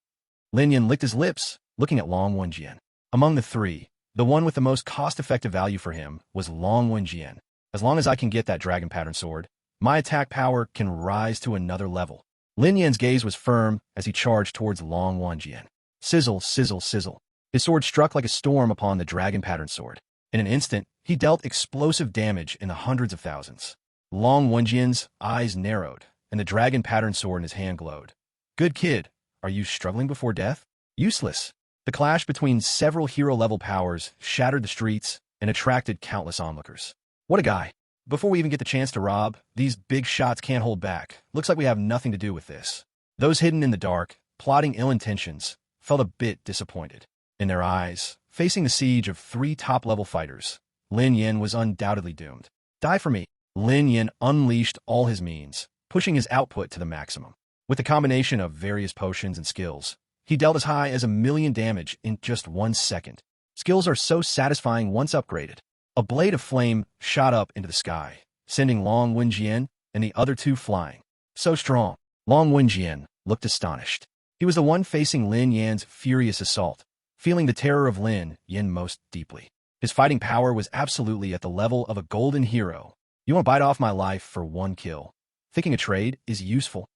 Lin Yin licked his lips, looking at Long Wenjian. Among the 3, the one with the most cost-effective value for him was Long Wenjian. As long as I can get that dragon pattern sword, my attack power can rise to another level. Lin Yan's gaze was firm as he charged towards Long Wenjian. Sizzle. His sword struck like a storm upon the dragon pattern sword. In an instant, he dealt explosive damage in the hundreds of thousands. Long Wenjian's eyes narrowed, and the dragon-patterned sword in his hand glowed. Good kid, are you struggling before death? Useless. The clash between several hero-level powers shattered the streets and attracted countless onlookers. What a guy. Before we even get the chance to rob, these big shots can't hold back. Looks like we have nothing to do with this. Those hidden in the dark, plotting ill intentions, felt a bit disappointed. In their eyes, facing the siege of 3 top-level fighters, Lin Yin was undoubtedly doomed. Die for me. Lin Yin unleashed all his means, pushing his output to the maximum. With a combination of various potions and skills, he dealt as high as 1,000,000 damage in just 1 second. Skills are so satisfying once upgraded. A blade of flame shot up into the sky, sending Long Wenjian and the other 2 flying. So strong. Long Wenjian looked astonished. He was the one facing Lin Yan's furious assault, feeling the terror of Lin Yin most deeply. His fighting power was absolutely at the level of a golden hero. You want to bite off my life for 1 kill? Thinking a trade is useful?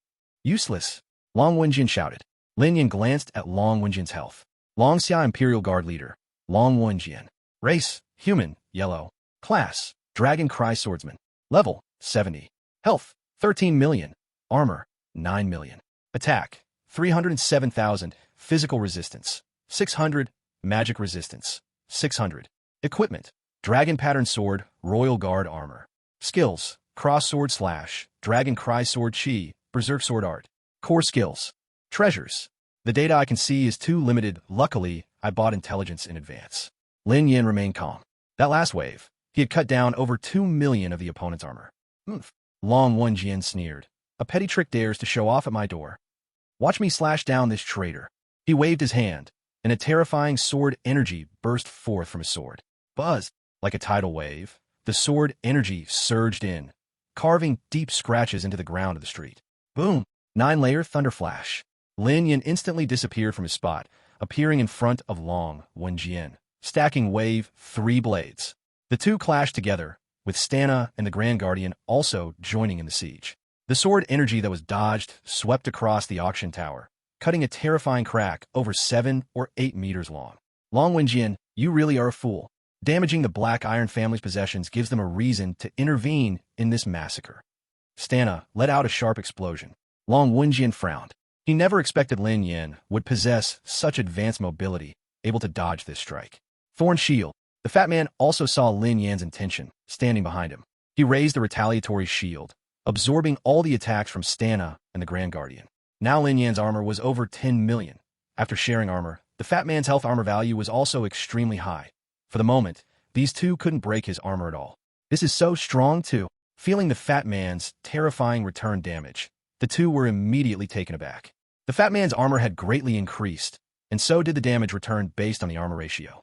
Useless. Long Wenjian shouted. Lin Yin glanced at Long Wenjian's health. Long Xia Imperial Guard Leader. Long Wenjian. Race, human, yellow. Class, Dragon Cry Swordsman. Level, 70. Health, 13 million. Armor, 9 million. Attack, 307,000. Physical resistance, 600. Magic resistance, 600. Equipment, Dragon Pattern Sword, Royal Guard Armor. Skills, Cross Sword Slash, Dragon Cry Sword Chi, Berserk Sword Art. Core skills. Treasures. The data I can see is too limited. Luckily, I bought intelligence in advance. Lin Yin remained calm. That last wave, he had cut down over 2 million of the opponent's armor. Long Wenjian sneered. A petty trick dares to show off at my door. Watch me slash down this traitor. He waved his hand, and a terrifying sword energy burst forth from his sword. Buzz. Like a tidal wave, the sword energy surged in, carving deep scratches into the ground of the street. Boom! 9-layer thunder flash. Lin Yin instantly disappeared from his spot, appearing in front of Long Wenjian, stacking wave 3 blades. The 2 clashed together, with Stana and the Grand Guardian also joining in the siege. The sword energy that was dodged swept across the auction tower, cutting a terrifying crack over 7 or 8 meters long. Long Wenjian, you really are a fool. Damaging the Black Iron family's possessions gives them a reason to intervene in this massacre. Stana let out a sharp explosion. Long Wenjian frowned. He never expected Lin Yin would possess such advanced mobility, able to dodge this strike. Thorn Shield. The fat man also saw Lin Yan's intention, standing behind him. He raised the retaliatory shield, absorbing all the attacks from Stana and the Grand Guardian. Now Lin Yan's armor was over 10 million. After sharing armor, the fat man's health armor value was also extremely high. For the moment, these 2 couldn't break his armor at all. This is so strong too. Feeling the fat man's terrifying return damage, the 2 were immediately taken aback. The fat man's armor had greatly increased, and so did the damage return based on the armor ratio.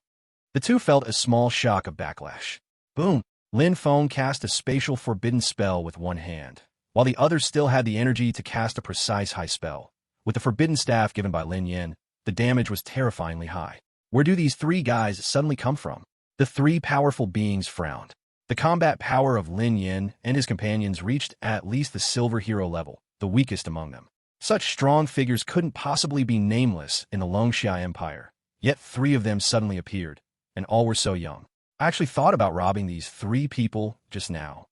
The 2 felt a small shock of backlash. Boom! Lin Feng cast a spatial forbidden spell with one hand, while the other still had the energy to cast a precise high spell. With the forbidden staff given by Lin Yin, the damage was terrifyingly high. Where do these 3 guys suddenly come from? The 3 powerful beings frowned. The combat power of Lin Yin and his companions reached at least the silver hero level, the weakest among them. Such strong figures couldn't possibly be nameless in the Longxia Empire, yet 3 of them suddenly appeared, and all were so young. I actually thought about robbing these 3 people just now.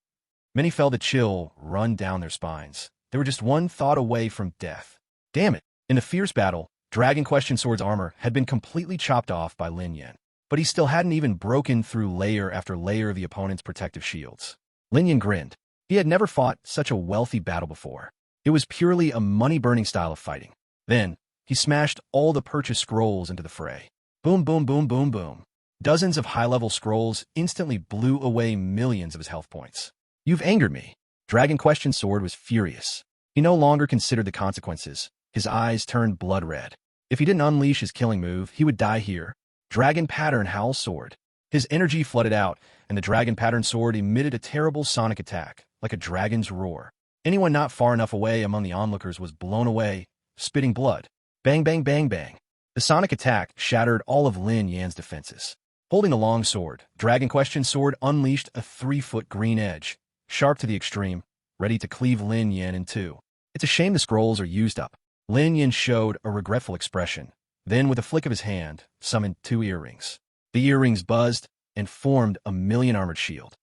Many felt a chill run down their spines. They were just one thought away from death. Damn it! In the fierce battle, Dragon Question Sword's armor had been completely chopped off by Lin Yin, but he still hadn't even broken through layer after layer of the opponent's protective shields. Lin Yin grinned. He had never fought such a wealthy battle before. It was purely a money-burning style of fighting. Then, he smashed all the purchase scrolls into the fray. Boom, boom, boom, boom, boom. Dozens of high-level scrolls instantly blew away millions of his health points. You've angered me. Dragon Question Sword was furious. He no longer considered the consequences. His eyes turned blood red. If he didn't unleash his killing move, he would die here. Dragon Pattern Howl Sword. His energy flooded out, and the Dragon Pattern Sword emitted a terrible sonic attack, like a dragon's roar. Anyone not far enough away among the onlookers was blown away, spitting blood. Bang, bang, bang, bang. The sonic attack shattered all of Lin Yan's defenses. Holding the long sword, Dragon Question Sword unleashed a 3-foot green edge, sharp to the extreme, ready to cleave Lin Yan in 2. It's a shame the scrolls are used up. Lin Yan showed a regretful expression, then with a flick of his hand, summoned 2 earrings. The earrings buzzed, and formed a million armored shield.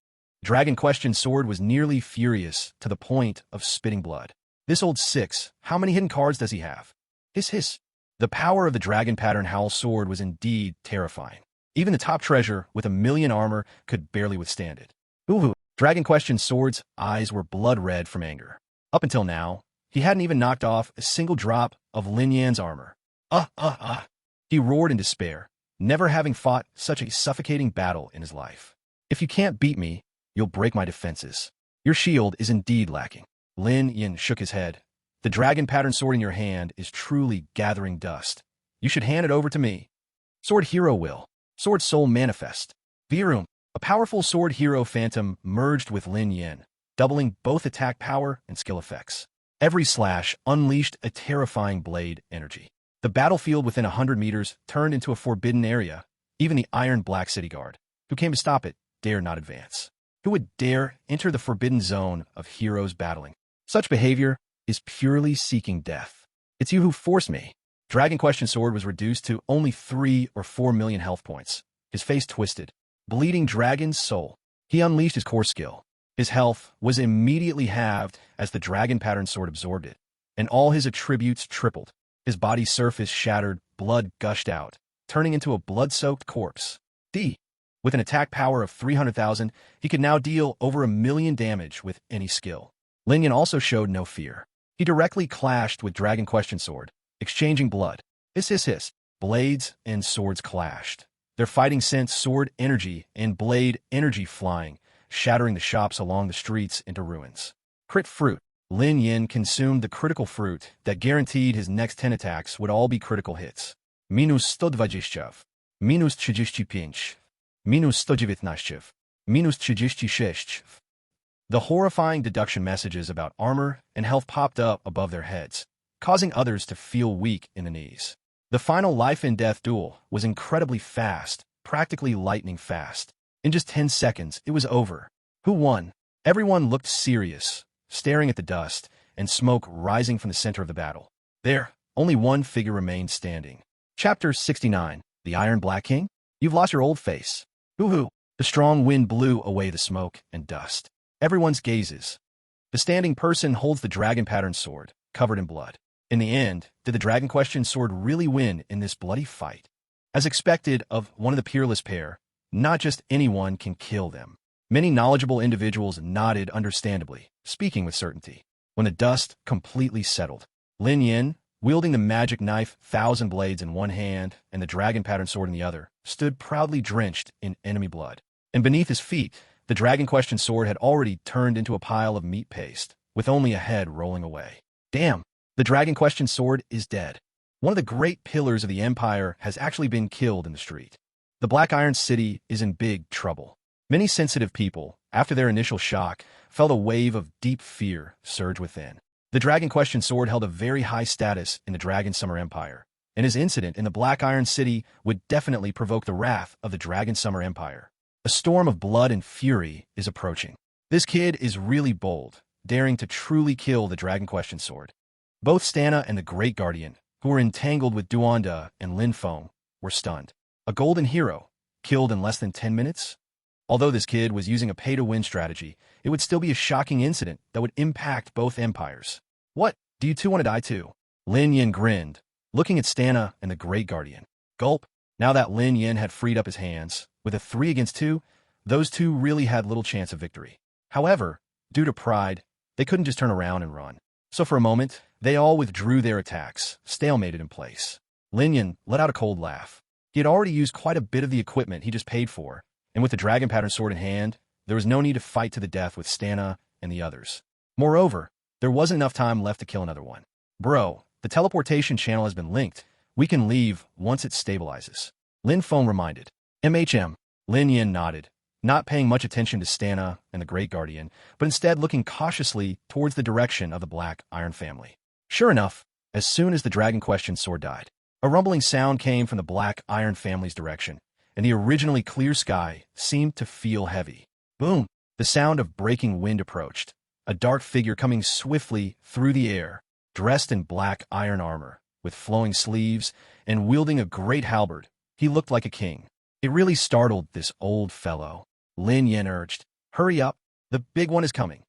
Dragon Question's sword was nearly furious to the point of spitting blood. This old six, how many hidden cards does he have? Hiss hiss. The power of the dragon pattern howl sword was indeed terrifying. Even the top treasure with a million armor could barely withstand it. Ooh, Dragon Question's sword's eyes were blood red from anger. Up until now, he hadn't even knocked off a single drop of Lin Yan's armor. He roared in despair, never having fought such a suffocating battle in his life. If you can't beat me, you'll break my defenses. Your shield is indeed lacking. Lin Yan shook his head. The dragon pattern sword in your hand is truly gathering dust. You should hand it over to me. Sword Hero will. Sword Soul Manifest. Virum. A powerful Sword Hero Phantom merged with Lin Yan, doubling both attack power and skill effects. Every slash unleashed a terrifying blade energy. The battlefield within 100 meters turned into a forbidden area. Even the Iron Black City Guard, who came to stop it, dare not advance. Who would dare enter the forbidden zone of heroes battling? Such behavior is purely seeking death. It's you who forced me. Dragon Question's sword was reduced to only 3 or 4 million health points. His face twisted. Bleeding Dragon's soul. He unleashed his core skill. His health was immediately halved as the dragon pattern sword absorbed it, and all his attributes tripled. His body surface shattered, blood gushed out, turning into a blood-soaked corpse. With an attack power of 300,000, he could now deal over 1 million damage with any skill. Lin Yan also showed no fear. He directly clashed with Dragon Question's sword, exchanging blood. Hiss. Blades and swords clashed. Their fighting sent sword energy and blade energy flying, shattering the shops along the streets into ruins. Crit fruit. Lin Yan consumed the critical fruit that guaranteed his next 10 attacks would all be critical hits. Minus 120, minus 35, minus 119, minus 36. The horrifying deduction messages about armor and health popped up above their heads, causing others to feel weak in the knees. The final life-and-death duel was incredibly fast, practically lightning fast. In just 10 seconds, it was over. Who won? Everyone looked serious, staring at the dust and smoke rising from the center of the battle. There, only one figure remained standing. Chapter 69. The Iron Black King? You've lost your old face. Hoo-hoo. The strong wind blew away the smoke and dust. Everyone's gazes. The standing person holds the dragon pattern sword, covered in blood. In the end, did the Dragon Question sword really win in this bloody fight? As expected of one of the peerless pair, not just anyone can kill them. Many knowledgeable individuals nodded understandably, speaking with certainty. When the dust completely settled, Lin Yan, wielding the magic knife 1,000 blades in one hand and the dragon pattern sword in the other, stood proudly drenched in enemy blood. And beneath his feet, the Dragon Question sword had already turned into a pile of meat paste, with only a head rolling away. Damn! The Dragon Question sword is dead. One of the great pillars of the Empire has actually been killed in the street. The Black Iron City is in big trouble. Many sensitive people, after their initial shock, felt a wave of deep fear surge within. The Dragon Question sword held a very high status in the Dragon Summer Empire, and his incident in the Black Iron City would definitely provoke the wrath of the Dragon Summer Empire. A storm of blood and fury is approaching. This kid is really bold, daring to truly kill the Dragon Question sword. Both Stana and the Great Guardian, who were entangled with Duanda and Lin Feng, were stunned. A golden hero, killed in less than 10 minutes? Although this kid was using a pay-to-win strategy, it would still be a shocking incident that would impact both empires. What? Do you two want to die too? Lin Yan grinned, looking at Stana and the Great Guardian. Gulp. Now that Lin Yan had freed up his hands, with a 3 against 2, those two really had little chance of victory. However, due to pride, they couldn't just turn around and run. So for a moment, they all withdrew their attacks, stalemated in place. Lin Yan let out a cold laugh. He had already used quite a bit of the equipment he just paid for, and with the dragon pattern sword in hand, there was no need to fight to the death with Stana and the others. Moreover, there wasn't enough time left to kill another one. Bro, the teleportation channel has been linked. We can leave once it stabilizes. Lin Feng reminded. MHM. Lin Yan nodded, not paying much attention to Stana and the Great Guardian, but instead looking cautiously towards the direction of the Black Iron family. Sure enough, as soon as the Dragon Question sword died, a rumbling sound came from the Black Iron family's direction, and the originally clear sky seemed to feel heavy. Boom! The sound of breaking wind approached, a dark figure coming swiftly through the air, dressed in black iron armor, with flowing sleeves, and wielding a great halberd. He looked like a king. It really startled this old fellow. Lin Yen urged, "Hurry up, the big one is coming."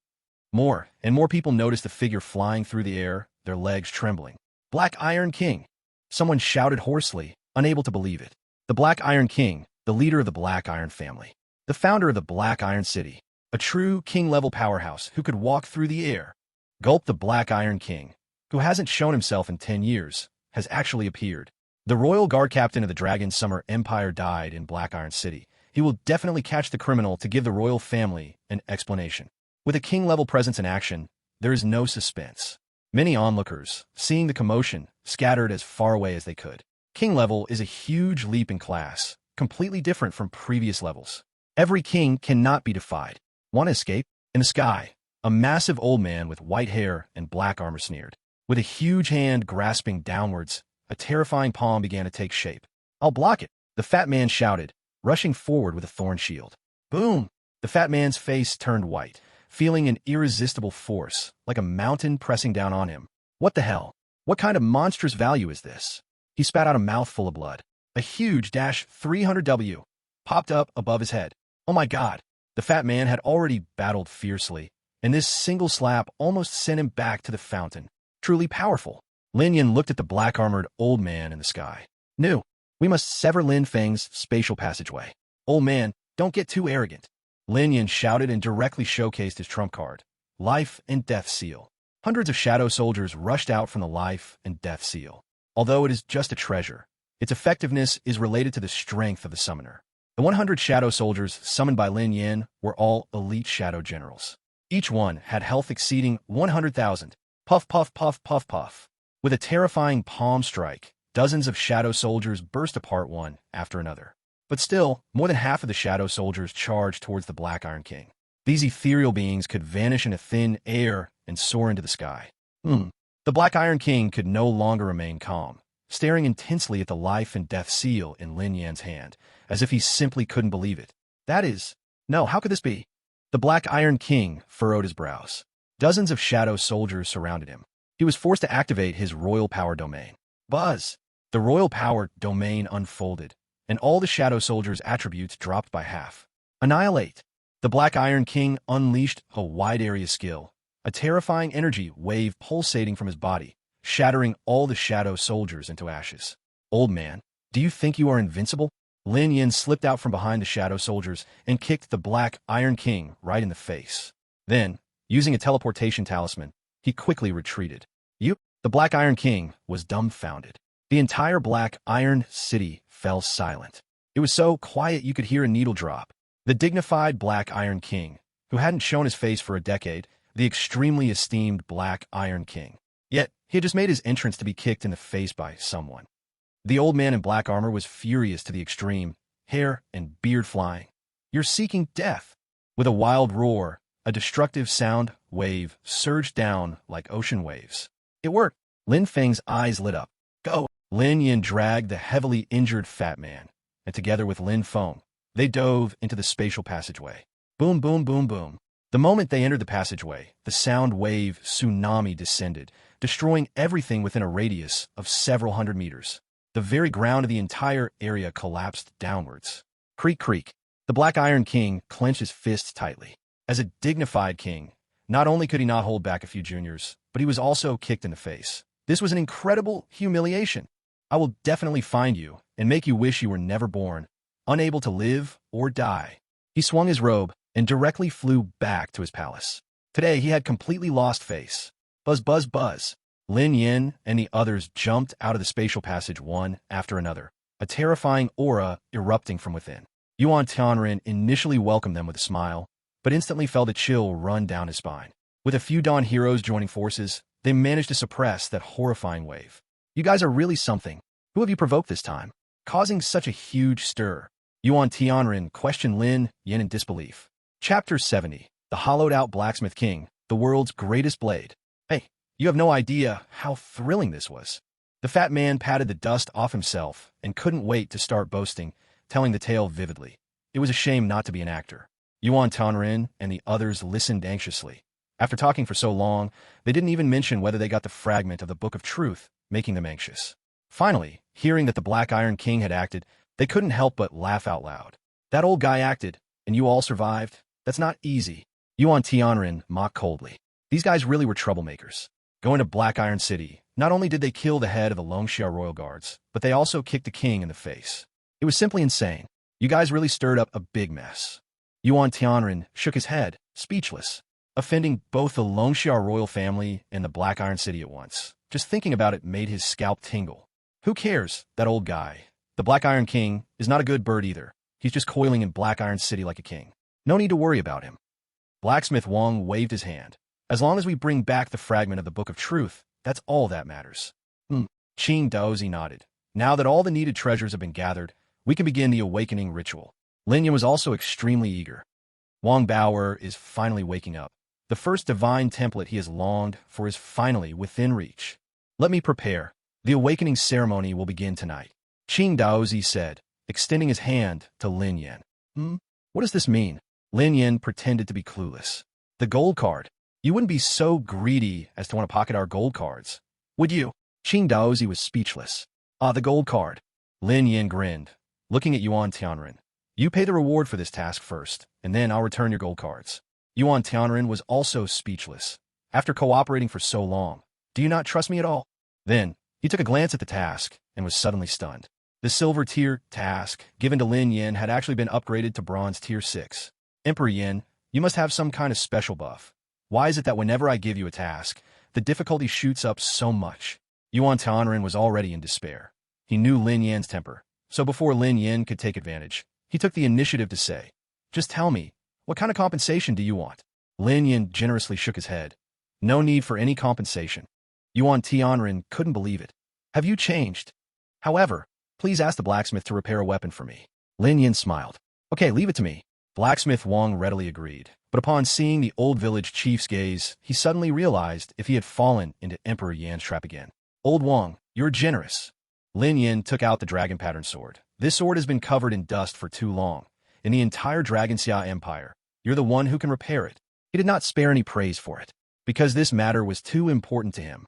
More and more people noticed the figure flying through the air, their legs trembling. "Black Iron King!" Someone shouted hoarsely, unable to believe it. The Black Iron King, the leader of the Black Iron family. The founder of the Black Iron City. A true king-level powerhouse who could walk through the air. Gulp. The Black Iron King, who hasn't shown himself in 10 years, has actually appeared. The royal guard captain of the Dragon Summer Empire died in Black Iron City. He will definitely catch the criminal to give the royal family an explanation. With a king-level presence in action, there is no suspense. Many onlookers, seeing the commotion, scattered as far away as they could. King level is a huge leap in class, completely different from previous levels. Every king cannot be defied. Want to escape? In the sky, a massive old man with white hair and black armor sneered. With a huge hand grasping downwards, a terrifying palm began to take shape. "I'll block it," the fat man shouted, rushing forward with a thorn shield. Boom! The fat man's face turned white, feeling an irresistible force, like a mountain pressing down on him. What the hell? What kind of monstrous value is this? He spat out a mouthful of blood. A huge -300W popped up above his head. Oh my god! The fat man had already battled fiercely, and this single slap almost sent him back to the fountain. Truly powerful. Lin Yin looked at the black-armored old man in the sky. "No, we must sever Lin Feng's spatial passageway." "Old man, don't get too arrogant." Lin Yin shouted and directly showcased his trump card, Life and Death Seal. Hundreds of shadow soldiers rushed out from the Life and Death Seal. Although it is just a treasure, its effectiveness is related to the strength of the summoner. The 100 shadow soldiers summoned by Lin Yin were all elite shadow generals. Each one had health exceeding 100,000. Puff, puff, puff, puff, puff. With a terrifying palm strike, dozens of shadow soldiers burst apart one after another. But still, more than half of the shadow soldiers charged towards the Black Iron King. These ethereal beings could vanish into thin air and soar into the sky. The Black Iron King could no longer remain calm, staring intensely at the Life and Death Seal in Lin Yan's hand, as if he simply couldn't believe it. No, how could this be? The Black Iron King furrowed his brows. Dozens of shadow soldiers surrounded him. He was forced to activate his royal power domain. Buzz! The royal power domain unfolded, and all the shadow soldiers' attributes dropped by half. Annihilate! The Black Iron King unleashed a wide area skill, a terrifying energy wave pulsating from his body, shattering all the shadow soldiers into ashes. "Old man, do you think you are invincible?" Lin Yin slipped out from behind the shadow soldiers and kicked the Black Iron King right in the face. Then, using a teleportation talisman, he quickly retreated. The Black Iron King was dumbfounded. The entire Black Iron City fell silent. It was so quiet you could hear a needle drop. The dignified Black Iron King, who hadn't shown his face for a decade, the extremely esteemed Black Iron King. Yet, he had just made his entrance to be kicked in the face by someone. The old man in black armor was furious to the extreme, hair and beard flying. "You're seeking death!" With a wild roar, a destructive sound wave surged down like ocean waves. It worked. Lin Feng's eyes lit up. "Go!" Lin Yin dragged the heavily injured fat man, and together with Lin Feng, they dove into the spatial passageway. Boom, boom, boom, boom. The moment they entered the passageway, the sound wave tsunami descended, destroying everything within a radius of several hundred meters. The very ground of the entire area collapsed downwards. Creak, creak. The Black Iron King clenched his fists tightly. As a dignified king, not only could he not hold back a few juniors, but he was also kicked in the face. This was an incredible humiliation. "I will definitely find you and make you wish you were never born, unable to live or die." He swung his robe and directly flew back to his palace. Today he had completely lost face. Buzz, buzz, buzz. Lin Yin and the others jumped out of the spatial passage one after another, a terrifying aura erupting from within. Yuan Tianren initially welcomed them with a smile, but instantly felt a chill run down his spine. With a few Dawn heroes joining forces, they managed to suppress that horrifying wave. "You guys are really something. Who have you provoked this time, causing such a huge stir?" Yuan Tianren questioned Lin Yin in disbelief. Chapter 70. The Hollowed-Out Blacksmith King, the world's greatest blade. "Hey, you have no idea how thrilling this was." The fat man patted the dust off himself and couldn't wait to start boasting, telling the tale vividly. It was a shame not to be an actor. Yuan Tianren and the others listened anxiously. After talking for so long, they didn't even mention whether they got the fragment of the Book of Truth, making them anxious. Finally, hearing that the Black Iron King had acted, They couldn't help but laugh out loud. That old guy acted, and you all survived? That's not easy. Yuan Tianren mocked coldly. These guys really were troublemakers. Going to Black Iron City, not only did they kill the head of the Longxia royal guards, but they also kicked the king in the face. It was simply insane. You guys really stirred up a big mess. Yuan Tianren shook his head, speechless, offending both the Longxia royal family and the Black Iron City at once. Just thinking about it made his scalp tingle. Who cares, that old guy? The Black Iron King is not a good bird either. He's just coiling in Black Iron City like a king. No need to worry about him. Blacksmith Wang waved his hand. As long as we bring back the fragment of the Book of Truth, that's all that matters. Qing Daozi nodded. Now that all the needed treasures have been gathered, we can begin the awakening ritual. Lin Yan was also extremely eager. Wang Baoer is finally waking up. The first divine template he has longed for is finally within reach. Let me prepare. The awakening ceremony will begin tonight. Qing Daozi said, extending his hand to Lin Yan. What does this mean? Lin Yan pretended to be clueless. The gold card. You wouldn't be so greedy as to want to pocket our gold cards, would you? Qing Daozi was speechless. The gold card. Lin Yan grinned, looking at Yuan Tianren. You pay the reward for this task first, and then I'll return your gold cards. Yuan Tianren was also speechless. After cooperating for so long, do you not trust me at all? Then, he took a glance at the task and was suddenly stunned. The silver tier task given to Lin Yan had actually been upgraded to bronze tier 6. Emperor Yin, you must have some kind of special buff. Why is it that whenever I give you a task, the difficulty shoots up so much? Yuan Tianren was already in despair. He knew Lin Yan's temper, so before Lin Yan could take advantage, he took the initiative to say, just tell me, what kind of compensation do you want? Lin Yan generously shook his head. No need for any compensation. Yuan Tianren couldn't believe it. Have you changed? However, please ask the blacksmith to repair a weapon for me. Lin Yan smiled. Okay, leave it to me. Blacksmith Wang readily agreed, but upon seeing the old village chief's gaze, he suddenly realized if he had fallen into Emperor Yan's trap again. Old Wang, you're generous. Lin Yan took out the dragon pattern sword. This sword has been covered in dust for too long. In the entire Dragonxia Empire, you're the one who can repair it. He did not spare any praise for it, because this matter was too important to him.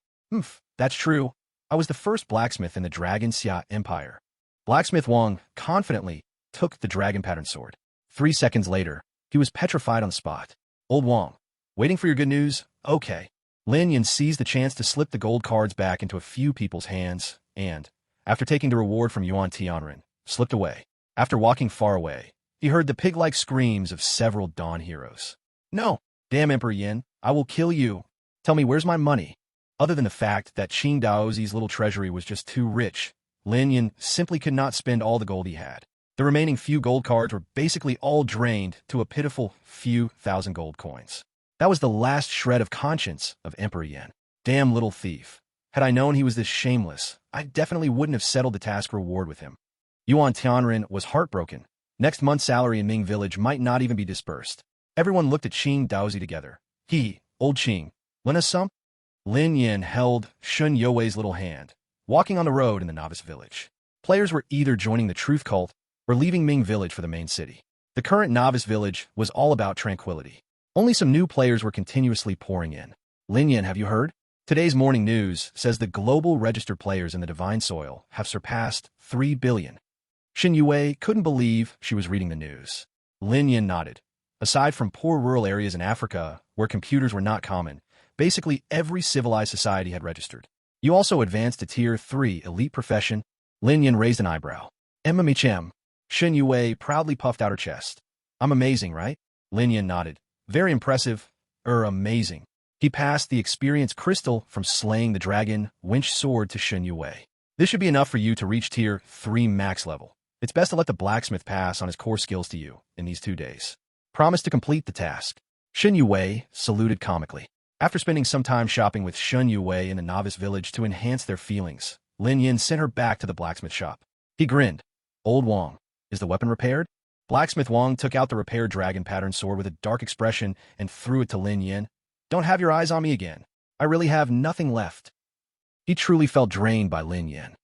That's true. I was the first blacksmith in the Dragonxia Empire. Blacksmith Wang confidently took the dragon pattern sword. 3 seconds later, he was petrified on the spot. Old Wang, waiting for your good news? Okay. Lin Yan seized the chance to slip the gold cards back into a few people's hands, and, after taking the reward from Yuan Tianren, slipped away. After walking far away, he heard the pig-like screams of several Dawn heroes. No! Damn Emperor Yin, I will kill you. Tell me, where's my money? Other than the fact that Qing Daozi's little treasury was just too rich, Lin Yan simply could not spend all the gold he had. The remaining few gold cards were basically all drained to a pitiful few thousand gold coins. That was the last shred of conscience of Emperor Yin. Damn little thief. Had I known he was this shameless, I definitely wouldn't have settled the task reward with him. Yuan Tianren was heartbroken. Next month's salary in Ming Village might not even be dispersed. Everyone looked at Qing Daozi together. Old Qing, lend us some? Lin Yan held Shun Youwei's little hand, walking on the road in the novice village. Players were either joining the truth cult or leaving Ming Village for the main city. The current novice village was all about tranquility. Only some new players were continuously pouring in. Lin Yan, have you heard? Today's morning news says the global registered players in the Divine Soil have surpassed 3 billion. Shin Yue couldn't believe she was reading the news. Lin Yan nodded. Aside from poor rural areas in Africa, where computers were not common, basically every civilized society had registered. You also advanced to Tier 3 elite profession. Lin Yan raised an eyebrow. Mmhm. Shin Yue proudly puffed out her chest. I'm amazing, right? Lin Yan nodded. Very impressive. Amazing. He passed the experience crystal from slaying the dragon winch sword to Shin Yue. This should be enough for you to reach Tier 3 max level. It's best to let the blacksmith pass on his core skills to you in these 2 days. Promise to complete the task. Shin Yue saluted comically. After spending some time shopping with Shun Yue in the novice village to enhance their feelings, Lin Yan sent her back to the blacksmith shop. He grinned. Old Wang, is the weapon repaired? Blacksmith Wang took out the repaired dragon pattern sword with a dark expression and threw it to Lin Yan. Don't have your eyes on me again. I really have nothing left. He truly felt drained by Lin Yan.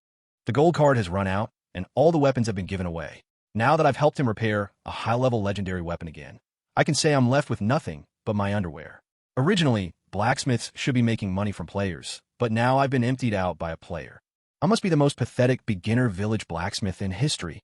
The gold card has run out, and all the weapons have been given away. Now that I've helped him repair a high-level legendary weapon again, I can say I'm left with nothing but my underwear. Originally, blacksmiths should be making money from players, but now I've been emptied out by a player. I must be the most pathetic beginner village blacksmith in history.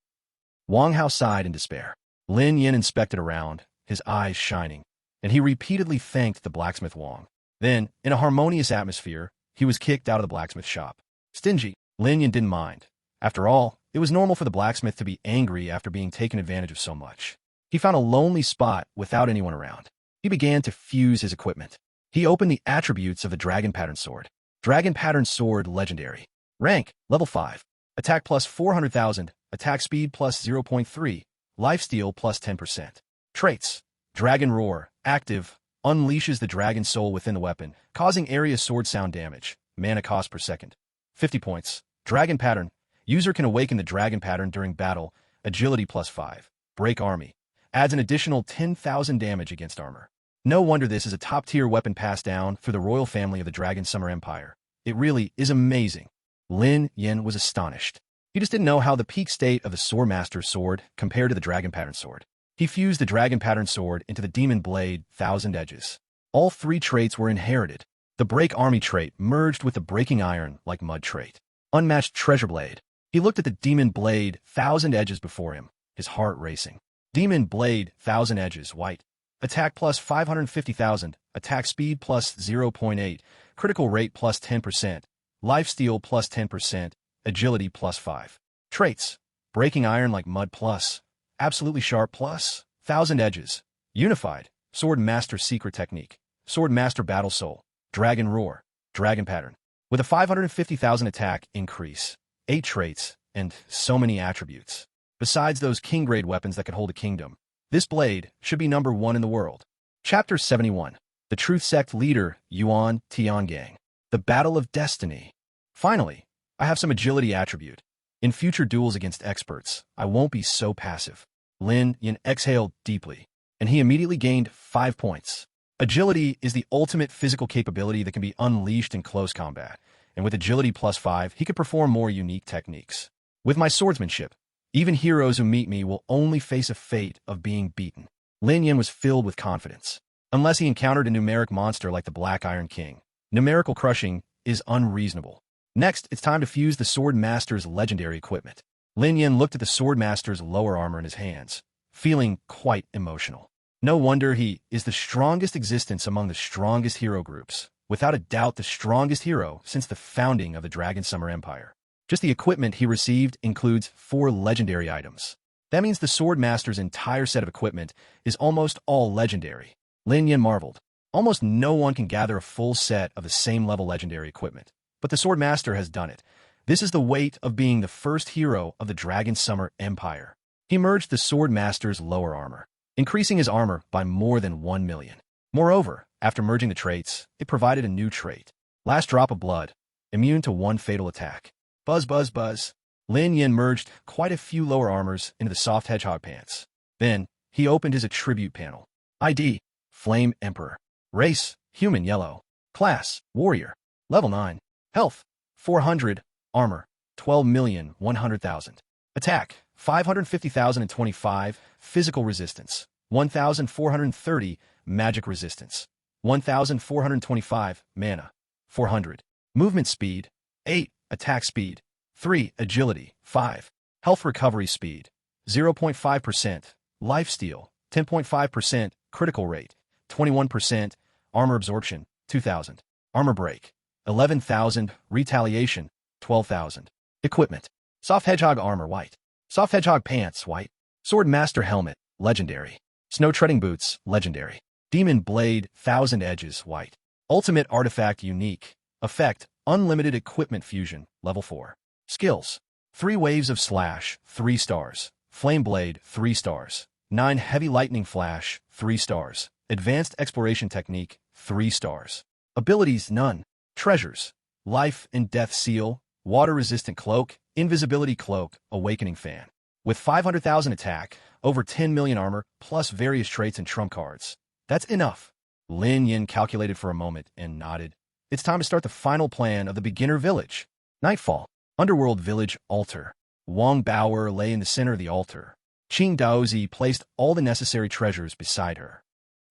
Wang Hao sighed in despair. Lin Yin inspected around, his eyes shining, and he repeatedly thanked the blacksmith Wang. Then, in a harmonious atmosphere, he was kicked out of the blacksmith shop. Stingy, Lin Yin didn't mind. After all, it was normal for the blacksmith to be angry after being taken advantage of so much. He found a lonely spot without anyone around. He began to fuse his equipment. He opened the attributes of the Dragon Pattern Sword. Dragon Pattern Sword Legendary. Rank, Level 5. Attack plus 400,000, Attack Speed plus 0.3, Lifesteal plus 10%. Traits. Dragon Roar. Active. Unleashes the dragon soul within the weapon, causing area sword sound damage. Mana cost per second. 50 points. Dragon Pattern. User can awaken the Dragon Pattern during battle. Agility plus 5. Break Army. Adds an additional 10,000 damage against armor. No wonder this is a top-tier weapon passed down through the royal family of the Dragon Summer Empire. It really is amazing. Lin Yin was astonished. He just didn't know how the peak state of the Swordmaster's sword compared to the Dragon Pattern Sword. He fused the Dragon Pattern Sword into the Demon Blade, Thousand Edges. All three traits were inherited. The Break Army trait merged with the Breaking Iron like Mud trait. Unmatched Treasure Blade. He looked at the Demon Blade, Thousand Edges before him, his heart racing. Demon Blade, Thousand Edges, White. Attack plus 550,000, Attack Speed plus 0.8, Critical Rate plus 10%, Lifesteal plus 10%, Agility plus 5. Traits. Breaking Iron like Mud plus, Absolutely Sharp plus, Thousand Edges, Unified, Sword Master Secret Technique, Sword Master Battle Soul, Dragon Roar, Dragon Pattern. With a 550,000 attack increase, 8 traits, and so many attributes. Besides those king-grade weapons that could hold a kingdom, this blade should be number 1 in the world. Chapter 71. The Truth Sect Leader, Yuan Tiangang. The Battle of Destiny. Finally, I have some agility attribute. In future duels against experts, I won't be so passive. Lin Yin exhaled deeply, and he immediately gained 5 points. Agility is the ultimate physical capability that can be unleashed in close combat, and with agility plus 5, he could perform more unique techniques. With my swordsmanship, even heroes who meet me will only face a fate of being beaten. Lin Yin was filled with confidence. Unless he encountered a numeric monster like the Black Iron King, numerical crushing is unreasonable. Next, it's time to fuse the Sword Master's legendary equipment. Lin Yin looked at the Sword Master's lower armor in his hands, feeling quite emotional. No wonder he is the strongest existence among the strongest hero groups. Without a doubt the strongest hero since the founding of the Dragon Summer Empire. Just the equipment he received includes 4 legendary items. That means the Sword Master's entire set of equipment is almost all legendary. Lin Yin marveled. Almost no one can gather a full set of the same level legendary equipment. But the Sword Master has done it. This is the weight of being the first hero of the Dragon Summer Empire. He merged the Sword Master's lower armor, increasing his armor by more than 1 million. Moreover, after merging the traits, it provided a new trait. Last Drop of Blood, immune to 1 fatal attack. Buzz, buzz, buzz. Lin Yin merged quite a few lower armors into the soft hedgehog pants. Then, he opened his attribute panel. ID, Flame Emperor. Race, Human Yellow. Class, Warrior. Level 9. Health, 400. Armor, 12,100,000. Attack, 550,025. Physical resistance, 1,430. Magic resistance, 1,425. Mana, 400. Movement speed, 8. Attack speed, 3. Agility, 5. Health recovery speed, 0.5%. Lifesteal, 10.5%. Critical rate, 21%. Armor absorption, 2,000. Armor break, 11,000. Retaliation, 12,000. Equipment. Soft Hedgehog Armor, White. Soft Hedgehog Pants, White. Sword Master Helmet, Legendary. Snow Treading Boots, Legendary. Demon Blade, Thousand Edges, White. Ultimate Artifact Unique. Effect, Unlimited Equipment Fusion, Level 4. Skills. 3 Waves of Slash, 3 stars. Flame Blade, 3 stars. 9 Heavy Lightning Flash, 3 stars. Advanced Exploration Technique, 3 stars. Abilities, none. Treasures. Life and Death Seal, Water-Resistant Cloak, Invisibility Cloak, Awakening Fan. With 500,000 attack, over 10 million armor, plus various traits and trump cards. That's enough. Lin Yin calculated for a moment and nodded. It's time to start the final plan of the beginner village. Nightfall. Underworld Village Altar. Wang Bauer lay in the center of the altar. Qing Daozi placed all the necessary treasures beside her.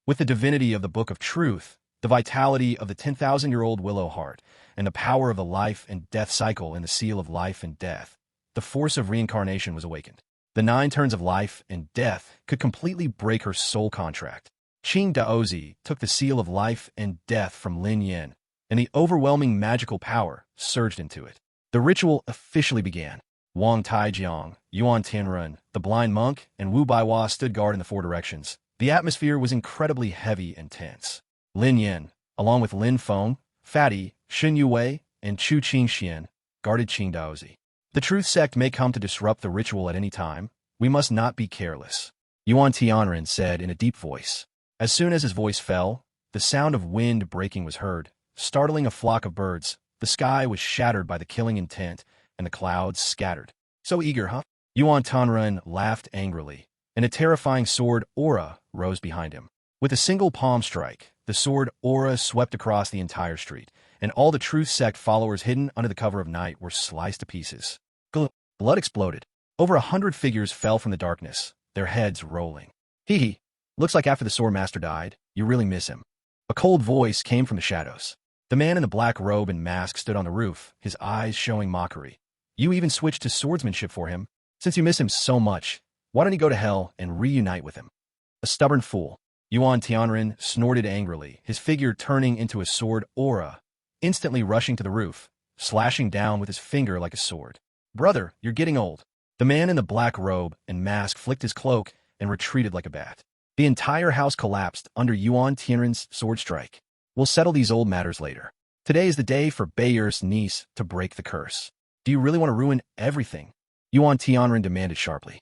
With the divinity of the Book of Truth, the vitality of the 10,000-year-old Willow Heart, and the power of the life and death cycle in the Seal of Life and Death, the force of reincarnation was awakened. The 9 turns of life and death could completely break her soul contract. Qing Daozi took the seal of life and death from Lin Yan, and the overwhelming magical power surged into it. The ritual officially began. Wang Taijiang, Yuan Tianren, the blind monk, and Wu Baihua stood guard in the 4 directions. The atmosphere was incredibly heavy and tense. Lin Yan, along with Lin Feng, Fatty, Xin Yuwei, and Chu Qingxian, guarded Qing Daozi. The truth sect may come to disrupt the ritual at any time. We must not be careless, Yuan Tianren said in a deep voice. As soon as his voice fell, the sound of wind breaking was heard, startling a flock of birds. The sky was shattered by the killing intent, and the clouds scattered. So eager, huh? Yuan Tianren laughed angrily, and a terrifying sword aura rose behind him. With a single palm strike, the sword aura swept across the entire street, and all the truth sect followers hidden under the cover of night were sliced to pieces. Blood exploded. Over 100 figures fell from the darkness, their heads rolling. Hee hee. Looks like after the sword master died, you really miss him. A cold voice came from the shadows. The man in the black robe and mask stood on the roof, his eyes showing mockery. You even switched to swordsmanship for him. Since you miss him so much, why don't you go to hell and reunite with him? A stubborn fool. Yuan Tianren snorted angrily, his figure turning into a sword aura, instantly rushing to the roof, slashing down with his finger like a sword. Brother, you're getting old. The man in the black robe and mask flicked his cloak and retreated like a bat. The entire house collapsed under Yuan Tianren's sword strike. We'll settle these old matters later. Today is the day for Bayer's niece to break the curse. Do you really want to ruin everything? Yuan Tianren demanded sharply.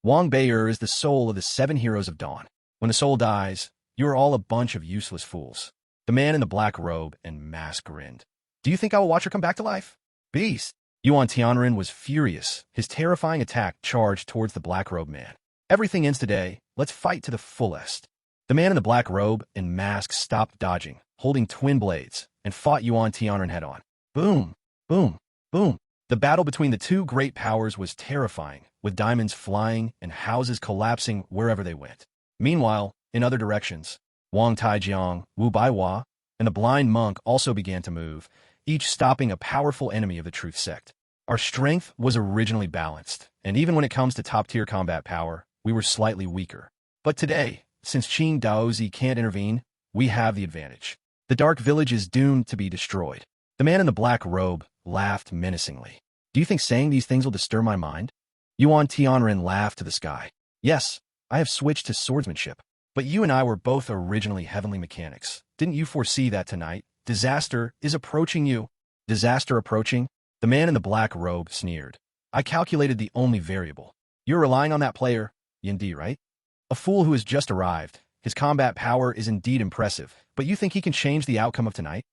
Wang Bayer is the soul of the 7 heroes of dawn. When the soul dies, you are all a bunch of useless fools. The man in the black robe and mask grinned. Do you think I will watch her come back to life? Beast! Yuan Tianren was furious. His terrifying attack charged towards the black robe man. Everything ends today. Let's fight to the fullest. The man in the black robe and mask stopped dodging, holding twin blades, and fought Yuan Tianren head-on. Boom! Boom! Boom! The battle between the 2 great powers was terrifying, with diamonds flying and houses collapsing wherever they went. Meanwhile, in other directions, Wang Taijiang, Wu Baihua, and the blind monk also began to move, each stopping a powerful enemy of the truth sect. Our strength was originally balanced, and even when it comes to top-tier combat power, we were slightly weaker. But today, since Qing Daozi can't intervene, we have the advantage. The Dark Village is doomed to be destroyed. The man in the black robe laughed menacingly. Do you think saying these things will disturb my mind? Yuan Tianren laughed to the sky. Yes, I have switched to swordsmanship. But you and I were both originally heavenly mechanics. Didn't you foresee that tonight? Disaster is approaching you. Disaster approaching? The man in the black robe sneered. I calculated the only variable. You're relying on that player, Yindi, right? A fool who has just arrived. His combat power is indeed impressive, but you think he can change the outcome of tonight?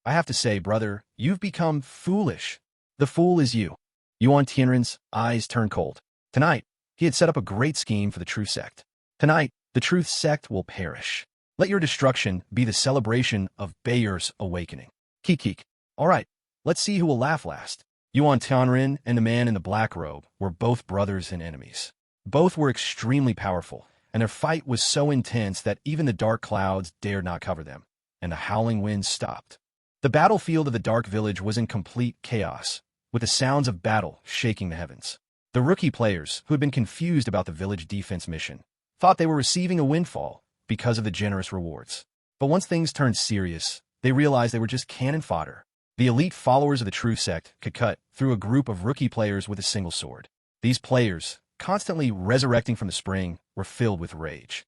I have to say, brother, you've become foolish. The fool is you. Yuan Tianren's eyes turned cold. Tonight, he had set up a great scheme for the Truth Sect. Tonight, the Truth Sect will perish. Let your destruction be the celebration of Bayer's awakening. Kik. All right, let's see who will laugh last. Yuan Tianren and the man in the black robe were both brothers and enemies. Both were extremely powerful, and their fight was so intense that even the dark clouds dared not cover them, and the howling winds stopped. The battlefield of the Dark Village was in complete chaos, with the sounds of battle shaking the heavens. The rookie players, who had been confused about the village defense mission, thought they were receiving a windfall because of the generous rewards. But once things turned serious, they realized they were just cannon fodder. The elite followers of the Truth Sect could cut through a group of rookie players with a single sword. These players, constantly resurrecting from the spring, were filled with rage.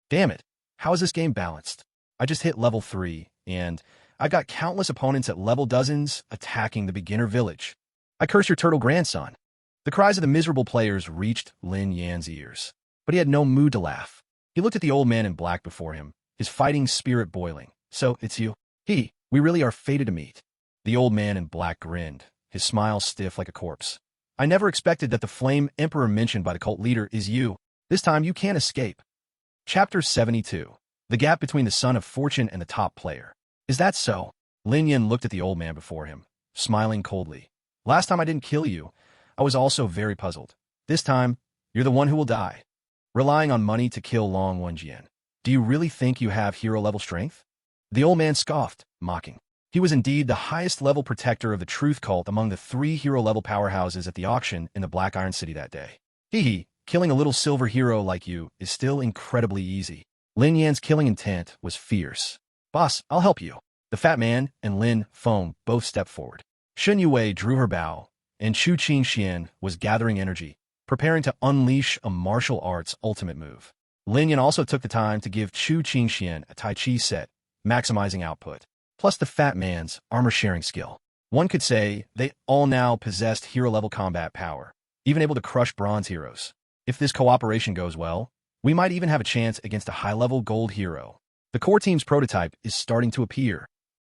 Damn it, how is this game balanced? I just hit level 3, and I've got countless opponents at level dozens attacking the beginner village. I curse your turtle grandson. The cries of the miserable players reached Lin Yan's ears, but he had no mood to laugh. He looked at the old man in black before him, his fighting spirit boiling. So, it's you? We really are fated to meet. The old man in black grinned, his smile stiff like a corpse. I never expected that the flame emperor mentioned by the cult leader is you. This time you can't escape. Chapter 72. The gap between the son of fortune and the top player. Is that so? Lin Yan looked at the old man before him, smiling coldly. Last time I didn't kill you, I was also very puzzled. This time, you're the one who will die. Relying on money to kill Long Wenjian. Do you really think you have hero-level strength? The old man scoffed, mocking. He was indeed the highest-level protector of the truth cult among the 3 hero-level powerhouses at the auction in the Black Iron City that day. Hee hee, killing a little silver hero like you is still incredibly easy. Lin Yan's killing intent was fierce. Boss, I'll help you. The fat man and Lin Feng both stepped forward. Shen Yue drew her bow, and Chu Qingxian was gathering energy, preparing to unleash a martial arts ultimate move. Lin Yan also took the time to give Chu Qingxian a Tai Chi set, maximizing output, plus the fat man's armor-sharing skill. One could say they all now possessed hero-level combat power, even able to crush bronze heroes. If this cooperation goes well, we might even have a chance against a high-level gold hero. The core team's prototype is starting to appear.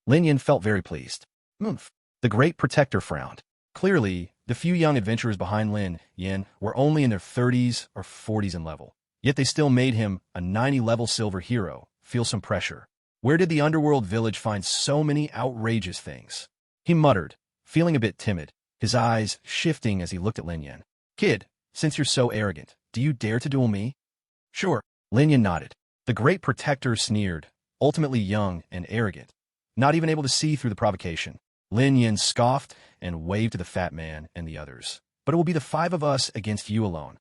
Lin Yan felt very pleased. Oomph. The Great Protector frowned. Clearly, the few young adventurers behind Lin Yan were only in their 30s or 40s in level. Yet they still made him, a 90-level silver hero, feel some pressure. Where did the underworld village find so many outrageous things? He muttered, feeling a bit timid, his eyes shifting as he looked at Lin Yan. Kid, since you're so arrogant, do you dare to duel me? Sure. Lin Yan nodded. The Great Protector sneered, ultimately young and arrogant, not even able to see through the provocation. Lin Yan scoffed and waved to the fat man and the others. But it will be the 5 of us against you alone.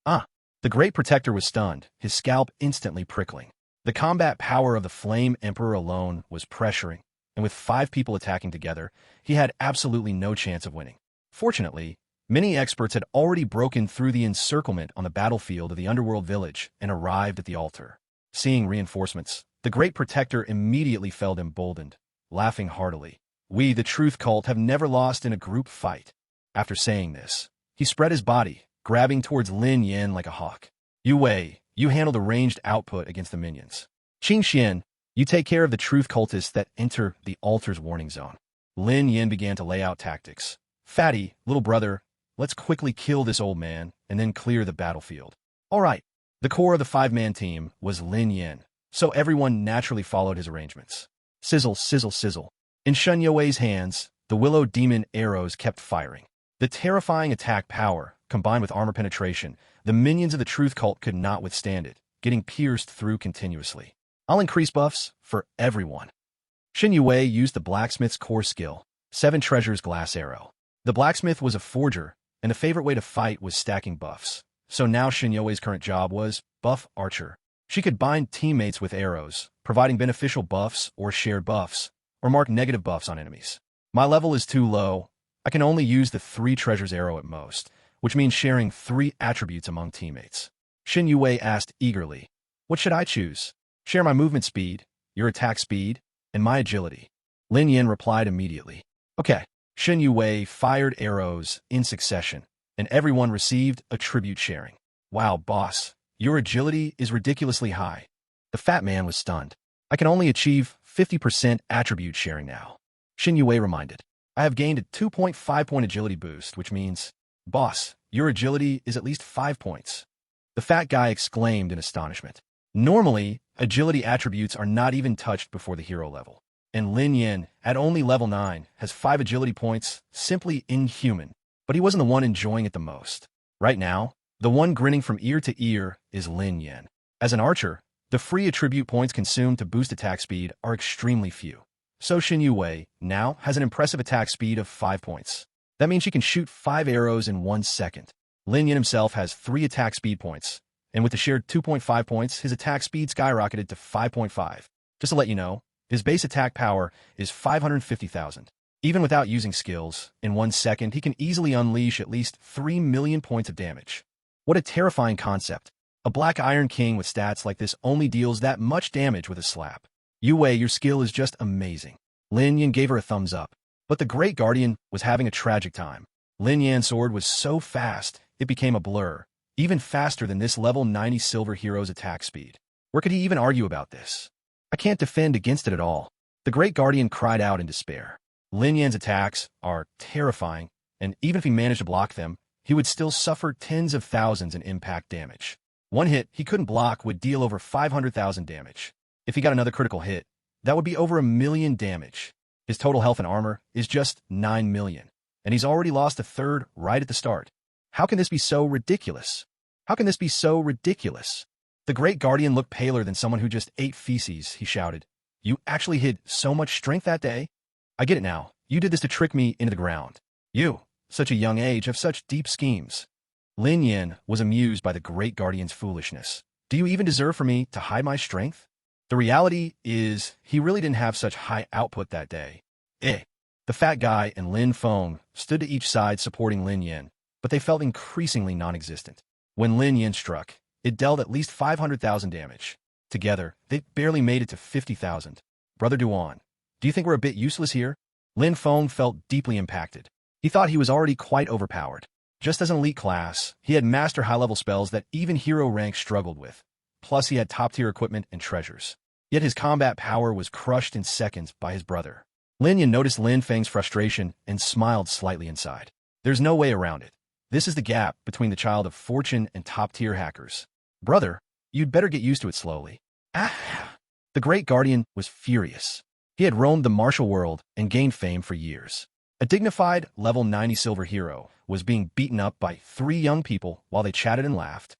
Ah! The Great Protector was stunned, his scalp instantly prickling. The combat power of the Flame Emperor alone was pressuring, and with 5 people attacking together, he had absolutely no chance of winning. Fortunately, many experts had already broken through the encirclement on the battlefield of the underworld village and arrived at the altar. Seeing reinforcements, the Great Protector immediately felt emboldened, laughing heartily. We, the Truth Cult, have never lost in a group fight. After saying this, he spread his body, grabbing towards Lin Yan like a hawk. Yu Wei, you handle the ranged output against the minions. Qingxian, you take care of the Truth Cultists that enter the altar's warning zone. Lin Yan began to lay out tactics. Fatty, little brother, let's quickly kill this old man and then clear the battlefield. All right. The core of the 5-man team was Lin Yan, so everyone naturally followed his arrangements. Sizzle, sizzle, sizzle. In Shen Yue's hands, the Willow Demon arrows kept firing. The terrifying attack power, combined with armor penetration, the minions of the Truth Cult could not withstand it, getting pierced through continuously. I'll increase buffs for everyone. Shen Yue used the blacksmith's core skill, 7 Treasures Glass Arrow. The blacksmith was a forger, and the favorite way to fight was stacking buffs. So now Shen Yue's current job was Buff Archer. She could bind teammates with arrows, providing beneficial buffs or shared buffs, or mark negative buffs on enemies. My level is too low. I can only use the 3 Treasures Arrow at most, which means sharing 3 attributes among teammates. Shen Yue asked eagerly, what should I choose? Share my movement speed, your attack speed, and my agility. Lin Yan replied immediately. Okay. Shen Yue fired arrows in succession, and everyone received attribute sharing. Wow, boss, your agility is ridiculously high. The fat man was stunned. I can only achieve 50% attribute sharing now. Shen Yue reminded. I have gained a 2.5-point agility boost, which means, boss, your agility is at least 5 points. The fat guy exclaimed in astonishment. Normally, agility attributes are not even touched before the hero level. And Lin Yan, at only level 9, has 5 agility points, simply inhuman. But he wasn't the one enjoying it the most. Right now, the one grinning from ear to ear is Lin Yan. As an archer, the free attribute points consumed to boost attack speed are extremely few. So Shen Yue now has an impressive attack speed of 5 points. That means she can shoot 5 arrows in 1 second. Lin Yan himself has 3 attack speed points, and with the shared 2.5 points, his attack speed skyrocketed to 5.5. Just to let you know, his base attack power is 550,000. Even without using skills, in 1 second he can easily unleash at least 3 million points of damage. What a terrifying concept. A Black Iron King with stats like this only deals that much damage with a slap. Yue, your skill is just amazing. Lin Yan gave her a thumbs up. But the Great Guardian was having a tragic time. Lin Yan's sword was so fast, it became a blur, even faster than this level 90 silver hero's attack speed. Where could he even argue about this? I can't defend against it at all. The Great Guardian cried out in despair. Lin Yan's attacks are terrifying, and even if he managed to block them, he would still suffer tens of thousands in impact damage. One hit he couldn't block would deal over 500,000 damage. If he got another critical hit, that would be over 1 million damage. His total health and armor is just 9 million, and he's already lost a third right at the start. How can this be so ridiculous? How can this be so ridiculous? The Great Guardian looked paler than someone who just ate feces, he shouted. You actually hid so much strength that day? I get it now. You did this to trick me into the ground. You, such a young age, have such deep schemes. Lin Yin was amused by the great guardian's foolishness. Do you even deserve for me to hide my strength? The reality is, he really didn't have such high output that day. The fat guy and Lin Feng stood to each side supporting Lin Yin, but they felt increasingly non-existent. When Lin Yin struck, it dealt at least 500,000 damage. Together, they barely made it to 50,000. Brother Duan, do you think we're a bit useless here? Lin Feng felt deeply impacted. He thought he was already quite overpowered. Just as an elite class, he had master high-level spells that even hero rank struggled with. Plus, he had top-tier equipment and treasures. Yet his combat power was crushed in seconds by his brother. Lin Yin noticed Lin Feng's frustration and smiled slightly inside. There's no way around it. This is the gap between the child of fortune and top-tier hackers. Brother, you'd better get used to it slowly. The great guardian was furious. He had roamed the martial world and gained fame for years. A dignified level 90 silver hero was being beaten up by 3 young people while they chatted and laughed.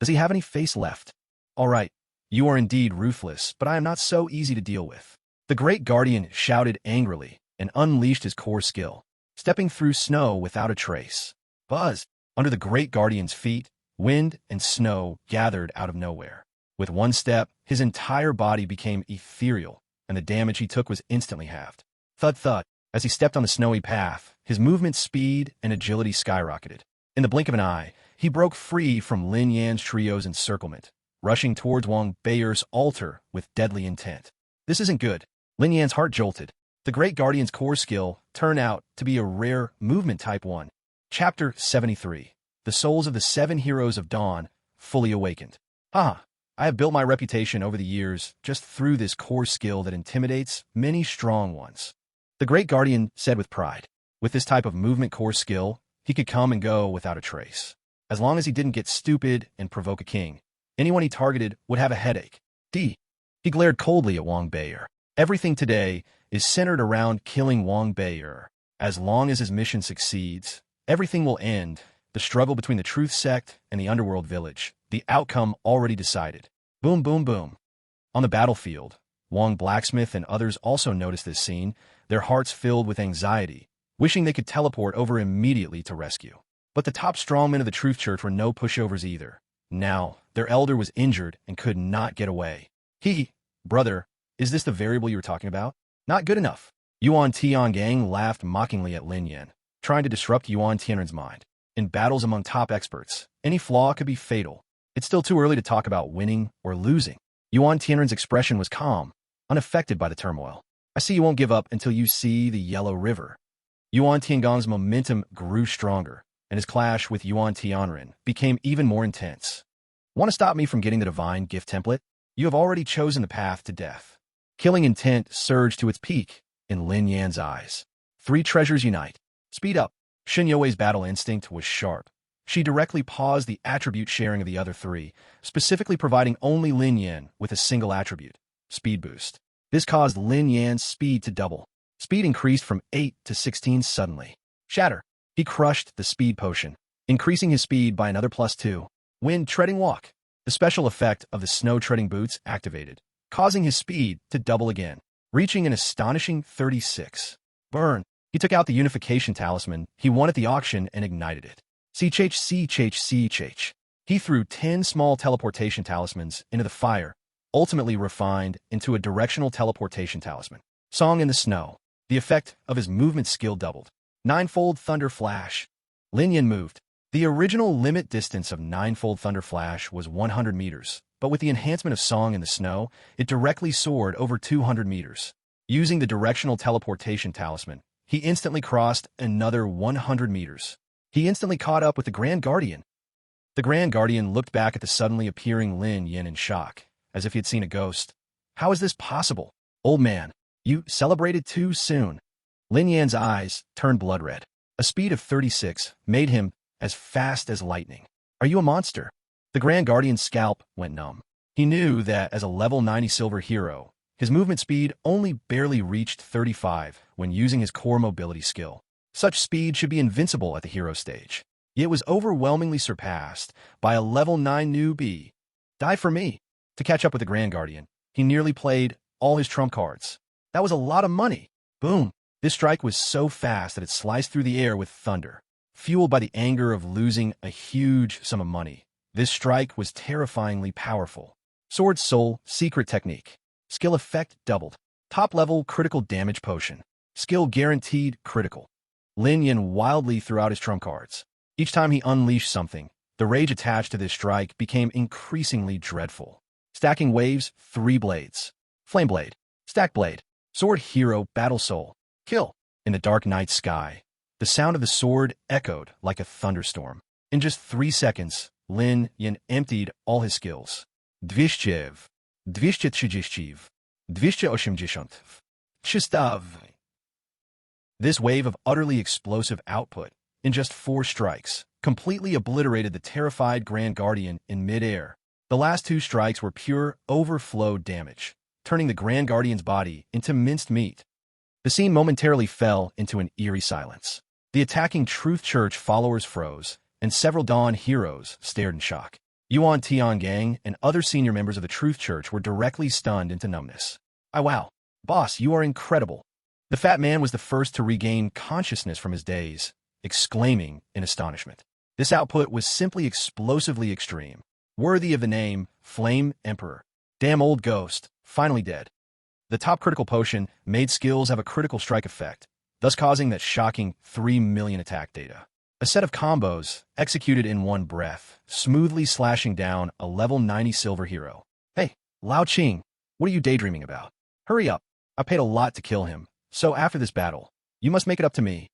Does he have any face left? All right, you are indeed ruthless, but I am not so easy to deal with. The great guardian shouted angrily and unleashed his core skill, stepping through snow without a trace. Buzz! Under the great guardian's feet, wind and snow gathered out of nowhere. With one step, his entire body became ethereal, and the damage he took was instantly halved. Thud thud! As he stepped on the snowy path, his movement speed and agility skyrocketed. In the blink of an eye, he broke free from Lin Yan's trio's encirclement, rushing towards Wang Beiyer's altar with deadly intent. This isn't good. Lin Yan's heart jolted. The great guardian's core skill turned out to be a rare movement type 1. Chapter 73. The souls of the 7 heroes of Dawn fully awakened. I have built my reputation over the years just through this core skill that intimidates many strong ones. The great guardian said with pride. With this type of movement core skill, he could come and go without a trace. As long as he didn't get stupid and provoke a king, anyone he targeted would have a headache. He glared coldly at Wang Beiyer. Everything today is centered around killing Wang Beiyer. As long as his mission succeeds, everything will end. The struggle between the Truth Sect and the Underworld Village, the outcome already decided. Boom, boom, boom. On the battlefield, Wang Blacksmith and others also noticed this scene, their hearts filled with anxiety, wishing they could teleport over immediately to rescue. But the top strongmen of the Truth Church were no pushovers either. Now, their elder was injured and could not get away. Brother, is this the variable you were talking about? Not good enough. Yuan Tiangang laughed mockingly at Lin Yan, trying to disrupt Yuan Tianren's mind. In battles among top experts, any flaw could be fatal. It's still too early to talk about winning or losing. Yuan Tianren's expression was calm, unaffected by the turmoil. I see you won't give up until you see the Yellow River. Yuan Tiangong's momentum grew stronger, and his clash with Yuan Tianren became even more intense. Want to stop me from getting the divine gift template? You have already chosen the path to death. Killing intent surged to its peak in Lin Yan's eyes. 3 treasures unite. Speed up. Shin Youwei's battle instinct was sharp. She directly paused the attribute sharing of the other 3, specifically providing only Lin Yan with a single attribute, Speed Boost. This caused Lin Yan's speed to double. Speed increased from 8 to 16 suddenly. Shatter. He crushed the speed potion, increasing his speed by another +2. Wind Treading Walk. The special effect of the snow treading boots activated, causing his speed to double again, reaching an astonishing 36. Burn. He took out the unification talisman he won at the auction and ignited it. Chh. He threw 10 small teleportation talismans into the fire, ultimately refined into a directional teleportation talisman. Song in the Snow. The effect of his movement skill doubled. Ninefold Thunder Flash. Lin Yan moved. The original limit distance of Ninefold Thunder Flash was 100 meters, but with the enhancement of Song in the Snow, it directly soared over 200 meters. Using the directional teleportation talisman, he instantly crossed another 100 meters. He instantly caught up with the Grand Guardian. The Grand Guardian looked back at the suddenly appearing Lin Yan in shock, as if he had seen a ghost. How is this possible? Old man, you celebrated too soon. Lin Yan's eyes turned blood red. A speed of 36 made him as fast as lightning. Are you a monster? The Grand Guardian's scalp went numb. He knew that as a level 90 silver hero, his movement speed only barely reached 35 when using his core mobility skill. Such speed should be invincible at the hero stage. Yet it was overwhelmingly surpassed by a level 9 newbie. Die for me. To catch up with the Grand Guardian, he nearly played all his trump cards. That was a lot of money. Boom. This strike was so fast that it sliced through the air with thunder. Fueled by the anger of losing a huge sum of money, this strike was terrifyingly powerful. Sword Soul Secret Technique. Skill effect doubled. Top level critical damage potion. Skill guaranteed critical. Lin Yan wildly threw out his trump cards. Each time he unleashed something, the rage attached to this strike became increasingly dreadful. Stacking waves, 3 blades. Flame Blade. Stack Blade. Sword Hero Battle Soul. Kill. In the dark night sky, the sound of the sword echoed like a thunderstorm. In just 3 seconds, Lin Yan emptied all his skills. 200, 230, 280, 300. This wave of utterly explosive output, in just 4 strikes, completely obliterated the terrified Grand Guardian in midair. The last 2 strikes were pure overflow damage, turning the Grand Guardian's body into minced meat. The scene momentarily fell into an eerie silence. The attacking Truth Church followers froze, and several Dawn heroes stared in shock. Yuan Tiangang and other senior members of the Truth Church were directly stunned into numbness. Wow. Boss, you are incredible. The fat man was the first to regain consciousness from his daze, exclaiming in astonishment. This output was simply explosively extreme, worthy of the name Flame Emperor. Damn old ghost, finally dead. The top critical potion made skills have a critical strike effect, thus causing that shocking 3 million attack data. A set of combos executed in one breath, smoothly slashing down a level 90 silver hero. Hey, Lao Qing, what are you daydreaming about? Hurry up. I paid a lot to kill him, so after this battle, you must make it up to me.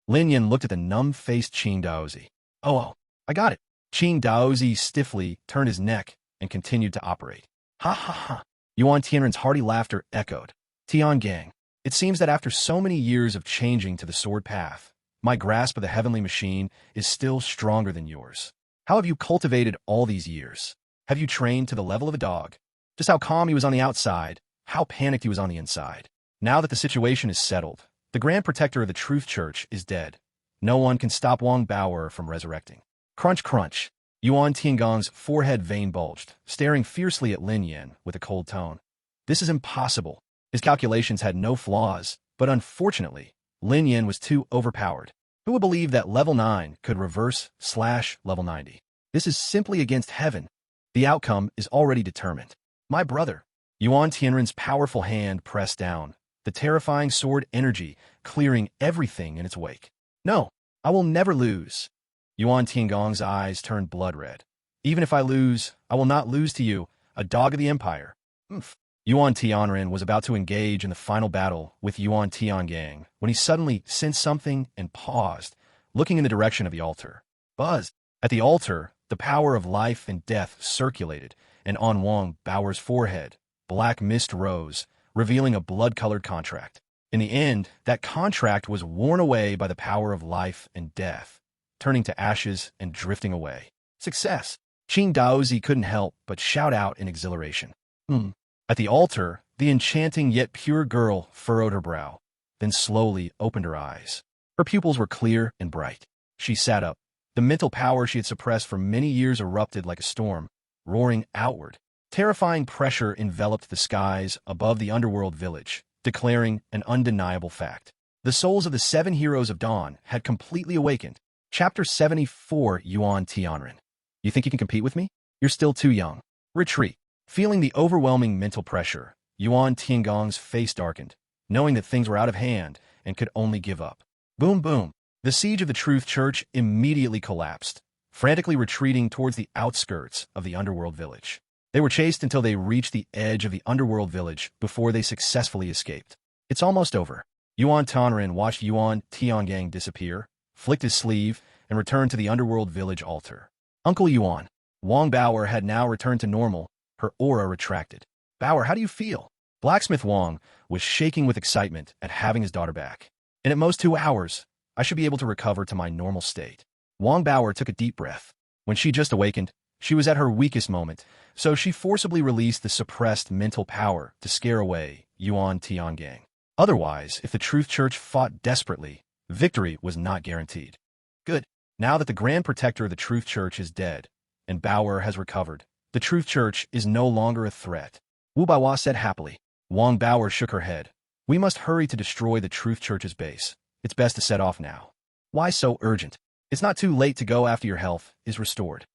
Lin Yan looked at the numb-faced Qing Daozi. Oh, I got it. Qing Daozi stiffly turned his neck and continued to operate. Ha ha ha. Yuan Tianren's hearty laughter echoed. Tiangang, it seems that after so many years of changing to the sword path, my grasp of the heavenly machine is still stronger than yours. How have you cultivated all these years? Have you trained to the level of a dog? Just how calm he was on the outside, how panicked he was on the inside. Now that the situation is settled, the Grand Protector of the Truth Church is dead. No one can stop Wang Baoer from resurrecting. Crunch, crunch. Yuan Tiangong's forehead vein bulged, staring fiercely at Lin Yan with a cold tone. This is impossible. His calculations had no flaws, but unfortunately, Lin Yan was too overpowered. Who would believe that level 9 could reverse / level 90? This is simply against heaven. The outcome is already determined. My brother. Yuan Tianren's powerful hand pressed down, the terrifying sword energy clearing everything in its wake. No, I will never lose. Yuan Tiangong's eyes turned blood red. Even if I lose, I will not lose to you, a dog of the Empire. Yuan Tianren was about to engage in the final battle with Yuan Tiangang when he suddenly sensed something and paused, looking in the direction of the altar. Buzz! At the altar, the power of life and death circulated, and on Wang Baoer's forehead, black mist rose, revealing a blood-colored contract. In the end, that contract was worn away by the power of life and death, turning to ashes and drifting away. Success! Qing Daozi couldn't help but shout out in exhilaration. At the altar, the enchanting yet pure girl furrowed her brow, then slowly opened her eyes. Her pupils were clear and bright. She sat up. The mental power she had suppressed for many years erupted like a storm, roaring outward. Terrifying pressure enveloped the skies above the underworld village, declaring an undeniable fact. The souls of the 7 heroes of Dawn had completely awakened. Chapter 74. Yuan Tianren. You think you can compete with me? You're still too young. Retreat. Feeling the overwhelming mental pressure, Yuan Tiangong's face darkened, knowing that things were out of hand and could only give up. Boom, boom. The siege of the Truth Church immediately collapsed, frantically retreating towards the outskirts of the underworld village. They were chased until they reached the edge of the underworld village before they successfully escaped. It's almost over. Yuan Tianren watched Yuan Tiangang disappear, flicked his sleeve, and returned to the underworld village altar. Uncle Yuan. Wang Baoer had now returned to normal, her aura retracted. Baoer, how do you feel? Blacksmith Wang was shaking with excitement at having his daughter back. In at most 2 hours, I should be able to recover to my normal state. Wang Baoer took a deep breath. When she just awakened, she was at her weakest moment, so she forcibly released the suppressed mental power to scare away Yuan Tiangang. Otherwise, if the Truth Church fought desperately, victory was not guaranteed. Good. Now that the Grand Protector of the Truth Church is dead, and Baoer has recovered, the Truth Church is no longer a threat. Wu Baiwa said happily. Wang Baoer shook her head. We must hurry to destroy the Truth Church's base. It's best to set off now. Why so urgent? It's not too late to go after your health is restored.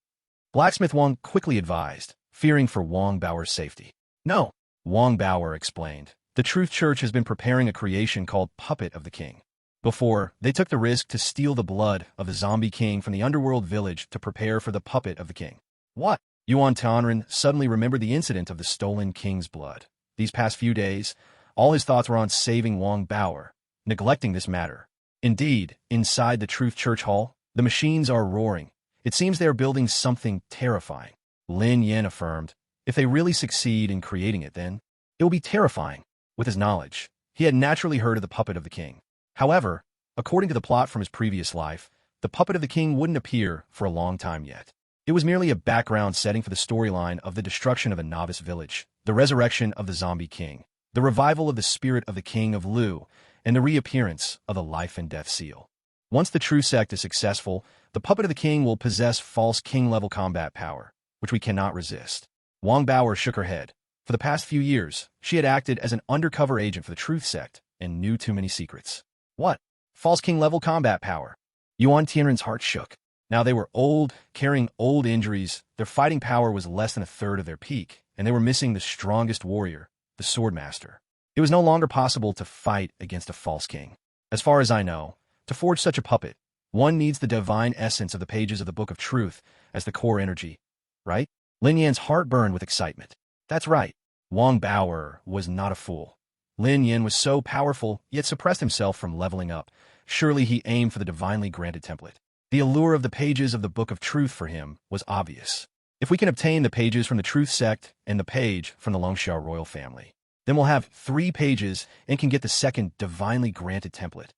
Blacksmith Wang quickly advised, fearing for Wang Bao's safety. No, Wang Bao explained. The Truth Church has been preparing a creation called Puppet of the King. Before, they took the risk to steal the blood of the zombie king from the underworld village to prepare for the Puppet of the King. What? Yuan Tianren suddenly remembered the incident of the stolen king's blood. These past few days, all his thoughts were on saving Wang Bao, neglecting this matter. Indeed, inside the Truth Church Hall, the machines are roaring. It seems they are building something terrifying. Lin Yan affirmed, if they really succeed in creating it, then it will be terrifying. With his knowledge, he had naturally heard of the Puppet of the King. However, according to the plot from his previous life, the Puppet of the King wouldn't appear for a long time yet. It was merely a background setting for the storyline of the destruction of a novice village, the resurrection of the zombie king, the revival of the spirit of the king of Lu, and the reappearance of the life and death seal. Once the true sect is successful, the Puppet of the King will possess false king-level combat power, which we cannot resist. Wang Bao shook her head. For the past few years, she had acted as an undercover agent for the Truth Sect and knew too many secrets. What? False king-level combat power? Yuan Tianren's heart shook. Now they were old, carrying old injuries, their fighting power was less than a third of their peak, and they were missing the strongest warrior, the Swordmaster. It was no longer possible to fight against a false king. As far as I know, to forge such a puppet, one needs the divine essence of the pages of the Book of Truth as the core energy, right? Lin Yan's heart burned with excitement. That's right. Wang Bao was not a fool. Lin Yan was so powerful, yet suppressed himself from leveling up. Surely he aimed for the divinely granted template. The allure of the pages of the Book of Truth for him was obvious. If we can obtain the pages from the Truth Sect and the page from the Longxiao royal family, then we'll have 3 pages and can get the second divinely granted template.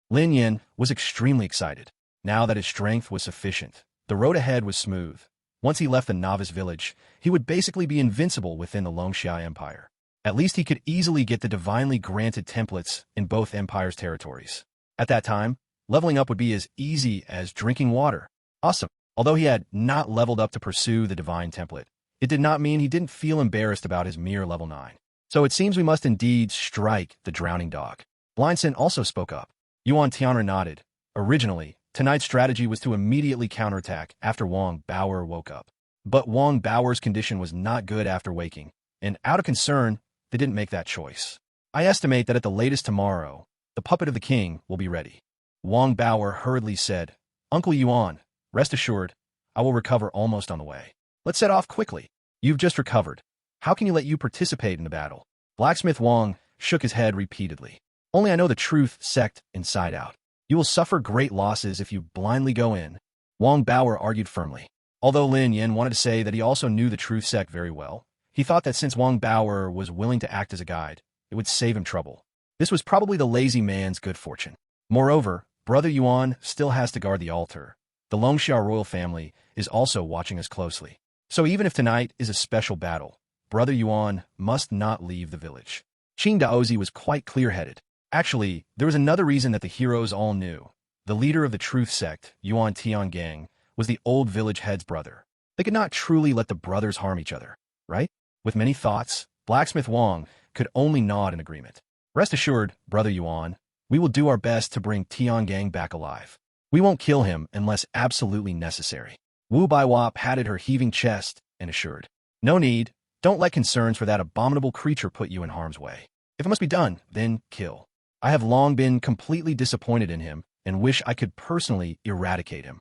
Lin Yan was extremely excited. Now that his strength was sufficient, the road ahead was smooth. Once he left the novice village, he would basically be invincible within the Longxiao Empire. At least he could easily get the divinely granted templates in both empires' territories. At that time, leveling up would be as easy as drinking water. Awesome. Although he had not leveled up to pursue the divine template, it did not mean he didn't feel embarrassed about his mere level 9. So it seems we must indeed strike the drowning dog. Blindson also spoke up. Yuan Tianren nodded. Originally, tonight's strategy was to immediately counterattack after Wang Bao woke up. But Wang Bao's condition was not good after waking, and out of concern, they didn't make that choice. I estimate that at the latest tomorrow, the Puppet of the King will be ready. Wang Bao hurriedly said, Uncle Yuan, rest assured, I will recover almost on the way. Let's set off quickly. You've just recovered. How can you let you participate in the battle? Blacksmith Wang shook his head repeatedly. Only I know the Truth Sect inside out. You will suffer great losses if you blindly go in. Wang Bao argued firmly. Although Lin Yan wanted to say that he also knew the Truth Sect very well, he thought that since Wang Bao was willing to act as a guide, it would save him trouble. This was probably the lazy man's good fortune. Moreover, Brother Yuan still has to guard the altar. The Longxiao royal family is also watching us closely. So even if tonight is a special battle, Brother Yuan must not leave the village. Qin Daozi was quite clear-headed. Actually, there was another reason that the heroes all knew. The leader of the Truth Sect, Yuan Tiangang, was the old village head's brother. They could not truly let the brothers harm each other, right? With many thoughts, Blacksmith Wang could only nod in agreement. Rest assured, Brother Yuan, we will do our best to bring Tiangang back alive. We won't kill him unless absolutely necessary. Wu Baiwa patted her heaving chest and assured. No need. Don't let concerns for that abominable creature put you in harm's way. If it must be done, then kill. I have long been completely disappointed in him and wish I could personally eradicate him.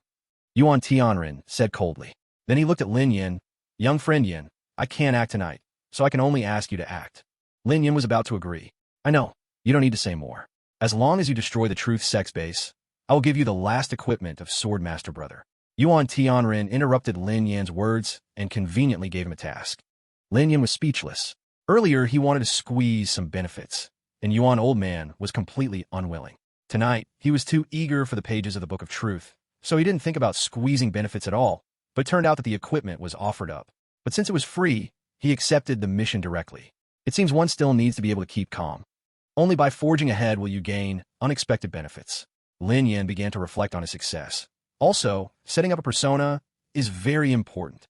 Yuan Tianren said coldly. Then he looked at Lin Yan. Young friend Yan, I can't act tonight, so I can only ask you to act. Lin Yan was about to agree. I know. You don't need to say more. As long as you destroy the Truth Sect's base, I will give you the last equipment of Swordmaster Brother. Yuan Tianren interrupted Lin Yan's words and conveniently gave him a task. Lin Yan was speechless. Earlier, he wanted to squeeze some benefits, and Yuan Old Man was completely unwilling. Tonight, he was too eager for the pages of the Book of Truth, so he didn't think about squeezing benefits at all, but it turned out that the equipment was offered up. But since it was free, he accepted the mission directly. It seems one still needs to be able to keep calm. Only by forging ahead will you gain unexpected benefits. Lin Yan began to reflect on his success. Also, setting up a persona is very important.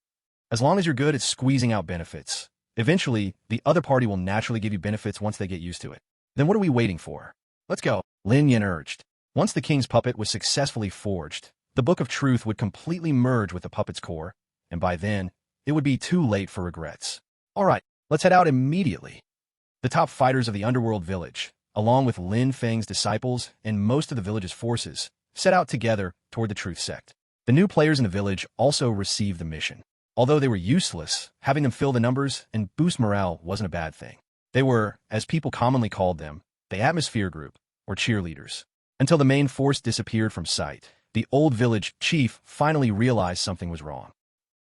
As long as you're good at squeezing out benefits, eventually, the other party will naturally give you benefits once they get used to it. Then what are we waiting for? Let's go, Lin Yan urged. Once the king's puppet was successfully forged, the Book of Truth would completely merge with the puppet's core, and by then, it would be too late for regrets. All right, let's head out immediately. The top fighters of the underworld village, along with Lin Feng's disciples and most of the village's forces, set out together toward the Truth Sect. The new players in the village also received the mission. Although they were useless, having them fill the numbers and boost morale wasn't a bad thing. They were, as people commonly called them, the Atmosphere Group, or cheerleaders. Until the main force disappeared from sight, the old village chief finally realized something was wrong.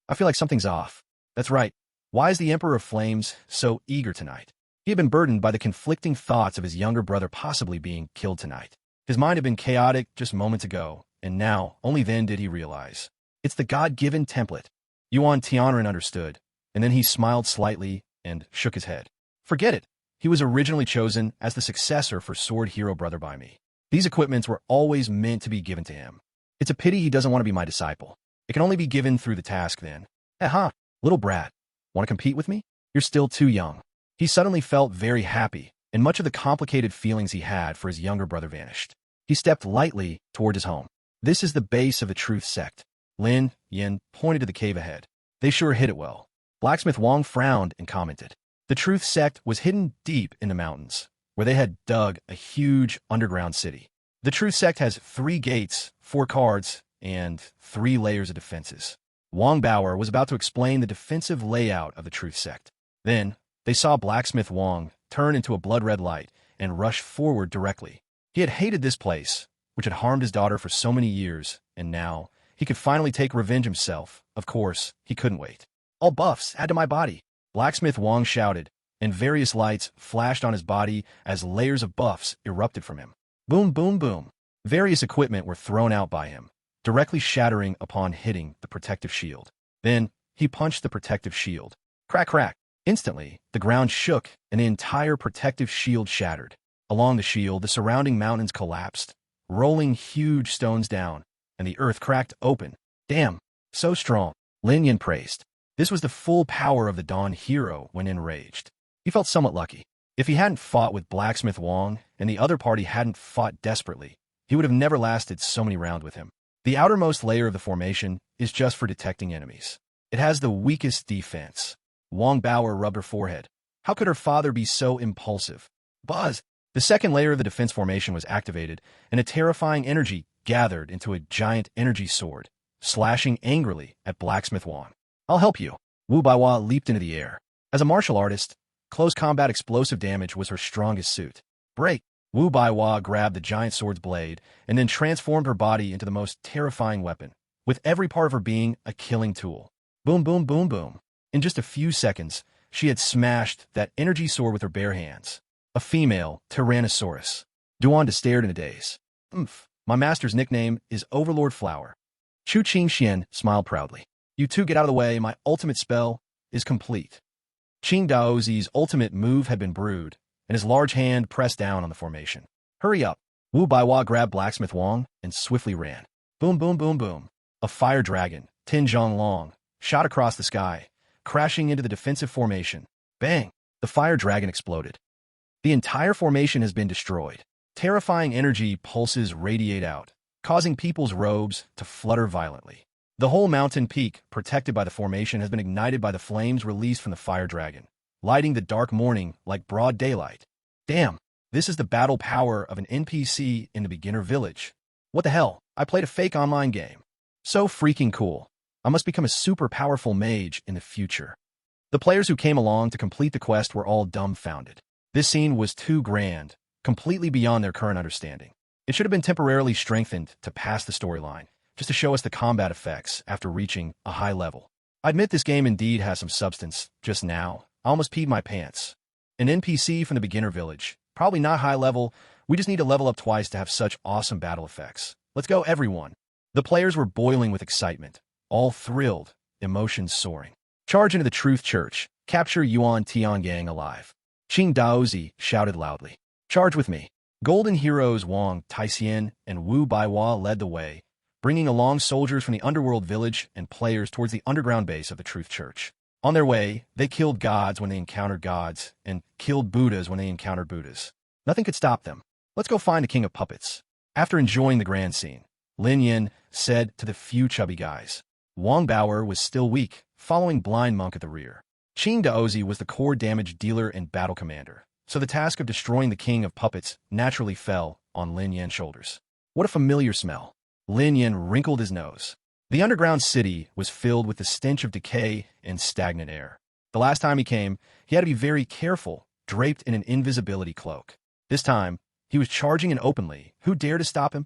I feel like something's off. That's right. Why is the Emperor of Flames so eager tonight? He had been burdened by the conflicting thoughts of his younger brother possibly being killed tonight. His mind had been chaotic just moments ago, and now, only then did he realize. It's the God-given template. Yuan Tianren understood, and then he smiled slightly and shook his head. Forget it. He was originally chosen as the successor for Sword Hero Brother by me. These equipments were always meant to be given to him. It's a pity he doesn't want to be my disciple. It can only be given through the task then. Aha, little brat. Want to compete with me? You're still too young. He suddenly felt very happy, and much of the complicated feelings he had for his younger brother vanished. He stepped lightly toward his home. This is the base of the Truth Sect. Lin Yin pointed to the cave ahead. They sure hid it well. Blacksmith Wang frowned and commented. The Truth Sect was hidden deep in the mountains, where they had dug a huge underground city. The Truth Sect has 3 gates, 4 cards, and 3 layers of defenses. Wang Bauer was about to explain the defensive layout of the Truth Sect. Then, they saw Blacksmith Wang turn into a blood-red light and rush forward directly. He had hated this place, which had harmed his daughter for so many years, and now, he could finally take revenge himself. Of course, he couldn't wait. All buffs, add to my body. Blacksmith Wang shouted, and various lights flashed on his body as layers of buffs erupted from him. Boom, boom, boom. Various equipment were thrown out by him, directly shattering upon hitting the protective shield. Then, he punched the protective shield. Crack, crack. Instantly, the ground shook and the entire protective shield shattered. Along the shield, the surrounding mountains collapsed, rolling huge stones down, and the earth cracked open. Damn, so strong, Lin Yin praised. This was the full power of the Dawn Hero when enraged. He felt somewhat lucky. If he hadn't fought with Blacksmith Wang and the other party hadn't fought desperately, he would have never lasted so many rounds with him. The outermost layer of the formation is just for detecting enemies. It has the weakest defense. Wang Bauer rubbed her forehead. How could her father be so impulsive? Buzz! The second layer of the defense formation was activated, and a terrifying energy gathered into a giant energy sword, slashing angrily at Blacksmith Wang. I'll help you. Wu Baiwa leaped into the air. As a martial artist, close combat explosive damage was her strongest suit. Break! Wu Baiwa grabbed the giant sword's blade and then transformed her body into the most terrifying weapon, with every part of her being a killing tool. Boom, boom, boom, boom. In just a few seconds, she had smashed that energy sword with her bare hands. A female Tyrannosaurus. Duan stared in a daze. My master's nickname is Overlord Flower. Chu Qingxian smiled proudly. You two get out of the way, my ultimate spell is complete. Qing Daozi's ultimate move had been brewed, and his large hand pressed down on the formation. Hurry up! Wu Baiwa grabbed Blacksmith Wang and swiftly ran. Boom, boom, boom, boom. A fire dragon, Tin Zhonglong, shot across the sky, crashing into the defensive formation. Bang! The fire dragon exploded. The entire formation has been destroyed. Terrifying energy pulses radiate out, causing people's robes to flutter violently. The whole mountain peak, protected by the formation, has been ignited by the flames released from the fire dragon, lighting the dark morning like broad daylight. Damn, this is the battle power of an NPC in the beginner village. What the hell? I played a fake online game. So freaking cool. I must become a super powerful mage in the future. The players who came along to complete the quest were all dumbfounded. This scene was too grand, completely beyond their current understanding. It should have been temporarily strengthened to pass the storyline, just to show us the combat effects after reaching a high level. I admit this game indeed has some substance. Just now, I almost peed my pants. An NPC from the beginner village. Probably not high level. We just need to level up twice to have such awesome battle effects. Let's go, everyone. The players were boiling with excitement, all thrilled, emotions soaring. Charge into the Truth Church. Capture Yuan Tiangang alive. Qing Daozi shouted loudly. Charge with me. Golden heroes Wang Taixian and Wu Baiwa led the way, bringing along soldiers from the underworld village and players towards the underground base of the Truth Church. On their way, they killed gods when they encountered gods, and killed Buddhas when they encountered Buddhas. Nothing could stop them. Let's go find the King of Puppets. After enjoying the grand scene, Lin Yin said to the few chubby guys. Wang Bauer was still weak, following Blind Monk at the rear. Qing Daozi was the core damage dealer and battle commander, so the task of destroying the king of puppets naturally fell on Lin Yan's shoulders. What a familiar smell. Lin Yan wrinkled his nose. The underground city was filled with the stench of decay and stagnant air. The last time he came, he had to be very careful, draped in an invisibility cloak. This time, he was charging in openly. Who dared to stop him?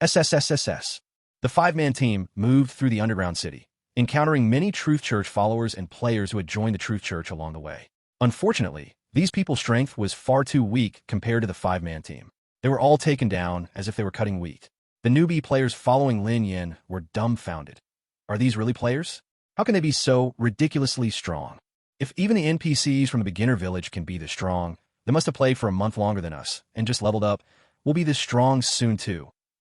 SSSSS. The five-man team moved through the underground city, encountering many Truth Church followers and players who had joined the Truth Church along the way. Unfortunately, these people's strength was far too weak compared to the five-man team. They were all taken down as if they were cutting wheat. The newbie players following Lin Yin were dumbfounded. Are these really players? How can they be so ridiculously strong? If even the NPCs from the beginner village can be this strong, they must have played for a month longer than us and just leveled up. We'll be this strong soon too.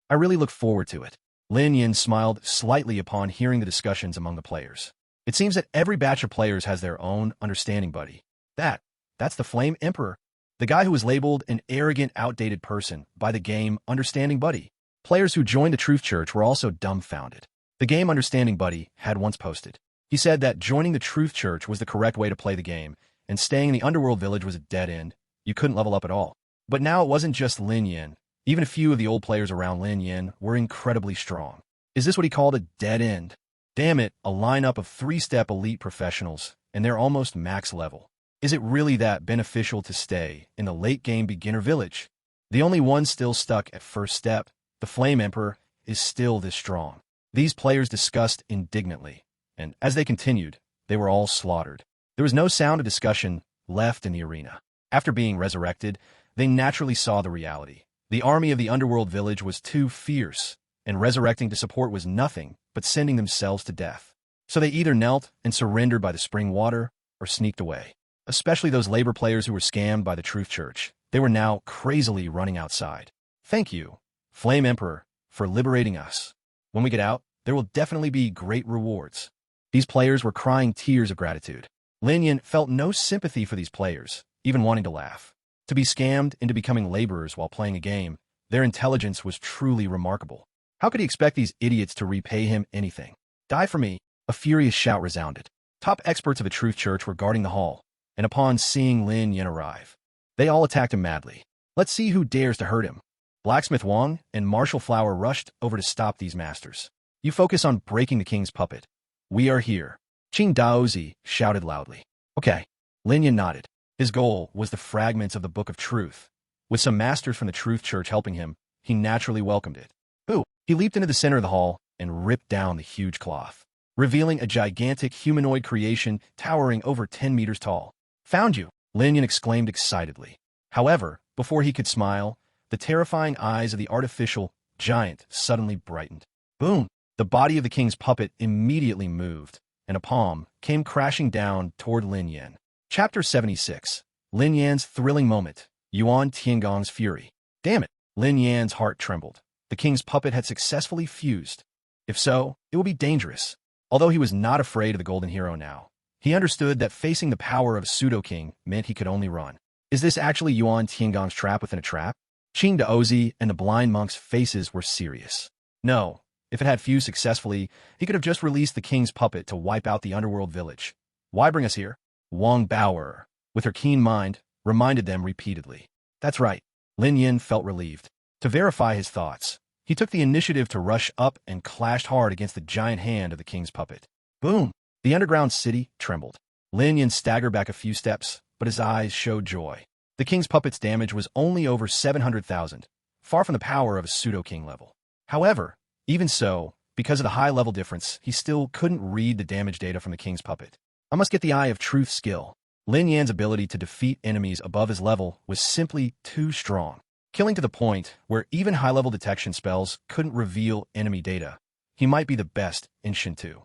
I really look forward to it. Lin Yin smiled slightly upon hearing the discussions among the players. It seems that every batch of players has their own understanding buddy. That's the Flame Emperor, the guy who was labeled an arrogant, outdated person by the game Understanding Buddy. Players who joined the Truth Church were also dumbfounded. The game Understanding Buddy had once posted. He said that joining the Truth Church was the correct way to play the game, and staying in the Underworld Village was a dead end. You couldn't level up at all. But now it wasn't just Lin Yin. Even a few of the old players around Lin Yin were incredibly strong. Is this what he called a dead end? Damn it, a lineup of three-step elite professionals, and they're almost max level. Is it really that beneficial to stay in the late-game beginner village? The only one still stuck at first step, the Flame Emperor, is still this strong. These players discussed indignantly, and as they continued, they were all slaughtered. There was no sound of discussion left in the arena. After being resurrected, they naturally saw the reality. The army of the Underworld Village was too fierce, and resurrecting to support was nothing but sending themselves to death. So they either knelt and surrendered by the spring water, or sneaked away. Especially those labor players who were scammed by the Truth Church. They were now crazily running outside. Thank you, Flame Emperor, for liberating us. When we get out, there will definitely be great rewards. These players were crying tears of gratitude. Lin Yin felt no sympathy for these players, even wanting to laugh. To be scammed into becoming laborers while playing a game, their intelligence was truly remarkable. How could he expect these idiots to repay him anything? Die for me! A furious shout resounded. Top experts of the Truth Church were guarding the hall, and upon seeing Lin Yin arrive, they all attacked him madly. Let's see who dares to hurt him. Blacksmith Wang and Martial Flower rushed over to stop these masters. You focus on breaking the king's puppet. We are here. Qing Daozi shouted loudly. Okay. Lin Yin nodded. His goal was the fragments of the Book of Truth. With some masters from the Truth Church helping him, he naturally welcomed it. Ooh! He leaped into the center of the hall and ripped down the huge cloth, revealing a gigantic humanoid creation towering over 10 meters tall. Found you! Lin Yin exclaimed excitedly. However, before he could smile, the terrifying eyes of the artificial giant suddenly brightened. Boom! The body of the king's puppet immediately moved, and a palm came crashing down toward Lin Yan. Chapter 76. Lin Yan's thrilling moment. Yuan Tiangong's fury. Damn it! Lin Yan's heart trembled. The king's puppet had successfully fused. If so, it would be dangerous. Although he was not afraid of the Golden Hero now, he understood that facing the power of a pseudo-king meant he could only run. Is this actually Yuan Tiangong's trap within a trap? Qing Daozi and the blind monk's faces were serious. No, if it had fused successfully, he could have just released the king's puppet to wipe out the underworld village. Why bring us here? Wang Bauer, with her keen mind, reminded them repeatedly. That's right. Lin Yin felt relieved. To verify his thoughts, he took the initiative to rush up and clashed hard against the giant hand of the king's puppet. Boom! The underground city trembled. Lin Yin staggered back a few steps, but his eyes showed joy. The king's puppet's damage was only over 700,000, far from the power of a pseudo-king level. However, even so, because of the high level difference, he still couldn't read the damage data from the king's puppet. I must get the Eye of Truth skill. Lin Yan's ability to defeat enemies above his level was simply too strong, killing to the point where even high-level detection spells couldn't reveal enemy data. He might be the best in Shinto.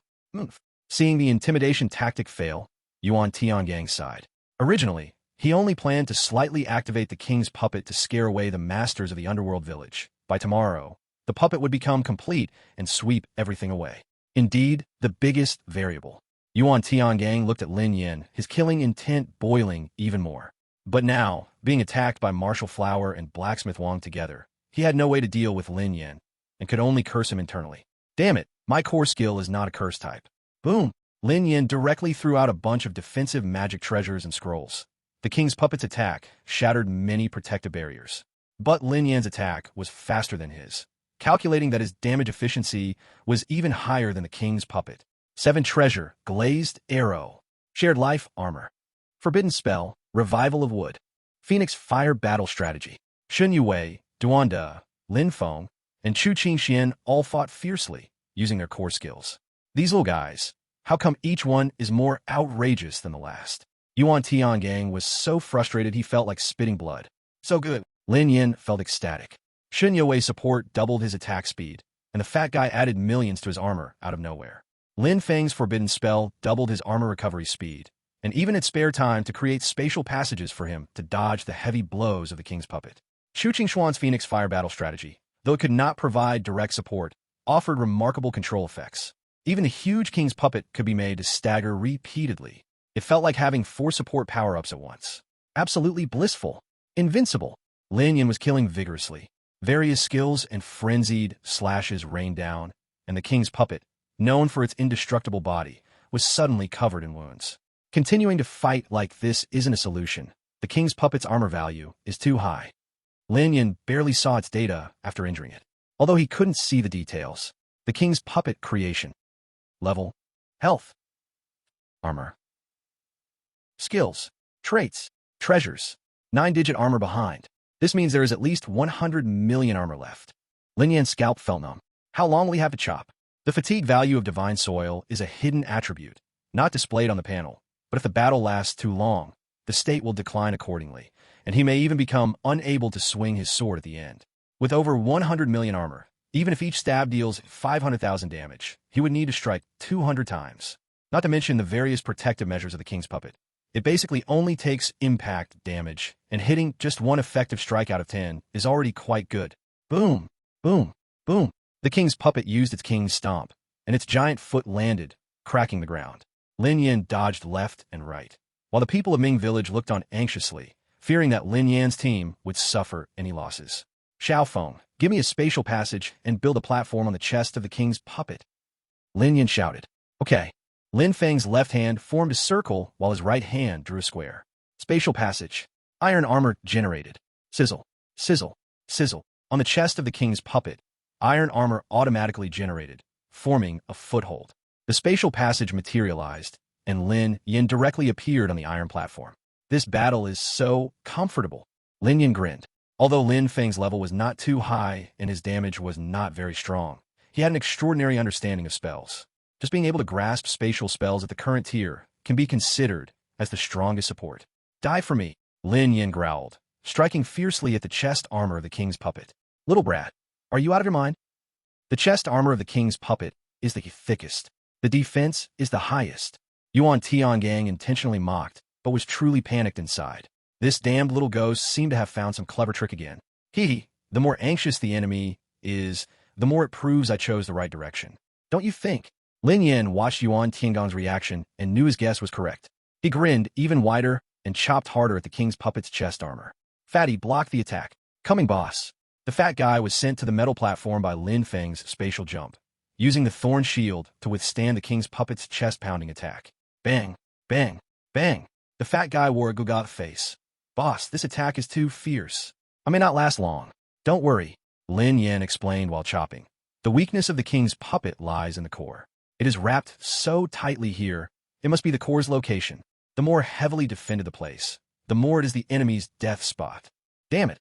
Seeing the intimidation tactic fail, Yuan Tiangong sighed. Originally, he only planned to slightly activate the king's puppet to scare away the masters of the underworld village. By tomorrow, the puppet would become complete and sweep everything away. Indeed, the biggest variable. Yuan Tiangong looked at Lin Yin, his killing intent boiling even more. But now, being attacked by Martial Flower and Blacksmith Wang together, he had no way to deal with Lin Yin. and could only curse him internally. Damn it, my core skill is not a curse type. Boom! Lin Yin directly threw out a bunch of defensive magic treasures and scrolls. The king's puppet's attack shattered many protective barriers. But Lin Yan's attack was faster than his, calculating that his damage efficiency was even higher than the king's puppet. 7 treasure, glazed arrow, shared life armor, forbidden spell, revival of wood, phoenix fire battle strategy. Shun Yue, Duanda, Lin Feng, and Chu Qingxian all fought fiercely, using their core skills. These little guys, how come each one is more outrageous than the last? Yuan Tiangang was so frustrated he felt like spitting blood. So good. Lin Yin felt ecstatic. Shun Yue's support doubled his attack speed, and the fat guy added millions to his armor out of nowhere. Lin Feng's forbidden spell doubled his armor recovery speed, and even had spare time to create spatial passages for him to dodge the heavy blows of the king's puppet. Chu Qingshuan's Phoenix Fire battle strategy, though it could not provide direct support, offered remarkable control effects. Even the huge king's puppet could be made to stagger repeatedly. It felt like having 4 support power-ups at once. Absolutely blissful. Invincible. Lin Yin was killing vigorously. Various skills and frenzied slashes rained down, and the king's puppet, known for its indestructible body, was suddenly covered in wounds. Continuing to fight like this isn't a solution. The king's puppet's armor value is too high. Lin Yin barely saw its data after injuring it. Although he couldn't see the details, the king's puppet creation, level, health, armor, skills, traits, treasures, 9-digit armor behind. This means there is at least 100 million armor left. Lin Yan's scalp felt numb. How long will he have to chop? The fatigue value of divine soil is a hidden attribute, not displayed on the panel, but if the battle lasts too long, the state will decline accordingly, and he may even become unable to swing his sword at the end. With over 100 million armor, even if each stab deals 500,000 damage, he would need to strike 200 times. Not to mention the various protective measures of the king's puppet. It basically only takes impact damage, and hitting just 1 effective strike out of 10 is already quite good. Boom, boom, boom. The king's puppet used its king's stomp, and its giant foot landed, cracking the ground. Lin Yan dodged left and right, while the people of Ming Village looked on anxiously, fearing that Lin Yan's team would suffer any losses. Xiao Feng, give me a spatial passage and build a platform on the chest of the king's puppet. Lin Yan shouted. Okay. Lin Feng's left hand formed a circle while his right hand drew a square. Spatial passage. Iron armor generated. Sizzle, sizzle, sizzle. On the chest of the king's puppet, iron armor automatically generated, forming a foothold. The spatial passage materialized, and Lin Yin directly appeared on the iron platform. This battle is so comfortable. Lin Yin grinned. Although Lin Feng's level was not too high and his damage was not very strong, he had an extraordinary understanding of spells. Just being able to grasp spatial spells at the current tier can be considered as the strongest support. Die for me, Lin Yin growled, striking fiercely at the chest armor of the king's puppet. Little brat, are you out of your mind? The chest armor of the king's puppet is the thickest. The defense is the highest. Yuan Tiangang intentionally mocked, but was truly panicked inside. This damned little ghost seemed to have found some clever trick again. Hee, the more anxious the enemy is, the more it proves I chose the right direction. Don't you think? Lin Yin watched Yuan Tiangong's reaction and knew his guess was correct. He grinned even wider and chopped harder at the king's puppet's chest armor. Fatty blocked the attack. Coming boss. The fat guy was sent to the metal platform by Lin Feng's spatial jump, using the thorn shield to withstand the king's puppet's chest-pounding attack. Bang, bang, bang. The fat guy wore a Gugat face. Boss, this attack is too fierce. I may not last long. Don't worry, Lin Yin explained while chopping. The weakness of the king's puppet lies in the core. It is wrapped so tightly here, it must be the core's location. The more heavily defended the place, the more it is the enemy's death spot. Damn it.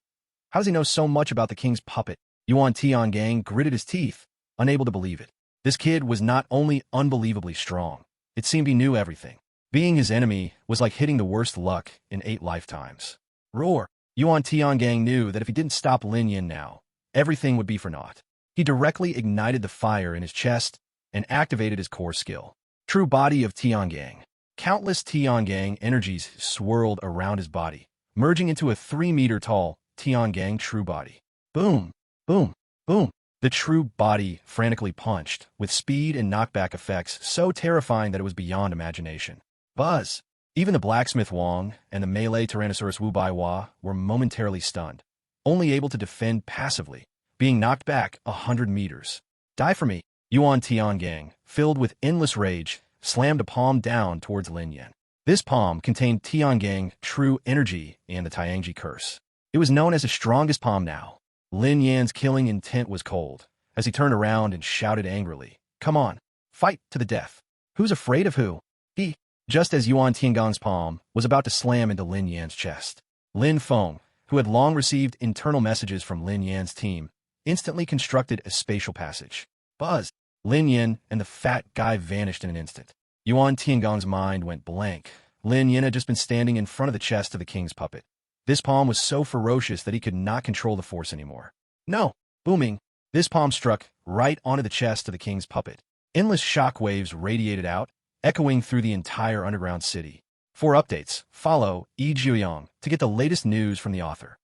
How does he know so much about the king's puppet? Yuan Tiangang gritted his teeth, unable to believe it. This kid was not only unbelievably strong, it seemed he knew everything. Being his enemy was like hitting the worst luck in 8 lifetimes. Roar! Yuan Tiangang knew that if he didn't stop Lin Yin now, everything would be for naught. He directly ignited the fire in his chest and activated his core skill. True body of Tiangang. Countless Tiangang energies swirled around his body, merging into a 3-meter-tall Tiangang true body. Boom, boom, boom. The true body frantically punched, with speed and knockback effects so terrifying that it was beyond imagination. Buzz! Even the blacksmith Wang and the melee Tyrannosaurus Wu Baiwa were momentarily stunned, only able to defend passively, being knocked back 100 meters. Die for me. Yuan Tiangang, filled with endless rage, slammed a palm down towards Lin Yan. This palm contained Tiangang true energy and the Tianji curse. It was known as the strongest palm now. Lin Yan's killing intent was cold, as he turned around and shouted angrily, "Come on, fight to the death. Who's afraid of who?" He, just as Yuan Tiangang's palm was about to slam into Lin Yan's chest. Lin Feng, who had long received internal messages from Lin Yan's team, instantly constructed a spatial passage. Buzz! Lin Yan and the fat guy vanished in an instant. Yuan Tiangang's mind went blank. Lin Yan had just been standing in front of the chest of the king's puppet. This palm was so ferocious that he could not control the force anymore. No! Booming, this palm struck right onto the chest of the king's puppet. Endless shock waves radiated out, echoing through the entire underground city. For updates, follow Yi Jiuyang to get the latest news from the author.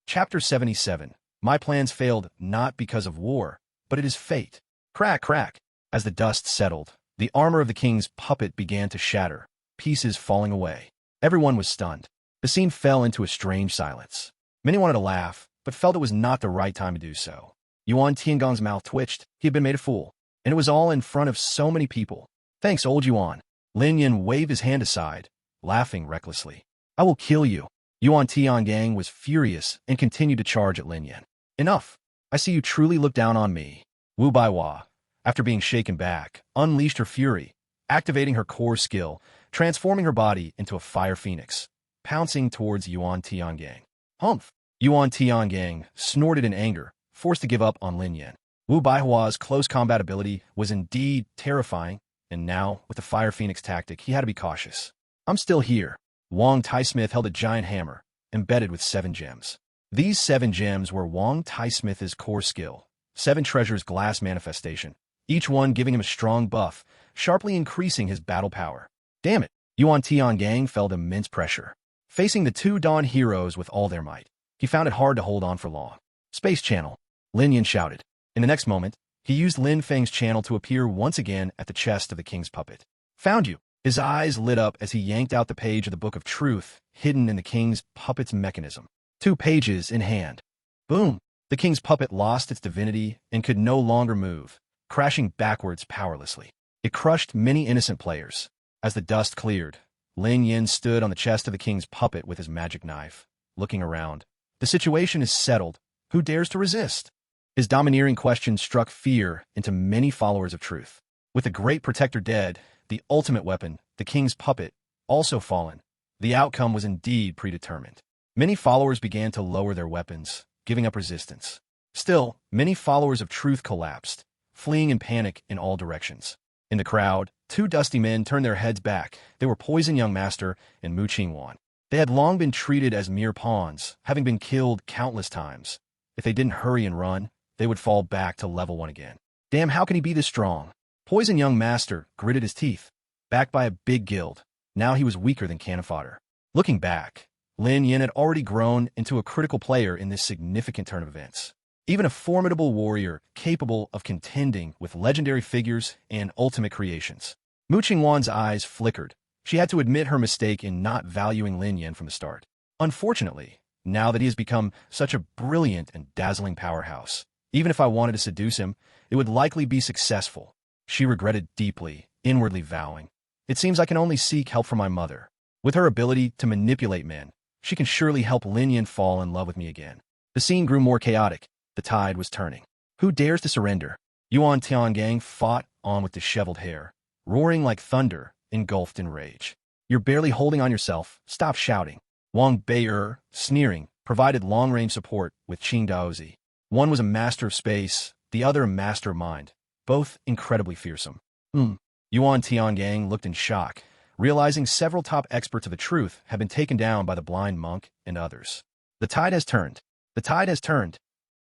Chapter 77. My plans failed not because of war, but it is fate. Crack, crack. As the dust settled, the armor of the king's puppet began to shatter, pieces falling away. Everyone was stunned. The scene fell into a strange silence. Many wanted to laugh, but felt it was not the right time to do so. Yuan Tiangang's mouth twitched. He had been made a fool, and it was all in front of so many people. Thanks, old Yuan. Lin Yan waved his hand aside, laughing recklessly. I will kill you. Yuan Tiangang was furious and continued to charge at Lin Yan. Enough. I see you truly look down on me. Wu Baihua, after being shaken back, unleashed her fury, activating her core skill, transforming her body into a fire phoenix, pouncing towards Yuan Tiangang. Humph! Yuan Tiangang snorted in anger, forced to give up on Lin Yan. Wu Baihua's close combat ability was indeed terrifying, and now, with the fire phoenix tactic, he had to be cautious. I'm still here. Wong Tai-Smith held a giant hammer, embedded with 7 gems. These 7 gems were Wong Tai-Smith's core skill, 7 treasures glass manifestation, each one giving him a strong buff, sharply increasing his battle power. Damn it! Yuan Tiangang felt immense pressure. Facing the 2 Dawn heroes with all their might, he found it hard to hold on for long. Space channel! Lin Yan shouted. In the next moment, he used Lin Feng's channel to appear once again at the chest of the king's puppet. Found you! His eyes lit up as he yanked out the page of the Book of Truth hidden in the king's puppet's mechanism. 2 pages in hand. Boom! The king's puppet lost its divinity and could no longer move, crashing backwards powerlessly. It crushed many innocent players. As the dust cleared, Lin Yan stood on the chest of the king's puppet with his magic knife, looking around. The situation is settled. Who dares to resist? His domineering question struck fear into many followers of truth. With the great protector dead, the ultimate weapon, the king's puppet, also fallen, the outcome was indeed predetermined. Many followers began to lower their weapons, giving up resistance. Still, many followers of truth collapsed, fleeing in panic in all directions. In the crowd, 2 dusty men turned their heads back. They were Poison Young Master and Mu Qingwan. They had long been treated as mere pawns, having been killed countless times. If they didn't hurry and run, they would fall back to level 1 again. Damn, how can he be this strong? Poison Young Master gritted his teeth. Backed by a big guild, now he was weaker than cannon fodder. Looking back, Lin Yan had already grown into a critical player in this significant turn of events. Even a formidable warrior capable of contending with legendary figures and ultimate creations. Mu Qingwan's eyes flickered. She had to admit her mistake in not valuing Lin Yan from the start. Unfortunately, now that he has become such a brilliant and dazzling powerhouse, even if I wanted to seduce him, it would likely be successful. She regretted deeply, inwardly vowing, "It seems I can only seek help from my mother. With her ability to manipulate men, she can surely help Lin Yan fall in love with me again." The scene grew more chaotic. The tide was turning. Who dares to surrender? Yuan Tiangang fought on with disheveled hair, roaring like thunder, engulfed in rage. "You're barely holding on yourself. Stop shouting." Wang Bei'er, sneering, provided long-range support with Qing Daozi. One was a master of space, the other a master of mind, both incredibly fearsome. Yuan Tiangang looked in shock, realizing several top experts of the truth had been taken down by the blind monk and others. The tide has turned. The tide has turned.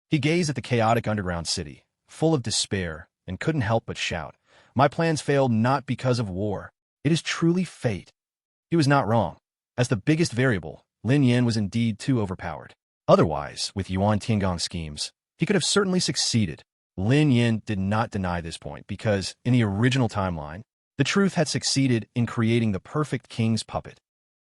He gazed at the chaotic underground city, full of despair, and couldn't help but shout, "My plans failed not because of war. It is truly fate." He was not wrong. As the biggest variable, Lin Yan was indeed too overpowered. Otherwise, with Yuan Tiangang's schemes, he could have certainly succeeded. Lin Yan did not deny this point because, in the original timeline, the truth had succeeded in creating the perfect king's puppet.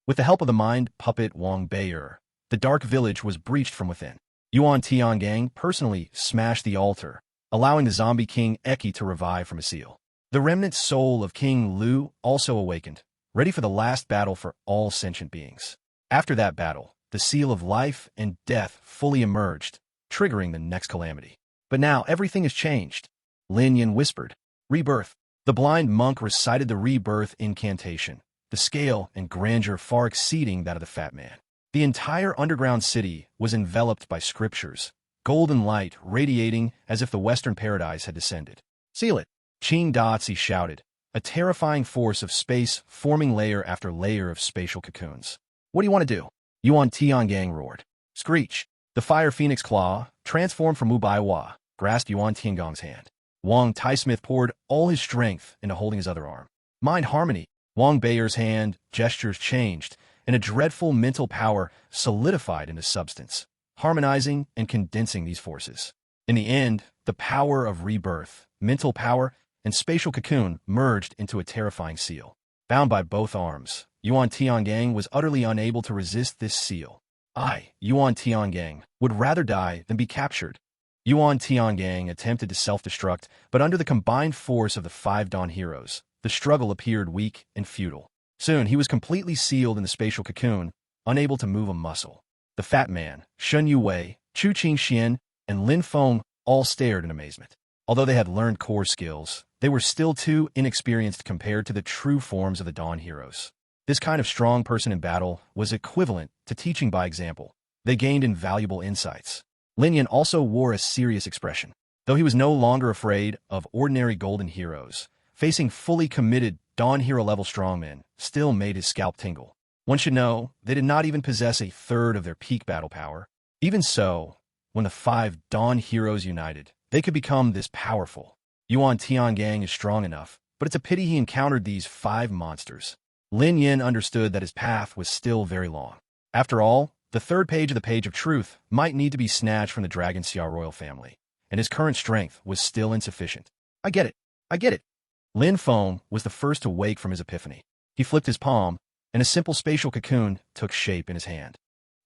With the help of the mind puppet Wang Bei'er, the dark village was breached from within. Yuan Tiangang personally smashed the altar, allowing the zombie king Eki to revive from a seal. The remnant soul of King Lu also awakened, ready for the last battle for all sentient beings. After that battle, the seal of life and death fully emerged, triggering the next calamity. But now everything has changed. Lin Yin whispered, "Rebirth." The blind monk recited the rebirth incantation, the scale and grandeur far exceeding that of the fat man. The entire underground city was enveloped by scriptures, golden light radiating as if the western paradise had descended. "Seal it!" Qing Dazi shouted, a terrifying force of space forming layer after layer of spatial cocoons. "What do you want to do?" Yuan Tiangang roared. "Screech!" The fire phoenix claw, transformed from Wu Baiwa, grasped Yuan Tiangang's hand. Wang Taismith poured all his strength into holding his other arm. Mind harmony. Wang Beier's hand gestures changed, and a dreadful mental power solidified into substance, harmonizing and condensing these forces. In the end, the power of rebirth, mental power, and spatial cocoon merged into a terrifying seal. Bound by both arms, Yuan Tiangang was utterly unable to resist this seal. I, Yuan Tiangang, would rather die than be captured. Yuan Tiangang attempted to self-destruct, but under the combined force of the 5 Dawn heroes, the struggle appeared weak and futile. Soon, he was completely sealed in the spatial cocoon, unable to move a muscle. The fat man, Shen Yuwei, Chu Qingxian, and Lin Feng all stared in amazement. Although they had learned core skills, they were still too inexperienced compared to the true forms of the Dawn heroes. This kind of strong person in battle was equivalent to teaching by example. They gained invaluable insights. Lin Yin also wore a serious expression. Though he was no longer afraid of ordinary golden heroes, facing fully committed Dawn hero-level strongmen still made his scalp tingle. One should know, they did not even possess a third of their peak battle power. Even so, when the 5 Dawn heroes united, they could become this powerful. Yuan Tiangang is strong enough, but it's a pity he encountered these 5 monsters. Lin Yin understood that his path was still very long. After all, the 3rd page of the Page of Truth might need to be snatched from the Dragon Xia royal family, and his current strength was still insufficient. I get it. I get it. Lin Feng was the first to wake from his epiphany. He flipped his palm, and a simple spatial cocoon took shape in his hand.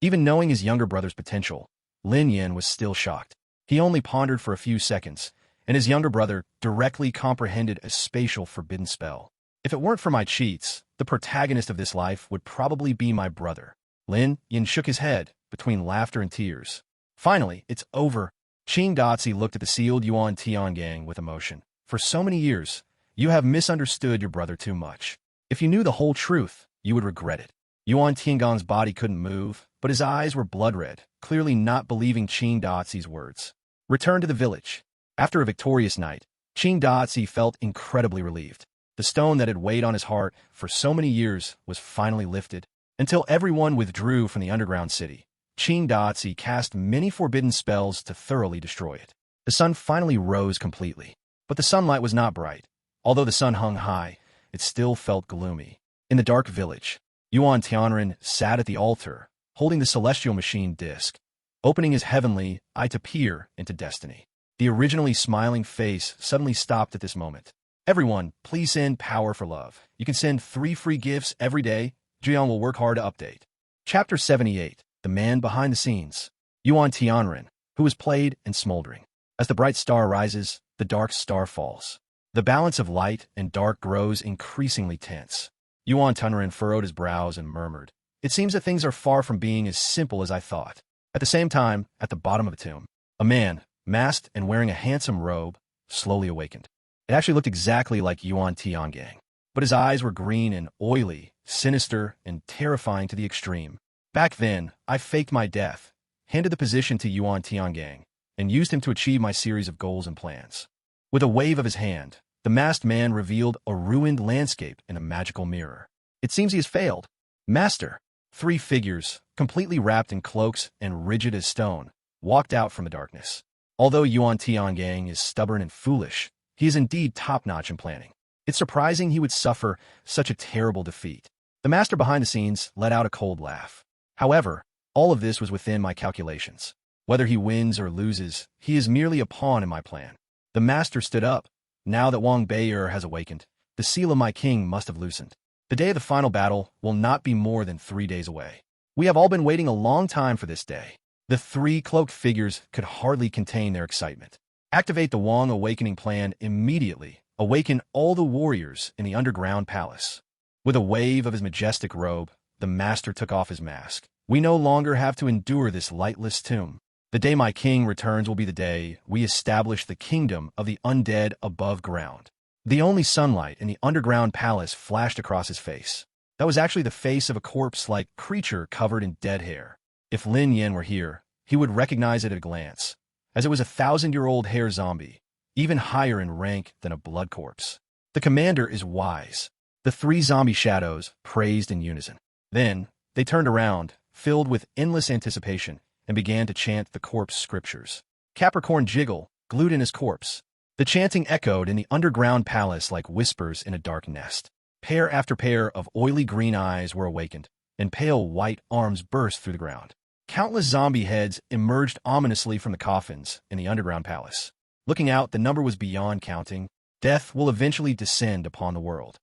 Even knowing his younger brother's potential, Lin Yin was still shocked. He only pondered for a few seconds, and his younger brother directly comprehended a spatial forbidden spell. If it weren't for my cheats, the protagonist of this life would probably be my brother. Lin Yin shook his head, between laughter and tears. Finally, it's over. Qing Dazi looked at the sealed Yuan Tiangang with emotion. For so many years, you have misunderstood your brother too much. If you knew the whole truth, you would regret it. Yuan Tiangang's body couldn't move, but his eyes were blood red, clearly not believing Qing Dazi's words. Return to the village. After a victorious night, Qing Dazi felt incredibly relieved. The stone that had weighed on his heart for so many years was finally lifted. Until everyone withdrew from the underground city, Qing Dazi cast many forbidden spells to thoroughly destroy it. The sun finally rose completely, but the sunlight was not bright. Although the sun hung high, it still felt gloomy. In the dark village, Yuan Tianren sat at the altar, holding the celestial machine disc, opening his heavenly eye to peer into destiny. The originally smiling face suddenly stopped at this moment. Everyone, please send power for love. You can send 3 free gifts every day. Jiang will work hard to update. Chapter 78, The Man Behind the Scenes. Yuan Tianren, who was played and smoldering. As the bright star rises, the dark star falls. The balance of light and dark grows increasingly tense. Yuan Tianren furrowed his brows and murmured, "It seems that things are far from being as simple as I thought." At the same time, at the bottom of the tomb, a man, masked and wearing a handsome robe, slowly awakened. It actually looked exactly like Yuan Tiangang, but his eyes were green and oily, sinister and terrifying to the extreme. Back then, I faked my death, handed the position to Yuan Tiangang, and used him to achieve my series of goals and plans. With a wave of his hand, the masked man revealed a ruined landscape in a magical mirror. It seems he has failed. Master, 3 figures, completely wrapped in cloaks and rigid as stone, walked out from the darkness. Although Yuan Tiangang is stubborn and foolish, he is indeed top-notch in planning. It's surprising he would suffer such a terrible defeat. The master behind the scenes let out a cold laugh. However, all of this was within my calculations. Whether he wins or loses, he is merely a pawn in my plan. The master stood up. Now that Wang Beier has awakened, the seal of my king must have loosened. The day of the final battle will not be more than 3 days away. We have all been waiting a long time for this day. The three cloaked figures could hardly contain their excitement. Activate the Wang awakening plan immediately. Awaken all the warriors in the underground palace. With a wave of his majestic robe, the master took off his mask. We no longer have to endure this lightless tomb. The day my king returns will be the day we establish the kingdom of the undead above ground. The only sunlight in the underground palace flashed across his face. That was actually the face of a corpse-like creature covered in dead hair. If Lin Yin were here, he would recognize it at a glance, as it was a 1,000-year-old hair zombie, even higher in rank than a blood corpse. The commander is wise. The three zombie shadows praised in unison. Then, they turned around, filled with endless anticipation, and began to chant the corpse scriptures. Capricorn Jiggle, glued in his corpse. The chanting echoed in the underground palace like whispers in a dark nest. Pair after pair of oily green eyes were awakened, and pale white arms burst through the ground. Countless zombie heads emerged ominously from the coffins in the underground palace. Looking out, the number was beyond counting. Death will eventually descend upon the world.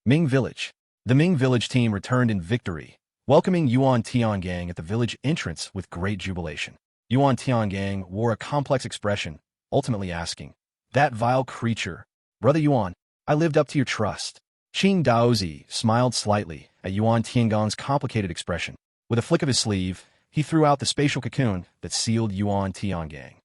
Ming Village. The Ming Village team returned in victory, welcoming Yuan Tiangang at the village entrance with great jubilation. Yuan Tiangang wore a complex expression, ultimately asking, "That vile creature, Brother Yuan, I lived up to your trust." Qing Daozi smiled slightly at Yuan Tiangang's complicated expression. With a flick of his sleeve, he threw out the spatial cocoon that sealed Yuan Tiangang.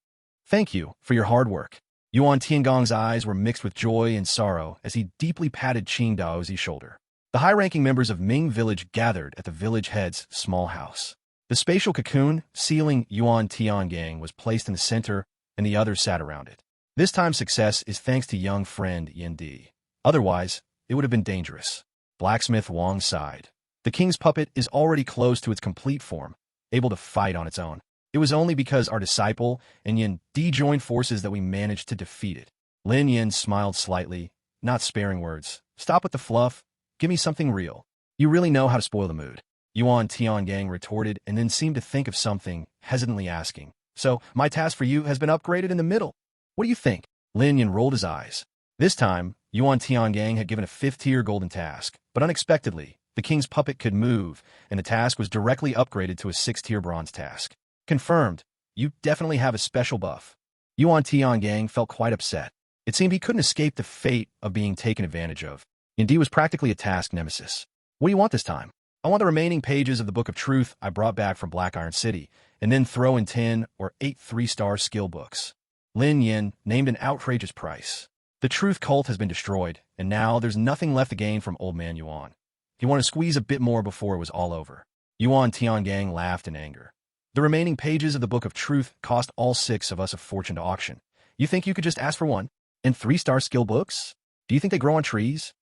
"Thank you for your hard work." Yuan Tiangang's eyes were mixed with joy and sorrow as he deeply patted Qing Daozi's shoulder. The high-ranking members of Ming Village gathered at the village head's small house. The spatial cocoon sealing Yuan Tiangang was placed in the center, and the others sat around it. This time success is thanks to young friend Yin Di. Otherwise, it would have been dangerous. Blacksmith Wang sighed. The king's puppet is already close to its complete form, able to fight on its own. It was only because our disciple and Yin Di joined forces that we managed to defeat it. Lin Yin smiled slightly, not sparing words. "Stop with the fluff. Give me something real. You really know how to spoil the mood." Yuan Tiangang retorted and then seemed to think of something, hesitantly asking, "So, my task for you has been upgraded in the middle. What do you think?" Lin Yin rolled his eyes. This time, Yuan Tiangang had given a 5th-tier golden task, but unexpectedly, the king's puppet could move, and the task was directly upgraded to a 6th-tier bronze task. "Confirmed. You definitely have a special buff." Yuan Tiangang felt quite upset. It seemed he couldn't escape the fate of being taken advantage of. Indeed was practically a task nemesis. "What do you want this time?" "I want the remaining pages of the Book of Truth I brought back from Black Iron City, and then throw in 10 or 8 3-star skill books." Lin Yin named an outrageous price. The truth cult has been destroyed, and now there's nothing left to gain from Old Man Yuan. He wanted to squeeze a bit more before it was all over. Yuan Tiangang laughed in anger. "The remaining pages of the Book of Truth cost all 6 of us a fortune to auction. You think you could just ask for 1? And 3-star skill books? Do you think they grow on trees?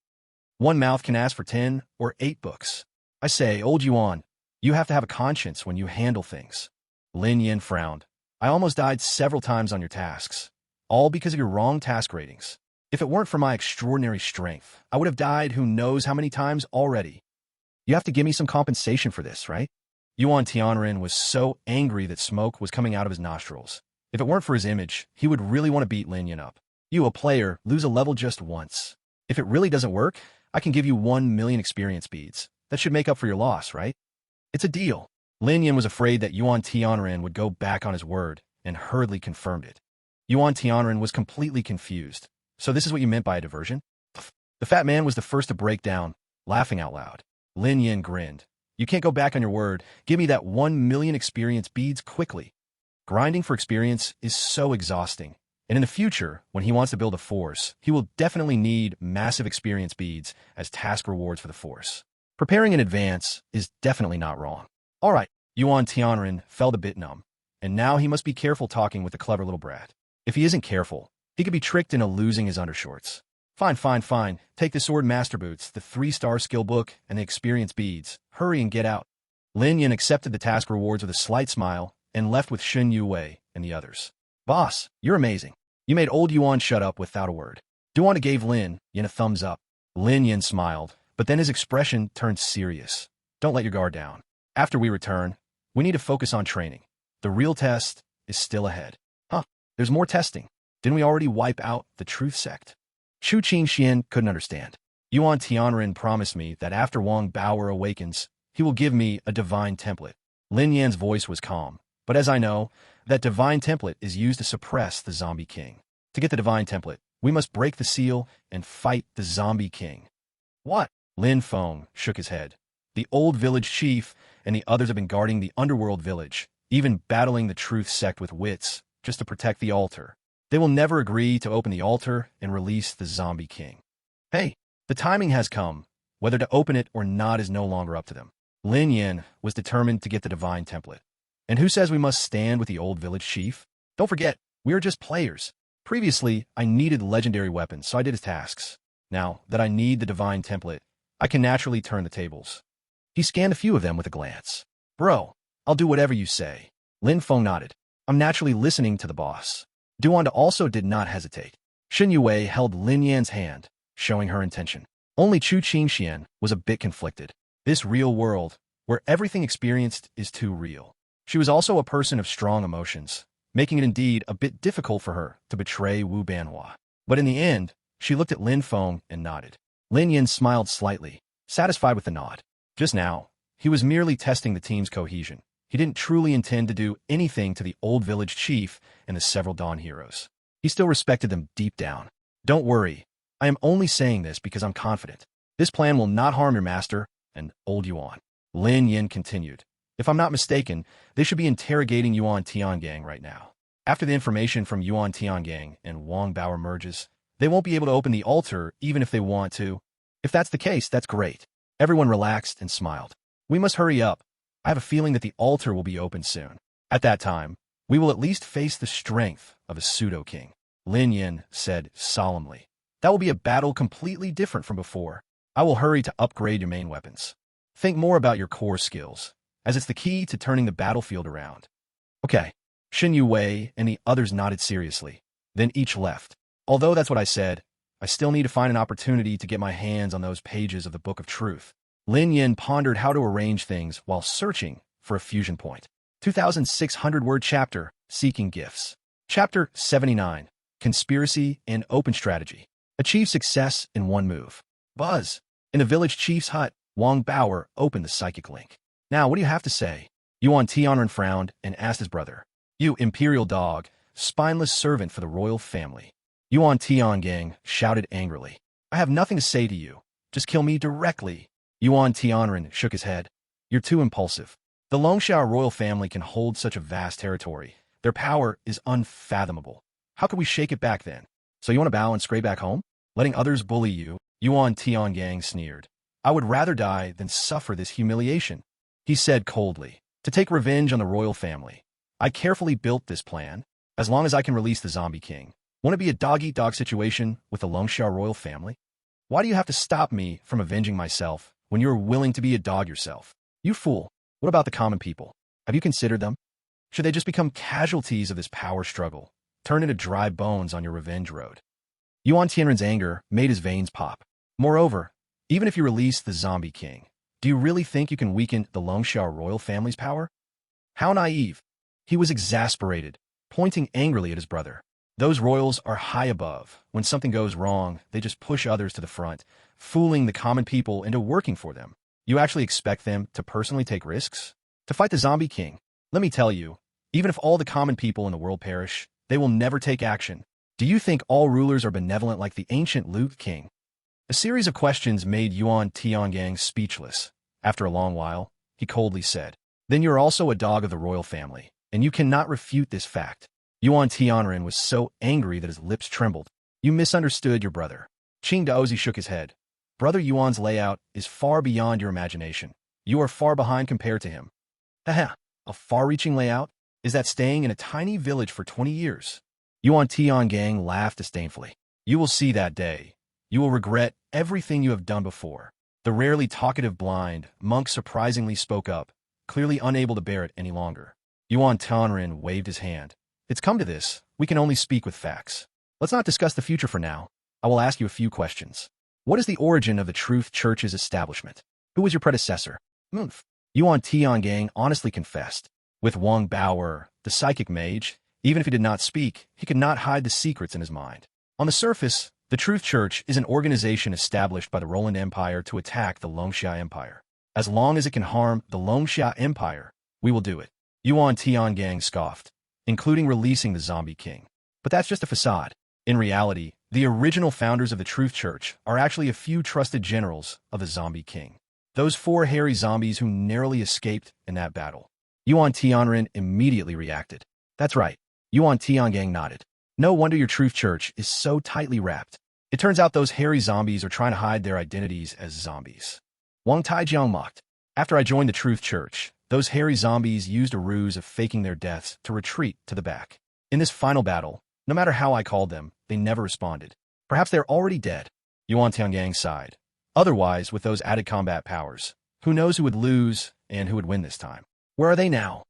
One mouth can ask for 10 or 8 books. I say, old Yuan, you have to have a conscience when you handle things." Lin Yin frowned. "I almost died several times on your tasks, all because of your wrong task ratings. If it weren't for my extraordinary strength, I would have died who knows how many times already. You have to give me some compensation for this, right?" Yuan Tianren was so angry that smoke was coming out of his nostrils. If it weren't for his image, he would really want to beat Lin Yin up. "You, a player, lose a level just once. If it really doesn't work, I can give you 1 million experience beads. That should make up for your loss, right? It's a deal." Lin Yin was afraid that Yuan Tianren would go back on his word, and hurriedly confirmed it. Yuan Tianren was completely confused. "So this is what you meant by a diversion?" The fat man was the first to break down, laughing out loud. Lin Yin grinned. "You can't go back on your word. Give me that 1 million experience beads quickly. Grinding for experience is so exhausting. And in the future, when he wants to build a force, he will definitely need massive experience beads as task rewards for the force. Preparing in advance is definitely not wrong." "All right." Yuan Tianren felt a bit numb, and now he must be careful talking with the clever little brat. If he isn't careful, he could be tricked into losing his undershorts. Fine. Take the sword master boots, the 3-star skill book, and the experience beads. Hurry and get out." Lin Yin accepted the task rewards with a slight smile and left with Shun Yue and the others. "Boss, you're amazing. You made old Yuan shut up without a word." Duan gave Lin Yin a thumbs up. Lin Yin smiled, but then his expression turned serious. "Don't let your guard down. After we return, we need to focus on training. The real test is still ahead." "Huh, there's more testing. Didn't we already wipe out the Truth Sect?" Chu Qingxian couldn't understand. "Yuan Tianren promised me that after Wang Bauer awakens, he will give me a divine template." Lin Yan's voice was calm. But as I know, that divine template is used to suppress the zombie king. To get the divine template, we must break the seal and fight the zombie king. What? Lin Feng shook his head. The old village chief and the others have been guarding the underworld village, even battling the truth sect with wits, just to protect the altar. They will never agree to open the altar and release the zombie king. Hey, the timing has come. Whether to open it or not is no longer up to them. Lin Yin was determined to get the divine template. And who says we must stand with the old village chief? Don't forget, we are just players. Previously, I needed legendary weapons, so I did his tasks. Now that I need the divine template, I can naturally turn the tables. He scanned a few of them with a glance. Bro, I'll do whatever you say. Lin Feng nodded. I'm naturally listening to the boss. Duan also did not hesitate. Xin Yue held Lin Yan's hand, showing her intention. Only Chu Qingxian was a bit conflicted. This real world, where everything experienced is too real. She was also a person of strong emotions, making it indeed a bit difficult for her to betray Wu Banhua. But in the end, she looked at Lin Feng and nodded. Lin Yin smiled slightly, satisfied with the nod. Just now, he was merely testing the team's cohesion. He didn't truly intend to do anything to the old village chief and the several Dawn heroes. He still respected them deep down. Don't worry, I am only saying this because I'm confident. This plan will not harm your master and old Yuan. Lin Yin continued. If I'm not mistaken, they should be interrogating Yuan Tiangang right now. After the information from Yuan Tiangang and Wang Bao emerges, they won't be able to open the altar even if they want to. If that's the case, that's great. Everyone relaxed and smiled. We must hurry up. I have a feeling that the altar will be opened soon. At that time, we will at least face the strength of a pseudo-king. Lin Yin said solemnly. That will be a battle completely different from before. I will hurry to upgrade your main weapons. Think more about your core skills, as it's the key to turning the battlefield around. Okay. Xin Yue and the others nodded seriously. Then each left. Although that's what I said, I still need to find an opportunity to get my hands on those pages of the Book of Truth. Lin Yin pondered how to arrange things while searching for a fusion point. 2,600-word chapter, Seeking Gifts. Chapter 79, Conspiracy and Open Strategy. Achieve success in one move. Buzz. In the village chief's hut, Wang Bao opened the psychic link. Now, what do you have to say? Yuan Tianren frowned and asked his brother. You imperial dog, spineless servant for the royal family. Yuan Tiangang shouted angrily. I have nothing to say to you. Just kill me directly. Yuan Tianren shook his head. You're too impulsive. The Longxiao royal family can hold such a vast territory. Their power is unfathomable. How could we shake it back then? So you want to bow and scrape back home? Letting others bully you? Yuan Tiangang sneered. I would rather die than suffer this humiliation. He said coldly. To take revenge on the royal family. I carefully built this plan. As long as I can release the zombie king. Want to be a dog-eat-dog situation with the Longxiao royal family? Why do you have to stop me from avenging myself when you're willing to be a dog yourself? You fool. What about the common people? Have you considered them? Should they just become casualties of this power struggle? Turn into dry bones on your revenge road. Yuan Tianren's anger made his veins pop. Moreover, even if you release the zombie king, do you really think you can weaken the Longxiao royal family's power? How naive. He was exasperated, pointing angrily at his brother. Those royals are high above. When something goes wrong, they just push others to the front, fooling the common people into working for them. You actually expect them to personally take risks? To fight the zombie king? Let me tell you, even if all the common people in the world perish, they will never take action. Do you think all rulers are benevolent like the ancient Liu king? A series of questions made Yuan Tiangang speechless. After a long while, he coldly said, Then you're also a dog of the royal family, and you cannot refute this fact. Yuan Tianren was so angry that his lips trembled. You misunderstood your brother. Qing Daozi shook his head. Brother Yuan's layout is far beyond your imagination. You are far behind compared to him. Haha, a far-reaching layout? Is that staying in a tiny village for 20 years? Yuan Tiangang laughed disdainfully. You will see that day. You will regret everything you have done before. The rarely talkative blind monk surprisingly spoke up, clearly unable to bear it any longer. Yuan Tianren waved his hand. It's come to this. We can only speak with facts. Let's not discuss the future for now. I will ask you a few questions. What is the origin of the Truth Church's establishment? Who was your predecessor? Mumph. Yuan Tiangang honestly confessed. With Wang Bao, the psychic mage, even if he did not speak, he could not hide the secrets in his mind. On the surface, the Truth Church is an organization established by the Roland Empire to attack the Longxia Empire. As long as it can harm the Longxia Empire, we will do it. Yuan Tiangang scoffed, including releasing the Zombie King. But that's just a facade. In reality, the original founders of the Truth Church are actually a few trusted generals of the Zombie King. Those 4 hairy zombies who narrowly escaped in that battle. Yuan Tianren immediately reacted. That's right. Yuan Tiangang nodded. No wonder your Truth Church is so tightly wrapped. It turns out those hairy zombies are trying to hide their identities as zombies. Wang Taijiang mocked. After I joined the Truth Church, those hairy zombies used a ruse of faking their deaths to retreat to the back. In this final battle, no matter how I called them, they never responded. Perhaps they're already dead. Yuan Tiangang sighed. Otherwise, with those added combat powers, who knows who would lose and who would win this time? Where are they now?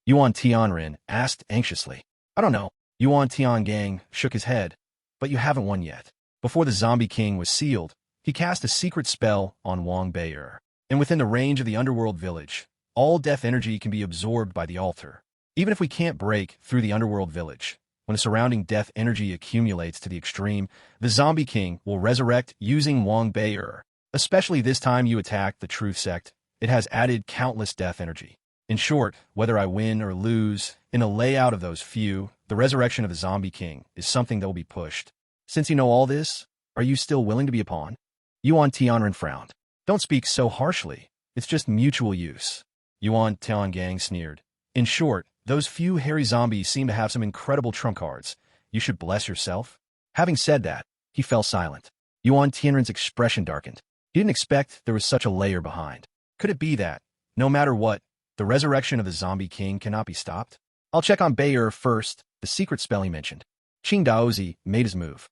Yuan Tianren asked anxiously. I don't know. Yuan Tiangang shook his head. But you haven't won yet. Before the Zombie King was sealed, he cast a secret spell on Wang Bei'er. And within the range of the underworld village, all death energy can be absorbed by the altar. Even if we can't break through the underworld village, when the surrounding death energy accumulates to the extreme, the Zombie King will resurrect using Wang Bei'er. Especially this time you attack the Truth Sect, it has added countless death energy. In short, whether I win or lose, in the layout of those few, the resurrection of the Zombie King is something that will be pushed. Since you know all this, are you still willing to be a pawn? Yuan Tianren frowned. Don't speak so harshly. It's just mutual use. Yuan Tiangang sneered. In short, those few hairy zombies seem to have some incredible trump cards. You should bless yourself. Having said that, he fell silent. Yuan Tianren's expression darkened. He didn't expect there was such a layer behind. Could it be that, no matter what, the resurrection of the Zombie King cannot be stopped? I'll check on Bei'er first, the secret spell he mentioned. Qing Daozi made his move.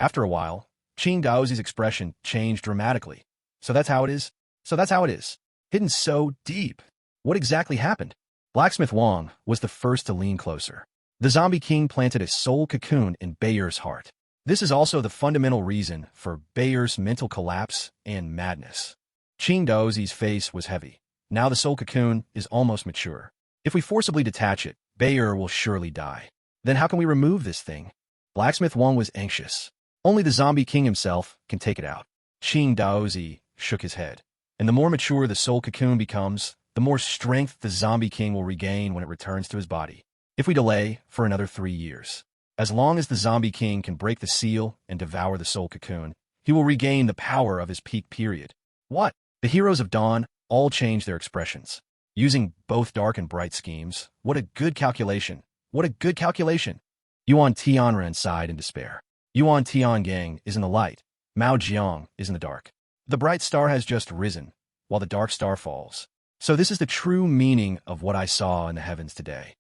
After a while, Qing Daozi's expression changed dramatically. So that's how it is? Hidden so deep. What exactly happened? Blacksmith Wang was the first to lean closer. The Zombie King planted a soul cocoon in Bei'er's heart. This is also the fundamental reason for Bei'er's mental collapse and madness. Qing Daozi's face was heavy. Now the soul cocoon is almost mature. If we forcibly detach it, Bei'er will surely die. Then how can we remove this thing? Blacksmith Wang was anxious. Only the Zombie King himself can take it out. Qing Daozi shook his head. And the more mature the soul cocoon becomes, the more strength the Zombie King will regain when it returns to his body. If we delay for another 3 years, as long as the Zombie King can break the seal and devour the soul cocoon, he will regain the power of his peak period. What? The heroes of Dawn all changed their expressions. Using both dark and bright schemes, what a good calculation. What a good calculation. Yuan Tianren sighed in despair. Yuan Tiangang is in the light. Mao Jiang is in the dark. The bright star has just risen, while the dark star falls. So this is the true meaning of what I saw in the heavens today.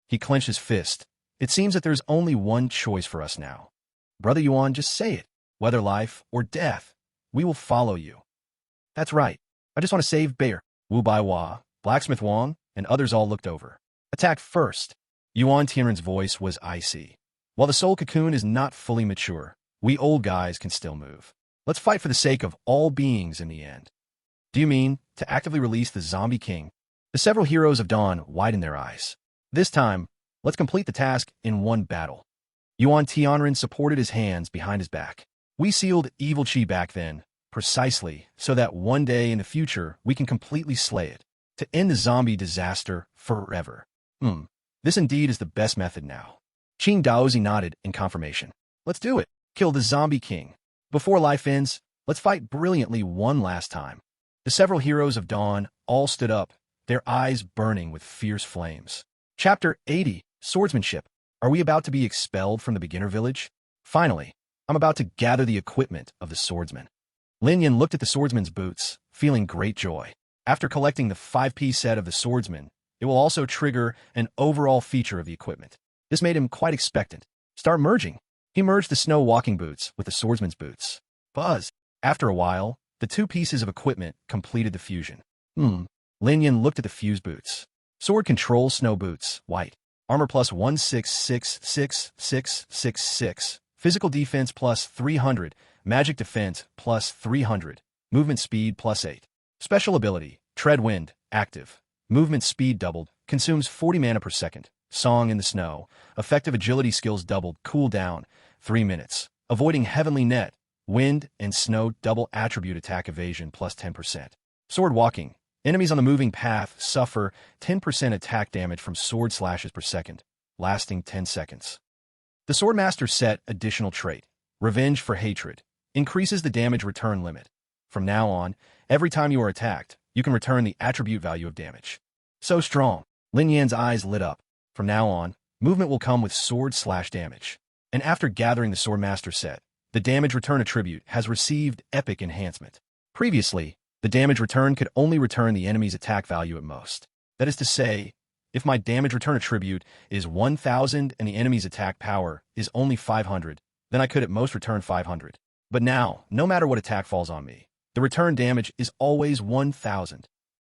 He clenched his fist. It seems that there's only one choice for us now. Brother Yuan, just say it. Whether life or death, we will follow you. That's right. I just want to save Bei'er. Wu Baiwa, Blacksmith Wang, and others all looked over. Attack first. Yuan Tianren's voice was icy. While the soul cocoon is not fully mature, we old guys can still move. Let's fight for the sake of all beings in the end. Do you mean to actively release the Zombie King? The several heroes of Dawn widened their eyes. This time, let's complete the task in one battle. Yuan Tianren supported his hands behind his back. We sealed evil Qi back then, precisely so that one day in the future we can completely slay it, to end the zombie disaster forever. This indeed is the best method now. Qing Daozi nodded in confirmation. Let's do it. Kill the Zombie King. Before life ends, let's fight brilliantly one last time. The several heroes of Dawn all stood up, their eyes burning with fierce flames. Chapter 80, Swordsmanship. Are we about to be expelled from the beginner village? Finally, I'm about to gather the equipment of the swordsman. Lin Yan looked at the swordsman's boots, feeling great joy. After collecting the 5-piece set of the swordsman, it will also trigger an overall feature of the equipment. This made him quite expectant. Start merging. He merged the snow walking boots with the swordsman's boots. Buzz. After a while, the 2 pieces of equipment completed the fusion. Lin Yan looked at the fused boots. Sword control snow boots, white. Armor plus 1666666. Physical defense plus 300. Magic defense plus 300. Movement speed plus 8. Special ability, Tread Wind, active. Movement speed doubled, consumes 40 mana per second. Song in the Snow. Effective agility skills doubled, cooldown, 3 minutes. Avoiding Heavenly Net. Wind and Snow double attribute attack evasion plus 10%. Sword Walking. Enemies on the moving path suffer 10% attack damage from sword slashes per second, lasting 10 seconds. The Swordmaster set additional trait, Revenge for Hatred, increases the damage return limit. From now on, every time you are attacked, you can return the attribute value of damage. So strong. Lin Yan's eyes lit up. From now on, movement will come with sword slash damage. And after gathering the Swordmaster set, the damage return attribute has received epic enhancement. Previously, the damage return could only return the enemy's attack value at most. That is to say, if my damage return attribute is 1000 and the enemy's attack power is only 500, then I could at most return 500. But now, no matter what attack falls on me, the return damage is always 1000.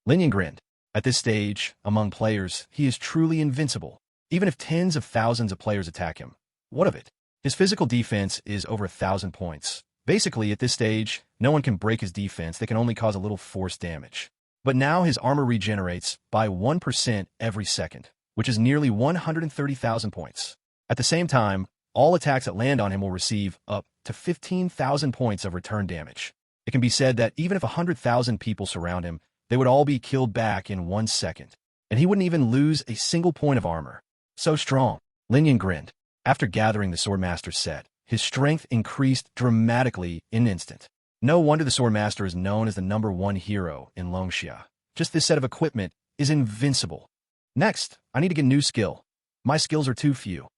Lin Yan grinned. At this stage, among players, he is truly invincible. Even if tens of thousands of players attack him, what of it? His physical defense is over 1,000 points. Basically, at this stage, no one can break his defense. They can only cause a little force damage. But now his armor regenerates by 1% every second, which is nearly 130,000 points. At the same time, all attacks that land on him will receive up to 15,000 points of return damage. It can be said that even if 100,000 people surround him, they would all be killed back in 1 second, and he wouldn't even lose a single point of armor. So strong. Lin Yan grinned. After gathering the Swordmaster set, his strength increased dramatically in an instant. No wonder the Swordmaster is known as the #1 hero in Longxia. Just this set of equipment is invincible. Next, I need to get a new skill. My skills are too few.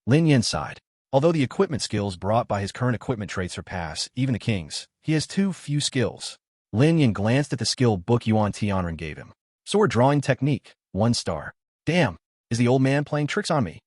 Lin Yan sighed. Although the equipment skills brought by his current equipment traits surpass even the king's, he has too few skills. Lin Yan glanced at the skill book Yuan Tianren gave him. Sword drawing technique, 1 star. Damn, is the old man playing tricks on me?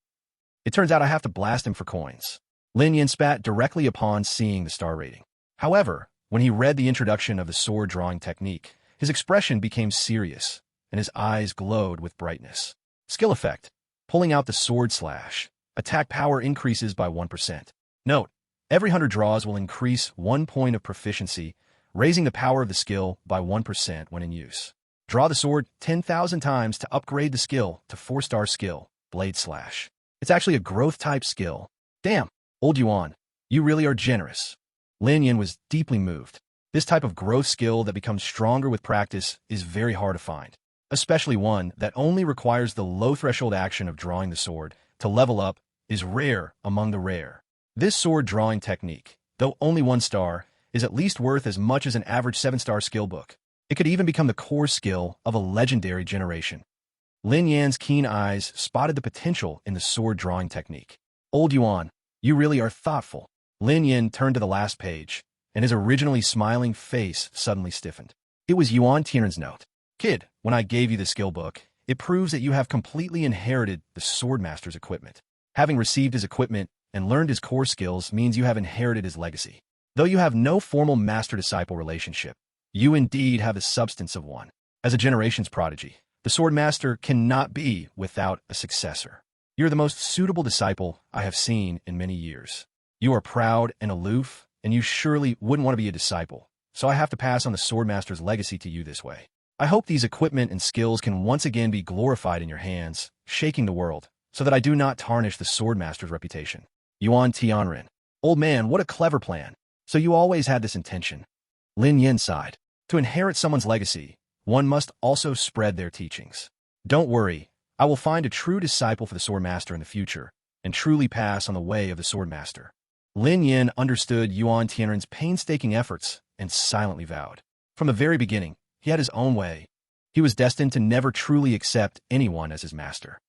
It turns out I have to blast him for coins. Lin Yan spat directly upon seeing the star rating. However, when he read the introduction of the sword drawing technique, his expression became serious, and his eyes glowed with brightness. Skill effect. Pulling out the sword slash. Attack power increases by 1%. Note, every 100 draws will increase 1 point of proficiency, raising the power of the skill by 1% when in use. Draw the sword 10,000 times to upgrade the skill to 4-star skill, Blade Slash. It's actually a growth-type skill. Damn, old Yuan, you really are generous. Lin Yan was deeply moved. This type of growth skill that becomes stronger with practice is very hard to find, especially one that only requires the low-threshold action of drawing the sword to level up is rare among the rare. This sword drawing technique, though only 1 star, is at least worth as much as an average 7-star skill book. It could even become the core skill of a legendary generation. Lin Yan's keen eyes spotted the potential in the sword drawing technique. Old Yuan, you really are thoughtful. Lin Yan turned to the last page, and his originally smiling face suddenly stiffened. It was Yuan Tianren's note. Kid, when I gave you the skill book, it proves that you have completely inherited the Swordmaster's equipment. Having received his equipment and learned his core skills means you have inherited his legacy. Though you have no formal master-disciple relationship, you indeed have the substance of one. As a generation's prodigy, the Swordmaster cannot be without a successor. You're the most suitable disciple I have seen in many years. You are proud and aloof, and you surely wouldn't want to be a disciple, so I have to pass on the Swordmaster's legacy to you this way. I hope these equipment and skills can once again be glorified in your hands, shaking the world, so that I do not tarnish the Swordmaster's reputation. Yuan Tianren. Old man, what a clever plan. So you always had this intention. Lin Yan sighed. To inherit someone's legacy, one must also spread their teachings. Don't worry, I will find a true disciple for the Swordmaster in the future, and truly pass on the way of the Swordmaster. Lin Yan understood Yuan Tianren's painstaking efforts and silently vowed. From the very beginning, he had his own way. He was destined to never truly accept anyone as his master.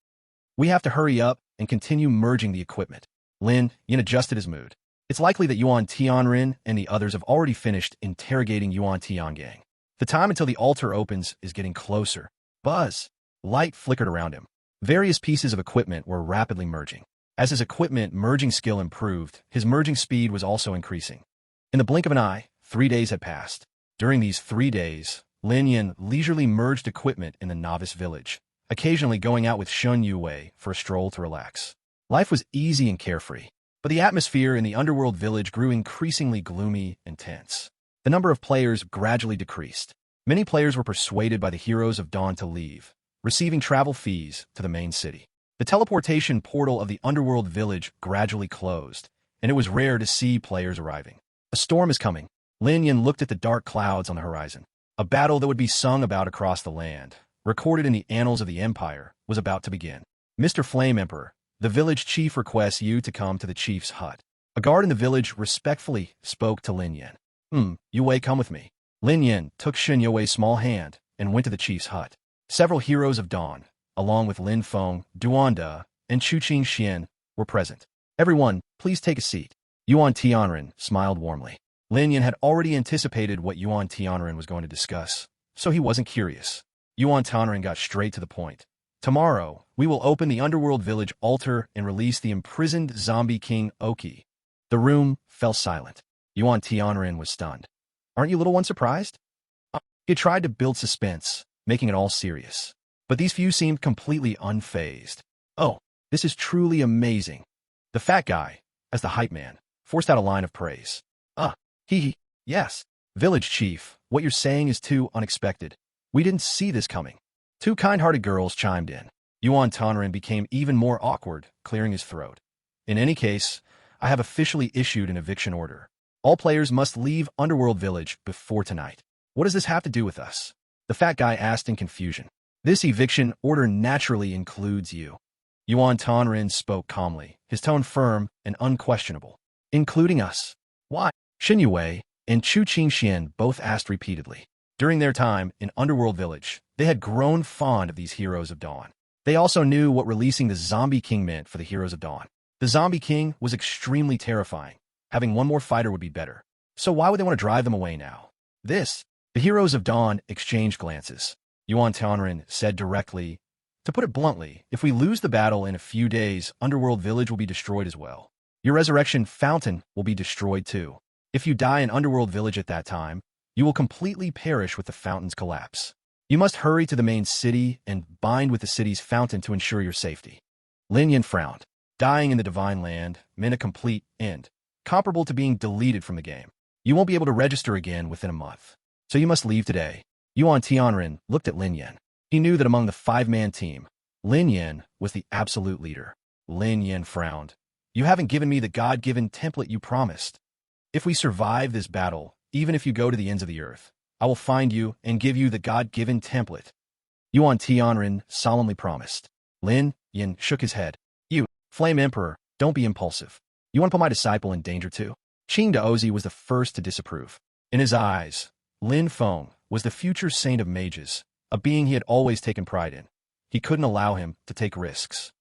We have to hurry up and continue merging the equipment. Lin Yan adjusted his mood. It's likely that Yuan Tianren and the others have already finished interrogating Yuan Tiangang. The time until the altar opens is getting closer. Buzz. Light flickered around him. Various pieces of equipment were rapidly merging. As his equipment merging skill improved, his merging speed was also increasing. In the blink of an eye, 3 days had passed. During these 3 days, Lin Yan leisurely merged equipment in the novice village, occasionally going out with Shun Yuwei for a stroll to relax. Life was easy and carefree, but the atmosphere in the underworld village grew increasingly gloomy and tense. The number of players gradually decreased. Many players were persuaded by the heroes of Dawn to leave, receiving travel fees to the main city. The teleportation portal of the underworld village gradually closed, and it was rare to see players arriving. A storm is coming. Lin Yan looked at the dark clouds on the horizon. A battle that would be sung about across the land, recorded in the annals of the Empire, was about to begin. Mr. Flame Emperor, the village chief requests you to come to the chief's hut. A guard in the village respectfully spoke to Lin Yan. Yue, come with me. Lin Yan took Shen Yue's small hand and went to the chief's hut. Several heroes of dawn, along with Lin Feng, Duanda, and Chu Qing Xian, were present. Everyone, please take a seat. Yuan Tianren smiled warmly. Lin Yan had already anticipated what Yuan Tianren was going to discuss, so he wasn't curious. Yuan Tianren got straight to the point. Tomorrow, we will open the underworld village altar and release the imprisoned zombie king Oki. The room fell silent. Yuan Tianren was stunned. Aren't you little one surprised? He tried to build suspense, making it all serious. But these few seemed completely unfazed. Oh, this is truly amazing. The fat guy, as the hype man, forced out a line of praise. Yes. Village chief, what you're saying is too unexpected. We didn't see this coming. Two kind-hearted girls chimed in. Yuan Tianren became even more awkward, clearing his throat. In any case, I have officially issued an eviction order. All players must leave Underworld Village before tonight. What does this have to do with us? The fat guy asked in confusion. This eviction order naturally includes you. Yuan Tianren spoke calmly, his tone firm and unquestionable. Including us. Why? Shen Yue and Chu Qing Xian both asked repeatedly. During their time in Underworld Village, they had grown fond of these heroes of dawn. They also knew what releasing the Zombie King meant for the heroes of dawn. The Zombie King was extremely terrifying. Having one more fighter would be better. So why would they want to drive them away now? The heroes of dawn exchanged glances. Yuan Tianren said directly, to put it bluntly, if we lose the battle in a few days, Underworld Village will be destroyed as well. Your resurrection fountain will be destroyed too. If you die in Underworld Village at that time, you will completely perish with the fountain's collapse. You must hurry to the main city and bind with the city's fountain to ensure your safety. Lin Yan frowned. Dying in the Divine Land meant a complete end, comparable to being deleted from the game. You won't be able to register again within a month. So you must leave today. Yuan Tianren looked at Lin Yan. He knew that among the five-man team, Lin Yan was the absolute leader. Lin Yan frowned. You haven't given me the God-given template you promised. If we survive this battle, even if you go to the ends of the earth, I will find you and give you the God-given template. Yuan Tianren solemnly promised. Lin Yan shook his head. You, Flame Emperor, don't be impulsive. You want to put my disciple in danger too? Qing Daozi was the first to disapprove. In his eyes, Lin Feng was the future saint of mages, a being he had always taken pride in. He couldn't allow him to take risks.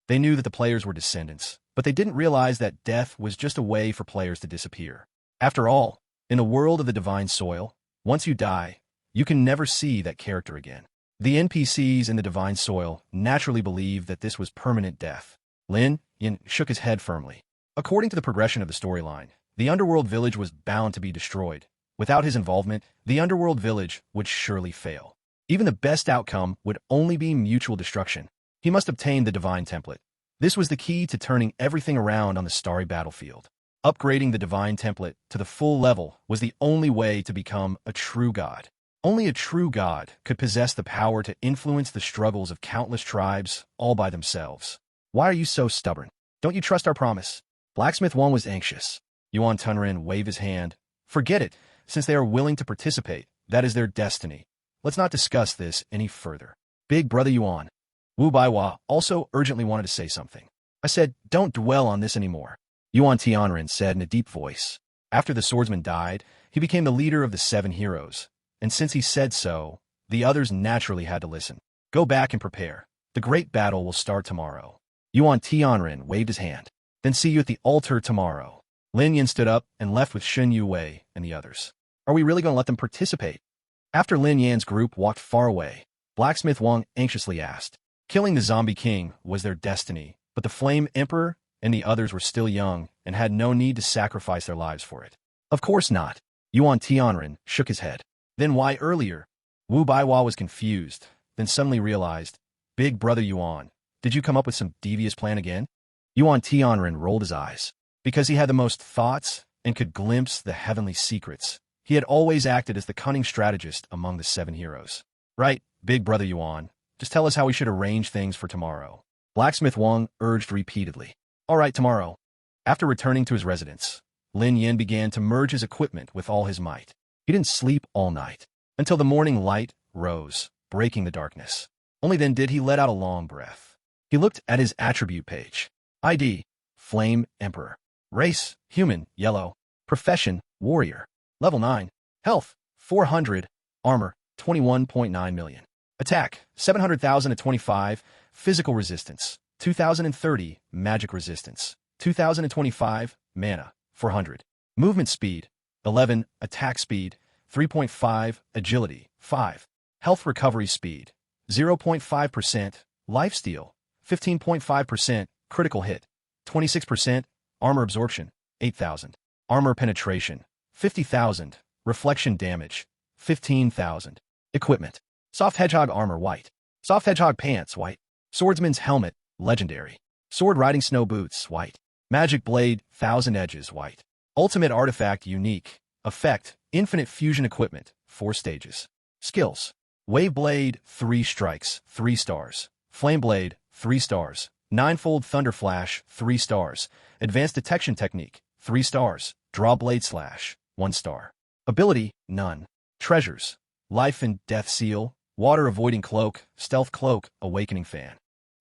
They knew that the players were descendants, but they didn't realize that death was just a way for players to disappear. After all, in the world of the divine soil, once you die, you can never see that character again. The NPCs in the divine soil naturally believed that this was permanent death. Lin Yan shook his head firmly. According to the progression of the storyline, the Underworld Village was bound to be destroyed. Without his involvement, the Underworld Village would surely fail. Even the best outcome would only be mutual destruction. He must obtain the divine template. This was the key to turning everything around on the starry battlefield. Upgrading the divine template to the full level was the only way to become a true god. Only a true god could possess the power to influence the struggles of countless tribes all by themselves. Why are you so stubborn? Don't you trust our promise? Blacksmith Wang was anxious. Yuan Tianren waved his hand. Forget it. Since they are willing to participate, that is their destiny. Let's not discuss this any further. Big Brother Yuan. Wu Baiwa also urgently wanted to say something. I said, don't dwell on this anymore. Yuan Tianren said in a deep voice. After the swordsman died, he became the leader of the 7 heroes. And since he said so, the others naturally had to listen. Go back and prepare. The great battle will start tomorrow. Yuan Tianren waved his hand. Then see you at the altar tomorrow. Lin Yan stood up and left with Shen Yue and the others. Are we really going to let them participate? After Lin Yan's group walked far away, Blacksmith Wang anxiously asked. Killing the Zombie King was their destiny, but the Flame Emperor and the others were still young and had no need to sacrifice their lives for it. Of course not. Yuan Tianren shook his head. Then why earlier? Wu Baiwa was confused, then suddenly realized, Big Brother Yuan, did you come up with some devious plan again? Yuan Tianren rolled his eyes. Because he had the most thoughts and could glimpse the heavenly secrets, he had always acted as the cunning strategist among the 7 heroes. Right, Big Brother Yuan, just tell us how we should arrange things for tomorrow. Blacksmith Wang urged repeatedly. All right, tomorrow. After returning to his residence, Lin Yan began to merge his equipment with all his might. He didn't sleep all night. until the morning light rose, breaking the darkness. Only then did he let out a long breath. He looked at his attribute page. ID, Flame Emperor. Race, human, yellow. Profession, warrior. Level 9. Health, 400. Armor, 21.9 million. Attack, 700,000 at 25. Physical resistance, 2,030. Magic resistance, 2,025. Mana, 400. Movement speed, 11. Attack speed, 3.5. Agility, 5. Health recovery speed, 0.5%. Lifesteal, 15.5%. Critical hit, 26%. Armor absorption, 8,000. Armor penetration, 50,000. Reflection damage, 15,000. Equipment. Soft Hedgehog armor white. Soft Hedgehog pants white. Swordsman's helmet, legendary. Sword riding snow boots white. Magic blade, 1,000 edges white. Ultimate artifact unique. Effect, infinite fusion equipment, 4 stages. Skills. Wave blade, 3 strikes, 3 stars. Flame blade, 3 stars. Ninefold thunder flash, 3 stars. Advanced detection technique, 3 stars. Draw blade slash, 1 star. Ability, none. Treasures. Life and death seal, water avoiding cloak, stealth cloak, awakening fan.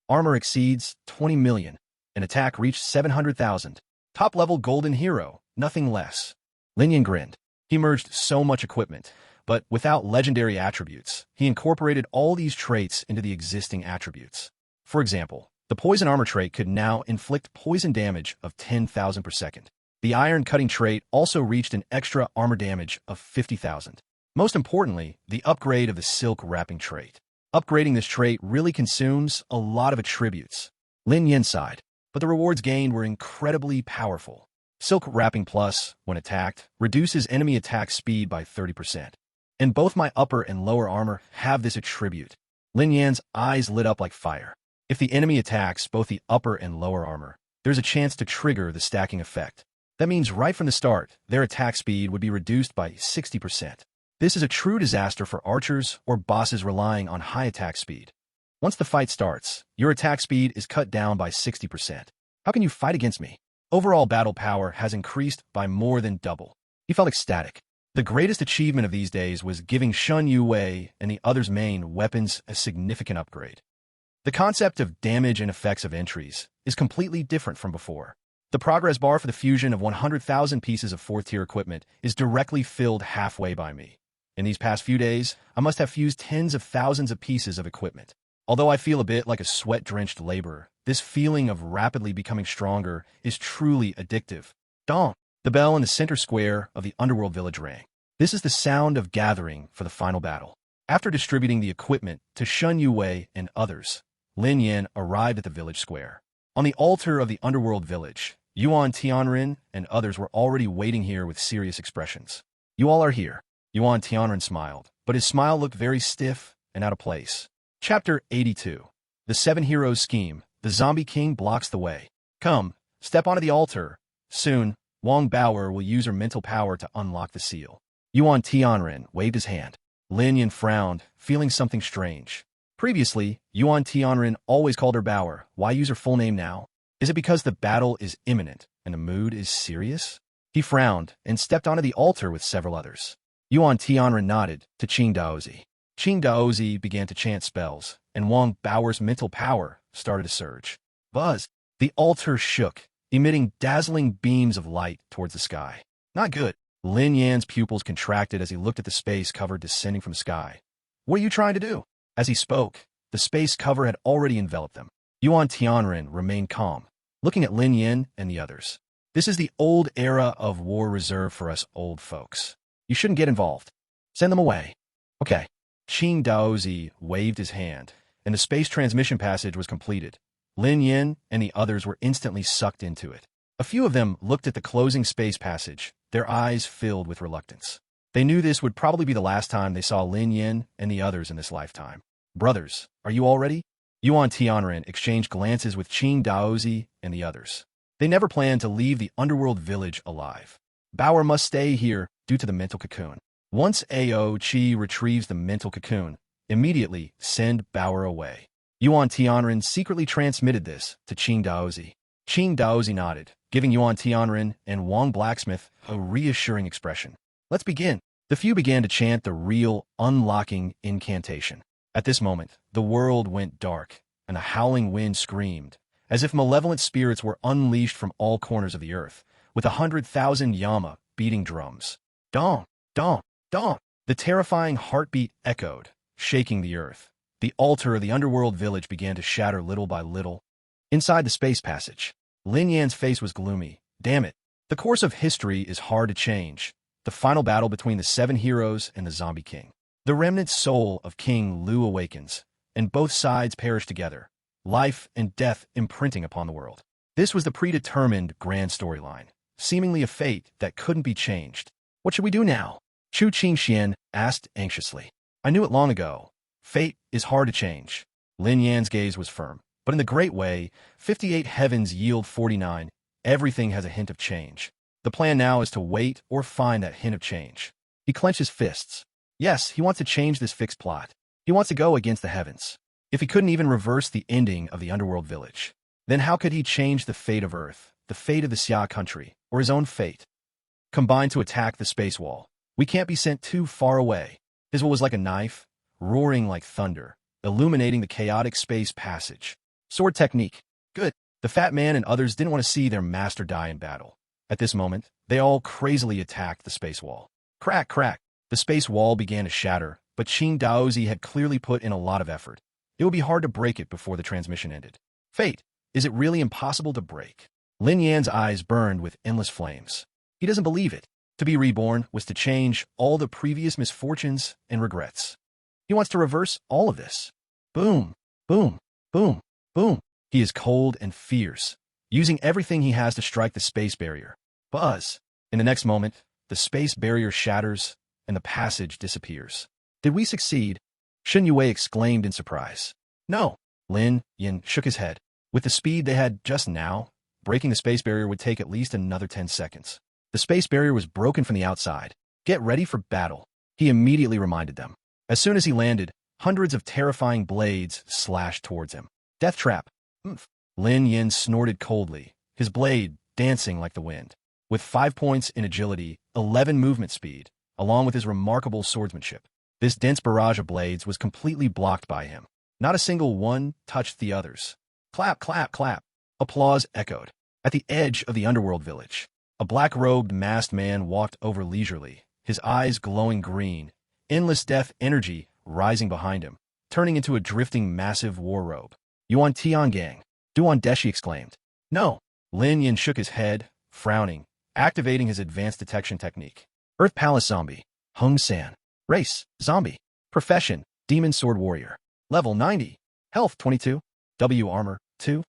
Armor exceeds 20 million. An attack reached 700,000. Top level golden hero, nothing less. Lin Yan grinned. He merged so much equipment, but without legendary attributes, he incorporated all these traits into the existing attributes. For example, the poison armor trait could now inflict poison damage of 10,000 per second. The iron cutting trait also reached an extra armor damage of 50,000. Most importantly, the upgrade of the silk wrapping trait. Upgrading this trait really consumes a lot of attributes. Lin Yan sighed, but the rewards gained were incredibly powerful. Silk wrapping plus, when attacked, reduces enemy attack speed by 30%. And both my upper and lower armor have this attribute. Lin Yan's eyes lit up like fire. If the enemy attacks both the upper and lower armor, there's a chance to trigger the stacking effect. That means right from the start, their attack speed would be reduced by 60%. This is a true disaster for archers or bosses relying on high attack speed. Once the fight starts, your attack speed is cut down by 60%. How can you fight against me? Overall battle power has increased by more than double. He felt ecstatic. The greatest achievement of these days was giving Shun Yu Wei and the others' main weapons a significant upgrade. The concept of damage and effects of entries is completely different from before. The progress bar for the fusion of 100,000 pieces of 4th-tier equipment is directly filled halfway by me. In these past few days, I must have fused tens of thousands of pieces of equipment. Although I feel a bit like a sweat-drenched laborer, this feeling of rapidly becoming stronger is truly addictive. Dong! The bell in the center square of the underworld village rang. This is the sound of gathering for the final battle. After distributing the equipment to Shun Yu Wei and others, Lin Yan arrived at the village square. On the altar of the underworld village, Yuan Tianren and others were already waiting here with serious expressions. You all are here. Yuan Tianren smiled, but his smile looked very stiff and out of place. Chapter 82. The Seven Heroes Scheme. The Zombie King blocks the way. Come, step onto the altar. Soon, Wang Bauer will use her mental power to unlock the seal. Yuan Tianren waved his hand. Lin Yan frowned, feeling something strange. Previously, Yuan Tianren always called her Bauer. Why use her full name now? Is it because the battle is imminent and the mood is serious? He frowned and stepped onto the altar with several others. Yuan Tianren nodded to Qing Daozi. Qing Daozi began to chant spells, and Wang Bauer's mental power started to surge. Buzz! The altar shook, emitting dazzling beams of light towards the sky. Not good. Lin Yan's pupils contracted as he looked at the space cover descending from the sky. What are you trying to do? As he spoke, the space cover had already enveloped them. Yuan Tianren remained calm, looking at Lin Yan and the others. This is the old era of war reserved for us old folks. You shouldn't get involved. Send them away. Okay. Qing Daozi waved his hand, and the space transmission passage was completed. Lin Yan and the others were instantly sucked into it. A few of them looked at the closing space passage, their eyes filled with reluctance. They knew this would probably be the last time they saw Lin Yan and the others in this lifetime. Brothers, are you all ready? Yuan Tianren exchanged glances with Qing Daozi and the others. They never planned to leave the underworld village alive. Bauer must stay here due to the mental cocoon. Once Ao Qi retrieves the mental cocoon, immediately send Bauer away. Yuan Tianren secretly transmitted this to Qing Daozi. Qing Daozi nodded, giving Yuan Tianren and Wang Blacksmith a reassuring expression. Let's begin. The few began to chant the real, unlocking incantation. At this moment, the world went dark, and a howling wind screamed, as if malevolent spirits were unleashed from all corners of the earth, with 100,000 Yama beating drums. Dong, dong, dong. The terrifying heartbeat echoed, shaking the earth. The altar of the underworld village began to shatter little by little. Inside the space passage, Lin Yan's face was gloomy. Damn it. The course of history is hard to change. The final battle between the 7 heroes and the zombie king. The remnant soul of King Lu awakens, and both sides perish together, life and death imprinting upon the world. This was the predetermined grand storyline, seemingly a fate that couldn't be changed. What should we do now? Chu Qingxian asked anxiously. I knew it long ago. Fate is hard to change. Lin Yan's gaze was firm. But in the great way, 58 heavens yield 49. Everything has a hint of change. The plan now is to wait or find that hint of change. He clenched his fists. Yes, he wants to change this fixed plot. He wants to go against the heavens. If he couldn't even reverse the ending of the underworld village, then how could he change the fate of Earth, the fate of the Xia country, or his own fate? Combined to attack the space wall. We can't be sent too far away. His will was like a knife, roaring like thunder, illuminating the chaotic space passage. Sword technique. Good. The fat man and others didn't want to see their master die in battle. At this moment, they all crazily attacked the space wall. Crack, crack. The space wall began to shatter, but Qing Daozi had clearly put in a lot of effort. It would be hard to break it before the transmission ended. Fate. Is it really impossible to break? Lin Yan's eyes burned with endless flames. He doesn't believe it. To be reborn was to change all the previous misfortunes and regrets. He wants to reverse all of this. Boom, boom, boom, boom. He is cold and fierce, using everything he has to strike the space barrier. Buzz. In the next moment, the space barrier shatters and the passage disappears. Did we succeed? Shen Yue exclaimed in surprise. No. Lin Yan shook his head. With the speed they had just now, breaking the space barrier would take at least another 10 seconds. The space barrier was broken from the outside. Get ready for battle, he immediately reminded them. As soon as he landed, hundreds of terrifying blades slashed towards him. Death trap. Lin Yan snorted coldly, his blade dancing like the wind. With 5 points in agility, 11 movement speed, along with his remarkable swordsmanship, this dense barrage of blades was completely blocked by him. Not a single one touched the others. Clap, clap, clap. Applause echoed. At the edge of the underworld village, a black-robed masked man walked over leisurely, his eyes glowing green, endless death energy rising behind him, turning into a drifting massive war robe. Yuan Tiangang, Duan Deshi exclaimed. No. Lin Yan shook his head, frowning, activating his advanced detection technique. Earth Palace Zombie. Hung San. Race. Zombie. Profession. Demon Sword Warrior. Level 90. Health 22. W Armor 2.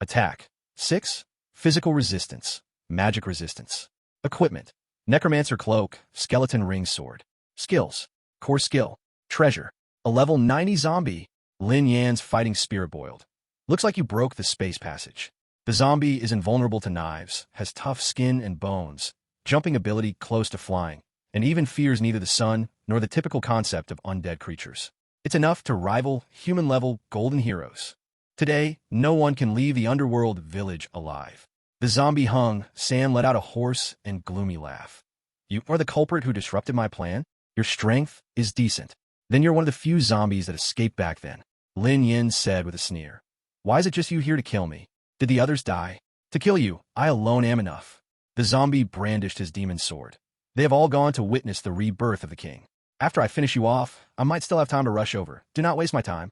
Attack 6. Physical Resistance. Magic Resistance. Equipment. Necromancer Cloak. Skeleton Ring Sword. Skills. Core Skill. Treasure. A level 90 zombie. Lin Yan's fighting spirit boiled. Looks like you broke the space passage. The zombie is invulnerable to knives, has tough skin and bones, jumping ability close to flying, and even fears neither the sun nor the typical concept of undead creatures. It's enough to rival human-level golden heroes. Today, no one can leave the underworld village alive. The zombie Hung San let out a hoarse and gloomy laugh. You are the culprit who disrupted my plan? Your strength is decent. Then you're one of the few zombies that escaped back then. Lin Yan said with a sneer. Why is it just you here to kill me? Did the others die? To kill you, I alone am enough. The zombie brandished his demon sword. They have all gone to witness the rebirth of the king. After I finish you off, I might still have time to rush over. Do not waste my time.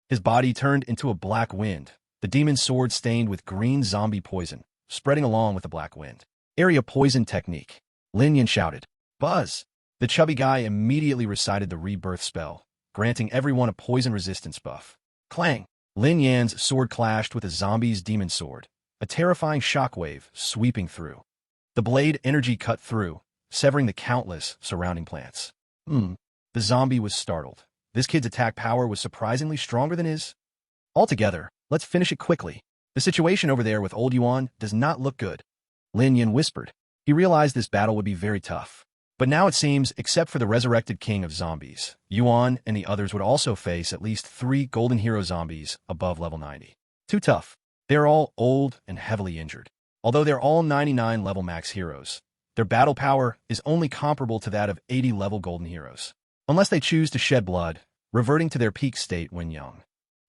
His body turned into a black wind, the demon sword stained with green zombie poison, spreading along with the black wind. Area poison technique. Lin Yan shouted. Buzz. The chubby guy immediately recited the rebirth spell, granting everyone a poison resistance buff. Clang! Lin Yan's sword clashed with the zombie's demon sword, a terrifying shockwave sweeping through. The blade energy cut through, severing the countless surrounding plants. The zombie was startled. This kid's attack power was surprisingly stronger than his. Altogether, let's finish it quickly. The situation over there with old Yuan does not look good. Lin Yan whispered. He realized this battle would be very tough. But now it seems, except for the resurrected king of zombies, Yuan and the others would also face at least 3 golden hero zombies above level 90. Too tough. They're all old and heavily injured. Although they're all 99 level max heroes, Their battle power is only comparable to that of 80-level golden heroes, unless they choose to shed blood, reverting to their peak state when young.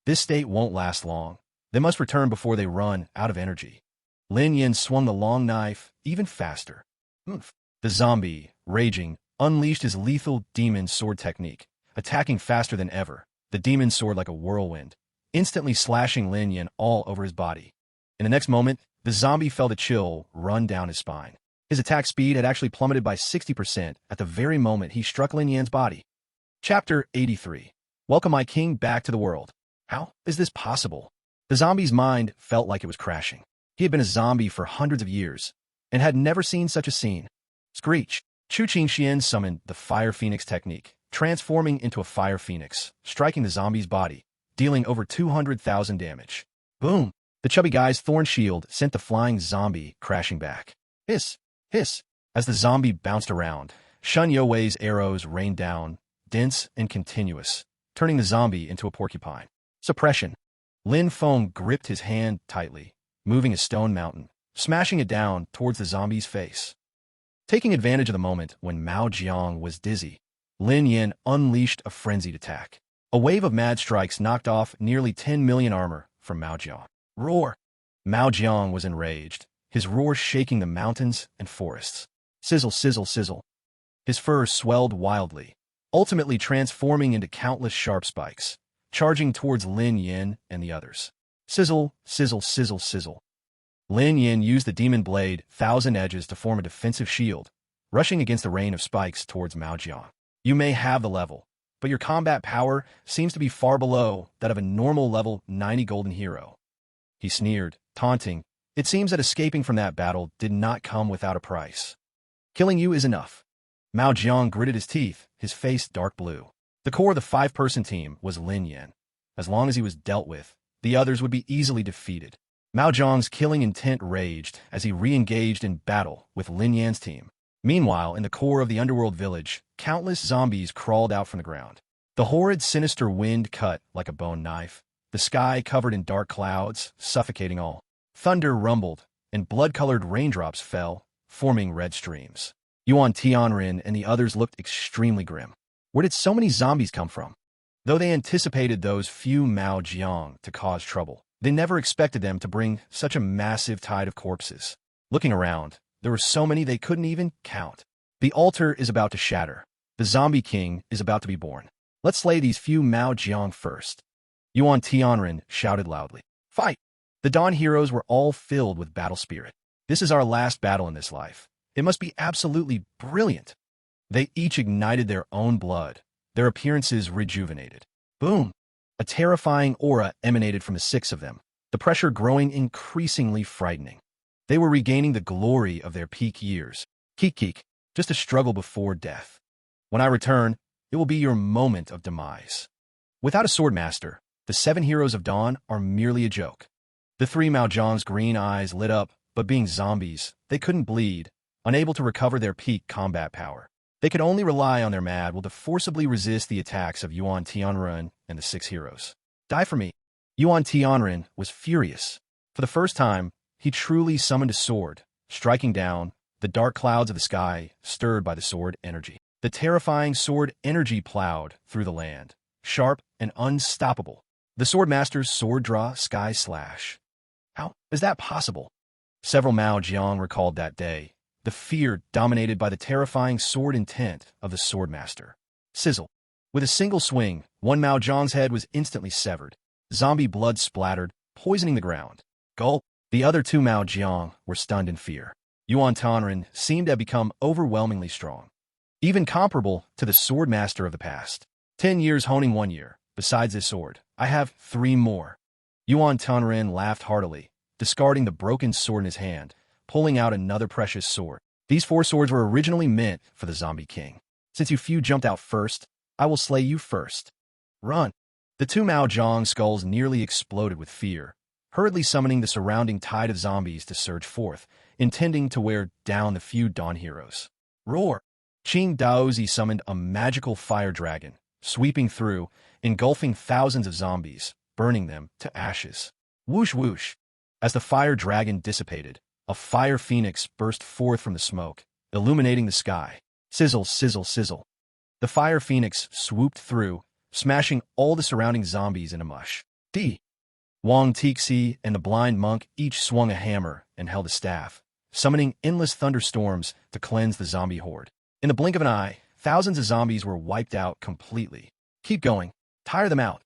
This state won't last long. They must return before they run out of energy. Lin Yin swung the long knife even faster. Oomph. The zombie, raging, unleashed his lethal demon sword technique, attacking faster than ever, the demon sword like a whirlwind, instantly slashing Lin Yin all over his body. In the next moment, the zombie felt a chill run down his spine. His attack speed had actually plummeted by 60% at the very moment he struck Lin Yan's body. Chapter 83. Welcome my king back to the world. How is this possible? The zombie's mind felt like it was crashing. He had been a zombie for hundreds of years, and had never seen such a scene. Screech. Chu Qingxian summoned the Fire Phoenix technique, transforming into a Fire Phoenix, striking the zombie's body, dealing over 200,000 damage. Boom! The chubby guy's thorn shield sent the flying zombie crashing back. Hiss! Hiss! As the zombie bounced around, Shun Youwei's arrows rained down, dense and continuous, turning the zombie into a porcupine. Suppression. Lin Feng gripped his hand tightly, moving a stone mountain, smashing it down towards the zombie's face. Taking advantage of the moment when Mao Jiang was dizzy, Lin Yin unleashed a frenzied attack. A wave of mad strikes knocked off nearly 10 million armor from Mao Jiang. Roar! Mao Jiang was enraged, his roar shaking the mountains and forests. Sizzle, sizzle, sizzle. His fur swelled wildly, ultimately transforming into countless sharp spikes, charging towards Lin Yin and the others. Sizzle, sizzle, sizzle, sizzle. Lin Yin used the demon blade, Thousand Edges, to form a defensive shield, rushing against the rain of spikes towards Mao Jiang. You may have the level, but your combat power seems to be far below that of a normal level 90 golden hero. He sneered, taunting. It seems that escaping from that battle did not come without a price. Killing you is enough. Mao Jiang gritted his teeth, his face dark blue. The core of the 5-person team was Lin Yin. As long as he was dealt with, the others would be easily defeated. Mao Jiang's killing intent raged as he re-engaged in battle with Lin Yan's team. Meanwhile, in the core of the underworld village, countless zombies crawled out from the ground. The horrid, sinister wind cut like a bone knife, the sky covered in dark clouds, suffocating all. Thunder rumbled, and blood-colored raindrops fell, forming red streams. Yuan Tianren and the others looked extremely grim. Where did so many zombies come from? Though they anticipated those few Mao Jiang to cause trouble, they never expected them to bring such a massive tide of corpses. Looking around, there were so many they couldn't even count. The altar is about to shatter. The zombie king is about to be born. Let's slay these few Mao Jiang first. Yuan Tianren shouted loudly. Fight! The Dawn heroes were all filled with battle spirit. This is our last battle in this life. It must be absolutely brilliant. They each ignited their own blood, their appearances rejuvenated. Boom! A terrifying aura emanated from the 6 of them, the pressure growing increasingly frightening. They were regaining the glory of their peak years. Keek keek, just a struggle before death. When I return, it will be your moment of demise. Without a sword master, the 7 heroes of Dawn are merely a joke. The 3 Mao Jiang's green eyes lit up, but being zombies, they couldn't bleed, unable to recover their peak combat power. They could only rely on their mad will to forcibly resist the attacks of Yuan Tianren and the 6 heroes. Die for me. Yuan Tianren was furious. For the first time, he truly summoned a sword, striking down the dark clouds of the sky, stirred by the sword energy. The terrifying sword energy plowed through the land, sharp and unstoppable. The swordmaster's sword draw sky slash. How is that possible? Several Mao Jiang recalled that day, the fear dominated by the terrifying sword intent of the swordmaster. Sizzle. With a single swing, one Mao Jiang's head was instantly severed. Zombie blood splattered, poisoning the ground. Gulp. The other 2 Mao Jiang were stunned in fear. Yuan Tianren seemed to have become overwhelmingly strong, even comparable to the swordmaster of the past. 10 years honing 1 year. Besides this sword, I have 3 more. Yuan Tianren laughed heartily, discarding the broken sword in his hand, pulling out another precious sword. These 4 swords were originally meant for the zombie king. Since you few jumped out first, I will slay you first. Run! The 2 Mao Jiang skulls nearly exploded with fear, hurriedly summoning the surrounding tide of zombies to surge forth, intending to wear down the few Dawn heroes. Roar! Qing Daozi summoned a magical fire dragon, sweeping through, engulfing thousands of zombies, burning them to ashes. Whoosh whoosh! As the fire dragon dissipated, a fire phoenix burst forth from the smoke, illuminating the sky. Sizzle, sizzle, sizzle. The fire phoenix swooped through, smashing all the surrounding zombies into mush. Wang Tixi and the blind monk each swung a hammer and held a staff, summoning endless thunderstorms to cleanse the zombie horde. In the blink of an eye, thousands of zombies were wiped out completely. Keep going. Tire them out.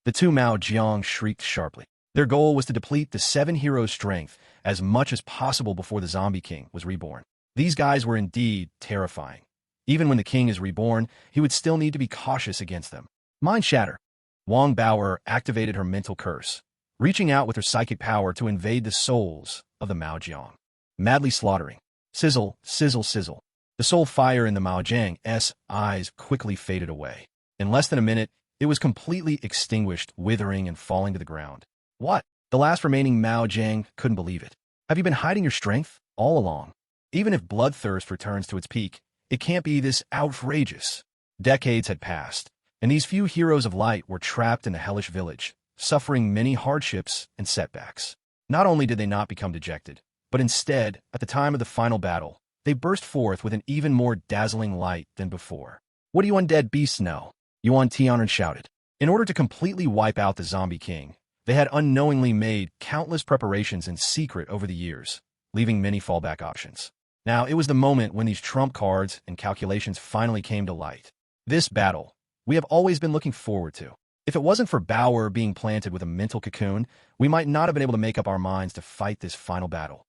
The two Mao Jiang shrieked sharply. Their goal was to deplete the 7 heroes' strength as much as possible before the Zombie King was reborn. These guys were indeed terrifying. Even when the king is reborn, he would still need to be cautious against them. Mind Shatter. Wang Bauer activated her mental curse, reaching out with her psychic power to invade the souls of the Mao Jiang. Madly slaughtering. Sizzle, sizzle, sizzle. The soul fire in the Mao Jiang's eyes quickly faded away. In less than a minute, it was completely extinguished, withering and falling to the ground. What? The last remaining Mao Jiang couldn't believe it. Have you been hiding your strength all along? Even if bloodthirst returns to its peak, it can't be this outrageous. Decades had passed, and these few heroes of light were trapped in the hellish village, suffering many hardships and setbacks. Not only did they not become dejected, but instead, at the time of the final battle, they burst forth with an even more dazzling light than before. What do you undead beasts know? Yuan Tianren shouted. In order to completely wipe out the Zombie King, they had unknowingly made countless preparations in secret over the years, leaving many fallback options. Now, it was the moment when these trump cards and calculations finally came to light. This battle, we have always been looking forward to. If it wasn't for Bauer being planted with a mental cocoon, we might not have been able to make up our minds to fight this final battle.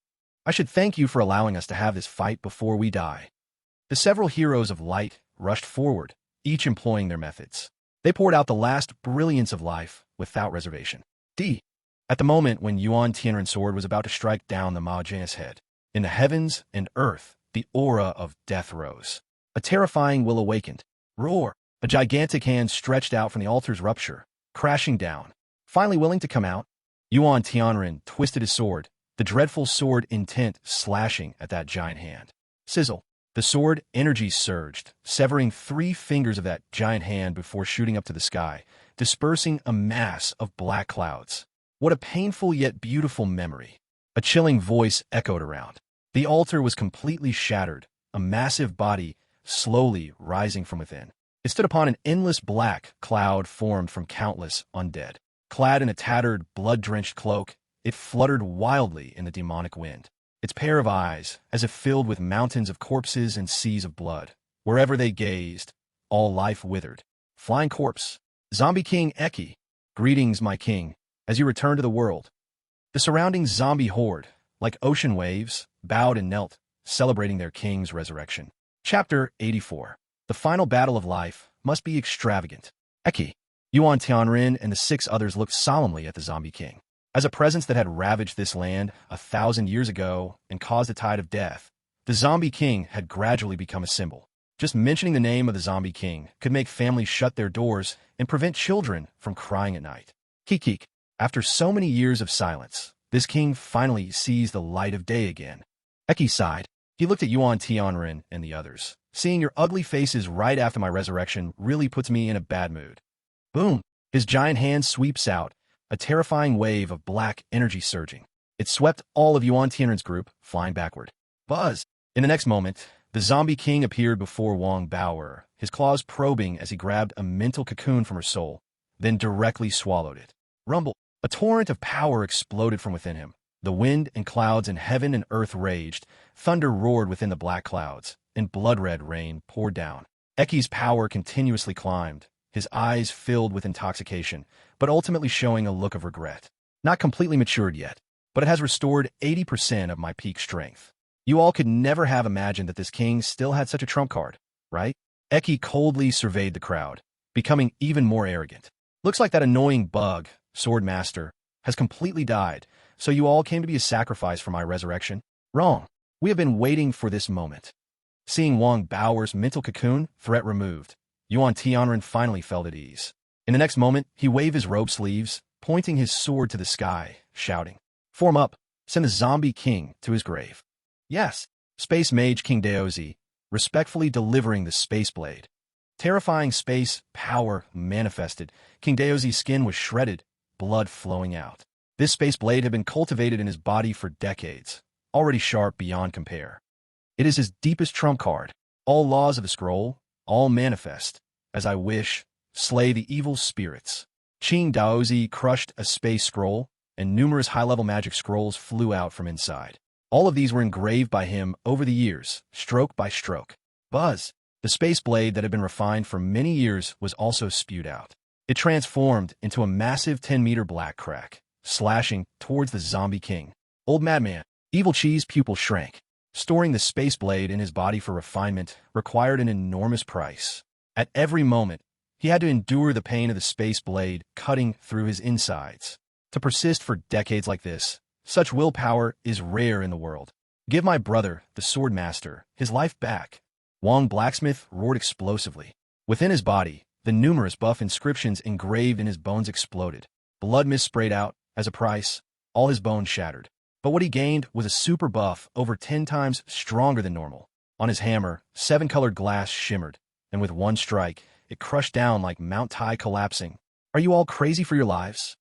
I should thank you for allowing us to have this fight before we die. The several heroes of light rushed forward, each employing their methods. They poured out the last brilliance of life without reservation. At the moment when Yuan Tianren's sword was about to strike down the Mao Jiang's head, in the heavens and earth, the aura of death rose. A terrifying will awakened. Roar! A gigantic hand stretched out from the altar's rupture, crashing down. Finally willing to come out, Yuan Tianren twisted his sword, the dreadful sword intent slashing at that giant hand. Sizzle! The sword energy surged, severing 3 fingers of that giant hand before shooting up to the sky, dispersing a mass of black clouds. What a painful yet beautiful memory. A chilling voice echoed around. The altar was completely shattered, a massive body slowly rising from within. It stood upon an endless black cloud formed from countless undead. Clad in a tattered, blood-drenched cloak, it fluttered wildly in the demonic wind. Its pair of eyes, as if filled with mountains of corpses and seas of blood. Wherever they gazed, all life withered. Flying corpse. Zombie King Eki. Greetings, my king, as you return to the world. The surrounding zombie horde, like ocean waves, bowed and knelt, celebrating their king's resurrection. Chapter 84. The final battle of life must be extravagant. Eki, Yuan Tianren, and the 6 others looked solemnly at the Zombie King. As a presence that had ravaged this land 1,000 years ago and caused a tide of death, the Zombie King had gradually become a symbol. Just mentioning the name of the Zombie King could make families shut their doors and prevent children from crying at night. Kikik. After so many years of silence, this king finally sees the light of day again. Eki sighed. He looked at Yuan Tianren and the others. Seeing your ugly faces right after my resurrection really puts me in a bad mood. Boom! His giant hand sweeps out, a terrifying wave of black energy surging. It swept all of Yuan Tianren's group, flying backward. Buzz! In the next moment, the Zombie King appeared before Wang Bauer, his claws probing as he grabbed a mental cocoon from her soul, then directly swallowed it. Rumble! A torrent of power exploded from within him. The wind and clouds in heaven and earth raged, thunder roared within the black clouds, and blood-red rain poured down. Eki's power continuously climbed, his eyes filled with intoxication, but ultimately showing a look of regret. Not completely matured yet, but it has restored 80% of my peak strength. You all could never have imagined that this king still had such a trump card, right? Eki coldly surveyed the crowd, becoming even more arrogant. Looks like that annoying bug, Swordmaster, has completely died, so you all came to be a sacrifice for my resurrection? Wrong. We have been waiting for this moment. Seeing Wang Bauer's mental cocoon, threat removed, Yuan Tianren finally felt at ease. In the next moment, he waved his robe sleeves, pointing his sword to the sky, shouting, "Form up, send the Zombie King to his grave." Yes, Space Mage King Daozi, respectfully delivering the Space Blade. Terrifying space power manifested. King Daozi's skin was shredded, blood flowing out. This Space Blade had been cultivated in his body for decades, already sharp beyond compare. It is his deepest trump card. All laws of the scroll, all manifest, as I wish, slay the evil spirits. Qing Daozi crushed a space scroll, and numerous high-level magic scrolls flew out from inside. All of these were engraved by him over the years, stroke by stroke. Buzz! The space blade that had been refined for many years was also spewed out. It transformed into a massive 10-meter black crack, slashing towards the zombie king. Old madman, Evil Chi's pupil shrank. Storing the space blade in his body for refinement required an enormous price. At every moment, he had to endure the pain of the space blade cutting through his insides. To persist for decades like this, such willpower is rare in the world. Give my brother, the sword master, his life back. Wong Blacksmith roared explosively. Within his body, the numerous buff inscriptions engraved in his bones exploded. Blood mist sprayed out. As a price, all his bones shattered. But what he gained was a super buff over 10 times stronger than normal. On his hammer, 7-colored glass shimmered, and with one strike, it crushed down like Mount Tai collapsing. Are you all crazy for your lives?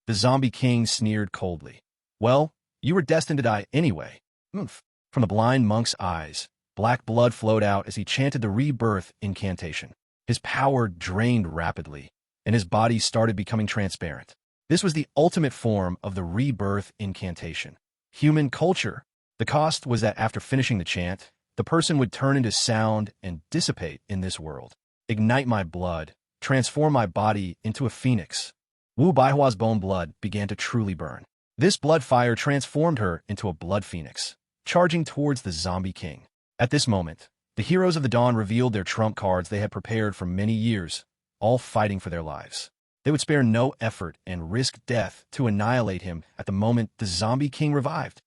The zombie king sneered coldly. Well, you were destined to die anyway. Oomph. From the blind monk's eyes, black blood flowed out as he chanted the rebirth incantation. His power drained rapidly, and his body started becoming transparent. This was the ultimate form of the rebirth incantation. Human culture. The cost was that after finishing the chant, the person would turn into sound and dissipate in this world. Ignite my blood, transform my body into a phoenix. Wu Baihua's bone blood began to truly burn. This blood fire transformed her into a blood phoenix, charging towards the zombie king. At this moment, the heroes of the dawn revealed their trump cards they had prepared for many years, all fighting for their lives. They would spare no effort and risk death to annihilate him at the moment the zombie king revived.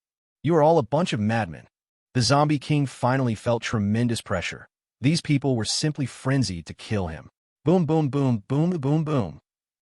You are all a bunch of madmen. The zombie king finally felt tremendous pressure. These people were simply frenzied to kill him. Boom, boom, boom, boom, boom, boom.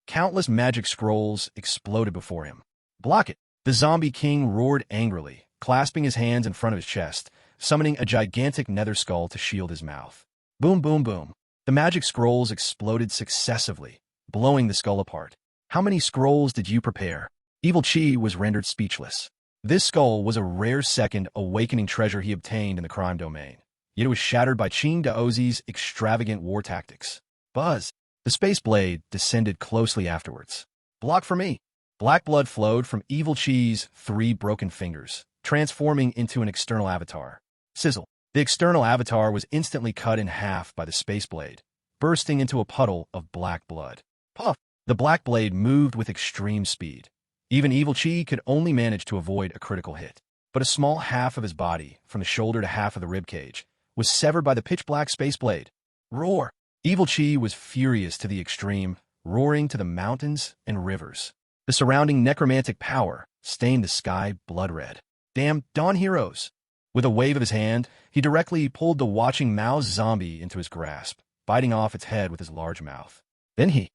Countless magic scrolls exploded before him. Block it! The zombie king roared angrily, clasping his hands in front of his chest, summoning a gigantic nether skull to shield his mouth. Boom, boom, boom. The magic scrolls exploded successively, blowing the skull apart. How many scrolls did you prepare? Evil Chi was rendered speechless. This skull was a rare second awakening treasure he obtained in the crime domain, yet it was shattered by Qing Daozi's extravagant war tactics. Buzz! The space blade descended closely afterwards. Block for me! Black blood flowed from Evil Chi's 3 broken fingers, transforming into an external avatar. Sizzle! The external avatar was instantly cut in half by the space blade, bursting into a puddle of black blood. Puff! The black blade moved with extreme speed. Even Evil Chi could only manage to avoid a critical hit. But a small half of his body, from the shoulder to half of the ribcage, was severed by the pitch-black space blade. Roar! Evil Chi was furious to the extreme, roaring to the mountains and rivers. The surrounding necromantic power stained the sky blood-red. Damn Dawn heroes! With a wave of his hand, he directly pulled the watching Mao's zombie into his grasp, biting off its head with his large mouth. Then he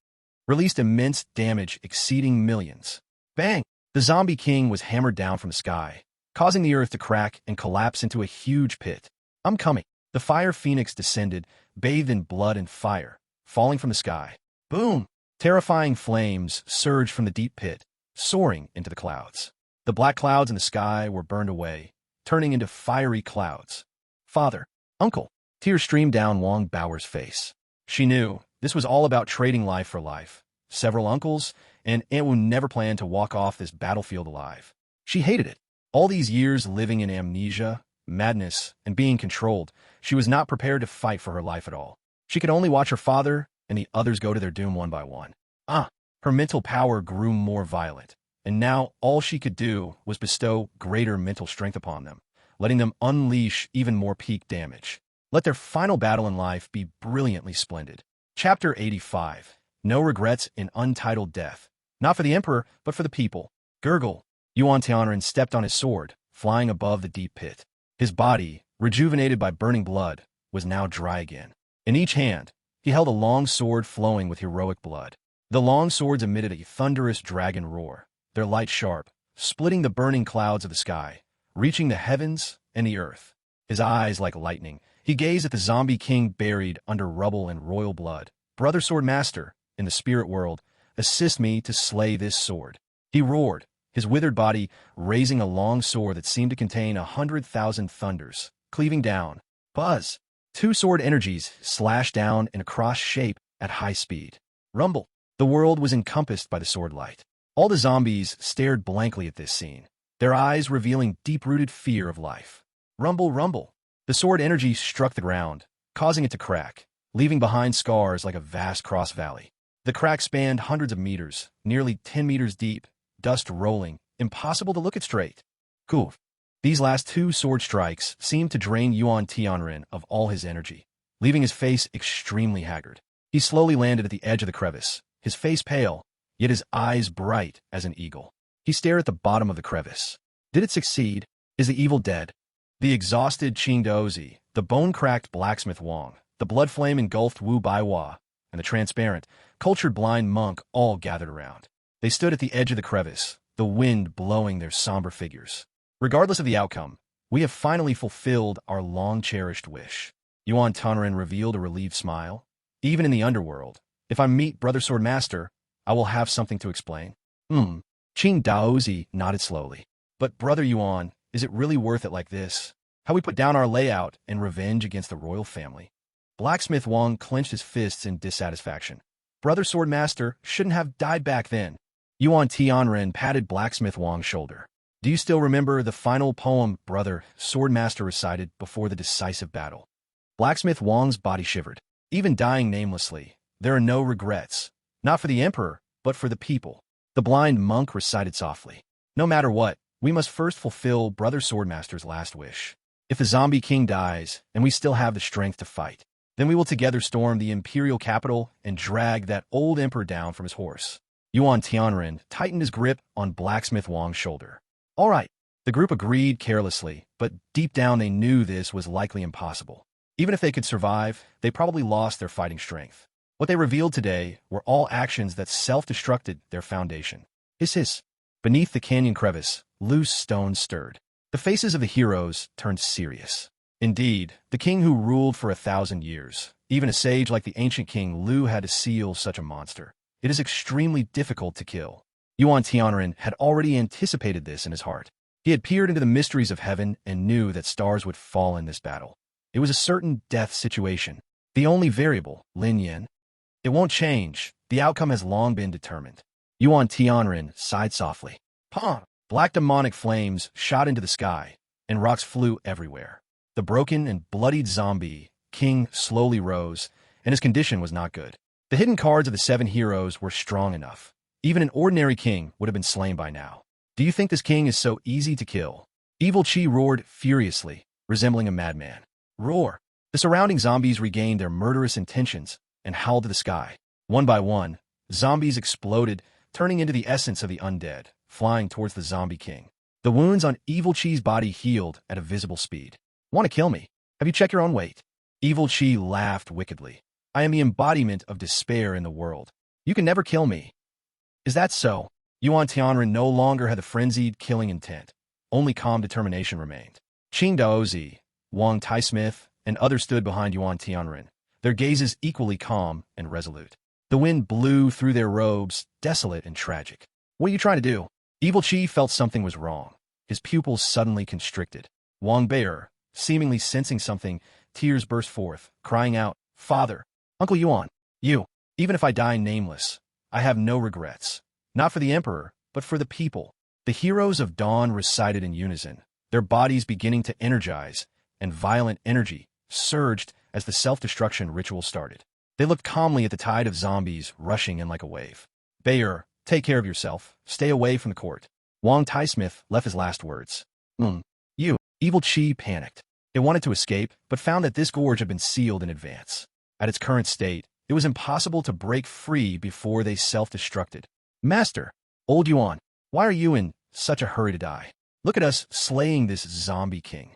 released immense damage exceeding millions. Bang! The zombie king was hammered down from the sky, causing the earth to crack and collapse into a huge pit. I'm coming. The fire phoenix descended, bathed in blood and fire, falling from the sky. Boom! Terrifying flames surged from the deep pit, soaring into the clouds. The black clouds in the sky were burned away, turning into fiery clouds. Father, uncle, tears streamed down Wong Bauer's face. She knew this was all about trading life for life. Several uncles, and Aunt Wu never planned to walk off this battlefield alive. She hated it. All these years living in amnesia, madness, and being controlled, she was not prepared to fight for her life at all. She could only watch her father and the others go to their doom one by one. Her mental power grew more violent, and now all she could do was bestow greater mental strength upon them, letting them unleash even more peak damage. Let their final battle in life be brilliantly splendid. Chapter 85. No regrets in untitled death. Not for the emperor, but for the people. Gurgle. Yuan Tianren stepped on his sword, flying above the deep pit. His body, rejuvenated by burning blood, was now dry again. In each hand, he held a long sword flowing with heroic blood. The long swords emitted a thunderous dragon roar, their light sharp, splitting the burning clouds of the sky, reaching the heavens and the earth. His eyes like lightning, he gazed at the zombie king buried under rubble and royal blood. Brother Sword Master, in the spirit world, assist me to slay this sword. He roared, his withered body raising a long sword that seemed to contain 100,000 thunders, cleaving down. Buzz. Two sword energies slashed down in a cross shape at high speed. Rumble. The world was encompassed by the sword light. All the zombies stared blankly at this scene, their eyes revealing deep-rooted fear of life. Rumble, rumble. The sword energy struck the ground, causing it to crack, leaving behind scars like a vast cross valley. The crack spanned hundreds of meters, nearly 10 meters deep, dust rolling, impossible to look at straight. Cool. These last two sword strikes seemed to drain Yuan Tianren of all his energy, leaving his face extremely haggard. He slowly landed at the edge of the crevice, his face pale, yet his eyes bright as an eagle. He stared at the bottom of the crevice. Did it succeed? Is the evil dead? The exhausted Qing Dozi, the bone-cracked blacksmith Wang, the blood flame engulfed Wu Baiwa, and the transparent, cultured blind monk all gathered around. They stood at the edge of the crevice, the wind blowing their somber figures. Regardless of the outcome, we have finally fulfilled our long-cherished wish. Yuan Tianren revealed a relieved smile. Even in the underworld, if I meet Brother Sword Master, I will have something to explain. Qing Daozi nodded slowly. But Brother Yuan, is it really worth it like this? How we put down our layout in revenge against the royal family? Blacksmith Wang clenched his fists in dissatisfaction. Brother Sword Master shouldn't have died back then. Yuan Tianren patted Blacksmith Wang's shoulder. Do you still remember the final poem Brother Sword Master recited before the decisive battle? Blacksmith Wang's body shivered. Even dying namelessly, there are no regrets. Not for the emperor, but for the people. The blind monk recited softly. No matter what, we must first fulfill Brother Swordmaster's last wish. If the zombie king dies, and we still have the strength to fight, then we will together storm the imperial capital and drag that old emperor down from his horse. Yuan Tianren tightened his grip on Blacksmith Wang's shoulder. All right. The group agreed carelessly, but deep down they knew this was likely impossible. Even if they could survive, they probably lost their fighting strength. What they revealed today were all actions that self-destructed their foundation. Hiss hiss. Beneath the canyon crevice, loose stones stirred. The faces of the heroes turned serious. Indeed, the king who ruled for 1,000 years, even a sage like the ancient King Lu had to seal such a monster. It is extremely difficult to kill. Yuan Tianren had already anticipated this in his heart. He had peered into the mysteries of heaven and knew that stars would fall in this battle. It was a certain death situation. The only variable, Lin Yan. It won't change. The outcome has long been determined. Yuan Tianren sighed softly. Pah! Black demonic flames shot into the sky, and rocks flew everywhere. The broken and bloodied zombie king slowly rose, and his condition was not good. The hidden cards of the 7 heroes were strong enough. Even an ordinary king would have been slain by now. Do you think this king is so easy to kill? Evil Qi roared furiously, resembling a madman. Roar! The surrounding zombies regained their murderous intentions and howled to the sky. One by one, zombies exploded, turning into the essence of the undead, flying towards the zombie king. The wounds on Evil Qi's body healed at a visible speed. Want to kill me? Have you checked your own weight? Evil Qi laughed wickedly. I am the embodiment of despair in the world. You can never kill me. Is that so? Yuan Tianren no longer had the frenzied killing intent. Only calm determination remained. Qing Daozi, Wang Tai-Smith, and others stood behind Yuan Tianren, their gazes equally calm and resolute. The wind blew through their robes, desolate and tragic. What are you trying to do? Evil Qi felt something was wrong. His pupils suddenly constricted. Wang Bei'er, seemingly sensing something, tears burst forth, crying out, Father, Uncle Yuan, even if I die nameless, I have no regrets. Not for the emperor, but for the people. The heroes of Dawn recited in unison, their bodies beginning to energize, and violent energy surged as the self-destruction ritual started. They looked calmly at the tide of zombies rushing in like a wave. Bei'er, take care of yourself. Stay away from the court. Wang Tai-Smith left his last words. Evil Qi panicked. It wanted to escape, but found that this gorge had been sealed in advance. At its current state, it was impossible to break free before they self-destructed. Master, old Yuan, why are you in such a hurry to die? Look at us slaying this zombie king.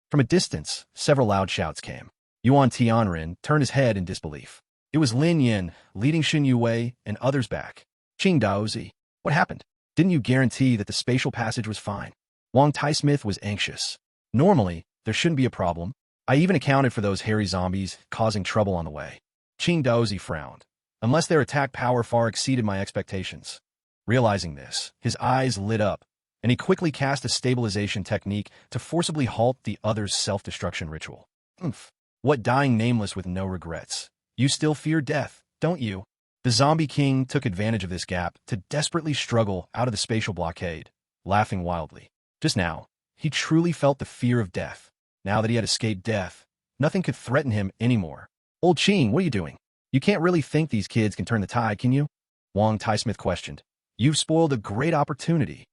From a distance, several loud shouts came. Yuan Tianren turned his head in disbelief. It was Lin Yan, leading Xin Yue and others back. Qing Daozi, what happened? Didn't you guarantee that the spatial passage was fine? Wang Tai-Smith was anxious. Normally, there shouldn't be a problem. I even accounted for those hairy zombies causing trouble on the way. Qing Daozi frowned. Unless their attack power far exceeded my expectations. Realizing this, his eyes lit up, and he quickly cast a stabilization technique to forcibly halt the other's self-destruction ritual. Oomph. What dying nameless with no regrets? You still fear death, don't you? The zombie king took advantage of this gap to desperately struggle out of the spatial blockade, laughing wildly. Just now, he truly felt the fear of death. Now that he had escaped death, nothing could threaten him anymore. Old Ching, what are you doing? You can't really think these kids can turn the tide, can you? Wang Tai-Smith questioned. You've spoiled a great opportunity.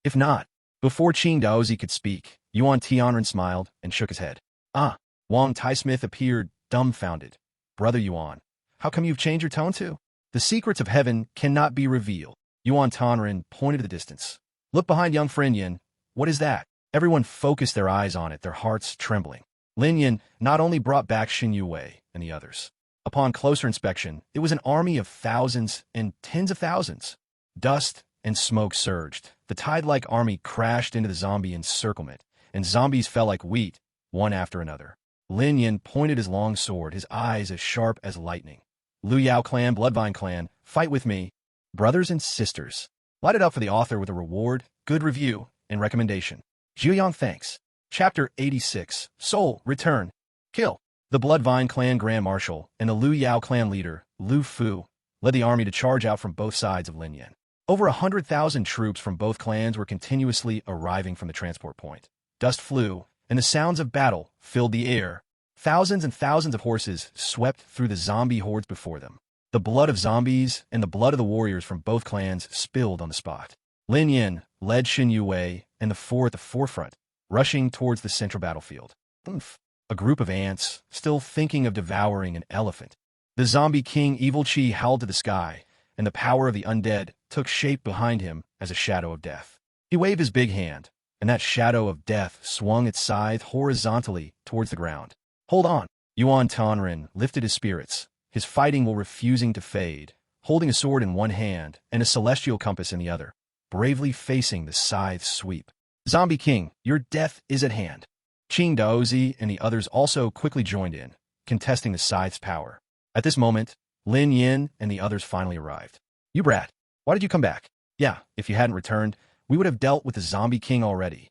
If not. Before Qing Daozi could speak, Yuan Tianren smiled and shook his head. Ah, Wang Tai-Smith appeared dumbfounded. Brother Yuan, how come you've changed your tone too? The secrets of heaven cannot be revealed. Yuan Tianren pointed to the distance. Look behind young friend Yin. What is that? Everyone focused their eyes on it, their hearts trembling. Lin Yin not only brought back Xin Yue and the others. Upon closer inspection, it was an army of thousands and tens of thousands. Dust and smoke surged. The tide-like army crashed into the zombie encirclement, and zombies fell like wheat, one after another. Lin Yin pointed his long sword, his eyes as sharp as lightning. Liu Yao clan, Bloodvine clan, fight with me. Brothers and sisters. Light it up for the author with a reward, good review, and recommendation. Zhuyang thanks. Chapter 86, Soul, Return, Kill. The Bloodvine clan Grand Marshal and the Liu Yao clan leader, Lu Fu, led the army to charge out from both sides of Lin Yin. Over 100,000 troops from both clans were continuously arriving from the transport point. Dust flew, and the sounds of battle filled the air. Thousands and thousands of horses swept through the zombie hordes before them. The blood of zombies and the blood of the warriors from both clans spilled on the spot. Lin Yin led Xin Yue and the four at the forefront, rushing towards the central battlefield. Oomph. A group of ants, still thinking of devouring an elephant. The zombie king Evil Chi howled to the sky, and the power of the undead took shape behind him as a shadow of death. He waved his big hand, and that shadow of death swung its scythe horizontally towards the ground. Hold on. Yuan Tianren lifted his spirits, his fighting will refusing to fade, holding a sword in one hand and a celestial compass in the other, bravely facing the scythe's sweep. Zombie King, your death is at hand. Qing Daozi and the others also quickly joined in, contesting the scythe's power. At this moment, Lin Yin and the others finally arrived. You brat, why did you come back? Yeah, if you hadn't returned, we would have dealt with the Zombie King already.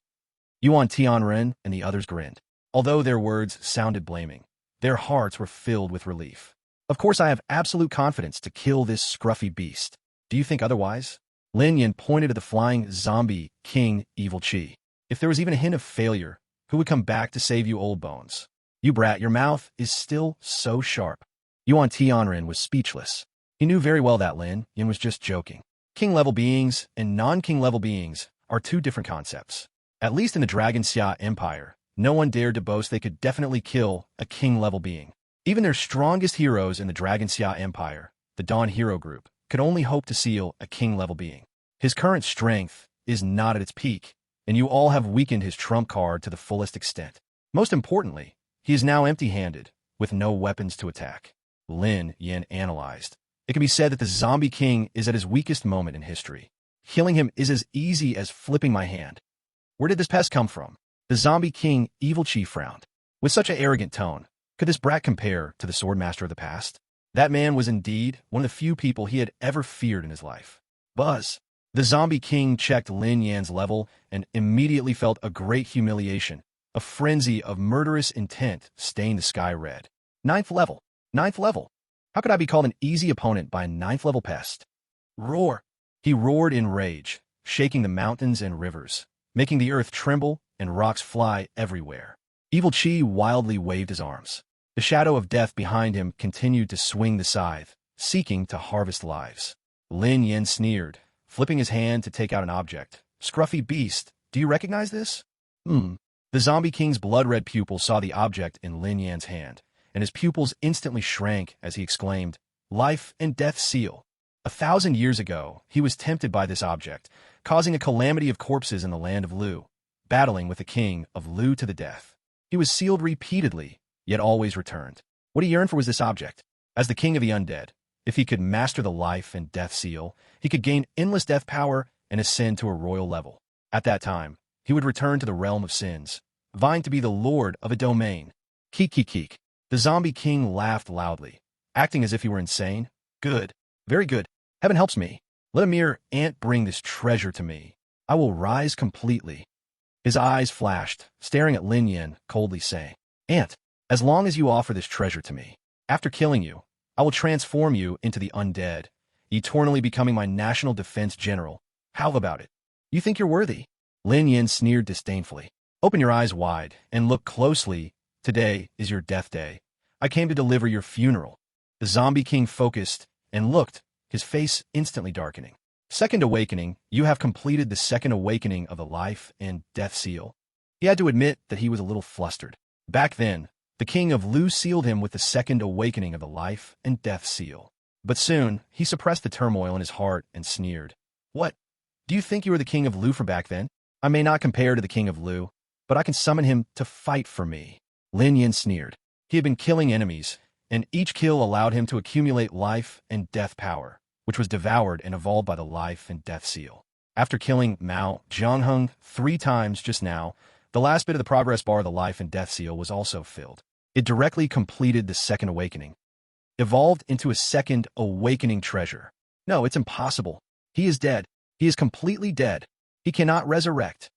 Yuan Tianren and the others grinned. Although their words sounded blaming, their hearts were filled with relief. Of course I have absolute confidence to kill this scruffy beast. Do you think otherwise? Lin Yin pointed to the flying zombie king Evil Chi. If there was even a hint of failure, who would come back to save you, old bones? You brat, your mouth is still so sharp. Yuan Tianren was speechless. He knew very well that Lin Yin was just joking. King-level beings and non-king-level beings are two different concepts. At least in the Dragon Xia Empire, no one dared to boast they could definitely kill a king-level being. Even their strongest heroes in the Dragon Xia Empire, the Dawn Hero Group, could only hope to seal a king-level being. His current strength is not at its peak, and you all have weakened his trump card to the fullest extent. Most importantly, he is now empty-handed, with no weapons to attack. Lin Yin analyzed. It can be said that the Zombie King is at his weakest moment in history. Killing him is as easy as flipping my hand. Where did this pest come from? The Zombie King Evil Chi frowned. With such an arrogant tone, could this brat compare to the Swordmaster of the past? That man was indeed one of the few people he had ever feared in his life. Buzz. The Zombie King checked Lin Yan's level and immediately felt a great humiliation. A frenzy of murderous intent stained the sky red. Ninth level. Ninth level. How could I be called an easy opponent by a ninth-level pest? Roar. He roared in rage, shaking the mountains and rivers, making the earth tremble and rocks fly everywhere. Evil Chi wildly waved his arms. The shadow of death behind him continued to swing the scythe, seeking to harvest lives. Lin Yin sneered, flipping his hand to take out an object. Scruffy beast, do you recognize this? The Zombie King's blood-red pupil saw the object in Lin Yan's hand, and his pupils instantly shrank as he exclaimed, Life and death seal. 1,000 years ago, he was tempted by this object, causing a calamity of corpses in the land of Lu, battling with the king of Lu to the death. He was sealed repeatedly, yet always returned. What he yearned for was this object. As the king of the undead, if he could master the life and death seal, he could gain endless death power and ascend to a royal level. At that time, he would return to the realm of sins, vying to be the lord of a domain. Keek, keek, keek. The Zombie King laughed loudly, acting as if he were insane. Good. Very good. Heaven helps me. Let a mere ant bring this treasure to me. I will rise completely. His eyes flashed, staring at Lin Yin, coldly saying, Aunt, as long as you offer this treasure to me, after killing you, I will transform you into the undead, eternally becoming my national defense general. How about it? You think you're worthy? Lin Yin sneered disdainfully. Open your eyes wide and look closely. Today is your death day. I came to deliver your funeral. The zombie king focused and looked, his face instantly darkening. Second awakening, you have completed the second awakening of the life and death seal. He had to admit that he was a little flustered. Back then, the king of Lu sealed him with the second awakening of the life and death seal. But soon, he suppressed the turmoil in his heart and sneered. What? Do you think you were the king of Lu from back then? I may not compare to the king of Lu, but I can summon him to fight for me. Lin Yin sneered. He had been killing enemies, and each kill allowed him to accumulate life and death power, which was devoured and evolved by the life and death seal. After killing Mao Zhongheng 3 times just now, the last bit of the progress bar of the life and death seal was also filled. It directly completed the second awakening. Evolved into a second awakening treasure. No, it's impossible. He is dead. He is completely dead. He cannot resurrect.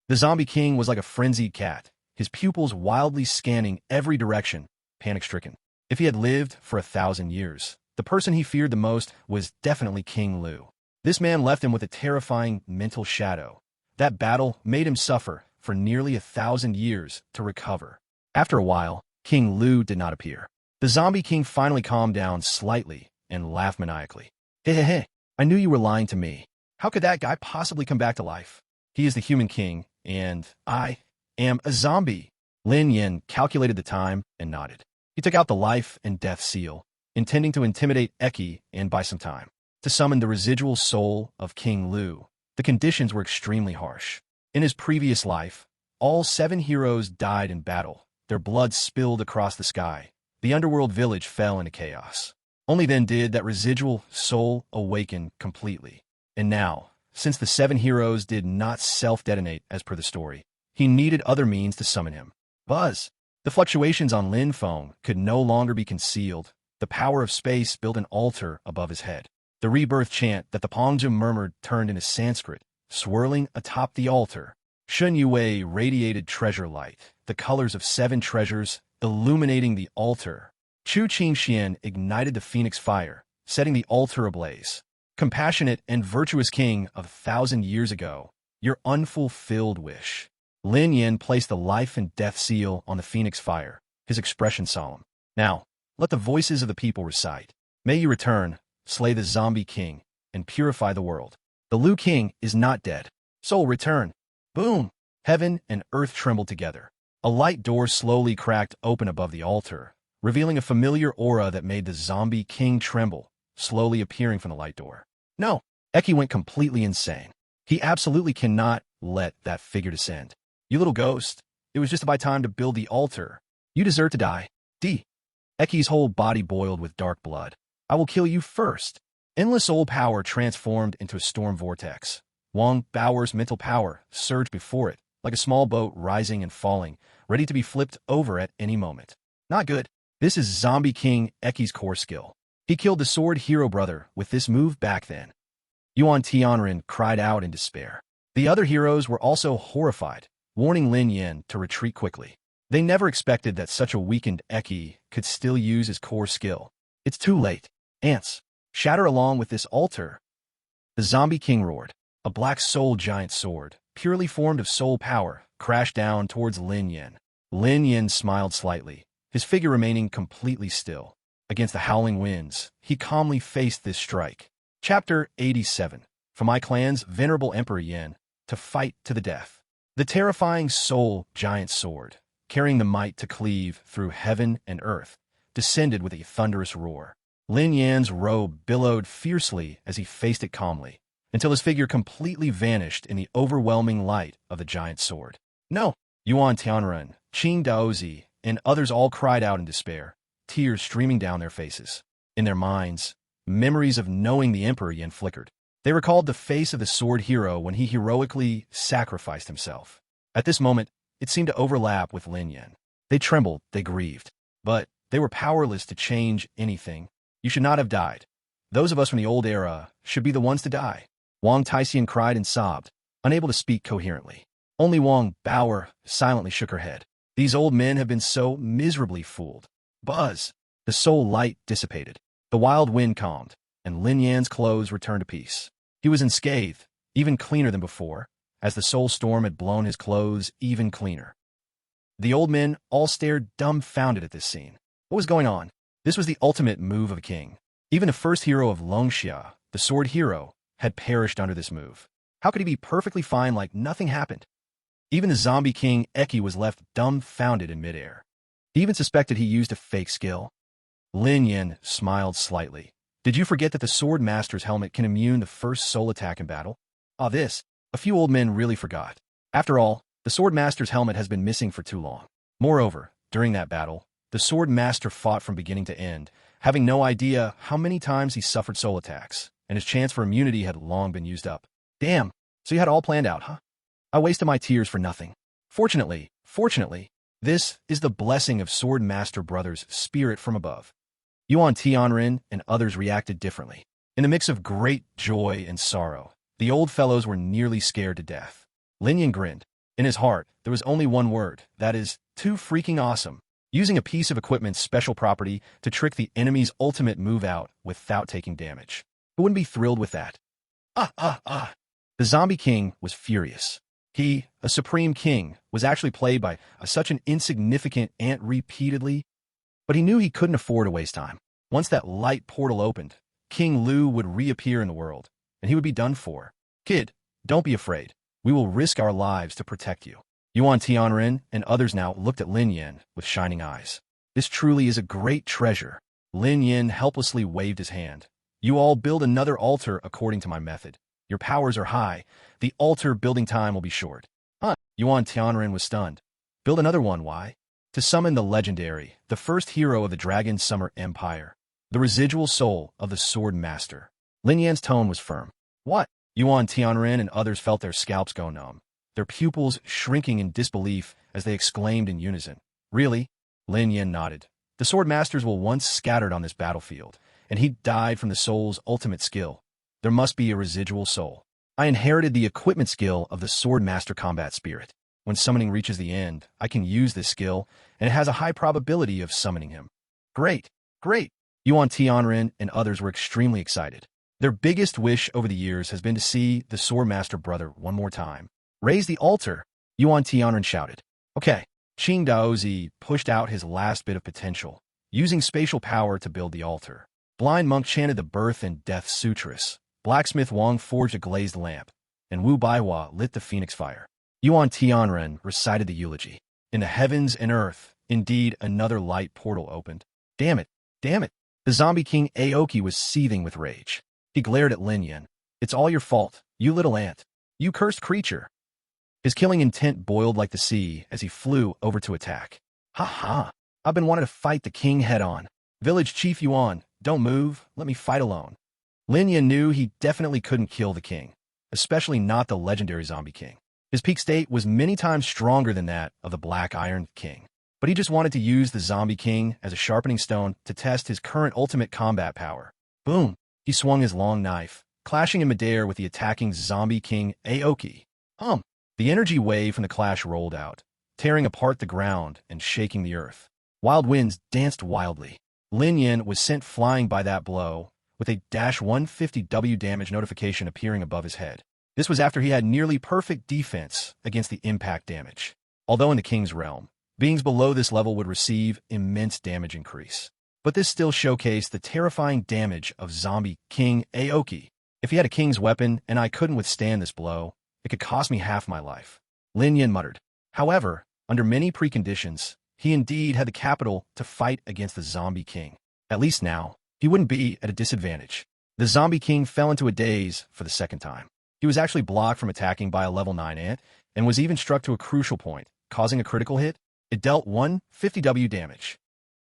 The zombie king was like a frenzied cat, his pupils wildly scanning every direction, panic-stricken. If he had lived for 1,000 years, the person he feared the most was definitely King Lu. This man left him with a terrifying mental shadow. That battle made him suffer for nearly 1,000 years to recover. After a while, King Lu did not appear. The zombie king finally calmed down slightly and laughed maniacally. Hehehe, I knew you were lying to me. How could that guy possibly come back to life? He is the human king, and I am a zombie. Lin Yin calculated the time and nodded. He took out the life and death seal, intending to intimidate Eki and buy some time. To summon the residual soul of King Lu, the conditions were extremely harsh. In his previous life, all 7 heroes died in battle. Their blood spilled across the sky. The underworld village fell into chaos. Only then did that residual soul awaken completely. And now, since the 7 heroes did not self-detonate as per the story, he needed other means to summon him. Buzz! The fluctuations on Lin Feng could no longer be concealed. The power of space built an altar above his head. The rebirth chant that the Pongjum murmured turned into Sanskrit, swirling atop the altar. Shun Yue radiated treasure light, the colors of 7 treasures illuminating the altar. Chu Qingxian ignited the phoenix fire, setting the altar ablaze. Compassionate and virtuous king of 1,000 years ago, your unfulfilled wish. Lin Yin placed the life and death seal on the phoenix fire, his expression solemn. Now, let the voices of the people recite. May you return, slay the zombie king, and purify the world. The Lu king is not dead. Soul return. Boom! Heaven and earth trembled together. A light door slowly cracked open above the altar, revealing a familiar aura that made the zombie king tremble, slowly appearing from the light door. No! Eki went completely insane. He absolutely cannot let that figure descend. You little ghost, it was just about time to build the altar. You deserve to die. Eki's whole body boiled with dark blood. I will kill you first. Endless soul power transformed into a storm vortex. Wang Bao's mental power surged before it, like a small boat rising and falling, ready to be flipped over at any moment. Not good. This is Zombie King Eki's core skill. He killed the sword hero brother with this move back then. Yuan Tianren cried out in despair. The other heroes were also horrified, warning Lin Yin to retreat quickly. They never expected that such a weakened Eki could still use his core skill. It's too late. Ants, shatter along with this altar. The zombie king roared. A black soul giant sword, purely formed of soul power, crashed down towards Lin Yin. Lin Yin smiled slightly, his figure remaining completely still. Against the howling winds, he calmly faced this strike. Chapter 87. From my clan's venerable Emperor Yin, to fight to the death. The terrifying soul giant sword, carrying the might to cleave through heaven and earth, descended with a thunderous roar. Lin Yan's robe billowed fiercely as he faced it calmly, until his figure completely vanished in the overwhelming light of the giant sword. No! Yuan Tianren, Qing Daozi, and others all cried out in despair, tears streaming down their faces. In their minds, memories of knowing the Emperor Yin flickered. They recalled the face of the sword hero when he heroically sacrificed himself. At this moment, it seemed to overlap with Lin Yin. They trembled, they grieved. But they were powerless to change anything. You should not have died. Those of us from the old era should be the ones to die. Wang Taixian cried and sobbed. unable to speak coherently. Only Wang Bauer silently shook her head. These old men have been so miserably fooled. Buzz! The soul light dissipated. The wild wind calmed, and Lin Yan's clothes returned to peace. He was unscathed, even cleaner than before, as the soul storm had blown his clothes even cleaner. The old men all stared dumbfounded at this scene. What was going on? This was the ultimate move of a king. Even the first hero of Longxia, the sword hero, had perished under this move. How could he be perfectly fine like nothing happened? Even the zombie king Eki was left dumbfounded in midair. He even suspected he used a fake skill. Lin Yan smiled slightly. Did you forget that the sword master's helmet can immune the first soul attack in battle? This, a few old men really forgot. After all, the sword master's helmet has been missing for too long. Moreover, during that battle, the sword master fought from beginning to end, having no idea how many times he suffered soul attacks, and his chance for immunity had long been used up. Damn, so you had it all planned out, huh? I wasted my tears for nothing. Fortunately, this is the blessing of Sword Master Brother's spirit from above. Yuan Tianren and others reacted differently. In the mix of great joy and sorrow, the old fellows were nearly scared to death. Lin Yan grinned. In his heart, there was only one word, that is, too freaking awesome. Using a piece of equipment's special property to trick the enemy's ultimate move out without taking damage. Who wouldn't be thrilled with that? The zombie king was furious. He, a supreme king, was actually played by such an insignificant ant repeatedly, but he knew he couldn't afford to waste time. Once that light portal opened, King Lu would reappear in the world, and he would be done for. Kid, don't be afraid. We will risk our lives to protect you. Yuan Tianren and others now looked at Lin Yan with shining eyes. This truly is a great treasure. Lin Yan helplessly waved his hand. You all build another altar according to my method. Your powers are high. The altar building time will be short. Yuan Tianren was stunned. Build another one, why? To summon the legendary, the first hero of the Dragon Summer Empire, the residual soul of the Sword Master. Lin Yan's tone was firm. What? Yuan Tianren and others felt their scalps go numb, their pupils shrinking in disbelief as they exclaimed in unison. Really? Lin Yan nodded. The Sword Masters were once scattered on this battlefield, and he died from the soul's ultimate skill. There must be a residual soul. I inherited the equipment skill of the Sword Master Combat Spirit. When summoning reaches the end, I can use this skill, and it has a high probability of summoning him. Great! Yuan Tianren and others were extremely excited. Their biggest wish over the years has been to see the Sword Master Brother one more time. Raise the altar, Yuan Tianren shouted. Okay. Qing Daozi pushed out his last bit of potential, using spatial power to build the altar. Blind Monk chanted the birth and death sutras. Blacksmith Wang forged a glazed lamp, and Wu Baihua lit the phoenix fire. Yuan Tianren recited the eulogy. In the heavens and earth, indeed, another light portal opened. Damn it. The zombie king Aoki was seething with rage. He glared at Lin Yan. It's all your fault, you little ant. You cursed creature. His killing intent boiled like the sea as he flew over to attack. I've been wanting to fight the king head-on. Village Chief Yuan, don't move, let me fight alone. Lin Yan knew he definitely couldn't kill the king, especially not the legendary zombie king. His peak state was many times stronger than that of the Black Iron King, but he just wanted to use the zombie king as a sharpening stone to test his current ultimate combat power. Boom! He swung his long knife, clashing in midair with the attacking zombie king Aoki. The energy wave from the clash rolled out, tearing apart the ground and shaking the earth. Wild winds danced wildly. Lin Yan was sent flying by that blow, with a -150W damage notification appearing above his head. This was after he had nearly perfect defense against the impact damage. Although in the king's realm, beings below this level would receive immense damage increase. But this still showcased the terrifying damage of zombie King Aoki. If he had a king's weapon and I couldn't withstand this blow, it could cost me half my life. Lin Yan muttered. However, under many preconditions, he indeed had the capital to fight against the zombie king. At least now, he wouldn't be at a disadvantage. The zombie king fell into a daze for the second time. He was actually blocked from attacking by a level 9 ant, and was even struck to a crucial point, causing a critical hit. It dealt 150W damage.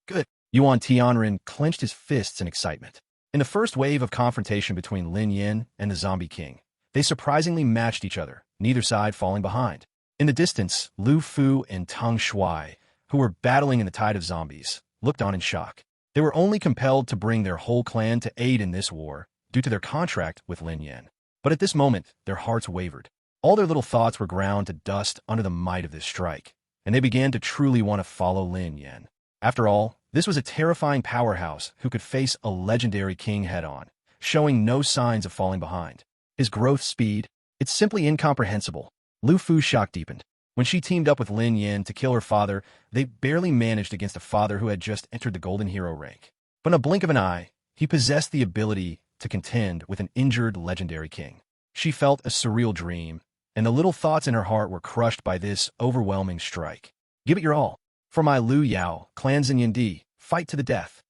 Good. Yuan Tianren clenched his fists in excitement. In the first wave of confrontation between Lin Yan and the zombie king, they surprisingly matched each other, neither side falling behind. In the distance, Lu Fu and Tang Shuai, who were battling in the tide of zombies, looked on in shock. They were only compelled to bring their whole clan to aid in this war due to their contract with Lin Yan. But at this moment, their hearts wavered. All their little thoughts were ground to dust under the might of this strike, and they began to truly want to follow Lin Yan. After all, this was a terrifying powerhouse who could face a legendary king head-on, showing no signs of falling behind. His growth speed, it's simply incomprehensible. Lu Fu's shock deepened. When she teamed up with Lin Yan to kill her father, they barely managed against a father who had just entered the Golden Hero rank. But in a blink of an eye, he possessed the ability to contend with an injured legendary king. She felt a surreal dream, and the little thoughts in her heart were crushed by this overwhelming strike. Give it your all. For my Liu Yao, Clan Xinyandi, fight to the death.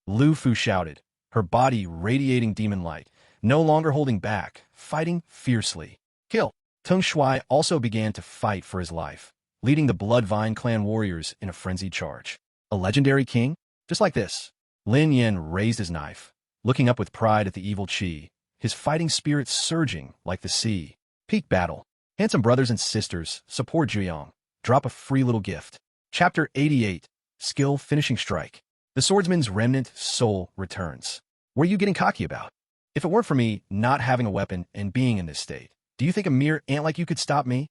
Lu Fu shouted, her body radiating demon light, no longer holding back, fighting fiercely. Kill. Tung Shui also began to fight for his life, leading the Bloodvine clan warriors in a frenzied charge. A legendary king? Just like this. Lin Yan raised his knife, looking up with pride at the evil Qi, his fighting spirit surging like the sea. Peak battle. Handsome brothers and sisters, support Zhuyang. Drop a free little gift. Chapter 88. Skill Finishing Strike. The swordsman's remnant soul returns. What are you getting cocky about? If it weren't for me not having a weapon and being in this state, do you think a mere ant like you could stop me?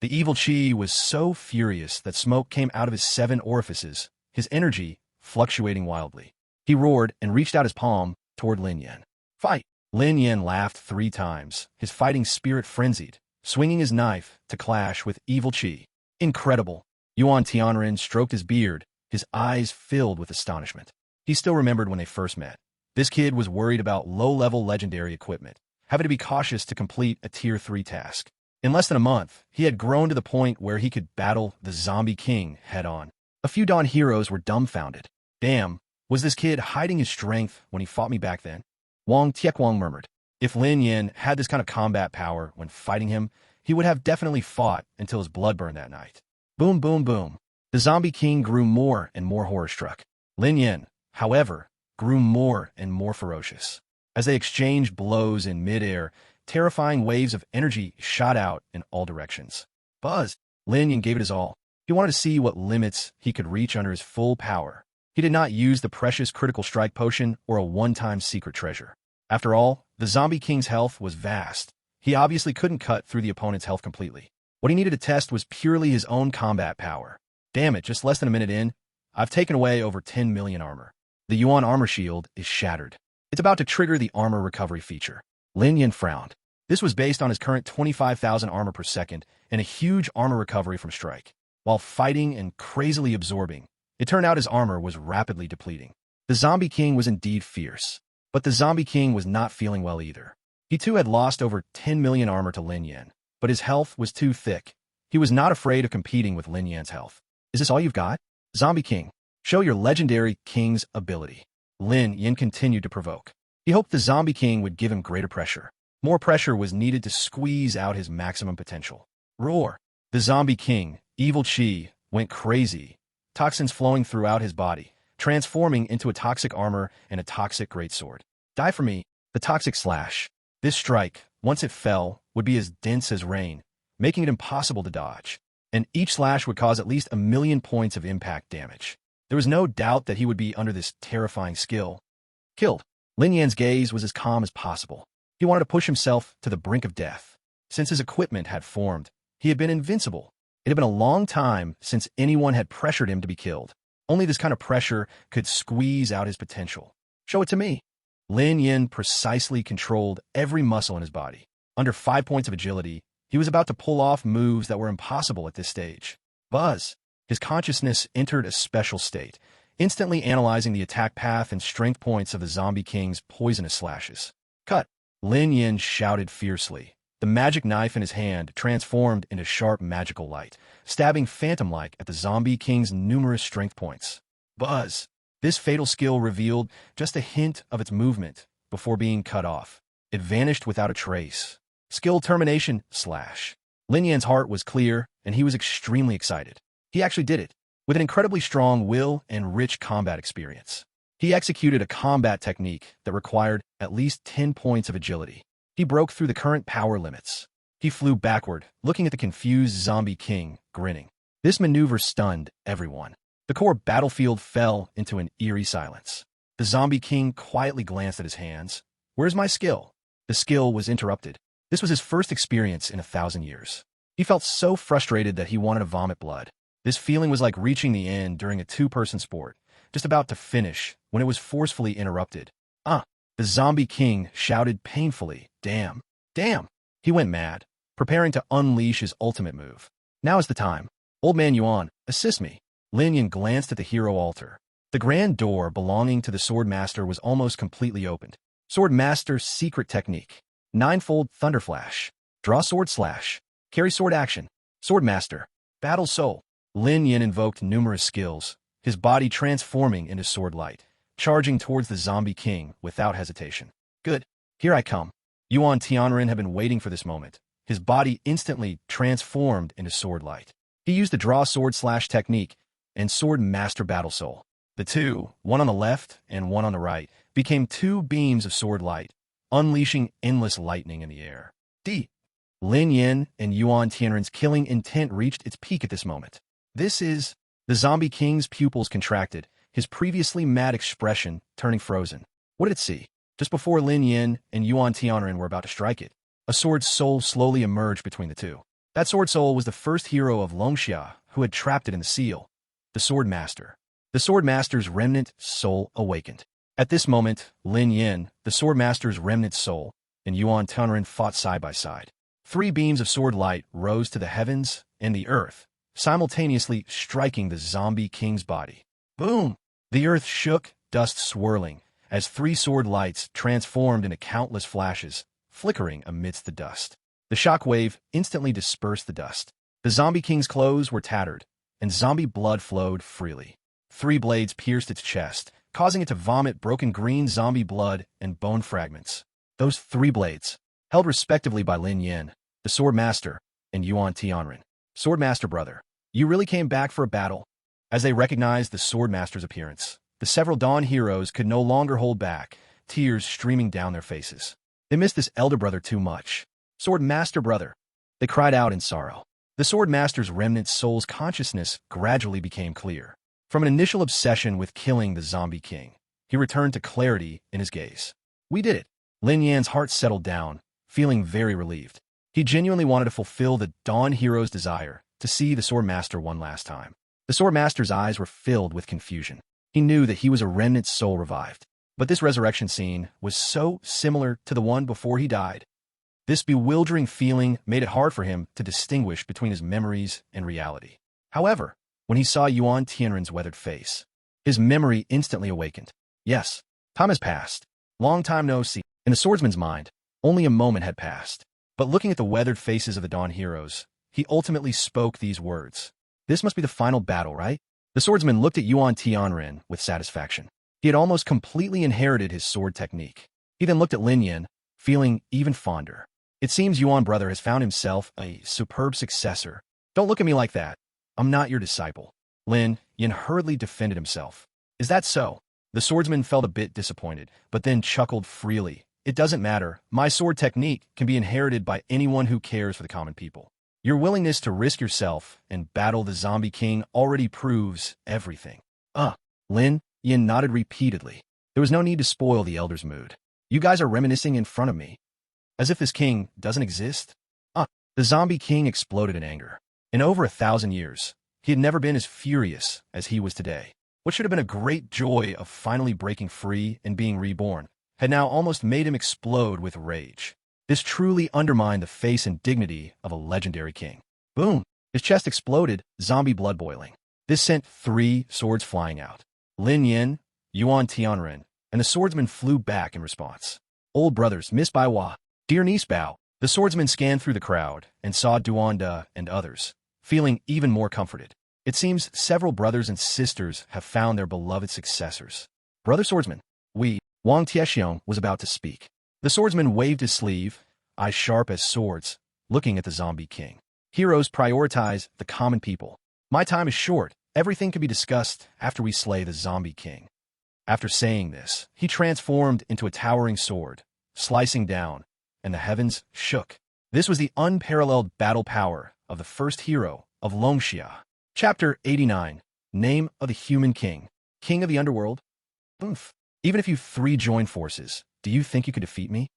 The evil Qi was so furious that smoke came out of his 7 orifices, his energy fluctuating wildly. He roared and reached out his palm toward Lin Yan. Fight! Lin Yan laughed 3 times, his fighting spirit frenzied, swinging his knife to clash with evil Qi. Incredible! Yuan Tianren stroked his beard, his eyes filled with astonishment. He still remembered when they first met. This kid was worried about low-level legendary equipment, having to be cautious to complete a Tier 3 task. In less than a month, he had grown to the point where he could battle the Zombie King head-on. A few Dawn heroes were dumbfounded. Damn, was this kid hiding his strength when he fought me back then? Wang Tiekwang murmured. If Lin Yan had this kind of combat power when fighting him, he would have definitely fought until his blood burned that night. Boom, boom, boom. The Zombie King grew more and more horror-struck. Lin Yan, however, grew more and more ferocious. As they exchanged blows in midair, terrifying waves of energy shot out in all directions. Buzz! Lin Yan gave it his all. He wanted to see what limits he could reach under his full power. He did not use the precious critical strike potion or a one-time secret treasure. After all, the Zombie King's health was vast. He obviously couldn't cut through the opponent's health completely. What he needed to test was purely his own combat power. Damn it, just less than a minute in, I've taken away over 10 million armor. The Yuan armor shield is shattered. It's about to trigger the armor recovery feature. Lin Yan frowned. This was based on his current 25,000 armor per second and a huge armor recovery from strike. While fighting and crazily absorbing, it turned out his armor was rapidly depleting. The Zombie King was indeed fierce, but the Zombie King was not feeling well either. He too had lost over 10 million armor to Lin Yan, but his health was too thick. He was not afraid of competing with Lin Yan's health. Is this all you've got? Zombie King, show your legendary king's ability. Lin Yan continued to provoke. He hoped the Zombie King would give him greater pressure. More pressure was needed to squeeze out his maximum potential. Roar! The Zombie King, evil Qi, went crazy, toxins flowing throughout his body, transforming into a toxic armor and a toxic greatsword. Die for me, the toxic slash. This strike, once it fell, would be as dense as rain, making it impossible to dodge. And each slash would cause at least 1 million points of impact damage. There was no doubt that he would be under this terrifying skill. Killed. Lin Yan's gaze was as calm as possible. He wanted to push himself to the brink of death. Since his equipment had formed, he had been invincible. It had been a long time since anyone had pressured him to be killed. Only this kind of pressure could squeeze out his potential. Show it to me. Lin Yan precisely controlled every muscle in his body. Under 5 points of agility, he was about to pull off moves that were impossible at this stage. Buzz! His consciousness entered a special state, instantly analyzing the attack path and strength points of the Zombie King's poisonous slashes. Cut! Lin Yan shouted fiercely. The magic knife in his hand transformed into sharp magical light, stabbing phantom-like at the Zombie King's numerous strength points. Buzz! This fatal skill revealed just a hint of its movement before being cut off. It vanished without a trace. Skill termination slash. Lin Yan's heart was clear, and he was extremely excited. He actually did it, with an incredibly strong will and rich combat experience. He executed a combat technique that required at least 10 points of agility. He broke through the current power limits. He flew backward, looking at the confused Zombie King, grinning. This maneuver stunned everyone. The core battlefield fell into an eerie silence. The Zombie King quietly glanced at his hands. Where's my skill? The skill was interrupted. This was his first experience in 1,000 years. He felt so frustrated that he wanted to vomit blood. This feeling was like reaching the end during a two-person sport, just about to finish, when it was forcefully interrupted. The zombie king shouted painfully, "Damn! Damn!" He went mad, preparing to unleash his ultimate move. "Now is the time. Old man Yuan, assist me." Lin Yan glanced at the hero altar. The grand door belonging to the sword master was almost completely opened. Sword master's secret technique. Ninefold thunder flash. Draw sword slash. Carry sword action. Sword master. Battle soul. Lin Yan invoked numerous skills, his body transforming into sword light, charging towards the zombie king without hesitation. Good. Here I come. Yuan Tianren had been waiting for this moment. His body instantly transformed into sword light. He used the draw sword slash technique and sword master battle soul. The two, one on the left and one on the right, became two beams of sword light, unleashing endless lightning in the air. Lin Yan and Yuan Tianren's killing intent reached its peak at this moment. The zombie king's pupils contracted, his previously mad expression turning frozen. What did it see? Just before Lin Yan and Yuan Tianren were about to strike it, a sword soul slowly emerged between the two. That sword soul was the first hero of Longxia who had trapped it in the seal, the sword master. The sword master's remnant soul awakened. At this moment, Lin Yan, the sword master's remnant soul, and Yuan Tianren fought side by side. 3 beams of sword light rose to the heavens and the earth, simultaneously striking the zombie king's body. Boom! The earth shook, dust swirling, as 3 sword lights transformed into countless flashes, flickering amidst the dust. The shockwave instantly dispersed the dust. The zombie king's clothes were tattered, and zombie blood flowed freely. 3 blades pierced its chest, causing it to vomit broken green zombie blood and bone fragments. Those 3 blades, held respectively by Lin Yan, the sword master, and Yuan Tianren. Sword master brother, you really came back for a battle. As they recognized the sword master's appearance, the several Dawn heroes could no longer hold back, tears streaming down their faces. They missed this elder brother too much. Sword master brother. They cried out in sorrow. The sword master's remnant soul's consciousness gradually became clear. From an initial obsession with killing the zombie king, he returned to clarity in his gaze. We did it. Lin Yan's heart settled down, feeling very relieved. He genuinely wanted to fulfill the Dawn hero's desire to see the sword master one last time. The sword master's eyes were filled with confusion. He knew that he was a remnant soul revived, but this resurrection scene was so similar to the one before he died. This bewildering feeling made it hard for him to distinguish between his memories and reality. However, when he saw Yuan Tianren's weathered face, his memory instantly awakened. Yes, time has passed. Long time no see. In the swordsman's mind, only a moment had passed. But looking at the weathered faces of the Dawn heroes, he ultimately spoke these words. This must be the final battle, right? The swordsman looked at Yuan Tianren with satisfaction. He had almost completely inherited his sword technique. He then looked at Lin Yan, feeling even fonder. It seems Yuan brother has found himself a superb successor. Don't look at me like that. I'm not your disciple. Lin Yan hurriedly defended himself. Is that so? The swordsman felt a bit disappointed, but then chuckled freely. It doesn't matter. My sword technique can be inherited by anyone who cares for the common people. Your willingness to risk yourself and battle the zombie king already proves everything. Lin Yan nodded repeatedly. There was no need to spoil the elder's mood. You guys are reminiscing in front of me. As if this king doesn't exist? The zombie king exploded in anger. In over 1,000 years, he had never been as furious as he was today. What should have been a great joy of finally breaking free and being reborn had now almost made him explode with rage. This truly undermined the face and dignity of a legendary king. Boom! His chest exploded, zombie blood boiling. This sent 3 swords flying out. Lin Yan, Yuan Tianren, and the swordsman flew back in response. Old brothers, Miss Baiwa, dear niece Bao. The swordsman scanned through the crowd and saw Duanda and others, feeling even more comforted. It seems several brothers and sisters have found their beloved successors. Brother swordsman, Wang Tiexiong was about to speak. The swordsman waved his sleeve, eyes sharp as swords, looking at the zombie king. Heroes prioritize the common people. My time is short. Everything can be discussed after we slay the zombie king. After saying this, he transformed into a towering sword, slicing down, and the heavens shook. This was the unparalleled battle power of the first hero of Longxia. Chapter 89. Name of the Human King. King of the Underworld? Oomph. Even if you 3 join forces, do you think you could defeat me?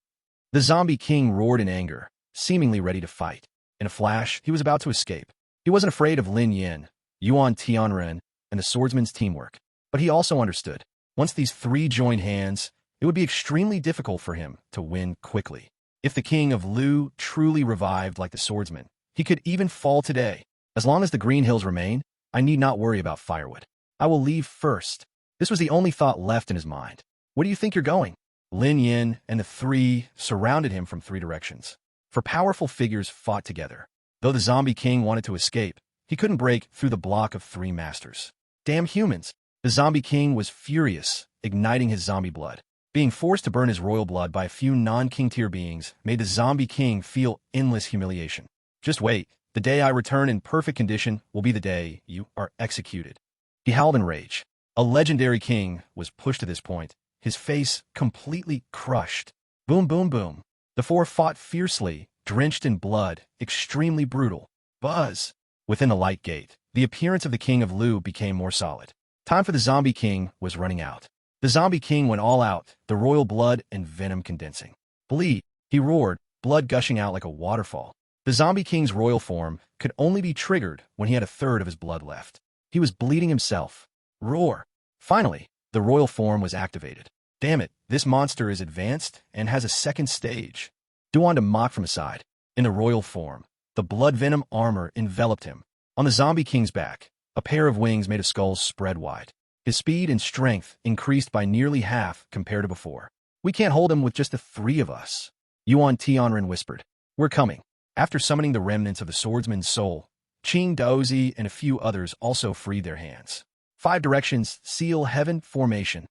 The zombie king roared in anger, seemingly ready to fight. In a flash, he was about to escape. He wasn't afraid of Lin Yin, Yuan Tianren, and the swordsman's teamwork. But he also understood, once these three joined hands, it would be extremely difficult for him to win quickly. If the king of Lu truly revived like the swordsman, he could even fall today. As long as the Green Hills remain, I need not worry about firewood. I will leave first. This was the only thought left in his mind. Where do you think you're going? Lin Yin and the three surrounded him from three directions. For powerful figures fought together. Though the zombie king wanted to escape, he couldn't break through the block of three masters. Damn humans! The zombie king was furious, igniting his zombie blood. Being forced to burn his royal blood by a few non-king tier beings made the zombie king feel endless humiliation. Just wait. The day I return in perfect condition will be the day you are executed. He howled in rage. A legendary king was pushed to this point, his face completely crushed. Boom, boom, boom. The four fought fiercely, drenched in blood, extremely brutal. Buzz! Within the light gate, the appearance of the king of Lu became more solid. Time for the zombie king was running out. The zombie king went all out, the royal blood and venom condensing. Bleed! He roared, blood gushing out like a waterfall. The zombie king's royal form could only be triggered when he had a third of his blood left. He was bleeding himself. Roar! Finally, the royal form was activated. Damn it, this monster is advanced and has a second stage. Duan to mock from aside. In the royal form, the blood venom armor enveloped him. On the zombie king's back, a pair of wings made of skulls spread wide. His speed and strength increased by nearly half compared to before. We can't hold him with just the three of us. Yuan Tianren whispered. We're coming. After summoning the remnants of the swordsman's soul, Qing Daozi and a few others also freed their hands. 5 directions, seal heaven formation.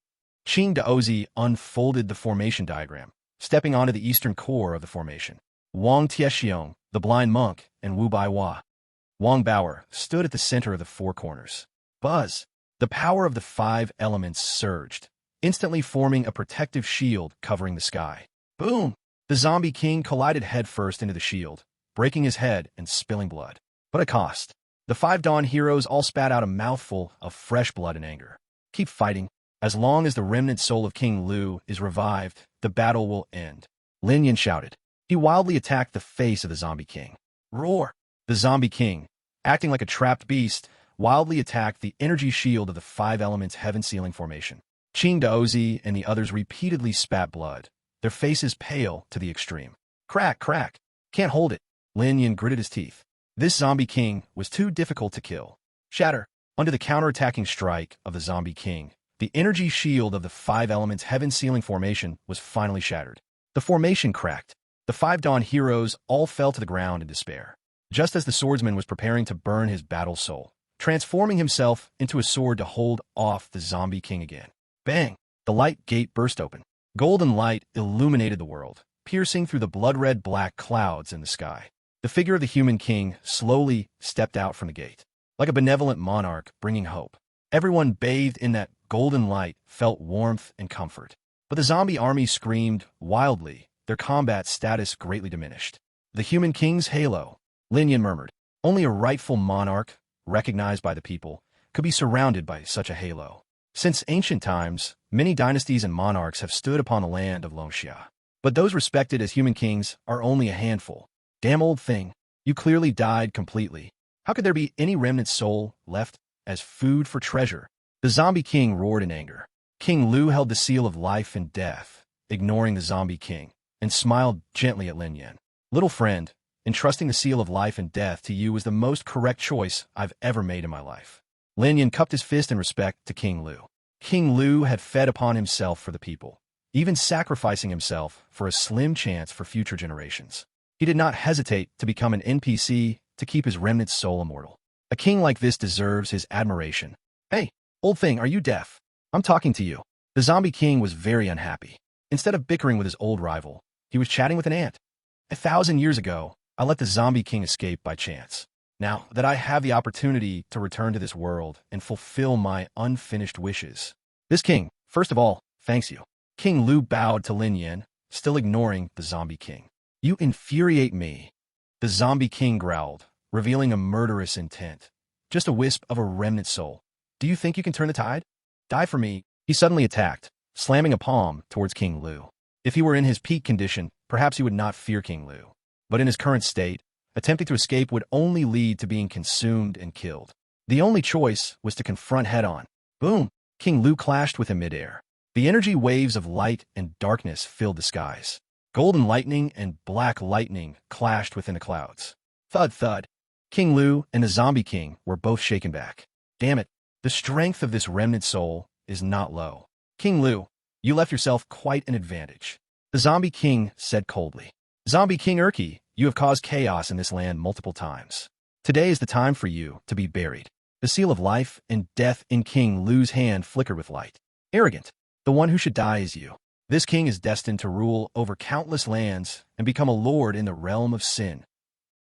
Qing Daozi unfolded the formation diagram, stepping onto the eastern core of the formation. Wang Tiexiong, the blind monk, and Wu Baiwa, Wang Bauer, stood at the center of the 4 corners. Buzz! The power of the 5 elements surged, instantly forming a protective shield covering the sky. Boom! The zombie king collided headfirst into the shield, breaking his head and spilling blood. But at cost. The 5 Dawn heroes all spat out a mouthful of fresh blood in anger. Keep fighting. As long as the remnant soul of King Lu is revived, the battle will end. Lin Yin shouted. He wildly attacked the face of the zombie king. Roar! The zombie king, acting like a trapped beast, wildly attacked the energy shield of the 5 elements heaven-sealing formation. Qing Daozi and the others repeatedly spat blood, their faces pale to the extreme. Crack, crack. Can't hold it. Lin Yin gritted his teeth. This zombie king was too difficult to kill. Shatter! Under the counterattacking strike of the zombie king, the energy shield of the 5 elements heaven-sealing formation was finally shattered. The formation cracked. The 5 Dawn heroes all fell to the ground in despair. Just as the swordsman was preparing to burn his battle soul, transforming himself into a sword to hold off the zombie king again. Bang! The light gate burst open. Golden light illuminated the world, piercing through the blood-red black clouds in the sky. The figure of the human king slowly stepped out from the gate, like a benevolent monarch bringing hope. Everyone bathed in that golden light felt warmth and comfort. But the zombie army screamed wildly, their combat status greatly diminished. The human king's halo, Lin Yin murmured. Only a rightful monarch, recognized by the people, could be surrounded by such a halo. Since ancient times, many dynasties and monarchs have stood upon the land of Longxia. But those respected as human kings are only a handful. Damn old thing, you clearly died completely. How could there be any remnant soul left as food for treasure? The zombie king roared in anger. King Lu held the seal of life and death, ignoring the zombie king, and smiled gently at Lin Yin. Little friend, entrusting the seal of life and death to you was the most correct choice I've ever made in my life. Lin Yin cupped his fist in respect to King Lu. King Lu had fed upon himself for the people, even sacrificing himself for a slim chance for future generations. He did not hesitate to become an NPC to keep his remnant soul immortal. A king like this deserves his admiration. Hey, old thing, are you deaf? I'm talking to you. The zombie king was very unhappy. Instead of bickering with his old rival, he was chatting with an ant. 1,000 years ago, I let the zombie king escape by chance. Now that I have the opportunity to return to this world and fulfill my unfinished wishes, this king, first of all, thanks you. King Lu bowed to Lin Yin, still ignoring the zombie king. You infuriate me. The zombie king growled, revealing a murderous intent. Just a wisp of a remnant soul. Do you think you can turn the tide? Die for me. He suddenly attacked, slamming a palm towards King Lu. If he were in his peak condition, perhaps he would not fear King Lu. But in his current state, attempting to escape would only lead to being consumed and killed. The only choice was to confront head-on. Boom! King Lu clashed with him midair. The energy waves of light and darkness filled the skies. Golden lightning and black lightning clashed within the clouds. Thud, thud. King Lu and the Zombie King were both shaken back. Damn it, the strength of this remnant soul is not low. King Lu, you left yourself quite an advantage. The Zombie King said coldly. Zombie King Urki, you have caused chaos in this land multiple times. Today is the time for you to be buried. The seal of life and death in King Lu's hand flickered with light. Arrogant, the one who should die is you. This king is destined to rule over countless lands and become a lord in the realm of sin.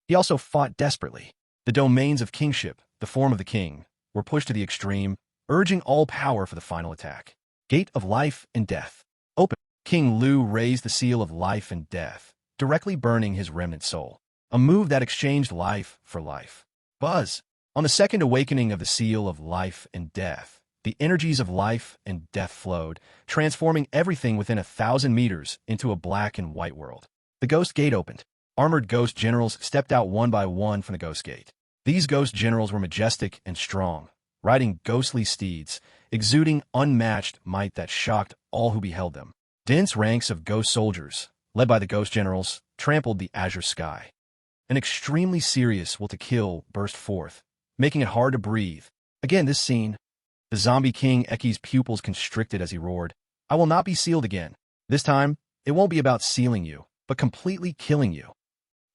He also fought desperately. The domains of kingship, the form of the king, were pushed to the extreme, urging all power for the final attack. Gate of life and death. Open. King Lu raised the seal of life and death, directly burning his remnant soul. A move that exchanged life for life. Buzz. On the second awakening of the seal of life and death, the energies of life and death flowed, transforming everything within 1,000 meters into a black and white world. The Ghost Gate opened. Armored ghost generals stepped out one by one from the Ghost Gate. These ghost generals were majestic and strong, riding ghostly steeds, exuding unmatched might that shocked all who beheld them. Dense ranks of ghost soldiers, led by the ghost generals, trampled the azure sky. An extremely serious will to kill burst forth, making it hard to breathe. Again, this scene, the Zombie King Eki's pupils constricted as he roared, I will not be sealed again. This time, it won't be about sealing you, but completely killing you.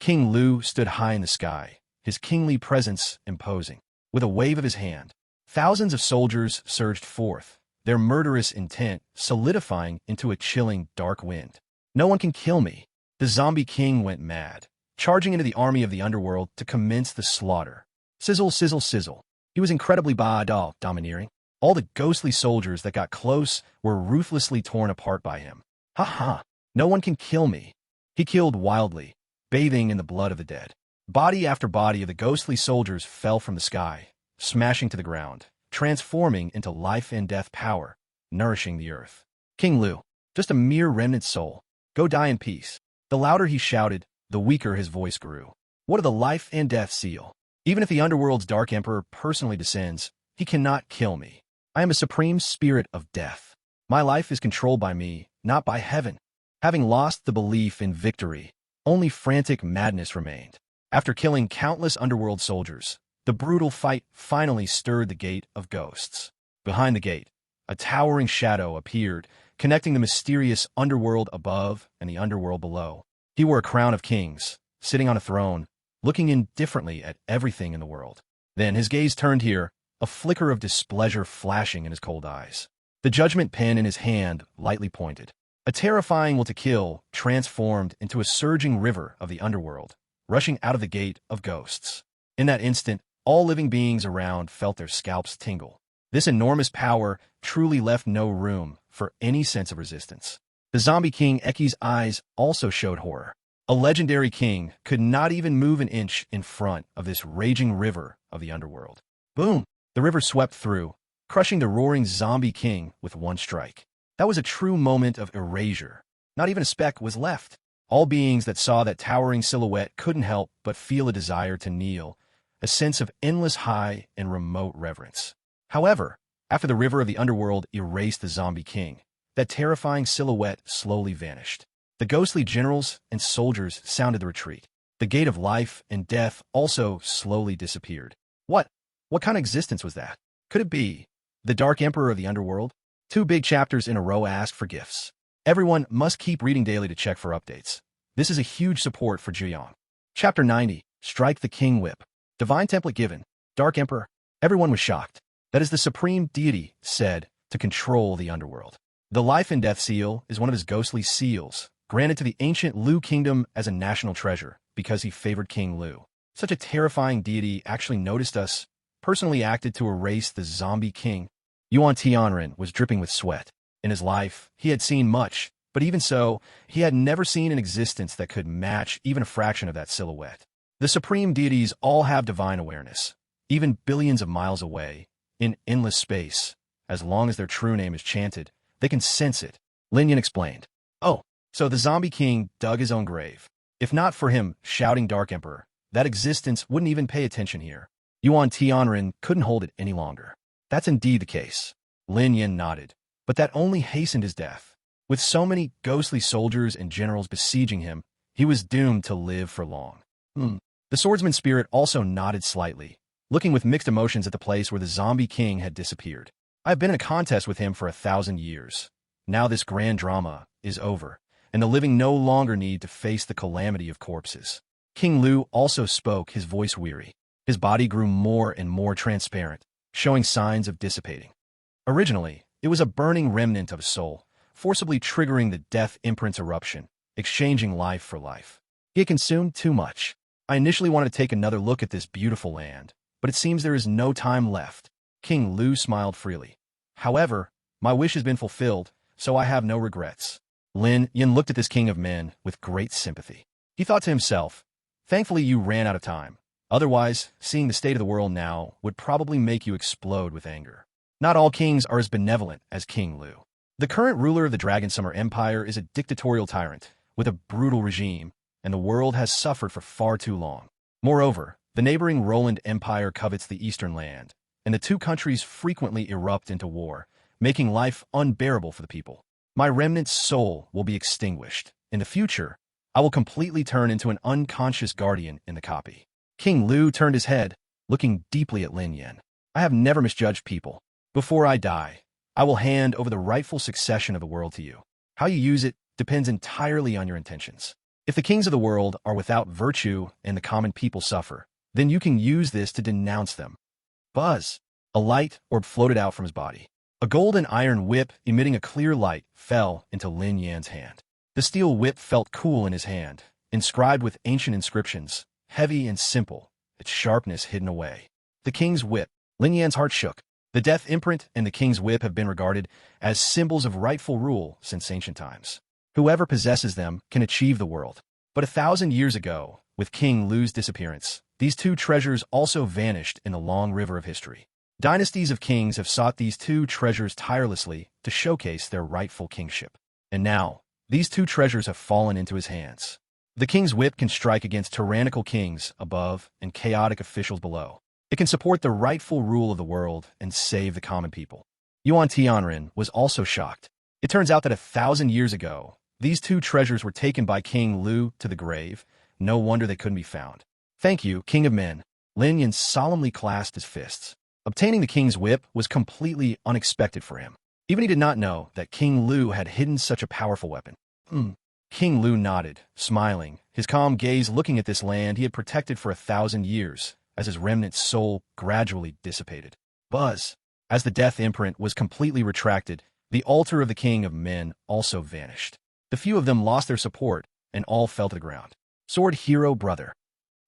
King Lu stood high in the sky, his kingly presence imposing. With a wave of his hand, thousands of soldiers surged forth, their murderous intent solidifying into a chilling dark wind. No one can kill me. The Zombie King went mad, charging into the army of the underworld to commence the slaughter. Sizzle, sizzle, sizzle. He was incredibly domineering. All the ghostly soldiers that got close were ruthlessly torn apart by him. Ha ha, no one can kill me. He killed wildly, bathing in the blood of the dead. Body after body of the ghostly soldiers fell from the sky, smashing to the ground, transforming into life and death power, nourishing the earth. King Lu, just a mere remnant soul, go die in peace. The louder he shouted, the weaker his voice grew. What of the life and death seal? Even if the underworld's Dark Emperor personally descends, he cannot kill me. I am a supreme spirit of death. My life is controlled by me, not by heaven. Having lost the belief in victory, only frantic madness remained. After killing countless underworld soldiers, the brutal fight finally stirred the Gate of Ghosts. Behind the gate, a towering shadow appeared, connecting the mysterious underworld above and the underworld below. He wore a crown of kings, sitting on a throne, looking indifferently at everything in the world. Then his gaze turned here, a flicker of displeasure flashing in his cold eyes. The judgment pen in his hand lightly pointed. A terrifying will to kill transformed into a surging river of the underworld, rushing out of the Gate of Ghosts. In that instant, all living beings around felt their scalps tingle. This enormous power truly left no room for any sense of resistance. The Zombie King Eki's eyes also showed horror. A legendary king could not even move an inch in front of this raging river of the underworld. Boom! The river swept through, crushing the roaring Zombie King with one strike. That was a true moment of erasure. Not even a speck was left. All beings that saw that towering silhouette couldn't help but feel a desire to kneel, a sense of endless high and remote reverence. However, after the river of the underworld erased the Zombie King, that terrifying silhouette slowly vanished. The ghostly generals and soldiers sounded the retreat. The Gate of Life and Death also slowly disappeared. What kind of existence was that? Could it be the Dark Emperor of the Underworld? 2 big chapters in a row ask for gifts. Everyone must keep reading daily to check for updates. This is a huge support for Juyong. Chapter 90, Strike the King Whip. Divine template given. Dark Emperor. Everyone was shocked. That is the supreme deity said to control the underworld. The Life and Death seal is one of his ghostly seals, granted to the ancient Lu kingdom as a national treasure because he favored King Lu. Such a terrifying deity actually noticed us, personally acted to erase the Zombie King. Yuan Tianren was dripping with sweat. In his life, he had seen much, but even so, he had never seen an existence that could match even a fraction of that silhouette. The supreme deities all have divine awareness, even billions of miles away, in endless space. As long as their true name is chanted, they can sense it. Lin Yan explained. Oh, so the Zombie King dug his own grave. If not for him shouting Dark Emperor, that existence wouldn't even pay attention here. Yuan Tianren couldn't hold it any longer. That's indeed the case. Lin Yin nodded, but that only hastened his death. With so many ghostly soldiers and generals besieging him, he was doomed to live for long. The swordsman spirit also nodded slightly, looking with mixed emotions at the place where the zombie king had disappeared. I've been in a contest with him for 1,000 years. Now this grand drama is over, and the living no longer need to face the calamity of corpses. King Lu also spoke, his voice weary. His body grew more and more transparent, showing signs of dissipating. Originally, it was a burning remnant of a soul, forcibly triggering the death imprint's eruption, exchanging life for life. He had consumed too much. I initially wanted to take another look at this beautiful land, but it seems there is no time left. King Lu smiled freely. However, my wish has been fulfilled, so I have no regrets. Lin Yin looked at this king of men with great sympathy. He thought to himself, thankfully you ran out of time. Otherwise, seeing the state of the world now would probably make you explode with anger. Not all kings are as benevolent as King Lu. The current ruler of the Dragon Summer Empire is a dictatorial tyrant with a brutal regime, and the world has suffered for far too long. Moreover, the neighboring Roland Empire covets the eastern land, and the two countries frequently erupt into war, making life unbearable for the people. My remnant soul will be extinguished. In the future, I will completely turn into an unconscious guardian in the copy. King Lu turned his head, looking deeply at Lin Yin. I have never misjudged people. Before I die, I will hand over the rightful succession of the world to you. How you use it depends entirely on your intentions. If the kings of the world are without virtue and the common people suffer, then you can use this to denounce them. Buzz! A light orb floated out from his body. A gold and iron whip emitting a clear light fell into Lin Yan's hand. The steel whip felt cool in his hand, inscribed with ancient inscriptions, heavy and simple, its sharpness hidden away. The king's whip. Lin Yan's heart shook. The death imprint and the king's whip have been regarded as symbols of rightful rule since ancient times. Whoever possesses them can achieve the world. But 1,000 years ago, with King Lu's disappearance, these two treasures also vanished in the long river of history. Dynasties of kings have sought these two treasures tirelessly to showcase their rightful kingship. And now, these two treasures have fallen into his hands. The king's whip can strike against tyrannical kings above and chaotic officials below. It can support the rightful rule of the world and save the common people. Yuan Tianren was also shocked. It turns out that 1,000 years ago, these two treasures were taken by King Lu to the grave. No wonder they couldn't be found. Thank you, King of Men. Lin Yin solemnly clasped his fists. Obtaining the king's whip was completely unexpected for him. Even he did not know that King Lu had hidden such a powerful weapon. King Lu nodded, smiling, his calm gaze looking at this land he had protected for 1,000 years, as his remnant soul gradually dissipated. Buzz! As the death imprint was completely retracted, the altar of the King of Men also vanished. The few of them lost their support, and all fell to the ground. Sword Hero Brother.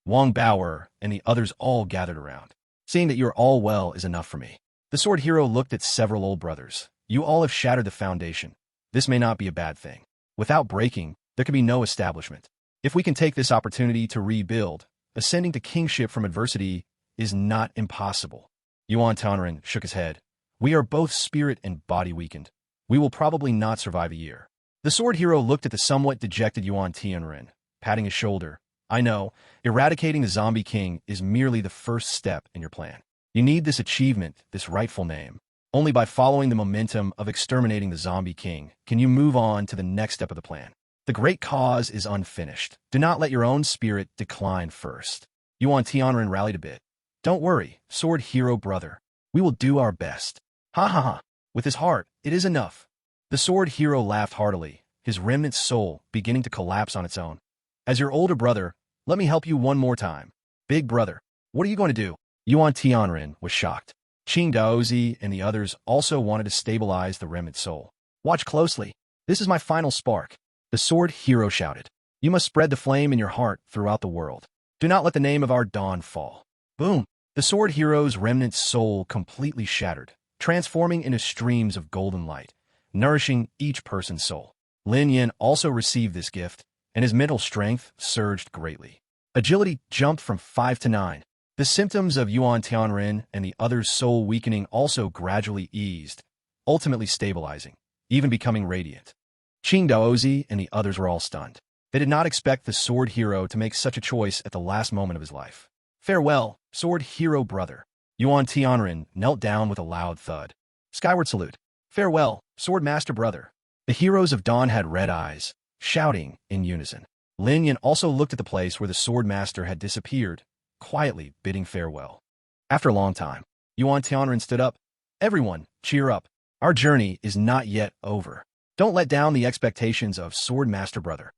Wang Baoer and the others all gathered around. Seeing that you are all well is enough for me. The Sword Hero looked at several old brothers. You all have shattered the foundation. This may not be a bad thing. Without breaking, there can be no establishment. If we can take this opportunity to rebuild, ascending to kingship from adversity is not impossible. Yuan Tianren shook his head. We are both spirit and body weakened. We will probably not survive a year. The Sword Hero looked at the somewhat dejected Yuan Tianren, patting his shoulder. I know, eradicating the zombie king is merely the first step in your plan. You need this achievement, this rightful name. Only by following the momentum of exterminating the zombie king can you move on to the next step of the plan. The great cause is unfinished. Do not let your own spirit decline first. Yuan Tianren rallied a bit. Don't worry, Sword Hero Brother. We will do our best. Ha ha ha. With his heart, it is enough. The Sword Hero laughed heartily, his remnant soul beginning to collapse on its own. As your older brother, let me help you one more time. Big brother, what are you going to do? Yuan Tianren was shocked. Qing Daozi and the others also wanted to stabilize the remnant soul. Watch closely. This is my final spark. The Sword Hero shouted. You must spread the flame in your heart throughout the world. Do not let the name of our dawn fall. Boom! The Sword Hero's remnant soul completely shattered, transforming into streams of golden light, nourishing each person's soul. Lin Yin also received this gift, and his mental strength surged greatly. Agility jumped from 5 to 9. The symptoms of Yuan Tianren and the other's soul weakening also gradually eased, ultimately stabilizing, even becoming radiant. Qing Daozi and the others were all stunned. They did not expect the sword hero to make such a choice at the last moment of his life. Farewell, sword hero brother. Yuan Tianren knelt down with a loud thud. Skyward salute. Farewell, sword master brother. The heroes of dawn had red eyes, shouting in unison. Lin Yan also looked at the place where the sword master had disappeared, quietly bidding farewell. After a long time, Yuan Tianren stood up. Everyone, cheer up. Our journey is not yet over. Don't let down the expectations of sword master brother.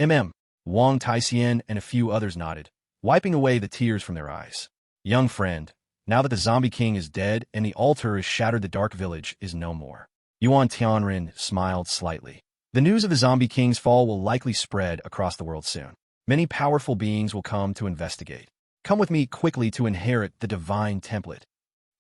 Wang Taixian and a few others nodded, wiping away the tears from their eyes. Young friend, now that the zombie king is dead and the altar is shattered, the dark village is no more. Yuan Tianren smiled slightly. The news of the zombie king's fall will likely spread across the world soon. Many powerful beings will come to investigate. Come with me quickly to inherit the divine template.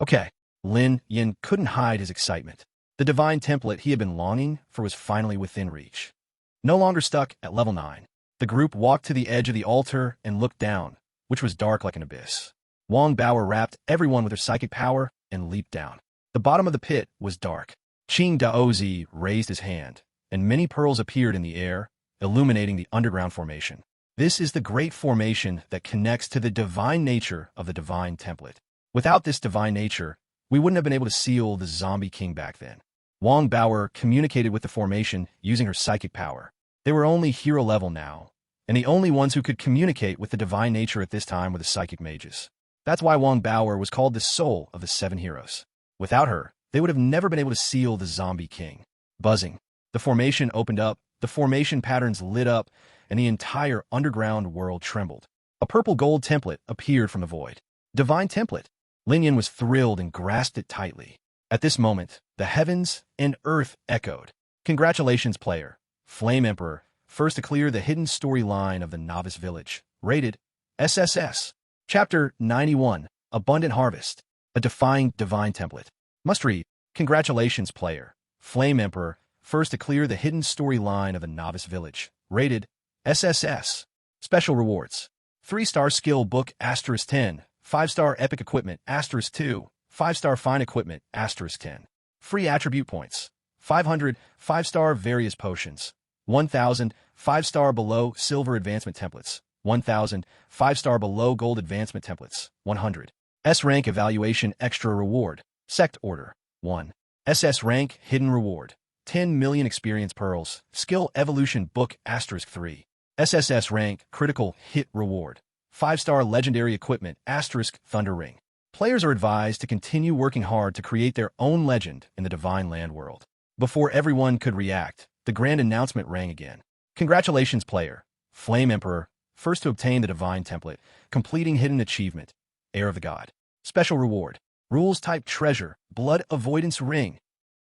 Okay. Lin Yan couldn't hide his excitement. The divine template he had been longing for was finally within reach. No longer stuck at level 9, the group walked to the edge of the altar and looked down, which was dark like an abyss. Wang Bao wrapped everyone with her psychic power and leaped down. The bottom of the pit was dark. Qing Daozi raised his hand, and many pearls appeared in the air, illuminating the underground formation. This is the great formation that connects to the divine nature of the divine template. Without this divine nature, we wouldn't have been able to seal the zombie king back then. Wang Bao communicated with the formation using her psychic power. They were only hero level now, and the only ones who could communicate with the divine nature at this time were the psychic mages. That's why Wang Bao was called the soul of the 7 heroes. Without her, they would have never been able to seal the zombie king. Buzzing. The formation opened up, the formation patterns lit up, and the entire underground world trembled. A purple gold template appeared from the void. Divine template. Lin Yan was thrilled and grasped it tightly. At this moment, the heavens and earth echoed. Congratulations, player. Flame Emperor, first to clear the hidden storyline of the Novice Village. Rated SSS. Chapter 91, Abundant Harvest. A defying divine template. Must read. Congratulations, player. Flame Emperor, first to clear the hidden storyline of the Novice Village. Rated SSS. Special rewards. 3-star skill book *10, 5-star epic equipment *2, 5-star fine equipment *10. Free attribute points. 500, 5-star various potions. 1,000, 5-star below silver advancement templates. 1,000, 5-star below gold advancement templates. 100. S rank evaluation extra reward. Sect order. 1. SS rank hidden reward. 10 million experience pearls. Skill evolution book *3. SSS rank critical hit reward. 5-star legendary equipment Thunder Ring. Players are advised to continue working hard to create their own legend in the Divine Land world. Before everyone could react, the grand announcement rang again. Congratulations, player. Flame Emperor, first to obtain the divine template, completing hidden achievement, Heir of the God. Special reward. Rules type treasure, blood avoidance ring.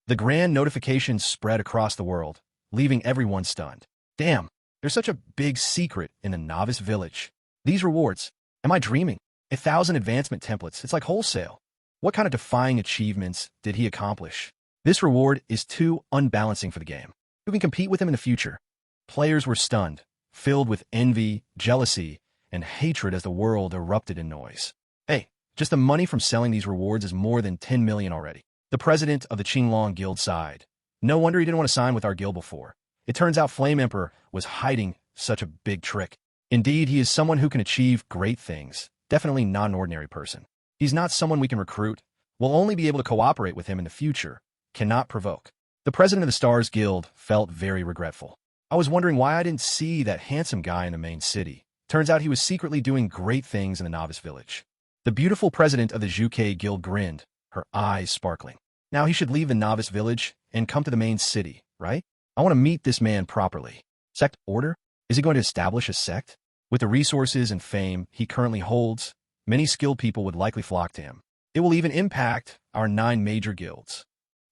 The grand notifications spread across the world, leaving everyone stunned. Damn, there's such a big secret in the Novice Village. These rewards, am I dreaming? 1,000 advancement templates, it's like wholesale. What kind of defying achievements did he accomplish? This reward is too unbalancing for the game. Who can compete with him in the future? Players were stunned, filled with envy, jealousy, and hatred as the world erupted in noise. Hey, just the money from selling these rewards is more than 10 million already. The president of the Qinglong Guild sighed. No wonder he didn't want to sign with our guild before. It turns out Flame Emperor was hiding such a big trick. Indeed, he is someone who can achieve great things. Definitely not an ordinary person. He's not someone we can recruit. We'll only be able to cooperate with him in the future. Cannot provoke. The president of the Stars Guild felt very regretful. I was wondering why I didn't see that handsome guy in the main city. Turns out he was secretly doing great things in the Novice Village. The beautiful president of the Zhuke Guild grinned, her eyes sparkling. Now he should leave the Novice Village and come to the main city, right? I want to meet this man properly. Sect order? Is he going to establish a sect? With the resources and fame he currently holds, many skilled people would likely flock to him. It will even impact our 9 major guilds.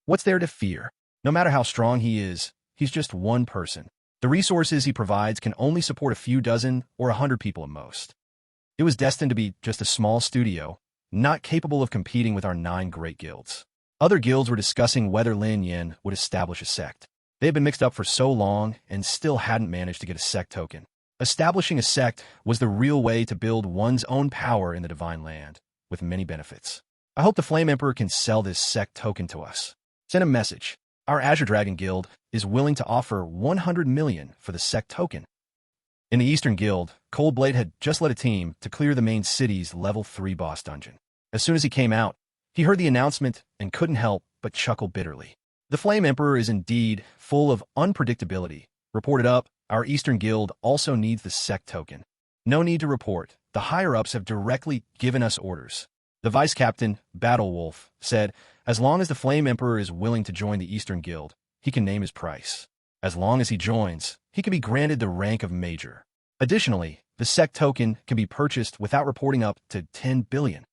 What's there to fear? No matter how strong he is, he's just one person. The resources he provides can only support a few dozen or 100 people at most. It was destined to be just a small studio, not capable of competing with our 9 great guilds. Other guilds were discussing whether Lin Yan would establish a sect. They had been mixed up for so long and still hadn't managed to get a sect token. Establishing a sect was the real way to build one's own power in the Divine Land, with many benefits. I hope the Flame Emperor can sell this sect token to us. Send a message. Our Azure Dragon Guild is willing to offer 100 million for the sect token. In the Eastern Guild, Coldblade had just led a team to clear the main city's level 3 boss dungeon. As soon as he came out, he heard the announcement and couldn't help but chuckle bitterly. The Flame Emperor is indeed full of unpredictability. Reported up, our Eastern Guild also needs the sect token. No need to report. The higher-ups have directly given us orders. The Vice Captain, Battlewolf, said, as long as the Flame Emperor is willing to join the Eastern Guild, he can name his price. As long as he joins, he can be granted the rank of Major. Additionally, the sect token can be purchased without reporting up to 10 billion.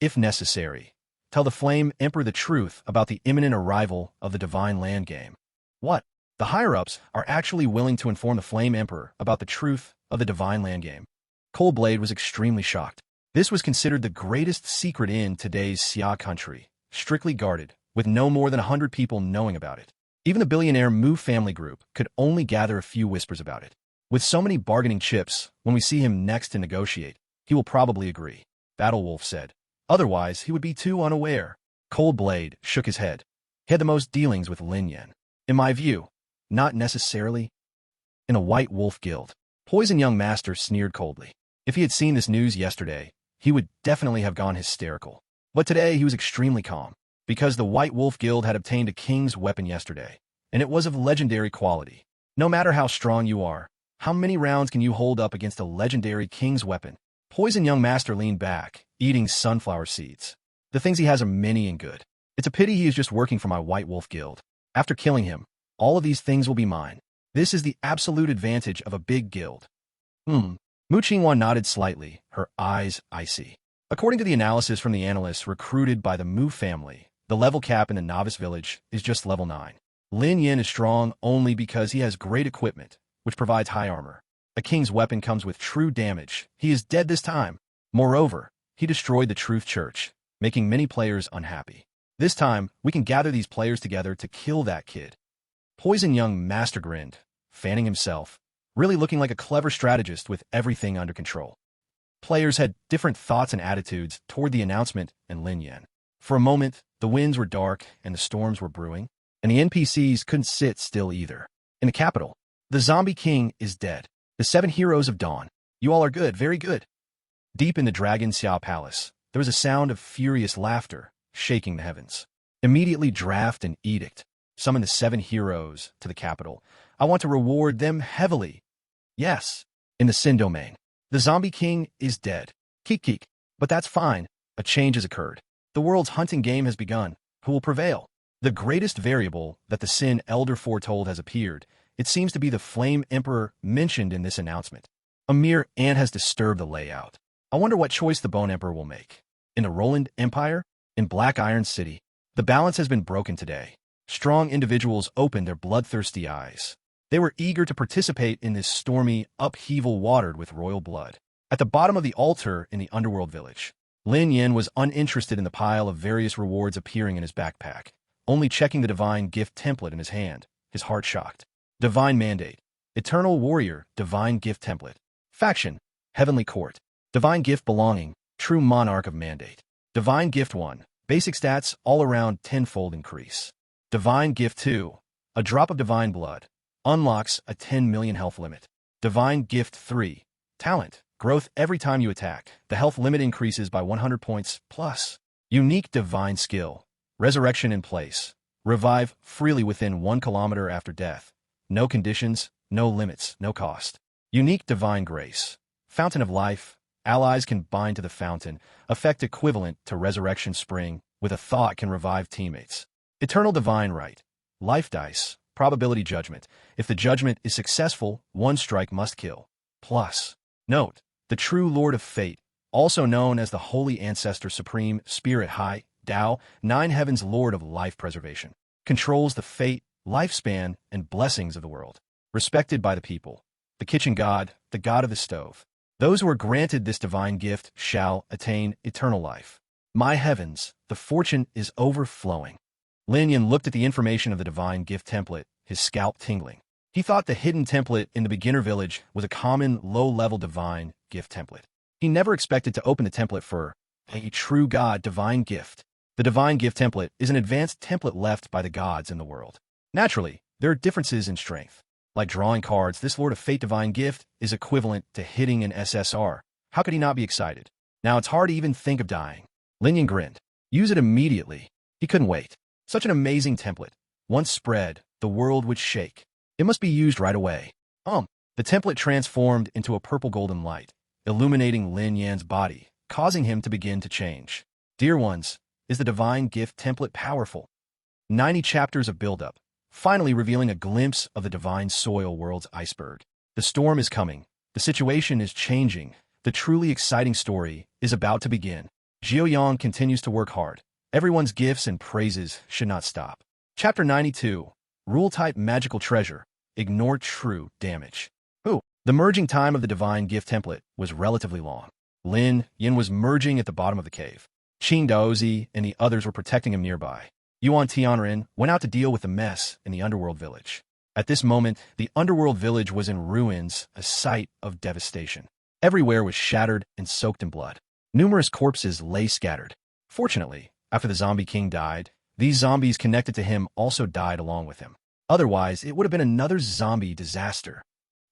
If necessary, tell the Flame Emperor the truth about the imminent arrival of the Divine Land game. What? The higher-ups are actually willing to inform the Flame Emperor about the truth of the Divine Land game. Coldblade was extremely shocked. This was considered the greatest secret in today's Xia country, strictly guarded, with no more than 100 people knowing about it. Even the billionaire Mu family group could only gather a few whispers about it. With so many bargaining chips, when we see him next to negotiate, he will probably agree, Battlewolf said. Otherwise, he would be too unaware. Coldblade shook his head. He had the most dealings with Lin Yan. In my view, not necessarily. In a White Wolf Guild, Poison Young Master sneered coldly. If he had seen this news yesterday, he would definitely have gone hysterical. But today he was extremely calm, because the White Wolf Guild had obtained a king's weapon yesterday, and it was of legendary quality. No matter how strong you are, how many rounds can you hold up against a legendary king's weapon? Poison Young Master leaned back, eating sunflower seeds. The things he has are many and good. It's a pity he is just working for my White Wolf Guild. After killing him, all of these things will be mine. This is the absolute advantage of a big guild. Mu Qinghua nodded slightly, her eyes icy. According to the analysis from the analysts recruited by the Mu family, the level cap in the novice village is just level 9. Lin Yan is strong only because he has great equipment, which provides high armor. A king's weapon comes with true damage. He is dead this time. Moreover, he destroyed the Truth Church, making many players unhappy. This time, we can gather these players together to kill that kid. Poison Young Master grinned, fanning himself, really looking like a clever strategist with everything under control. Players had different thoughts and attitudes toward the announcement and Lin Yan. For a moment, the winds were dark and the storms were brewing, and the NPCs couldn't sit still either. In the capital, the Zombie King is dead. The 7 heroes of Dawn. You all are good, very good. Deep in the Dragon Xia Palace, there was a sound of furious laughter, shaking the heavens. Immediately draft an edict. Summon the 7 heroes to the capital. I want to reward them heavily. Yes, in the Sin domain. The Zombie King is dead. Keek. But that's fine. A change has occurred. The world's hunting game has begun. Who will prevail? The greatest variable that the Sin Elder foretold has appeared. It seems to be the Flame Emperor mentioned in this announcement. A mere ant has disturbed the layout. I wonder what choice the Bone Emperor will make. In the Roland Empire? In Black Iron City? The balance has been broken today. Strong individuals opened their bloodthirsty eyes. They were eager to participate in this stormy upheaval watered with royal blood. At the bottom of the altar in the underworld village, Lin Yan was uninterested in the pile of various rewards appearing in his backpack, only checking the divine gift template in his hand, his heart shocked. Divine Mandate. Eternal Warrior, Divine Gift Template. Faction, Heavenly Court. Divine Gift Belonging, True Monarch of Mandate. Divine Gift 1. Basic stats, all around 10-fold increase. Divine Gift 2. A drop of divine blood. Unlocks a 10 million health limit. Divine Gift 3. Talent. Growth every time you attack. The health limit increases by 100 points plus. Unique Divine Skill. Resurrection in place. Revive freely within 1 kilometer after death. No conditions, no limits, no cost. Unique Divine Grace. Fountain of Life. Allies can bind to the fountain. Effect equivalent to Resurrection Spring. With a thought can revive teammates. Eternal Divine Right. Life Dice. Probability Judgment. If the judgment is successful, 1 strike must kill. Plus. Note. The True Lord of Fate. Also known as the Holy Ancestor Supreme Spirit High. Tao. 9 Heavens Lord of Life Preservation. Controls the fate, lifespan, and blessings of the world. Respected by the people. The Kitchen God. The God of the Stove. Those who are granted this divine gift shall attain eternal life. My heavens, the fortune is overflowing. Lin Yan looked at the information of the divine gift template, his scalp tingling. He thought the hidden template in the beginner village was a common low-level divine gift template. He never expected to open the template for a true god divine gift. The divine gift template is an advanced template left by the gods in the world. Naturally, there are differences in strength. Like drawing cards, this Lord of Fate divine gift is equivalent to hitting an SSR. How could he not be excited? Now it's hard to even think of dying. Lin Yan grinned. Use it immediately. He couldn't wait. Such an amazing template. Once spread, the world would shake. It must be used right away. The template transformed into a purple golden light, illuminating Lin Yan's body, causing him to begin to change. Dear ones, is the divine gift template powerful? 90 chapters of buildup, finally revealing a glimpse of the divine soil world's iceberg. The storm is coming. The situation is changing. The truly exciting story is about to begin. Jiao Yang continues to work hard. Everyone's gifts and praises should not stop. Chapter 92. Rule-type magical treasure. Ignore true damage. The merging time of the divine gift template was relatively long. Lin Yan was merging at the bottom of the cave. Qing Daozi and the others were protecting him nearby. Yuan Tianren went out to deal with the mess in the underworld village. At this moment, the underworld village was in ruins, a sight of devastation. Everywhere was shattered and soaked in blood. Numerous corpses lay scattered. Fortunately, after the zombie king died, these zombies connected to him also died along with him. Otherwise, it would have been another zombie disaster.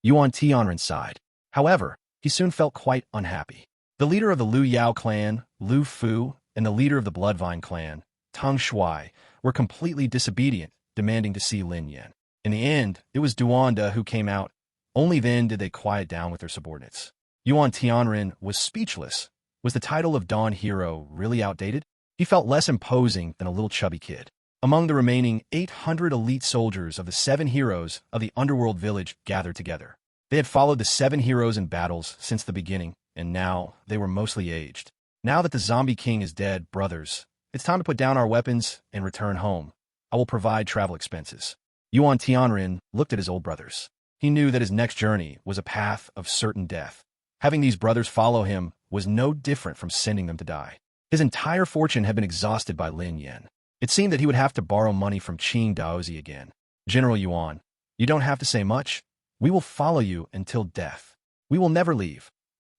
Yuan Tianren sighed. However, he soon felt quite unhappy. The leader of the Liu Yao clan, Lu Fu, and the leader of the Bloodvine clan, Tang Shui, were completely disobedient, demanding to see Lin Yan. In the end, it was Duanda who came out. Only then did they quiet down with their subordinates. Yuan Tianren was speechless. Was the title of Dawn Hero really outdated? He felt less imposing than a little chubby kid. Among the remaining 800 elite soldiers of the 7 heroes of the underworld village gathered together. They had followed the 7 heroes in battles since the beginning, and now they were mostly aged. Now that the zombie king is dead, brothers, it's time to put down our weapons and return home. I will provide travel expenses. Yuan Tianren looked at his old brothers. He knew that his next journey was a path of certain death. Having these brothers follow him was no different from sending them to die. His entire fortune had been exhausted by Lin Yan. It seemed that he would have to borrow money from Qing Daozi again. General Yuan, you don't have to say much. We will follow you until death. We will never leave.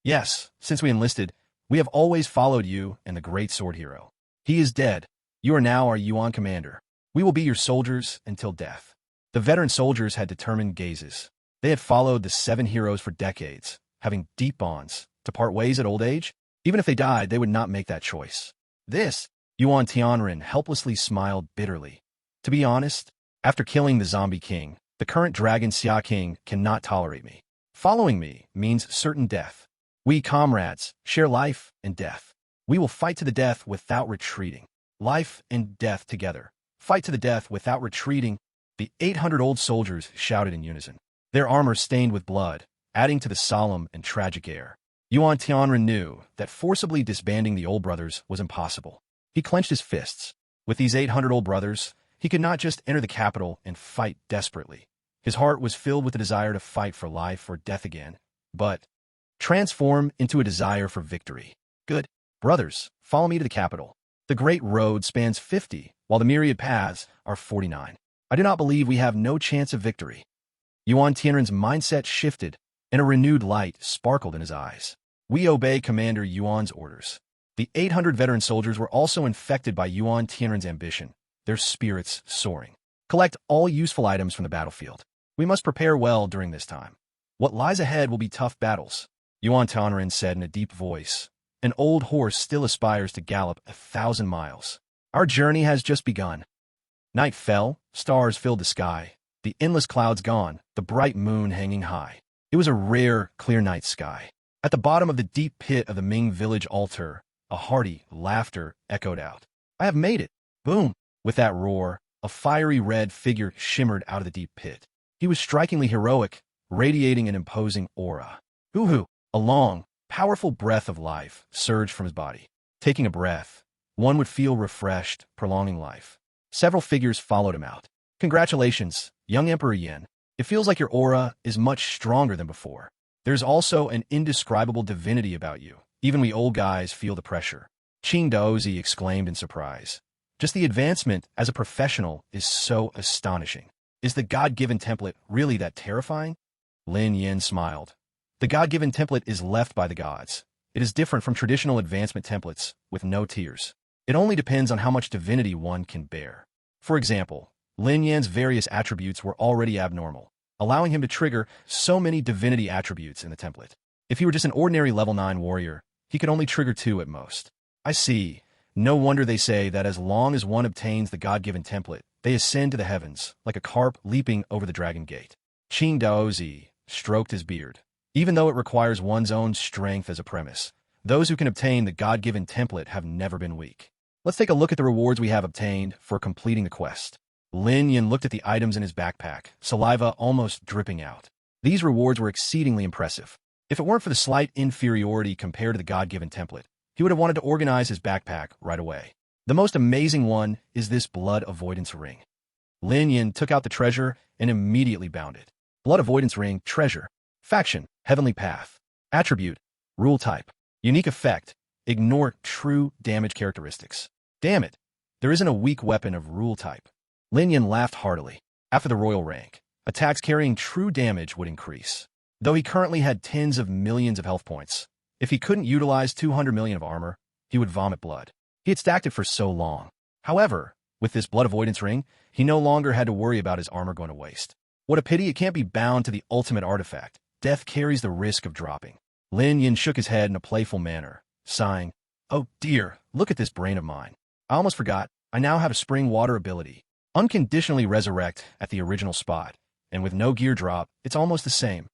Yes, since we enlisted, we have always followed you and the great sword hero. He is dead. You are now our Yuan commander. We will be your soldiers until death. The veteran soldiers had determined gazes. They had followed the 7 heroes for decades, having deep bonds. To part ways at old age? Even if they died, they would not make that choice. Yuan Tianren helplessly smiled bitterly. To be honest, after killing the zombie king, the current dragon Xia King cannot tolerate me. Following me means certain death. We comrades share life and death. We will fight to the death without retreating. Life and death together. Fight to the death without retreating. The 800 old soldiers shouted in unison. Their armor stained with blood, adding to the solemn and tragic air. Yuan Tianren knew that forcibly disbanding the old brothers was impossible. He clenched his fists. With these 800 old brothers, he could not just enter the capital and fight desperately. His heart was filled with the desire to fight for life or death again, but transform into a desire for victory. Good. Brothers, follow me to the capital. The great road spans 50, while the myriad paths are 49. I do not believe we have no chance of victory. Yuan Tianren's mindset shifted, and a renewed light sparkled in his eyes. We obey Commander Yuan's orders. The 800 veteran soldiers were also infected by Yuan Tianren's ambition, their spirits soaring. Collect all useful items from the battlefield. We must prepare well during this time. What lies ahead will be tough battles, Yuan Tianren said in a deep voice. An old horse still aspires to gallop 1,000 miles. Our journey has just begun. Night fell, stars filled the sky, the endless clouds gone, the bright moon hanging high. It was a rare, clear night sky. At the bottom of the deep pit of the Ming village altar, a hearty laughter echoed out. I have made it! Boom! With that roar, a fiery red figure shimmered out of the deep pit. He was strikingly heroic, radiating an imposing aura. Hoo-hoo! A long, powerful breath of life surged from his body. Taking a breath, one would feel refreshed, prolonging life. Several figures followed him out. Congratulations, young Emperor Yin. It feels like your aura is much stronger than before. There's also an indescribable divinity about you. Even we old guys feel the pressure. Qing Daozi exclaimed in surprise. Just the advancement as a professional is so astonishing. Is the God-given template really that terrifying? Lin Yan smiled. The God-given template is left by the gods. It is different from traditional advancement templates, with no tiers. It only depends on how much divinity one can bear. For example, Lin Yan's various attributes were already abnormal. allowing him to trigger so many divinity attributes in the template. If he were just an ordinary level 9 warrior, he could only trigger 2 at most. I see. No wonder they say that as long as one obtains the God-given template, they ascend to the heavens, like a carp leaping over the dragon gate. Qing Daozi stroked his beard. Even though it requires one's own strength as a premise, those who can obtain the God-given template have never been weak. Let's take a look at the rewards we have obtained for completing the quest. Lin Yin looked at the items in his backpack, saliva almost dripping out. These rewards were exceedingly impressive. If it weren't for the slight inferiority compared to the God-given template, he would have wanted to organize his backpack right away. The most amazing one is this blood avoidance ring. Lin Yin took out the treasure and immediately bound it. Blood avoidance ring, treasure. Faction, heavenly path. Attribute, rule type. Unique effect, ignore true damage characteristics. Damn it, there isn't a weak weapon of rule type. Lin Yin laughed heartily. After the royal rank, attacks carrying true damage would increase. Though he currently had tens of millions of health points, if he couldn't utilize 200 million of armor, he would vomit blood. He had stacked it for so long. However, with this blood avoidance ring, he no longer had to worry about his armor going to waste. What a pity it can't be bound to the ultimate artifact. Death carries the risk of dropping. Lin Yin shook his head in a playful manner, sighing, "Oh dear, look at this brain of mine. I almost forgot, I now have a spring water ability. Unconditionally resurrect at the original spot, and with no gear drop, it's almost the same."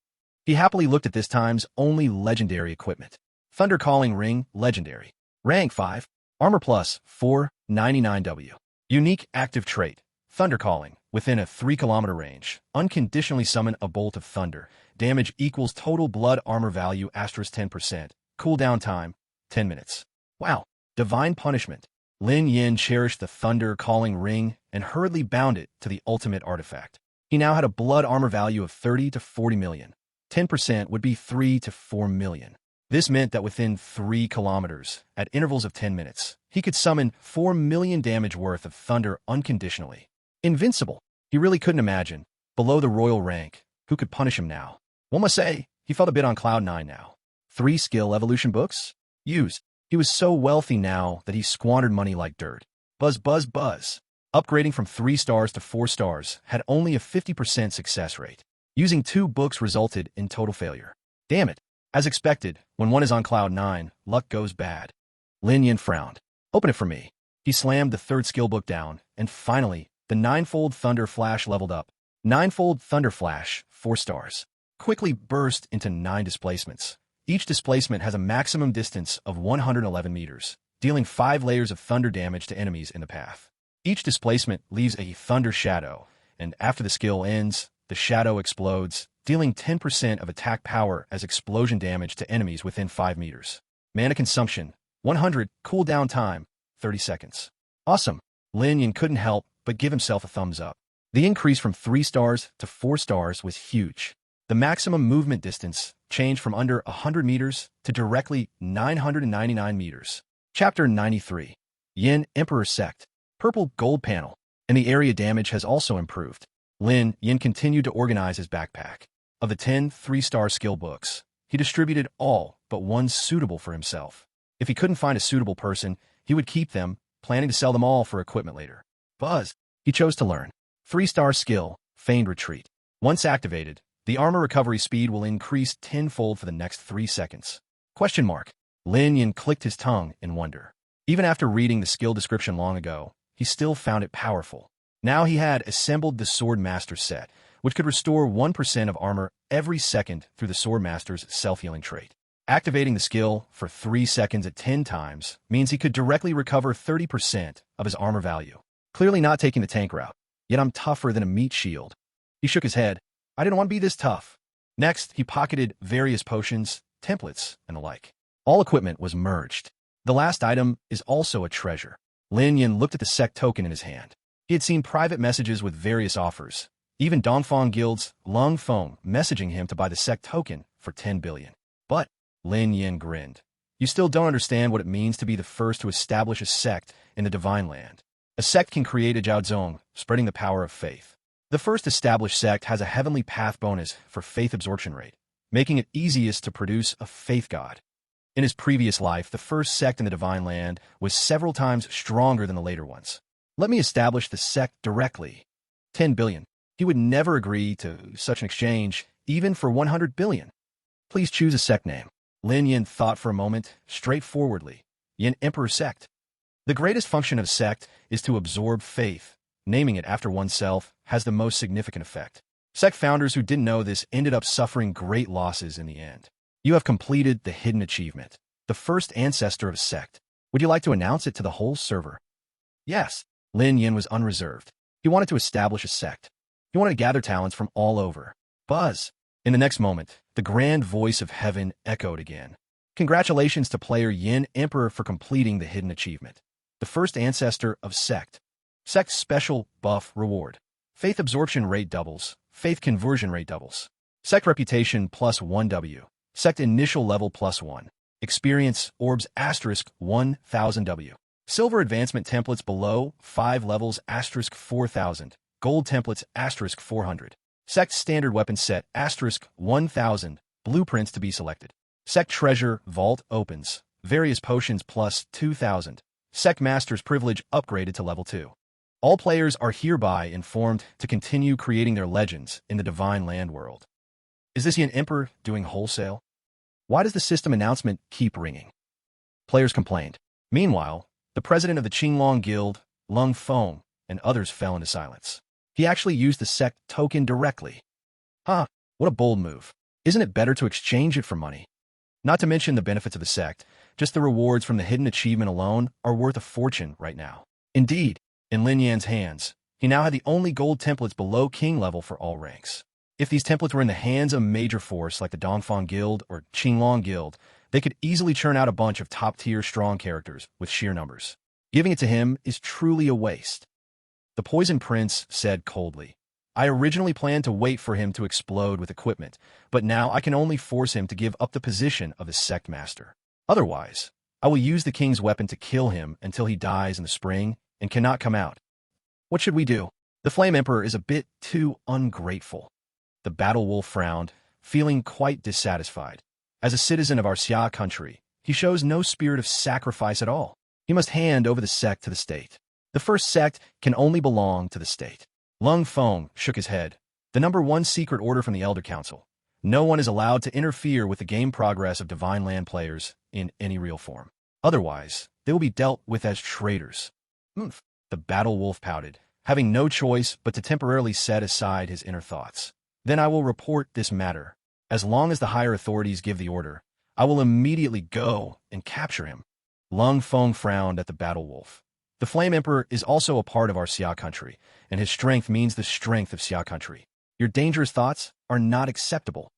He happily looked at this time's only legendary equipment. Thunder Calling Ring, legendary. Rank 5, armor plus 499W. Unique active trait, Thunder Calling. Within a 3-kilometer range, unconditionally summon a bolt of thunder. Damage equals total blood armor value asterisk 10%. Cooldown time, 10 minutes. Wow. Divine Punishment. Lin Yin cherished the Thunder Calling Ring and hurriedly bound it to the ultimate artifact. He now had a blood armor value of 30 to 40 million. 10% would be 3 to 4 million. This meant that within 3 kilometers, at intervals of 10 minutes, he could summon 4 million damage worth of thunder unconditionally. Invincible. He really couldn't imagine, below the royal rank, who could punish him now. One must say, he felt a bit on cloud 9 now. 3 skill evolution books? Used. He was so wealthy now that he squandered money like dirt. Buzz, buzz, buzz. Upgrading from 3 stars to 4 stars had only a 50% success rate. Using 2 books resulted in total failure. Damn it. As expected, when one is on cloud 9, luck goes bad. Lin Yin frowned. Open it for me. He slammed the 3rd skill book down, and finally, the 9-fold Thunder Flash leveled up. 9-fold Thunder Flash, 4 stars. Quickly burst into 9 displacements. Each displacement has a maximum distance of 111 meters, dealing 5 layers of thunder damage to enemies in the path. Each displacement leaves a thunder shadow, and after the skill ends, the shadow explodes, dealing 10% of attack power as explosion damage to enemies within 5 meters. Mana consumption, 100, cooldown time, 30 seconds. Awesome. Lin Yin couldn't help but give himself a thumbs up. The increase from 3 stars to 4 stars was huge. The maximum movement distance changed from under 100 meters to directly 999 meters. Chapter 93. Yin Emperor Sect. Purple gold panel. And the area damage has also improved. Lin Yin continued to organize his backpack. Of the 10 3-star skill books, he distributed all but one suitable for himself. If he couldn't find a suitable person, he would keep them, planning to sell them all for equipment later. Buzz. He chose to learn. 3-star skill, Feigned Retreat. Once activated, the armor recovery speed will increase tenfold for the next 3 seconds. Question mark. Lin Yin clicked his tongue in wonder. Even after reading the skill description long ago, he still found it powerful. Now he had assembled the Sword Master set, which could restore 1% of armor every second through the Sword Master's self-healing trait. Activating the skill for 3 seconds at 10 times means he could directly recover 30% of his armor value. Clearly not taking the tank route, yet I'm tougher than a meat shield. He shook his head. I didn't want to be this tough. Next, he pocketed various potions, templates, and the like. All equipment was merged. The last item is also a treasure. Lin Yin looked at the sect token in his hand. He had seen private messages with various offers, even Dongfang Guild's Lung Feng messaging him to buy the sect token for 10 billion. But, Lin Yin grinned. You still don't understand what it means to be the first to establish a sect in the Divine Land. A sect can create a Jiaozhong, spreading the power of faith. The first established sect has a heavenly path bonus for faith absorption rate, making it easiest to produce a faith god. In his previous life, the first sect in the Divine Land was several times stronger than the later ones. Let me establish the sect directly. 10 billion. He would never agree to such an exchange, even for 100 billion. Please choose a sect name. Lin Yin thought for a moment, straightforwardly. Yin Emperor Sect. The greatest function of sect is to absorb faith. Naming it after oneself has the most significant effect. Sect founders who didn't know this ended up suffering great losses in the end. You have completed the hidden achievement, the first ancestor of a sect. Would you like to announce it to the whole server? Yes. Lin Yin was unreserved. He wanted to establish a sect. He wanted to gather talents from all over. Buzz. In the next moment, the grand voice of heaven echoed again. Congratulations to player Yin Emperor for completing the hidden achievement. The first ancestor of sect. Sect special buff reward. Faith absorption rate doubles. Faith conversion rate doubles. Sect reputation plus 1W. Sect initial level plus 1. Experience orbs asterisk 1000W. Silver advancement templates below 5 levels asterisk 4000. Gold templates asterisk 400. Sect standard weapon set asterisk 1000. Blueprints to be selected. Sect treasure vault opens. Various potions plus 2000. Sect master's privilege upgraded to level 2. All players are hereby informed to continue creating their legends in the Divine Land world. Is this Yin Emperor doing wholesale? Why does the system announcement keep ringing? Players complained. Meanwhile, the president of the Qinglong Guild, Lung Feng, and others fell into silence. He actually used the sect token directly. Huh, what a bold move. Isn't it better to exchange it for money? Not to mention the benefits of the sect, just the rewards from the hidden achievement alone are worth a fortune right now. Indeed, in Lin Yan's hands, he now had the only gold templates below king level for all ranks. If these templates were in the hands of a major force like the Dongfang Guild or Qinglong Guild, they could easily churn out a bunch of top-tier strong characters with sheer numbers. Giving it to him is truly a waste. The Poison Prince said coldly, I originally planned to wait for him to explode with equipment, but now I can only force him to give up the position of the sect master. Otherwise, I will use the king's weapon to kill him until he dies in the spring and cannot come out. What should we do? The Flame Emperor is a bit too ungrateful. The Battle Wolf frowned, feeling quite dissatisfied. As a citizen of our Xia country, he shows no spirit of sacrifice at all. He must hand over the sect to the state. The first sect can only belong to the state. Lung Feng shook his head. The #1 secret order from the Elder Council. No one is allowed to interfere with the game progress of Divine Land players in any real form. Otherwise, they will be dealt with as traitors. The Battle Wolf pouted, having no choice but to temporarily set aside his inner thoughts. Then I will report this matter. As long as the higher authorities give the order, I will immediately go and capture him. Lung Feng frowned at the Battle Wolf. The Flame Emperor is also a part of our Xia country, and his strength means the strength of Xia country. Your dangerous thoughts are not acceptable.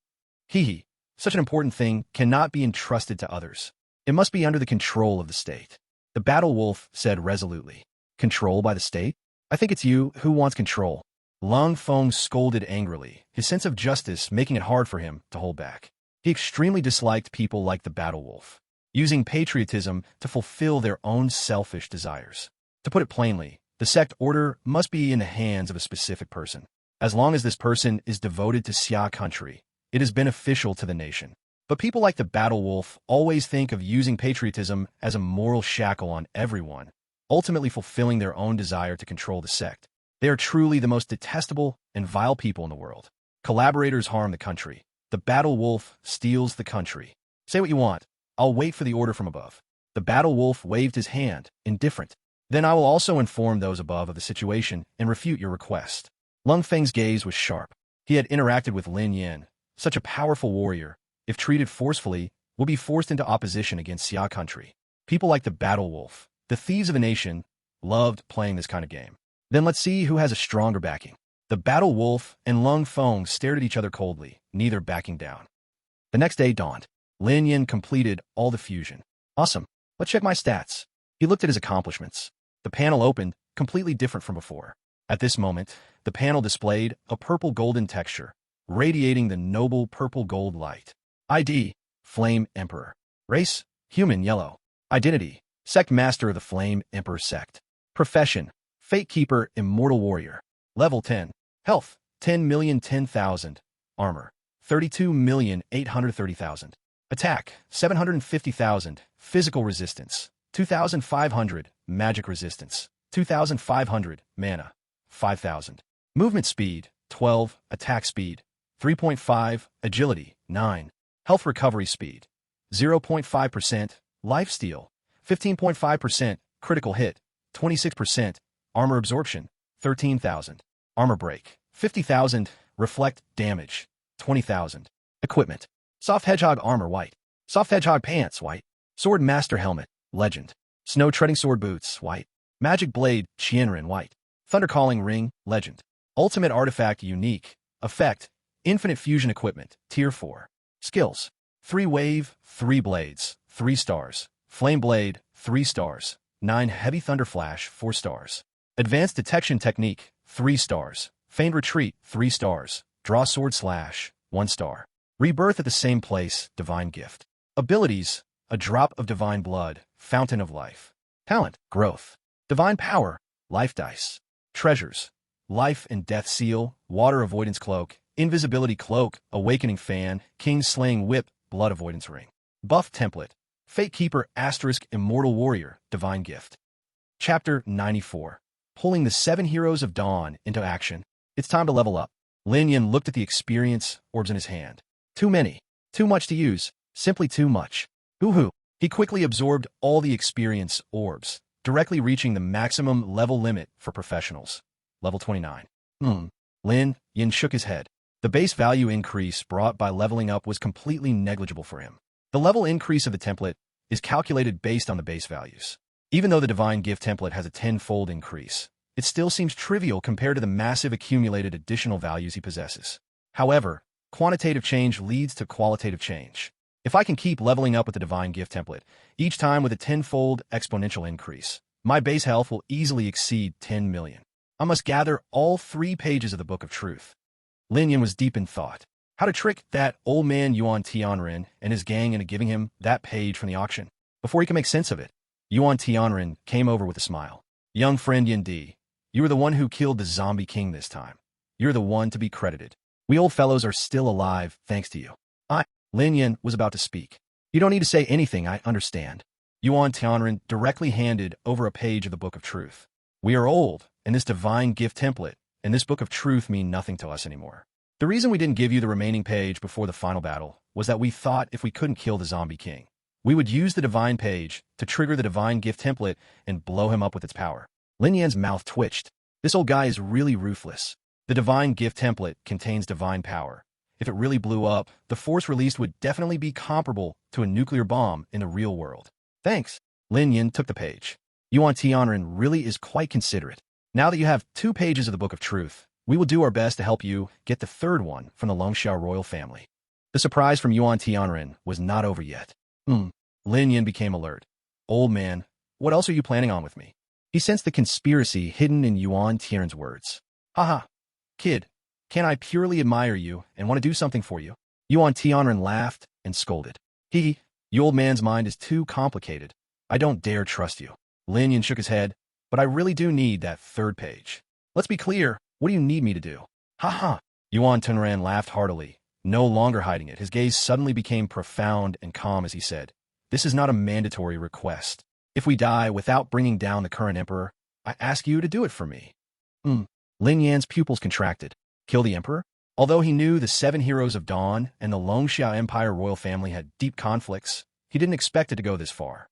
Hee. Such an important thing cannot be entrusted to others. It must be under the control of the state. The Battle Wolf said resolutely. Control by the state? I think it's you who wants control. Lung Feng scolded angrily, his sense of justice making it hard for him to hold back. He extremely disliked people like the Battle Wolf, using patriotism to fulfill their own selfish desires. To put it plainly, the sect order must be in the hands of a specific person. As long as this person is devoted to Xia country, it is beneficial to the nation. But people like the Battle Wolf always think of using patriotism as a moral shackle on everyone, ultimately fulfilling their own desire to control the sect. They are truly the most detestable and vile people in the world. Collaborators harm the country. The Battle Wolf steals the country. Say what you want. I'll wait for the order from above. The Battle Wolf waved his hand, indifferent. Then I will also inform those above of the situation and refute your request. Lung Feng's gaze was sharp. He had interacted with Lin Yin, such a powerful warrior, if treated forcefully, will be forced into opposition against Xia country. People like the Battle Wolf, the thieves of a nation, loved playing this kind of game. Then let's see who has a stronger backing. The Battle Wolf and Lung Feng stared at each other coldly, neither backing down. The next day dawned. Lin Yin completed all the fusion. Awesome. Let's check my stats. He looked at his accomplishments. The panel opened, completely different from before. At this moment, the panel displayed a purple-golden texture, radiating the noble purple-gold light. ID, Flame Emperor. Race, Human Yellow. Identity, Sect Master of the Flame Emperor Sect. Profession, Fate Keeper Immortal Warrior. Level 10. Health, 10,010,000. Armor, 32,830,000. Attack, 750,000. Physical resistance, 2,500. Magic resistance, 2,500. Mana, 5,000. Movement speed, 12, attack speed, 3.5, agility, 9, health recovery speed, 0.5%, lifesteal, 15.5%, critical hit, 26%, armor absorption, 13,000, armor break, 50,000, reflect damage, 20,000. Equipment. Soft Hedgehog armor white. Soft Hedgehog pants white. Sword Master helmet, legend. Snow Treading Sword boots white. Magic Blade, Qianren white. Thunder Calling ring, legend. Ultimate artifact unique. Effect, infinite fusion equipment, tier 4. Skills. 3 wave, 3 blades, 3 stars. Flame blade, 3 stars. 9 heavy thunder flash, 4 stars. Advanced detection technique, 3 stars. Feigned retreat, 3 stars. Draw sword slash, 1 star. Rebirth at the same place, divine gift. Abilities, a drop of divine blood, fountain of life. Talent, growth. Divine power, life dice. Treasures, life and death seal, water avoidance cloak, invisibility cloak, awakening fan, king's slaying whip, blood avoidance ring. Buff template, fate keeper asterisk immortal warrior, divine gift. Chapter 94. Pulling the 7 heroes of dawn into action. It's time to level up. Lin Yin looked at the experience orbs in his hand. Too many. Too much to use. Simply too much. Hoo-hoo. He quickly absorbed all the experience orbs, directly reaching the maximum level limit for professionals. Level 29. Lin Yin shook his head. The base value increase brought by leveling up was completely negligible for him. The level increase of the template is calculated based on the base values. Even though the Divine Gift template has a 10-fold increase, it still seems trivial compared to the massive accumulated additional values he possesses. However, quantitative change leads to qualitative change. If I can keep leveling up with the Divine Gift template, each time with a 10-fold exponential increase, my base health will easily exceed 10 million. I must gather all 3 pages of the Book of Truth. Lin Yin was deep in thought. How to trick that old man Yuan Tianren and his gang into giving him that page from the auction. Before he could make sense of it, Yuan Tianren came over with a smile. Young friend Yin Di, you were the one who killed the zombie king this time. You're the one to be credited. We old fellows are still alive thanks to you. Lin Yin was about to speak. You don't need to say anything, I understand. Yuan Tianren directly handed over a page of the Book of Truth. We are old, and this Divine Gift template and this Book of Truth mean nothing to us anymore. The reason we didn't give you the remaining page before the final battle was that we thought if we couldn't kill the zombie king, we would use the Divine page to trigger the Divine Gift template and blow him up with its power. Lin Yan's mouth twitched. This old guy is really ruthless. The Divine Gift template contains divine power. If it really blew up, the force released would definitely be comparable to a nuclear bomb in the real world. Thanks. Lin Yin took the page. Yuan Tianren really is quite considerate. Now that you have 2 pages of the Book of Truth, we will do our best to help you get the 3rd one from the Longxiao royal family. The surprise from Yuan Tianren was not over yet. Lin Yin became alert. Old man, what else are you planning on with me? He sensed the conspiracy hidden in Yuan Tianren's words. Haha. Kid, can I purely admire you and want to do something for you? Yuan Tianren laughed and scolded. You old man's mind is too complicated. I don't dare trust you. Lin Yin shook his head, but I really do need that 3rd page. Let's be clear, what do you need me to do? Ha. Yuan Tianren laughed heartily, no longer hiding it. His gaze suddenly became profound and calm as he said, this is not a mandatory request. If we die without bringing down the current emperor, I ask you to do it for me. Lin Yan's pupils contracted. Kill the emperor? Although he knew the 7 heroes of Dawn and the Longxiao Empire royal family had deep conflicts, he didn't expect it to go this far.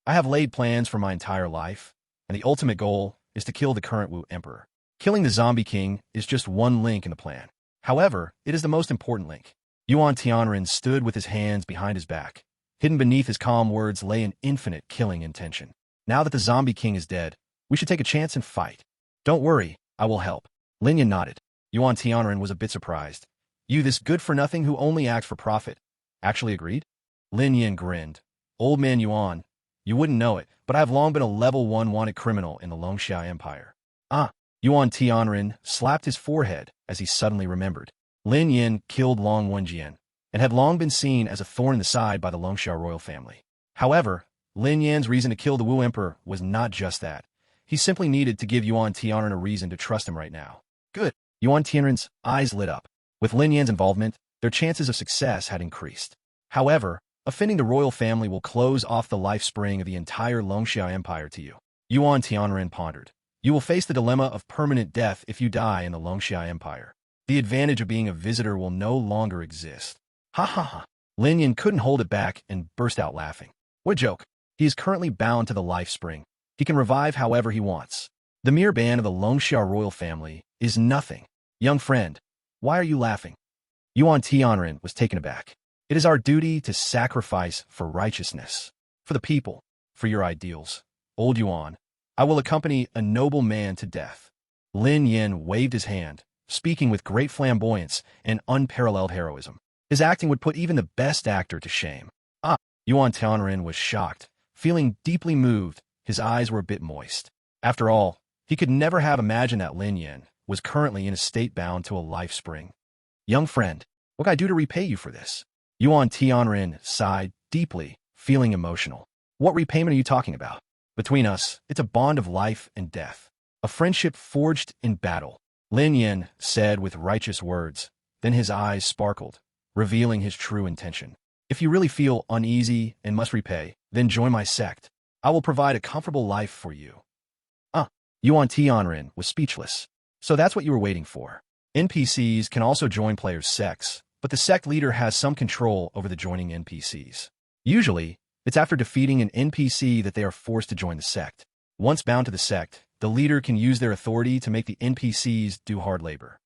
I have laid plans for my entire life, and the ultimate goal is to kill the current Wu emperor. Killing the zombie king is just one link in the plan. However, it is the most important link. Yuan Tianren stood with his hands behind his back. Hidden beneath his calm words lay an infinite killing intention. Now that the zombie king is dead, we should take a chance and fight. Don't worry, I will help. Lin Yin nodded. Yuan Tianren was a bit surprised. You, this good-for-nothing who only acts for profit, actually agreed? Lin Yin grinned. Old man Yuan, you wouldn't know it, but I have long been a level 1 wanted criminal in the Longxiao Empire. Yuan Tianren slapped his forehead as he suddenly remembered. Lin Yin killed Long Wenjian and had long been seen as a thorn in the side by the Longxiao royal family. However, Lin Yan's reason to kill the Wu emperor was not just that. He simply needed to give Yuan Tianren a reason to trust him right now. Good. Yuan Tianren's eyes lit up. With Lin Yan's involvement, their chances of success had increased. However, offending the royal family will close off the life spring of the entire Longxiao Empire to you. Yuan Tianren pondered. You will face the dilemma of permanent death if you die in the Longxia Empire. The advantage of being a visitor will no longer exist. Ha ha ha. Lin Yin couldn't hold it back and burst out laughing. What a joke. He is currently bound to the life spring. He can revive however he wants. The mere ban of the Longxia royal family is nothing. Young friend, why are you laughing? Yuan Tianren was taken aback. It is our duty to sacrifice for righteousness, for the people, for your ideals. Old Yuan, I will accompany a noble man to death. Lin Yin waved his hand, speaking with great flamboyance and unparalleled heroism. His acting would put even the best actor to shame. Yuan Tianren was shocked, feeling deeply moved. His eyes were a bit moist. After all, he could never have imagined that Lin Yin was currently in a state bound to a life spring. Young friend, what can I do to repay you for this? Yuan Tianren sighed deeply, feeling emotional. What repayment are you talking about? Between us, it's a bond of life and death. A friendship forged in battle. Lin Yin said with righteous words. Then his eyes sparkled, revealing his true intention. If you really feel uneasy and must repay, then join my sect. I will provide a comfortable life for you. Yuan Tianren was speechless. So that's what you were waiting for. NPCs can also join players' sects, but the sect leader has some control over the joining NPCs. Usually, it's after defeating an NPC that they are forced to join the sect. Once bound to the sect, the leader can use their authority to make the NPCs do hard labor.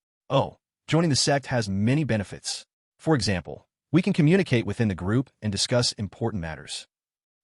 Joining the sect has many benefits. For example, we can communicate within the group and discuss important matters.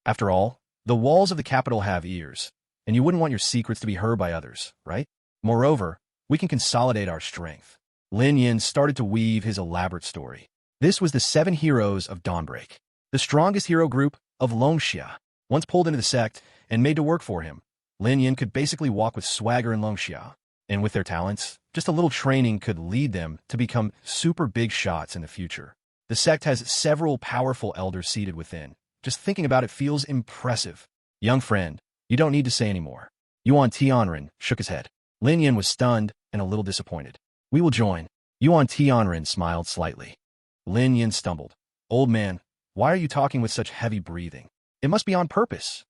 After all, the walls of the capital have ears, and you wouldn't want your secrets to be heard by others, right? Moreover, we can consolidate our strength. Lin Yin started to weave his elaborate story. This was the 7 heroes of Dawnbreak, the strongest hero group of Longxia. Once pulled into the sect and made to work for him, Lin Yin could basically walk with swagger in Longxia. And with their talents, just a little training could lead them to become super big shots in the future. The sect has several powerful elders seated within. Just thinking about it feels impressive. Young friend, you don't need to say any more. Yuan Tianren shook his head. Lin Yin was stunned and a little disappointed. We will join. Yuan Tianren smiled slightly. Lin Yin stumbled. Old man, why are you talking with such heavy breathing? It must be on purpose.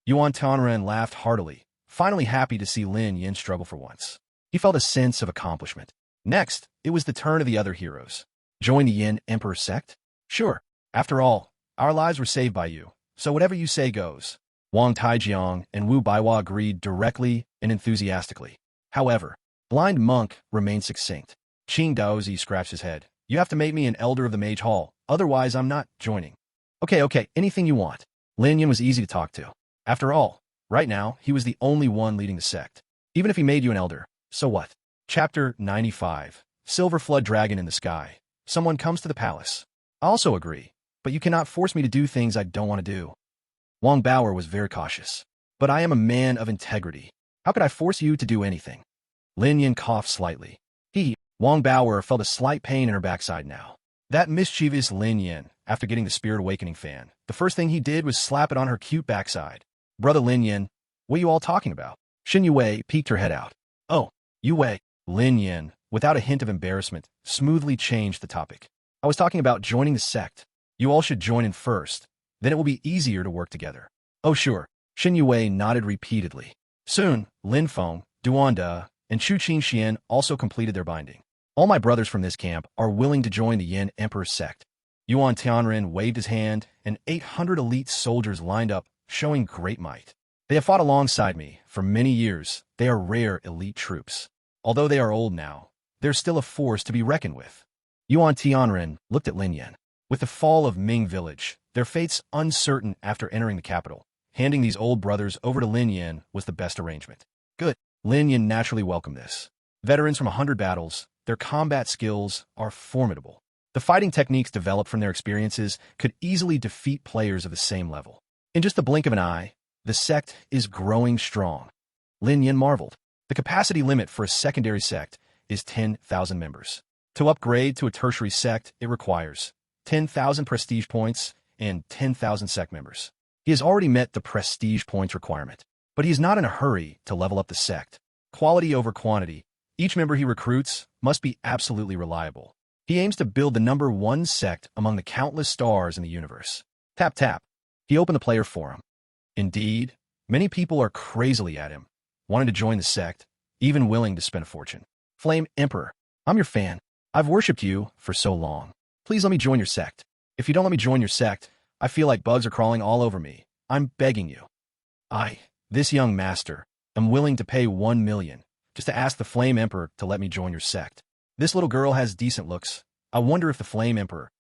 Yuan Tianren laughed heartily, finally happy to see Lin Yin struggle for once. He felt a sense of accomplishment. Next, it was the turn of the other heroes. Join the Yin Emperor sect? Sure. After all, our lives were saved by you, so whatever you say goes. Wang Taijiang and Wu Baiwa agreed directly and enthusiastically. However, Blind Monk remained succinct. Qing Daozi scratched his head. You have to make me an elder of the Mage Hall, otherwise I'm not joining. Okay, anything you want. Lin Yin was easy to talk to. After all, right now, he was the only one leading the sect. Even if he made you an elder, so what? Chapter 95. Silver Flood Dragon in the Sky. Someone comes to the palace. I also agree, but you cannot force me to do things I don't want to do. Wang Bauer was very cautious. But I am a man of integrity. How could I force you to do anything? Lin Yin coughed slightly. Wang Bauer felt a slight pain in her backside now. That mischievous Lin Yin, after getting the Spirit Awakening fan, the first thing he did was slap it on her cute backside. Brother Lin Yin, what are you all talking about? Xin Yue peeked her head out. Oh, Yue. Lin Yin, without a hint of embarrassment, smoothly changed the topic. I was talking about joining the sect. You all should join in first. Then it will be easier to work together. Oh sure. Xin Yue nodded repeatedly. Soon, Lin Feng, Duanda, and Chu Qingxian also completed their binding. All my brothers from this camp are willing to join the Yin Emperor sect. Yuan Tianren waved his hand, and 800 elite soldiers lined up, showing great might. They have fought alongside me for many years. They are rare elite troops. Although they are old now, they're still a force to be reckoned with. Yuan Tianren looked at Lin Yin. With the fall of Ming Village, their fates uncertain after entering the capital, handing these old brothers over to Lin Yin was the best arrangement. Good. Lin Yin naturally welcomed this. Veterans from 100 battles, their combat skills are formidable. The fighting techniques developed from their experiences could easily defeat players of the same level. In just the blink of an eye, the sect is growing strong. Lin Yin marveled. The capacity limit for a secondary sect is 10,000 members. To upgrade to a tertiary sect, it requires 10,000 prestige points and 10,000 sect members. He has already met the prestige points requirement, but he is not in a hurry to level up the sect. Quality over quantity. Each member he recruits must be absolutely reliable. He aims to build the #1 sect among the countless stars in the universe. Tap tap. He opened the player forum. Indeed, many people are crazily at him. wanted to join the sect, even willing to spend a fortune. Flame Emperor, I'm your fan. I've worshipped you for so long. Please let me join your sect. If you don't let me join your sect, I feel like bugs are crawling all over me. I'm begging you. This young master, am willing to pay 1 million just to ask the Flame Emperor to let me join your sect. This little girl has decent looks. I wonder if the Flame Emperor...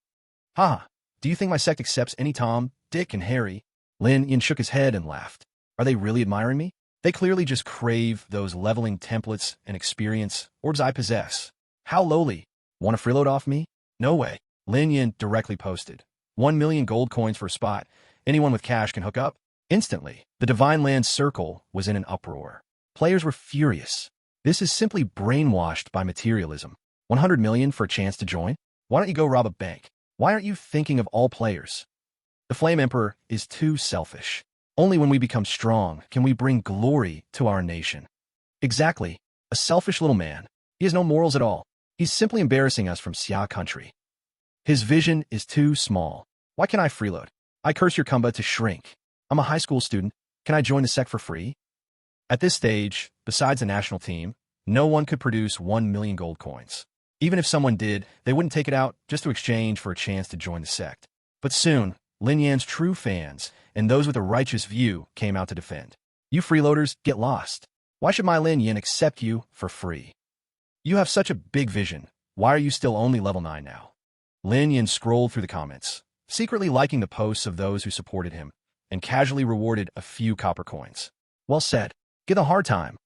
Haha, do you think my sect accepts any Tom, Dick, and Harry? Lin Yin shook his head and laughed. Are they really admiring me? They clearly just crave those leveling templates and experience orbs I possess. How lowly. Want to freeload off me? No way. Lin Yin directly posted. 1 million gold coins for a spot. Anyone with cash can hook up. Instantly, the Divine Land Circle was in an uproar. Players were furious. This is simply brainwashed by materialism. 100 million for a chance to join? Why don't you go rob a bank? Why aren't you thinking of all players? The Flame Emperor is too selfish. Only when we become strong can we bring glory to our nation. Exactly. A selfish little man. He has no morals at all. He's simply embarrassing us from Xia country. His vision is too small. Why can't I freeload? I curse your Kumba to shrink. I'm a high school student. Can I join the sect for free? At this stage, besides the national team, no one could produce 1 million gold coins. Even if someone did, they wouldn't take it out just to exchange for a chance to join the sect. But soon, Lin Yan's true fans and those with a righteous view came out to defend. You freeloaders, get lost. Why should my Lin Yan accept you for free? You have such a big vision. Why are you still only level 9 now? Lin Yan scrolled through the comments, secretly liking the posts of those who supported him, and casually rewarded a few copper coins. Well said. Give a hard time.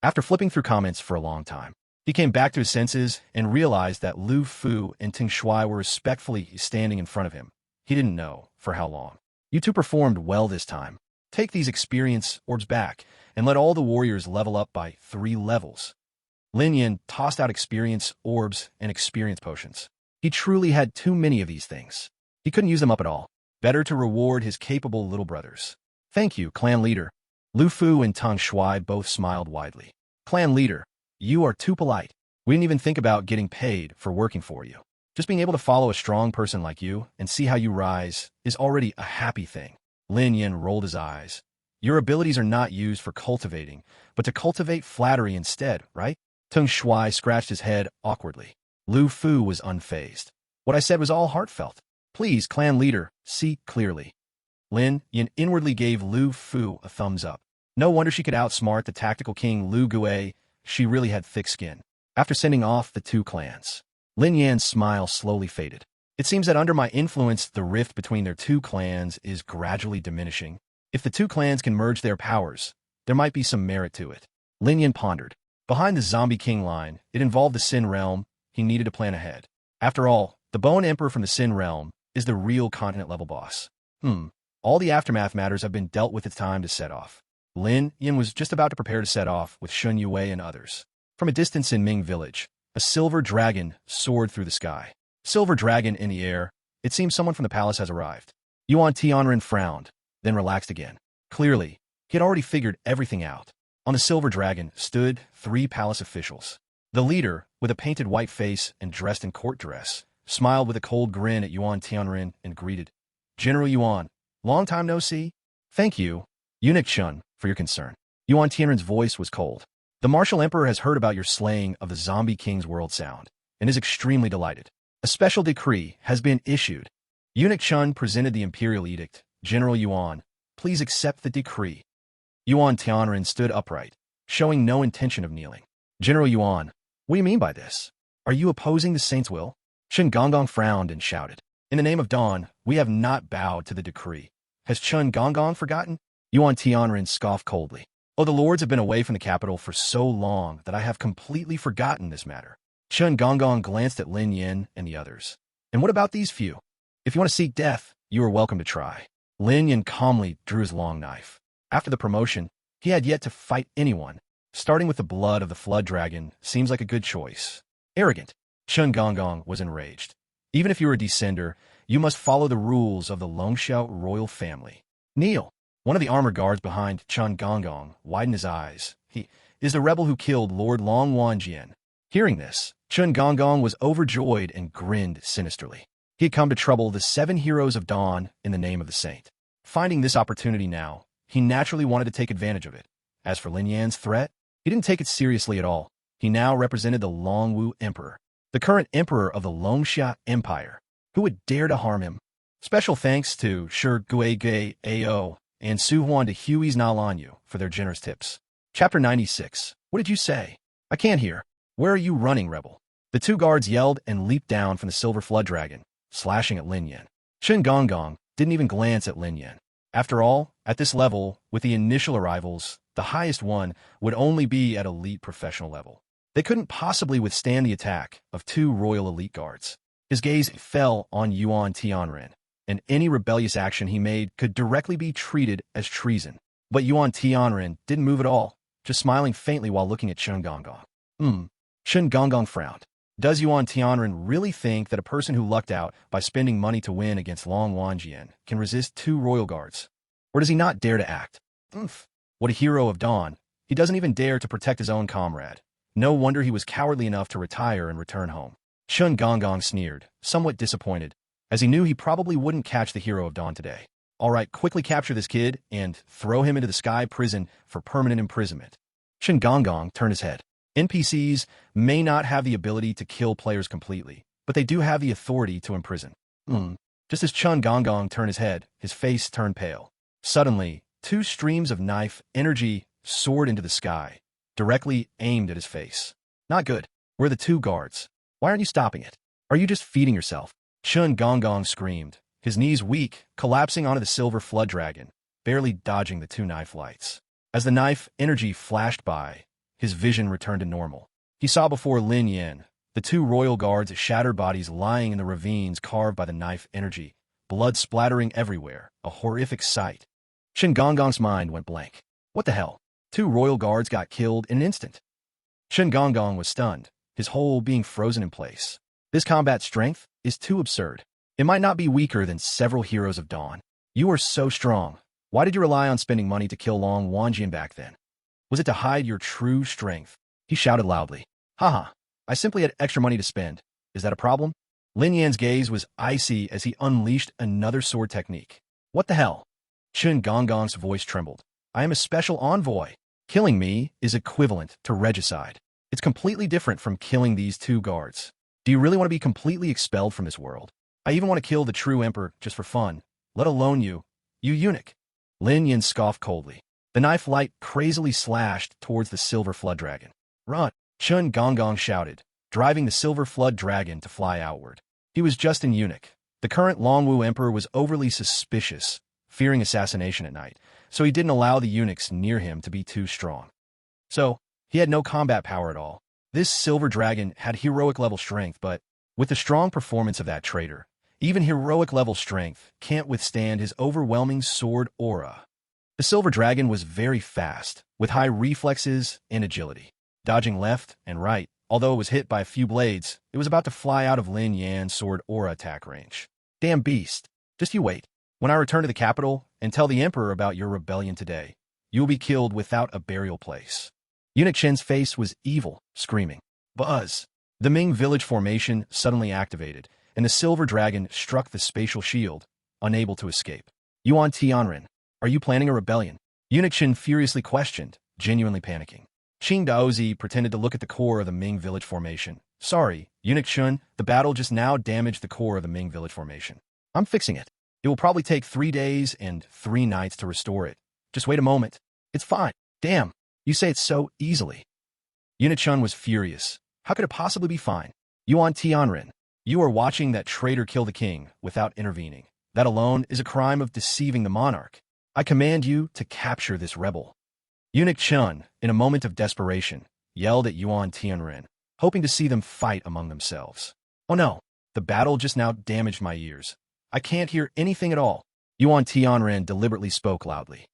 After flipping through comments for a long time, he came back to his senses and realized that Lu Fu and Ting Shuai were respectfully standing in front of him. He didn't know for how long. You two performed well this time. Take these experience orbs back and let all the warriors level up by 3 levels. Lin Yan tossed out experience orbs and experience potions. He truly had too many of these things. He couldn't use them up at all. Better to reward his capable little brothers. Thank you, clan leader. Lu Fu and Tang Shuai both smiled widely. Clan leader, you are too polite. We didn't even think about getting paid for working for you. Just being able to follow a strong person like you and see how you rise is already a happy thing. Lin Yan rolled his eyes. Your abilities are not used for cultivating, but to cultivate flattery instead, right? Tang Shuai scratched his head awkwardly. Lu Fu was unfazed. What I said was all heartfelt. Please, clan leader, see clearly. Lin Yan inwardly gave Lu Fu a thumbs up. No wonder she could outsmart the tactical king Lu Gue. She really had thick skin. After sending off the 2 clans, Lin Yan's smile slowly faded. It seems that under my influence, the rift between their 2 clans is gradually diminishing. If the 2 clans can merge their powers, there might be some merit to it. Lin Yan pondered. Behind the Zombie King line, it involved the Sin Realm. He needed to plan ahead. After all, the Bone Emperor from the Sin Realm is the real continent-level boss. All the aftermath matters have been dealt with. It's time to set off. Lin Yan was just about to prepare to set off with Shun Yue and others. From a distance in Ming Village, a silver dragon soared through the sky. Silver dragon in the air. It seems someone from the palace has arrived. Yuan Tianren frowned, then relaxed again. Clearly, he had already figured everything out. On the silver dragon stood 3 palace officials. The leader, with a painted white face and dressed in court dress, smiled with a cold grin at Yuan Tianren and greeted. General Yuan, long time no see. Thank you, Eunuch Chun, for your concern. Yuan Tianren's voice was cold. The Martial Emperor has heard about your slaying of the Zombie King's World Sound, and is extremely delighted. A special decree has been issued. Eunuch Chun presented the imperial edict. General Yuan, please accept the decree. Yuan Tianren stood upright, showing no intention of kneeling. General Yuan, what do you mean by this? Are you opposing the Saint's will? Chen Gonggong frowned and shouted. In the name of Dawn, we have not bowed to the decree. Has Chen Gonggong forgotten? Yuan Tianren scoffed coldly. Oh, the lords have been away from the capital for so long that I have completely forgotten this matter. Chen Gonggong glanced at Lin Yan and the others. And what about these few? If you want to seek death, you are welcome to try. Lin Yan calmly drew his long knife. After the promotion, he had yet to fight anyone. Starting with the blood of the Flood Dragon seems like a good choice. Arrogant. Chen Gonggong was enraged. Even if you are a descender, you must follow the rules of the Longxiao royal family. Kneel. One of the armored guards behind Chen Gonggong widened his eyes. He is the rebel who killed Lord Long Wanjian. Hearing this, Chen Gonggong was overjoyed and grinned sinisterly. He had come to trouble the 7 heroes of Dawn in the name of the saint. Finding this opportunity now, he naturally wanted to take advantage of it. As for Lin Yan's threat, he didn't take it seriously at all. He now represented the Longwu Emperor, the current emperor of the Longxia Empire. Who would dare to harm him? Special thanks to Shi Guige Ao and Su Huan de Hui's Na Lan Yu for their generous tips. Chapter 96. What did you say? I can't hear. Where are you running, rebel? The two guards yelled and leaped down from the silver flood dragon, slashing at Lin Yan. Shen Gonggong didn't even glance at Lin Yan. After all, at this level, with the initial arrivals, the highest one would only be at elite professional level. They couldn't possibly withstand the attack of two royal elite guards. His gaze fell on Yuan Tianren, and any rebellious action he made could directly be treated as treason. But Yuan Tianren didn't move at all, just smiling faintly while looking at Shen Gonggong. Shen Gonggong frowned. Does Yuan Tianren really think that a person who lucked out by spending money to win against Long Wanjian can resist two royal guards? Or does he not dare to act? What a hero of Dawn. He doesn't even dare to protect his own comrade. No wonder he was cowardly enough to retire and return home. Shen Gonggong sneered, somewhat disappointed, as he knew he probably wouldn't catch the hero of Dawn today. All right, quickly capture this kid and throw him into the sky prison for permanent imprisonment. Shen Gonggong turned his head. NPCs may not have the ability to kill players completely, but they do have the authority to imprison. Just as Shen Gonggong turned his head, his face turned pale. Suddenly, two streams of knife energy soared into the sky, directly aimed at his face. Not good. Where are the two guards? Why aren't you stopping it? Are you just feeding yourself? Shen Gonggong screamed, his knees weak, collapsing onto the silver flood dragon, barely dodging the two knife lights. As the knife energy flashed by, his vision returned to normal. He saw before Lin Yan, the two royal guards' shattered bodies lying in the ravines carved by the knife energy, blood splattering everywhere, a horrific sight. Shen Gonggong's mind went blank. What the hell? Two royal guards got killed in an instant. Shen Gonggong was stunned, his whole being frozen in place. This combat strength is too absurd. It might not be weaker than several heroes of Dawn. You are so strong. Why did you rely on spending money to kill Long Wanjian back then? Was it to hide your true strength? He shouted loudly. Haha, I simply had extra money to spend. Is that a problem? Lin Yan's gaze was icy as he unleashed another sword technique. What the hell? Shen Gonggong's voice trembled. I am a special envoy. Killing me is equivalent to regicide. It's completely different from killing these two guards. Do you really want to be completely expelled from this world? I even want to kill the true emperor just for fun, let alone you eunuch. Lin Yan scoffed coldly. The knife light crazily slashed towards the silver flood dragon. Run! Shen Gonggong shouted, driving the silver flood dragon to fly outward. He was just an eunuch. The current Longwu emperor was overly suspicious, fearing assassination at night, so he didn't allow the eunuchs near him to be too strong. So, he had no combat power at all. This silver dragon had heroic-level strength, but with the strong performance of that traitor, even heroic-level strength can't withstand his overwhelming sword aura. The silver dragon was very fast, with high reflexes and agility. Dodging left and right, although it was hit by a few blades, it was about to fly out of Lin Yan's sword aura attack range. Damn beast. Just you wait. When I return to the capital and tell the emperor about your rebellion today, you will be killed without a burial place. Eunuch Shen's face was evil, screaming. Buzz! The Ming village formation suddenly activated, and the silver dragon struck the spatial shield, unable to escape. Yuan Tianren, are you planning a rebellion? Eunuch Shen furiously questioned, genuinely panicking. Qing Daozi pretended to look at the core of the Ming village formation. Sorry, Eunuch Shen, the battle just now damaged the core of the Ming village formation. I'm fixing it. It will probably take 3 days and 3 nights to restore it. Just wait a moment. It's fine. Damn, you say it so easily. Eunuch Shen was furious. How could it possibly be fine? Yuan Tianren, you are watching that traitor kill the king without intervening. That alone is a crime of deceiving the monarch. I command you to capture this rebel. Eunuch Chen, in a moment of desperation, yelled at Yuan Tianren, hoping to see them fight among themselves. Oh no, the battle just now damaged my ears. I can't hear anything at all. Yuan Tianren deliberately spoke loudly.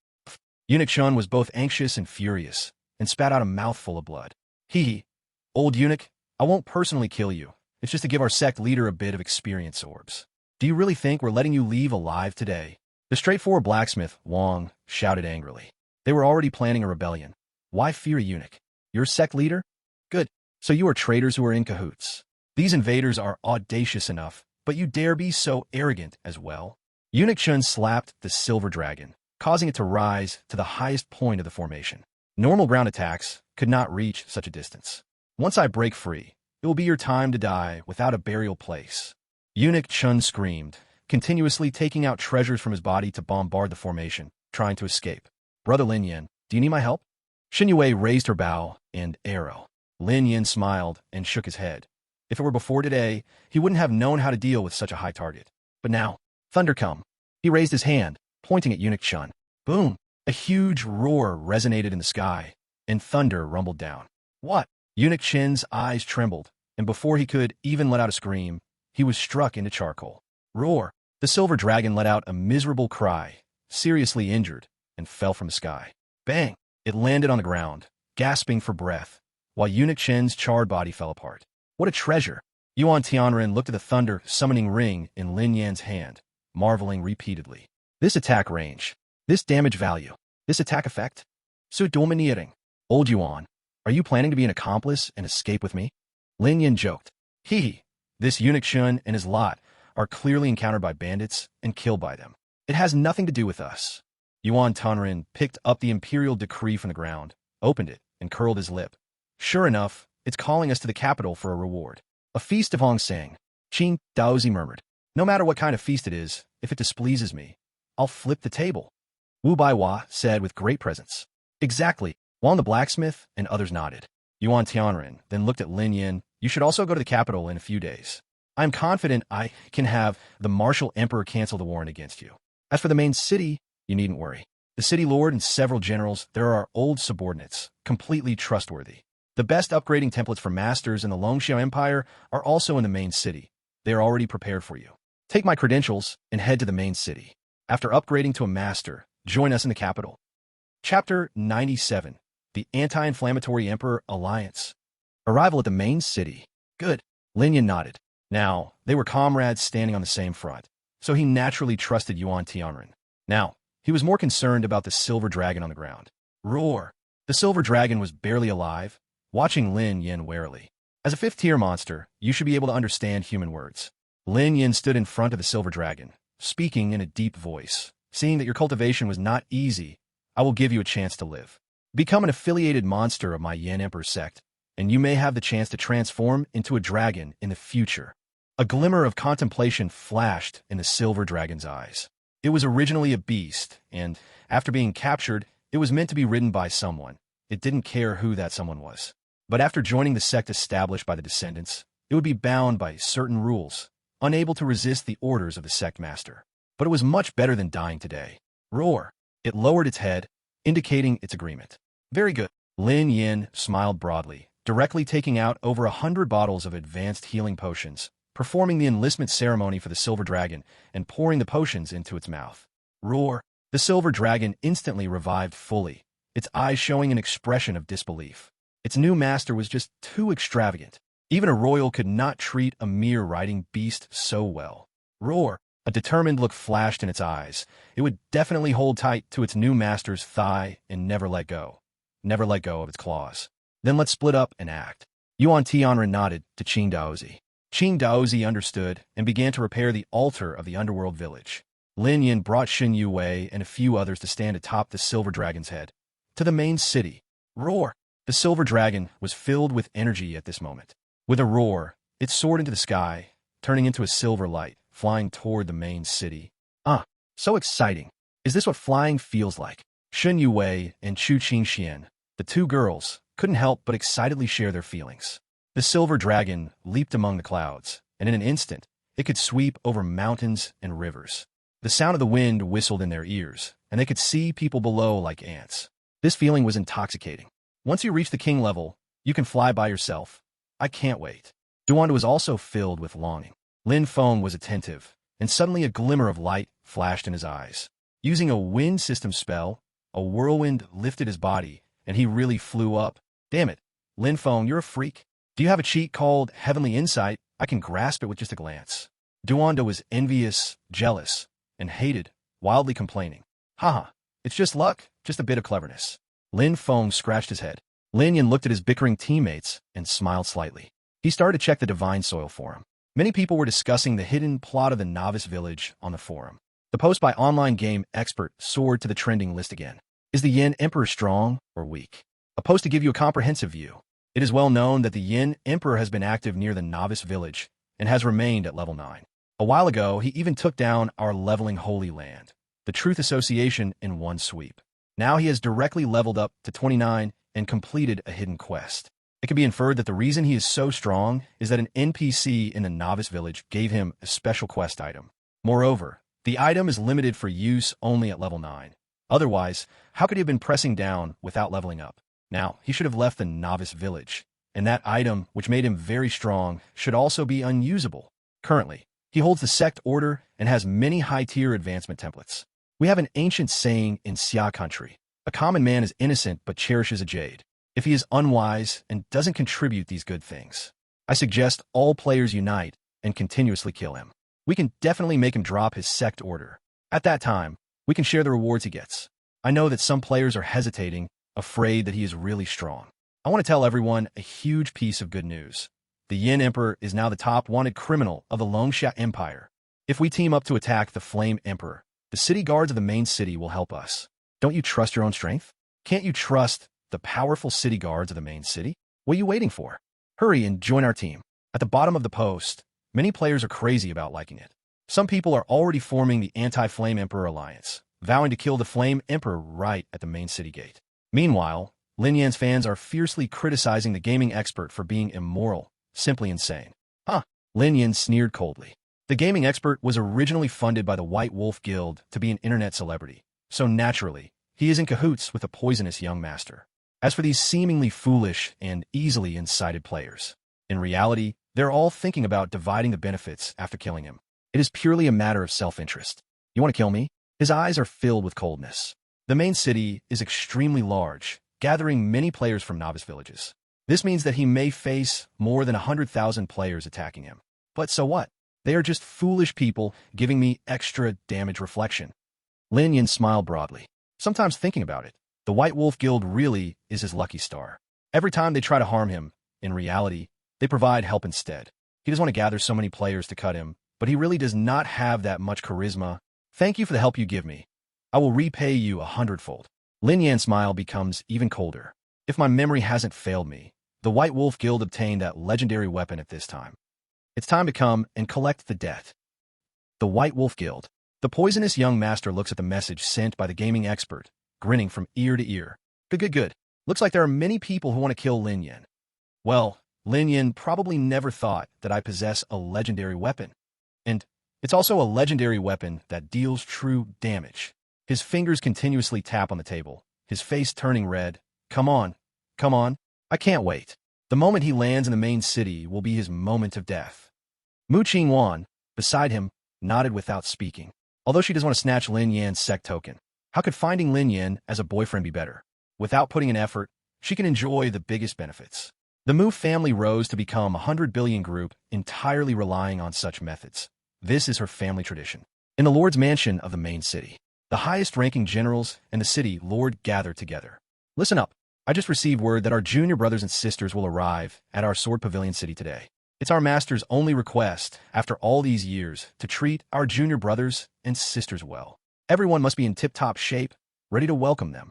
Eunuch Chen was both anxious and furious, and spat out a mouthful of blood. Hee, old eunuch, I won't personally kill you. It's just to give our sect leader a bit of experience orbs. Do you really think we're letting you leave alive today? The straightforward blacksmith, Wang, shouted angrily. They were already planning a rebellion. Why fear a eunuch? You're a sect leader? Good. So you are traitors who are in cahoots. These invaders are audacious enough, but you dare be so arrogant as well? Eunuch Chen slapped the silver dragon, causing it to rise to the highest point of the formation. Normal ground attacks could not reach such a distance. Once I break free, it will be your time to die without a burial place. Eunuch Chun screamed, continuously taking out treasures from his body to bombard the formation, trying to escape. Brother Lin Yin, do you need my help? Xin Yue raised her bow and arrow. Lin Yin smiled and shook his head. If it were before today, he wouldn't have known how to deal with such a high target. But now, thunder come. He raised his hand, pointing at Eunuch Chun. Boom! A huge roar resonated in the sky, and thunder rumbled down. What? Eunuch Chin's eyes trembled, and before he could even let out a scream, he was struck into charcoal. Roar! The silver dragon let out a miserable cry, seriously injured, and fell from the sky. Bang! It landed on the ground, gasping for breath, while Eunuch Chin's charred body fell apart. What a treasure! Yuan Tianren looked at the thunder summoning ring in Lin Yan's hand, marveling repeatedly. This attack range, this damage value, this attack effect? So domineering. Old Yuan, are you planning to be an accomplice and escape with me? Lin Yan joked. Hee. This Eunuch Chun and his lot are clearly encountered by bandits and killed by them. It has nothing to do with us. Yuan Tianren picked up the imperial decree from the ground, opened it, and curled his lip. Sure enough, it's calling us to the capital for a reward. A feast of Hong Sang. Qing Daozi murmured. No matter what kind of feast it is, if it displeases me, I'll flip the table. Wu Baiwa said with great presence. Exactly. Wang the blacksmith and others nodded. Yuan Tianren then looked at Lin Yin. You should also go to the capital in a few days. I'm confident I can have the martial emperor cancel the warrant against you. As for the main city, you needn't worry. The city lord and several generals, there are old subordinates, completely trustworthy. The best upgrading templates for masters in the Longxiao Empire are also in the main city. They are already prepared for you. Take my credentials and head to the main city. After upgrading to a master, join us in the capital. Chapter 97. The Anti-Inflammatory Emperor Alliance. Arrival at the main city. Good. Lin Yin nodded. Now, they were comrades standing on the same front, so he naturally trusted Yuan Tianren. Now, he was more concerned about the silver dragon on the ground. Roar! The silver dragon was barely alive, watching Lin Yin warily. As a fifth-tier monster, you should be able to understand human words. Lin Yin stood in front of the silver dragon, speaking in a deep voice. Seeing that your cultivation was not easy, I will give you a chance to live. Become an affiliated monster of my Yin Emperor sect, and you may have the chance to transform into a dragon in the future. A glimmer of contemplation flashed in the silver dragon's eyes. It was originally a beast, and, after being captured, it was meant to be ridden by someone. It didn't care who that someone was. But after joining the sect established by the descendants, it would be bound by certain rules, unable to resist the orders of the sect master. But it was much better than dying today. Roar! It lowered its head, indicating its agreement. Very good. Lin Yin smiled broadly, directly taking out over 100 bottles of advanced healing potions, performing the enlistment ceremony for the silver dragon, and pouring the potions into its mouth. Roar! The silver dragon instantly revived fully, its eyes showing an expression of disbelief. Its new master was just too extravagant. Even a royal could not treat a mere riding beast so well. Roar! A determined look flashed in its eyes. It would definitely hold tight to its new master's thigh and never let go. Never let go of its claws. Then let's split up and act. Yuan Tianren nodded to Qing Daozi. Qing Daozi understood and began to repair the altar of the underworld village. Lin Yin brought Xin Yue and a few others to stand atop the silver dragon's head. To the main city. Roar! The silver dragon was filled with energy at this moment. With a roar, it soared into the sky, turning into a silver light, flying toward the main city. So exciting. Is this what flying feels like? Xin Yue and Chu Qingxian, the two girls, couldn't help but excitedly share their feelings. The silver dragon leaped among the clouds, and in an instant, it could sweep over mountains and rivers. The sound of the wind whistled in their ears, and they could see people below like ants. This feeling was intoxicating. Once you reach the king level, you can fly by yourself. I can't wait. Duanda was also filled with longing. Lin Feng was attentive, and suddenly a glimmer of light flashed in his eyes. Using a wind system spell, a whirlwind lifted his body, and he really flew up. Damn it, Lin Feng, you're a freak. Do you have a cheat called Heavenly Insight? I can grasp it with just a glance. Duanda was envious, jealous, and hated, wildly complaining. Haha, it's just luck, just a bit of cleverness. Lin Feng scratched his head. Lin Yin looked at his bickering teammates and smiled slightly. He started to check the divine soil forum. Many people were discussing the hidden plot of the novice village on the forum. The post by online game expert soared to the trending list again. Is the Yin Emperor strong or weak? A post to give you a comprehensive view. It is well known that the Yin Emperor has been active near the novice village and has remained at level 9. A while ago, he even took down our leveling Holy Land, the Truth Association, in one sweep. Now he has directly leveled up to 29 and completed a hidden quest. It can be inferred that the reason he is so strong is that an NPC in the novice village gave him a special quest item. Moreover, the item is limited for use only at level 9. Otherwise, how could he have been pressing down without leveling up? Now, he should have left the novice village, and that item, which made him very strong, should also be unusable. Currently, he holds the sect order and has many high-tier advancement templates. We have an ancient saying in Xia country: a common man is innocent but cherishes a jade. If he is unwise and doesn't contribute these good things, I suggest all players unite and continuously kill him. We can definitely make him drop his sect order. At that time, we can share the rewards he gets. I know that some players are hesitating, afraid that he is really strong. I want to tell everyone a huge piece of good news. The Yin Emperor is now the top wanted criminal of the Longsha Empire. If we team up to attack the Flame Emperor, the city guards of the main city will help us. Don't you trust your own strength? Can't you trust the powerful city guards of the main city? What are you waiting for? Hurry and join our team. At the bottom of the post, many players are crazy about liking it. Some people are already forming the Anti-Flame Emperor Alliance, vowing to kill the Flame Emperor right at the main city gate. Meanwhile, Lin Yan's fans are fiercely criticizing the gaming expert for being immoral, simply insane. Huh? Lin Yan sneered coldly. The gaming expert was originally funded by the White Wolf Guild to be an internet celebrity, so naturally, he is in cahoots with a poisonous young master. As for these seemingly foolish and easily incited players, in reality, they're all thinking about dividing the benefits after killing him. It is purely a matter of self-interest. You want to kill me? His eyes are filled with coldness. The main city is extremely large, gathering many players from novice villages. This means that he may face more than 100,000 players attacking him. But so what? They are just foolish people giving me extra damage reflection. Lin Yan smiled broadly. Sometimes thinking about it, the White Wolf Guild really is his lucky star. Every time they try to harm him, in reality, they provide help instead. He doesn't want to gather so many players to cut him, but he really does not have that much charisma. Thank you for the help you give me. I will repay you 100-fold. Lin Yan's smile becomes even colder. If my memory hasn't failed me, the White Wolf Guild obtained that legendary weapon at this time. It's time to come and collect the debt. The White Wolf Guild. The poisonous young master looks at the message sent by the gaming expert, grinning from ear to ear. Good. Looks like there are many people who want to kill Lin Yan. Well, Lin Yan probably never thought that I possess a legendary weapon. And it's also a legendary weapon that deals true damage. His fingers continuously tap on the table, his face turning red. Come on. I can't wait. The moment he lands in the main city will be his moment of death. Mu Qingwan, beside him, nodded without speaking. Although she doesn't want to snatch Lin Yan's sect token, how could finding Lin Yan as a boyfriend be better? Without putting in effort, she can enjoy the biggest benefits. The Mu family rose to become a 100 billion group, entirely relying on such methods. This is her family tradition. In the Lord's mansion of the main city, the highest-ranking generals and the city lord gather together. Listen up. I just received word that our junior brothers and sisters will arrive at our Sword Pavilion city today. It's our master's only request, after all these years, to treat our junior brothers and sisters well. Everyone must be in tip-top shape, ready to welcome them.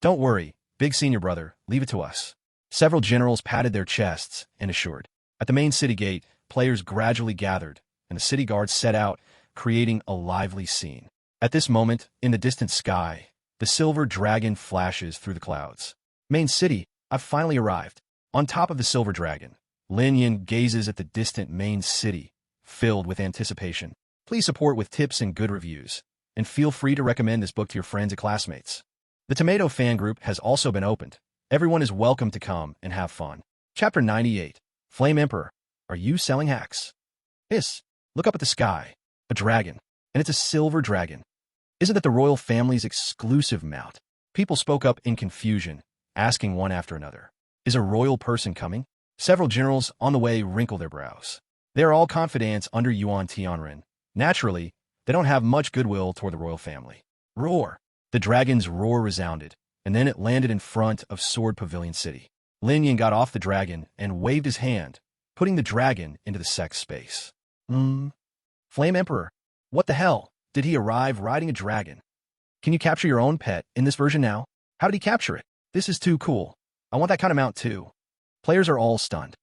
Don't worry, big senior brother, leave it to us. Several generals patted their chests and assured. At the main city gate, players gradually gathered, and the city guards set out, creating a lively scene. At this moment, in the distant sky, the silver dragon flashes through the clouds. Main city, I've finally arrived. On top of the silver dragon, Lin Yan gazes at the distant main city, filled with anticipation. Please support with tips and good reviews, and feel free to recommend this book to your friends and classmates. The Tomato fan group has also been opened. Everyone is welcome to come and have fun. Chapter 98. Flame Emperor. Are you selling hacks? Hiss. Look up at the sky. A dragon. And it's a silver dragon. Isn't that the royal family's exclusive mount? People spoke up in confusion, asking one after another. Is a royal person coming? Several generals on the way wrinkle their brows. They are all confidants under Yuan Tianren. Naturally, they don't have much goodwill toward the royal family. Roar! The dragon's roar resounded, and then it landed in front of Sword Pavilion City. Lin Yan got off the dragon and waved his hand, putting the dragon into the sex space. Flame Emperor. What the hell? Did he arrive riding a dragon? Can you capture your own pet in this version now? How did he capture it? This is too cool. I want that kind of mount too. Players are all stunned.